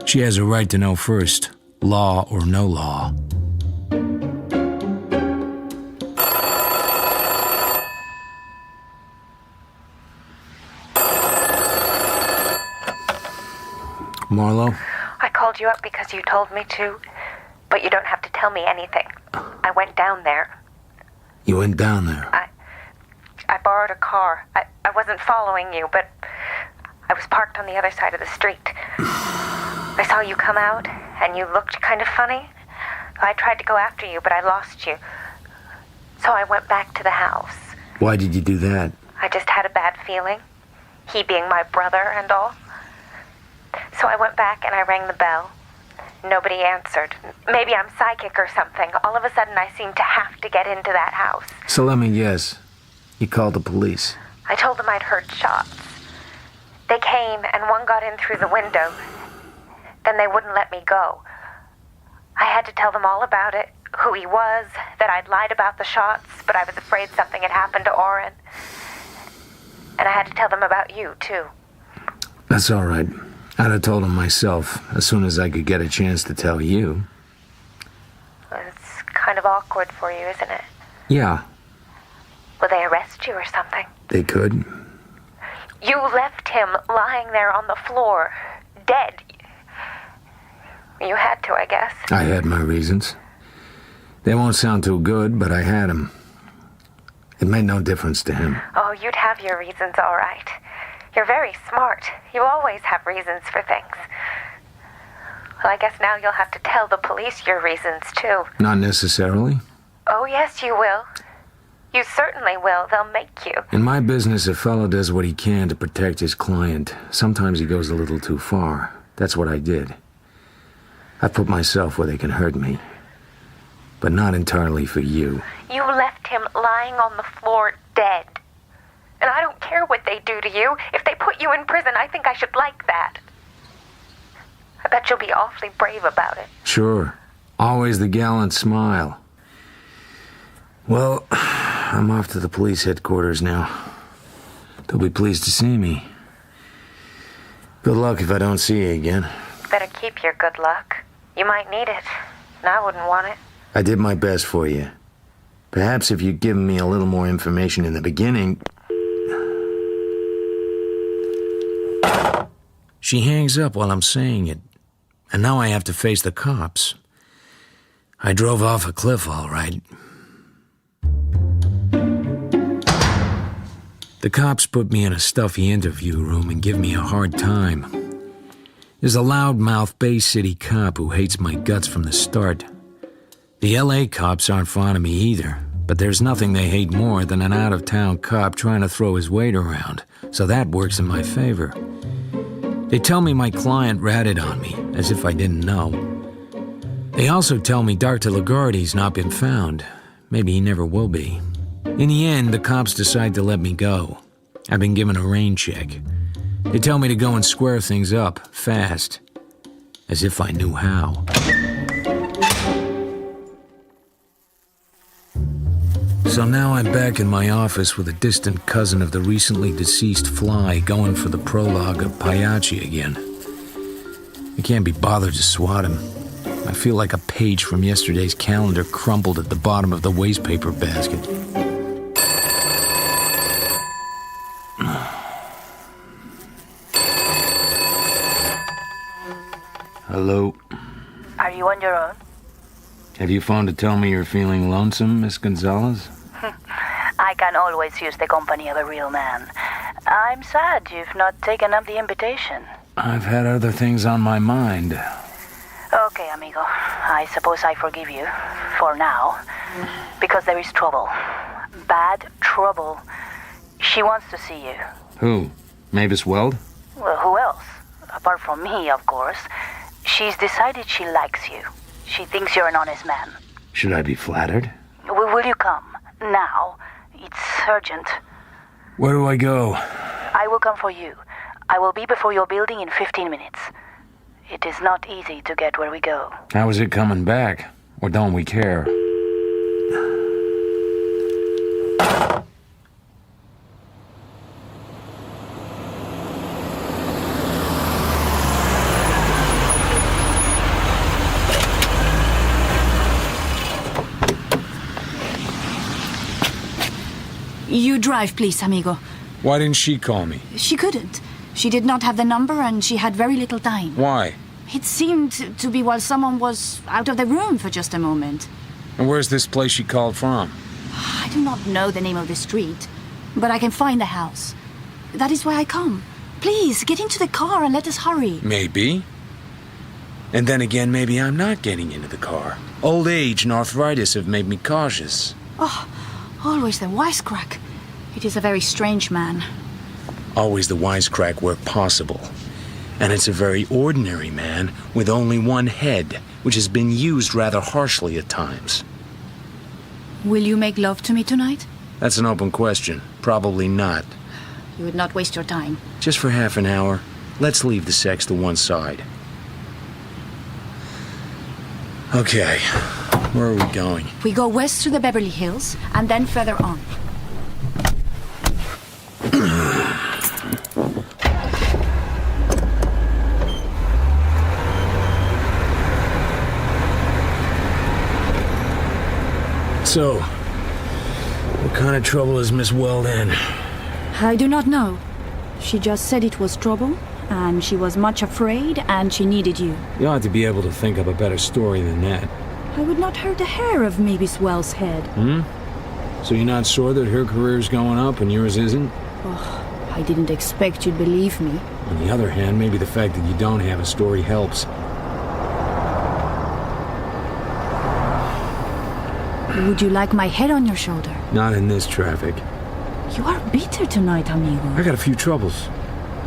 She has a right to know first, law or no law. Marlo? I called you up because you told me to, but you don't have to tell me anything. I went down there. You went down there? I borrowed a car. I wasn't following you, but I was parked on the other side of the street. I saw you come out, and you looked kind of funny. I tried to go after you, but I lost you. So I went back to the house. Why did you do that? I just had a bad feeling. He being my brother and all. So I went back and I rang the bell. Nobody answered. Maybe I'm psychic or something. All of a sudden I seemed to have to get into that house. So let me guess. You called the police. I told them I'd heard shots. They came and one got in through the window. Then they wouldn't let me go. I had to tell them all about it, who he was, that I'd lied about the shots, but I was afraid something had happened to Oren. And I had to tell them about you, too. That's all right. I'd have told him myself as soon as I could get a chance to tell you. It's kind of awkward for you, isn't it? Yeah, Will they arrest you or something? they could. You left him lying there on the floor, dead. You had to, I guess. I had my reasons. They won't sound too good, but I had them. It made no difference to him. Oh, you'd have your reasons, all right. You're very smart. You always have reasons for things. Well, I guess now you'll have to tell the police your reasons, too. Not necessarily. Oh, yes, you will. You certainly will. They'll make you. In my business, a fellow does what he can to protect his client. Sometimes he goes a little too far. That's what I did. I put myself where they can hurt me. But not entirely for you. You left him lying on the floor, dead. And I don't care what they do to you. If they put you in prison, I think I should like that. I bet you'll be awfully brave about it. Sure. Always the gallant smile. Well, I'm off to the police headquarters now. They'll be pleased to see me. Good luck if I don't see you again. Better keep your good luck. You might need it, and I wouldn't want it. I did my best for you. Perhaps if you'd given me a little more information in the beginning... She hangs up while I'm saying it, and now I have to face the cops. I drove off a cliff, all right. The cops put me in a stuffy interview room and give me a hard time. There's a loudmouth Bay City cop who hates my guts from the start. The LA cops aren't fond of me either, but there's nothing they hate more than an out-of-town cop trying to throw his weight around, so that works in my favor. They tell me my client ratted on me, as if I didn't know. They also tell me Dr. Lagarde's not been found. Maybe he never will be. In the end, the cops decide to let me go. I've been given a rain check. They tell me to go and square things up, fast. As if I knew how. So now I'm back in my office with a distant cousin of the recently deceased Fly going for the prologue of Pagliacci again. I can't be bothered to swat him. I feel like a page from yesterday's calendar crumpled at the bottom of the wastepaper basket. Hello. Are you on your own? Have you phoned to tell me you're feeling lonesome, Miss Gonzalez? I can always use the company of a real man. I'm sad you've not taken up the invitation. I've had other things on my mind. Okay, amigo. I suppose I forgive you. For now. Because there is trouble. Bad trouble. She wants to see you. Who? Mavis Weld? Well, who else? Apart from me, of course. She's decided she likes you. She thinks you're an honest man. Should I be flattered? Will you come? Now. It's urgent. Where do I go? I will come for you. I will be before your building in 15 minutes. It is not easy to get where we go. How is it coming back? Or don't we care? You drive, please, amigo. Why didn't she call me? She couldn't. She did not have the number and she had very little time. Why? It seemed to be while someone was out of the room for just a moment. And where's this place she called from? I do not know the name of the street, but I can find the house. That is why I come. Please, get into the car and let us hurry. Maybe. And then again, maybe I'm not getting into the car. Old age and arthritis have made me cautious. Oh, always the wisecrack. It is a very strange man. Always the wisecrack where possible. And it's a very ordinary man with only one head, which has been used rather harshly at times. Will you make love to me tonight? That's an open question. Probably not. You would not waste your time. Just for half an hour. Let's leave the sex to one side. Okay, where are we going? We go west through the Beverly Hills, and then further on. So, what kind of trouble is Miss Weld in? I do not know. She just said it was trouble, and she was much afraid, and she needed you. You ought to be able to think up a better story than that. I would not hurt a hair of Miss Well's head. So you're not sure that her career's going up and yours isn't? Oh, I didn't expect you'd believe me. On the other hand, maybe the fact that you don't have a story helps. Would you like my head on your shoulder? Not in this traffic. You are bitter tonight, amigo. I got a few troubles.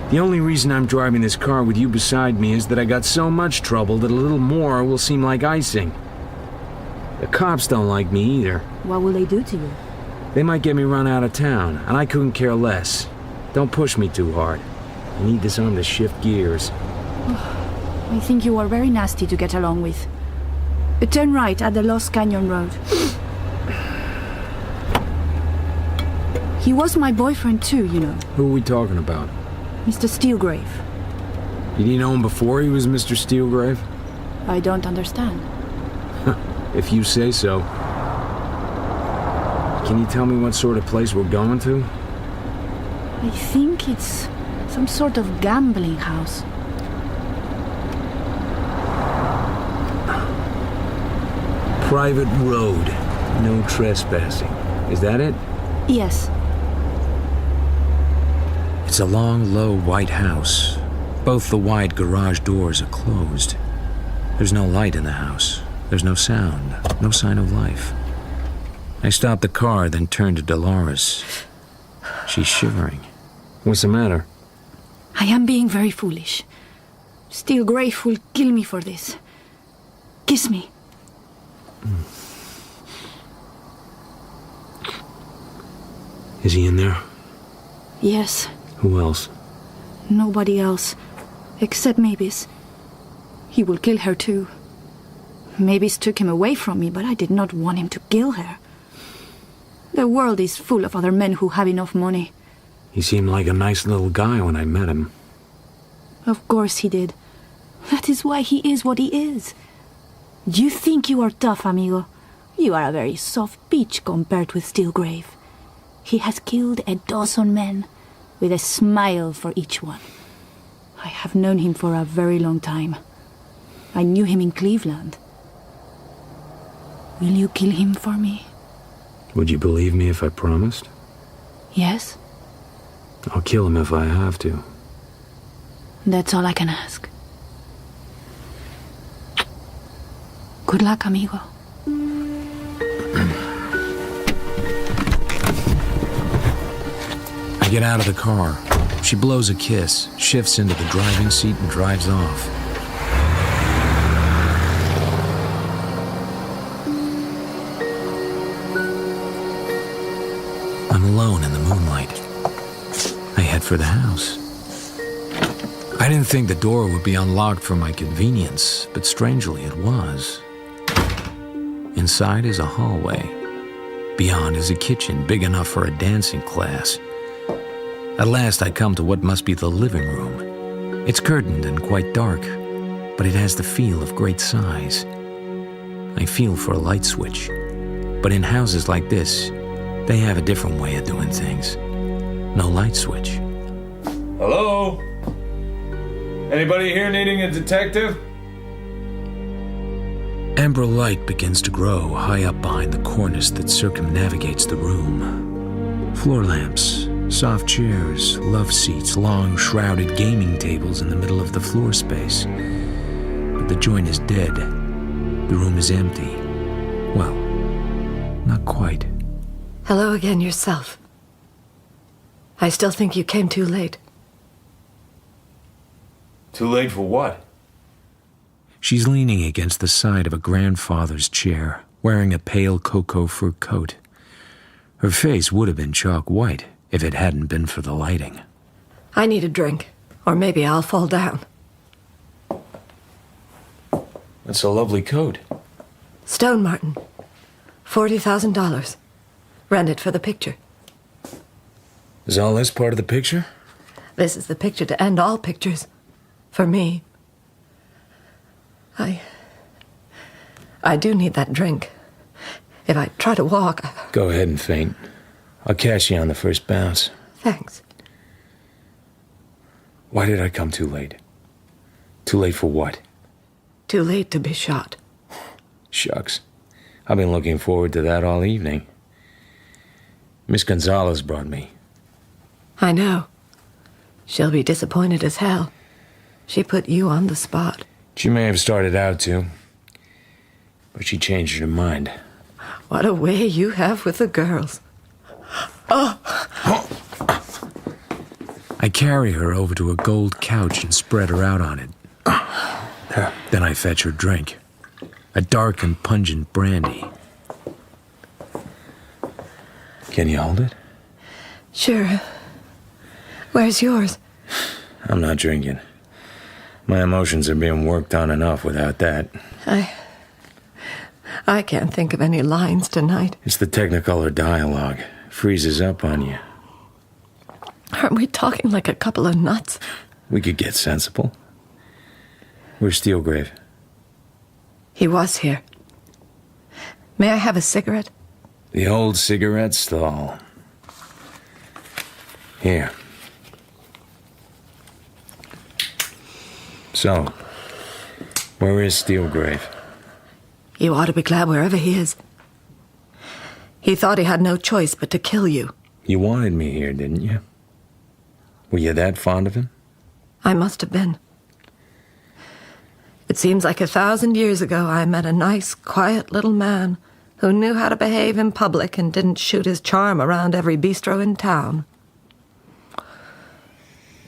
The only reason I'm driving this car with you beside me is that I got so much trouble that a little more will seem like icing. The cops don't like me either. What will they do to you? They might get me run out of town, and I couldn't care less. Don't push me too hard. I need this arm to shift gears. I think you are very nasty to get along with. Turn right at the Lost Canyon Road. He was my boyfriend too, you know. Who are we talking about? Mr. Steelgrave. Did you know him before he was Mr. Steelgrave? I don't understand. If you say so. Can you tell me what sort of place we're going to? I think it's some sort of gambling house. Private road. No trespassing. Is that it? Yes. It's a long, low, white house. Both the wide garage doors are closed. There's no light in the house. There's no sound, no sign of life. I stopped the car, then turned to Dolores. She's shivering. What's the matter? I am being very foolish. Steelgrave will kill me for this. Kiss me. Is he in there? Yes. Who else? Nobody else. Except Mavis. He will kill her too. Mavis took him away from me, but I did not want him to kill her. The world is full of other men who have enough money. He seemed like a nice little guy when I met him. Of course he did. That is why he is what he is. You think you are tough, amigo. You are a very soft peach compared with Steelgrave. He has killed 12 men, with a smile for each one. I have known him for a very long time. I knew him in Cleveland. Will you kill him for me? Would you believe me if I promised? Yes. I'll kill him if I have to. That's all I can ask. Good luck, amigo. I get out of the car. She blows a kiss, shifts into the driving seat, and drives off. I'm alone in the moonlight. I head for the house. I didn't think the door would be unlocked for my convenience, but strangely it was. Inside is a hallway. Beyond is a kitchen big enough for a dancing class. At last I come to what must be the living room. It's curtained and quite dark, but it has the feel of great size. I feel for a light switch, but in houses like this, they have a different way of doing things. No light switch. Hello? Anybody here needing a detective? Amber light begins to grow high up behind the cornice that circumnavigates the room. Floor lamps, soft chairs, love seats, long shrouded gaming tables in the middle of the floor space. But the joint is dead. The room is empty. Well, not quite. Hello again yourself. I still think you came too late. Too late for what? She's leaning against the side of a grandfather's chair, wearing a pale cocoa fur coat. Her face would have been chalk white if it hadn't been for the lighting. I need a drink, or maybe I'll fall down. That's a lovely coat. Stone Martin. $40,000. Rent it for the picture. Is all this part of the picture? This is the picture to end all pictures. For me. I do need that drink. If I try to walk... Go ahead and faint. I'll catch you on the first bounce. Thanks. Why did I come too late? Too late for what? Too late to be shot. Shucks. I've been looking forward to that all evening. Miss Gonzalez brought me. I know. She'll be disappointed as hell. She put you on the spot. She may have started out to, but she changed her mind. What a way you have with the girls. Oh! I carry her over to a gold couch and spread her out on it. Then I fetch her drink. A dark and pungent brandy. Can you hold it? Sure. Where's yours? I'm not drinking. My emotions are being worked on enough without that. I can't think of any lines tonight. It's the Technicolor dialogue. Freezes up on you. Aren't we talking like a couple of nuts? We could get sensible. Where's Steelgrave? He was here. May I have a cigarette? The old cigarette stall. Here. So, where is Steelgrave? You ought to be glad wherever he is. He thought he had no choice but to kill you. You wanted me here, didn't you? Were you that fond of him? I must have been. It seems like 1,000 years ago I met a nice, quiet little man who knew how to behave in public and didn't shoot his charm around every bistro in town.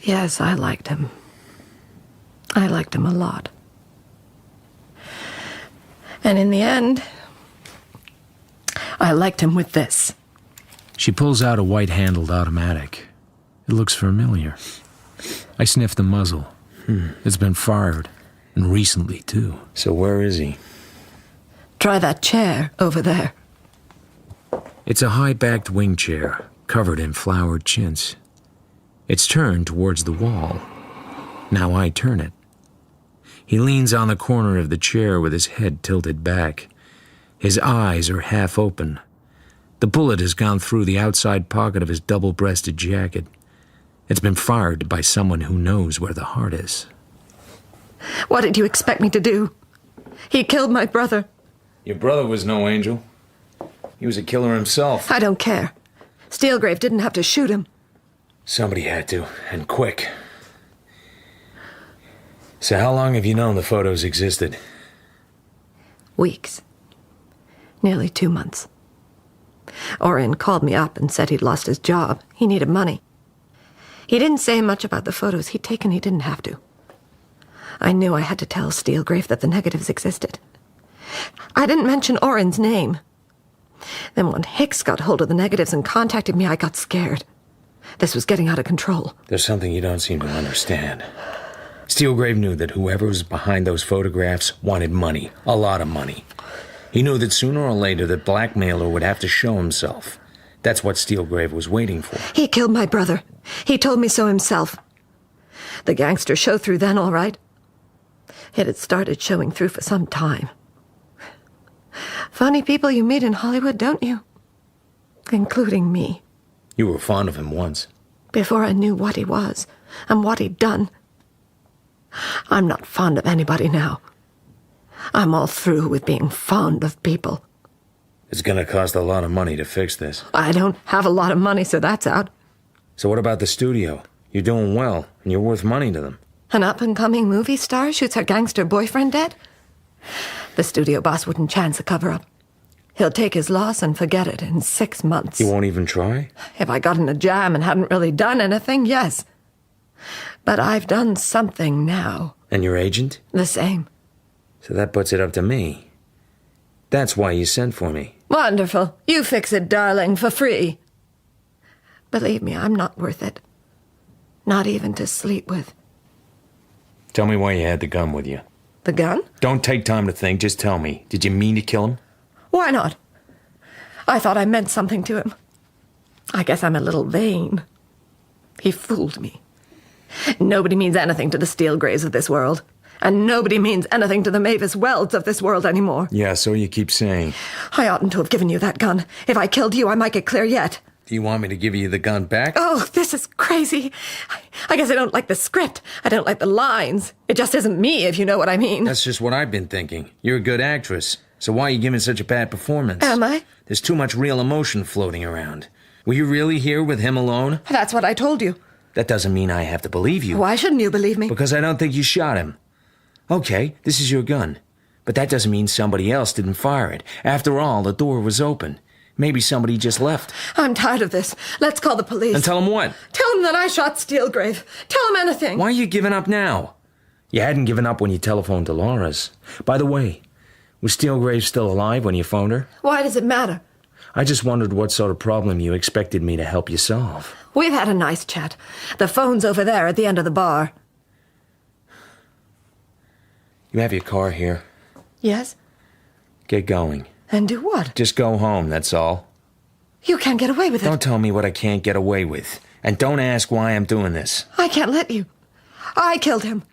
Yes, I liked him. I liked him a lot. And in the end, I liked him with this. She pulls out a white-handled automatic. It looks familiar. I sniff the muzzle. It's been fired, and recently, too. So where is he? Try that chair over there. It's a high-backed wing chair, covered in flowered chintz. It's turned towards the wall. Now I turn it. He leans on the corner of the chair with his head tilted back. His eyes are half open. The bullet has gone through the outside pocket of his double-breasted jacket. It's been fired by someone who knows where the heart is. What did you expect me to do? He killed my brother. Your brother was no angel. He was a killer himself. I don't care. Steelgrave didn't have to shoot him. Somebody had to, and quick. So how long have you known the photos existed? Weeks. Nearly 2 months. Oren called me up and said he'd lost his job. He needed money. He didn't say much about the photos he'd taken. He didn't have to. I knew I had to tell Steelgrave that the negatives existed. I didn't mention Oren's name. Then when Hicks got hold of the negatives and contacted me, I got scared. This was getting out of control. There's something you don't seem to understand. Steelgrave knew that whoever was behind those photographs wanted money. A lot of money. He knew that sooner or later the blackmailer would have to show himself. That's what Steelgrave was waiting for. He killed my brother. He told me so himself. The gangster showed through then, all right. It had started showing through for some time. Funny people you meet in Hollywood, don't you? Including me. You were fond of him once. Before I knew what he was and what he'd done. I'm not fond of anybody now. I'm all through with being fond of people. It's gonna cost a lot of money to fix this. I don't have a lot of money, so that's out. So what about the studio? You're doing well, and you're worth money to them. An up-and-coming movie star shoots her gangster boyfriend dead? The studio boss wouldn't chance a cover-up. He'll take his loss and forget it in 6 months. You won't even try? If I got in a jam and hadn't really done anything, yes. But I've done something now. And your agent? The same. So that puts it up to me. That's why you sent for me. Wonderful. You fix it, darling, for free. Believe me, I'm not worth it. Not even to sleep with. Tell me why you had the gun with you. The gun? Don't take time to think, just tell me. Did you mean to kill him? Why not? I thought I meant something to him. I guess I'm a little vain. He fooled me. Nobody means anything to the Steelgraves of this world. And nobody means anything to the Mavis Welds of this world anymore. Yeah, so you keep saying. I oughtn't to have given you that gun. If I killed you, I might get clear yet. Do you want me to give you the gun back? Oh, this is crazy. I guess I don't like the script. I don't like the lines. It just isn't me, if you know what I mean. That's just what I've been thinking. You're a good actress. So why are you giving such a bad performance? Am I? There's too much real emotion floating around. Were you really here with him alone? That's what I told you. That doesn't mean I have to believe you. Why shouldn't you believe me? Because I don't think you shot him. Okay, this is your gun. But that doesn't mean somebody else didn't fire it. After all, the door was open. Maybe somebody just left. I'm tired of this. Let's call the police. And tell them what? Tell them that I shot Steelgrave. Tell them anything. Why are you giving up now? You hadn't given up when you telephoned Dolores. By the way, was Steelgrave still alive when you phoned her? Why does it matter? I just wondered what sort of problem you expected me to help you solve. We've had a nice chat. The phone's over there at the end of the bar. You have your car here. Yes? Get going. And do what? Just go home, that's all. You can't get away with it. Don't tell me what I can't get away with. And don't ask why I'm doing this. I can't let you. I killed him.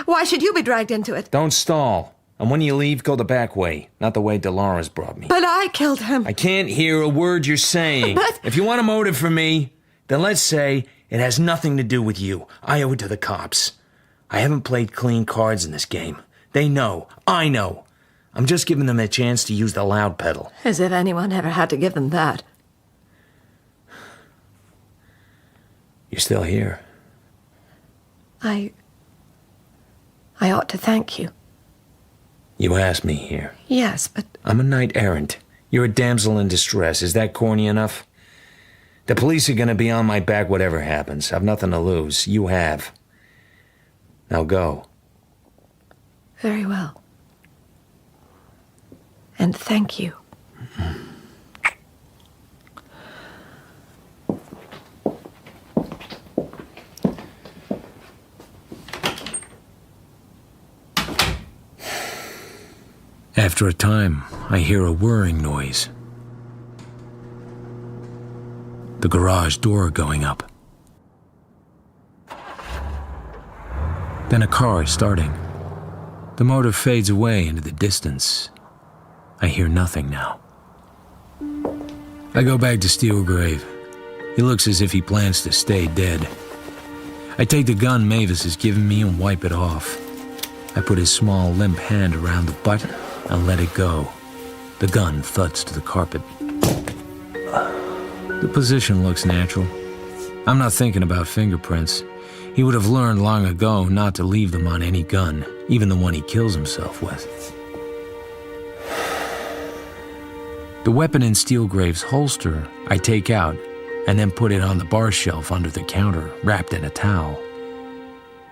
Why should you be dragged into it? Don't stall. And when you leave, go the back way, not the way Dolores brought me. But I killed him. I can't hear a word you're saying. But... If you want a motive for me, then let's say it has nothing to do with you. I owe it to the cops. I haven't played clean cards in this game. They know. I know. I'm just giving them a chance to use the loud pedal. As if anyone ever had to give them that. You're still here. I ought to thank you. You asked me here. Yes, but... I'm a knight errant. You're a damsel in distress. Is that corny enough? The police are gonna be on my back whatever happens. I've nothing to lose. You have. Now go. Very well. And thank you. After a time, I hear a whirring noise. The garage door going up. Then a car starting. The motor fades away into the distance. I hear nothing now. I go back to Steelgrave. He looks as if he plans to stay dead. I take the gun Mavis has given me and wipe it off. I put his small, limp hand around the butt and let it go. The gun thuds to the carpet. The position looks natural. I'm not thinking about fingerprints. He would have learned long ago not to leave them on any gun, even the one he kills himself with. The weapon in Steelgrave's holster, I take out and then put it on the bar shelf under the counter, wrapped in a towel.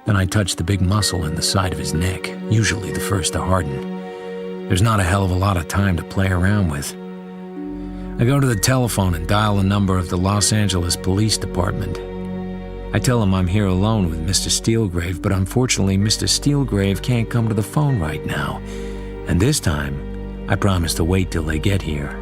Then I touch the big muscle in the side of his neck, usually the first to harden. There's not a hell of a lot of time to play around with. I go to the telephone and dial the number of the Los Angeles Police Department. I tell him I'm here alone with Mr. Steelgrave, but unfortunately Mr. Steelgrave can't come to the phone right now. And this time, I promise to wait till they get here.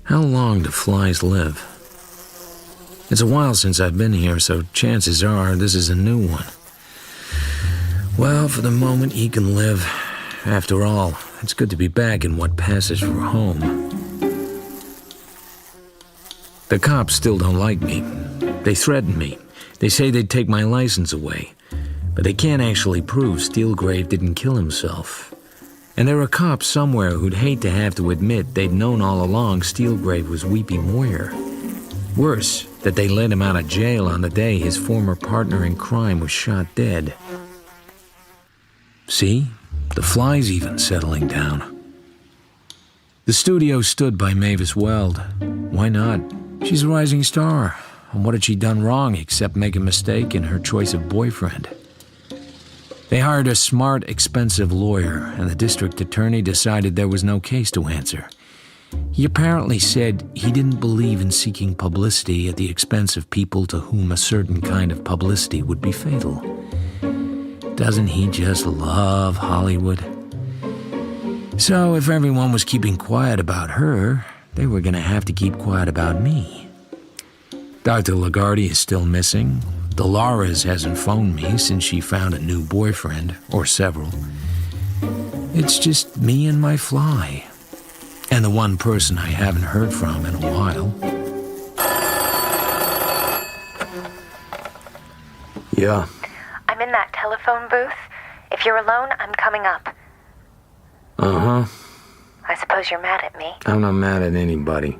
How long do flies live? It's a while since I've been here, so chances are this is a new one. Well, for the moment, he can live. After all, it's good to be back in what passes for home. The cops still don't like me. They threaten me. They say they'd take my license away. But they can't actually prove Steelgrave didn't kill himself. And there are cops somewhere who'd hate to have to admit they'd known all along Steelgrave was Weepy Moyer. Worse, that they let him out of jail on the day his former partner in crime was shot dead. See? The fly's even settling down. The studio stood by Mavis Weld. Why not? She's a rising star. And what had she done wrong except make a mistake in her choice of boyfriend? They hired a smart, expensive lawyer, and the district attorney decided there was no case to answer. He apparently said he didn't believe in seeking publicity at the expense of people to whom a certain kind of publicity would be fatal. Doesn't he just love Hollywood? So if everyone was keeping quiet about her, they were going to have to keep quiet about me. Dr. Lagarde is still missing. Dolores hasn't phoned me since she found a new boyfriend, or several. It's just me and my fly. And the one person I haven't heard from in a while. Yeah. I'm in that telephone booth. If you're alone, I'm coming up. Uh-huh. I suppose you're mad at me. I'm not mad at anybody.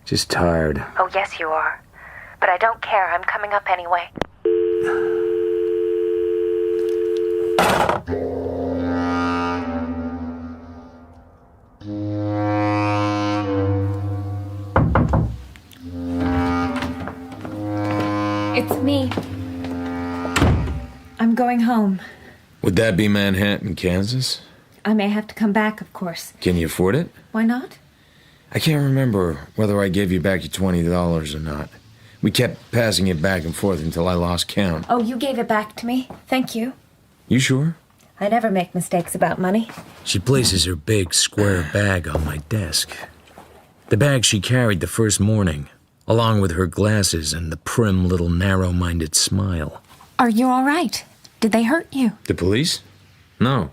Just tired. Oh, yes, you are. But I don't care. I'm coming up anyway. It's me. I'm going home. Would that be Manhattan, Kansas? I may have to come back, of course. Can you afford it? Why not? I can't remember whether I gave you back your $20 or not. We kept passing it back and forth until I lost count. Oh, you gave it back to me. Thank you. You sure? I never make mistakes about money. She places her big square bag on my desk. The bag she carried the first morning, along with her glasses and the prim little narrow-minded smile. Are you all right? Did they hurt you? The police? No.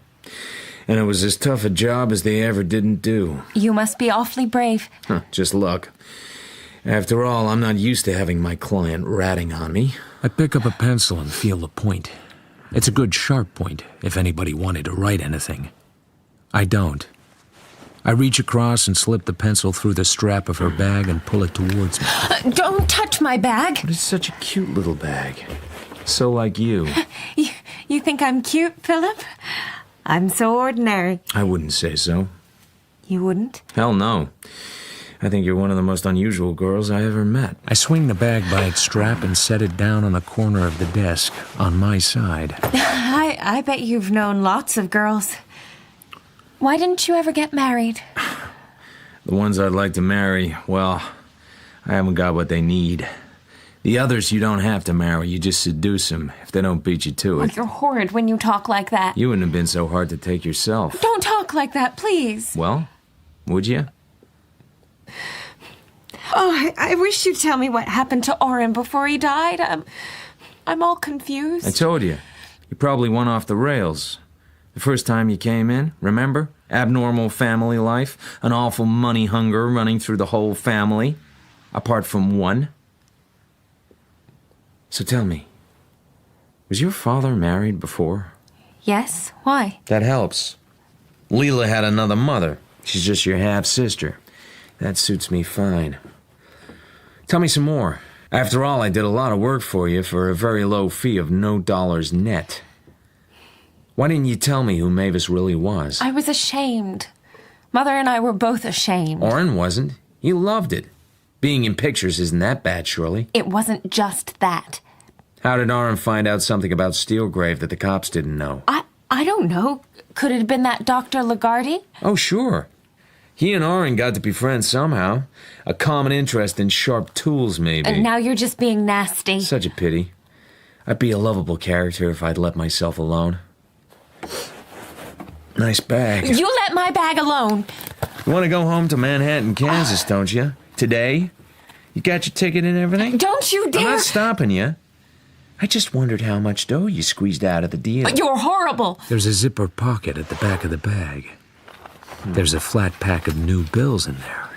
And it was as tough a job as they ever didn't do. You must be awfully brave. Just luck. After all, I'm not used to having my client ratting on me. I pick up a pencil and feel the point. It's a good sharp point if anybody wanted to write anything. I don't. I reach across and slip the pencil through the strap of her bag and pull it towards me. Don't touch my bag. But it's such a cute little bag. So like you. You think I'm cute, Philip? I'm so ordinary. I wouldn't say so. You wouldn't? Hell no. I think you're one of the most unusual girls I ever met. I swing the bag by its strap and set it down on the corner of the desk, on my side. I bet you've known lots of girls. Why didn't you ever get married? The ones I'd like to marry, well, I haven't got what they need. The others you don't have to marry, you just seduce them if they don't beat you to it. Oh, you're horrid when you talk like that. You wouldn't have been so hard to take yourself. Don't talk like that, please. Well, would you? Oh, I wish you'd tell me what happened to Oren before he died. I'm all confused. I told you. You probably went off the rails. The first time you came in, remember? Abnormal family life, an awful money hunger running through the whole family, apart from one. So tell me, was your father married before? Yes, why? That helps. Leela had another mother. She's just your half-sister. That suits me fine. Tell me some more. After all, I did a lot of work for you for a very low fee of no dollars net. Why didn't you tell me who Mavis really was? I was ashamed. Mother and I were both ashamed. Oren wasn't. He loved it. Being in pictures isn't that bad, surely. It wasn't just that. How did Oren find out something about Steelgrave that the cops didn't know? I don't know. Could it have been that Dr. Lagarde? Oh, sure. He and Oren got to be friends somehow. A common interest in sharp tools, maybe. And now you're just being nasty. Such a pity. I'd be a lovable character if I'd let myself alone. Nice bag. You let my bag alone. You want to go home to Manhattan, Kansas, don't you? Today? You got your ticket and everything? Don't you dare! I'm not stopping you. I just wondered how much dough you squeezed out of the deal. You're horrible. There's a zipper pocket at the back of the bag. There's a flat pack of new bills in there.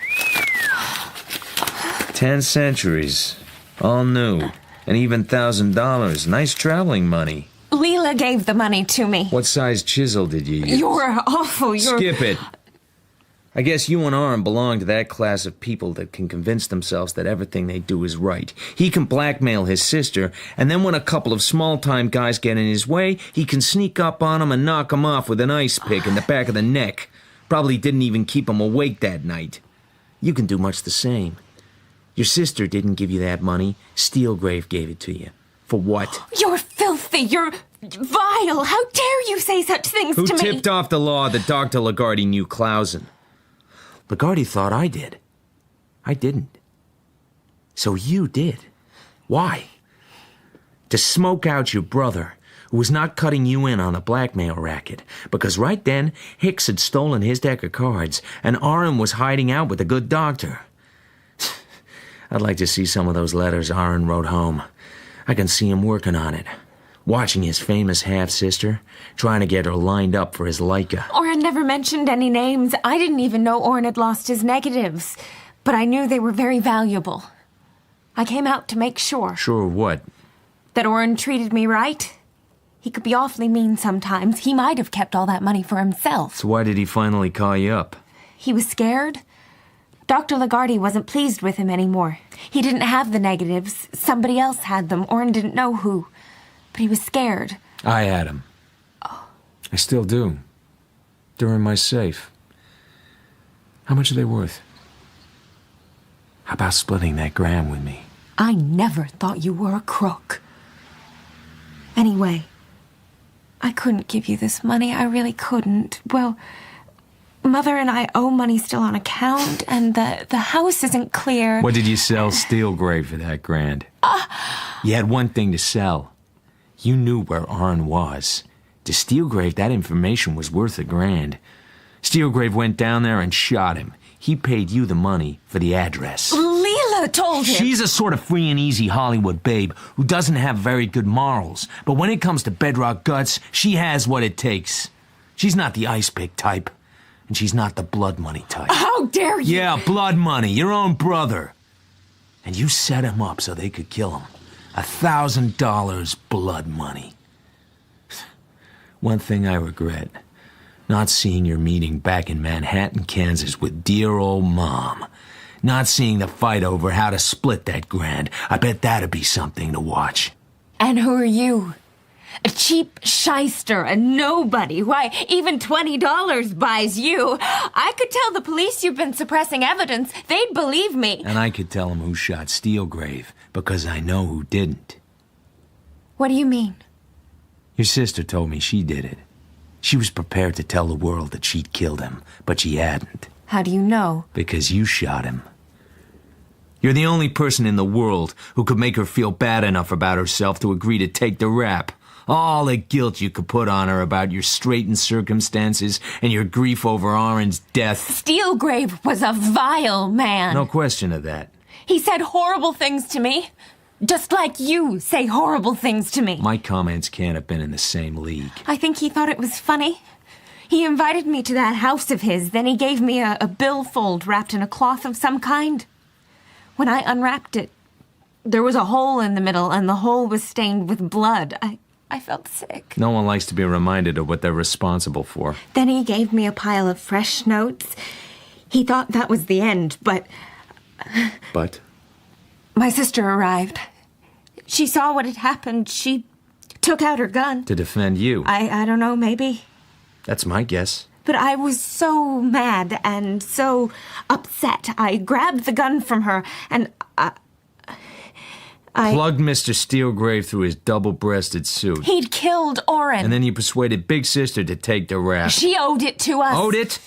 10 centuries. All new. And even $1,000. Nice traveling money. Leela gave the money to me. What size chisel did you use? You're awful. Skip it. I guess you and Oren belong to that class of people that can convince themselves that everything they do is right. He can blackmail his sister, and then when a couple of small-time guys get in his way, he can sneak up on them and knock them off with an ice pick in the back of the neck. Probably didn't even keep him awake that night. You can do much the same. Your sister didn't give you that money. Steelgrave gave it to you. For what? You're filthy. You're vile. How dare you say such things to me? Who tipped off the law that Dr. Lagarde knew Clausen? Lagarde thought I did. I didn't. So you did. Why? To smoke out your brother, who was not cutting you in on a blackmail racket, because right then, Hicks had stolen his deck of cards, and Aaron was hiding out with a good doctor. I'd like to see some of those letters Aaron wrote home. I can see him working on it, watching his famous half-sister, trying to get her lined up for his Leica. Oren never mentioned any names. I didn't even know Oren had lost his negatives, but I knew they were very valuable. I came out to make sure. Sure what? That Oren treated me right. He could be awfully mean sometimes. He might have kept all that money for himself. So why did he finally call you up? He was scared. Dr. Lagarde wasn't pleased with him anymore. He didn't have the negatives. Somebody else had them. Oren didn't know who. But he was scared. I had him. Oh. I still do. They're in my safe. How much are they worth? How about splitting that $1,000 with me? I never thought you were a crook. Anyway, I couldn't give you this money. I really couldn't. Well, Mother and I owe money still on account, and the house isn't clear. What did you sell Steelgrave for that $1,000? You had one thing to sell. You knew where Aaron was. To Steelgrave, that information was worth $1,000. Steelgrave went down there and shot him. He paid you the money for the address. Leela told him. She's a sort of free and easy Hollywood babe who doesn't have very good morals. But when it comes to bedrock guts, she has what it takes. She's not the ice pick type. And she's not the blood money type. How dare you! Yeah, blood money, your own brother. And you set him up so they could kill him. $1,000 blood money. One thing I regret, not seeing your meeting back in Manhattan, Kansas with dear old Mom. Not seeing the fight over how to split that $1,000. I bet that'd be something to watch. And who are you? A cheap shyster, a nobody. Why, even $20 buys you. I could tell the police you've been suppressing evidence. They'd believe me. And I could tell them who shot Steelgrave, because I know who didn't. What do you mean? Your sister told me she did it. She was prepared to tell the world that she'd killed him, but she hadn't. How do you know? Because you shot him. You're the only person in the world who could make her feel bad enough about herself to agree to take the rap. All the guilt you could put on her about your straitened circumstances and your grief over Aaron's death. Steelgrave was a vile man. No question of that. He said horrible things to me. Just like you say horrible things to me. My comments can't have been in the same league. I think he thought it was funny. He invited me to that house of his, then he gave me a billfold wrapped in a cloth of some kind. When I unwrapped it, there was a hole in the middle, and the hole was stained with blood. I felt sick. No one likes to be reminded of what they're responsible for. Then he gave me a pile of fresh notes. He thought that was the end, but... But? My sister arrived. She saw what had happened. She took out her gun. To defend you? I don't know, maybe. That's my guess. But I was so mad and so upset. I grabbed the gun from her, and I plugged Mr. Steelgrave through his double-breasted suit. He'd killed Oren. And then you persuaded Big Sister to take the rap. She owed it to us. Owed it?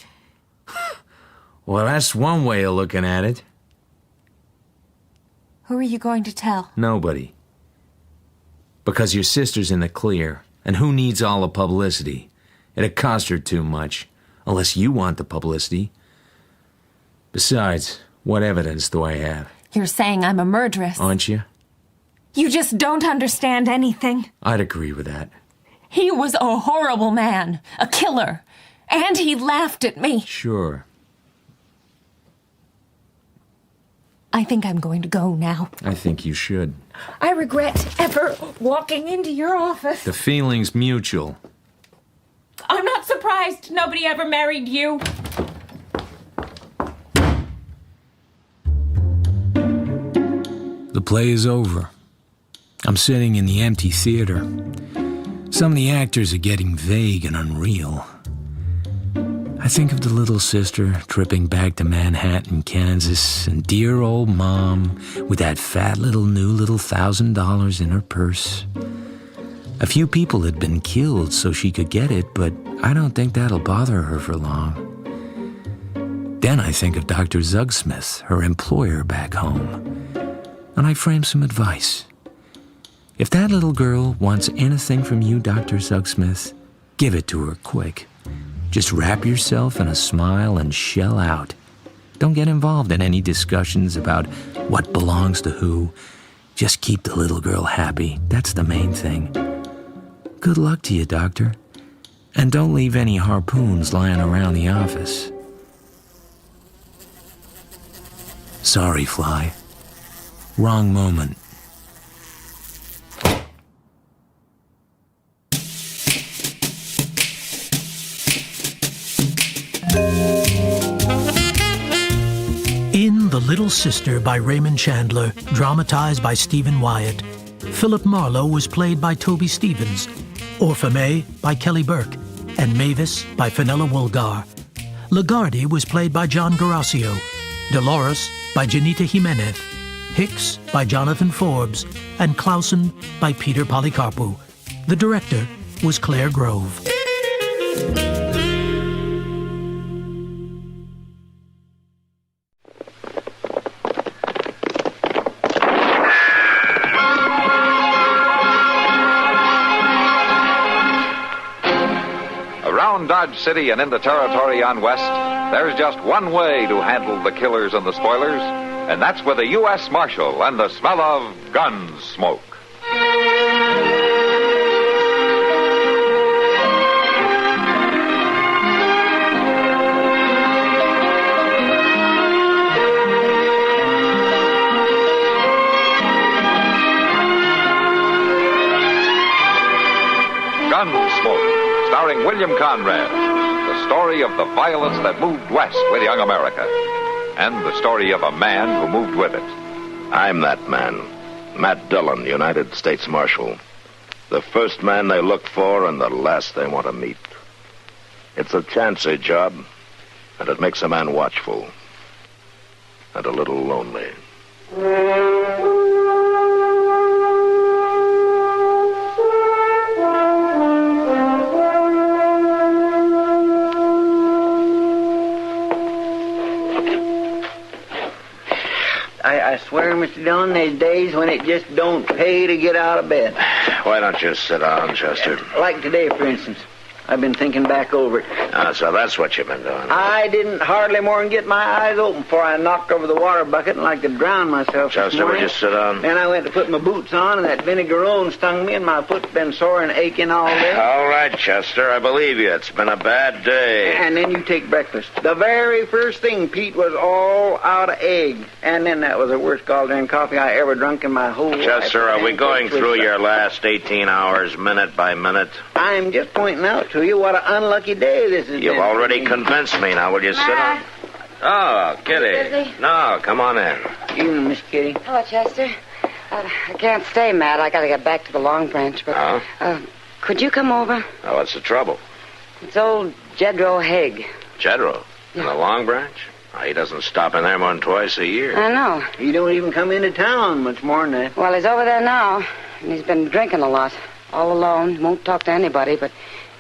Well, that's one way of looking at it. Who are you going to tell? Nobody. Because your sister's in the clear, and who needs all the publicity? It'd cost her too much, unless you want the publicity. Besides, what evidence do I have? You're saying I'm a murderess. Aren't you? You just don't understand anything. I'd agree with that. He was a horrible man, a killer, and he laughed at me. Sure. I think I'm going to go now. I think you should. I regret ever walking into your office. The feeling's mutual. I'm not surprised nobody ever married you. The play is over. I'm sitting in the empty theater. Some of the actors are getting vague and unreal. I think of the little sister tripping back to Manhattan, Kansas, and dear old Mom with that fat little $1,000 in her purse. A few people had been killed so she could get it, but I don't think that'll bother her for long. Then I think of Dr. Zugsmith, her employer back home, and I frame some advice. If that little girl wants anything from you, Dr. Sucksmith, give it to her quick. Just wrap yourself in a smile and shell out. Don't get involved in any discussions about what belongs to who. Just keep the little girl happy. That's the main thing. Good luck to you, Doctor. And don't leave any harpoons lying around the office. Sorry, Fly. Wrong moment. In The Little Sister by Raymond Chandler, dramatized by Stephen Wyatt, Philip Marlowe was played by Toby Stevens, Orpha by Kelly Burke, and Mavis by Fenella Woolgar. Lagarde was played by John Garasio, Dolores by Janita Jimenez, Hicks by Jonathan Forbes, and Clausen by Peter Polycarpou. The director was Claire Grove. Around Dodge City and in the territory on West, there's just one way to handle the killers and the spoilers, and that's with a U.S. Marshal and the smell of Gunsmoke. Gunsmoke, starring William Conrad, the story of the violence that moved west with young America, and the story of a man who moved with it. I'm that man, Matt Dillon, United States Marshal. The first man they look for and the last they want to meet. It's a chancy job, and it makes a man watchful and a little lonely. I swear, Mr. Dillon, there's days when it just don't pay to get out of bed. Why don't you sit down, Chester? Like today, for instance. I've been thinking back over it. So that's what you've been doing. I didn't hardly more than get my eyes open before I knocked over the water bucket and like to drown myself. Chester, would you sit down? Then I went to put my boots on, and that vinegarone stung me, and my foot's been sore and aching all day. All right, Chester, I believe you. It's been a bad day. And then you take breakfast. The very first thing, Pete, was all out of egg. And then that was the worst goddamn coffee I ever drunk in my whole life. Chester, are we going through your last 18 hours, minute by minute? I'm just pointing out to you what an unlucky day this has been. You've already convinced me. Now, will you sit down? Oh, Kitty. Busy? No, come on in. Evening, Miss Kitty. Hello, Chester. I can't stay, Matt. I gotta get back to the Long Branch, but... could you come over? Oh, what's the trouble? It's old Jedro Haig. Jedro? In the Long Branch? Oh, he doesn't stop in there more than twice a year. I know. He don't even come into town much more than that. Well, he's over there now, and he's been drinking a lot. All alone, won't talk to anybody, but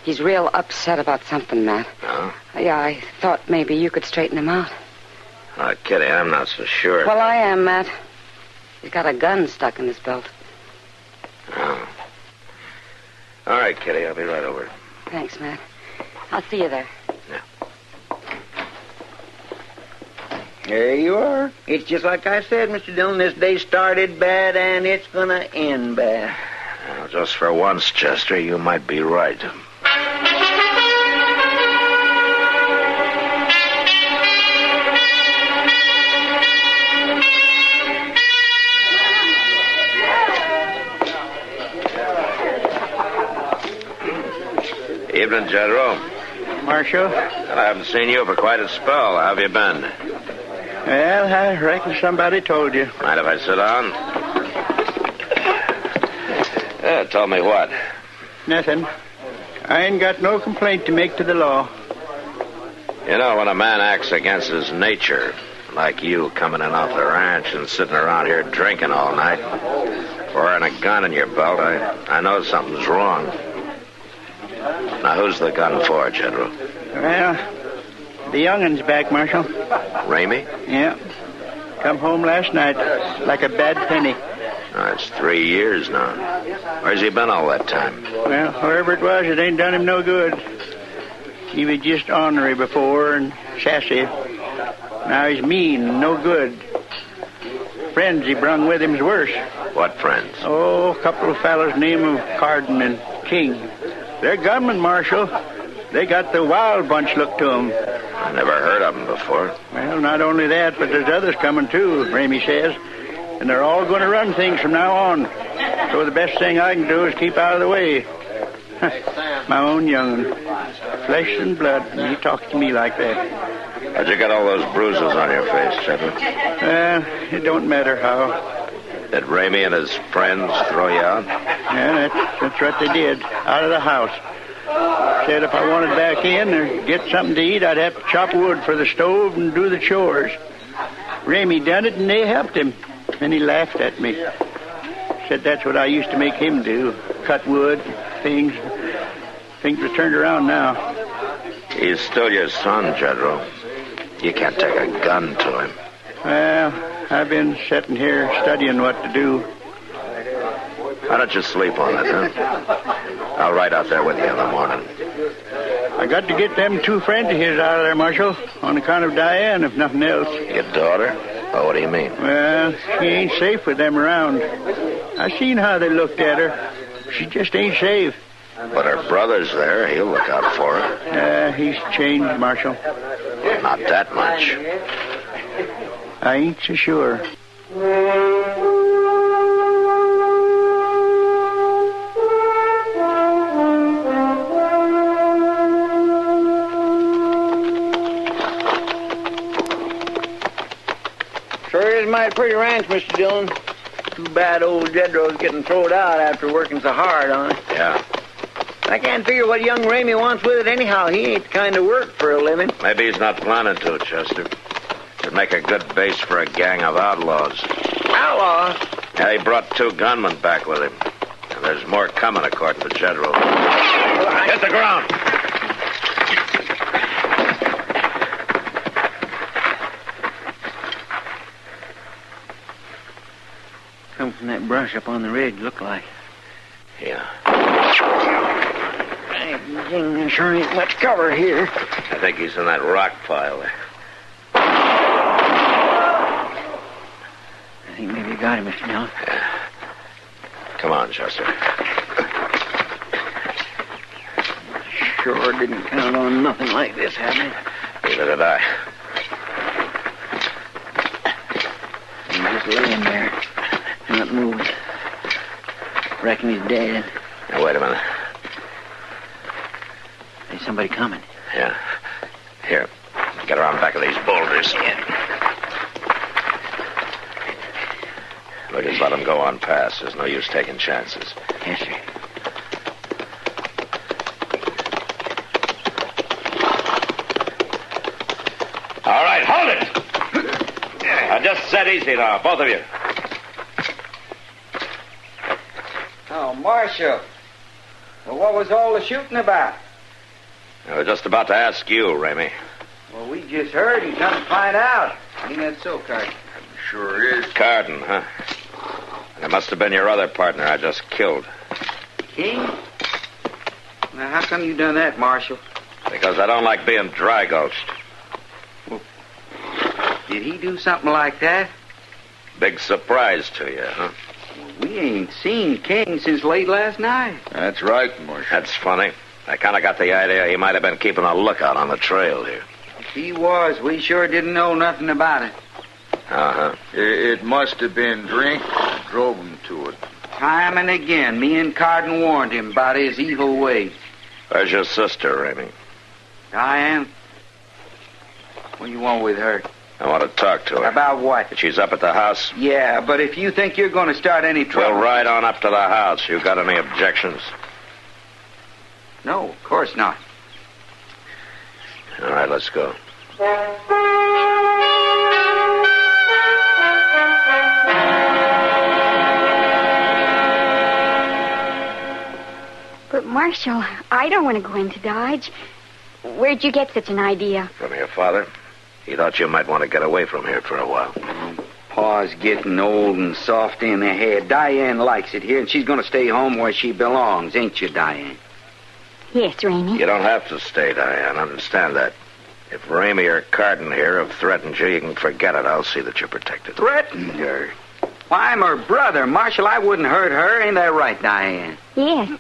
he's real upset about something, Matt. Oh? Yeah, I thought maybe you could straighten him out. Kitty, I'm not so sure. Well, I am, Matt. He's got a gun stuck in his belt. Oh. All right, Kitty, I'll be right over. Thanks, Matt. I'll see you there. There you are. It's just like I said, Mr. Dillon. This day started bad, and it's gonna end bad. Well, just for once, Chester, you might be right. Evening, General. Marshal? I haven't seen you for quite a spell. How have you been? Well, I reckon somebody told you. Mind if I sit down? Tell me what? Nothing. I ain't got no complaint to make to the law. You know, when a man acts against his nature, like you coming in off the ranch and sitting around here drinking all night, wearing a gun in your belt, I know something's wrong. Now, who's the gun for, General? Well, the youngin's back, Marshal. Ramey? Yeah. Come home last night like a bad penny. It's 3 years now. Where's he been all that time? Well, wherever it was, it ain't done him no good. He was just ornery before and sassy. Now he's mean and no good. Friends he brung with him's worse. What friends? Oh, a couple of fellas named of Carden and King. They're gunmen, Marshal. They got the wild bunch look to them. I never heard of them before. Well, not only that, but there's others coming too, Ramey says. And they're all going to run things from now on. So the best thing I can do is keep out of the way. My own young'un. Flesh and blood, and he talks to me like that. How'd you get all those bruises on your face, Chevy? It don't matter how. Did Ramey and his friends throw you out? Yeah, that's what they did. Out of the house. Said if I wanted back in or get something to eat, I'd have to chop wood for the stove and do the chores. Ramey done it, and they helped him. And he laughed at me. Said that's what I used to make him do. Cut wood, things. Things are turned around now. He's still your son, General. You can't take a gun to him. Well, I've been sitting here studying what to do. Why don't you sleep on it, huh? I'll ride out there with you in the morning. I got to get them 2 friends of his out of there, Marshal, on account of Diane, if nothing else. Your daughter? Oh, what do you mean? Well, she ain't safe with them around. I seen how they looked at her. She just ain't safe. But her brother's there. He'll look out for her. He's changed, Marshal. Well, not that much. I ain't so sure. Sure is a mighty pretty ranch, Mr. Dillon. Too bad old Jedro's getting thrown out after working so hard on it. Yeah. I can't figure what young Ramey wants with it anyhow. He ain't the kind of work for a living. Maybe he's not planning to, Chester. It'd make a good base for a gang of outlaws. Outlaws? Yeah, he brought 2 gunmen back with him. And there's more coming, according to Jedro. Hit the ground! Come from that brush up on the ridge, look like. Yeah. There sure ain't much cover here. I think he's in that rock pile there. I think maybe you got him, Mr. Dillon. Yeah. Come on, Chester. Sure didn't count on nothing like this happening. Neither did I. He's just laying there, not moving. Reckon he's dead. Now, wait a minute. There's somebody coming. Yeah. Here, get around back of these boulders. Yeah. We'll just let him go on past. There's no use taking chances. Yes, sir. All right, hold it! Now, just sit easy now, both of you. Oh, Marshal. Well, what was all the shooting about? I was just about to ask you, Ramey. Well, we just heard and come to find out. Ain't that so, Carden? Sure is. Carden, huh? It must have been your other partner I just killed. King? Now, how come you done that, Marshal? Because I don't like being dry-gulched. Well, did he do something like that? Big surprise to you, huh? We ain't seen King since late last night. That's right, Marshal. That's funny. I kind of got the idea he might have been keeping a lookout on the trail here. If he was, we sure didn't know nothing about it. Uh-huh. It must have been drink that drove him to it. Time and again, me and Carden warned him about his evil ways. Where's your sister, Ramey? Diane? What do you want with her? I want to talk to her. About what? She's up at the house? Yeah, but if you think you're going to start any trouble... We'll ride on up to the house. You got any objections? No, of course not. All right, let's go. But, Marshal, I don't want to go into Dodge. Where'd you get such an idea? From your father. He thought you might want to get away from here for a while. Pa's getting old and soft in the head. Diane likes it here, and she's going to stay home where she belongs, ain't you, Diane? Yes, Ramey. You don't have to stay, Diane. Understand that. If Ramey or Carden here have threatened you, you can forget it. I'll see that you're protected. Threatened her? Why, I'm her brother, Marshal. I wouldn't hurt her. Ain't that right, Diane? Yes.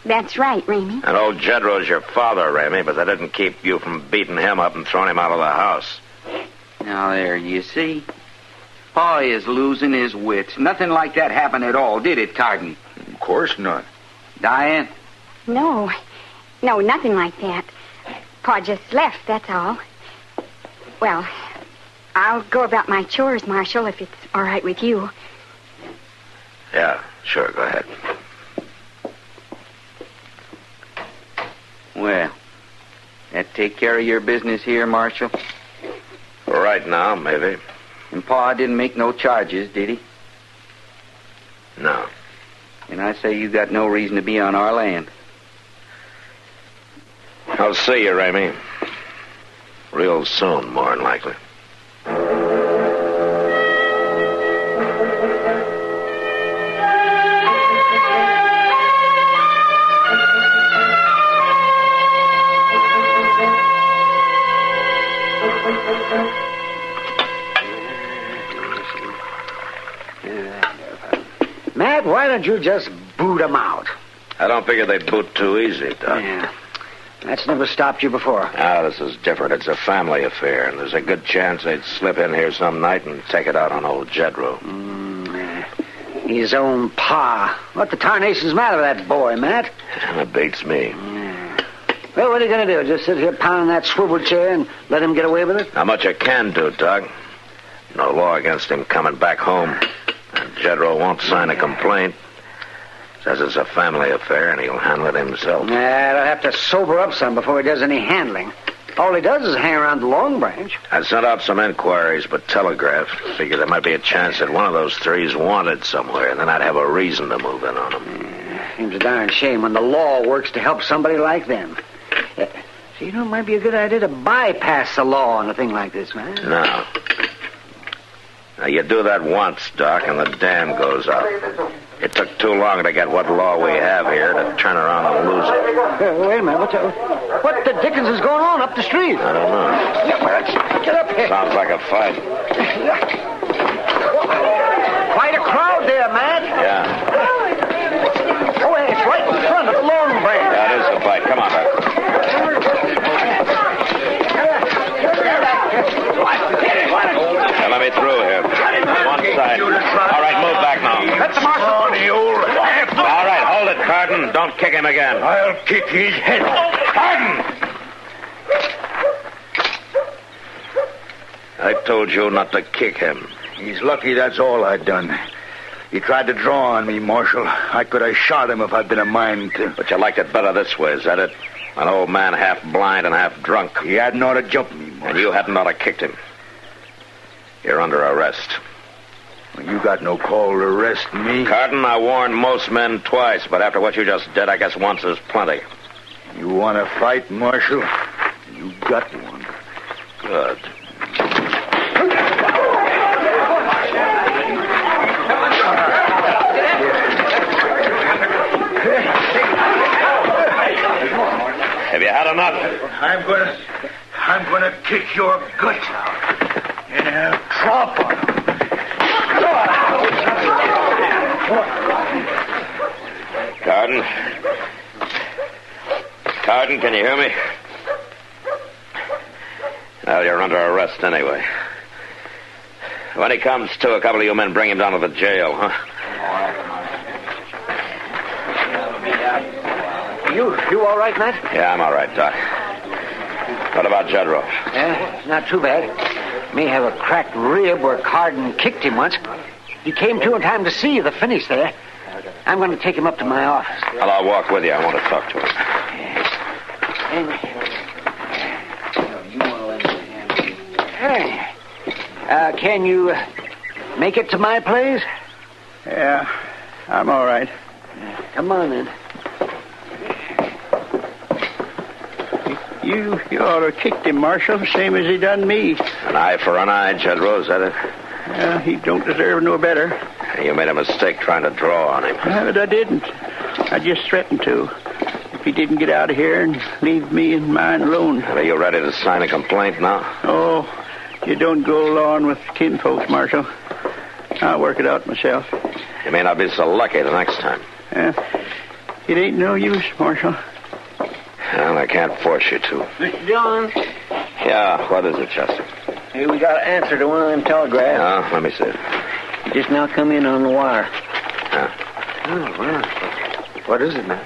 That's right, Ramey. And old Jedro's your father, Ramey, but that didn't keep you from beating him up and throwing him out of the house. Now, there, you see? Pa is losing his wits. Nothing like that happened at all, did it, Carden? Of course not. Diane? No, nothing like that. Pa just left, that's all. Well, I'll go about my chores, Marshal, if it's all right with you. Yeah, sure, go ahead. Well, that take care of your business here, Marshal? Right now, maybe. And Pa didn't make no charges, did he? No. And I say you got no reason to be on our land. I'll see you, Ramey. Real soon, more than likely. Matt, why don't you just boot them out? I don't figure they'd boot too easy, Doc. Yeah. That's never stopped you before. Ah, this is different. It's a family affair, and there's a good chance they'd slip in here some night and take it out on old Jedro. His own pa. What the tarnation's the matter with that boy, Matt? It beats me. Well, what are you going to do? Just sit here pounding that swivel chair and let him get away with it? Not much I can do, Doc. No law against him coming back home. And Jedro won't sign a complaint. Says it's a family affair, and he'll handle it himself. Yeah, he'll have to sober up some before he does any handling. All he does is hang around the Long Branch. I sent out some inquiries, but telegraphed. Figured there might be a chance that one of those three's wanted somewhere, and then I'd have a reason to move in on him. Seems a darn shame when the law works to help somebody like them. So, you know, it might be a good idea to bypass the law on a thing like this, man. No. Now, you do that once, Doc, and the dam goes up. It took too long to get what law we have here to turn around and lose it. Wait a minute. What the dickens is going on up the street? I don't know. Get up here. Sounds like a fight. Quite a crowd there, Matt. Yeah. Oh, it's right in front of the Long Branch. That is the fight. Come on, Doc. Now, let me through here. One side. All right, move back now. Let the marshal on the old... All right, hold it, Carden. Don't kick him again. I'll kick his head off. Carden! I told you not to kick him. He's lucky that's all I done. He tried to draw on me, Marshal. I could have shot him if I'd been a mind to. But you liked it better this way, is that it? An old man half blind and half drunk. He hadn't ought to jump me, Marshal. And you hadn't ought to kicked him. You're under arrest. Well, you got no call to arrest me. Carden, I warned most men twice, but after what you just did, I guess once is plenty. You want to fight, Marshal? You got one. Good. Have you had enough? I'm gonna kick your guts out. And drop on him. Carden, can you hear me? Well, you're under arrest anyway. When he comes to, a couple of you men bring him down to the jail, huh? You all right, Matt? Yeah, I'm all right, Doc. What about Jedro? Not too bad. May have a cracked rib where Carden kicked him once. He came to in time to see the finish there. I'm going to take him up to my office. Well, I'll walk with you. I want to talk to him. Can you make it to my place? Yeah, I'm all right. Come on, then. You ought to have kicked him, Marshal, same as he done me. An eye for an eye, Jedro, is that it? He don't deserve no better. You made a mistake trying to draw on him. But I didn't. I just threatened to. If he didn't get out of here and leave me and mine alone. Are you ready to sign a complaint now? Oh, you don't go along with kinfolks, Marshal. I'll work it out myself. You may not be so lucky the next time. It ain't no use, Marshal. Well, I can't force you to. Mr. Joan? Yeah, what is it, Chester? Hey, we got an answer to one of them telegraphs. Oh, let me see it. Just now come in on the wire. Oh, well. What is it, man?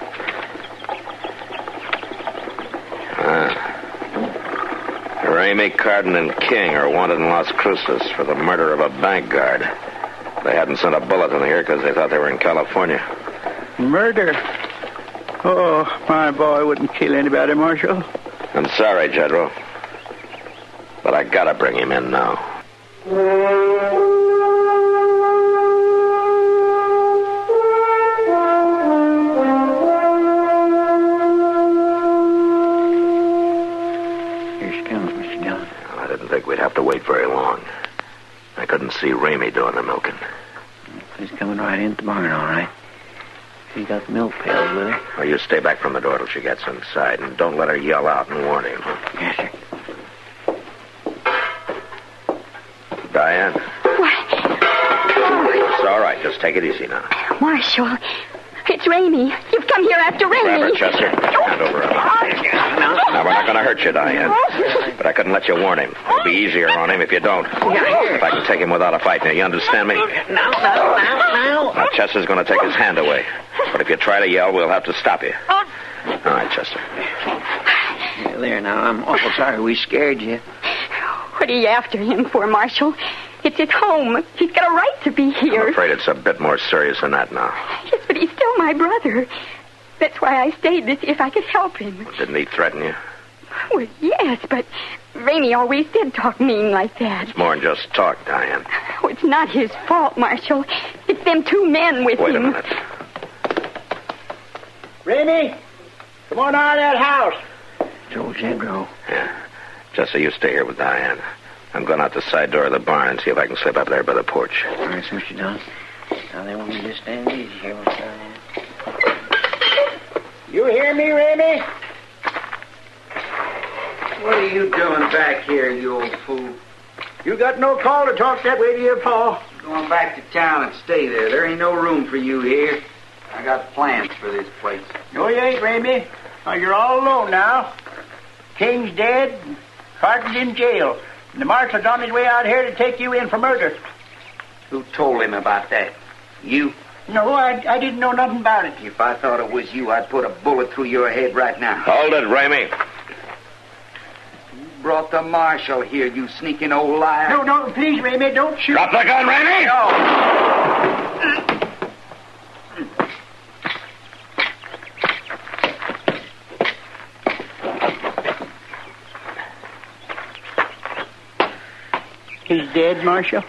Ramey, Carden, and King are wanted in Las Cruces for the murder of a bank guard. They hadn't sent a bulletin here because they thought they were in California. Murder? Oh, my boy wouldn't kill anybody, Marshal. I'm sorry, General. But I gotta bring him in now. Here she comes, Mr. Joan. I didn't think we'd have to wait very long. I couldn't see Ramey doing the milking. She's coming right into the barn, all right. She's got the milk pails with her. Well, you stay back from the door till she gets inside, and don't let her yell out and warn him. Huh? Yes, sir. Diane? What? Oh. It's all right. Just take it easy now. Marshal, it's Ramey. You've come here after Ramey. Grab her, Chester. Hand over her. Now, we're not going to hurt you, Diane. But I couldn't let you warn him. It'll be easier on him if you don't. If I can take him without a fight. Now, you understand me? Now. Now, Chester's going to take his hand away. But if you try to yell, we'll have to stop you. All right, Chester. Yeah, there now. I'm awful sorry we scared you. What are you after him for, Marshal? It's his home. He's got a right to be here. I'm afraid it's a bit more serious than that now. Yes, but he's still my brother. That's why I stayed to see if I could help him. Didn't he threaten you? Well, yes, but Ramey always did talk mean like that. It's more than just talk, Diane. Oh, it's not his fault, Marshal. It's them two men with him. Wait a minute. Ramey, come on out of that house. Joe Zedro. Yeah. Jesse, you stay here with Diane. I'm going out the side door of the barn and see if I can slip up there by the porch. All right, Mr. Jones. Now, they want me to stand easy here with Diane. You hear me, Ramey? What are you doing back here, you old fool? You got no call to talk that way to your pa. Going back to town and stay there. There ain't no room for you here. I got plans for this place. No, you ain't, Ramey. You're all alone now. King's dead, and Carter's in jail, and the marshal's on his way out here to take you in for murder. Who told him about that? You? No, I didn't know nothing about it. If I thought it was you, I'd put a bullet through your head right now. Hold it, Ramey. You brought the marshal here, you sneaking old liar. No, please, Ramey, don't shoot. Drop the gun, Ramey! No. He's dead, Marshal?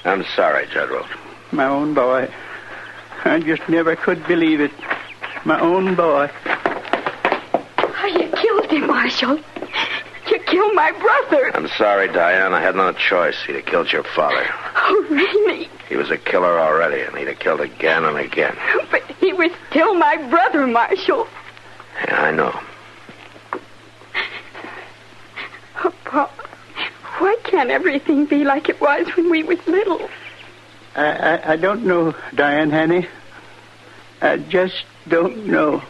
I'm sorry, General. My own boy. I just never could believe it. My own boy. Oh, you killed him, Marshal. You killed my brother. I'm sorry, Diane. I had no choice. He'd have killed your father. Oh, Ramey. He was a killer already, and he'd have killed again and again. But he was still my brother, Marshal. Yeah, I know. Oh, Pa. Why can't everything be like it was when we was little? I don't know, Diane, honey. I just don't know.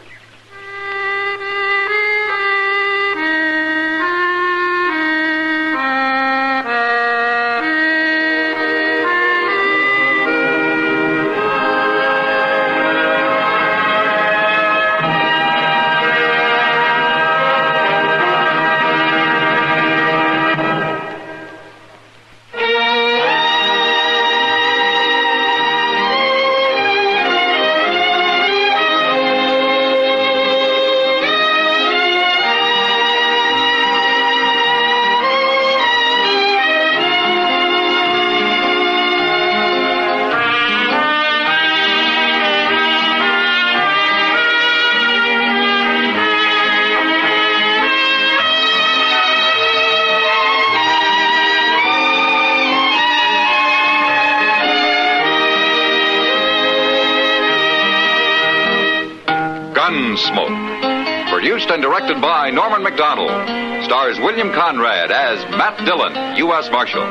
Gunsmoke. Produced and directed by Norman MacDonald. Stars William Conrad as Matt Dillon, U.S. Marshal.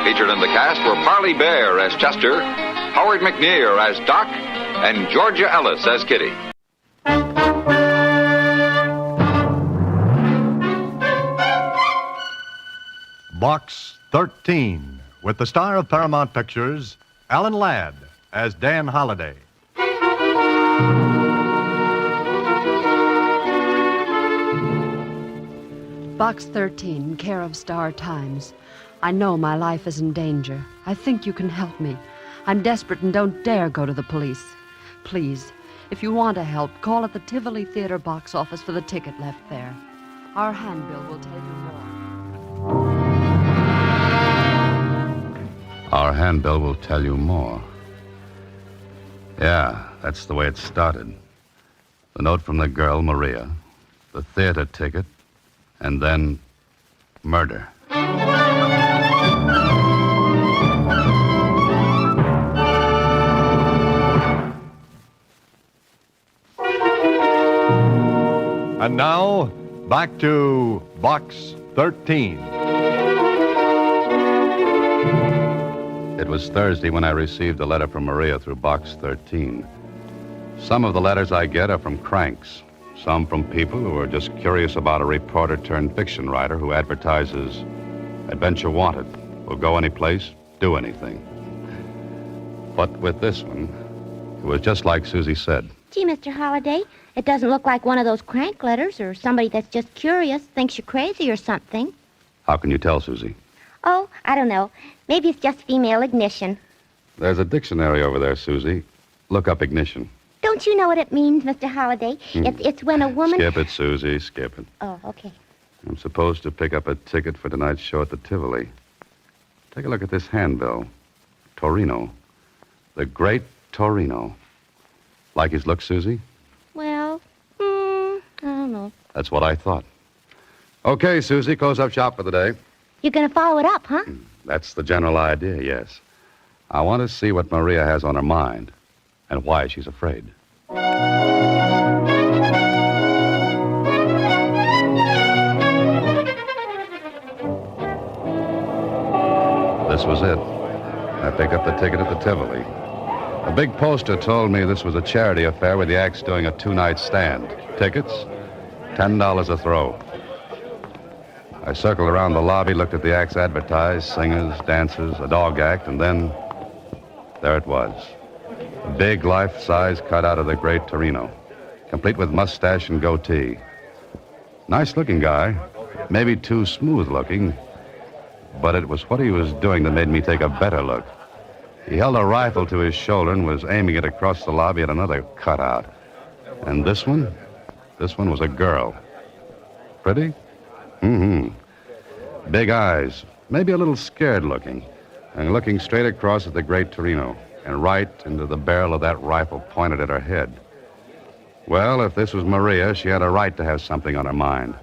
Featured in the cast were Parley Bear as Chester, Howard McNear as Doc, and Georgia Ellis as Kitty. Box 13, with the star of Paramount Pictures, Alan Ladd, as Dan Holliday. Box 13, care of Star Times. I know my life is in danger. I think you can help me. I'm desperate and don't dare go to the police. Please, if you want to help, call at the Tivoli Theater box office for the ticket left there. Our handbill will tell you more. Our handbill will tell you more. Yeah, that's the way it started. The note from the girl, Maria, the theater ticket, and then murder. And now, back to Box 13. It was Thursday when I received a letter from Maria through Box 13. Some of the letters I get are from cranks. Some from people who are just curious about a reporter-turned-fiction writer who advertises Adventure Wanted. Will go any place, do anything. But with this one, it was just like Susie said. Gee, Mr. Holliday, it doesn't look like one of those crank letters or somebody that's just curious, thinks you're crazy or something. How can you tell, Susie? Oh, I don't know. Maybe it's just female ignition. There's a dictionary over there, Susie. Look up ignition. Don't you know what it means, Mr. Holliday? It's when a woman... Skip it, Susie, skip it. Oh, okay. I'm supposed to pick up a ticket for tonight's show at the Tivoli. Take a look at this handbill. Torino. The great Torino. Like his look, Susie? Well, I don't know. That's what I thought. Okay, Susie, close up shop for the day. You're going to follow it up, huh? That's the general idea, yes. I want to see what Maria has on her mind and why she's afraid. This was it. I picked up the ticket at the Tivoli. A big poster told me this was a charity affair where the act's doing a two-night stand. Tickets, $10 a throw. I circled around the lobby, looked at the acts advertised, singers, dancers, a dog act, and then there it was. A big life-size cutout of the great Torino, complete with mustache and goatee. Nice-looking guy, maybe too smooth-looking, but it was what he was doing that made me take a better look. He held a rifle to his shoulder and was aiming it across the lobby at another cutout. And this one was a girl. Pretty? Big eyes, maybe a little scared-looking, and looking straight across at the great Torino, and right into the barrel of that rifle pointed at her head. Well, if this was Maria, she had a right to have something on her mind.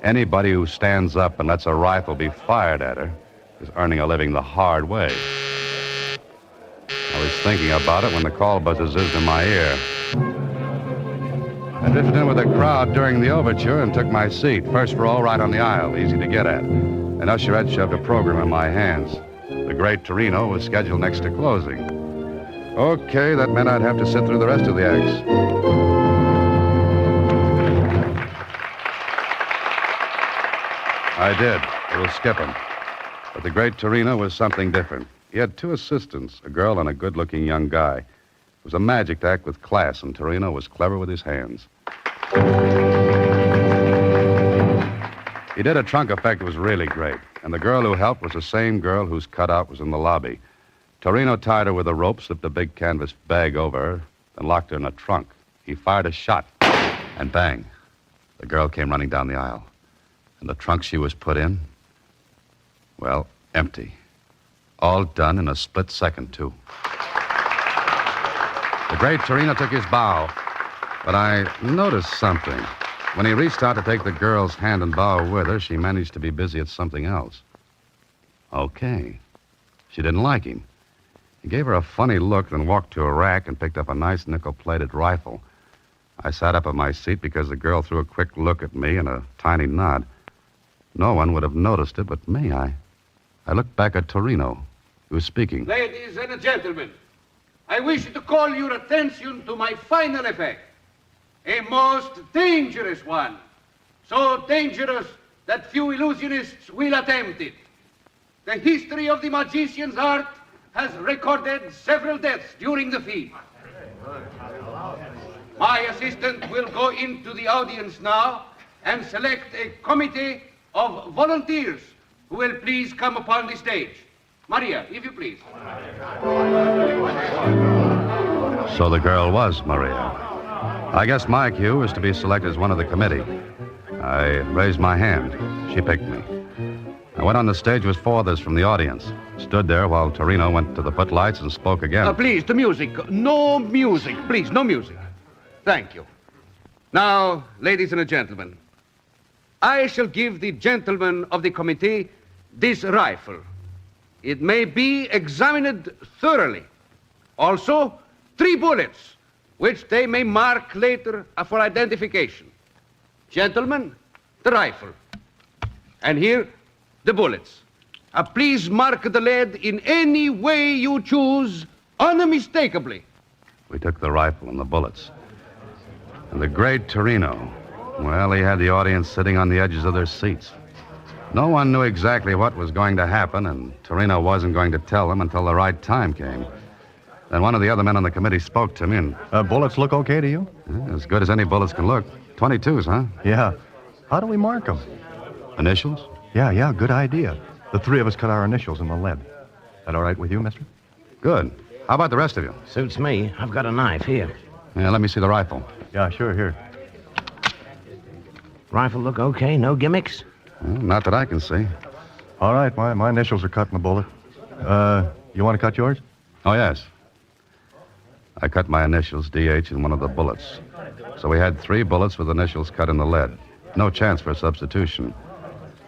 Anybody who stands up and lets a rifle be fired at her is earning a living the hard way. I was thinking about it when the call buzzer zizzed in my ear. I drifted in with the crowd during the overture and took my seat, first row right on the aisle, easy to get at. An usherette shoved a program in my hands. The great Torino was scheduled next to closing. Okay, that meant I'd have to sit through the rest of the acts. I did. A little skipping. But the great Torino was something different. He had two assistants, a girl and a good-looking young guy. It was a magic to act with class, and Torino was clever with his hands. He did a trunk effect that was really great, and the girl who helped was the same girl whose cutout was in the lobby. Torino tied her with a rope, slipped a big canvas bag over her, and locked her in a trunk. He fired a shot, and bang, the girl came running down the aisle. And the trunk she was put in, well, empty. All done in a split second, too. The great Torino took his bow, but I noticed something. When he reached out to take the girl's hand and bow with her, she managed to be busy at something else. Okay. She didn't like him. He gave her a funny look, then walked to a rack and picked up a nice nickel-plated rifle. I sat up in my seat because the girl threw a quick look at me and a tiny nod. No one would have noticed it but me. I looked back at Torino, who was speaking. Ladies and gentlemen, I wish to call your attention to my final effect. A most dangerous one. So dangerous that few illusionists will attempt it. The history of the magician's art has recorded several deaths during the feat. My assistant will go into the audience now and select a committee of volunteers who will please come upon the stage. Maria, if you please. So the girl was Maria. I guess my cue was to be selected as one of the committee. I raised my hand. She picked me. I went on the stage with 4 others from the audience. Stood there while Torino went to the footlights and spoke again. Please, the music. No music. Please, no music. Thank you. Now, ladies and gentlemen, I shall give the gentlemen of the committee this rifle. It may be examined thoroughly. Also, 3 bullets, which they may mark later for identification. Gentlemen, the rifle. And here, the bullets. Please mark the lead in any way you choose, unmistakably. We took the rifle and the bullets. And the great Torino, well, he had the audience sitting on the edges of their seats. No one knew exactly what was going to happen, and Torino wasn't going to tell them until the right time came. Then one of the other men on the committee spoke to me and... bullets look okay to you? Yeah, as good as any bullets can look. 22s, huh? Yeah. How do we mark them? Initials? Yeah, good idea. The 3 of us cut our initials in the lead. That all right with you, mister? Good. How about the rest of you? Suits me. I've got a knife here. Yeah, let me see the rifle. Yeah, sure, here. Rifle look okay? No gimmicks? Well, not that I can see. All right, my initials are cut in the bullet. You want to cut yours? Oh, yes. I cut my initials, DH, in one of the bullets. So we had 3 bullets with initials cut in the lead. No chance for a substitution.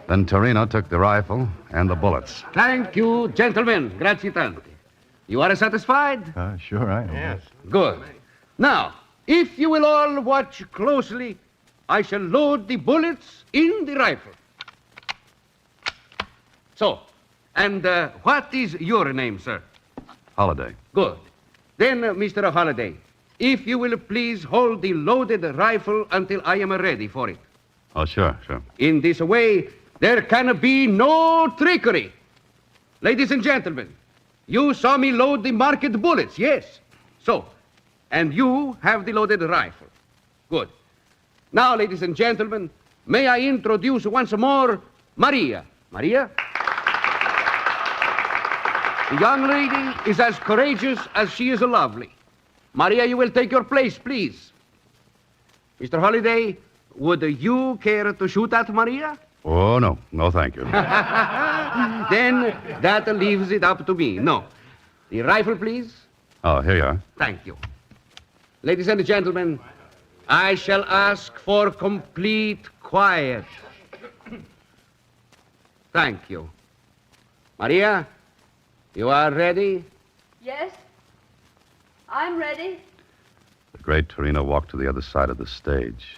Then Torino took the rifle and the bullets. Thank you, gentlemen. Grazie tanto. You are satisfied? Sure, I am. Yes. Good. Now, if you will all watch closely, I shall load the bullets in the rifle. So, and what is your name, sir? Holiday. Good. Then, Mr. Holiday, if you will please hold the loaded rifle until I am ready for it. Oh, sure. In this way, there can be no trickery. Ladies and gentlemen, you saw me load the marked bullets, yes? So, and you have the loaded rifle. Good. Now, ladies and gentlemen, may I introduce once more Maria. Maria? The young lady is as courageous as she is lovely. Maria, you will take your place, please. Mr. Holiday, would you care to shoot at Maria? Oh, no. No, thank you. Then that leaves it up to me. No. The rifle, please. Oh, here you are. Thank you. Ladies and gentlemen, I shall ask for complete quiet. Thank you. Maria, you are ready? Yes, I'm ready. The great Torino walked to the other side of the stage.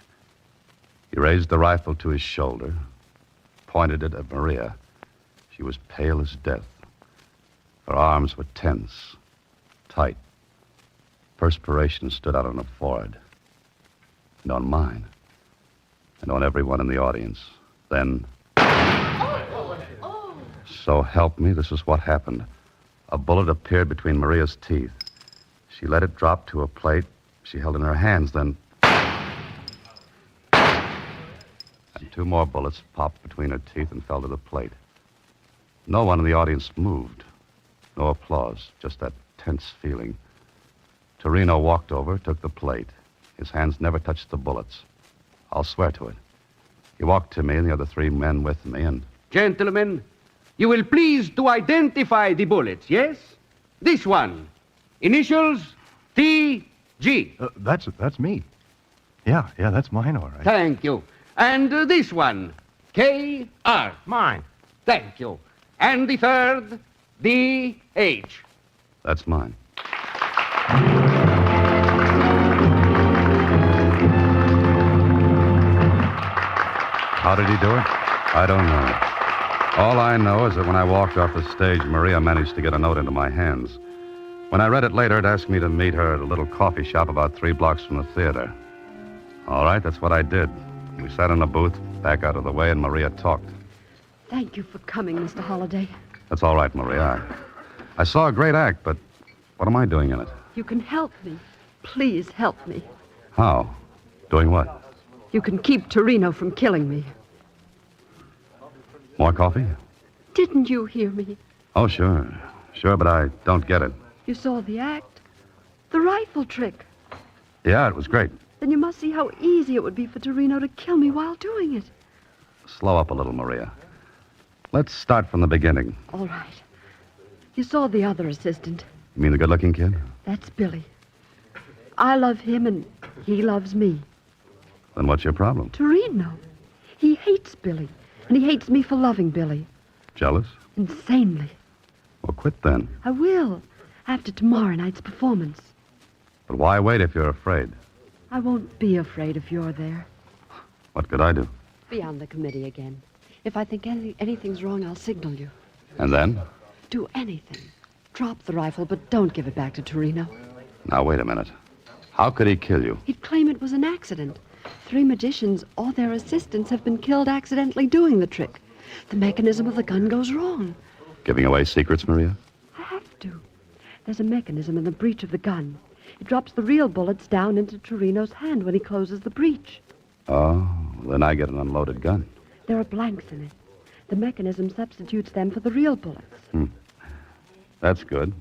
He raised the rifle to his shoulder, pointed it at Maria. She was pale as death. Her arms were tense, tight. Perspiration stood out on her forehead, and on mine, and on everyone in the audience. Then, so help me, this is what happened. A bullet appeared between Maria's teeth. She let it drop to a plate she held in her hands, then... And 2 more bullets popped between her teeth and fell to the plate. No one in the audience moved. No applause, just that tense feeling. Torino walked over, took the plate. His hands never touched the bullets. I'll swear to it. He walked to me and the other 3 men with me, and... Gentlemen, you will please to identify the bullets, yes? This one. Initials T.G. That's me. Yeah, that's mine, all right. Thank you. And this one, K.R. Mine. Thank you. And the third, D.H. That's mine. How did he do it? I don't know. All I know is that when I walked off the stage, Maria managed to get a note into my hands. When I read it later, it asked me to meet her at a little coffee shop about 3 blocks from the theater. All right, that's what I did. We sat in a booth, back out of the way, and Maria talked. Thank you for coming, Mr. Holliday. That's all right, Maria. I saw a great act, but what am I doing in it? You can help me. Please help me. How? Doing what? You can keep Torino from killing me. More coffee? Didn't you hear me? Oh, sure. Sure, but I don't get it. You saw the act? The rifle trick. Yeah, it was great. Then you must see how easy it would be for Torino to kill me while doing it. Slow up a little, Maria. Let's start from the beginning. All right. You saw the other assistant. You mean the good-looking kid? That's Billy. I love him and he loves me. Then what's your problem? Torino. He hates Billy, and he hates me for loving Billy. Jealous? Insanely. Well, quit then. I will, after tomorrow night's performance. But why wait if you're afraid? I won't be afraid if you're there. What could I do? Be on the committee again. If I think anything's wrong, I'll signal you. And then? Do anything. Drop the rifle, but don't give it back to Torino. Now, wait a minute. How could he kill you? He'd claim it was an accident. 3 magicians or their assistants have been killed accidentally doing the trick. The mechanism of the gun goes wrong. Giving away secrets, Maria? I have to. There's a mechanism in the breech of the gun. It drops the real bullets down into Torino's hand when he closes the breech. Oh, then I get an unloaded gun. There are blanks in it. The mechanism substitutes them for the real bullets. That's good.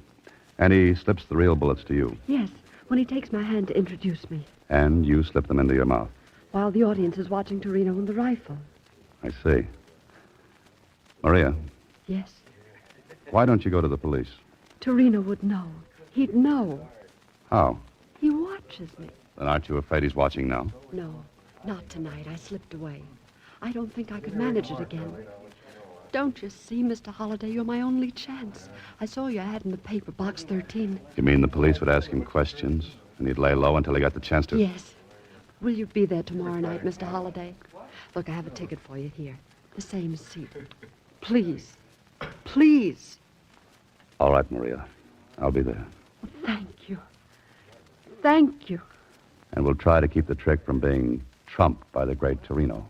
And he slips the real bullets to you. Yes, when he takes my hand to introduce me. And you slip them into your mouth. While the audience is watching Torino and the rifle. I see. Maria. Yes? Why don't you go to the police? Torino would know. He'd know. How? He watches me. Then aren't you afraid he's watching now? No, not tonight. I slipped away. I don't think I could manage it again. Don't you see, Mr. Holliday, you're my only chance. I saw your ad in the paper, box 13. You mean the police would ask him questions, and he'd lay low until he got the chance to... Yes. Will you be there tomorrow night, Mr. Holliday? Look, I have a ticket for you here. The same seat. Please. Please. All right, Maria. I'll be there. Thank you. Thank you. And we'll try to keep the trick from being trumped by the great Torino.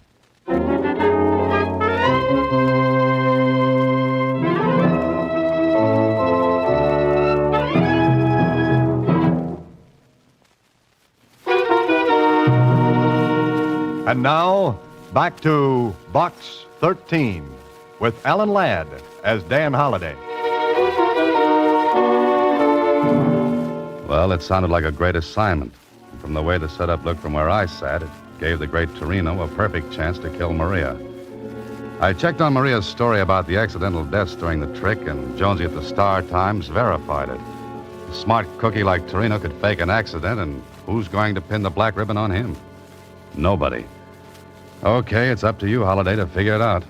And now, back to Box 13 with Alan Ladd as Dan Holliday. Well, it sounded like a great assignment. And from the way the setup looked from where I sat, it gave the great Torino a perfect chance to kill Maria. I checked on Maria's story about the accidental deaths during the trick, and Jonesy at the Star-Times verified it. A smart cookie like Torino could fake an accident, and who's going to pin the black ribbon on him? Nobody. Okay, it's up to you, Holliday, to figure it out.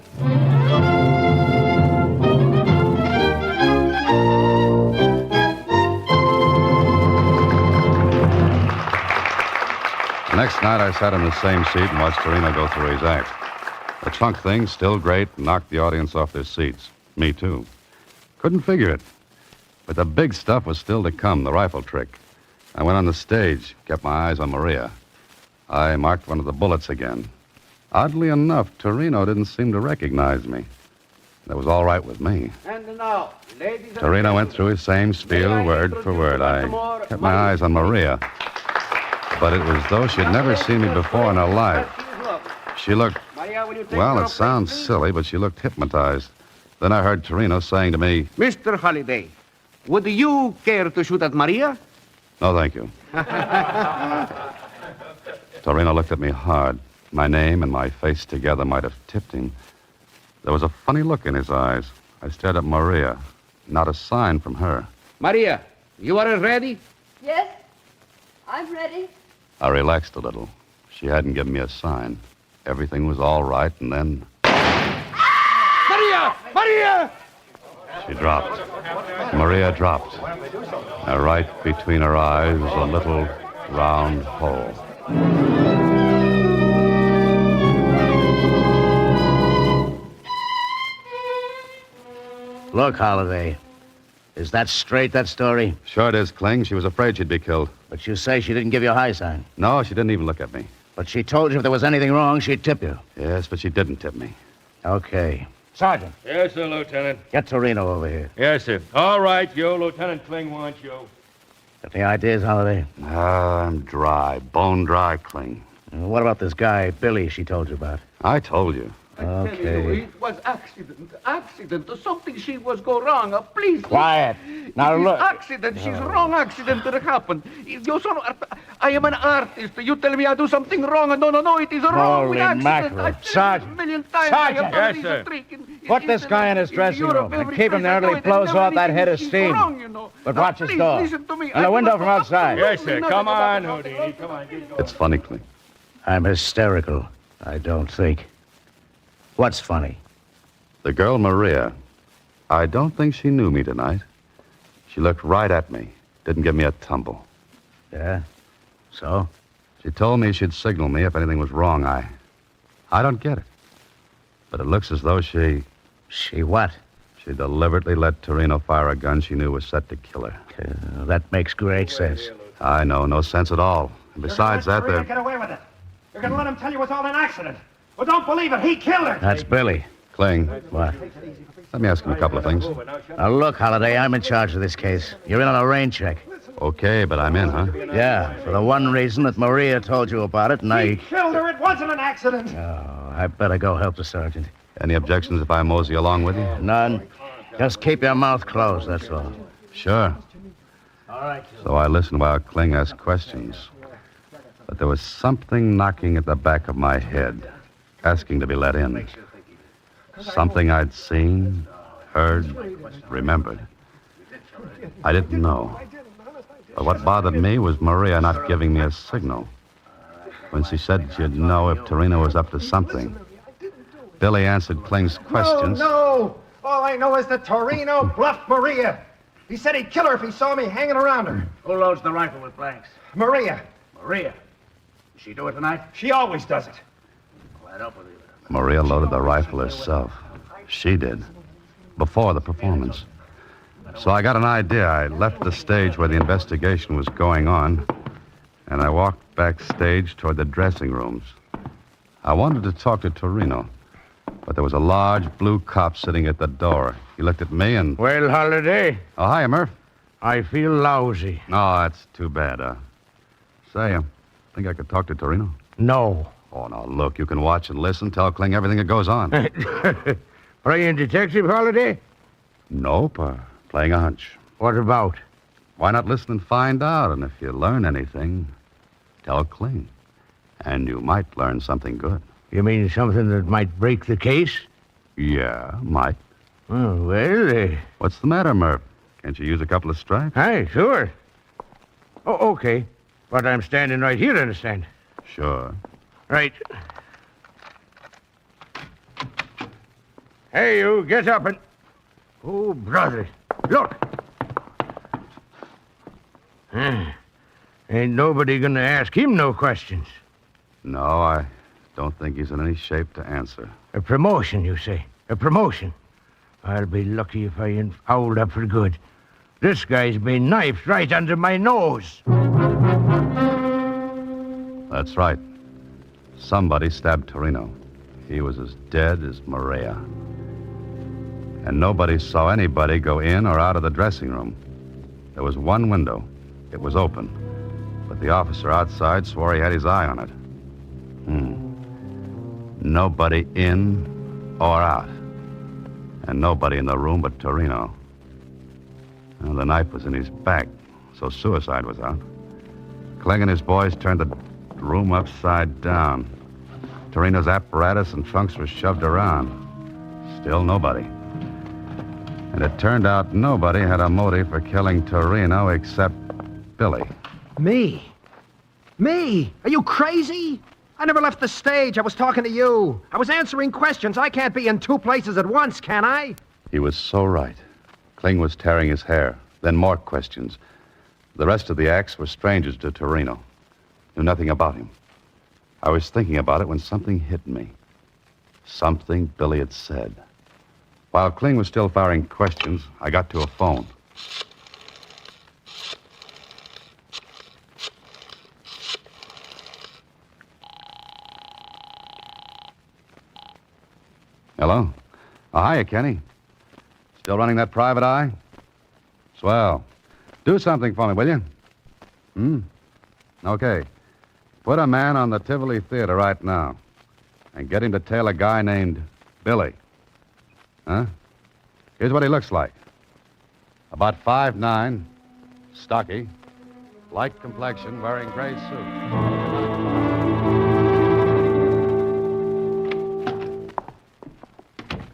The next night, I sat in the same seat and watched Torino go through his act. The trunk thing, still great, knocked the audience off their seats. Me, too. Couldn't figure it. But the big stuff was still to come, the rifle trick. I went on the stage, kept my eyes on Maria. I marked one of the bullets again. Oddly enough, Torino didn't seem to recognize me. That was all right with me. And now, ladies and Torino went through his same spiel, word for word. I kept my eyes on Maria. But it was though she'd never seen me before in her life. She looked, well, it sounds silly, but she looked hypnotized. Then I heard Torino saying to me, Mr. Holliday, would you care to shoot at Maria? No, thank you. Torino looked at me hard. My name and my face together might have tipped him. There was a funny look in his eyes. I stared at Maria. Not a sign from her. Maria, you are ready? Yes, I'm ready. I relaxed a little. She hadn't given me a sign. Everything was all right, and then... Maria! Maria! She dropped. Maria dropped. And right between her eyes was a little round hole. Look, Holiday. Is that straight, that story? Sure it is, Kling. She was afraid she'd be killed. But you say she didn't give you a high sign. No, she didn't even look at me. But she told you if there was anything wrong, she'd tip you. Yes, but she didn't tip me. Okay. Sergeant. Yes, sir, Lieutenant. Get Torino over here. Yes, sir. All right, you. Lieutenant Kling wants you. Got any ideas, Holiday? I'm dry. Bone dry, Kling. What about this guy, Billy, she told you about? I told you. Okay. It was accident. Something she was go wrong. Please. Quiet. Now it look. Is accident. She's wrong accident that happened. I am an artist. You tell me I do something wrong. No. It is wrong. Holy mackerel. Sergeant. Million times Sergeant. I have Yes, sir. Put this guy in his dressing room and keep him there until he blows off that head of steam. But watch his door. And the window from outside. Yes, sir. Come on, Houdini. Come on, get going. It's funny, Kling. I'm hysterical, I don't think. What's funny? The girl, Maria, I don't think she knew me tonight. She looked right at me. Didn't give me a tumble. Yeah? So? She told me she'd signal me if anything was wrong. I don't get it. But it looks as though she... She what? She deliberately let Torino fire a gun she knew was set to kill her. That makes great sense. I know, no sense at all. And besides that, Torino get away with it. You're going to let him tell you it's all an accident. Well, don't believe it. He killed her. That's Billy. Kling. What? Let me ask him a couple of things. Now, look, Holiday, I'm in charge of this case. You're in on a rain check. Okay, but I'm in, huh? Yeah, for the one reason that Maria told you about it, and He killed her. It wasn't an accident. Oh, I better go help the sergeant. Any objections if I mosey along with you? None. Just keep your mouth closed, that's all. Sure. All right. So I listened while Kling asked questions. But there was something knocking at the back of my head, asking to be let in. Something I'd seen, heard, remembered. I didn't know. But what bothered me was Maria not giving me a signal. When she said she'd know if Torino was up to something. Billy answered Kling's questions. No. All I know is that Torino bluffed Maria. He said he'd kill her if he saw me hanging around her. Who loads the rifle with blanks? Maria. Maria. Did she do it tonight? She always does it. Well, I don't believe it. Maria loaded the rifle herself. She did. Before the performance. So I got an idea. I left the stage where the investigation was going on, and I walked backstage toward the dressing rooms. I wanted to talk to Torino, but there was a large blue cop sitting at the door. He looked at me and... Well, Holiday. Oh, hi, Murph. I feel lousy. No, that's too bad. Say, think I could talk to Torino? No. Oh, now, look, you can watch and listen, tell Kling everything that goes on. Playing detective, Holiday? Nope, playing a hunch. What about? Why not listen and find out? And if you learn anything, tell Kling. And you might learn something good. You mean something that might break the case? Yeah, might. Oh, well, What's the matter, Murph? Can't you use a couple of stripes? Aye, sure. Oh, okay. But I'm standing right here, understand? Sure. Right. Hey, you, get up and... Oh, brother. Look. Ain't nobody gonna ask him no questions. No, I don't think he's in any shape to answer. A promotion, you say? A promotion? I'll be lucky if I ain't fouled up for good. This guy's been knifed right under my nose. That's right. Somebody stabbed Torino. He was as dead as Maria. And nobody saw anybody go in or out of the dressing room. There was one window. It was open. But the officer outside swore he had his eye on it. Nobody in or out. And nobody in the room but Torino. Well, the knife was in his back, so suicide was out. Kling and his boys turned the room upside down. Torino's apparatus and trunks were shoved around. Still nobody. And it turned out nobody had a motive for killing Torino except Billy. Me? Me? Are you crazy? I never left the stage. I was talking to you. I was answering questions. I can't be in two places at once, can I? He was so right. Kling was tearing his hair. Then more questions. The rest of the acts were strangers to Torino. Knew nothing about him. I was thinking about it when something hit me. Something Billy had said. While Kling was still firing questions, I got to a phone. Hello? Oh, hiya, Kenny. Still running that private eye? Swell. Do something for me, will you? Okay. Put a man on the Tivoli Theater right now and get him to tail a guy named Billy. Huh? Here's what he looks like. About 5'9", stocky, light complexion, wearing gray suit.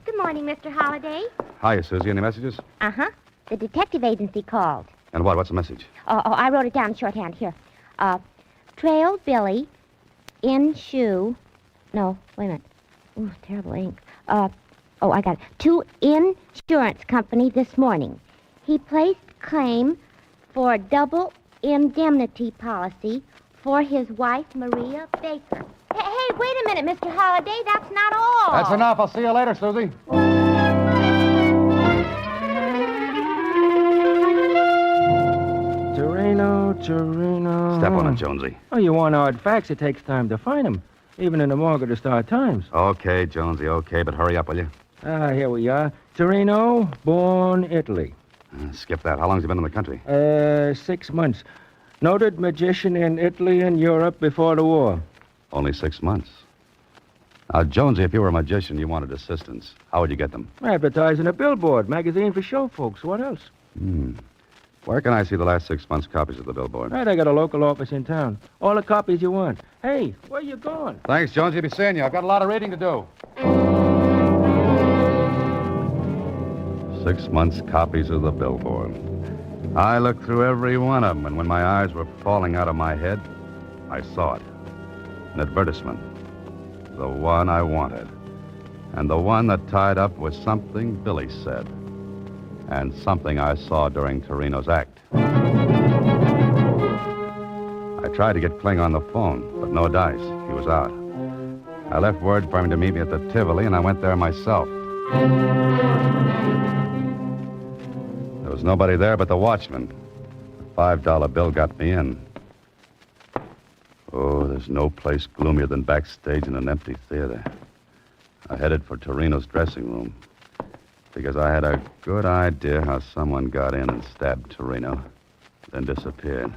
Good morning, Mr. Holliday. Hiya, Susie. Any messages? Uh-huh. The detective agency called. And what? What's the message? Oh, I wrote it down in shorthand. Here. Trailed Billy in shoe. No, wait a minute. Ooh, terrible ink. I got it. To insurance company this morning. He placed claim for double indemnity policy for his wife, Maria Baker. Hey, wait a minute, Mr. Holliday. That's not all. That's enough. I'll see you later, Susie. Torino. Step on it, Jonesy. Oh, you want hard facts? It takes time to find them, even in the morgue of the Star-Times. Okay, Jonesy, okay, but hurry up, will you? Here we are. Torino, born Italy. Skip that. How long has he been in the country? 6 months. Noted magician in Italy and Europe before the war. Only 6 months. Now, Jonesy, if you were a magician, you wanted assistants. How would you get them? Advertising a billboard, magazine for show folks. What else? Where can I see the last 6 months' copies of the billboard? Right, I got a local office in town. All the copies you want. Hey, where you going? Thanks, Jonesy. Be seeing you. I've got a lot of reading to do. 6 months' copies of the billboard. I looked through every one of them, and when my eyes were falling out of my head, I saw it. An advertisement. The one I wanted. And the one that tied up with something Billy said. And something I saw during Torino's act. I tried to get Kling on the phone, but no dice. He was out. I left word for him to meet me at the Tivoli, and I went there myself. There was nobody there but the watchman. The $5 bill got me in. Oh, there's no place gloomier than backstage in an empty theater. I headed for Torino's dressing room because I had a good idea how someone got in and stabbed Torino, then disappeared.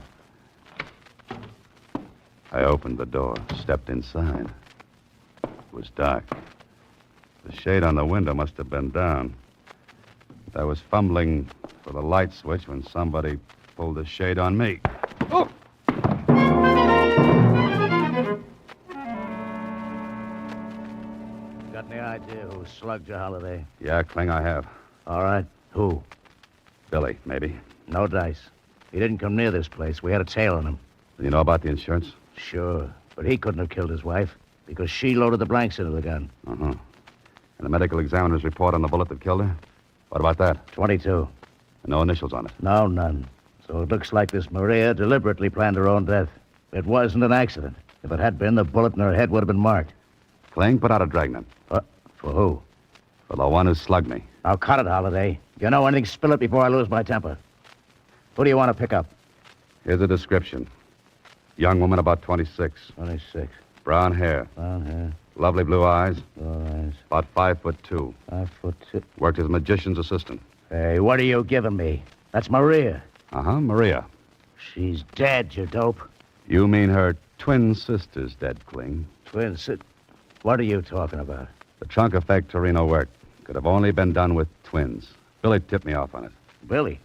I opened the door, stepped inside. It was dark. The shade on the window must have been down. I was fumbling for the light switch when somebody pulled the shade on me. Oh! Got any idea who slugged you, Holliday? Yeah, Kling, I have. All right. Who? Billy, maybe. No dice. He didn't come near this place. We had a tail on him. Do you know about the insurance? Sure. But he couldn't have killed his wife because she loaded the blanks into the gun. Uh-huh. And the medical examiner's report on the bullet that killed her? What about that? 22. No initials on it? No, none. So it looks like this Maria deliberately planned her own death. It wasn't an accident. If it had been, the bullet in her head would have been marked. Kling, put out a dragnet. For who? For the one who slugged me. Now, cut it, Holliday. If you know anything, spill it before I lose my temper. Who do you want to pick up? Here's a description. Young woman, about 26. 26. Brown hair. Brown hair. Lovely blue eyes. Blue eyes. About 5'2". 5'2". Worked as a magician's assistant. Hey, what are you giving me? That's Maria. Uh-huh, Maria. She's dead, you dope. You mean her twin sister's dead, Kling? Twin sister? What are you talking about? The trunk effect Torino worked could have only been done with twins. Billy tipped me off on it. Billy?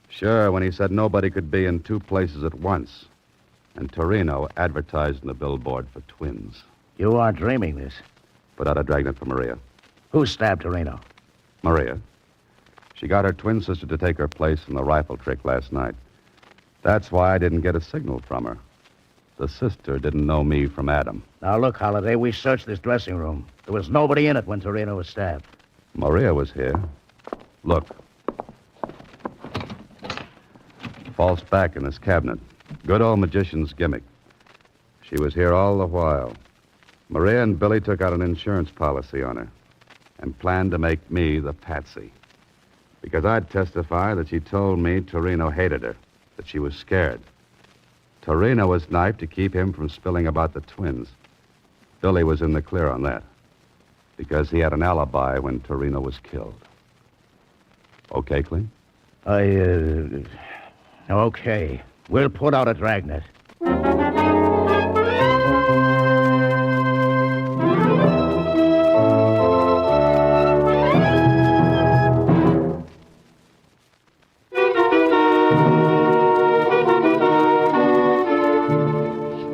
Sure, when he said nobody could be in two places at once. And Torino advertised in the billboard for twins. You aren't dreaming this. Put out a dragnet for Maria. Who stabbed Torino? Maria. She got her twin sister to take her place in the rifle trick last night. That's why I didn't get a signal from her. The sister didn't know me from Adam. Now, look, Holliday, we searched this dressing room. There was nobody in it when Torino was stabbed. Maria was here. Look. False back in this cabinet. Good old magician's gimmick. She was here all the while. Maria and Billy took out an insurance policy on her. and planned to make me the patsy. Because I'd testify that she told me Torino hated her, that she was scared. Torino was knifed to keep him from spilling about the twins. Billy was in the clear on that, because he had an alibi when Torino was killed. Okay, Clem? Okay. We'll put out a dragnet.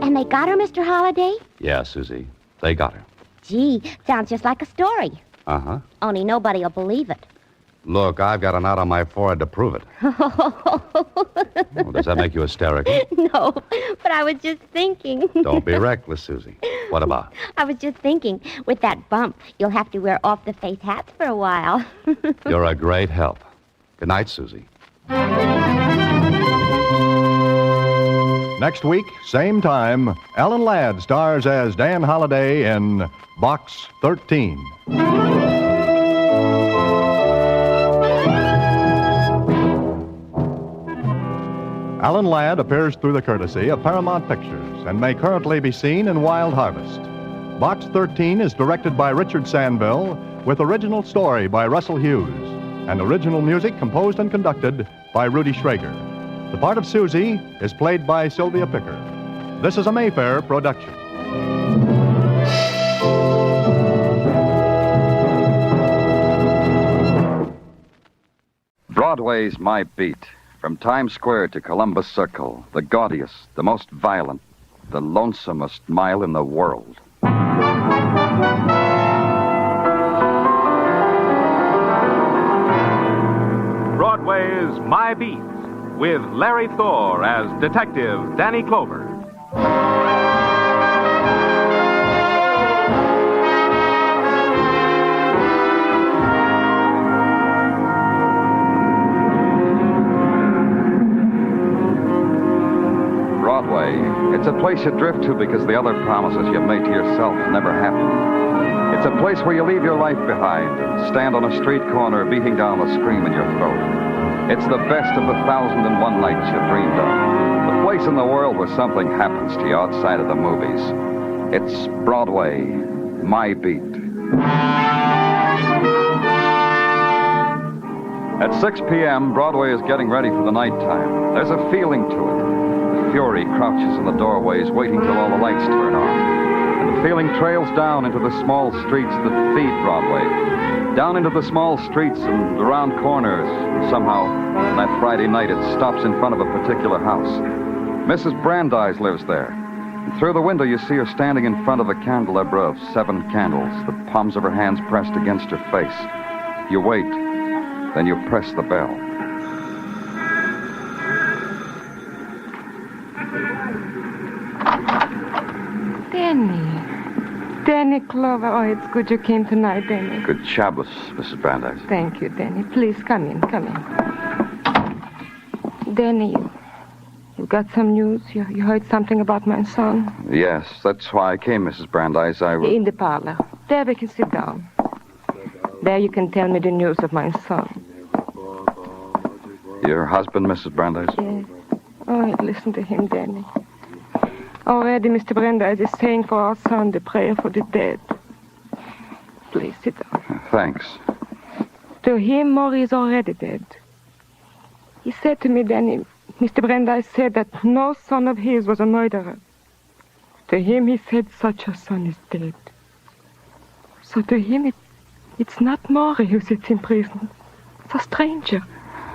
And they got her, Mr. Holliday? Yeah, Susie. They got her. Gee, sounds just like a story. Uh-huh. Only nobody will believe it. Look, I've got a knot on my forehead to prove it. Well, does that make you hysterical? No, but I was just thinking. Don't be reckless, Susie. What about? I was just thinking, with that bump, you'll have to wear off-the-face hats for a while. You're a great help. Good night, Susie. Next week, same time, Alan Ladd stars as Dan Holliday in Box 13. Alan Ladd appears through the courtesy of Paramount Pictures and may currently be seen in Wild Harvest. Box 13 is directed by Richard Sanville with original story by Russell Hughes and original music composed and conducted by Rudy Schrager. The part of Susie is played by Sylvia Picker. This is a Mayfair production. Broadway's My Beat. From Times Square to Columbus Circle, the gaudiest, the most violent, the lonesomest mile in the world. Broadway's My Beat, with Larry Thor as Detective Danny Clover. It's a place you drift to because the other promises you made to yourself never happen. It's a place where you leave your life behind and stand on a street corner beating down a scream in your throat. It's the best of the 1,001 nights you dreamed of. The place in the world where something happens to you outside of the movies. It's Broadway, My Beat. At 6 p.m., Broadway is getting ready for the nighttime. There's a feeling to it. Fury crouches in the doorways waiting till all the lights turn on. And the feeling trails down into the small streets that feed Broadway. Down into the small streets and around corners. And somehow, on that Friday night, it stops in front of a particular house. Mrs. Brandeis lives there. And through the window, you see her standing in front of a candelabra of 7 candles, the palms of her hands pressed against her face. You wait, then you press the bell. Danny Clover. Oh, it's good you came tonight, Danny. Good Shabbos, Mrs. Brandeis. Thank you, Danny. Please, come in. Danny, you got some news? You heard something about my son? Yes, that's why I came, Mrs. Brandeis. In the parlor. There we can sit down. There you can tell me the news of my son. Your husband, Mrs. Brandeis? Yes. Oh, listen to him, Danny. Already, Mr. Brandeis is saying for our son the prayer for the dead. Please, sit down. Thanks. To him, Maury is already dead. He said to me, Danny, Mr. Brandeis said that no son of his was a murderer. To him, he said such a son is dead. So to him, it's not Maury who sits in prison. It's a stranger.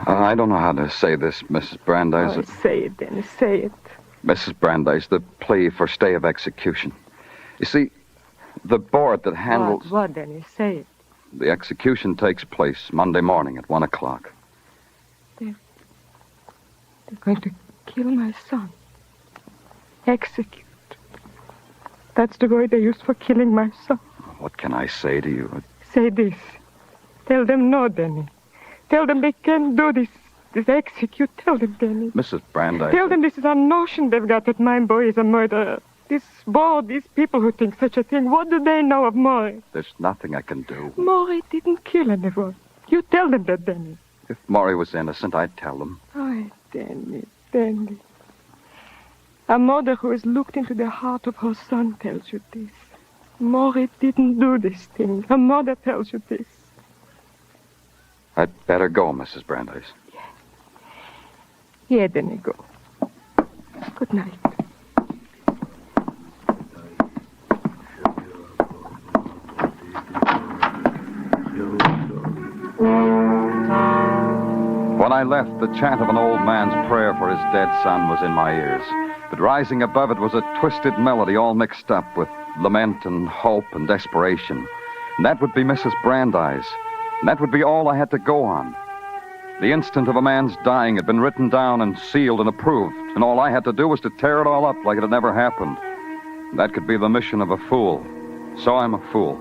I don't know how to say this, Mrs. Brandeis. Oh, say it, Danny, say it. Mrs. Brandeis, the plea for stay of execution. You see, the board that handles... What, Danny? Say it. The execution takes place Monday morning at 1 o'clock. They're going to kill my son. Execute. That's the word they used for killing my son. What can I say to you? Say this. Tell them no, Danny. Tell them they can't do this. This execute. Tell them, Danny. Mrs. Brandeis... Tell them this is a notion they've got that my boy is a murderer. This board, these people who think such a thing, what do they know of Maury? There's nothing I can do. Maury didn't kill anyone. You tell them that, Danny. If Maury was innocent, I'd tell them. Oh, Danny, Danny. A mother who has looked into the heart of her son tells you this. Maury didn't do this thing. Her mother tells you this. I'd better go, Mrs. Brandeis. Yeah, Danny, go. Good night. When I left, the chant of an old man's prayer for his dead son was in my ears. But rising above it was a twisted melody all mixed up with lament and hope and desperation. And that would be Mrs. Brandeis. And that would be all I had to go on. The instant of a man's dying had been written down and sealed and approved, and all I had to do was to tear it all up like it had never happened. And that could be the mission of a fool. So I'm a fool.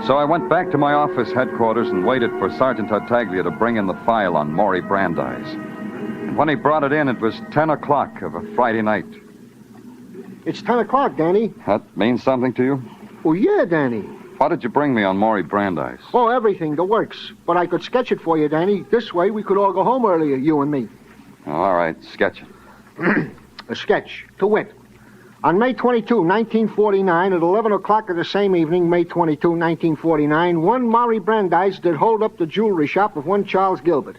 So I went back to my office headquarters and waited for Sergeant Tartaglia to bring in the file on Maury Brandeis. And when he brought it in, it was 10 o'clock of a Friday night. It's 10 o'clock, Danny. That means something to you? Oh, yeah, Danny. What did you bring me on Maury Brandeis? Oh, everything, the works. But I could sketch it for you, Danny. This way we could all go home earlier, you and me. All right, sketch it. A sketch, to wit. On May 22, 1949, at 11 o'clock of the same evening, May 22, 1949, one Maury Brandeis did hold up the jewelry shop of one Charles Gilbert.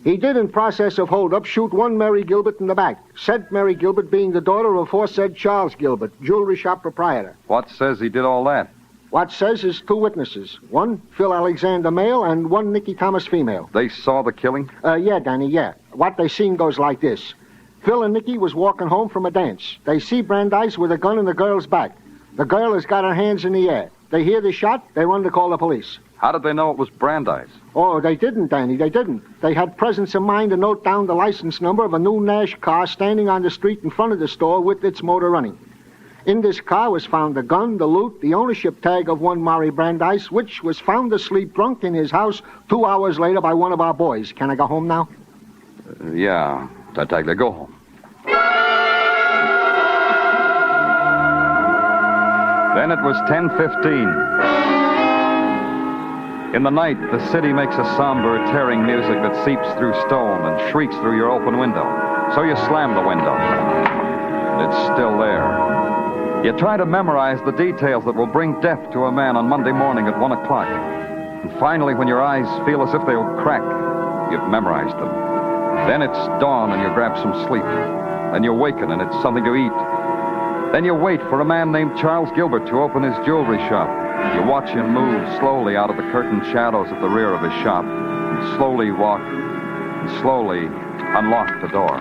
He did, in process of hold-up, shoot one Mary Gilbert in the back. Said Mary Gilbert being the daughter of aforesaid Charles Gilbert, jewelry shop proprietor. What says he did all that? What says is two witnesses. One, Phil Alexander, male, and one, Nicky Thomas, female. They saw the killing? Yeah, Danny, yeah. What they seen goes like this. Phil and Nicky was walking home from a dance. They see Brandeis with a gun in the girl's back. The girl has got her hands in the air. They hear the shot, they run to call the police. How did they know it was Brandeis? Oh, they didn't, Danny, they didn't. They had presence of mind to note down the license number of a new Nash car standing on the street in front of the store with its motor running. In this car was found the gun, the loot, the ownership tag of one Maury Brandeis, which was found asleep drunk in his house 2 hours later by one of our boys. Can I go home now? Yeah. Tartaglia, go home. Then it was 10:15. In the night, the city makes a somber, tearing music that seeps through stone and shrieks through your open window. So you slam the window. It's still there. You try to memorize the details that will bring death to a man on Monday morning at 1 o'clock. And finally, when your eyes feel as if they will crack, you've memorized them. Then it's dawn and you grab some sleep. Then you awaken and it's something to eat. Then you wait for a man named Charles Gilbert to open his jewelry shop. You watch him move slowly out of the curtained shadows at the rear of his shop, and slowly walk, and slowly unlock the door.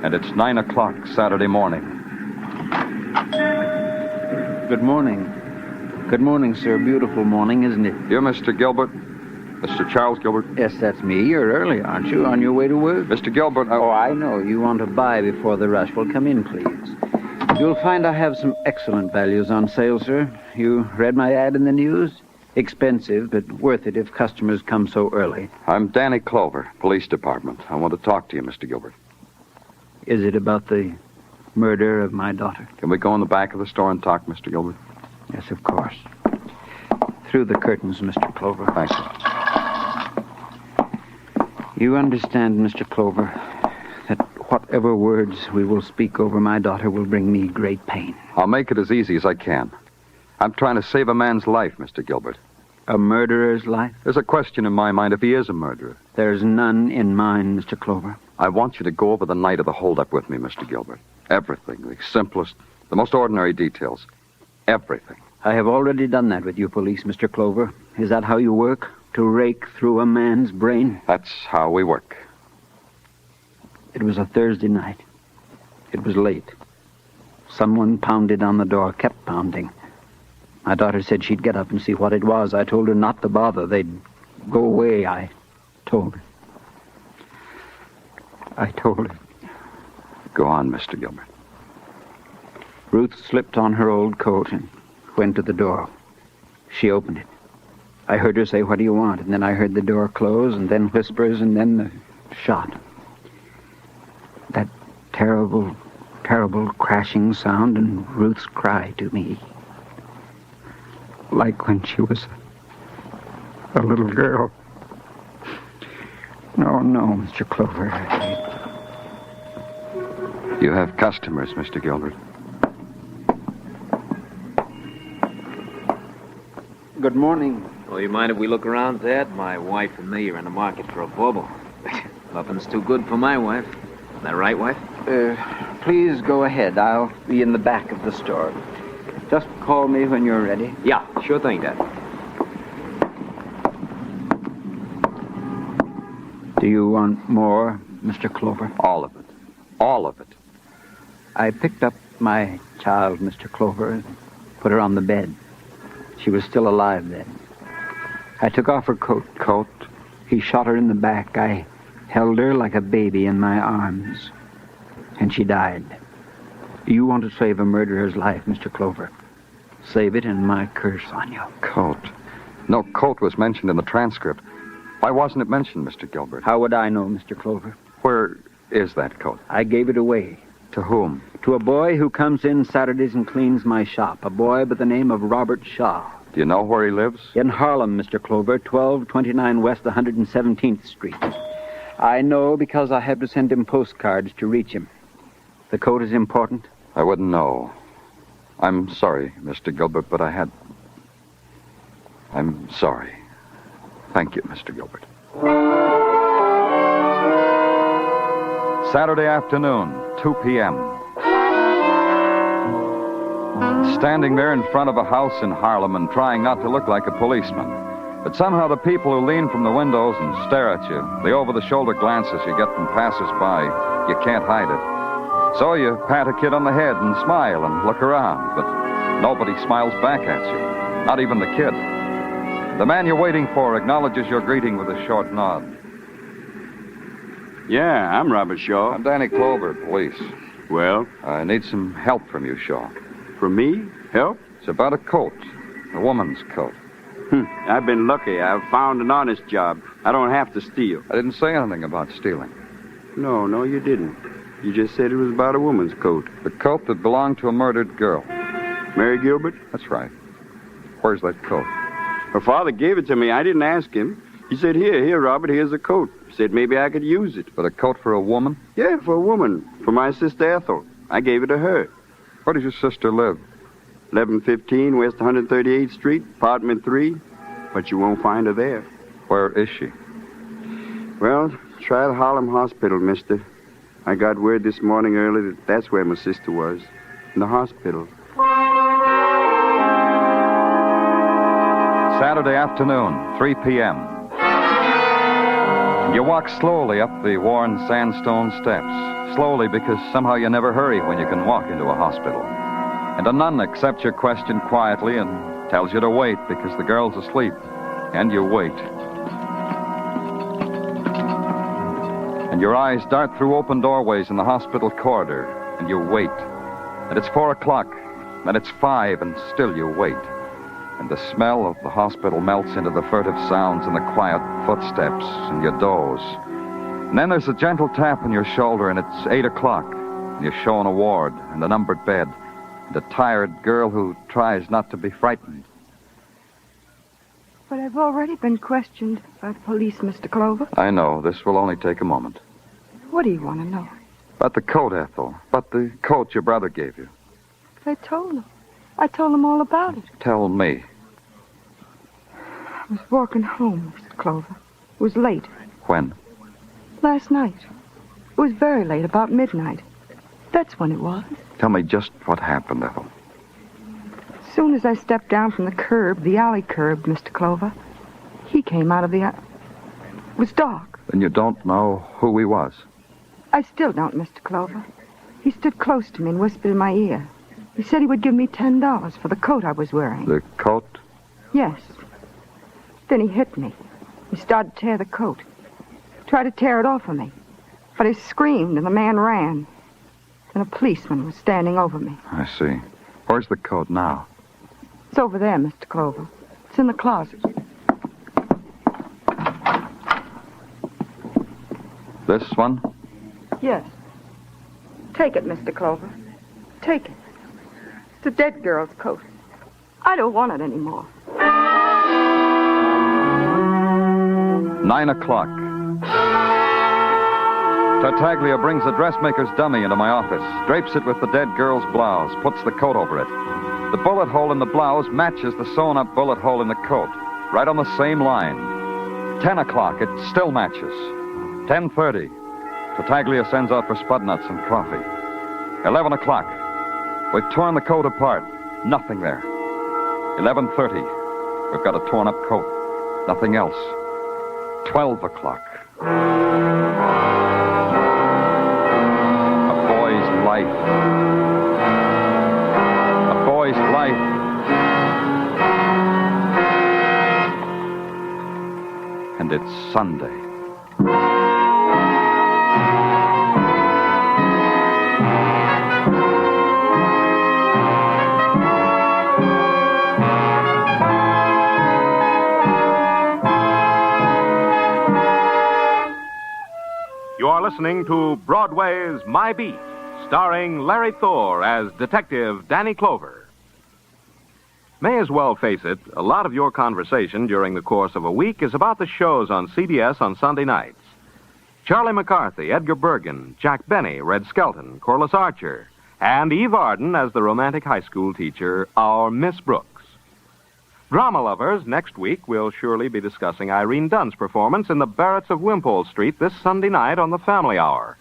And it's 9 o'clock Saturday morning. Good morning. Good morning, sir. Beautiful morning, isn't it? You're Mr. Gilbert? Mr. Charles Gilbert? Yes, that's me. You're early, aren't you? On your way to work? Mr. Gilbert, Oh, I know. You want to buy before the rush. Well, come in, please. You'll find I have some excellent values on sale, sir. You read my ad in the news? Expensive, but worth it if customers come so early. I'm Danny Clover, Police Department. I want to talk to you, Mr. Gilbert. Is it about the murder of my daughter? Can we go in the back of the store and talk, Mr. Gilbert? Yes, of course. Through the curtains, Mr. Clover. Thank you. You understand, Mr. Clover, that whatever words we will speak over my daughter will bring me great pain. I'll make it as easy as I can. I'm trying to save a man's life, Mr. Gilbert. A murderer's life? There's a question in my mind if he is a murderer. There's none in mine, Mr. Clover. I want you to go over the night of the holdup with me, Mr. Gilbert. Everything, the simplest, the most ordinary details. Everything. I have already done that with you, police, Mr. Clover. Is that how you work? To rake through a man's brain? That's how we work. It was a Thursday night. It was late. Someone pounded on the door, kept pounding. My daughter said she'd get up and see what it was. I told her not to bother. They'd go away, I told her. Go on, Mr. Gilbert. Ruth slipped on her old coat and went to the door. She opened it. I heard her say, "What do you want?" And then I heard the door close, and then whispers, and then the shot. terrible, terrible crashing sound and Ruth's cry to me. Like when she was a little girl. No, Mr. Clover. You have customers, Mr. Gilbert. Good morning. Well, you mind if we look around, Dad? My wife and me are in the market for a bauble. Nothing's too good for my wife. Isn't that right, wife? Please go ahead. I'll be in the back of the store. Just call me when you're ready. Yeah, sure thing, Dad. Do you want more, Mr. Clover? All of it. All of it. I picked up my child, Mr. Clover, and put her on the bed. She was still alive then. I took off her coat. He shot her in the back. I held her like a baby in my arms. And she died. You want to save a murderer's life, Mr. Clover. Save it and my curse on you. Coat. No coat was mentioned in the transcript. Why wasn't it mentioned, Mr. Gilbert? How would I know, Mr. Clover? Where is that coat? I gave it away. To whom? To a boy who comes in Saturdays and cleans my shop. A boy by the name of Robert Shaw. Do you know where he lives? In Harlem, Mr. Clover, 1229 West 117th Street. I know because I have to send him postcards to reach him. The coat is important? I wouldn't know. I'm sorry, Mr. Gilbert, but I'm sorry. Thank you, Mr. Gilbert. Saturday afternoon, 2 p.m. Standing there in front of a house in Harlem and trying not to look like a policeman. But somehow the people who lean from the windows and stare at you, the over-the-shoulder glances you get from passers-by, you can't hide it. So you pat a kid on the head and smile and look around, but nobody smiles back at you, not even the kid. The man you're waiting for acknowledges your greeting with a short nod. Yeah, I'm Robert Shaw. I'm Danny Clover, police. Well? I need some help from you, Shaw. From me? Help? It's about a coat. A woman's coat. I've been lucky. I've found an honest job. I don't have to steal. I didn't say anything about stealing. No, you didn't. You just said it was about a woman's coat. The coat that belonged to a murdered girl. Mary Gilbert? That's right. Where's that coat? Her father gave it to me. I didn't ask him. He said, here, Robert, here's a coat. He said maybe I could use it. But a coat for a woman? Yeah, for a woman. For my sister Ethel. I gave it to her. Where does your sister live? 1115 West 138th Street, apartment 3. But you won't find her there. Where is she? Well, try the Harlem Hospital, mister. I got word this morning early that that's where my sister was. In the hospital. Saturday afternoon, 3 p.m. You walk slowly up the worn sandstone steps. Slowly because somehow you never hurry when you can walk into a hospital. And a nun accepts your question quietly and tells you to wait because the girl's asleep. And you wait. And your eyes dart through open doorways in the hospital corridor, and you wait. And it's 4 o'clock, and it's 5, and still you wait. And the smell of the hospital melts into the furtive sounds and the quiet footsteps, and you doze. And then there's a gentle tap on your shoulder, and it's 8 o'clock, and you're shown a ward and a numbered bed, and a tired girl who tries not to be frightened. But I've already been questioned by the police, Mr. Clover. I know. This will only take a moment. What do you want to know? About the coat, Ethel. About the coat your brother gave you. I told them. I told them all about it. Tell me. I was walking home, Mr. Clover. It was late. When? Last night. It was very late, about midnight. That's when it was. Tell me just what happened, Ethel. As soon as I stepped down from the curb, the alley curb, Mr. Clover, he came out of the alley. It was dark. Then you don't know who he was? I still don't, Mr. Clover. He stood close to me and whispered in my ear. He said he would give me $10 for the coat I was wearing. The coat? Yes. Then he hit me. He started to tear the coat. Tried to tear it off of me. But I screamed and the man ran. And a policeman was standing over me. I see. Where's the coat now? It's over there, Mr. Clover. It's in the closet. This one? Yes. Take it, Mr. Clover. Take it. It's a dead girl's coat. I don't want it anymore. 9 o'clock. Tartaglia brings the dressmaker's dummy into my office, drapes it with the dead girl's blouse, puts the coat over it. The bullet hole in the blouse matches the sewn-up bullet hole in the coat, right on the same line. 10 o'clock, it still matches. 10:30, Tartaglia sends out for spud nuts and coffee. 11 o'clock, we've torn the coat apart. Nothing there. 11:30, we've got a torn-up coat. Nothing else. 12 o'clock. A boy's life. A boy's life. And it's Sunday. You are listening to Broadway's My Beat, starring Larry Thor as Detective Danny Clover. May as well face it, a lot of your conversation during the course of a week is about the shows on CBS on Sunday nights. Charlie McCarthy, Edgar Bergen, Jack Benny, Red Skelton, Corliss Archer, and Eve Arden as the romantic high school teacher, our Miss Brooks. Drama lovers, next week will surely be discussing Irene Dunn's performance in the Barretts of Wimpole Street this Sunday night on the Family Hour.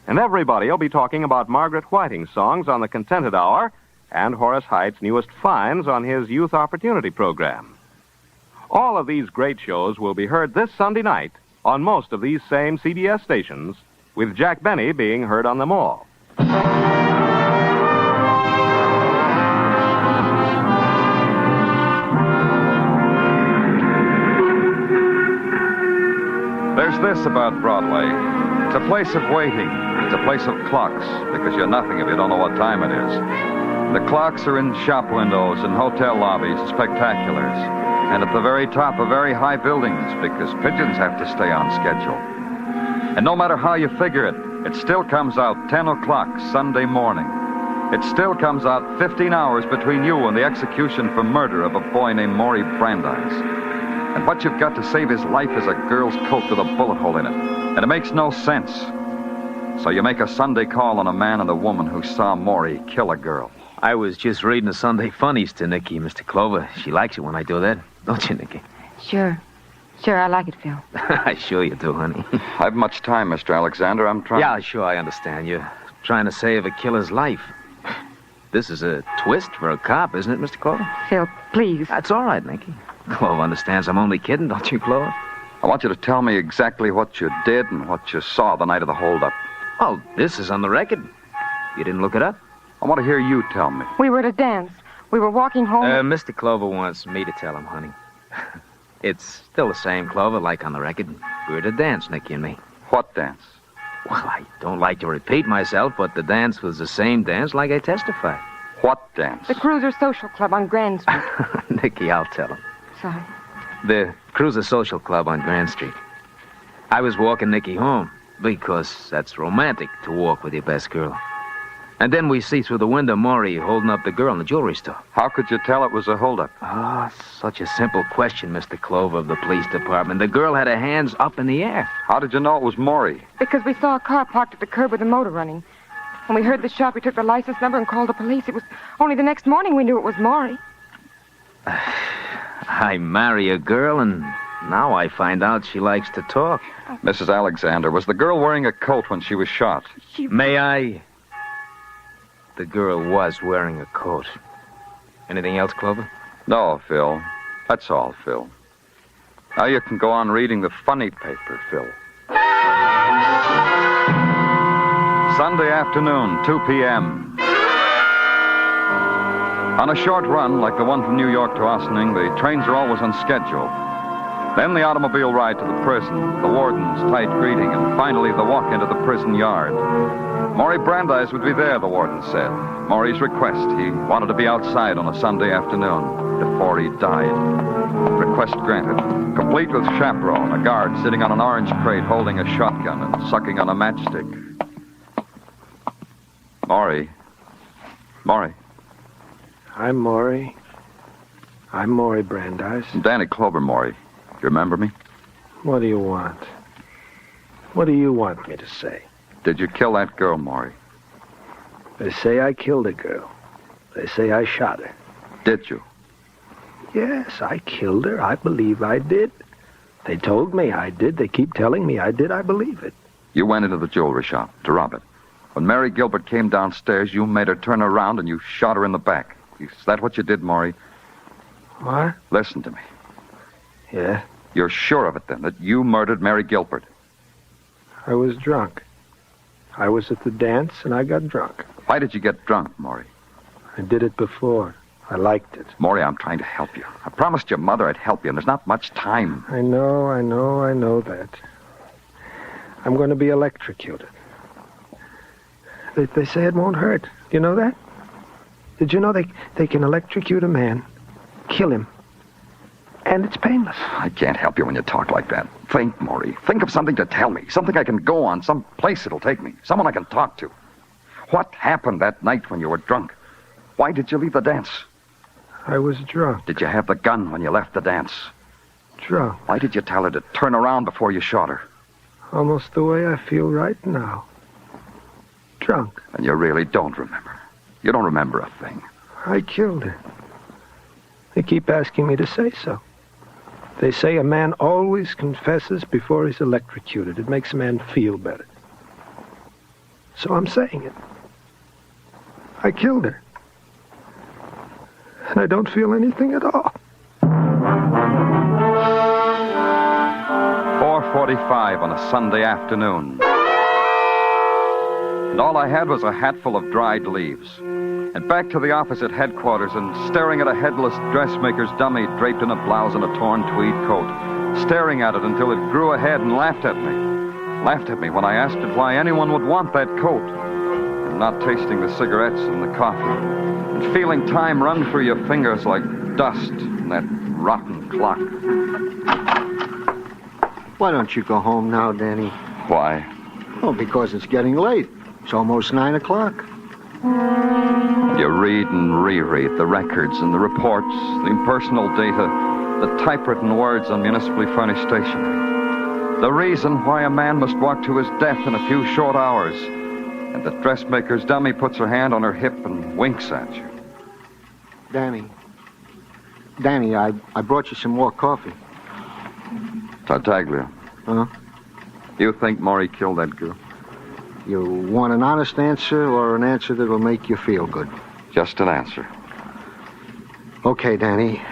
And everybody will be talking about Margaret Whiting's songs on the Contented Hour and Horace Height's newest finds on his Youth Opportunity program. All of these great shows will be heard this Sunday night on most of these same CBS stations, with Jack Benny being heard on them all. There's this about Broadway. It's a place of waiting. It's a place of clocks, because you're nothing if you don't know what time it is. The clocks are in shop windows and hotel lobbies, spectaculars. And at the very top of very high buildings, because pigeons have to stay on schedule. And no matter how you figure it, it still comes out 10 o'clock Sunday morning. It still comes out 15 hours between you and the execution for murder of a boy named Maury Brandeis. And what you've got to save his life is a girl's coat with a bullet hole in it. And it makes no sense. So you make a Sunday call on a man and a woman who saw Maury kill a girl. I was just reading the Sunday funnies to Nikki, Mr. Clover. She likes it when I do that. Don't you, Nikki? Sure. Sure, I like it, Phil. Sure you do, honey. I've much time, Mr. Alexander. I'm trying... Yeah, sure, I understand. You're trying to save a killer's life. This is a twist for a cop, isn't it, Mr. Clover? Phil, please. That's all right, Nikki. Clover understands I'm only kidding, don't you, Clover? I want you to tell me exactly what you did and what you saw the night of the holdup. Oh, this is on the record. You didn't look it up? I want to hear you tell me. We were at a dance. We were walking home. Mr. Clover wants me to tell him, honey. It's still the same, Clover, like on the record. We were at a dance, Nicky and me. What dance? Well, I don't like to repeat myself, but the dance was the same dance like I testified. What dance? The Cruiser Social Club on Grand Street. Nicky, I'll tell him. Sorry. The Cruiser Social Club on Grand Street. I was walking Nicky home, because that's romantic to walk with your best girl. And then we see through the window Maury holding up the girl in the jewelry store. How could you tell it was a holdup? Oh, such a simple question, Mr. Clover of the police department. The girl had her hands up in the air. How did you know it was Maury? Because we saw a car parked at the curb with the motor running. When we heard the shot, we took the license number and called the police. It was only the next morning we knew it was Maury. I marry a girl, and now I find out she likes to talk. Mrs. Alexander, was the girl wearing a coat when she was shot? May I? The girl was wearing a coat. Anything else, Clover? No, Phil. That's all, Phil. Now you can go on reading the funny paper, Phil. Sunday afternoon, 2 p.m. On a short run, like the one from New York to Ossining, the trains are always on schedule. Then the automobile ride to the prison, the warden's tight greeting, and finally the walk into the prison yard. Maury Brandeis would be there, the warden said. Maury's request. He wanted to be outside on a Sunday afternoon before he died. Request granted. Complete with chaperone, a guard sitting on an orange crate holding a shotgun and sucking on a matchstick. Maury. Maury. I'm Maury. I'm Maury Brandeis. Danny Clover, Maury. You remember me? What do you want? What do you want me to say? Did you kill that girl, Maury? They say I killed a girl. They say I shot her. Did you? Yes, I killed her. I believe I did. They told me I did. They keep telling me I did. I believe it. You went into the jewelry shop to rob it. When Mary Gilbert came downstairs, you made her turn around and you shot her in the back. Is that what you did, Maury? What? Listen to me. Yeah? You're sure of it, then, that you murdered Mary Gilbert? I was drunk. I was at the dance, and I got drunk. Why did you get drunk, Maury? I did it before. I liked it. Maury, I'm trying to help you. I promised your mother I'd help you, and there's not much time. I know that. I'm going to be electrocuted. They say it won't hurt. Do you know that? Did you know they can electrocute a man, kill him, and it's painless? I can't help you when you talk like that. Think, Maury. Think of something to tell me. Something I can go on. Some place it'll take me. Someone I can talk to. What happened that night when you were drunk? Why did you leave the dance? I was drunk. Did you have the gun when you left the dance? Drunk. Why did you tell her to turn around before you shot her? Almost the way I feel right now. Drunk. And you really don't remember. You don't remember a thing. I killed her. They keep asking me to say so. They say a man always confesses before he's electrocuted. It makes a man feel better. So I'm saying it. I killed her. And I don't feel anything at all. 4:45 on a Sunday afternoon. And all I had was a hatful of dried leaves. And back to the office at headquarters and staring at a headless dressmaker's dummy draped in a blouse and a torn tweed coat. Staring at it until it grew ahead and laughed at me. Laughed at me when I asked it why anyone would want that coat. And not tasting the cigarettes and the coffee. And feeling time run through your fingers like dust in that rotten clock. Why don't you go home now, Danny? Why? Oh, because it's getting late. It's almost 9 o'clock. You read and reread the records and the reports, the impersonal data, the typewritten words on municipally furnished stationery. The reason why a man must walk to his death in a few short hours. And the dressmaker's dummy puts her hand on her hip and winks at you. Danny, I brought you some more coffee. Tartaglia. Huh? You think Maury killed that girl? You want an honest answer or an answer that will make you feel good? Just an answer. Okay, Danny.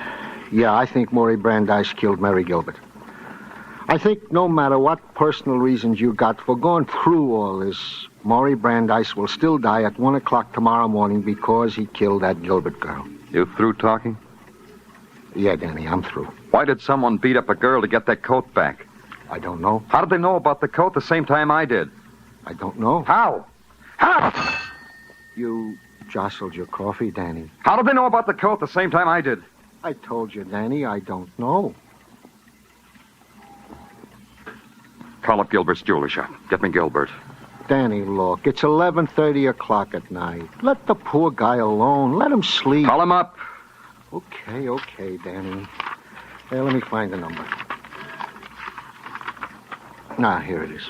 Yeah, I think Maury Brandeis killed Mary Gilbert. I think no matter what personal reasons you got for going through all this, Maury Brandeis will still die at 1 o'clock tomorrow morning because he killed that Gilbert girl. You through talking? Yeah, Danny, I'm through. Why did someone beat up a girl to get that coat back? I don't know. How did they know about the coat the same time I did? I don't know. How? How? You jostled your coffee, Danny. How did they know about the coat the same time I did? I told you, Danny, I don't know. Call up Gilbert's jewelry shop. Get me Gilbert. Danny, look, it's 11:30 o'clock at night. Let the poor guy alone. Let him sleep. Call him up. Okay, Danny. Hey, let me find the number. Nah, here it is.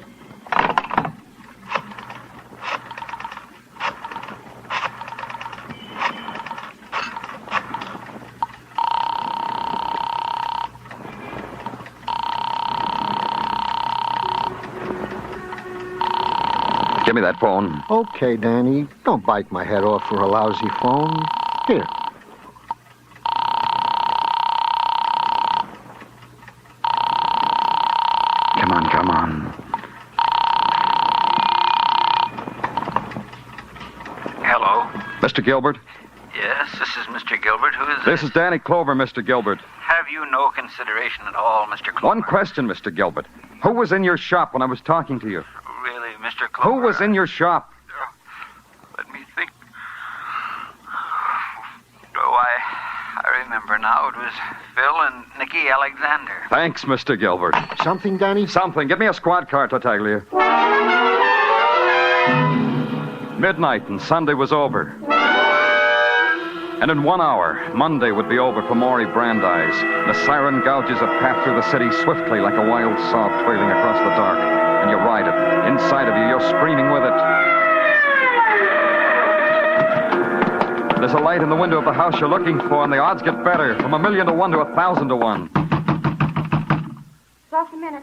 Give me that phone. Okay, Danny. Don't bite my head off for a lousy phone. Here. Come on. Hello? Mr. Gilbert? Yes, this is Mr. Gilbert. Who is This is Danny Clover, Mr. Gilbert. Have you no consideration at all, Mr. Clover? One question, Mr. Gilbert. Who was in your shop when I was talking to you? Really, Mr. Clover? Who was in your shop? Let me think. Oh, I remember now. It was Phil and Nicky Alexander. Thanks, Mr. Gilbert. Something, Danny? Something. Get me a squad car, Tartaglia. Midnight and Sunday was over. And in 1 hour, Monday would be over for Maury Brandeis. The siren gouges a path through the city swiftly like a wild sob trailing across the dark. And you ride it. Inside of you, you're screaming with it. There's a light in the window of the house you're looking for, and the odds get better, from 1,000,000 to 1 to 1,000 to 1. Just a minute.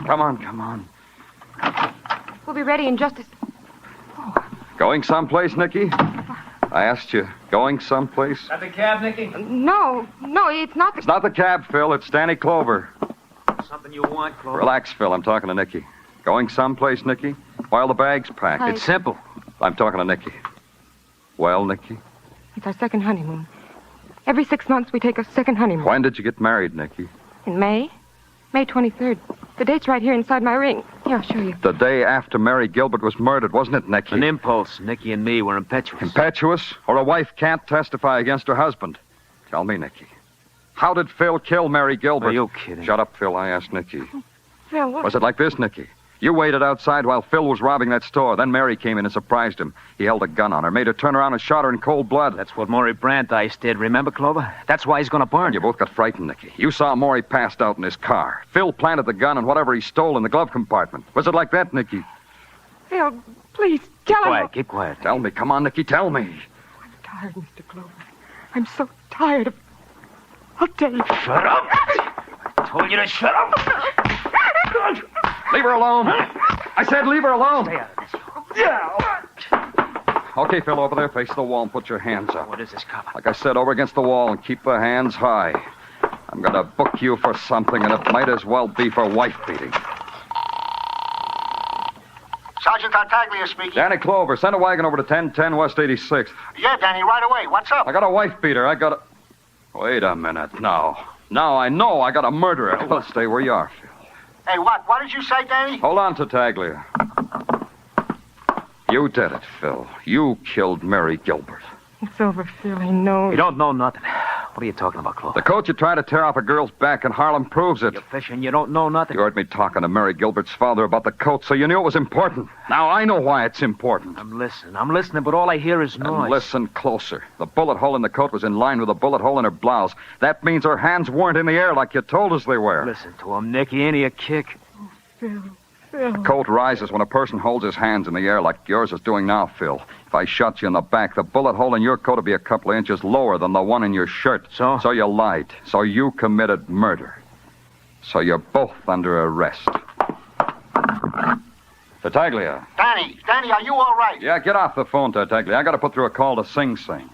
Come on. We'll be ready in just a... Going someplace, Nicky? I asked you, going someplace? Is that the cab, Nicky? No, it's not the... It's not the cab, Phil. It's Danny Clover. Something you want, Clover? Relax, Phil. I'm talking to Nicky. Going someplace, Nicky? While the bag's packed. I- It's simple. I'm talking to Nicky. Well, Nicky? It's our second honeymoon. Every 6 months we take a second honeymoon. When did you get married, Nicky? In May? May 23rd. The date's right here inside my ring. Here, I'll show you. The day after Mary Gilbert was murdered, wasn't it, Nicky? An impulse. Nicky and me were impetuous. Impetuous? Or a wife can't testify against her husband? Tell me, Nicky. How did Phil kill Mary Gilbert? Are you kidding? Shut up, Phil. I asked Nicky. Phil, what? Was it like this, Nicky? You waited outside while Phil was robbing that store. Then Mary came in and surprised him. He held a gun on her, made her turn around and shot her in cold blood. That's what Maury Brandeis did, remember, Clover? That's why he's gonna burn. You both got frightened, Nicky. You saw Maury passed out in his car. Phil planted the gun and whatever he stole in the glove compartment. Was it like that, Nicky? Phil, please, tell him. Keep quiet. Tell me. Come on, Nicky, tell me. I'm tired, Mr. Clover. I'm so tired of... I'll tell you. Shut up! I told you to shut up! Leave her alone. I said leave her alone. Stay out of this. Yeah. Okay, Phil, over there, face the wall and put your hands up. What is this, cop? Like I said, over against the wall and keep the hands high. I'm going to book you for something, and it might as well be for wife beating. Sergeant Tartaglia speaking. Danny Clover, send a wagon over to 1010 West 86th. Yeah, Danny, right away. What's up? I got a wife beater. Wait a minute. Now I know I got a murderer. Well, stay where you are, Phil. Hey, what? What did you say, Danny? Hold on, Tartaglia. You did it, Phil. You killed Mary Gilbert. It's over, Phil. I know. You don't know nothing. What are you talking about, Clover? The coat you tried to tear off a girl's back in Harlem proves it. You're fishing. You don't know nothing. You heard me talking to Mary Gilbert's father about the coat, so you knew it was important. Now I know why it's important. I'm listening, but all I hear is noise. And listen closer. The bullet hole in the coat was in line with the bullet hole in her blouse. That means her hands weren't in the air like you told us they were. Listen to him, Nicky. Ain't he a kick? Phil. The coat rises when a person holds his hands in the air like yours is doing now, Phil. If I shot you in the back, the bullet hole in your coat would be a couple of inches lower than the one in your shirt. So? So you lied. So you committed murder. So you're both under arrest. Tartaglia. Danny, are you all right? Yeah, get off the phone, Tartaglia. I got to put through a call to Sing Sing.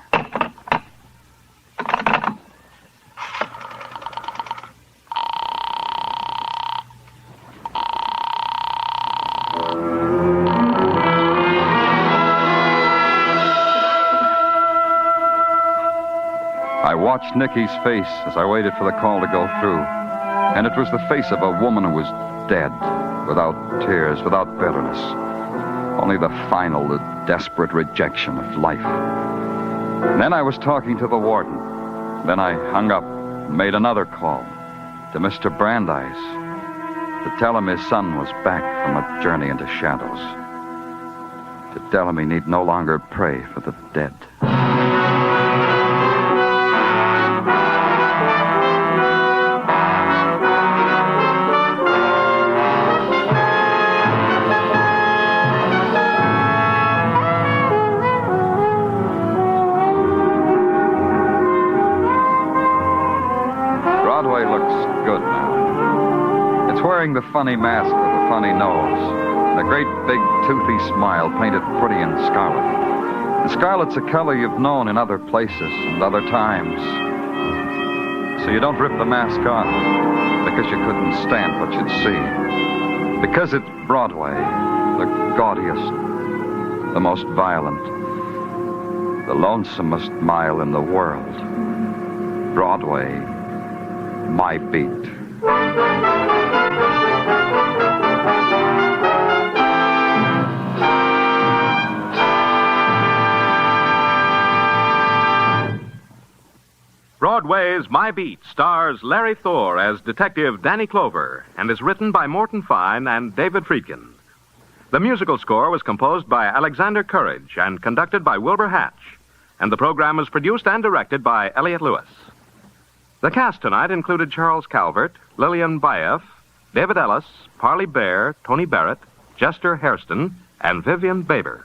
I watched Nicky's face as I waited for the call to go through. And it was the face of a woman who was dead, without tears, without bitterness. Only the final, the desperate rejection of life. And then I was talking to the warden. Then I hung up and made another call to Mr. Brandeis to tell him his son was back from a journey into shadows. To tell him he need no longer pray for the dead. Wearing the funny mask with the funny nose, and a great big toothy smile painted pretty in scarlet. And scarlet's a color you've known in other places and other times. So you don't rip the mask off because you couldn't stand what you'd see. Because it's Broadway, the gaudiest, the most violent, the lonesomest mile in the world. Broadway, my beat. Broadway's My Beat stars Larry Thor as Detective Danny Clover and is written by Morton Fine and David Friedkin. The musical score was composed by Alexander Courage and conducted by Wilbur Hatch, and the program was produced and directed by Elliott Lewis. The cast tonight included Charles Calvert, Lillian Baeff, David Ellis, Parley Bear, Tony Barrett, Jester Hairston, and Vivian Baber.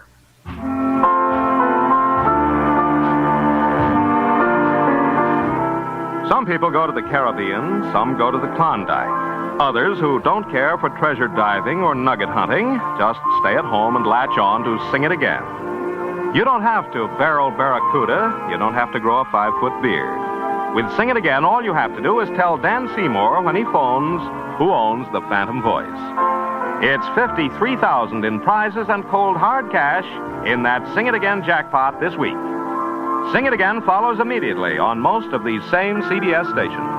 Some people go to the Caribbean, some go to the Klondike. Others who don't care for treasure diving or nugget hunting just stay at home and latch on to Sing It Again. You don't have to barrel barracuda. You don't have to grow a 5-foot beard. With Sing It Again, all you have to do is tell Dan Seymour when he phones who owns the Phantom Voice. It's $53,000 in prizes and cold hard cash in that Sing It Again jackpot this week. Sing It Again follows immediately on most of these same CBS stations.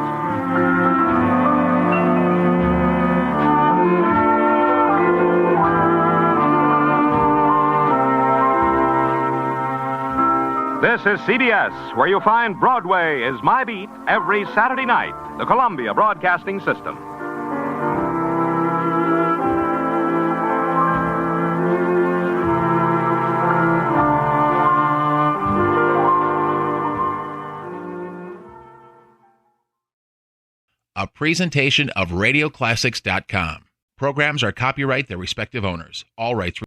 This is CBS, where you find Broadway is My Beat every Saturday night, the Columbia Broadcasting System. A presentation of RadioClassics.com. Programs are copyright their respective owners. All rights.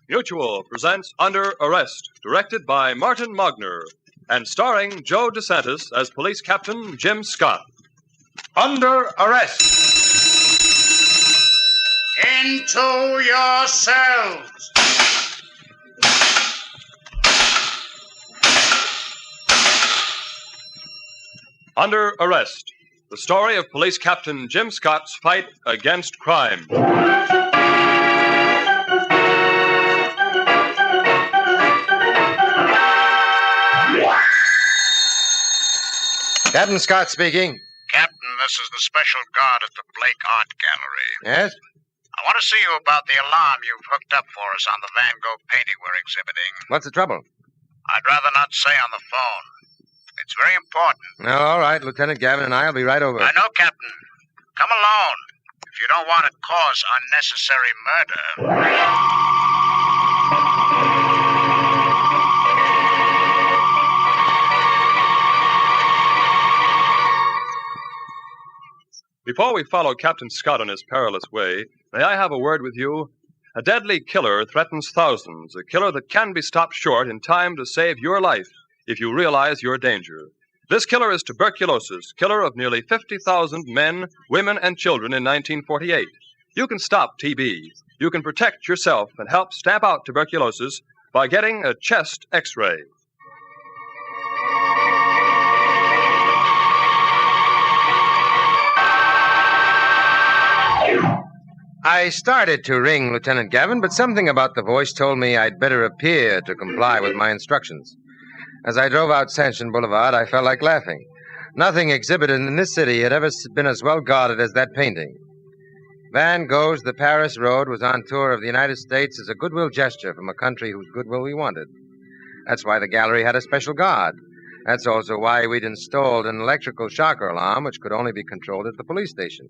Mutual presents Under Arrest, directed by Martin Mogner, and starring Joe DeSantis as Police Captain Jim Scott. Under Arrest. Into your cells. Under Arrest, the story of Police Captain Jim Scott's fight against crime. Captain Scott speaking. Captain, this is the special guard at the Blake Art Gallery. Yes? I want to see you about the alarm you've hooked up for us on the Van Gogh painting we're exhibiting. What's the trouble? I'd rather not say on the phone. It's very important. No, all right. Lieutenant Gavin and I will be right over. I know, Captain. Come alone. If you don't want to cause unnecessary murder. Before we follow Captain Scott on his perilous way, may I have a word with you? A deadly killer threatens thousands, a killer that can be stopped short in time to save your life if you realize your danger. This killer is tuberculosis, killer of nearly 50,000 men, women, and children in 1948. You can stop TB. You can protect yourself and help stamp out tuberculosis by getting a chest X-ray. I started to ring Lieutenant Gavin, but something about the voice told me I'd better appear to comply with my instructions. As I drove out Sanction Boulevard, I felt like laughing. Nothing exhibited in this city had ever been as well guarded as that painting. Van Gogh's The Paris Road was on tour of the United States as a goodwill gesture from a country whose goodwill we wanted. That's why the gallery had a special guard. That's also why we'd installed an electrical shocker alarm, which could only be controlled at the police station.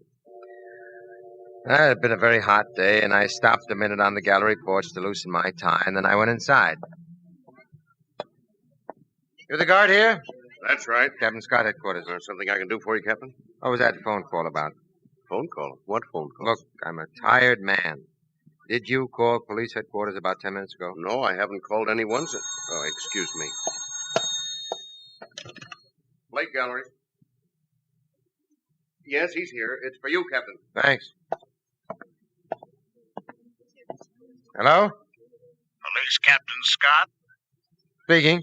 It had been a very hot day, and I stopped a minute on the gallery porch to loosen my tie, and then I went inside. You're the guard here? That's right. Captain Scott, headquarters. Is there something I can do for you, Captain? What was that phone call about? Phone call? What phone call? Look, I'm a tired man. Did you call police headquarters about 10 minutes ago? No, I haven't called anyone since... Oh, excuse me. Blake Gallery. Yes, he's here. It's for you, Captain. Thanks. Hello? Police Captain Scott? Speaking.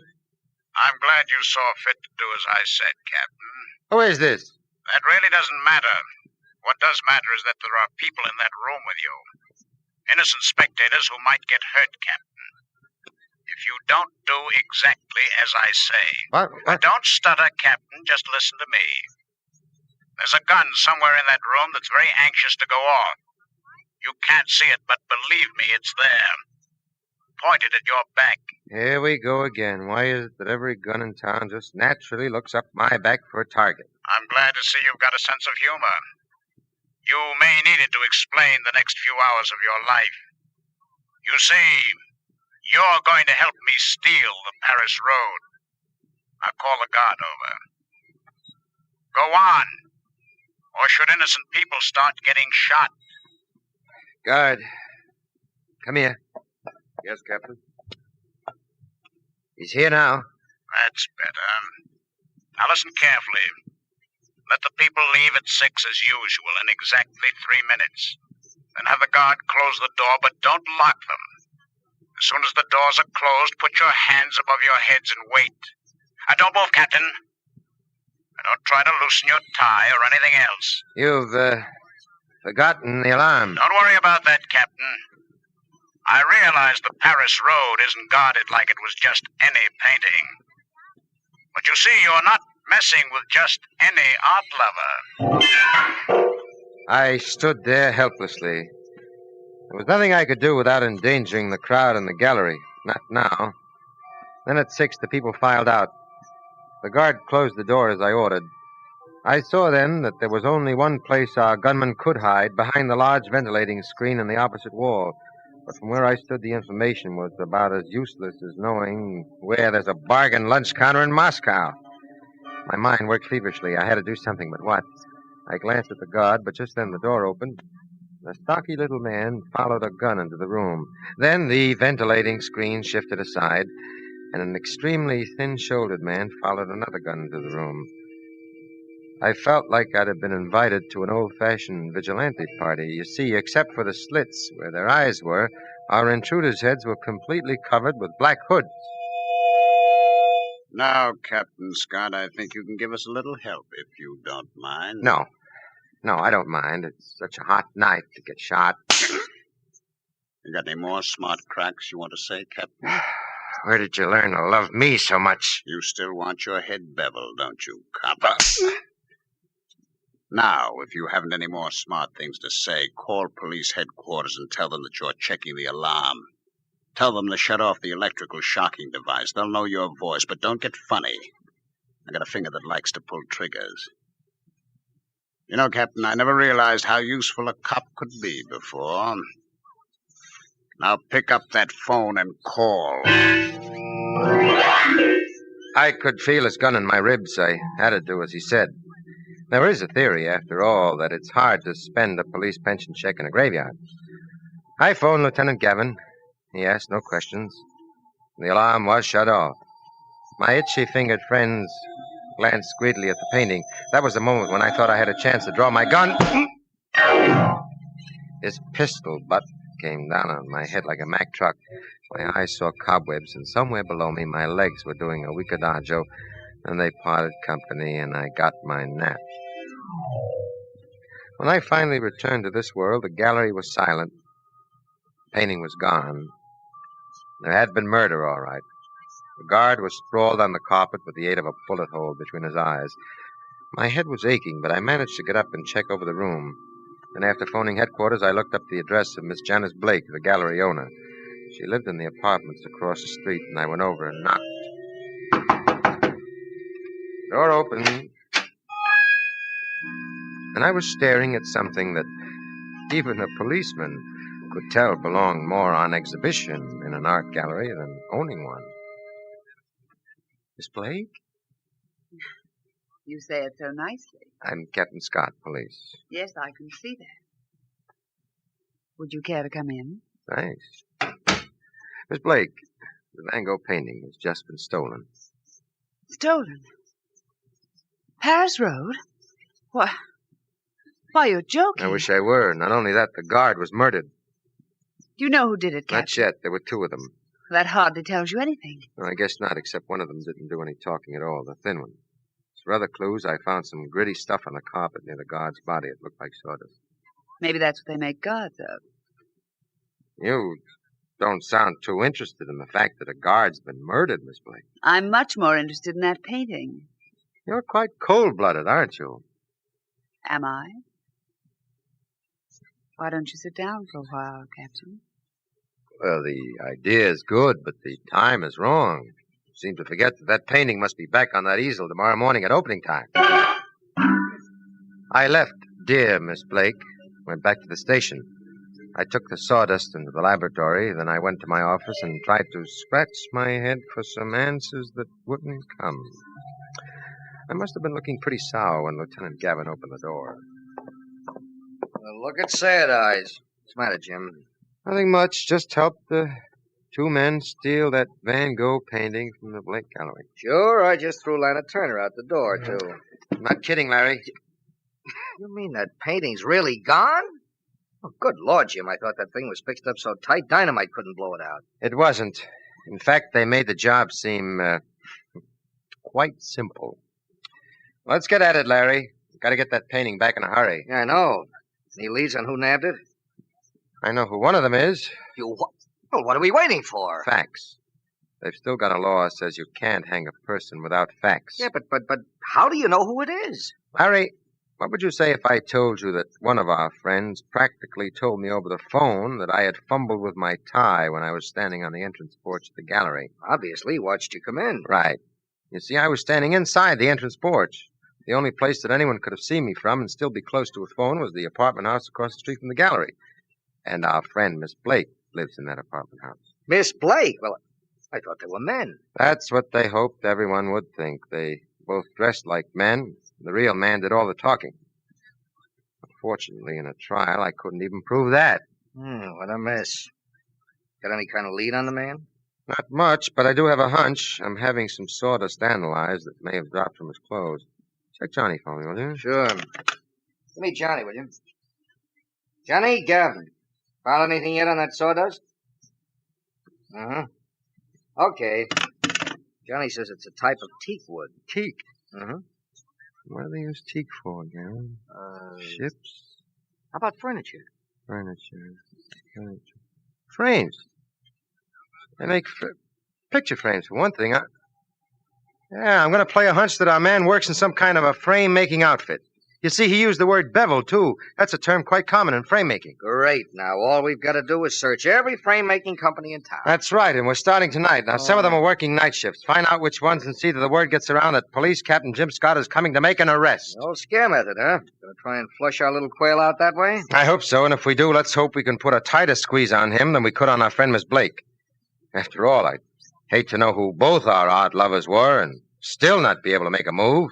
I'm glad you saw fit to do as I said, Captain. Who is this? That really doesn't matter. What does matter is that there are people in that room with you. Innocent spectators who might get hurt, Captain. If you don't do exactly as I say. What? Don't stutter, Captain. Just listen to me. There's a gun somewhere in that room that's very anxious to go off. You can't see it, but believe me, it's there. Pointed at your back. Here we go again. Why is it that every gun in town just naturally looks up my back for a target? I'm glad to see you've got a sense of humor. You may need it to explain the next few hours of your life. You see, you're going to help me steal the Paris Road. Now call the guard over. Go on, or should innocent people start getting shot? Guard, come here. Yes, Captain. He's here now. That's better. Now listen carefully. Let the people leave at 6 as usual in exactly 3 minutes. Then have the guard close the door, but don't lock them. As soon as the doors are closed, put your hands above your heads and wait. Don't move, Captain. Don't try to loosen your tie or anything else. You've forgotten the alarm. Don't worry about that, Captain. I realize the Paris Road isn't guarded like it was just any painting. But you see, you're not messing with just any art lover. I stood there helplessly. There was nothing I could do without endangering the crowd in the gallery. Not now. Then at 6, the people filed out. The guard closed the door as I ordered. I saw then that there was only one place our gunman could hide, behind the large ventilating screen in the opposite wall. But from where I stood, the information was about as useless as knowing where there's a bargain lunch counter in Moscow. My mind worked feverishly. I had to do something, but what? I glanced at the guard, but just then the door opened. A stocky little man followed a gun into the room. Then the ventilating screen shifted aside, and an extremely thin-shouldered man followed another gun into the room. I felt like I'd have been invited to an old-fashioned vigilante party. You see, except for the slits where their eyes were, our intruders' heads were completely covered with black hoods. Now, Captain Scott, I think you can give us a little help, if you don't mind. No, I don't mind. It's such a hot night to get shot. You got any more smart cracks you want to say, Captain? Where did you learn to love me so much? You still want your head beveled, don't you, copper? Now, if you haven't any more smart things to say, call police headquarters and tell them that you're checking the alarm. Tell them to shut off the electrical shocking device. They'll know your voice, but don't get funny. I got a finger that likes to pull triggers. You know, Captain, I never realized how useful a cop could be before. Now pick up that phone and call. I could feel his gun in my ribs. I had to do as he said. There is a theory, after all, that it's hard to spend a police pension check in a graveyard. I phoned Lieutenant Gavin. He asked no questions. The alarm was shut off. My itchy-fingered friends glanced greedily at the painting. That was the moment when I thought I had a chance to draw my gun. His pistol butt came down on my head like a Mack truck. My eyes saw cobwebs, and somewhere below me my legs were doing a wickadagio. And they parted company, and I got my nap. When I finally returned to this world, the gallery was silent. The painting was gone. There had been murder, all right. The guard was sprawled on the carpet with the aid of a bullet hole between his eyes. My head was aching, but I managed to get up and check over the room. Then after phoning headquarters, I looked up the address of Miss Janice Blake, the gallery owner. She lived in the apartments across the street, and I went over and knocked. Door opened, and I was staring at something that even a policeman could tell belonged more on exhibition in an art gallery than owning one. Miss Blake? You say it so nicely. I'm Captain Scott, police. Yes, I can see that. Would you care to come in? Thanks. Miss Blake, the Van Gogh painting has just been stolen. Stolen? Paris Road? Why, you're joking. I wish I were. Not only that, the guard was murdered. Do you know who did it, Captain? Not yet. There were 2 of them. That hardly tells you anything. No, I guess not, except one of them didn't do any talking at all, the thin one. For other clues, I found some gritty stuff on the carpet near the guard's body. It looked like sawdust. Maybe that's what they make guards of. You don't sound too interested in the fact that a guard's been murdered, Miss Blake. I'm much more interested in that painting. You're quite cold-blooded, aren't you? Am I? Why don't you sit down for a while, Captain? Well, the idea is good, but the time is wrong. You seem to forget that painting must be back on that easel tomorrow morning at opening time. I left dear Miss Blake, went back to the station. I took the sawdust into the laboratory, then I went to my office and tried to scratch my head for some answers that wouldn't come. I must have been looking pretty sour when Lieutenant Gavin opened the door. Well, look at Sad Eyes. What's the matter, Jim? Nothing much, just helped the two men steal that Van Gogh painting from the Blake Gallery. Sure, I just threw Lana Turner out the door, too. I'm not kidding, Larry. You mean that painting's really gone? Oh, good Lord, Jim, I thought that thing was fixed up so tight dynamite couldn't blow it out. It wasn't. In fact, they made the job seem quite simple. Let's get at it, Larry. Got to get that painting back in a hurry. Yeah, I know. Any leads on who nabbed it? I know who one of them is. Well, what are we waiting for? Facts. They've still got a law that says you can't hang a person without facts. Yeah, but how do you know who it is? Larry, what would you say if I told you that one of our friends practically told me over the phone that I had fumbled with my tie when I was standing on the entrance porch of the gallery? Obviously, watched you come in. Right. You see, I was standing inside the entrance porch. The only place that anyone could have seen me from and still be close to a phone was the apartment house across the street from the gallery. And our friend, Miss Blake, lives in that apartment house. Miss Blake? Well, I thought they were men. That's what they hoped everyone would think. They both dressed like men. The real man did all the talking. Unfortunately, in a trial, I couldn't even prove that. What a mess. Got any kind of lead on the man? Not much, but I do have a hunch. I'm having some sawdust analyzed that may have dropped from his clothes. Check Johnny for me, will you? Sure. Give me Johnny, will you? Johnny, Gavin. Found anything yet on that sawdust? Uh-huh. Okay. Johnny says it's a type of teak wood. Teak? Uh-huh. What do they use teak for, Gavin? Ships? How about furniture? Furniture. Frames. They make picture frames, for one thing. I'm going to play a hunch that our man works in some kind of a frame-making outfit. You see, he used the word bevel, too. That's a term quite common in frame-making. Great. Now, all we've got to do is search every frame-making company in town. That's right, and we're starting tonight. Now, some of them are working night shifts. Find out which ones and see that the word gets around that Police Captain Jim Scott is coming to make an arrest. No scare method, huh? Gonna try and flush our little quail out that way? I hope so, and if we do, let's hope we can put a tighter squeeze on him than we could on our friend Miss Blake. After all, I'd hate to know who both our art lovers were and still not be able to make a move.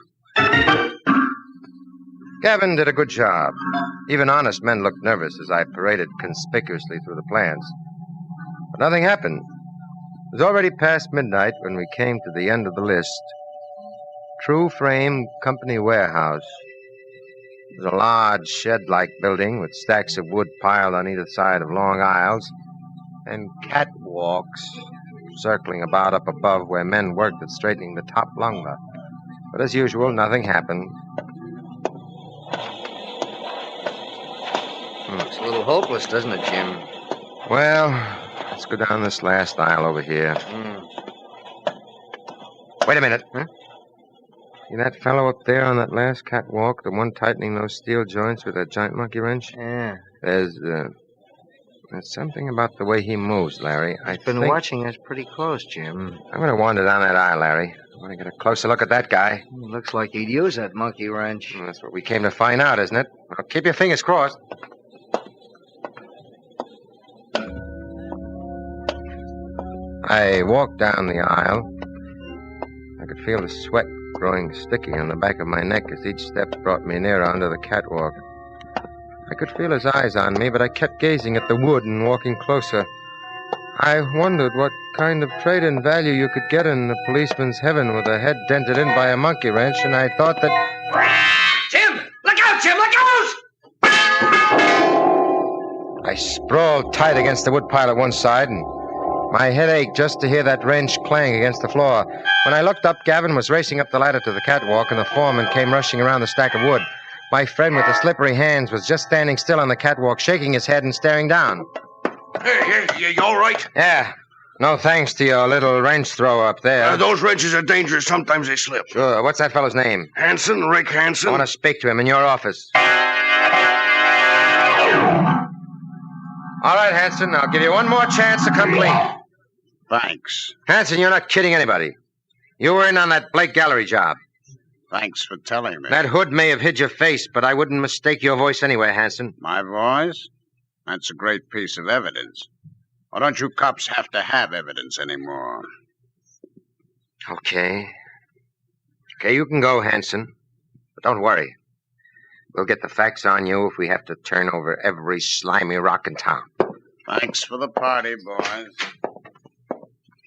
Gavin did a good job. Even honest men looked nervous as I paraded conspicuously through the plans. But nothing happened. It was already past midnight when we came to the end of the list. True Frame Company Warehouse. It was a large shed-like building with stacks of wood piled on either side of long aisles and catwalks circling about up above where men worked at straightening the top lumber. But as usual, nothing happened. Looks a little hopeless, doesn't it, Jim? Well, let's go down this last aisle over here. Wait a minute. Huh? See that fellow up there on that last catwalk, the one tightening those steel joints with a giant monkey wrench? Yeah. There's something about the way he moves, Larry. I've been watching us pretty close, Jim. I'm going to wander down that aisle, Larry. I want to get a closer look at that guy. Looks like he'd use that monkey wrench. Well, that's what we came to find out, isn't it? Well, keep your fingers crossed. I walked down the aisle. I could feel the sweat growing sticky on the back of my neck as each step brought me nearer onto the catwalk. I could feel his eyes on me, but I kept gazing at the wood and walking closer. I wondered what kind of trade in value you could get in a policeman's heaven with a head dented in by a monkey wrench, and I thought that... Jim! Look out, Jim! Look out! I sprawled tight against the wood pile at one side, and my head ached just to hear that wrench clang against the floor. When I looked up, Gavin was racing up the ladder to the catwalk, and the foreman came rushing around the stack of wood. My friend with the slippery hands was just standing still on the catwalk, shaking his head and staring down. Hey, you all right? Yeah. No thanks to your little wrench thrower up there. Those wrenches are dangerous. Sometimes they slip. Sure. What's that fellow's name? Hanson, Rick Hanson. I want to speak to him in your office. All right, Hanson. I'll give you one more chance to come clean. Thanks. Hanson, you're not kidding anybody. You were in on that Blake Gallery job. Thanks for telling me. That hood may have hid your face, but I wouldn't mistake your voice anyway, Hanson. My voice? That's a great piece of evidence. Why don't you cops have to have evidence anymore? Okay. Okay, you can go, Hanson. But don't worry. We'll get the facts on you if we have to turn over every slimy rock in town. Thanks for the party, boys.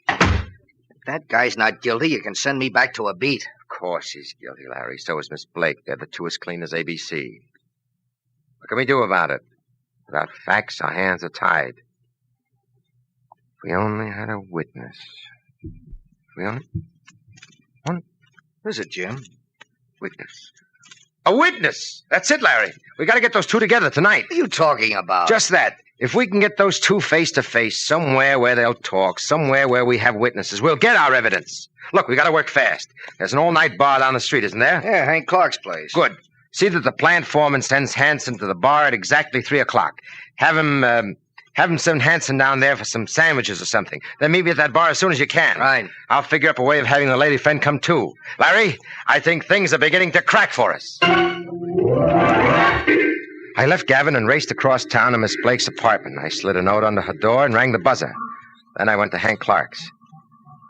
If that guy's not guilty, you can send me back to a beat. Of course he's guilty, Larry. So is Miss Blake. They're the two as clean as ABC. What can we do about it? Without facts, our hands are tied. If we only had a witness. If we only... One... Who's it, Jim? Witness. A witness! That's it, Larry. We gotta get those two together tonight. What are you talking about? Just that. If we can get those two face to face, somewhere where they'll talk, somewhere where we have witnesses, we'll get our evidence. Look, we gotta work fast. There's an all-night bar down the street, isn't there? Yeah, Hank Clark's place. Good. See that the plant foreman sends Hanson to the bar at exactly 3 o'clock. Have him send Hanson down there for some sandwiches or something. Then meet me at that bar as soon as you can. Right. I'll figure up a way of having the lady friend come too. Larry, I think things are beginning to crack for us. I left Gavin and raced across town to Miss Blake's apartment. I slid a note under her door and rang the buzzer. Then I went to Hank Clark's.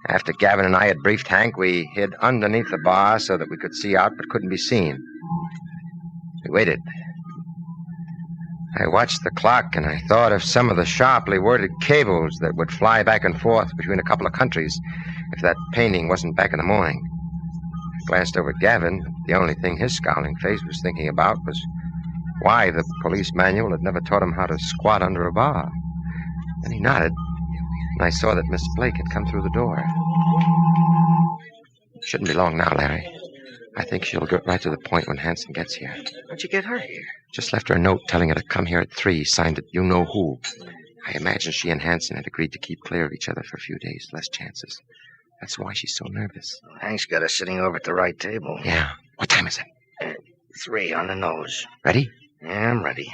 After Gavin and I had briefed Hank, we hid underneath the bar so that we could see out but couldn't be seen. We waited. I watched the clock, and I thought of some of the sharply worded cables that would fly back and forth between a couple of countries if that painting wasn't back in the morning. I glanced over at Gavin. The only thing his scowling face was thinking about was why the police manual had never taught him how to squat under a bar. Then he nodded, and I saw that Miss Blake had come through the door. Shouldn't be long now, Larry. I think she'll get right to the point when Hanson gets here. How'd you get her here? Just left her a note telling her to come here at 3, signed it you-know-who. I imagine she and Hanson had agreed to keep clear of each other for a few days, less chances. That's why she's so nervous. Hank's got us sitting over at the right table. Yeah. What time is it? 3 on the nose. Ready? Yeah, I'm ready.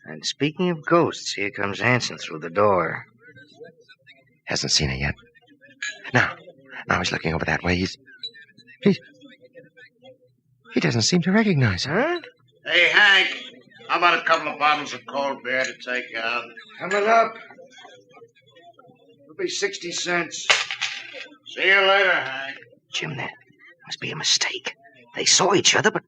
And speaking of ghosts, here comes Hanson through the door. Hasn't seen her yet. Now he's looking over that way. He doesn't seem to recognize her. Huh? Hey, Hank, how about a couple of bottles of cold beer to take out? Coming up. It'll be 60 cents. See you later, Hank. Jim, there must be a mistake. They saw each other, but...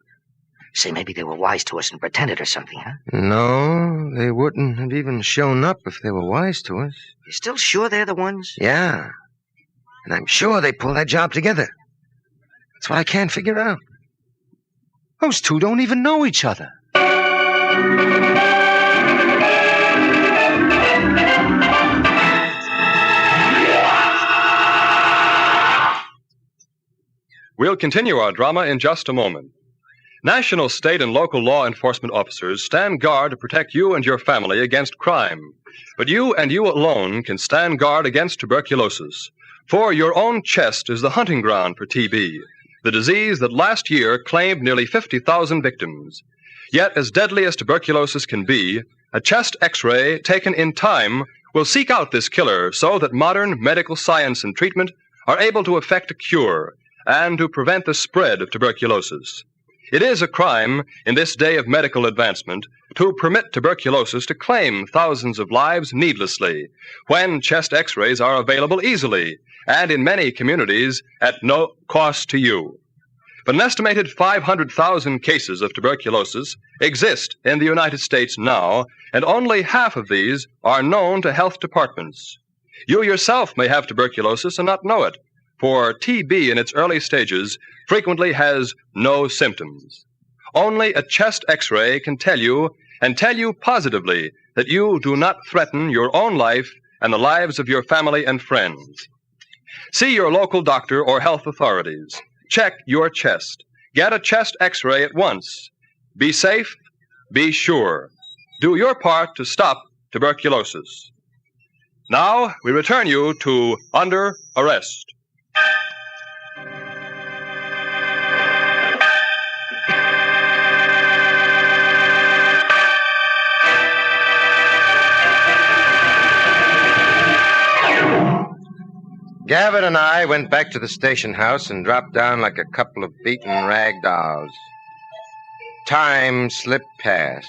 Say, maybe they were wise to us and pretended or something, huh? No, they wouldn't have even shown up if they were wise to us. You still sure they're the ones? Yeah. And I'm sure they pulled that job together. That's what I can't figure out. Those two don't even know each other. We'll continue our drama in just a moment. National, state, and local law enforcement officers stand guard to protect you and your family against crime. But you and you alone can stand guard against tuberculosis. For your own chest is the hunting ground for TB, the disease that last year claimed nearly 50,000 victims. Yet, as deadly as tuberculosis can be, a chest X-ray taken in time will seek out this killer so that modern medical science and treatment are able to effect a cure and to prevent the spread of tuberculosis. It is a crime in this day of medical advancement to permit tuberculosis to claim thousands of lives needlessly when chest X-rays are available easily and in many communities at no cost to you. But an estimated 500,000 cases of tuberculosis exist in the United States now, and only half of these are known to health departments. You yourself may have tuberculosis and not know it, for TB in its early stages frequently has no symptoms. Only a chest X-ray can tell you, and tell you positively, that you do not threaten your own life and the lives of your family and friends. See your local doctor or health authorities. Check your chest. Get a chest X-ray at once. Be safe. Be sure. Do your part to stop tuberculosis. Now, we return you to Under Arrest. Gavin and I went back to the station house and dropped down like a couple of beaten rag dolls. Time slipped past.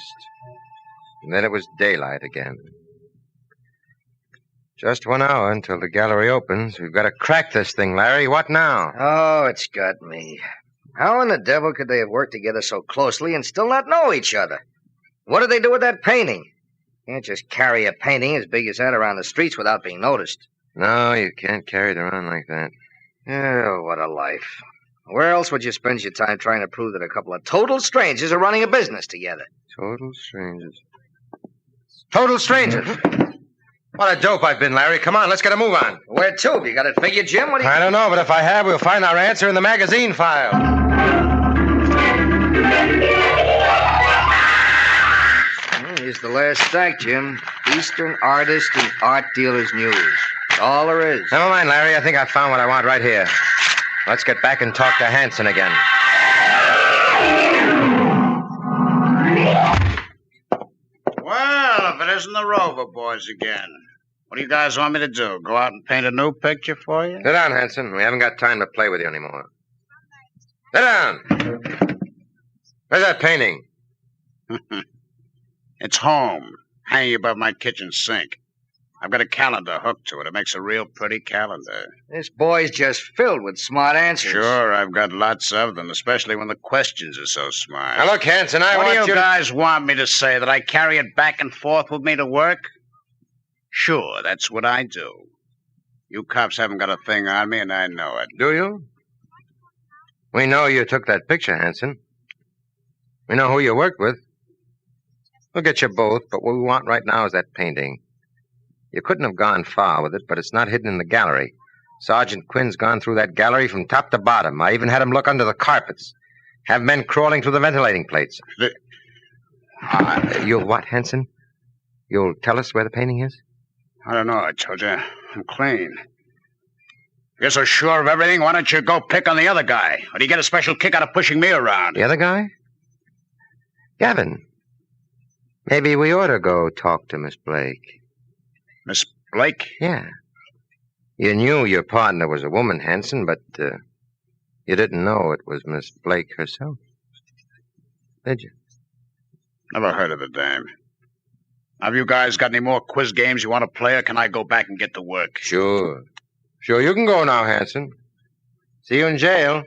And then it was daylight again. Just 1 hour until the gallery opens. We've got to crack this thing, Larry. What now? Oh, it's got me. How in the devil could they have worked together so closely and still not know each other? What did they do with that painting? You can't just carry a painting as big as that around the streets without being noticed. No, you can't carry it around like that. Oh, what a life. Where else would you spend your time trying to prove that a couple of total strangers are running a business together? Total strangers. Total strangers? What a dope I've been, Larry. Come on, let's get a move on. Where to? Have you got it figured, Jim? What do you... I don't know, but if I have, we'll find our answer in the magazine file. Here's the last stack, Jim. Eastern Artist and Art Dealers News. That's all there is. Never mind, Larry. I think I found what I want right here. Let's get back and talk to Hanson again. Well, if it isn't the Rover boys again. What do you guys want me to do? Go out and paint a new picture for you? Sit down, Hanson. We haven't got time to play with you anymore. Sit down. Where's that painting? It's home, hanging above my kitchen sink. I've got a calendar hooked to it. It makes a real pretty calendar. This boy's just filled with smart answers. Sure, I've got lots of them, especially when the questions are so smart. Now, look, Hanson, I want you What do you guys want me to say? That I carry it back and forth with me to work? Sure, that's what I do. You cops haven't got a thing on me, and I know it. Do you? We know you took that picture, Hanson. We know who you worked with. We'll get you both, but what we want right now is that painting. You couldn't have gone far with it, but it's not hidden in the gallery. Sergeant Quinn's gone through that gallery from top to bottom. I even had him look under the carpets. Have men crawling through the ventilating plates. You'll what, Hanson? You'll tell us where the painting is? I don't know, I told you. I'm clean. You're so sure of everything, why don't you go pick on the other guy? Or do you get a special kick out of pushing me around? The other guy? Gavin. Maybe we ought to go talk to Miss Blake. Miss Blake? Yeah. You knew your partner was a woman, Hanson, but you didn't know it was Miss Blake herself. Did you? Never heard of the dame. Have you guys got any more quiz games you want to play, or can I go back and get to work? Sure. Sure, you can go now, Hanson. See you in jail.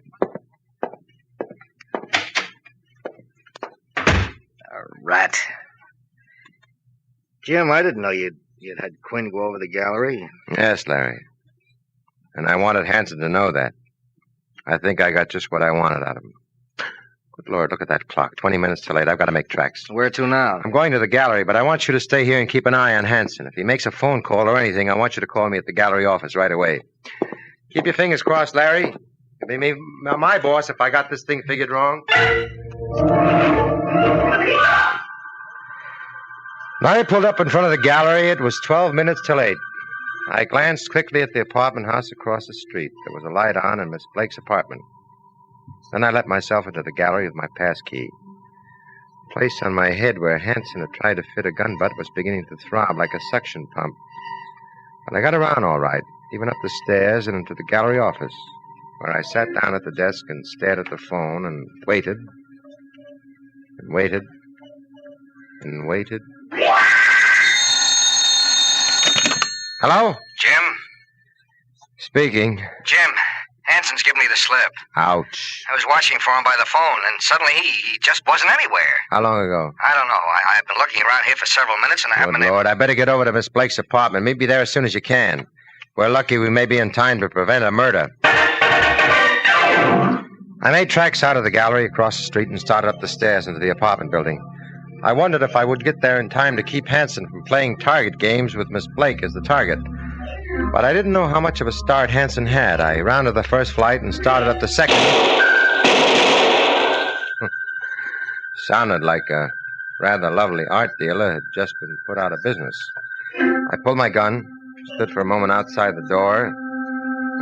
A rat. Jim, I didn't know you'd had Quinn go over the gallery. Yes, Larry. And I wanted Hanson to know that. I think I got just what I wanted out of him. Good Lord, look at that clock. 20 minutes till 8. I've got to make tracks. Where to now? I'm going to the gallery, but I want you to stay here and keep an eye on Hanson. If he makes a phone call or anything, I want you to call me at the gallery office right away. Keep your fingers crossed, Larry. It'll be me, my boss if I got this thing figured wrong. Larry pulled up in front of the gallery. It was 12 minutes till 8. I glanced quickly at the apartment house across the street. There was a light on in Miss Blake's apartment. Then I let myself into the gallery with my pass key. The place on my head where Hanson had tried to fit a gun butt was beginning to throb like a suction pump. But I got around all right, even up the stairs and into the gallery office, where I sat down at the desk and stared at the phone and waited, and waited, and waited. Hello? Jim? Speaking. Jim, Hanson's given me the slip. Ouch. I was watching for him by the phone, and suddenly he just wasn't anywhere. How long ago? I don't know. I've been looking around here for seveble minutes, and I haven't been able... Lord, I better get over to Miss Blake's apartment. Meet me there as soon as you can. We're lucky we may be in time to prevent a murder. I made tracks out of the gallery across the street and started up the stairs into the apartment building. I wondered if I would get there in time to keep Hanson from playing target games with Miss Blake as the target. But I didn't know how much of a start Hanson had. I rounded the first flight and started up the second. Sounded like a rather lovely art dealer had just been put out of business. I pulled my gun, stood for a moment outside the door,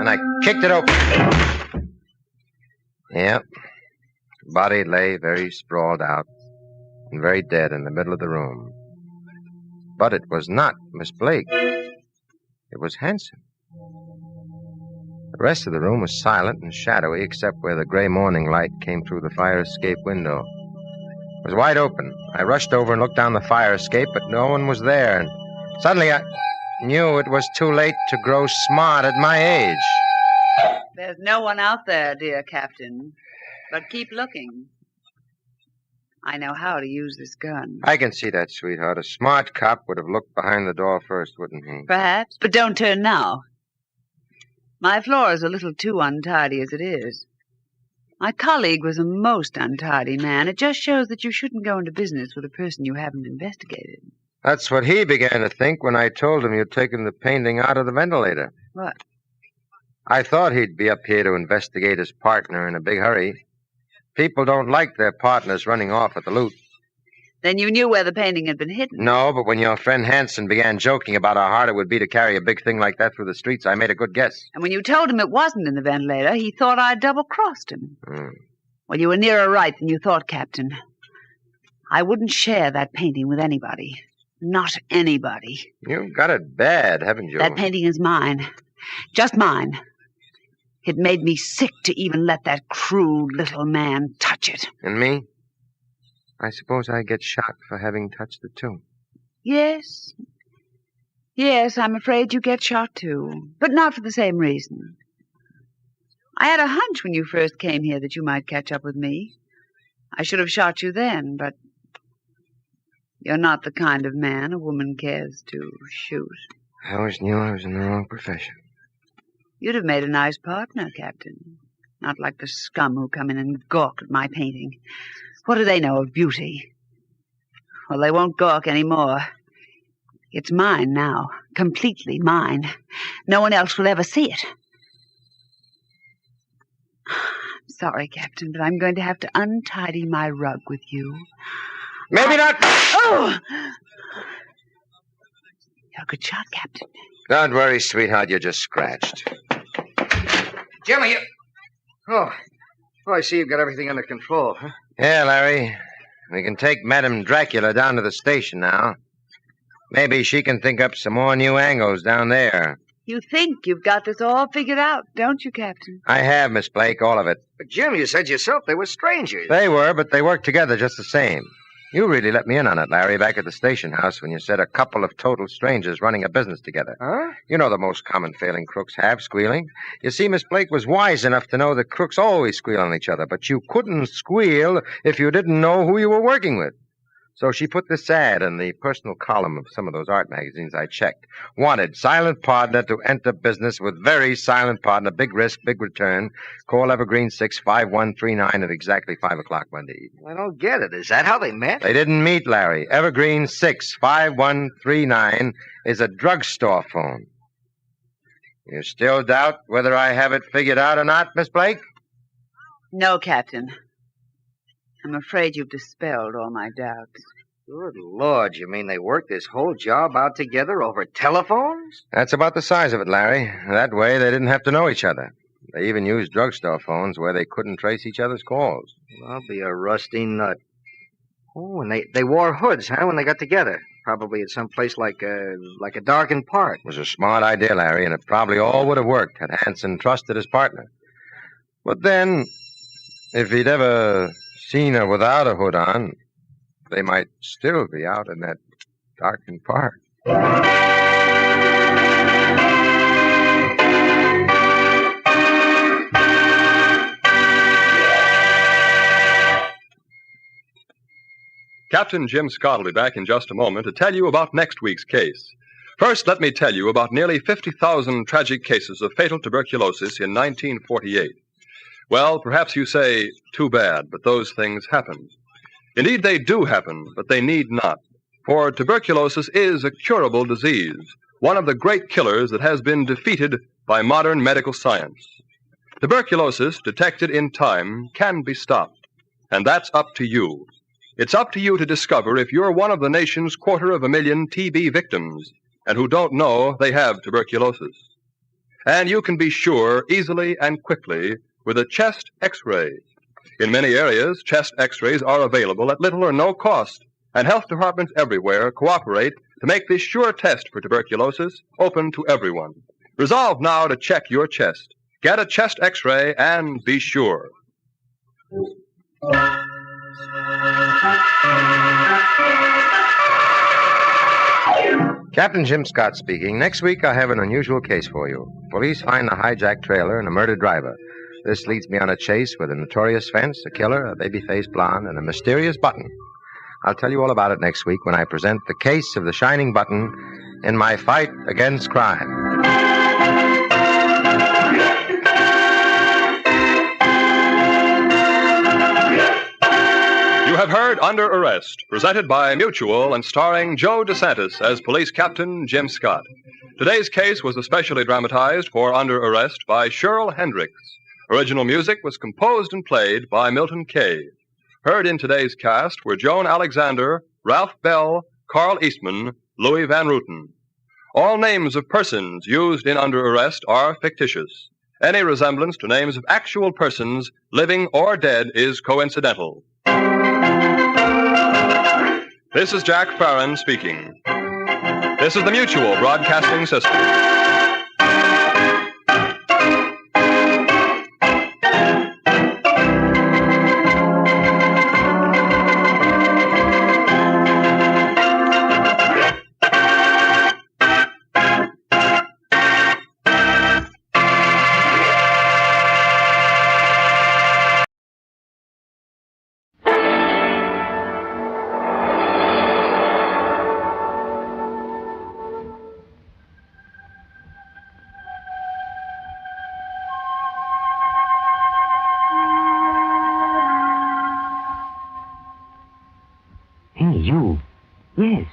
and I kicked it open. Yep. The body lay very sprawled out and very dead in the middle of the room. But it was not Miss Blake. It was Hanson. The rest of the room was silent and shadowy, except where the gray morning light came through the fire escape window. It was wide open. I rushed over and looked down the fire escape, but no one was there. And suddenly I knew it was too late to grow smart at my age. There's no one out there, dear Captain. But keep looking. I know how to use this gun. I can see that, sweetheart. A smart cop would have looked behind the door first, wouldn't he? Perhaps, but don't turn now. My floor is a little too untidy as it is. My colleague was a most untidy man. It just shows that you shouldn't go into business with a person you haven't investigated. That's what he began to think when I told him you'd taken the painting out of the ventilator. What? I thought he'd be up here to investigate his partner in a big hurry. People don't like their partners running off with the loot. Then you knew where the painting had been hidden. No, but when your friend Hanson began joking about how hard it would be to carry a big thing like that through the streets, I made a good guess. And when you told him it wasn't in the ventilator, he thought I'd double-crossed him. Well, you were nearer right than you thought, Captain. I wouldn't share that painting with anybody. Not anybody. You've got it bad, haven't you? That painting is mine. Just mine. It made me sick to even let that crude little man touch it. And me? I suppose I get shot for having touched it, too. Yes. Yes, I'm afraid you get shot, too. But not for the same reason. I had a hunch when you first came here that you might catch up with me. I should have shot you then, but you're not the kind of man a woman cares to shoot. I always knew I was in the wrong profession. You'd have made a nice partner, Captain. Not like the scum who come in and gawk at my painting. What do they know of beauty? Well, they won't gawk any more. It's mine now. Completely mine. No one else will ever see it. I'm sorry, Captain, but I'm going to have to untidy my rug with you. Maybe not. Oh! You're a good shot, Captain. Don't worry, sweetheart. You're just scratched. Jimmy, you... Oh, I see you've got everything under control, huh? Yeah, Larry. We can take Madame Dracula down to the station now. Maybe she can think up some more new angles down there. You think you've got this all figured out, don't you, Captain? I have, Miss Blake, all of it. But, Jim, you said yourself they were strangers. They were, but they worked together just the same. You really let me in on it, Larry, back at the station house when you said a couple of total strangers running a business together. Huh? You know the most common failing crooks have, squealing. You see, Miss Blake was wise enough to know that crooks always squeal on each other, but you couldn't squeal if you didn't know who you were working with. So she put this ad in the personal column of some of those art magazines I checked. Wanted silent partner to enter business with very silent partner. Big risk, big return. Call Evergreen 65139 at exactly 5 o'clock Monday evening. I don't get it. Is that how they met? They didn't meet, Larry. Evergreen 65139 is a drugstore phone. You still doubt whether I have it figured out or not, Miss Blake? No, Captain. I'm afraid you've dispelled all my doubts. Good Lord, you mean they worked this whole job out together over telephones? That's about the size of it, Larry. That way they didn't have to know each other. They even used drugstore phones where they couldn't trace each other's calls. Well, I'll be a rusty nut. Oh, and they wore hoods, huh, when they got together? Probably at some place like a darkened park. It was a smart idea, Larry, and it probably all would have worked had Hanson trusted his partner. But then, if he'd ever seen her without a hood on, they might still be out in that darkened park. Captain Jim Scott will be back in just a moment to tell you about next week's case. First, let me tell you about nearly 50,000 tragic cases of fatal tuberculosis in 1948. Well, perhaps you say, too bad, but those things happen. Indeed, they do happen, but they need not. For tuberculosis is a curable disease, one of the great killers that has been defeated by modern medical science. Tuberculosis, detected in time, can be stopped. And that's up to you. It's up to you to discover if you're one of the nation's 250,000 TB victims and who don't know they have tuberculosis. And you can be sure easily and quickly with a chest X-ray. In many areas, chest X-rays are available at little or no cost, and health departments everywhere cooperate to make this sure test for tuberculosis open to everyone. Resolve now to check your chest. Get a chest X-ray and be sure. Captain Jim Scott speaking. Next week, I have an unusual case for you. Police find a hijacked trailer and a murdered driver. This leads me on a chase with a notorious fence, a killer, a baby-faced blonde, and a mysterious button. I'll tell you all about it next week when I present the case of the shining button in my fight against crime. You have heard Under Arrest, presented by Mutual and starring Joe DeSantis as Police Captain Jim Scott. Today's case was especially dramatized for Under Arrest by Cheryl Hendricks. Original music was composed and played by Milton Kay. Heard in today's cast were Joan Alexander, Ralph Bell, Carl Eastman, Louis Van Rooten. All names of persons used in Under Arrest are fictitious. Any resemblance to names of actual persons, living or dead, is coincidental. This is Jack Farron speaking. This is the Mutual Broadcasting System.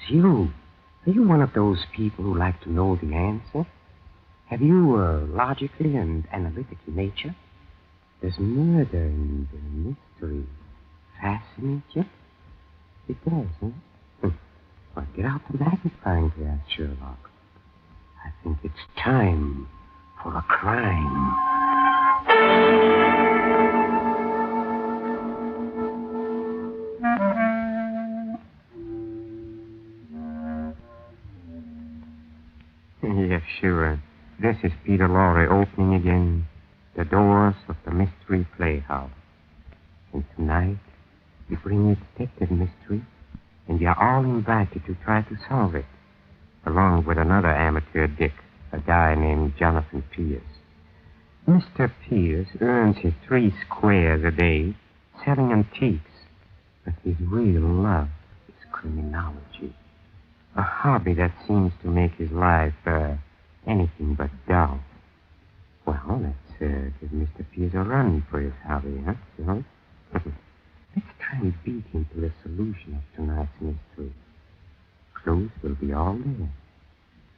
You. Are you one of those people who like to know the answer? Have you a logically and analytical nature? Does murder and mystery fascinate you? It does, huh? Well, get out the magnifying glass, Sherlock. I think it's time for a crime. Yes, sure. This is Peter Lorre opening again the doors of the Mystery Playhouse. And tonight, we bring you detective mystery, and you're all invited to try to solve it, along with another amateur dick, a guy named Jonathan Pierce. Mr. Pierce earns his 3 squares a day selling antiques, but his real love is criminology. A hobby that seems to make his life, anything but dull. Well, let's give Mr. Pierce a run for his hobby, huh, Joan? Let's try and beat him to the solution of tonight's mystery. Clues will be all there.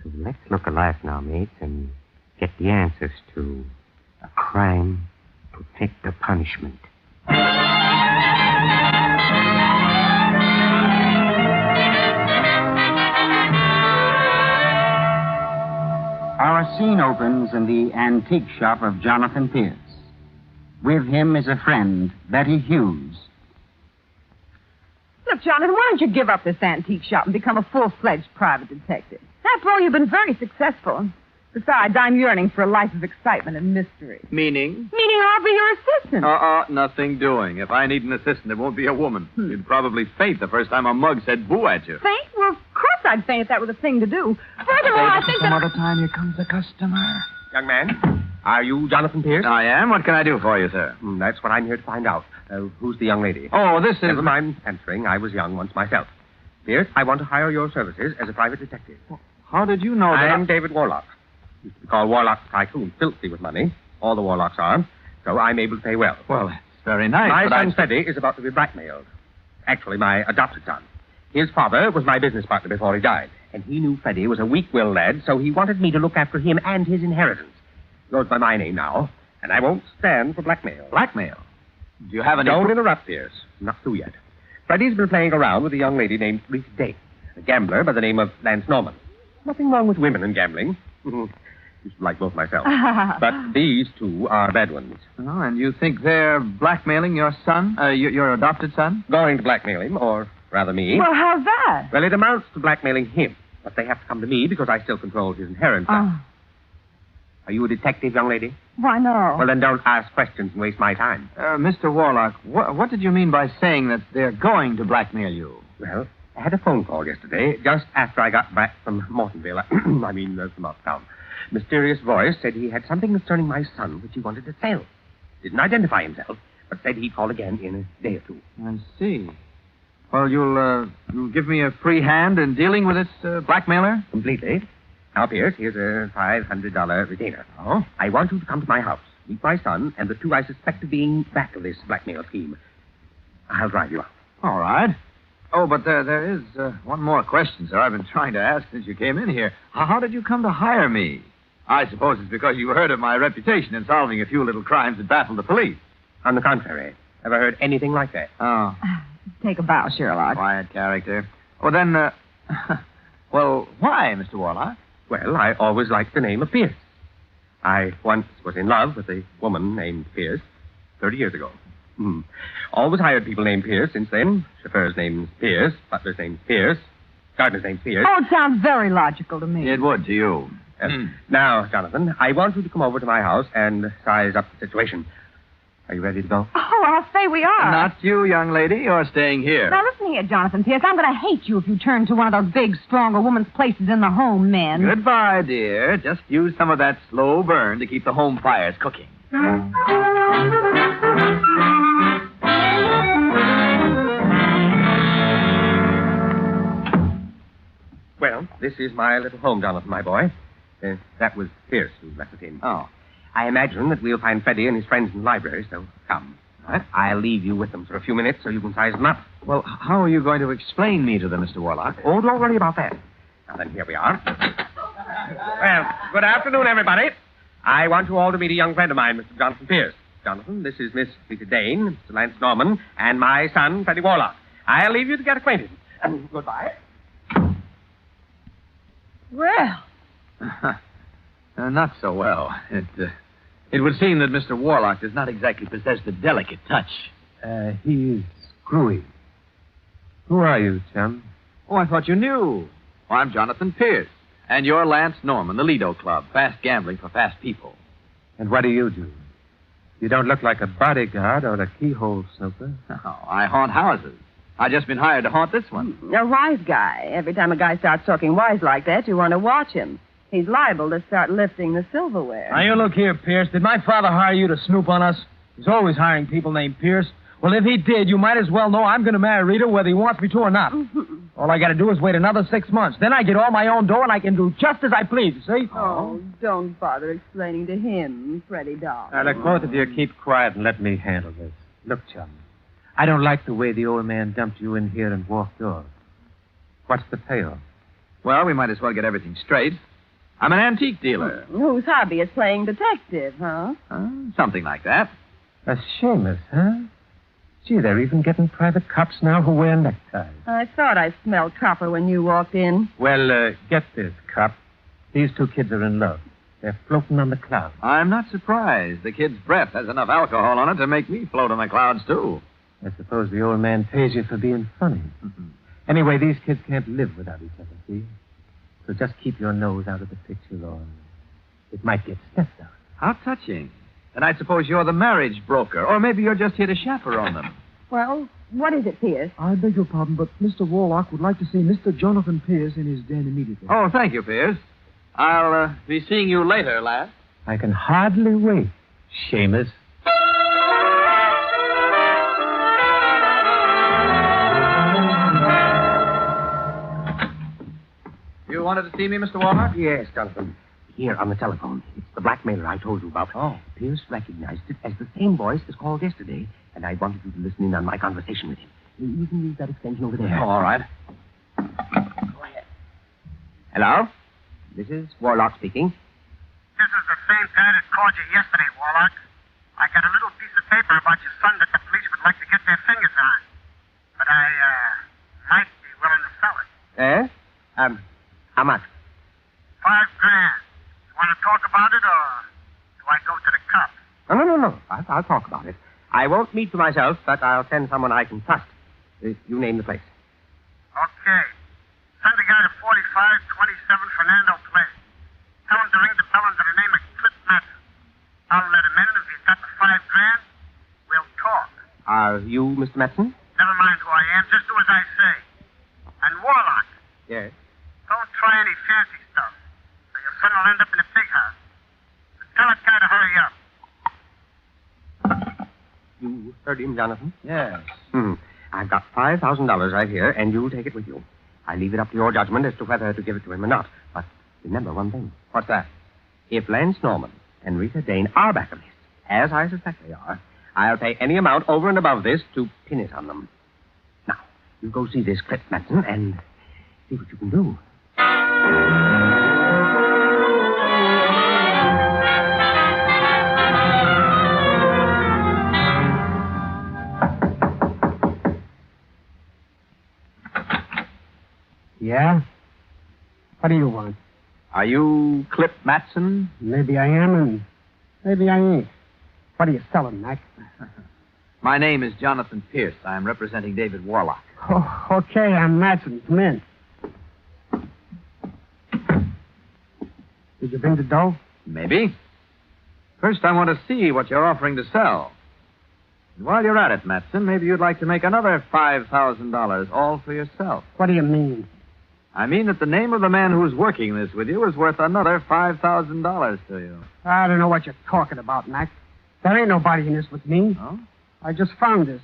So let's look alive now, mates, and get the answers to a crime to take the punishment. Our scene opens in the antique shop of Jonathan Pierce. With him is a friend, Betty Hughes. Look, Jonathan, why don't you give up this antique shop and become a full-fledged private detective? After all, you've been very successful. Besides, I'm yearning for a life of excitement and mystery. Meaning? Meaning I'll be your assistant. Nothing doing. If I need an assistant, it won't be a woman. You'd probably faint the first time a mug said boo at you. Faint? Well, of course I'd faint if that was a thing to do. Furthermore, I think some other time here comes a customer. Young man, are you Jonathan Pierce? I am. What can I do for you, sir? That's what I'm here to find out. Who's the young lady? Oh, this is... Never mind answering. I was young once myself. Pierce, I want to hire your services as a private detective. How did you know that? I'm David Warlock. Used to be called Warlock Tycoon, filthy with money. All the Warlocks are. So I'm able to pay well. Well, that's very nice. My son, Freddie, is about to be blackmailed. Actually, my adopted son. His father was my business partner before he died. And he knew Freddie was a weak-willed lad, so he wanted me to look after him and his inheritance. Goes by my name now, and I won't stand for blackmail. Blackmail? Do you have any... Don't interrupt, Pierce. Not through yet. Freddie's been playing around with a young lady named Reese Day, a gambler by the name of Lance Norman. Nothing wrong with women in gambling. Used to like both myself. But these two are bad ones. Oh, and you think they're blackmailing your son? Your adopted son? Going to blackmail him, or rather me. Well, how's that? Well, it amounts to blackmailing him. But they have to come to me because I still control his inheritance. Are you a detective, young lady? Why, no. Well, then don't ask questions and waste my time. Mr. Warlock, what did you mean by saying that they're going to blackmail you? Well, I had a phone call yesterday, just after I got back from Mortonville. From uptown. Mysterious voice said he had something concerning my son which he wanted to sell. Didn't identify himself, but said he'd call again in a day or two. I see. Well, you'll give me a free hand in dealing with this blackmailer? Completely. Now, Pierce, here's a $500 retainer. Oh? I want you to come to my house, meet my son, and the two I suspect of being back of this blackmail scheme. I'll drive you out. All right. Oh, but there is one more question, sir, I've been trying to ask since you came in here. How did you come to hire me? I suppose it's because you heard of my reputation in solving a few little crimes that baffled the police. On the contrary, never heard anything like that. Oh. Take a bow, Sherlock. Quiet character. Well, then, well, why, Mr. Warlock? Well, I always liked the name of Pierce. I once was in love with a woman named Pierce 30 years ago. Always hired people named Pierce since then. Chauffeur's name's Pierce, butler's name's Pierce, gardener's name's Pierce. Oh, it sounds very logical to me. It would to you. Now, Jonathan, I want you to come over to my house and size up the situation. Are you ready to go? Oh, I'll say we are. Not you, young lady. You're staying here. Now, listen here, Jonathan Pierce. I'm going to hate you if you turn to one of those big, stronger woman's places in the home, men. Goodbye, dear. Just use some of that slow burn to keep the home fires cooking. Well, this is my little home, Jonathan, my boy. That was Pierce who left it in. Oh. I imagine that we'll find Freddie and his friends in the library, so come. All right? I'll leave you with them for a few minutes so you can size them up. Well, how are you going to explain me to them, Mr. Warlock? Oh, don't worry about that. Now then, here we are. Well, good afternoon, everybody. I want you all to meet a young friend of mine, Mr. Jonathan Pierce. Jonathan, this is Miss Rita Dane, Mr. Lance Norman, and my son, Freddie Warlock. I'll leave you to get acquainted. Goodbye. Well. Not so well. It would seem that Mr. Warlock does not exactly possess the delicate touch. He is screwy. Who are you, chum? Oh, I thought you knew. Oh, I'm Jonathan Pierce. And you're Lance Norman, the Lido Club. Fast gambling for fast people. And what do? You don't look like a bodyguard or a keyhole snooper. Oh, I haunt houses. I've just been hired to haunt this one. A wise guy. Every time a guy starts talking wise like that, you want to watch him. He's liable to start lifting the silverware. Now, you look here, Pierce. Did my father hire you to snoop on us? He's always hiring people named Pierce. Well, if he did, you might as well know I'm going to marry Rita whether he wants me to or not. All I got to do is wait another 6 months. Then I get all my own dough and I can do just as I please, you see? Oh, don't bother explaining to him, Freddie Doll. Now, look, both of you keep quiet and let me handle this. Look, chum, I don't like the way the old man dumped you in here and walked off. What's the payoff? Well, we might as well get everything straight. I'm an antique dealer. Whose hobby is playing detective, huh? Something like that. A Seamus, huh? Gee, they're even getting private cops now who wear neckties. I thought I smelled copper when you walked in. Well, get this, cop. These two kids are in love. They're floating on the clouds. I'm not surprised. The kid's breath has enough alcohol on it to make me float on the clouds, too. I suppose the old man pays you for being funny. Anyway, these kids can't live without each other, see? So just keep your nose out of the picture, or it might get stepped on. How touching. And I suppose you're the marriage broker, or maybe you're just here to chaperone them. Well, what is it, Pierce? I beg your pardon, but Mr. Warlock would like to see Mr. Jonathan Pierce in his den immediately. Oh, thank you, Pierce. I'll be seeing you later, lad. I can hardly wait, Seamus. You wanted to see me, Mr. Warlock? Yes, Jonathan. Here on the telephone. It's the blackmailer I told you about. Oh. Pierce recognized it as the same voice as called yesterday, and I wanted you to listen in on my conversation with him. You can use that extension over there. Oh, all right. Go ahead. Hello? This is Warlock speaking. This is the same guy that called you yesterday, Warlock. I got a little piece of paper about your son that the police would like to get their fingers on. But I, might be willing to sell it. Eh? How much? $5,000. You want to talk about it, or do I go to the cops? No. I'll talk about it. I won't meet for myself, but I'll send someone I can trust. You name the place. Okay. Send a guy to 4527 Fernando Place. Tell him to ring the bell under the name of Clip Are you Mr. Matson? Never mind who I am. Just do as I say. And Warlock, Yes. don't try any fancy stuff, or your son will end up in a pig house. So tell that guy to hurry up. You heard him, Jonathan? Yes. I've got $5,000 right here, and you'll take it with you. I leave it up to your judgment as to whether to give it to him or not. But remember one thing. What's that? If Lance Norman and Rita Dane are back of this, as I suspect they are, I'll pay any amount over and above this to pin it on them. Now, you go see this Clip Matson and see what you can do. Yeah? What do you want? Are you Clip Matson? Maybe I am, and maybe I ain't. What are you selling, Mac? My name is Jonathan Pierce. I'm representing David Warlock. Oh, okay, I'm Matson. Come in. Did you bring the dough? Maybe. First, I want to see what you're offering to sell. And while you're at it, Matson, maybe you'd like to make another $5,000, all for yourself. What do you mean? I mean that the name of the man who's working this with you is worth another $5,000 to you. I don't know what you're talking about, Mac. There ain't nobody in this with me. Oh? I just found this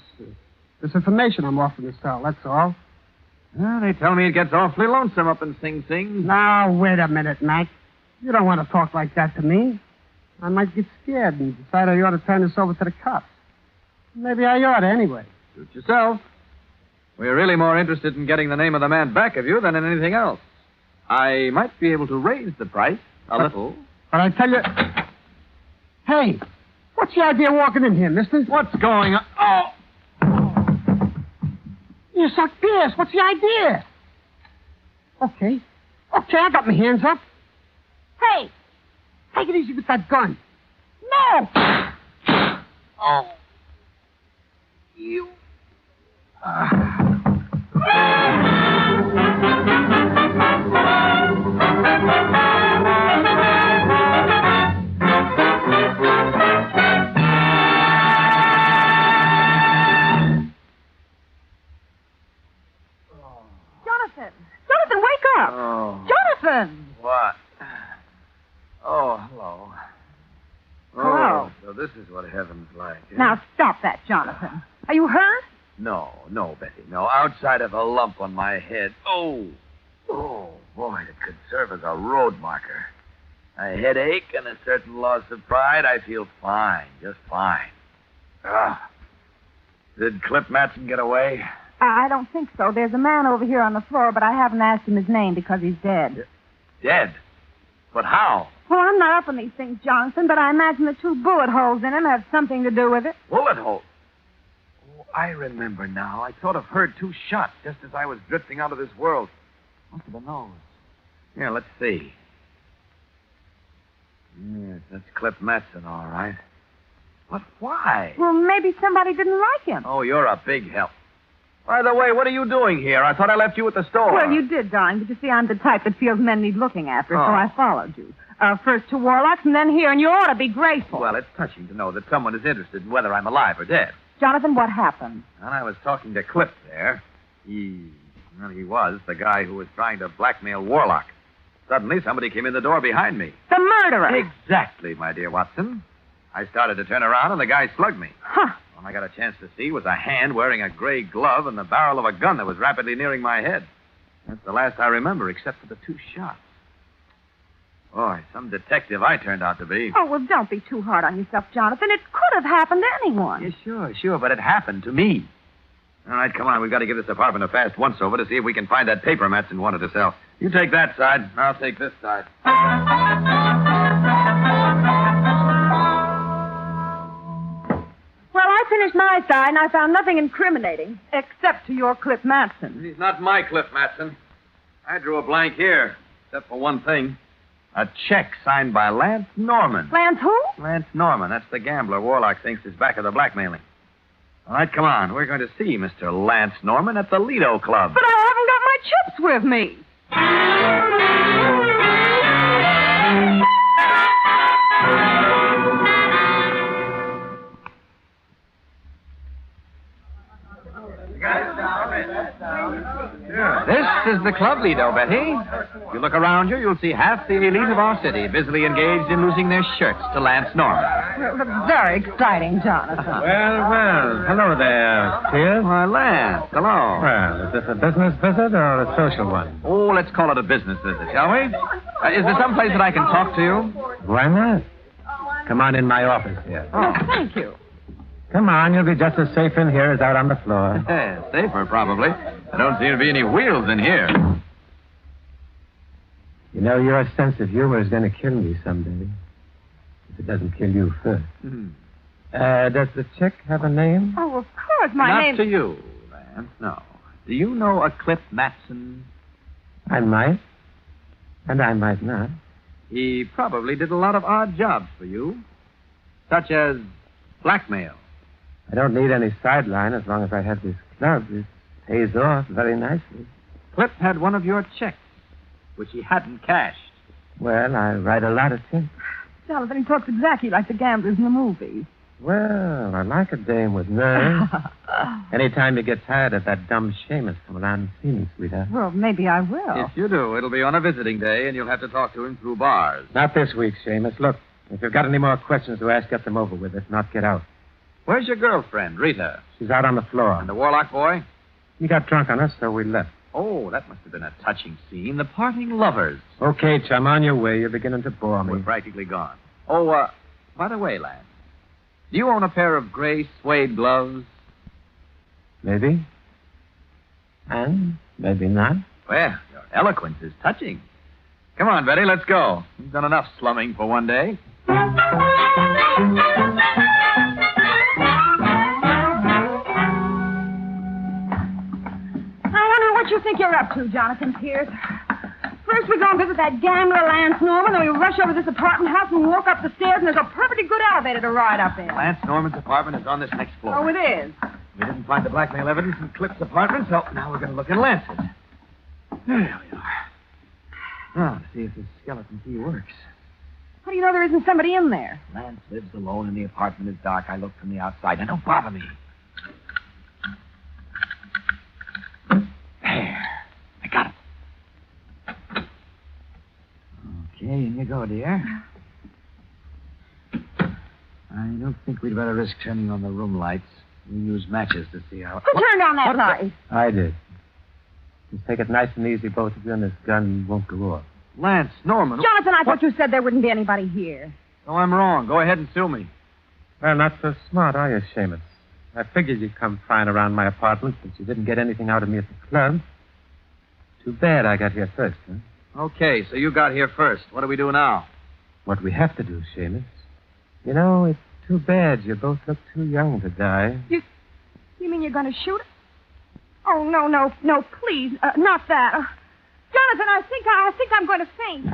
information I'm offering to sell, that's all. Well, they tell me it gets awfully lonesome up in Sing Sing. Now, wait a minute, Mac. You don't want to talk like that to me. I might get scared and decide I ought to turn this over to the cops. Maybe I ought to anyway. Suit yourself. We're really more interested in getting the name of the man back of you than in anything else. I might be able to raise the price a little. But I tell you... Hey, what's the idea of walking in here, mister? What's going on? Oh! You suck Pierce. What's the idea? Okay, I got my hands up. Hey! Take it easy with that gun. No! Oh. You... Jonathan, wake up! Oh. Jonathan! What? Oh, hello. Hello. So this is what heaven's like. Eh? Now, stop that, Jonathan. Are you hurt? No, Betty, no. Outside of a lump on my head. Oh, boy, it could serve as a road marker. A headache and a certain loss of pride. I feel fine, just fine. Did Clip Matson get away? I don't think so. There's a man over here on the floor, but I haven't asked him his name because he's dead. Dead? But how? Well, I'm not up on these things, Jonathan, but I imagine the 2 bullet holes in him have something to do with it. Bullet holes? Oh, I remember now. I sort of heard 2 shots just as I was drifting out of this world. Must have been those. Here, let's see. Yes, that's Clip Matson, all right. But why? Well, maybe somebody didn't like him. Oh, you're a big help. By the way, what are you doing here? I thought I left you at the store. Well, you did, darling, but you see, I'm the type that feels men need looking after, so Oh. I followed you. First to Warlock's and then here, and you ought to be grateful. Well, it's touching to know that someone is interested in whether I'm alive or dead. Jonathan, what happened? And I was talking to Clip there. He was the guy who was trying to blackmail Warlock. Suddenly, somebody came in the door behind me. The murderer. Exactly, my dear Watson. I started to turn around, and the guy slugged me. Huh. All I got a chance to see was a hand wearing a gray glove and the barrel of a gun that was rapidly nearing my head. That's the last I remember, except for the 2 shots. Boy, some detective I turned out to be. Oh, well, don't be too hard on yourself, Jonathan. It could have happened to anyone. Yeah, sure, but it happened to me. All right, come on. We've got to give this apartment a fast once-over to see if we can find that paper Matson wanted to sell. You take that side. I'll take this side. Well, I finished my side, and I found nothing incriminating, except to your Clip Matson. He's not my Clip Matson. I drew a blank here, except for one thing. A check signed by Lance Norman. Lance who? Lance Norman. That's the gambler Warlock thinks is back of the blackmailing. All right, come on. We're going to see Mr. Lance Norman at the Lido Club. But I haven't got my chips with me. look lovely, though, Betty. If you look around you, you'll see half the elite of our city busily engaged in losing their shirts to Lance Norman. Very exciting, Jonathan. Well. Hello there, Pierce. Why, Lance, hello. Well, is this a business visit or a social one? Oh, let's call it a business visit, shall we? Is there some place that I can talk to you? Why not? Come on in my office here. Oh, thank you. Come on, you'll be just as safe in here as out on the floor. Safer, probably. There don't seem to be any wheels in here. You know, your sense of humor is going to kill me someday. If it doesn't kill you first. Does the chick have a name? Oh, of course, my name... Not to you, Lance, no. Do you know a Cliff Matson? I might. And I might not. He probably did a lot of odd jobs for you. Such as blackmail. I don't need any sideline as long as I have this club. It pays off very nicely. Cliff had one of your checks, which he hadn't cashed. Well, I write a lot of checks. Jonathan, he talks exactly like the gamblers in the movies. Well, I like a dame with nerve. Anytime you get tired of that dumb Seamus, come around and see me, sweetheart. Well, maybe I will. If you do, it'll be on a visiting day, and you'll have to talk to him through bars. Not this week, Seamus. Look, if you've got any more questions to ask, get them over with. If not, get out. Where's your girlfriend, Rita? She's out on the floor. And the Warlock boy? He got drunk on us, so we left. Oh, that must have been a touching scene. The parting lovers. Okay, chum, on your way. You're beginning to bore me. We're practically gone. Oh, by the way, Lance, do you own a pair of gray suede gloves? Maybe. And maybe not. Well, your eloquence is touching. Come on, Betty, let's go. You've done enough slumming for one day. What you think you're up to, Jonathan Pierce? First we go and visit that gambler, Lance Norman, then we rush over to this apartment house and walk up the stairs, and there's a perfectly good elevator to ride up in. Lance Norman's apartment is on this next floor. Oh, it is? We didn't find the blackmail evidence in Cliff's apartment, so now we're going to look in Lance's. There we are. Now, to see if this skeleton key works. How do you know there isn't somebody in there? Lance lives alone and the apartment is dark. I looked from the outside. Now, don't bother me. There. I got it. Okay, in you go, dear. I don't think we'd better risk turning on the room lights. We'll use matches to see how... Who turned on that light? I did. Just take it nice and easy, both of you, and this gun won't go off. Lance Norman... Jonathan, I thought you said there wouldn't be anybody here. Oh, I'm wrong. Go ahead and sue me. Well, not so smart, are you, Seamus? I figured you'd come prying around my apartment since you didn't get anything out of me at the club. Too bad I got here first, huh? Okay, so you got here first. What do we do now? What we have to do, Seamus. You know, it's too bad you both look too young to die. You mean you're going to shoot us? Oh, no, please, not that. Jonathan, I think I'm going to faint.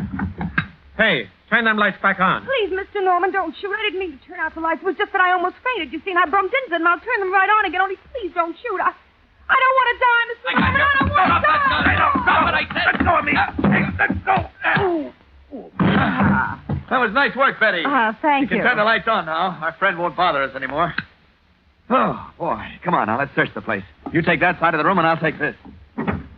Hey, turn them lights back on. Please, Mr. Norman, don't shoot. I didn't mean to turn out the lights. It was just that I almost fainted, you see, and I bumped into them. I'll turn them right on again. Only please don't shoot. I don't want to die, Mr. Norman. I don't want to die. Stop it, I said. Let go of me. Let go. That was nice work, Betty. Thank you. You can turn the lights on now. Our friend won't bother us anymore. Oh, boy. Come on, now, let's search the place. You take that side of the room, and I'll take this. Jonathan,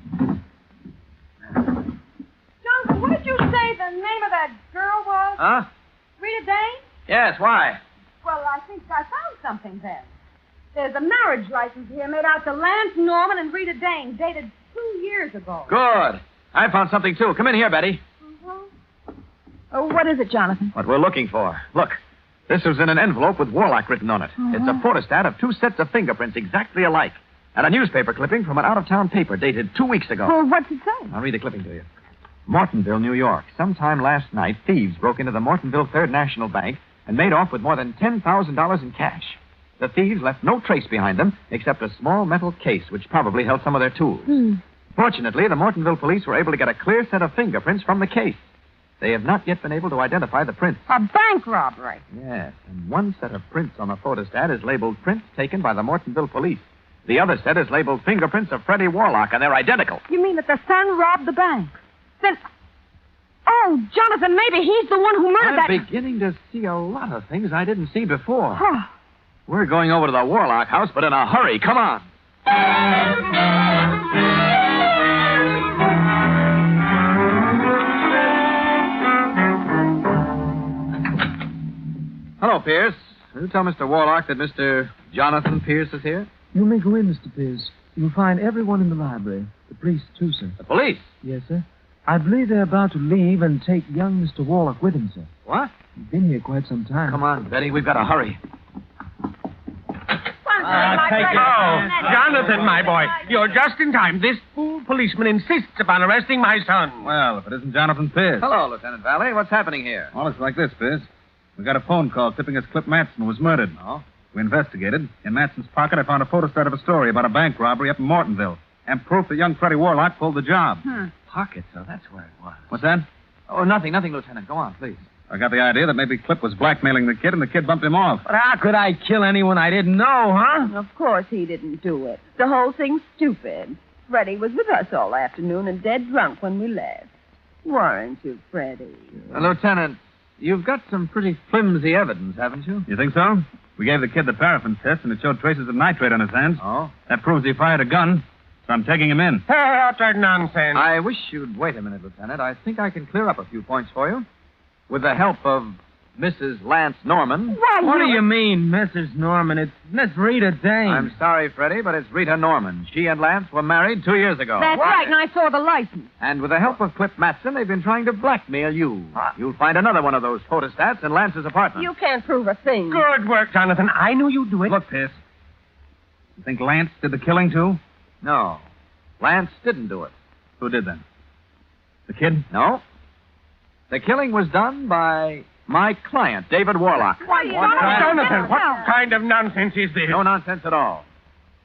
what did you say the name of that girl was? Huh? Rita Dane? Yes, why? Well, I think I found something then. There's a marriage license here made out to Lance Norman and Rita Dane, dated 2 years ago. Good. I found something, too. Come in here, Betty. Oh, what is it, Jonathan? What we're looking for. Look, this was in an envelope with Warlock written on it. It's a photostat of 2 sets of fingerprints exactly alike. And a newspaper clipping from an out-of-town paper dated 2 weeks ago. Well, what's it say? I'll read the clipping to you. Mortonville, New York. Sometime last night, thieves broke into the Mortonville Third National Bank and made off with more than $10,000 in cash. The thieves left no trace behind them except a small metal case which probably held some of their tools. Fortunately, the Mortonville police were able to get a clear set of fingerprints from the case. They have not yet been able to identify the prints. A bank robbery. Yes, and one set of prints on the photostat is labeled prints taken by the Mortonville police. The other set is labeled fingerprints of Freddie Warlock, and they're identical. You mean that the son robbed the bank? Then... Oh, Jonathan, maybe he's the one who murdered I'm beginning to see a lot of things I didn't see before. We're going over to the Warlock house, but in a hurry. Come on. Hello, Pierce. Will you tell Mr. Warlock that Mr. Jonathan Pierce is here? You may go in, Mr. Pierce. You'll find everyone in the library. The police, too, sir. The police? Yes, sir. I believe they're about to leave and take young Mr. Warlock with him, sir. What? He's been here quite some time. Come on, Betty. We've got to hurry. Take it. Oh, Jonathan, my boy. You're just in time. This fool policeman insists upon arresting my son. Well, if it isn't Jonathan Pierce. Hello, Lieutenant Valley. What's happening here? Well, it's like this, Pierce. We got a phone call tipping us Clip Matson was murdered. Oh? We investigated. In Matson's pocket, I found a photostat of a story about a bank robbery up in Mortonville. And proof that young Freddie Warlock pulled the job. Pocket, so that's where it was. What's that? Oh, nothing, Lieutenant. Go on, please. I got the idea that maybe Clip was blackmailing the kid and the kid bumped him off. But how could I kill anyone I didn't know, huh? Of course he didn't do it. The whole thing's stupid. Freddie was with us all afternoon and dead drunk when we left. Weren't you, Freddie? Lieutenant, you've got some pretty flimsy evidence, haven't you? You think so? We gave the kid the paraffin test and it showed traces of nitrate on his hands. Oh? That proves he fired a gun. So I'm taking him in. Utter nonsense. I wish you'd wait a minute, Lieutenant. I think I can clear up a few points for you. With the help of Mrs. Lance Norman. What do you mean, Mrs. Norman? It's Miss Rita Dane. I'm sorry, Freddie, but it's Rita Norman. She and Lance were married 2 years ago. That's right, and I saw the license. And with the help of Clip Matson, they've been trying to blackmail you. You'll find another one of those photostats in Lance's apartment. You can't prove a thing. Good work, Jonathan. I knew you'd do it. Look, Pierce. You think Lance did the killing, too? No. Lance didn't do it. Who did then? The kid? No. The killing was done by my client, David Warlock. Jonathan, what kind of nonsense is this? No nonsense at all.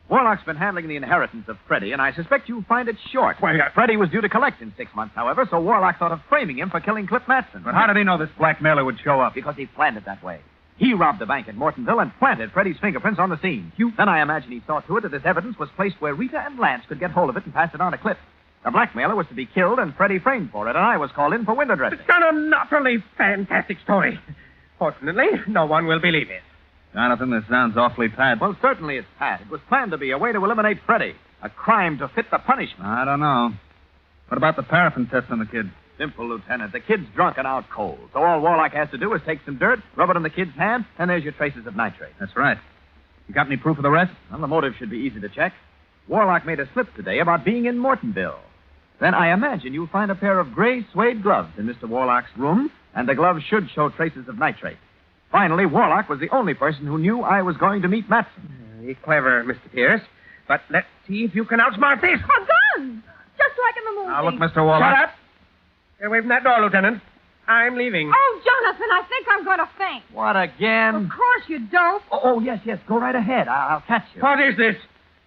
Warlock's been handling the inheritance of Freddie, and I suspect you'll find it short. Well, Freddie was due to collect in 6 months, however, so Warlock thought of framing him for killing Clip Matson. But how did he know this blackmailer would show up? Because he planned it that way. He robbed a bank in Mortonville and planted Freddie's fingerprints on the scene. Then I imagine he saw to it that this evidence was placed where Rita and Lance could get hold of it and pass it on to Clip. The blackmailer was to be killed and Freddie framed for it, and I was called in for window dressing. It's an utterly fantastic story. Fortunately, no one will believe it. Jonathan, this sounds awfully pat. Well, certainly it's pat. It was planned to be a way to eliminate Freddie. A crime to fit the punishment. I don't know. What about the paraffin test on the kid? Simple, Lieutenant. The kid's drunk and out cold. So all Warlock has to do is take some dirt, rub it on the kid's hand, and there's your traces of nitrate. That's right. You got any proof of the rest? Well, the motive should be easy to check. Warlock made a slip today about being in Mortonville. Then I imagine you'll find a pair of gray suede gloves in Mr. Warlock's room, and the gloves should show traces of nitrate. Finally, Warlock was the only person who knew I was going to meet Matson. Very clever, Mr. Pierce. But let's see if you can outsmart this. A gun! Just like in the movie. Now, look, Mr. Warlock. Shut up. Get away from that door, Lieutenant. I'm leaving. Oh, Jonathan, I think I'm going to faint. What again? Of course you don't. Oh, yes. Go right ahead. I'll catch you. What is this?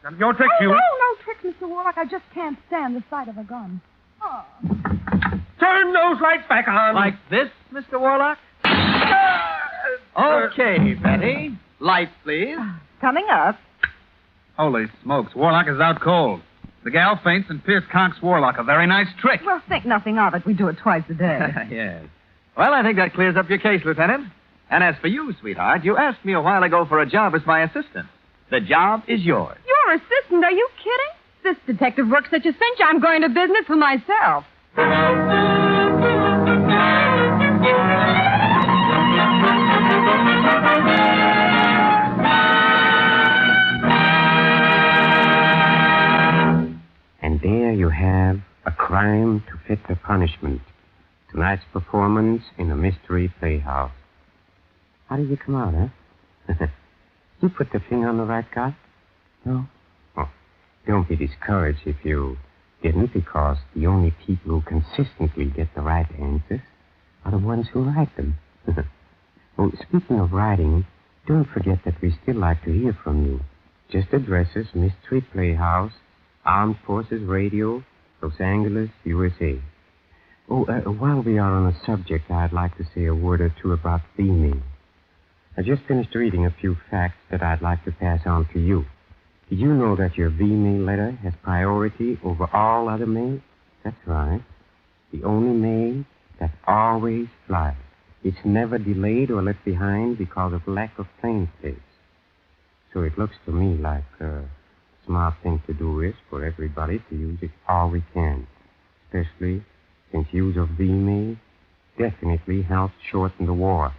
None of your tricks, you. No trick, Mr. Warlock. I just can't stand the sight of a gun. Oh. Turn those lights back on. Like this, Mr. Warlock? Okay, Betty. Lights, please. Coming up. Holy smokes, Warlock is out cold. The gal faints and Pierce conks Warlock. A very nice trick. Well, think nothing of it. We do it twice a day. Yes. Well, I think that clears up your case, Lieutenant. And as for you, sweetheart, you asked me a while ago for a job as my assistant. The job is yours. Your assistant? Are you kidding? This detective works such a cinch, I'm going to business for myself. And there you have a crime to fit the punishment. Tonight's performance in a mystery playhouse. How did you come out, huh? You put the finger on the right guy? No? Oh, don't be discouraged if you didn't, because the only people who consistently get the right answers are the ones who write them. Oh, speaking of writing, don't forget that we still like to hear from you. Just addresses Mystery Playhouse, Armed Forces Radio, Los Angeles, USA. Oh, while we are on the subject, I'd like to say a word or two about theming. I just finished reading a few facts that I'd like to pass on to you. Did you know that your V-mail letter has priority over all other mail? That's right. The only mail that always flies. It's never delayed or left behind because of lack of plane space. So it looks to me like a smart thing to do is for everybody to use it all we can. Especially since use of V-mail definitely helps shorten the war.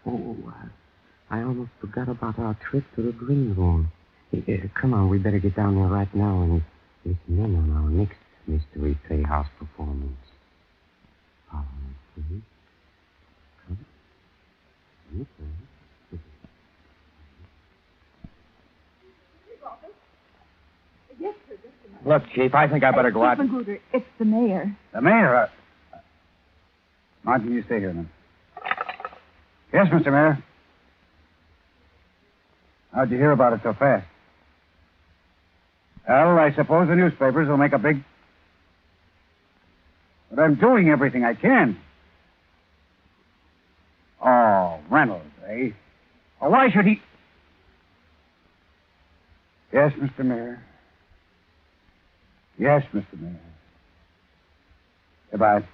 Oh, I almost forgot about our trip to the green room. Come on, we better get down there right now and listen in on our next Mystery Playhouse performance. Follow me, please. Come. Yes, sir. Look, Chief, I think I better go out. Chief Magruder, it's the mayor. The mayor? Martin, you stay here a minute. Yes, Mr. Mayor. How'd you hear about it so fast? Well, I suppose the newspapers will make a big... But I'm doing everything I can. Oh, Reynolds, eh? Oh, why should he... Yes, Mr. Mayor. Yes, Mr. Mayor. Goodbye.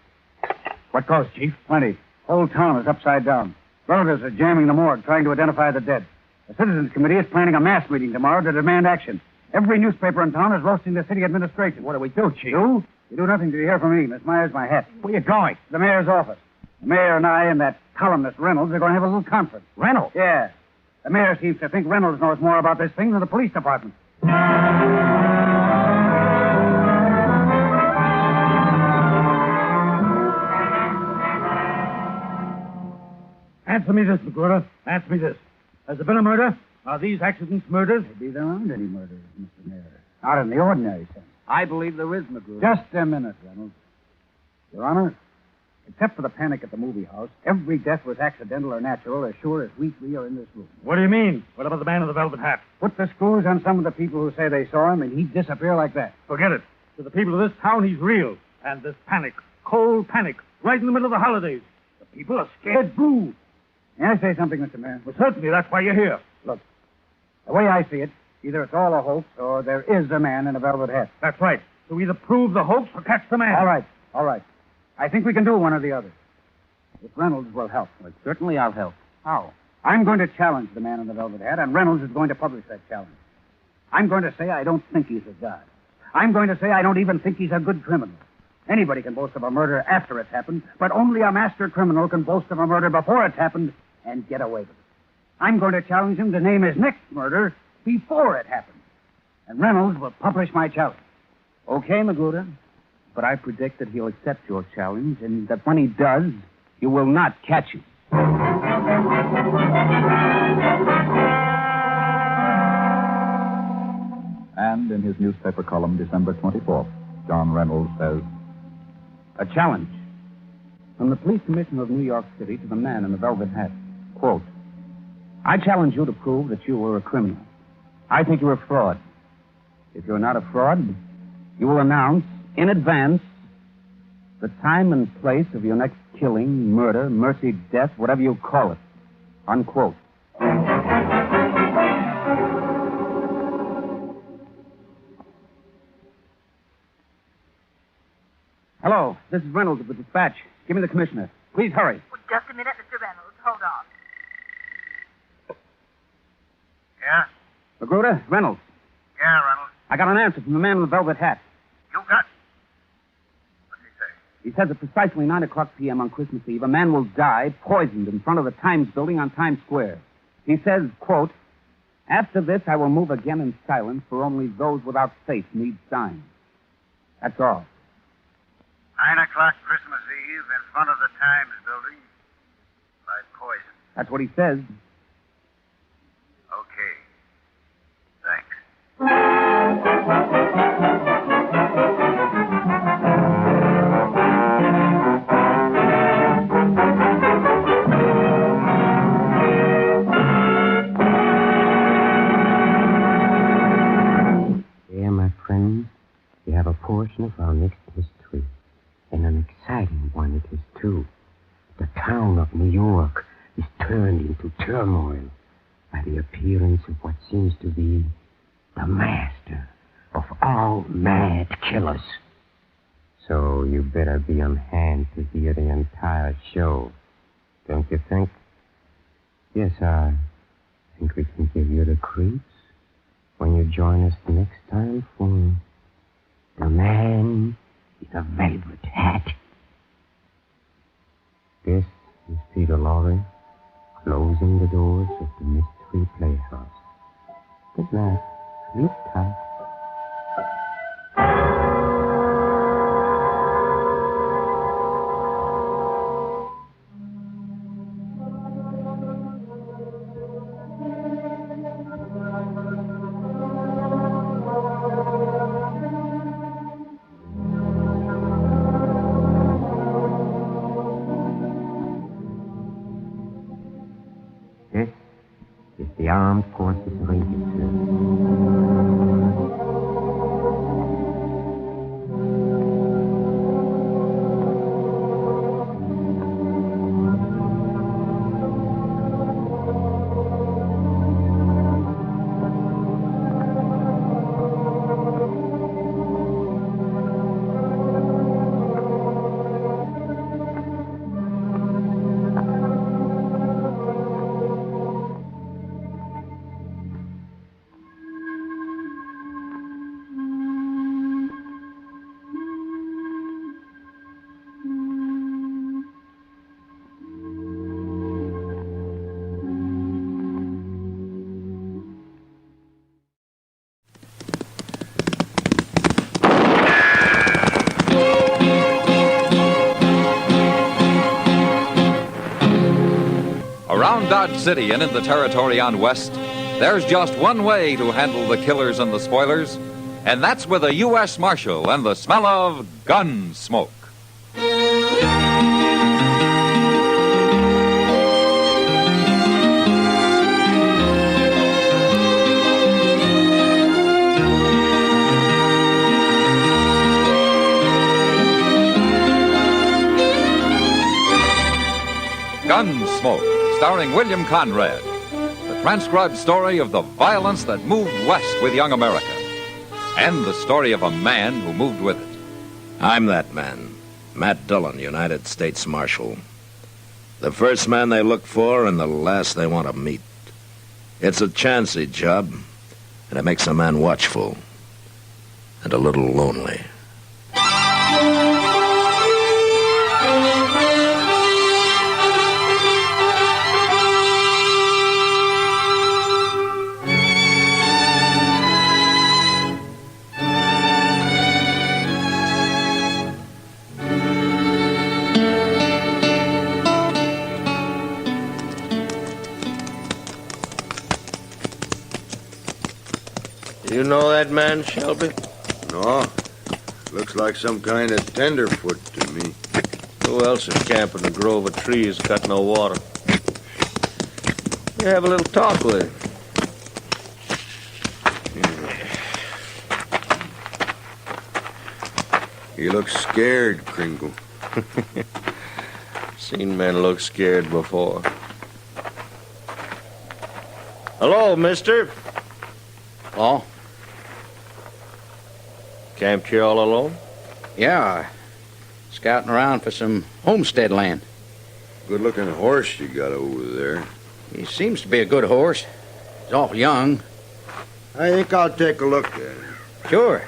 What goes, Chief? Plenty. Whole town is upside down. Relatives are jamming the morgue, trying to identify the dead. The Citizens Committee is planning a mass meeting tomorrow to demand action. Every newspaper in town is roasting the city administration. What do we do, Chief? You? You do nothing till you hear from me. Miss Myers, my hat. Where you going? The mayor's office. The mayor and I and that columnist Reynolds are going to have a little conference. Reynolds? Yeah. The mayor seems to think Reynolds knows more about this thing than the police department. Answer me this, Magruder. Answer me this. Has there been a murder? Are these accidents murders? Maybe there aren't any murders, Mr. Mayor. Not in the ordinary sense. I believe there is, Magruder. Just a minute, Reynolds. Your Honor, except for the panic at the movie house, every death was accidental or natural as sure as we three are in this room. What do you mean? What about the man in the velvet hat? Put the screws on some of the people who say they saw him, and he'd disappear like that. Forget it. To the people of this town, he's real. And this panic, cold panic, right in the middle of the holidays. The people are scared blue. May I say something, Mr. Mayor? Well, certainly. That's why you're here. Look, the way I see it, either it's all a hoax or there is a man in a velvet hat. That's right. So either prove the hoax or catch the man. All right. I think we can do one or the other. If Reynolds will help. Well, certainly I'll help. How? I'm going to challenge the man in the velvet hat, and Reynolds is going to publish that challenge. I'm going to say I don't think he's a god. I'm going to say I don't even think he's a good criminal. Anybody can boast of a murder after it's happened, but only a master criminal can boast of a murder before it's happened and get away with it. I'm going to challenge him to name his next murder before it happened. And Reynolds will publish my challenge. Okay, Magruder. But I predict that he'll accept your challenge, and that when he does, you will not catch him. And in his newspaper column, December 24th, John Reynolds says, a challenge from the police commissioner of New York City to the man in the velvet hat. Quote, I challenge you to prove that you were a criminal. I think you're a fraud. If you're not a fraud, you will announce in advance the time and place of your next killing, murder, mercy, death, whatever you call it. Unquote. Hello, this is Reynolds of the Dispatch. Give me the commissioner. Please hurry. Just a minute, Mr. Reynolds. Hold on. Yeah? Magruder, Reynolds. Yeah, Reynolds. I got an answer from the man in the velvet hat. You got... What's he say? He says at precisely 9 o'clock p.m. on Christmas Eve, a man will die poisoned in front of the Times building on Times Square. He says, quote, after this I will move again in silence, for only those without faith need signs. That's all. 9 o'clock Christmas Eve in front of the Times building by poison. That's what he says. Okay. Thanks. There, my friends, you have a portion of our next mystery. And an exciting one it is, too. The town of New York is turned into turmoil by the appearance of what seems to be the master of all mad killers. So you better be on hand to hear the entire show, don't you think? Yes, I think we can give you the creeps when you join us next time for The Man with a Velvet Hat. This is Peter Lorre, closing the doors of the Mystery Playhouse. Good night. Sleep tight. The Armed Forces Radio Around Dodge City and in the territory on West, there's just one way to handle the killers and the spoilers, and that's with a U.S. Marshal and the smell of Gunsmoke. Gunsmoke, starring William Conrad, the transcribed story of the violence that moved west with young America, and the story of a man who moved with it. I'm that man, Matt Dillon, United States Marshal. The first man they look for and the last they want to meet. It's a chancy job, and it makes a man watchful and a little lonely. You know that man, Shelby? No. Looks like some kind of tenderfoot to me. Who else is camping a grove of trees, got no water? You have a little talk with him. He looks scared, Kringle. Seen men look scared before. Hello, mister. Oh? Camped here all alone? Yeah, scouting around for some homestead land. Good-looking horse you got over there. He seems to be a good horse. He's awful young. I think I'll take a look at him. Sure.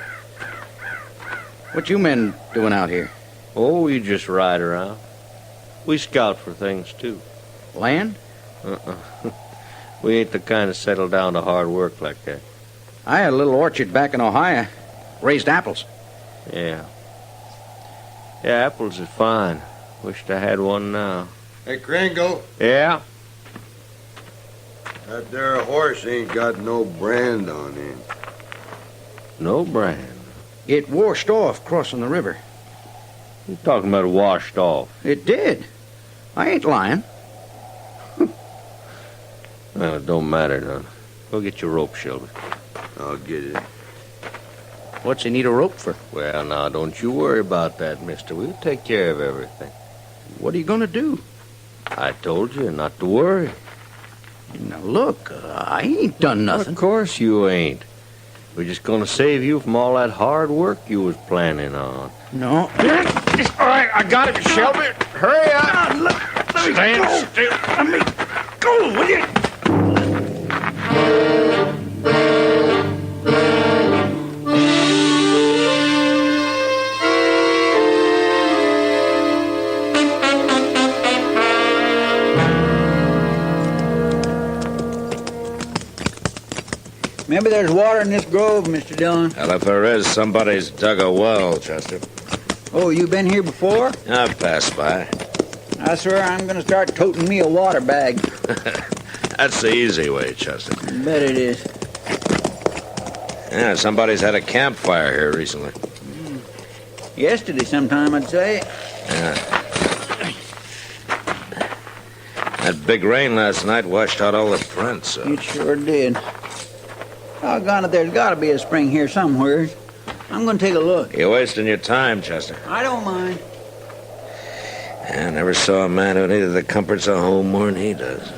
What you men doing out here? Oh, we just ride around. We scout for things, too. Land? We ain't the kind of settle down to hard work like that. I had a little orchard back in Ohio. Raised apples. Yeah. Yeah, apples are fine. Wished I had one now. Hey, Kringle. Yeah? That there horse ain't got no brand on him. No brand? It washed off crossing the river. You talking about washed off? It did. I ain't lying. Well, it don't matter none. Go get your rope, Shelby. I'll get it. What's he need a rope for? Well, now, don't you worry about that, mister. We'll take care of everything. What are you going to do? I told you not to worry. Now, look, I ain't done nothing. Of course you ain't. We're just going to save you from all that hard work you was planning on. No. All right, I got it, Shelby. Hurry up. Let me Stand go. still. Let me go, will you? Maybe there's water in this grove, Mr. Dillon. Well, if there is, somebody's dug a well, Chester. Oh, you been here before? I've passed by. I swear I'm going to start toting me a water bag. That's the easy way, Chester. I bet it is. Yeah, somebody's had a campfire here recently. Yesterday sometime, I'd say. Yeah. That big rain last night washed out all the prints. It sure did. Doggone it, there's got to be a spring here somewhere. I'm going to take a look. You're wasting your time, Chester. I don't mind. I never saw a man who needed the comforts of home more than he does.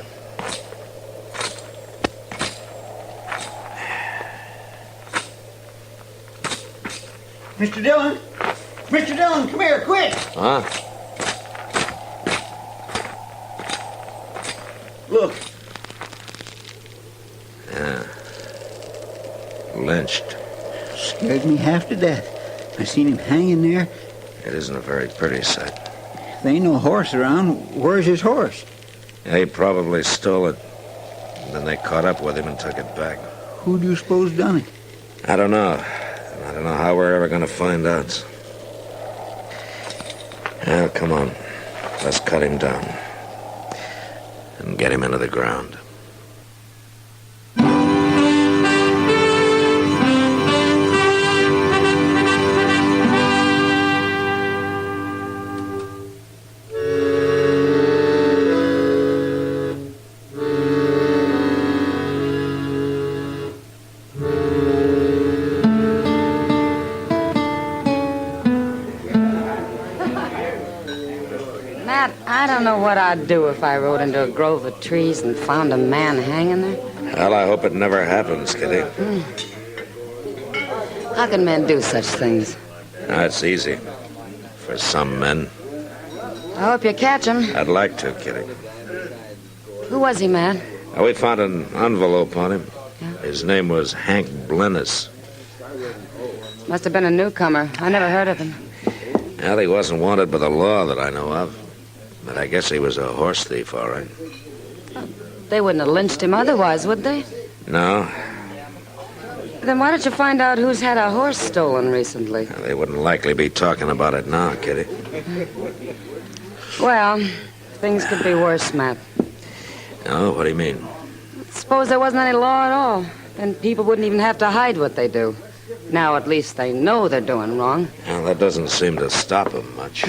Mr. Dillon! Mr. Dillon, come here, quick! Huh? Look. Yeah. Lynched. Scared me half to death. I seen him hanging there. It isn't a very pretty sight. There ain't no horse around. Where's his horse? Yeah, he probably stole it. Then they caught up with him and took it back. Who do you suppose done it? I don't know. I don't know how we're ever going to find out. Well, come on. Let's cut him down. And get him into the ground. I don't know what I'd do if I rode into a grove of trees and found a man hanging there. Well, I hope it never happens, Kitty. How can men do such things? That's easy. For some men. I hope you catch him. I'd like to, Kitty. Who was he, Matt? We found an envelope on him. Yeah. His name was Hank Blennis. Must have been a newcomer. I never heard of him. Well, he wasn't wanted by the law that I know of. But I guess he was a horse thief, all right. They wouldn't have lynched him otherwise, would they? No. Then why don't you find out who's had a horse stolen recently? They wouldn't likely be talking about it now, Kitty. Well, things could be worse, Matt. Oh, what do you mean? Suppose there wasn't any law at all. Then people wouldn't even have to hide what they do. Now at least they know they're doing wrong. Well, that doesn't seem to stop them much.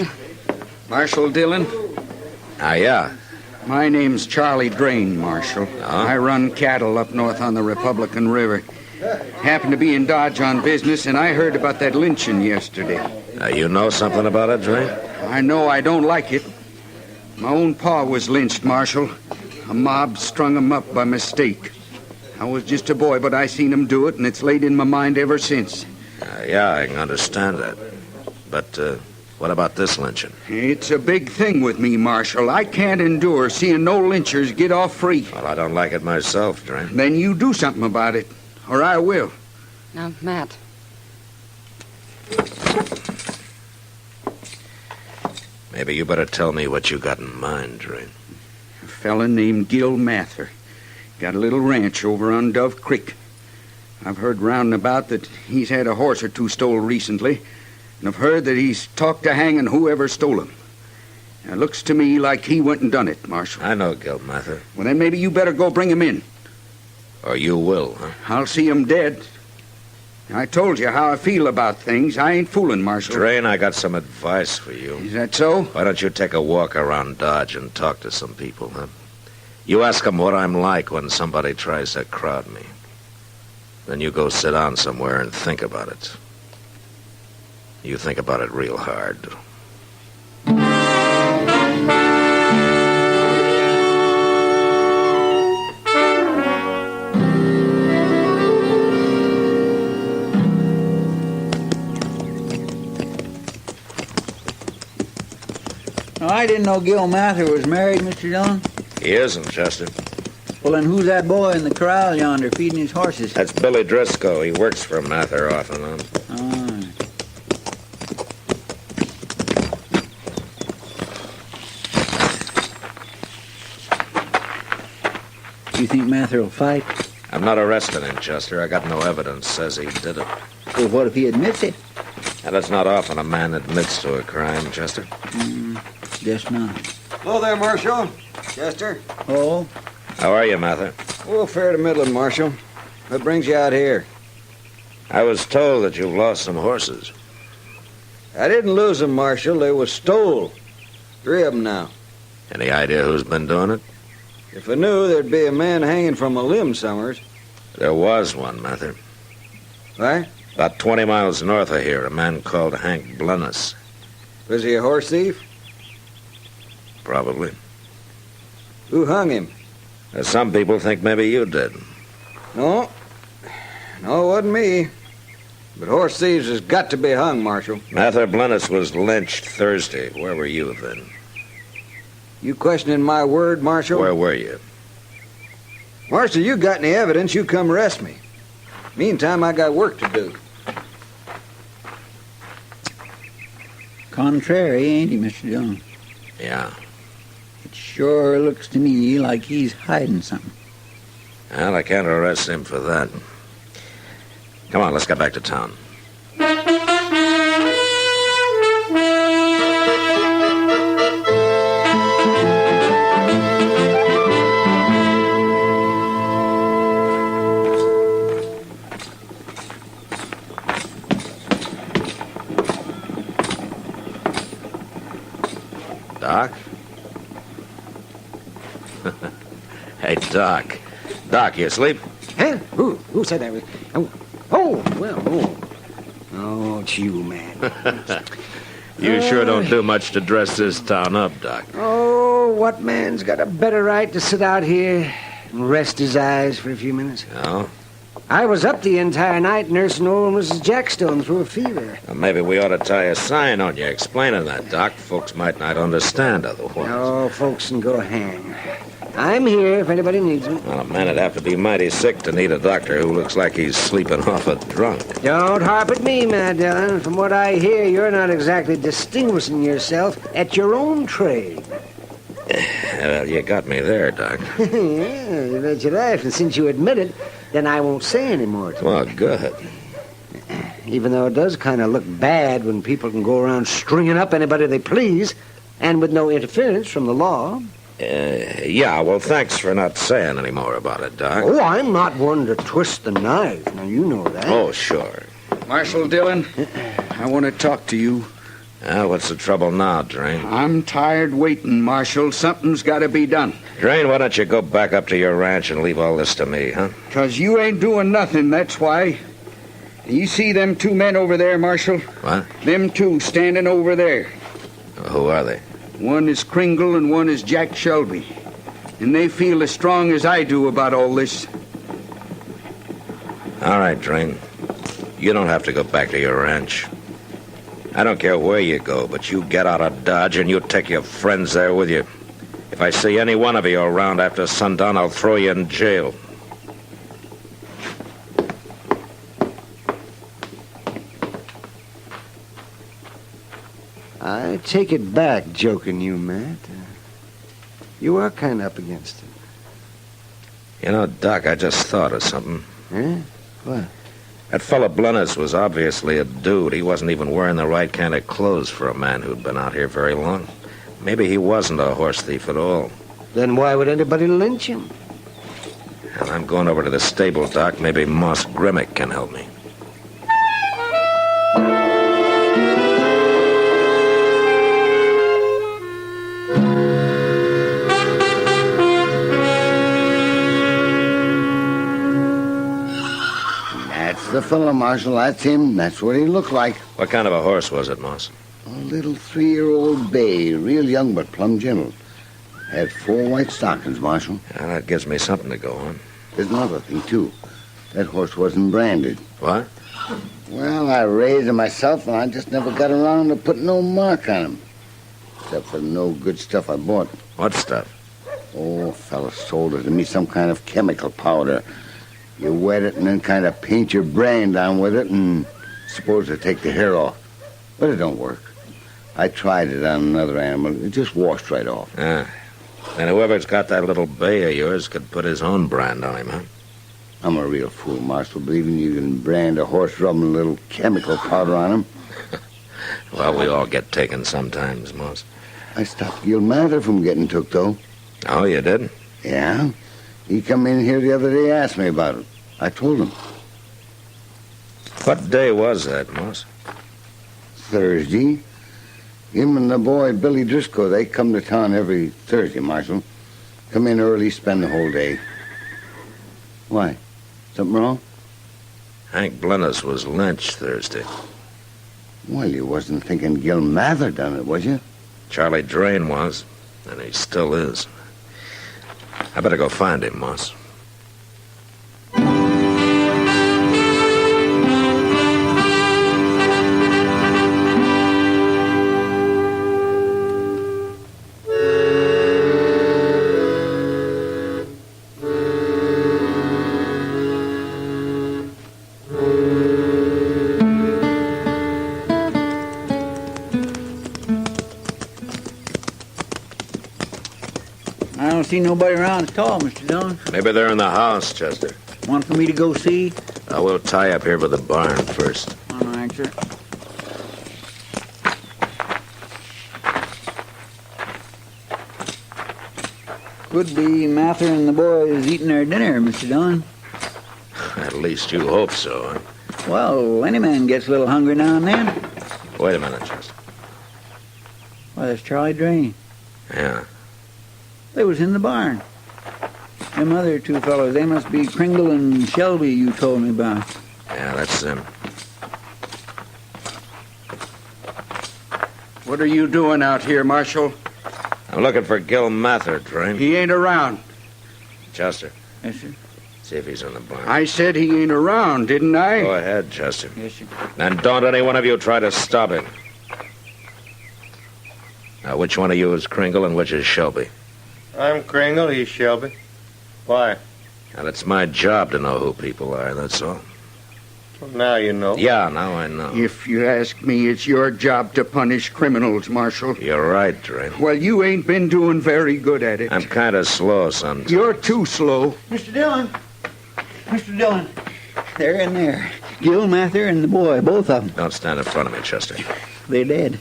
Marshal Dillon? Yeah. My name's Charlie Drain, Marshal. I run cattle up north on the Republican River. Happened to be in Dodge on business, and I heard about that lynching yesterday. You know something about it, Drain? I know I don't like it. My own pa was lynched, Marshal. A mob strung him up by mistake. I was just a boy, but I seen him do it, and it's laid in my mind ever since. Yeah, I can understand that. But, what about this lynching? It's a big thing with me, Marshal. I can't endure seeing no lynchers get off free. Well, I don't like it myself, Drain. Then you do something about it, or I will. Now, Matt. Maybe you better tell me what you got in mind, Drain. A fella named Gil Mather. Got a little ranch over on Dove Creek. I've heard round and about that he's had a horse or two stole recently, and I've heard that he's talked to hanging whoever stole him. It looks to me like he went and done it, Marshal. I know Gil Mather. Well, then maybe you better go bring him in. Or you will, huh? I'll see him dead. I told you how I feel about things. I ain't fooling, Marshal. Drain, I got some advice for you. Is that so? Why don't you take a walk around Dodge and talk to some people, huh? You ask them what I'm like when somebody tries to crowd me. Then you go sit down somewhere and think about it. You think about it real hard. Oh, I didn't know Gil Mather was married, Mr. Dillon. He isn't, Chester. Well, then who's that boy in the corral yonder feeding his horses? That's Billy Driscoll. He works for Mather off and on. You think Mather will fight? I'm not arresting him, Chester. I got no evidence says he did it. Well, what if he admits it? And it's not often a man admits to a crime, Chester. Guess not. Hello there, Marshal. Chester. Oh? How are you, Mather? Oh, fair to middling, Marshal. What brings you out here? I was told that you've lost some horses. I didn't lose them, Marshal. They were stole. 3 of them now. Any idea who's been doing it? If I knew, there'd be a man hanging from a limb somewheres. There was one, Mather. What? About 20 miles north of here, a man called Hank Blennis. Was he a horse thief? Probably. Who hung him? Some people think maybe you did. No. No, it wasn't me. But horse thieves has got to be hung, Marshal. Mather Blennis was lynched Thursday. Where were you then? You questioning my word, Marshal? Where were you? Marshal, you got any evidence, you come arrest me. Meantime, I got work to do. Contrary, ain't he, Mr. Joan? Yeah. It sure looks to me like he's hiding something. Well, I can't arrest him for that. Come on, let's get back to town. Doc? Hey, Doc. Doc, you asleep? Huh? Who said that? Oh, it's you, man. You sure don't do much to dress this town up, Doc. Oh, what man's got a better right to sit out here and rest his eyes for a few minutes? No? I was up the entire night nursing old Mrs. Jackstone through a fever. Well, maybe we ought to tie a sign on you explaining that, Doc. Folks might not understand otherwise. No, folks can go hang. I'm here if anybody needs me. Well, a man would have to be mighty sick to need a doctor who looks like he's sleeping off a drunk. Don't harp at me, Mad Dillon. From what I hear, you're not exactly distinguishing yourself at your own trade. Well, you got me there, Doc. Yeah, you bet your life. And since you admit it, then I won't say any more to you. Well, good. Even though it does kind of look bad when people can go around stringing up anybody they please, and with no interference from the law. Yeah, well, thanks for not saying any more about it, Doc. Oh, I'm not one to twist the knife. Now, you know that. Oh, sure. Marshal Dillon, I want to talk to you. What's the trouble now, Drain? I'm tired waiting, Marshal. Something's got to be done. Drain, why don't you go back up to your ranch and leave all this to me, huh? 'Cause you ain't doing nothing, that's why. You see them 2 men over there, Marshal? What? Them 2 standing over there. Who are they? One is Kringle and one is Jack Shelby. And they feel as strong as I do about all this. All right, Drain. You don't have to go back to your ranch. I don't care where you go, but you get out of Dodge and you take your friends there with you. If I see any one of you around after sundown, I'll throw you in jail. I take it back, joking you, Matt. You are kind of up against it. You know, Doc, I just thought of something. Huh? What? That fella Blennis was obviously a dude. He wasn't even wearing the right kind of clothes for a man who'd been out here very long. Maybe he wasn't a horse thief at all. Then why would anybody lynch him? And I'm going over to the stable, Doc. Maybe Moss Grimmick can help me. The fellow, Marshal, that's him. That's what he looked like. What kind of a horse was it, Moss? A little 3-year-old bay, real young but plumb gentle. Had 4 white stockings, Marshal. Yeah, that gives me something to go on. There's another thing, too. That horse wasn't branded. What? Well, I raised him myself, and I just never got around to putting no mark on him. Except for no good stuff I bought. What stuff? Oh, a fella sold it to me, some kind of chemical powder. You wet it and then kind of paint your brain down with it and supposed to take the hair off. But it don't work. I tried it on another animal. It just washed right off. Ah. And whoever's got that little bay of yours could put his own brand on him, huh? I'm a real fool, Marshal, believing you can brand a horse rubbing a little chemical powder on him. Well, we all get taken sometimes, Moss. I stopped Gil Mather from getting took, though. Oh, you did? Yeah. He come in here the other day, asked me about it. I told him. What day was that, Moss? Thursday. Him and the boy, Billy Driscoll, they come to town every Thursday, Marshal. Come in early, spend the whole day. Why? Something wrong? Hank Blennis was lynched Thursday. Well, you wasn't thinking Gil Mather done it, was you? Charlie Drain was, and he still is. I better go find him, Moss. I don't see nobody around at all, Mr. Dillon. Maybe they're in the house, Chester. Want for me to go see? I will tie up here by the barn first. All right, sir. Could be Mather and the boys eating their dinner, Mr. Dillon. At least you hope so, huh? Well, any man gets a little hungry now and then. Wait a minute, Chester. Why, that's Charlie Drain. Yeah. They was in the barn. Them other two fellows, they must be Kringle and Shelby you told me about. Yeah, that's them. What are you doing out here, Marshal? I'm looking for Gil Mather, Drain. He ain't around. Chester. Yes, sir. See if he's in the barn. I said he ain't around, didn't I? Go ahead, Chester. Yes, sir. And don't any one of you try to stop him. Now, which one of you is Kringle and which is Shelby? I'm Kringle, he's Shelby. Why? Well, it's my job to know who people are, that's all. Well, now you know. Yeah, now I know. If you ask me, it's your job to punish criminals, Marshal. You're right, Drain. Well, you ain't been doing very good at it. I'm kind of slow sometimes. You're too slow. Mr. Dillon. Mr. Dillon. They're in there. Gil Mather and the boy, both of them. Don't stand in front of me, Chester. They're dead.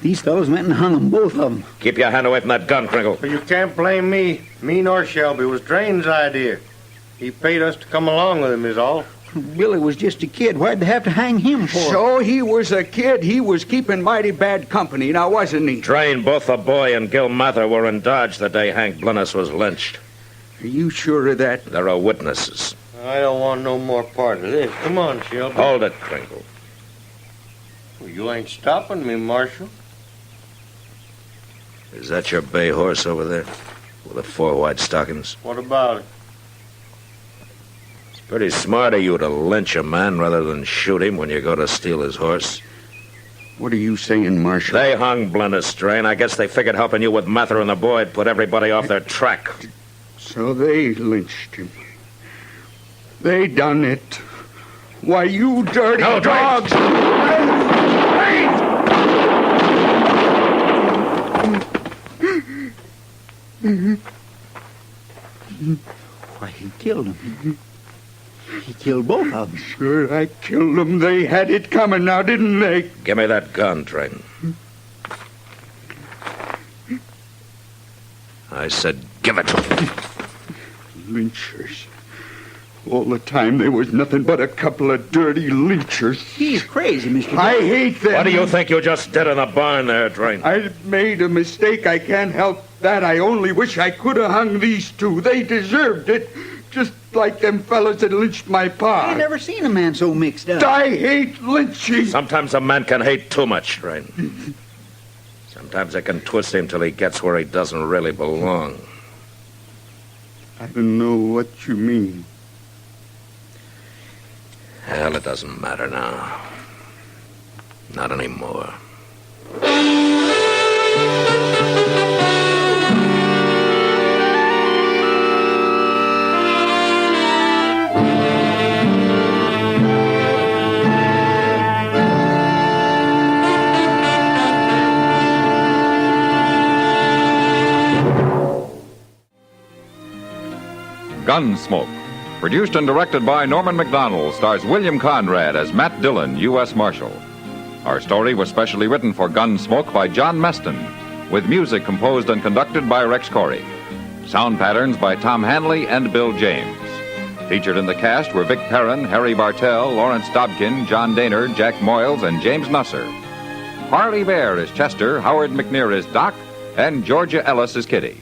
These fellows went and hung them, both of them. Keep your hand away from that gun, Kringle. Well, you can't blame me. Me nor Shelby. It was Drain's idea. He paid us to come along with him, is all. Billy was just a kid. Why'd they have to hang him for? So he was a kid. He was keeping mighty bad company, now wasn't he? Drain, both the boy and Gil Mather were in Dodge the day Hank Blennis was lynched. Are you sure of that? There are witnesses. I don't want no more part of this. Come on, Shelby. Hold it, Kringle. Well, you ain't stopping me, Marshal. Is that your bay horse over there? With the 4 white stockings? What about it? It's pretty smart of you to lynch a man rather than shoot him when you go to steal his horse. What are you saying, Marshal? They hung Blennis, Drain. I guess they figured helping you with Mather and the boy would put everybody off their track. So they lynched him. They done it. Why, you dirty dogs! Why, he killed him. He killed both of them. Sure, I killed them. They had it coming now, didn't they? Give me that gun, Drain. I said give it to him. Lynchers. All the time there was nothing but a couple of dirty lynchers. He's crazy, Mr. I hate them. What do you think you just did in the barn there, Drain? I made a mistake. I can't help that. I only wish I could have hung these two. They deserved it. Just like them fellas that lynched my pa. I never seen a man so mixed up. I hate lynching. Sometimes a man can hate too much, Drain. Sometimes it can twist him till he gets where he doesn't really belong. I don't know what you mean. Hell, it doesn't matter now. Not anymore. Gunsmoke, Produced and directed by Norman MacDonald, stars William Conrad as Matt Dillon, U.S. Marshal. Our story was specially written for Gunsmoke by John Meston, with music composed and conducted by Rex Corey. Sound patterns by Tom Hanley and Bill James. Featured in the cast were Vic Perrin, Harry Bartell, Lawrence Dobkin, John Daner, Jack Moyles, and James Nusser. Harley Bear is Chester, Howard McNear is Doc, and Georgia Ellis is Kitty.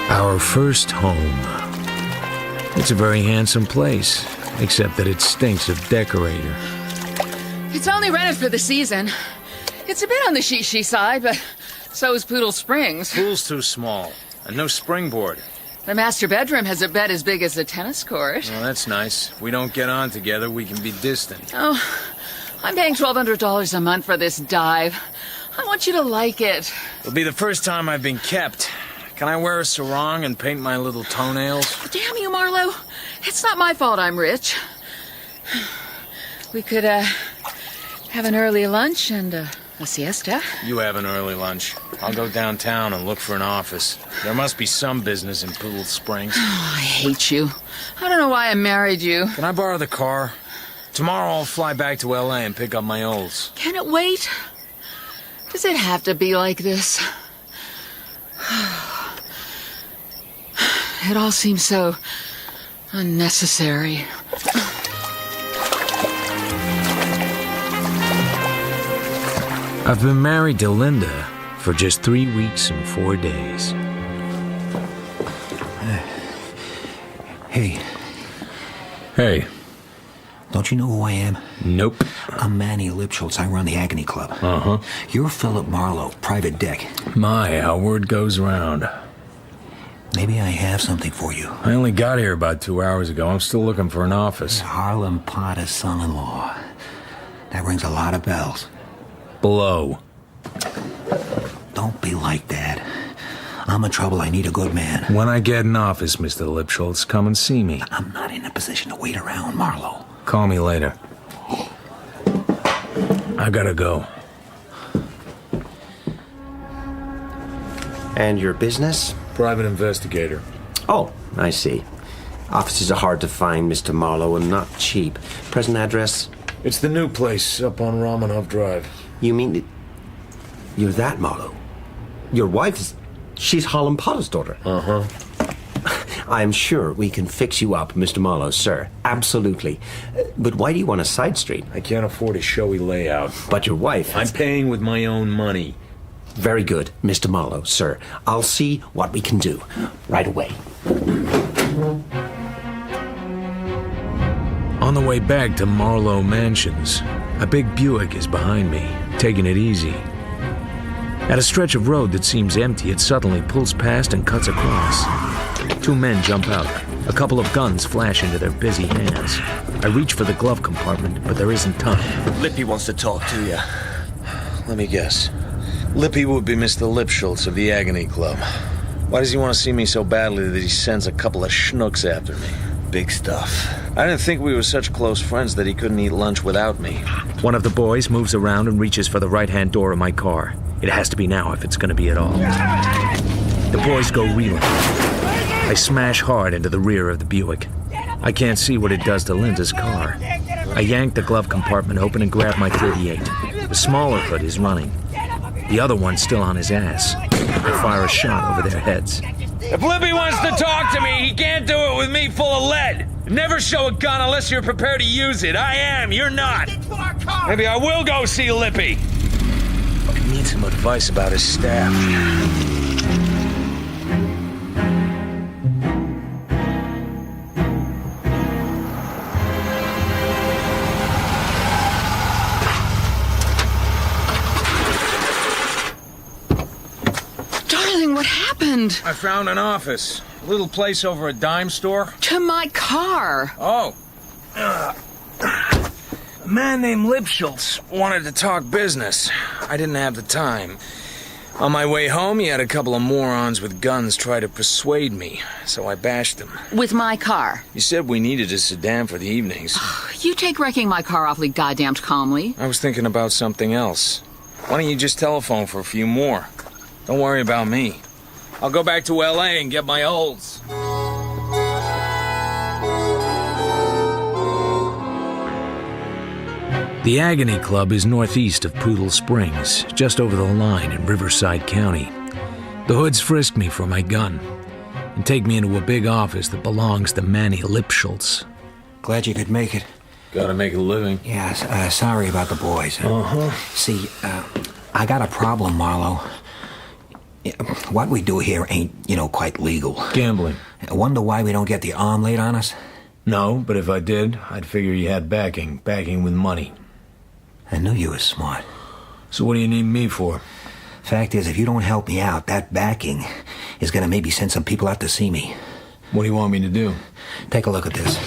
Our first home. It's a very handsome place, except that it stinks of decorator. It's only rented for the season. It's a bit on the she side, but so is Poodle Springs. Pool's too small, and no springboard. The master bedroom has a bed as big as a tennis court. Well, that's nice. We don't get on together, we can be distant. Oh, I'm paying $1,200 a month for this dive. I want you to like it. It'll be the first time I've been kept. Can I wear a sarong and paint my little toenails? Oh, damn you, Marlo. It's not my fault I'm rich. We could, have an early lunch and, a siesta. You have an early lunch. I'll go downtown and look for an office. There must be some business in Poodle Springs. Oh, I hate you. I don't know why I married you. Can I borrow the car? Tomorrow I'll fly back to L.A. and pick up my olds. Can it wait? Does it have to be like this? It all seems so unnecessary. I've been married to Linda for just 3 weeks and 4 days. Hey. Hey. Don't you know who I am? Nope. I'm Manny Lipschultz. I run the Agony Club. Uh-huh. You're Philip Marlowe, private deck. My, how word goes round. Maybe I have something for you. I only got here about 2 hours ago. I'm still looking for an office. Harlem Potter's son-in-law. That rings a lot of bells. Blow. Don't be like that. I'm in trouble. I need a good man. When I get an office, Mr. Lipschultz, come and see me. I'm not in a position to wait around, Marlowe. Call me later. I gotta go. And your business? Private investigator. Oh, I see. Offices are hard to find, Mr. Marlowe, and not cheap. Present address? It's the new place up on Romanov Drive. You mean you're that Marlowe? Your wife is... She's Harlem Potter's daughter. Uh-huh. I'm sure we can fix you up, Mr. Marlowe, sir. Absolutely. But why do you want a side street? I can't afford a showy layout. But your wife... I'm paying with my own money. Very good, Mr. Marlowe, sir. I'll see what we can do right away. On the way back to Marlowe Mansions, a big Buick is behind me, taking it easy. At a stretch of road that seems empty, it suddenly pulls past and cuts across. 2 men jump out. A couple of guns flash into their busy hands. I reach for the glove compartment, but there isn't time. Lippy wants to talk to you. Let me guess. Lippy would be Mr. Lipschultz of the Agony Club. Why does he want to see me so badly that he sends a couple of schnooks after me? Big stuff. I didn't think we were such close friends that he couldn't eat lunch without me. One of the boys moves around and reaches for the right-hand door of my car. It has to be now if it's going to be at all. The boys go reeling. I smash hard into the rear of the Buick. I can't see what it does to Linda's car. I yank the glove compartment open and grab my .38. The smaller hood is running. The other one's still on his ass. I fire a shot over their heads. If Lippy wants to talk to me, he can't do it with me full of lead. Never show a gun unless you're prepared to use it. I am, you're not. Maybe I will go see Lippy. I need some advice about his staff. What happened? I found an office. A little place over a dime store. To my car. Oh. A man named Lipschultz wanted to talk business. I didn't have the time. On my way home, he had a couple of morons with guns try to persuade me, so I bashed them. With my car. You said we needed a sedan for the evenings. You take wrecking my car awfully goddamn calmly. I was thinking about something else. Why don't you just telephone for a few more? Don't worry about me. I'll go back to L.A. and get my olds. The Agony Club is northeast of Poodle Springs, just over the line in Riverside County. The hoods frisk me for my gun and take me into a big office that belongs to Manny Lipschultz. Glad you could make it. Gotta make a living. Yeah, sorry about the boys. See, I got a problem, Marlo. What we do here ain't, quite legal. Gambling. I wonder why we don't get the arm laid on us? No, but if I did, I'd figure you had backing with money. I knew you were smart. So what do you need me for? Fact is, if you don't help me out, that backing is gonna maybe send some people out to see me. What do you want me to do? Take a look at this.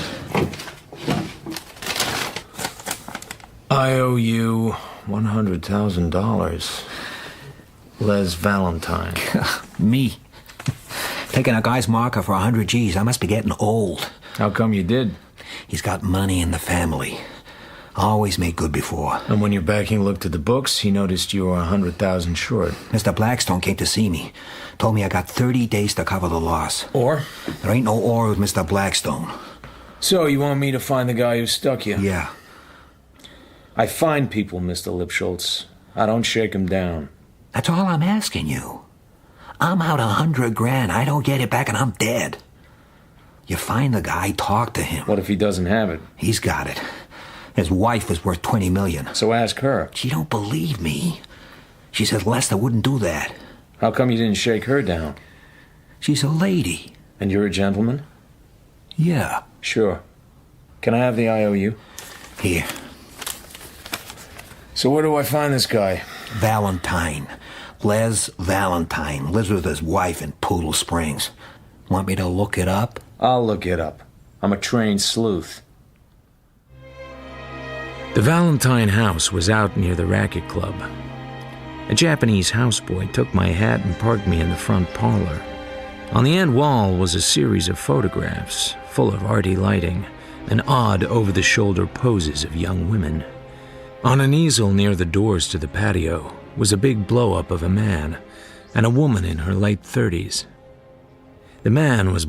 I owe you $100,000. Les Valentine. Me? Taking a guy's marker for 100 G's. I must be getting old. How come you did? He's got money in the family. Always made good before. And when your backing looked at the books, he noticed you were 100,000 short. Mr. Blackstone came to see me. Told me I got 30 days to cover the loss. Or? There ain't no or with Mr. Blackstone. So you want me to find the guy who stuck you? Yeah. I find people, Mr. Lipschultz. I don't shake them down. That's all I'm asking you. I'm out $100,000. I don't get it back and I'm dead. You find the guy, talk to him. What if he doesn't have it? He's got it. His wife is worth $20 million. So ask her. She don't believe me. She says Lester wouldn't do that. How come you didn't shake her down? She's a lady. And you're a gentleman? Yeah. Sure. Can I have the IOU? Here. So where do I find this guy? Valentine. Les Valentine. Lives with his wife in Poodle Springs. Want me to look it up? I'll look it up. I'm a trained sleuth. The Valentine house was out near the racket club. A Japanese houseboy took my hat and parked me in the front parlor. On the end wall was a series of photographs, full of arty lighting and odd over-the-shoulder poses of young women. On an easel near the doors to the patio was a big blow-up of a man and a woman in her late 30s. The man was